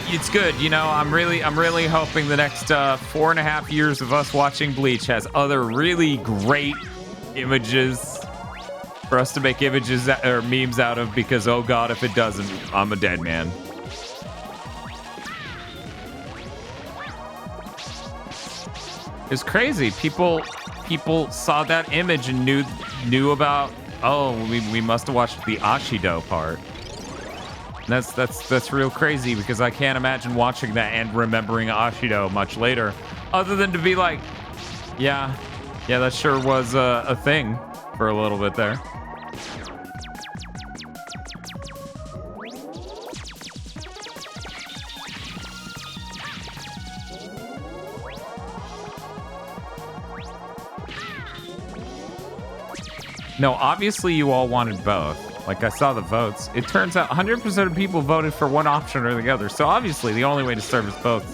It's good, you know. I'm really hoping the next 4.5 years of us watching Bleach has other really great images for us to make images or memes out of, because oh god, if it doesn't, I'm a dead man. It's crazy. People saw that image and knew about, oh, we must have watched the Ashido part. And that's real crazy, because I can't imagine watching that and remembering Ashido much later, other than to be like, yeah, that sure was a thing for a little bit there. No, obviously you all wanted both. Like, I saw the votes. It turns out 100% of people voted for one option or the other. So obviously the only way to service both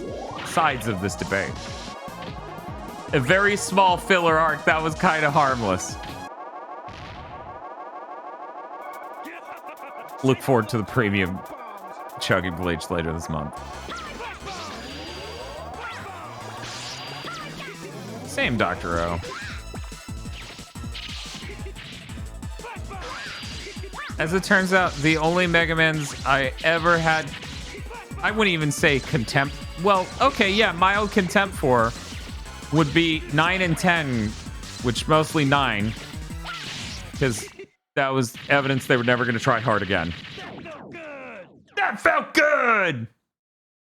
sides of this debate. A very small filler arc that was kind of harmless. Look forward to the premium Chugging Bleach later this month. Same Dr. O. As it turns out, the only Mega Mans I ever had, I wouldn't even say contempt. Well, okay, yeah, mild contempt for would be 9 and 10, which mostly 9, because that was evidence they were never going to try hard again. That felt good!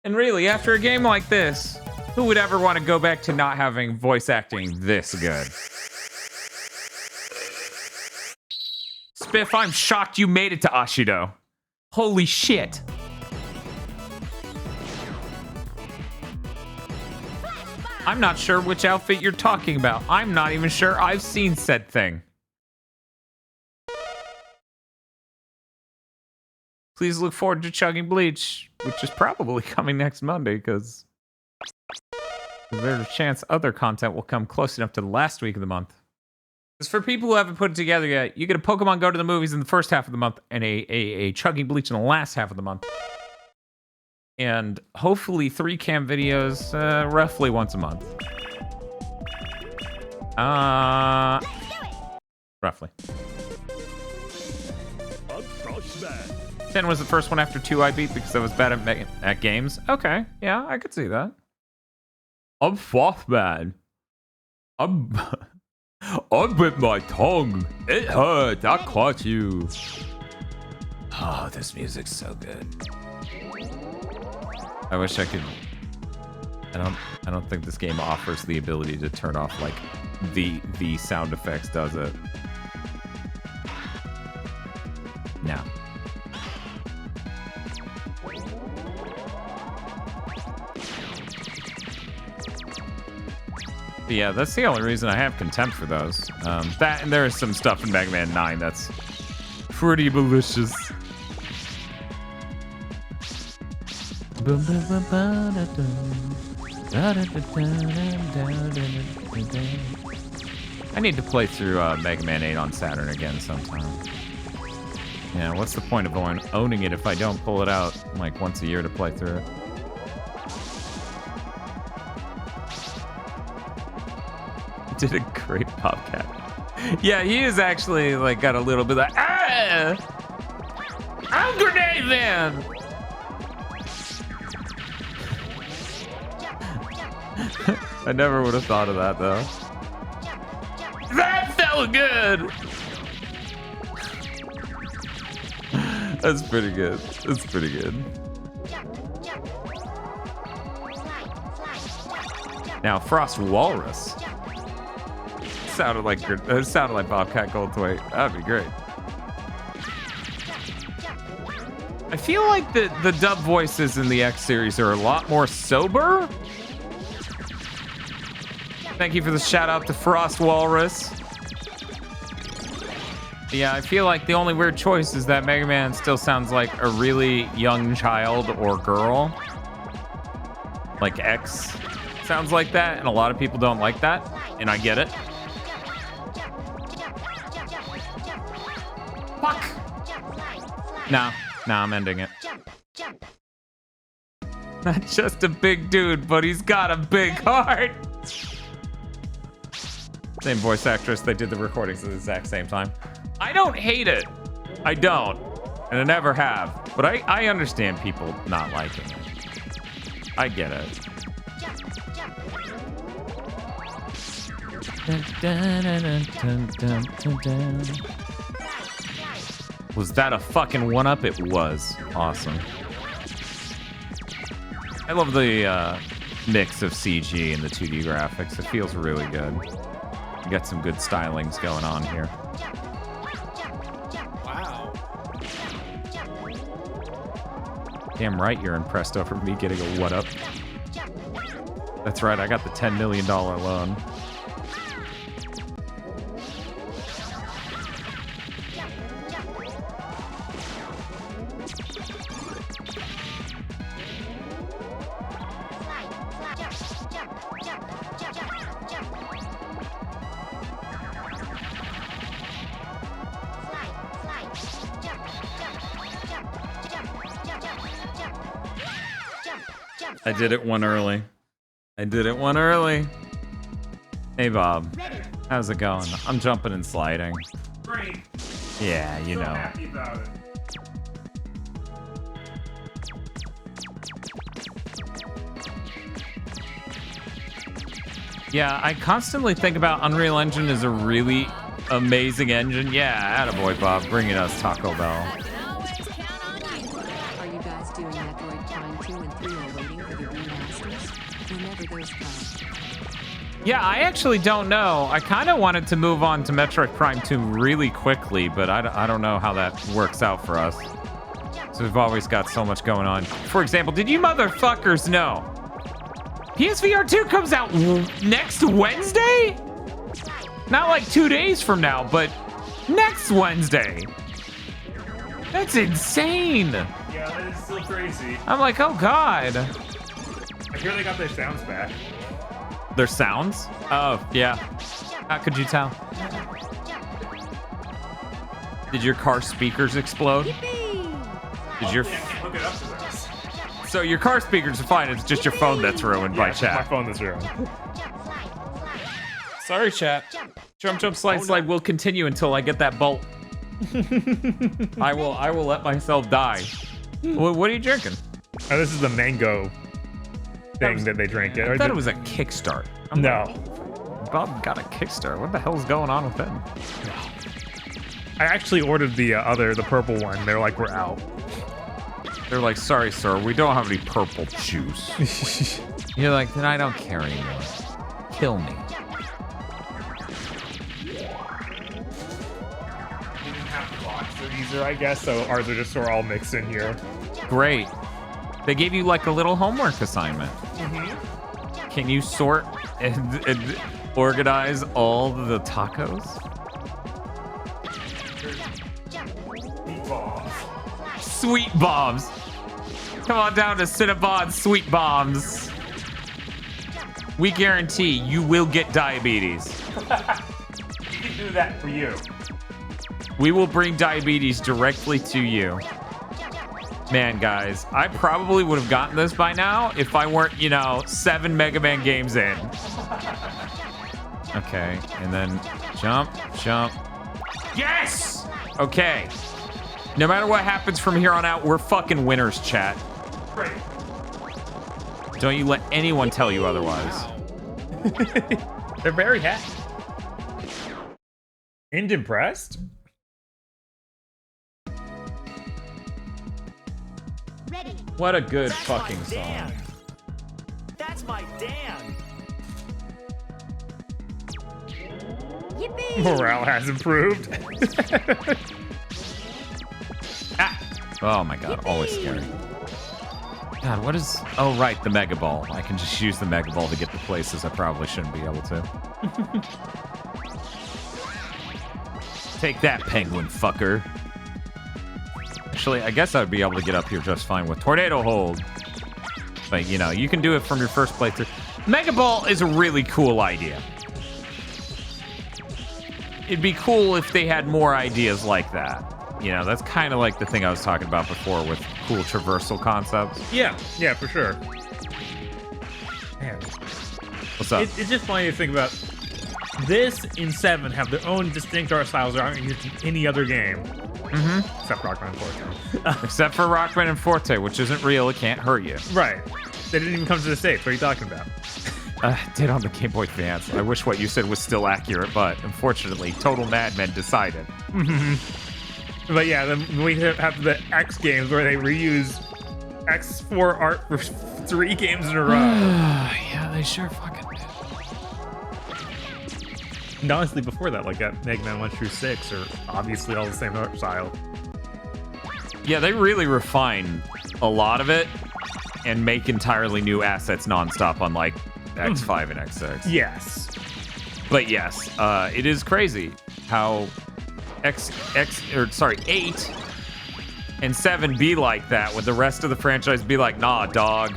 And really, after a game like this, who would ever want to go back to not having voice acting this good? Spiff, I'm shocked you made it to Ashido. Holy shit. I'm not sure which outfit you're talking about. I'm not even sure I've seen said thing. Please look forward to Chugging Bleach, which is probably coming next Monday, because there's a chance other content will come close enough to the last week of the month. Because for people who haven't put it together yet, you get a Pokemon Go to the movies in the first half of the month and a Chugging Bleach in the last half of the month. And hopefully 3 cam videos roughly once a month. Roughly. 10 was the first one after 2 I beat because I was bad at games. Okay, yeah, I could see that. I'm fourth, man. I bit my tongue. It hurt. I caught you. Oh, this music's so good. I wish I could. I don't think this game offers the ability to turn off like the sound effects, does it? No. But yeah, that's the only reason I have contempt for those. That and there is some stuff in Mega Man 9 that's pretty malicious. I need to play through Mega Man 8 on Saturn again sometime. Yeah, what's the point of owning it if I don't pull it out like once a year to play through it? Did a great Bobcat. Yeah, he is actually like got a little bit of I'm Grenade Man! I never would have thought of that though. That felt good! That's pretty good. That's pretty good. Now, Frost Walrus. Sounded like Bobcat Goldthwait. That'd be great. I feel like the dub voices in the X series are a lot more sober. Thank you for the shout out to Frost Walrus. Yeah, I feel like the only weird choice is that Mega Man still sounds like a really young child or girl. Like X sounds like that, and a lot of people don't like that, and I get it. Fuck! Nah, I'm ending it. Not just a big dude, but he's got a big heart. Same voice actress, they did the recordings at the exact same time. I don't hate it. I don't. And I never have. But I understand people not liking it. I get it. Was that a fucking one-up? It was. Awesome. I love the mix of CG and the 2D graphics. It feels really good. You got some good stylings going on here. Wow. Damn right you're impressed over me getting a what-up. That's right, I got the $10 million loan. I did it one early. Hey, Bob. How's it going? I'm jumping and sliding. Great. Yeah, you know. Happy about it. Yeah, I constantly think about Unreal Engine as a really amazing engine. Yeah, attaboy, Bob. Bringing us Taco Bell. Are you guys doing Metroid Prime 2 and 3 or waiting for the remasters? Whenever those come. Yeah, I actually don't know. I kind of wanted to move on to Metroid Prime 2 really quickly, but I don't know how that works out for us. So we've always got so much going on. For example, did you motherfuckers know? PSVR 2 comes out next Wednesday? Not like 2 days from now, but next Wednesday. That's insane. Yeah, that is still crazy. I'm like, oh God. I hear they got their sounds back. Their sounds? Oh, yeah. How could you tell? Did your car speakers explode? Did your... Hook it up to this. So your car speakers are fine. It's just your phone that's ruined by chat. My phone that's ruined. Sorry, chat. Jump, slide will continue until I get that bolt. I will let myself die. What are you drinking? Oh, this is the mango thing that they drink. I thought it was a Kickstart. No. Bob got a Kickstart. What the hell's going on with him? I actually ordered the purple one. They're like, we're out. They're like, sorry, sir, we don't have any purple juice. You're like, then I don't care anymore. Kill me. These are, I guess, so ours are just sort of all mixed in here. Great. They gave you like a little homework assignment. Mm-hmm. Can you sort and organize all the tacos? Sweet bombs. Come on down to Cinnabon Sweet Bombs. We guarantee you will get diabetes. We can do that for you. We will bring diabetes directly to you. Man, guys, I probably would have gotten this by now if I weren't, 7 Mega Man games in. Okay, and then jump. Yes! Okay. No matter what happens from here on out, we're fucking winners, chat. Great. Don't you let anyone tell you otherwise. They're very happy. And impressed? What a good fucking song. That's my Dan. Yippee! Morale has improved. Oh my god, always scary. God, what is... Oh, right, the Mega Ball. I can just use the Mega Ball to get to places I probably shouldn't be able to. Take that, penguin fucker. Actually, I guess I'd be able to get up here just fine with Tornado Hold. But, you can do it from your first playthrough. Mega Ball is a really cool idea. It'd be cool if they had more ideas like that. That's kind of like the thing I was talking about before with cool traversal concepts. Yeah, for sure. Man. What's up? It's just funny to think about. This and 7 have their own distinct art styles that aren't used in any other game. Mm-hmm. Except Rockman and Forte. Except for Rockman and Forte, which isn't real. It can't hurt you. Right. They didn't even come to the States. What are you talking about? Did on the Game Boy Advance. I wish what you said was still accurate, but unfortunately, Total Madmen decided. But yeah, then we have the X games where they reuse X4 art for 3 games in a row. Yeah, they sure fucking did. And honestly, before that, like at Mega Man 1 through 6 are obviously all the same art style. Yeah, they really refine a lot of it and make entirely new assets nonstop on like X5 and X6. Yes. But yes, it is crazy how 8 and 7 be like that, with the rest of the franchise be like, nah, dog,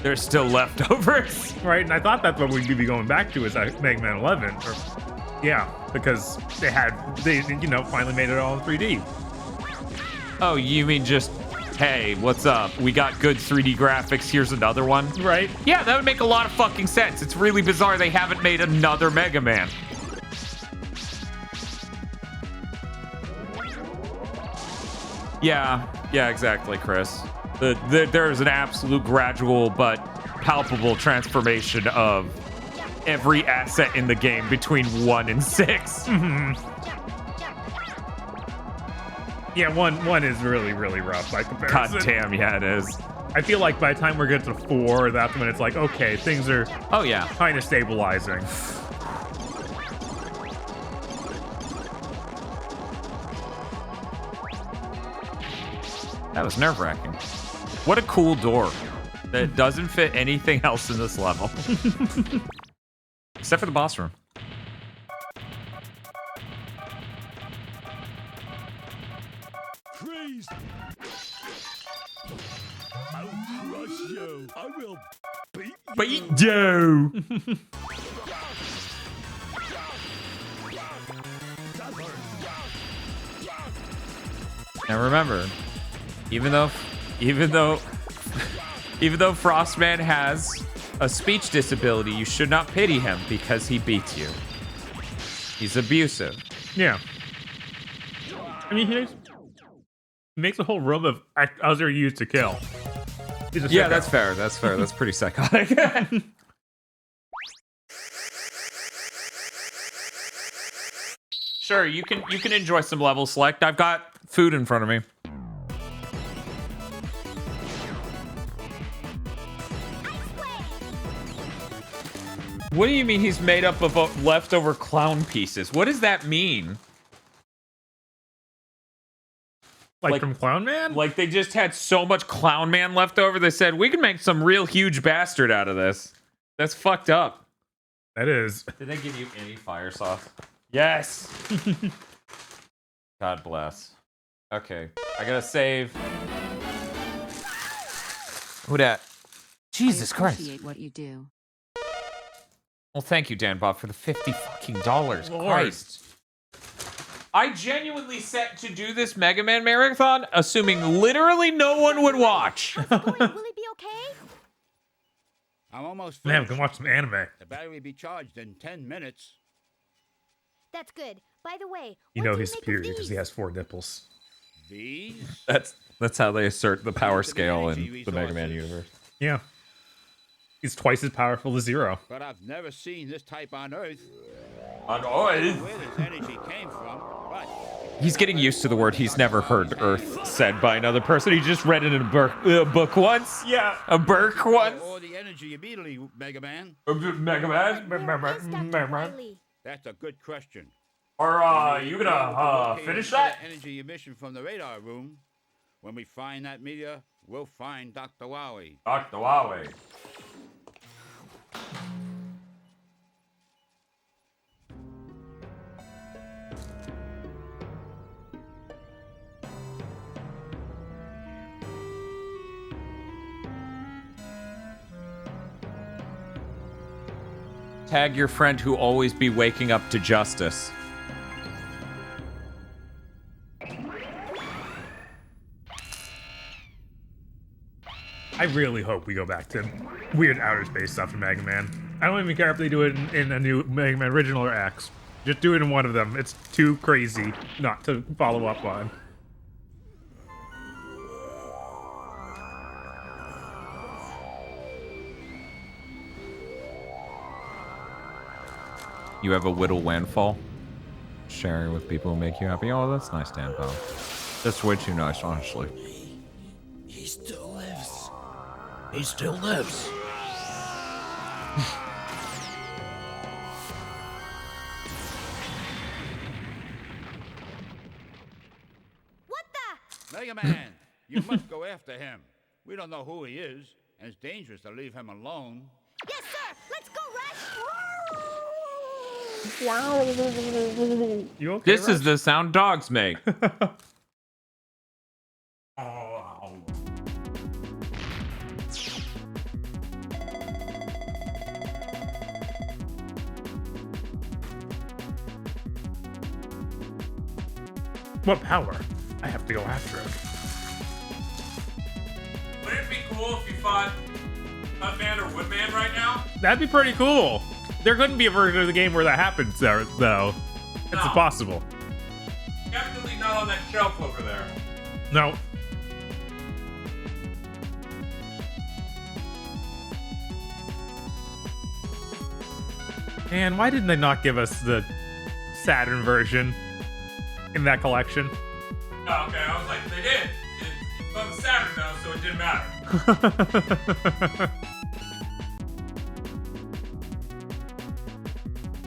there's still leftovers. Right, and I thought that's what we'd be going back to is Mega Man 11. Because they finally made it all in 3D. Oh, you mean just, hey, what's up? We got good 3D graphics, here's another one? Right. Yeah, that would make a lot of fucking sense. It's really bizarre they haven't made another Mega Man. Yeah, exactly, Chris. There's an absolute gradual but palpable transformation of every asset in the game between 1 and 6. Yeah, one is really, really rough by comparison. God damn, yeah, it is. I feel like by the time we get to 4, that's when it's like, okay, things are kind of stabilizing. That was nerve-wracking. What a cool door that doesn't fit anything else in this level. Except for the boss room. Crazy. I'll crush you. I will beat you. Now remember, even though Frostman has a speech disability, you should not pity him because he beats you. He's abusive. Yeah. I mean, he makes a whole room of Bowser used to kill. He's a Yeah, sicko. that's fair. That's fair. That's pretty psychotic. Sure, you can enjoy some level select. I've got food in front of me. What do you mean he's made up of leftover clown pieces? What does that mean? Like from Clown Man? Like they just had so much Clown Man left over, they said, we can make some real huge bastard out of this. That's fucked up. That is. Did they give you any fire sauce? Yes. God bless. Okay, I gotta save. Who dat? Jesus I Christ. appreciate what you do. Well, thank you, Dan Bob, for the $50 fucking dollars. Lord. Christ. I genuinely set to do this Mega Man marathon, assuming literally no one would watch. Will he be okay? I'm almost Man, we finished. can watch some anime. The battery will be charged in 10 minutes. That's good. By the way, You what know do he's make of superior because he these? has 4 nipples. These? That's how they assert the power scale in energy the Mega Man resources. universe. Yeah. He's twice as powerful as Zero. But I've never seen this type on Earth. On Where Earth? this energy came from, but He's getting used to the word he's never heard Earth said by another person. He just read it in a book once. Yeah. A book once. or the energy immediately, Mega Man? Mega Man? Where is Dr. Wily? That's a good question. Are you We'll gonna locate finish the that? energy emission from the radar room. When we find that meteor, we'll find Dr. Wily. Dr. Huawei. Tag your friend who always be waking up to justice. I really hope we go back to weird outer space stuff in Mega Man. I don't even care if they do it in a new Mega Man original or X. Just do it in one of them. It's too crazy not to follow up on. You have a whittle windfall? Sharing with people who make you happy. Oh, that's nice, Dan Powell. That's way too nice, honestly. He still lives. He still lives. What the? Mega Man, you must go after him. We don't know who he is, and it's dangerous to leave him alone. Yes, sir. Let's go, Rush. You okay, This is the sound dogs make. What power? I have to go after him. Would it be cool if you fought Nutman or Woodman right now? That'd be pretty cool. There couldn't be a version of the game where that happens, though. It's No. impossible. Definitely not on that shelf over there. No. Man, why didn't they not give us the Saturn version in that collection? Oh, okay, I was like, they did. It's on the Saturn though, so it didn't matter.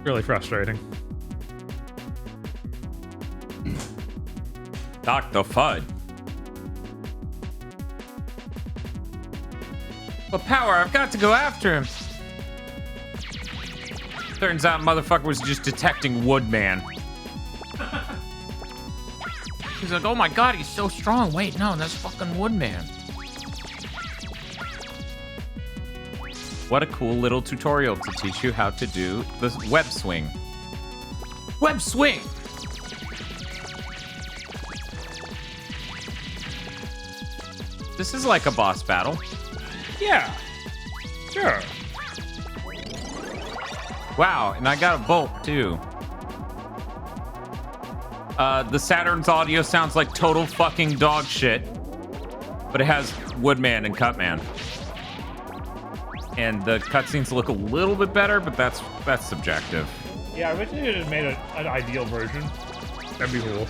Really frustrating. Dr. Fudd. But Power, I've got to go after him. Turns out motherfucker was just detecting Woodman. He's like, oh my god, he's so strong. Wait, no, that's fucking Woodman. What a cool little tutorial to teach you how to do the web swing. Web swing! This is like a boss battle. Yeah. Sure. Wow, and I got a bolt too. The Saturn's audio sounds like total fucking dog shit, but it has Woodman and Cutman. And the cutscenes look a little bit better, but that's subjective. Yeah, I wish they had made an ideal version. That'd be cool.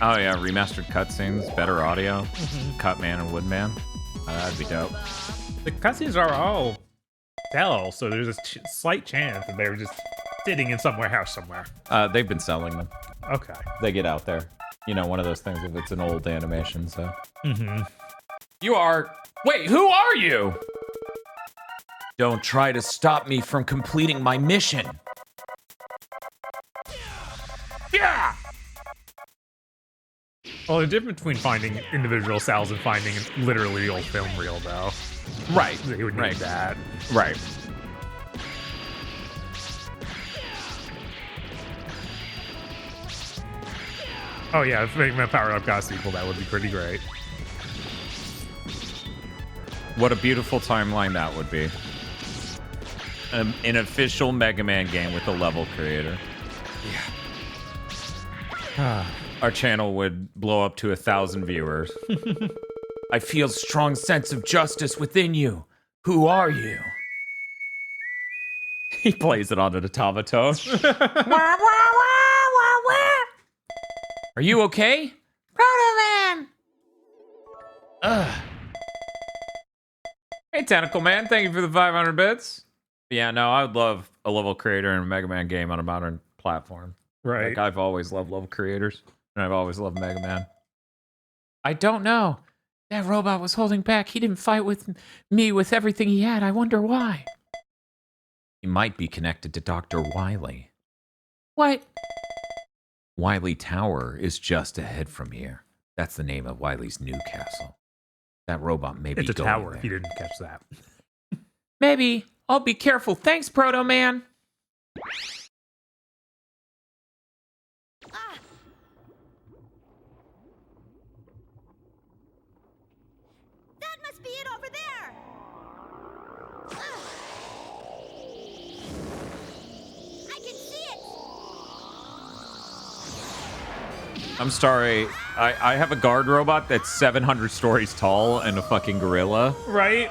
Oh yeah, remastered cutscenes, better audio, Cutman and Woodman. That'd be dope. The cutscenes are all hell, so there's a slight chance that they were just sitting in some warehouse somewhere. They've been selling them. Okay. They get out there. You know, one of those things if it's an old animation, so. Mm-hmm. You are... Wait, who are you? Don't try to stop me from completing my mission. Yeah! Well, the difference between finding individual cells and finding literally the old film reel, though. Right. They would need that. Right. Oh yeah, if Mega Man Power Up got a sequel, that would be pretty great. What a beautiful timeline that would be. An official Mega Man game with a level creator. Yeah. Our channel would blow up to 1,000 viewers. I feel strong sense of justice within you. Who are you? He plays it on an automaton. Are you okay? Proto Man! Hey, Tentacle Man, thank you for the 500 bits. Yeah, no, I would love a level creator in a Mega Man game on a modern platform. Right. Like, I've always loved level creators, and I've always loved Mega Man. I don't know. That robot was holding back. He didn't fight with me with everything he had. I wonder why. He might be connected to Dr. Wily. What? Wily Tower is just ahead from here. That's the name of Wily's new castle. That robot may be It's a going tower, there. if you didn't catch that. Maybe. I'll be careful. Thanks, Proto Man. That must be it over there. I can see it. I'm sorry. I have a guard robot that's 700 stories tall and a fucking gorilla. Right?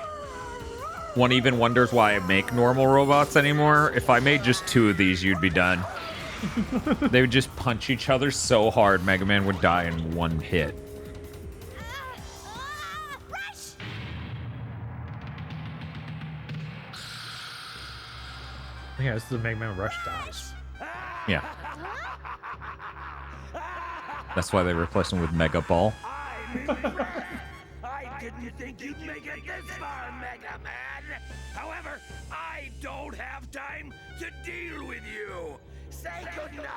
One even wonders why I make normal robots anymore. If I made just 2 of these, you'd be done. They would just punch each other so hard, Mega Man would die in one hit. Yeah, this is the Mega Man Rush dies. Yeah. That's why they replaced him with Mega Ball. I didn't think you'd make it this far, Mega Man. However, I don't have time to deal with you. Say goodnight.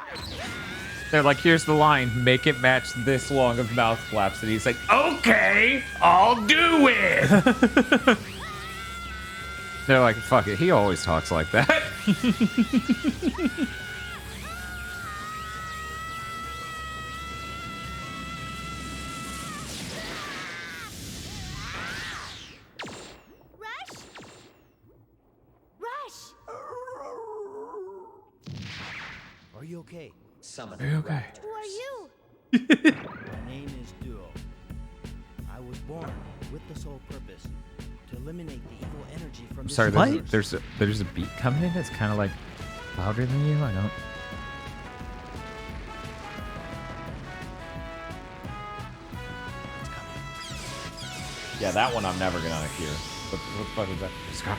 They're like, here's the line, make it match this long of mouth flaps. And he's like, okay, I'll do it. They're like, fuck it, he always talks like that. Are you okay? Summon. Are you okay? Who are you? My name is Duo. I was born with the sole purpose to eliminate the evil energy from this Sorry, universe. there's a beat coming in that's kind of like louder than you. I don't. Yeah, that one I'm never gonna hear. What the fuck is that? Scott.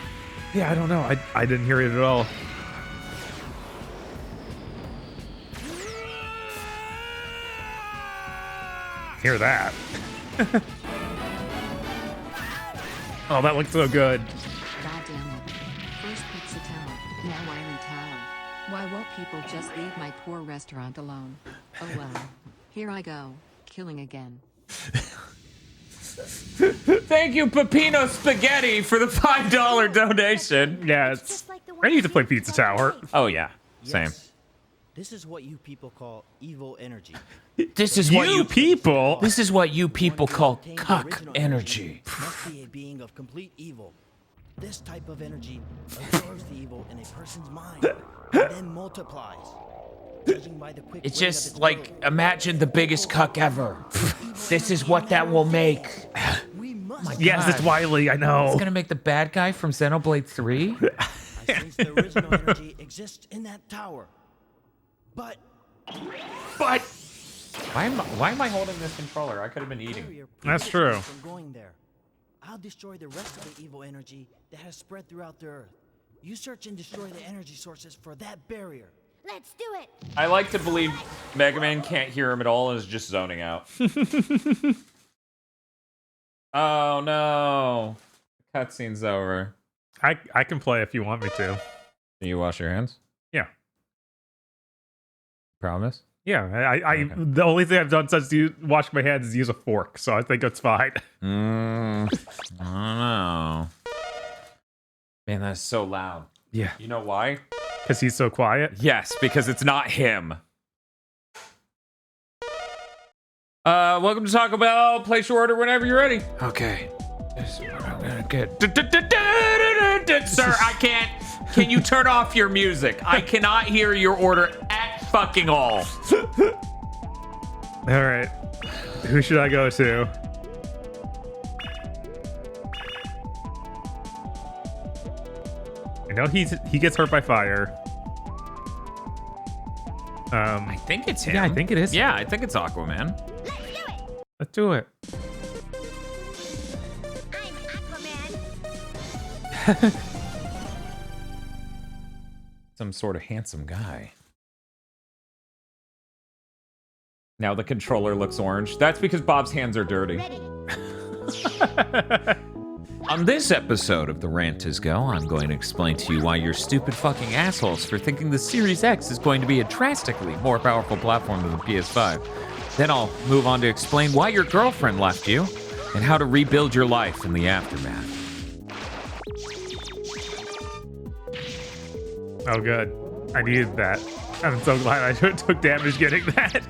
Yeah, I don't know. I didn't hear it at all. Hear that. Oh, that looks so good. God damn it. First Pizza Tower, now Wily Tower. Why won't people just leave my poor restaurant alone? Oh well. Here I go. Killing again. Thank you, Peppino Spaghetti, for the $5 donation. Yeah, it's ready to play Pizza Tower. Oh yeah, same. Yes. This is what you people call evil energy. This is what you people. This is what you people call Obtain the cuck original energy. Must be a being of complete evil. This type of energy absorbs the evil in a person's mind and then multiplies. Judging by the quick It's rate of just its like, growth, imagine the biggest cuck ever. This is what that will make. we must. My Yes, it's God. Wily. I know. It's gonna make the bad guy from Xenoblade 3? I sense the original energy exists in that tower. But Why am I holding this controller? I could have been eating. barrier That's prohibits true. us from going there. I'll destroy the rest of the evil energy that has spread throughout the earth. You search and destroy the energy sources for that barrier. Let's do it. I like to believe Mega Man can't hear him at all and is just zoning out. Oh no. Cutscene's over. I can play if you want me to. Can you wash your hands? Yeah. Promise? Yeah, I the only thing I've done since you wash my hands is use a fork, so I think it's fine. I don't know. Man, that's so loud. Yeah. You know why? Because he's so quiet? Yes, because it's not him. Welcome to Taco Bell. Place your order whenever you're ready. Okay. This is what I'm gonna get. Sir, I can't. Can you turn off your music? I cannot hear your order at fucking all. All right. Who should I go to? I know he gets hurt by fire. I think it's him. Yeah, I think it is. Yeah, I think it's Aquaman. Let's do it. Some sort of handsome guy. Now the controller looks orange. That's because Bob's hands are dirty. On this episode of The Rant Is Go, I'm going to explain to you why you're stupid fucking assholes for thinking the Series X is going to be a drastically more powerful platform than the PS5. Then I'll move on to explain why your girlfriend left you and how to rebuild your life in the aftermath. Oh, good. I needed that. I'm so glad I took damage getting that.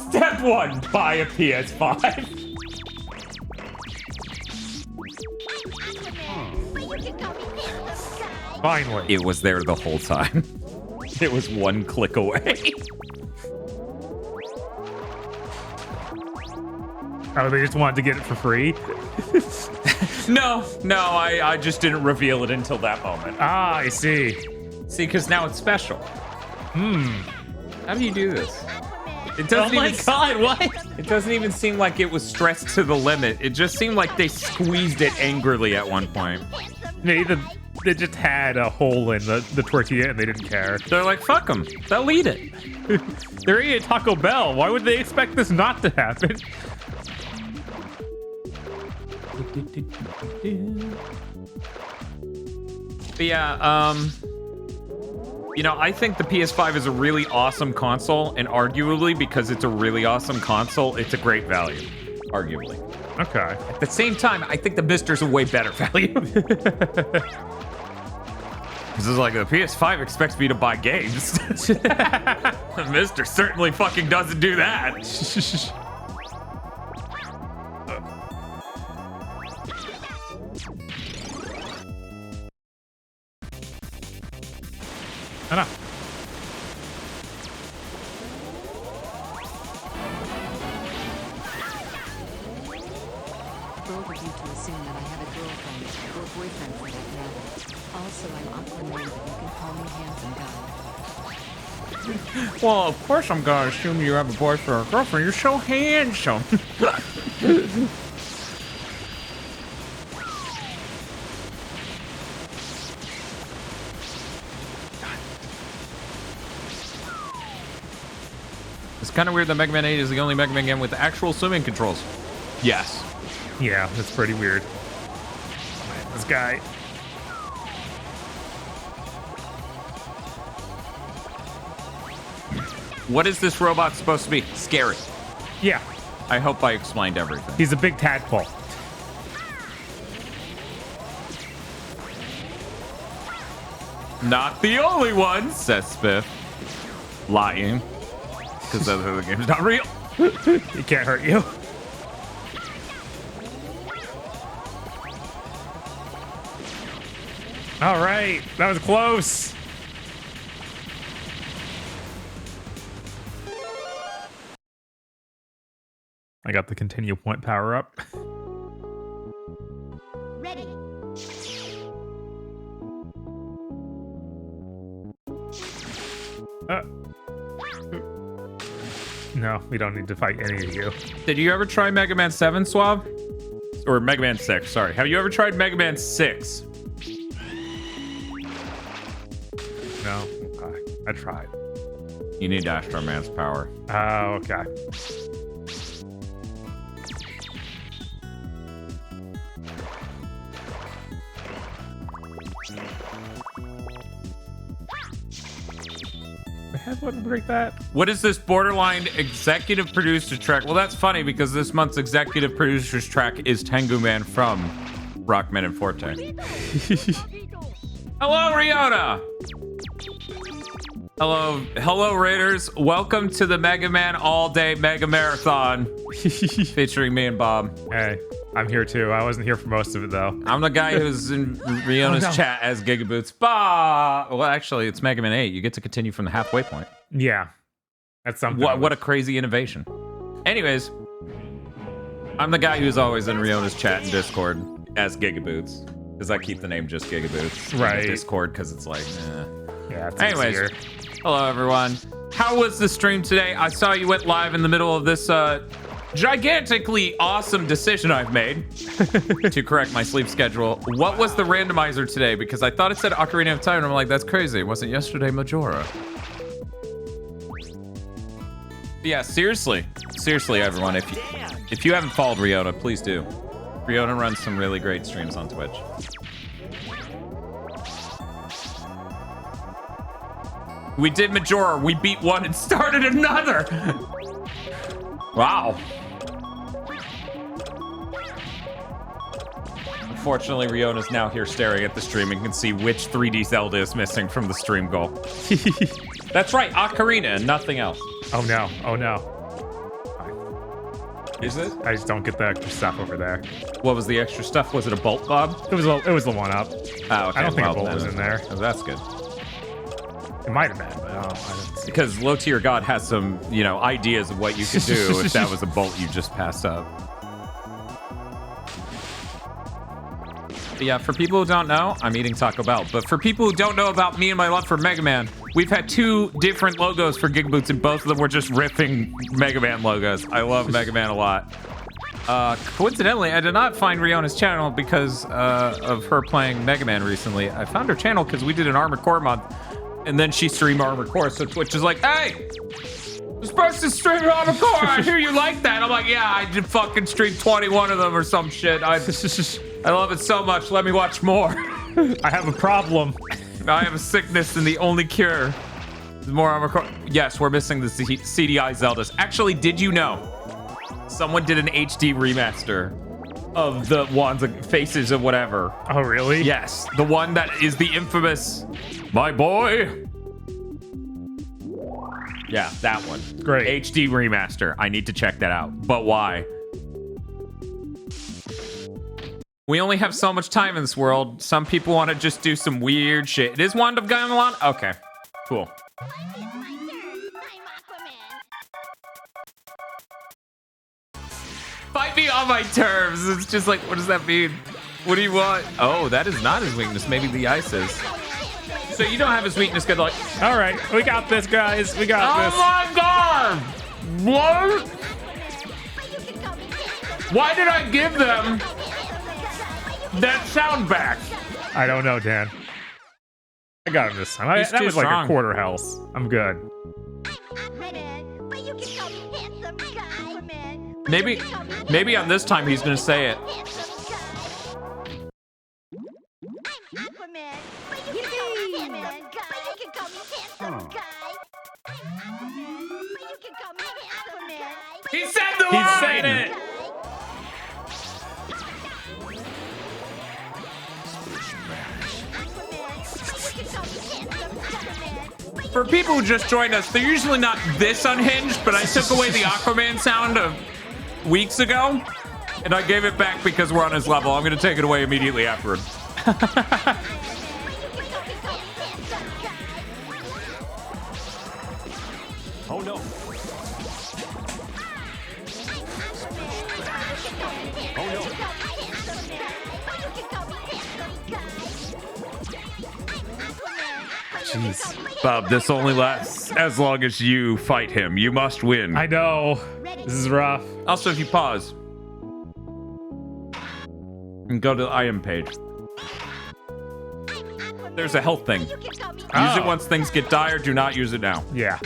Step 1, buy a PS5. Finally. It was there the whole time. It was one click away. Oh, they just wanted to get it for free? No, I just didn't reveal it until that moment. Ah, I see. See, because now it's special. How do you do this? It Oh doesn't my even God, what? It doesn't even seem like it was stressed to the limit. It just seemed like they squeezed it angrily at one point. They just had a hole in the tortilla and they didn't care. They're like, fuck them. They'll eat it. They're eating Taco Bell. Why would they expect this not to happen? But yeah, you know, I think the PS5 is a really awesome console, and arguably, because it's a really awesome console, it's a great value. Arguably. Okay. At the same time, I think the Mister's a way better value. This is like, the PS5 expects me to buy games. The Mister certainly fucking doesn't do that. Enough. Bold of you to assume that I have a girlfriend, or boyfriend for that matter. Also, I'm Aquaman, but you can call me handsome guy. Well, of course I'm gonna assume you have a boyfriend or a girlfriend. You're so handsome. It's kind of weird that Mega Man 8 is the only Mega Man game with actual swimming controls. Yes. Yeah, that's pretty weird. This guy. What is this robot supposed to be? Scary. Yeah. I hope I explained everything. He's a big tadpole. Not the only one, says Spiff. Lying. Because the game's not real. He can't hurt you. All right, that was close. I got the continue point power up. Ready. No, we don't need to fight any of you. Did you ever try Mega Man 7, Swab? Or Mega Man 6, sorry. Have you ever tried Mega Man 6? No, I tried. You need Astro Man's power. Oh, okay. I had one break that. What is this borderline executive producer track? Well, that's funny because this month's executive producer's track is Tengu Man from Rockman and Forte. Hello, Riona! Hello, Raiders. Welcome to the Mega Man All Day Mega Marathon featuring me and Bob. Hey, I'm here too. I wasn't here for most of it though. I'm the guy who's in Riona's chat as Gigaboots. Bah! Well, actually, it's Mega Man 8. You get to continue from the halfway point. Yeah, that's something. What a crazy innovation. Anyways, I'm the guy who's always in Riona's chat and Discord as Gigaboots. Because I keep the name just Gigaboots. Right. In Discord, because it's like, Yeah, it's anyways, easier. Hello, everyone. How was the stream today? I saw you went live in the middle of this gigantically awesome decision I've made to correct my sleep schedule. What was the randomizer today? Because I thought it said Ocarina of Time, and I'm like, that's crazy. It wasn't yesterday Majora. Yeah, seriously, everyone. If you haven't followed Riona, please do. Riona runs some really great streams on Twitch. We did Majora. We beat one and started another. Wow. Unfortunately, Riona's now here staring at the stream and can see which 3D Zelda is missing from the stream goal. That's right, Ocarina and nothing else. Oh no, oh no. Is it? I just don't get the extra stuff over there. What was the extra stuff? Was it a bolt, Bob? It was the one up. Oh, okay. I don't think a bolt was in there. Oh, that's good. It might have been, but I didn't see. Because Low Tier God has some, ideas of what you could do if that was a bolt you just passed up. But yeah, for people who don't know, I'm eating Taco Bell. But for people who don't know about me and my love for Mega Man, we've had 2 different logos for Gigaboots, and both of them were just riffing Mega Man logos. I love Mega Man a lot. Coincidentally, I did not find Riona's channel because of her playing Mega Man recently. I found her channel because we did an Armored Core month, and then she streamed Armored Core, so Twitch is like, hey! You're supposed to stream Armored Core! I hear you like that! I'm like, yeah, I did fucking stream 21 of them or some shit. I love it so much, let me watch more. I have a problem. I have a sickness, and the only cure is more Armored Core. Yes, we're missing the CDI Zeldas. Actually, did you know? Someone did an HD remaster of the ones, like, faces of whatever. Oh, really? Yes, the one that is the infamous My Boy. Yeah, that one. Great. HD remaster. I need to check that out. But why? We only have so much time in this world. Some people want to just do some weird shit. It is Wand of Gamelon? Okay, cool. Fight me on my terms. It's just like, what does that mean? What do you want? Oh, that is not his weakness. Maybe the ice is. So you don't have his weakness, good luck. All right, we got this, guys. We got this. Oh my god! What? Why did I give them that sound back? I don't know, Dan. I got him this time. He's That too was like strong. a quarter health. I'm good. Maybe on this time he's gonna say it. He said the He's line! saying it. For people who just joined us, they're usually not this unhinged, but I took away the Aquaman sound of weeks ago, and I gave it back because we're on his level. I'm going to take it away immediately afterward. Oh no. Oh no. Jeez. Bob, this only lasts as long as you fight him. You must win. I know. This is rough. Also, if you pause and go to the item page, there's a health thing. Use it once things get dire. Do not use it now. Yeah.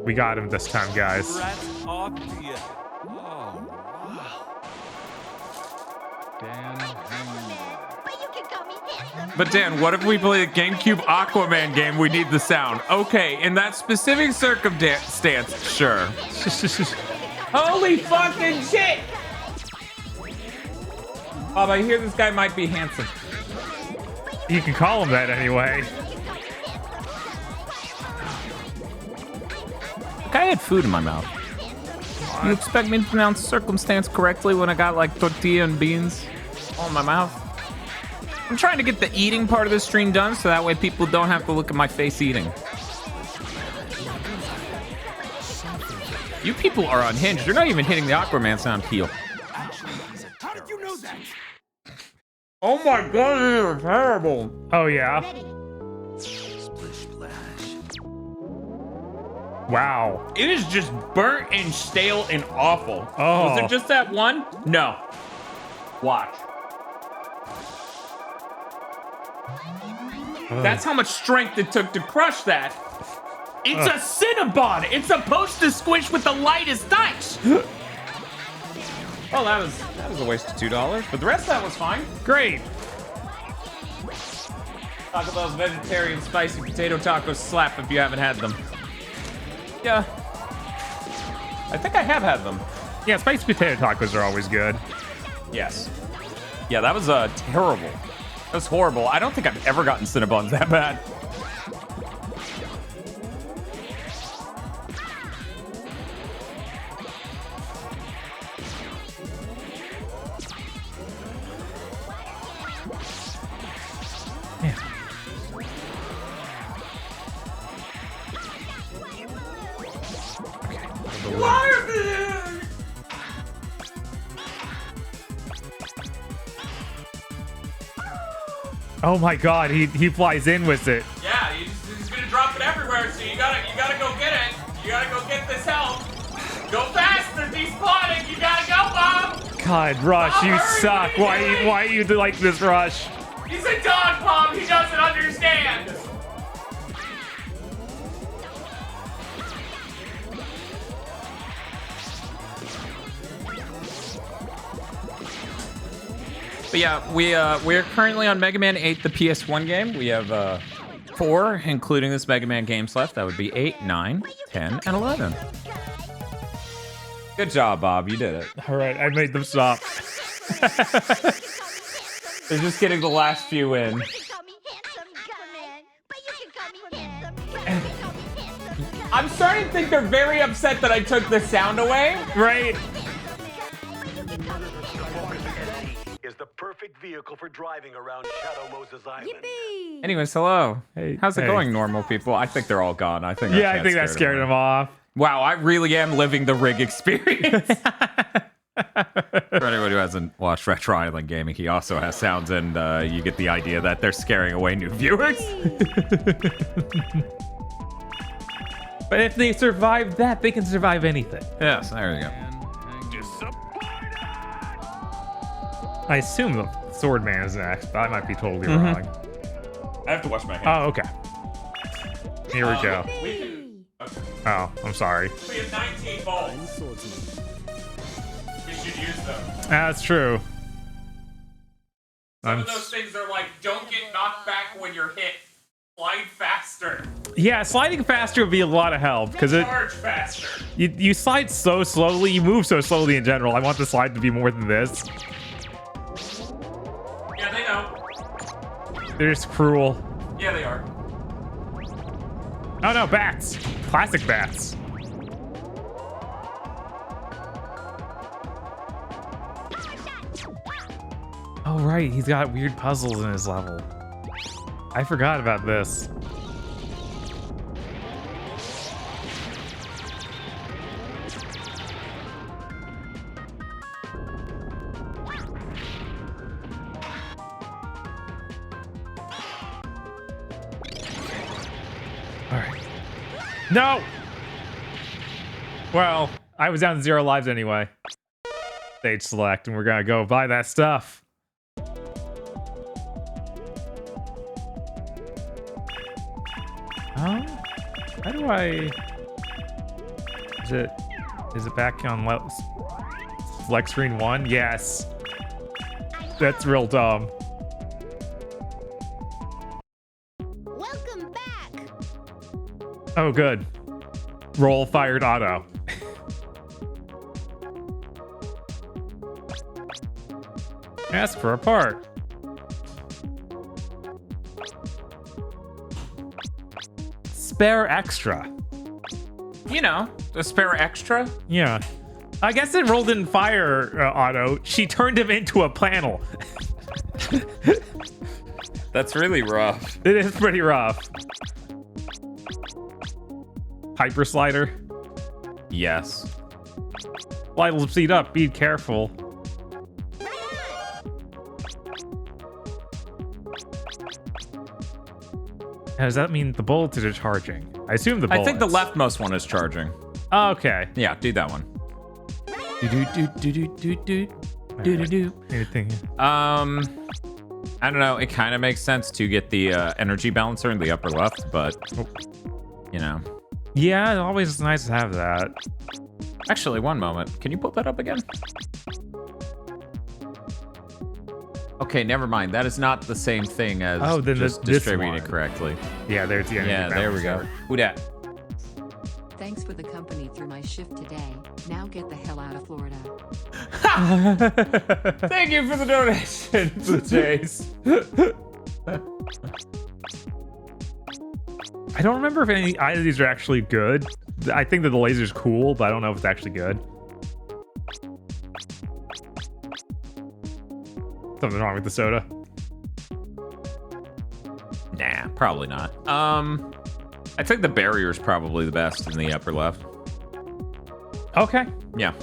We got him this time, guys. But Dan, what if we play the GameCube Aquaman game? We need the sound. Okay, in that specific circumstance, sure. Holy fucking shit! Bob, I hear this guy might be handsome. You can call him that anyway. I had food in my mouth. You expect me to pronounce circumstance correctly when I got like tortilla and beans all in my mouth? I'm trying to get the eating part of the stream done so that way people don't have to look at my face eating. You people are unhinged. You're not even hitting the Aquaman sound heal. How did you know that? Oh my god, this is terrible. Oh yeah. Wow. It is just burnt and stale and awful. Oh. Was it just that one? No. Watch. That's how much strength it took to crush that. It's a Cinnabon. It's supposed to squish with the lightest touch. Well, that was a waste of $2, but the rest of that was fine. Great. Taco Bell's vegetarian spicy potato tacos slap if you haven't had them. Yeah. I think I have had them. Yeah, spicy potato tacos are always good. Yes. Yeah, that was terrible. That was horrible. I don't think I've ever gotten Cinnabons that bad. Oh my god, he flies in with it. Yeah, he's gonna drop it everywhere, so you gotta go get it. You gotta go get this help. Go faster, despawning. You gotta go, Bob. God, Rush, you suck. Why you like this, Rush? He's a dog, Bob. He doesn't understand. But yeah, we're currently on Mega Man 8, the PS1 game. We have 4, including this Mega Man games left. That would be 8, 9, 10, and 11. Good job, Bob. You did it. All right, I made them stop. They're just getting the last few in. I'm starting to think they're very upset that I took the sound away. Right. Is the perfect vehicle for driving around Shadow Moses Island. Yippee! Anyways, hello. Hey, how's it going, normal people? I think they're all gone. I think that scared them off. Wow, I really am living the rig experience. For anyone who hasn't watched Retro Island Gaming, he also has sounds, and you get the idea that they're scaring away new viewers. But if they survive that, they can survive anything. Yes, there we go. I assume the Sword Man is next, but I might be totally wrong. I have to wash my hands. Oh, okay. Here we go. Oh, I'm sorry. We have 19 balls. We should use them. That's true. Some of those things are like, don't get knocked back when you're hit. Slide faster. Yeah, sliding faster would be a lot of help because Charge faster. You slide so slowly, you move so slowly in general. I want the slide to be more than this. Yeah, they know. They're just cruel. Yeah, Oh no, bats! Classic bats. Oh right, he's got weird puzzles in his level. I forgot about this. Alright. No! Well, I was down to 0 lives anyway. Stage select, and we're gonna go buy that stuff. How do I... Is it back on select screen 1? Yes. That's real dumb. Welcome back. Oh, good. Roll fired auto. Ask for a part. Spare extra. You know, the spare extra. Yeah. I guess it rolled in fire auto. She turned him into a panel. That's really rough. It is pretty rough. Hyper slider. Yes. Slide will speed up. Be careful. Does that mean the bullets are charging? I assume the bullets. I think the leftmost one is charging. Oh, okay. Yeah, do that one. I don't know. It kind of makes sense to get the energy balancer in the upper left, but you know. Yeah, it's always nice to have that. Actually, one moment. Can you put that up again? Okay, never mind. That is not the same thing as just distributing it correctly. Yeah, there's the energy balancer. There we go. Who dat? Thanks for the company through my shift today. Now get the hell out of Florida. Thank you for the donation, Chase. I don't remember if either of these are actually good. I think that the laser's cool, but I don't know if it's actually good. Something wrong with the soda? Nah, probably not. I think the barrier is probably the best in the upper left. Okay. Yeah.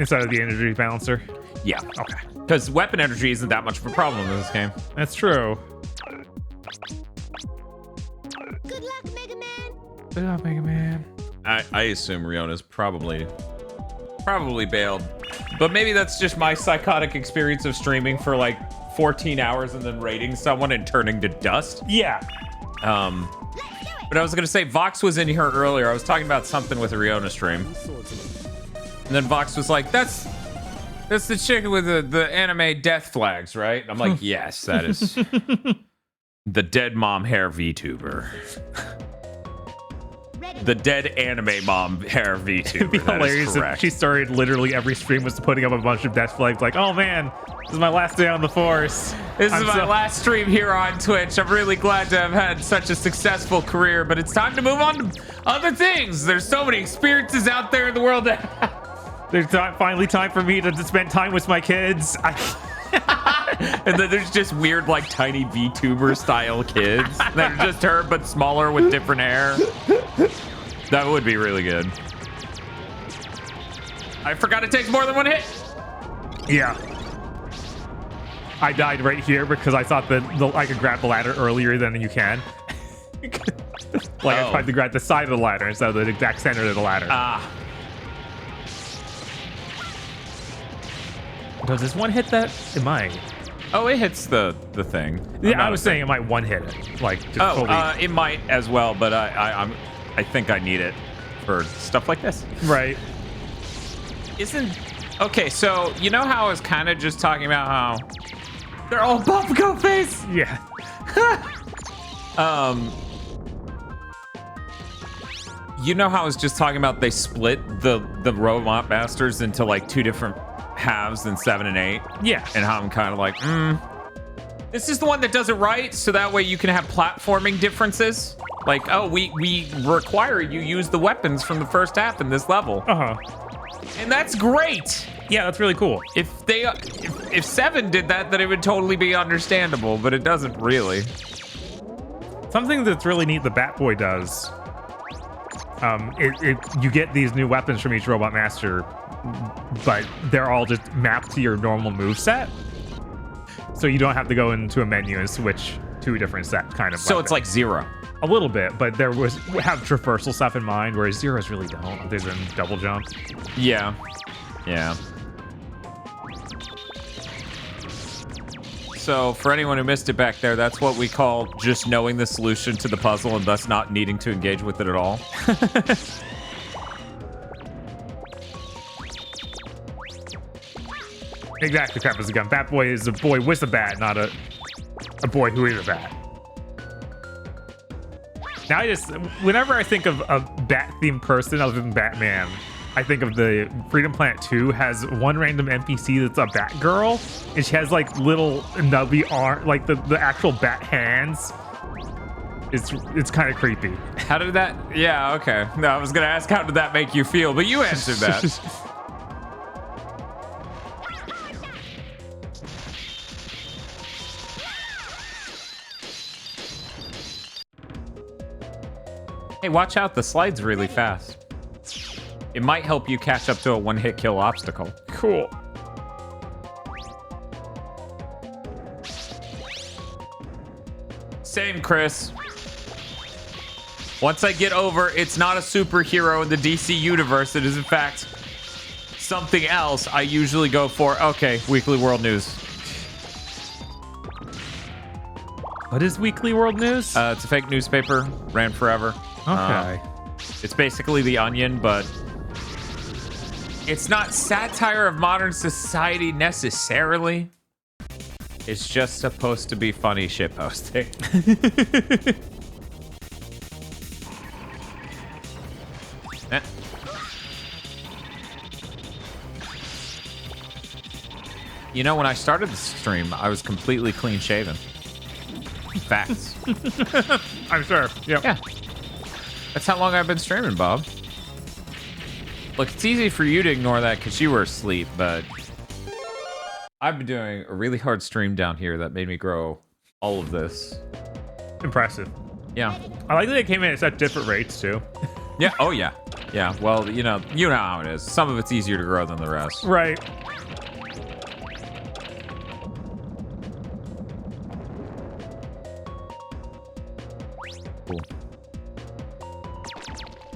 Instead of the energy balancer? Yeah. Okay. Because weapon energy isn't that much of a problem in this game. That's true. Good luck, Mega Man. Good luck, Mega Man. I assume Riona's probably bailed. But maybe that's just my psychotic experience of streaming for like 14 hours and then raiding someone and turning to dust. Yeah. But I was gonna say, Vox was in here earlier. I was talking about something with a Riona stream. And then Vox was like, that's the chick with the anime death flags, right? And I'm like, yes, that is the dead mom hair VTuber. The dead anime mom hair VTuber. It'd be hilarious if she started literally every stream was putting up a bunch of death flags like, oh man, this is my last day on the force. This is my last stream here on Twitch. I'm really glad to have had such a successful career, but it's time to move on to other things. There's so many experiences out there in the world. There's finally time for me to spend time with my kids. And then there's just weird, like, tiny VTuber style kids that are just her, but smaller with different hair. That would be really good. I forgot it takes more than one hit. Yeah. I died right here because I thought that I could grab the ladder earlier than you can. I tried to grab the side of the ladder instead of the exact center of the ladder. Ah. Does this one hit that? It might. Oh, it hits the thing. Yeah, I was saying it might one hit it. Like, just fully. It might as well, but I think I need it for stuff like this. Right. Okay, so you know how I was kind of just talking about how they're all Bubblegum face? Yeah. You know how I was just talking about they split the Robot Masters into like 2 different halves in 7 and 8? Yeah. And how I'm kind of like, This is the one that does it right, so that way you can have platforming differences. Like, oh, we require you use the weapons from the first half in this level. And that's great. Yeah, that's really cool. If 7 did that, then it would totally be understandable, but it doesn't really. Something that's really neat the Batboy does. You get these new weapons from each Robot Master, but they're all just mapped to your normal moveset. So you don't have to go into a menu and switch to a different set kind of So weapon. it's like Zero. A little bit, but we have traversal stuff in mind, whereas Zeros really don't, other than double jump. Yeah. Yeah. So for anyone who missed it back there, that's what we call just knowing the solution to the puzzle and thus not needing to engage with it at all. Exactly, crap is a gun. Batboy is a boy with a bat, not a boy who is a bat. Now whenever I think of a bat-themed person other than Batman, I think of the Freedom Planet 2 has one random NPC that's a Batgirl, and she has like little nubby arm, like the actual bat hands. It's kind of creepy. How did that? Yeah, okay. No, I was gonna ask how did that make you feel, but you answered that. Hey, watch out, the slide's really fast. It might help you catch up to a one-hit kill obstacle. Cool. Same, Chris. Once I get over it's not a superhero in the DC universe, it is in fact something else, I usually go for, okay, Weekly World News. What is Weekly World News? It's a fake newspaper, ran forever. Okay. It's basically The Onion, but it's not satire of modern society necessarily. It's just supposed to be funny shit posting. Eh. You know, when I started the stream, I was completely clean shaven. Facts. I'm sure. Yep. Yeah. That's how long I've been streaming, Bob. Look, it's easy for you to ignore that because you were asleep, but I've been doing a really hard stream down here that made me grow all of this. Impressive. Yeah. I like that they came in at such different rates, too. Yeah. Oh, yeah. Yeah. Well, you know how it is. Some of it's easier to grow than the rest. Right. Cool.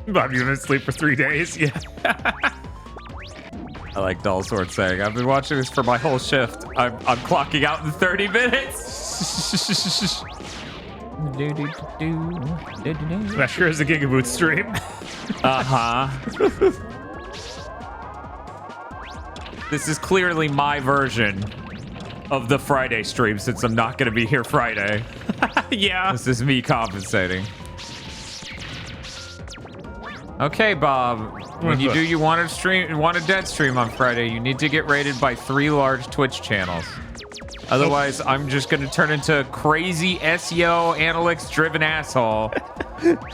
Bob, you've been asleep for 3 days? Yeah. I like Dull Sword saying, I've been watching this for my whole shift. I'm clocking out in 30 minutes. That sure is a Gigaboot stream. Uh-huh. This is clearly my version of the Friday stream since I'm not going to be here Friday. Yeah. This is me compensating. Okay, Bob. When you do you want a dead stream on Friday, you need to get rated by 3 large Twitch channels. Otherwise, I'm just going to turn into a crazy SEO analytics-driven asshole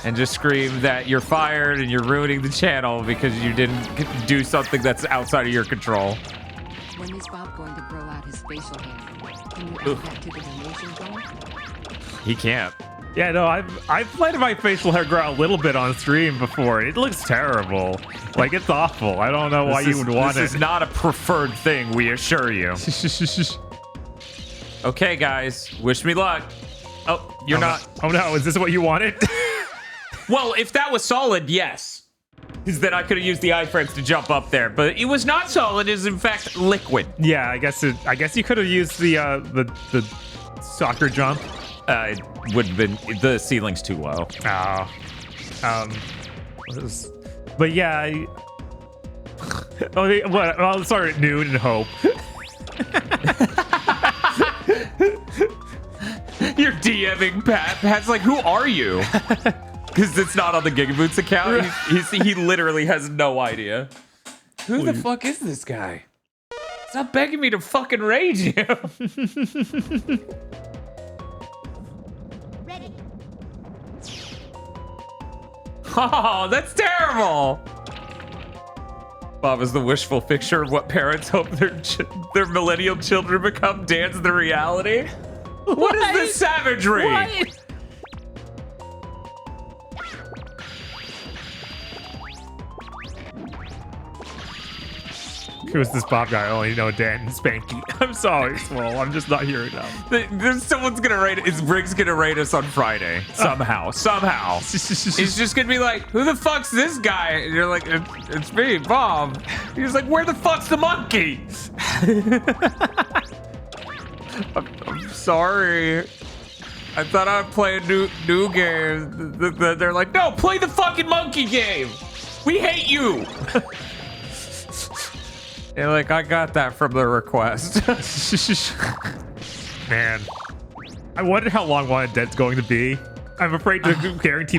and just scream that you're fired and you're ruining the channel because you didn't do something that's outside of your control. When is Bob going to grow out his facial hair? Can you add that to the donation goal? He can't. Yeah, no, I've let my facial hair grow out a little bit on stream before. It looks terrible. Like, it's awful. I don't know why you would want it. This is not a preferred thing, we assure you. Okay, guys. Wish me luck. Oh, you're not. Oh, no. Is this what you wanted? Well, if that was solid, yes. Because then I could have used the iframes to jump up there. But it was not solid. It is, in fact, liquid. Yeah, I guess you could have used the soccer jump. It would have been... The ceiling's too low. Oh. But yeah... What? I'll start at noon and hope. You're DMing Pat. Pat's like, who are you? Because it's not on the Gigaboots account. He literally has no idea. Who the fuck is this guy? Stop begging me to fucking raid you. Oh, that's terrible. Bob is the wishful picture of what parents hope their millennial children become. Dance the reality. What is this savagery? What? Who's this Bob guy? Oh, you know, Dan and Spanky. I'm sorry, Swole. I'm just not here enough. Someone's gonna rate it. Rick's gonna rate us on Friday somehow. He's just gonna be like, "Who the fuck's this guy?" And you're like, "It's me, Bob." He's like, "Where the fuck's the monkey?" I'm sorry. I thought I'd play a new game. They're like, "No, play the fucking monkey game. We hate you." You're like, I got that from the request. Man, I wonder how long Wanted Dead's going to be. I'm afraid to guarantee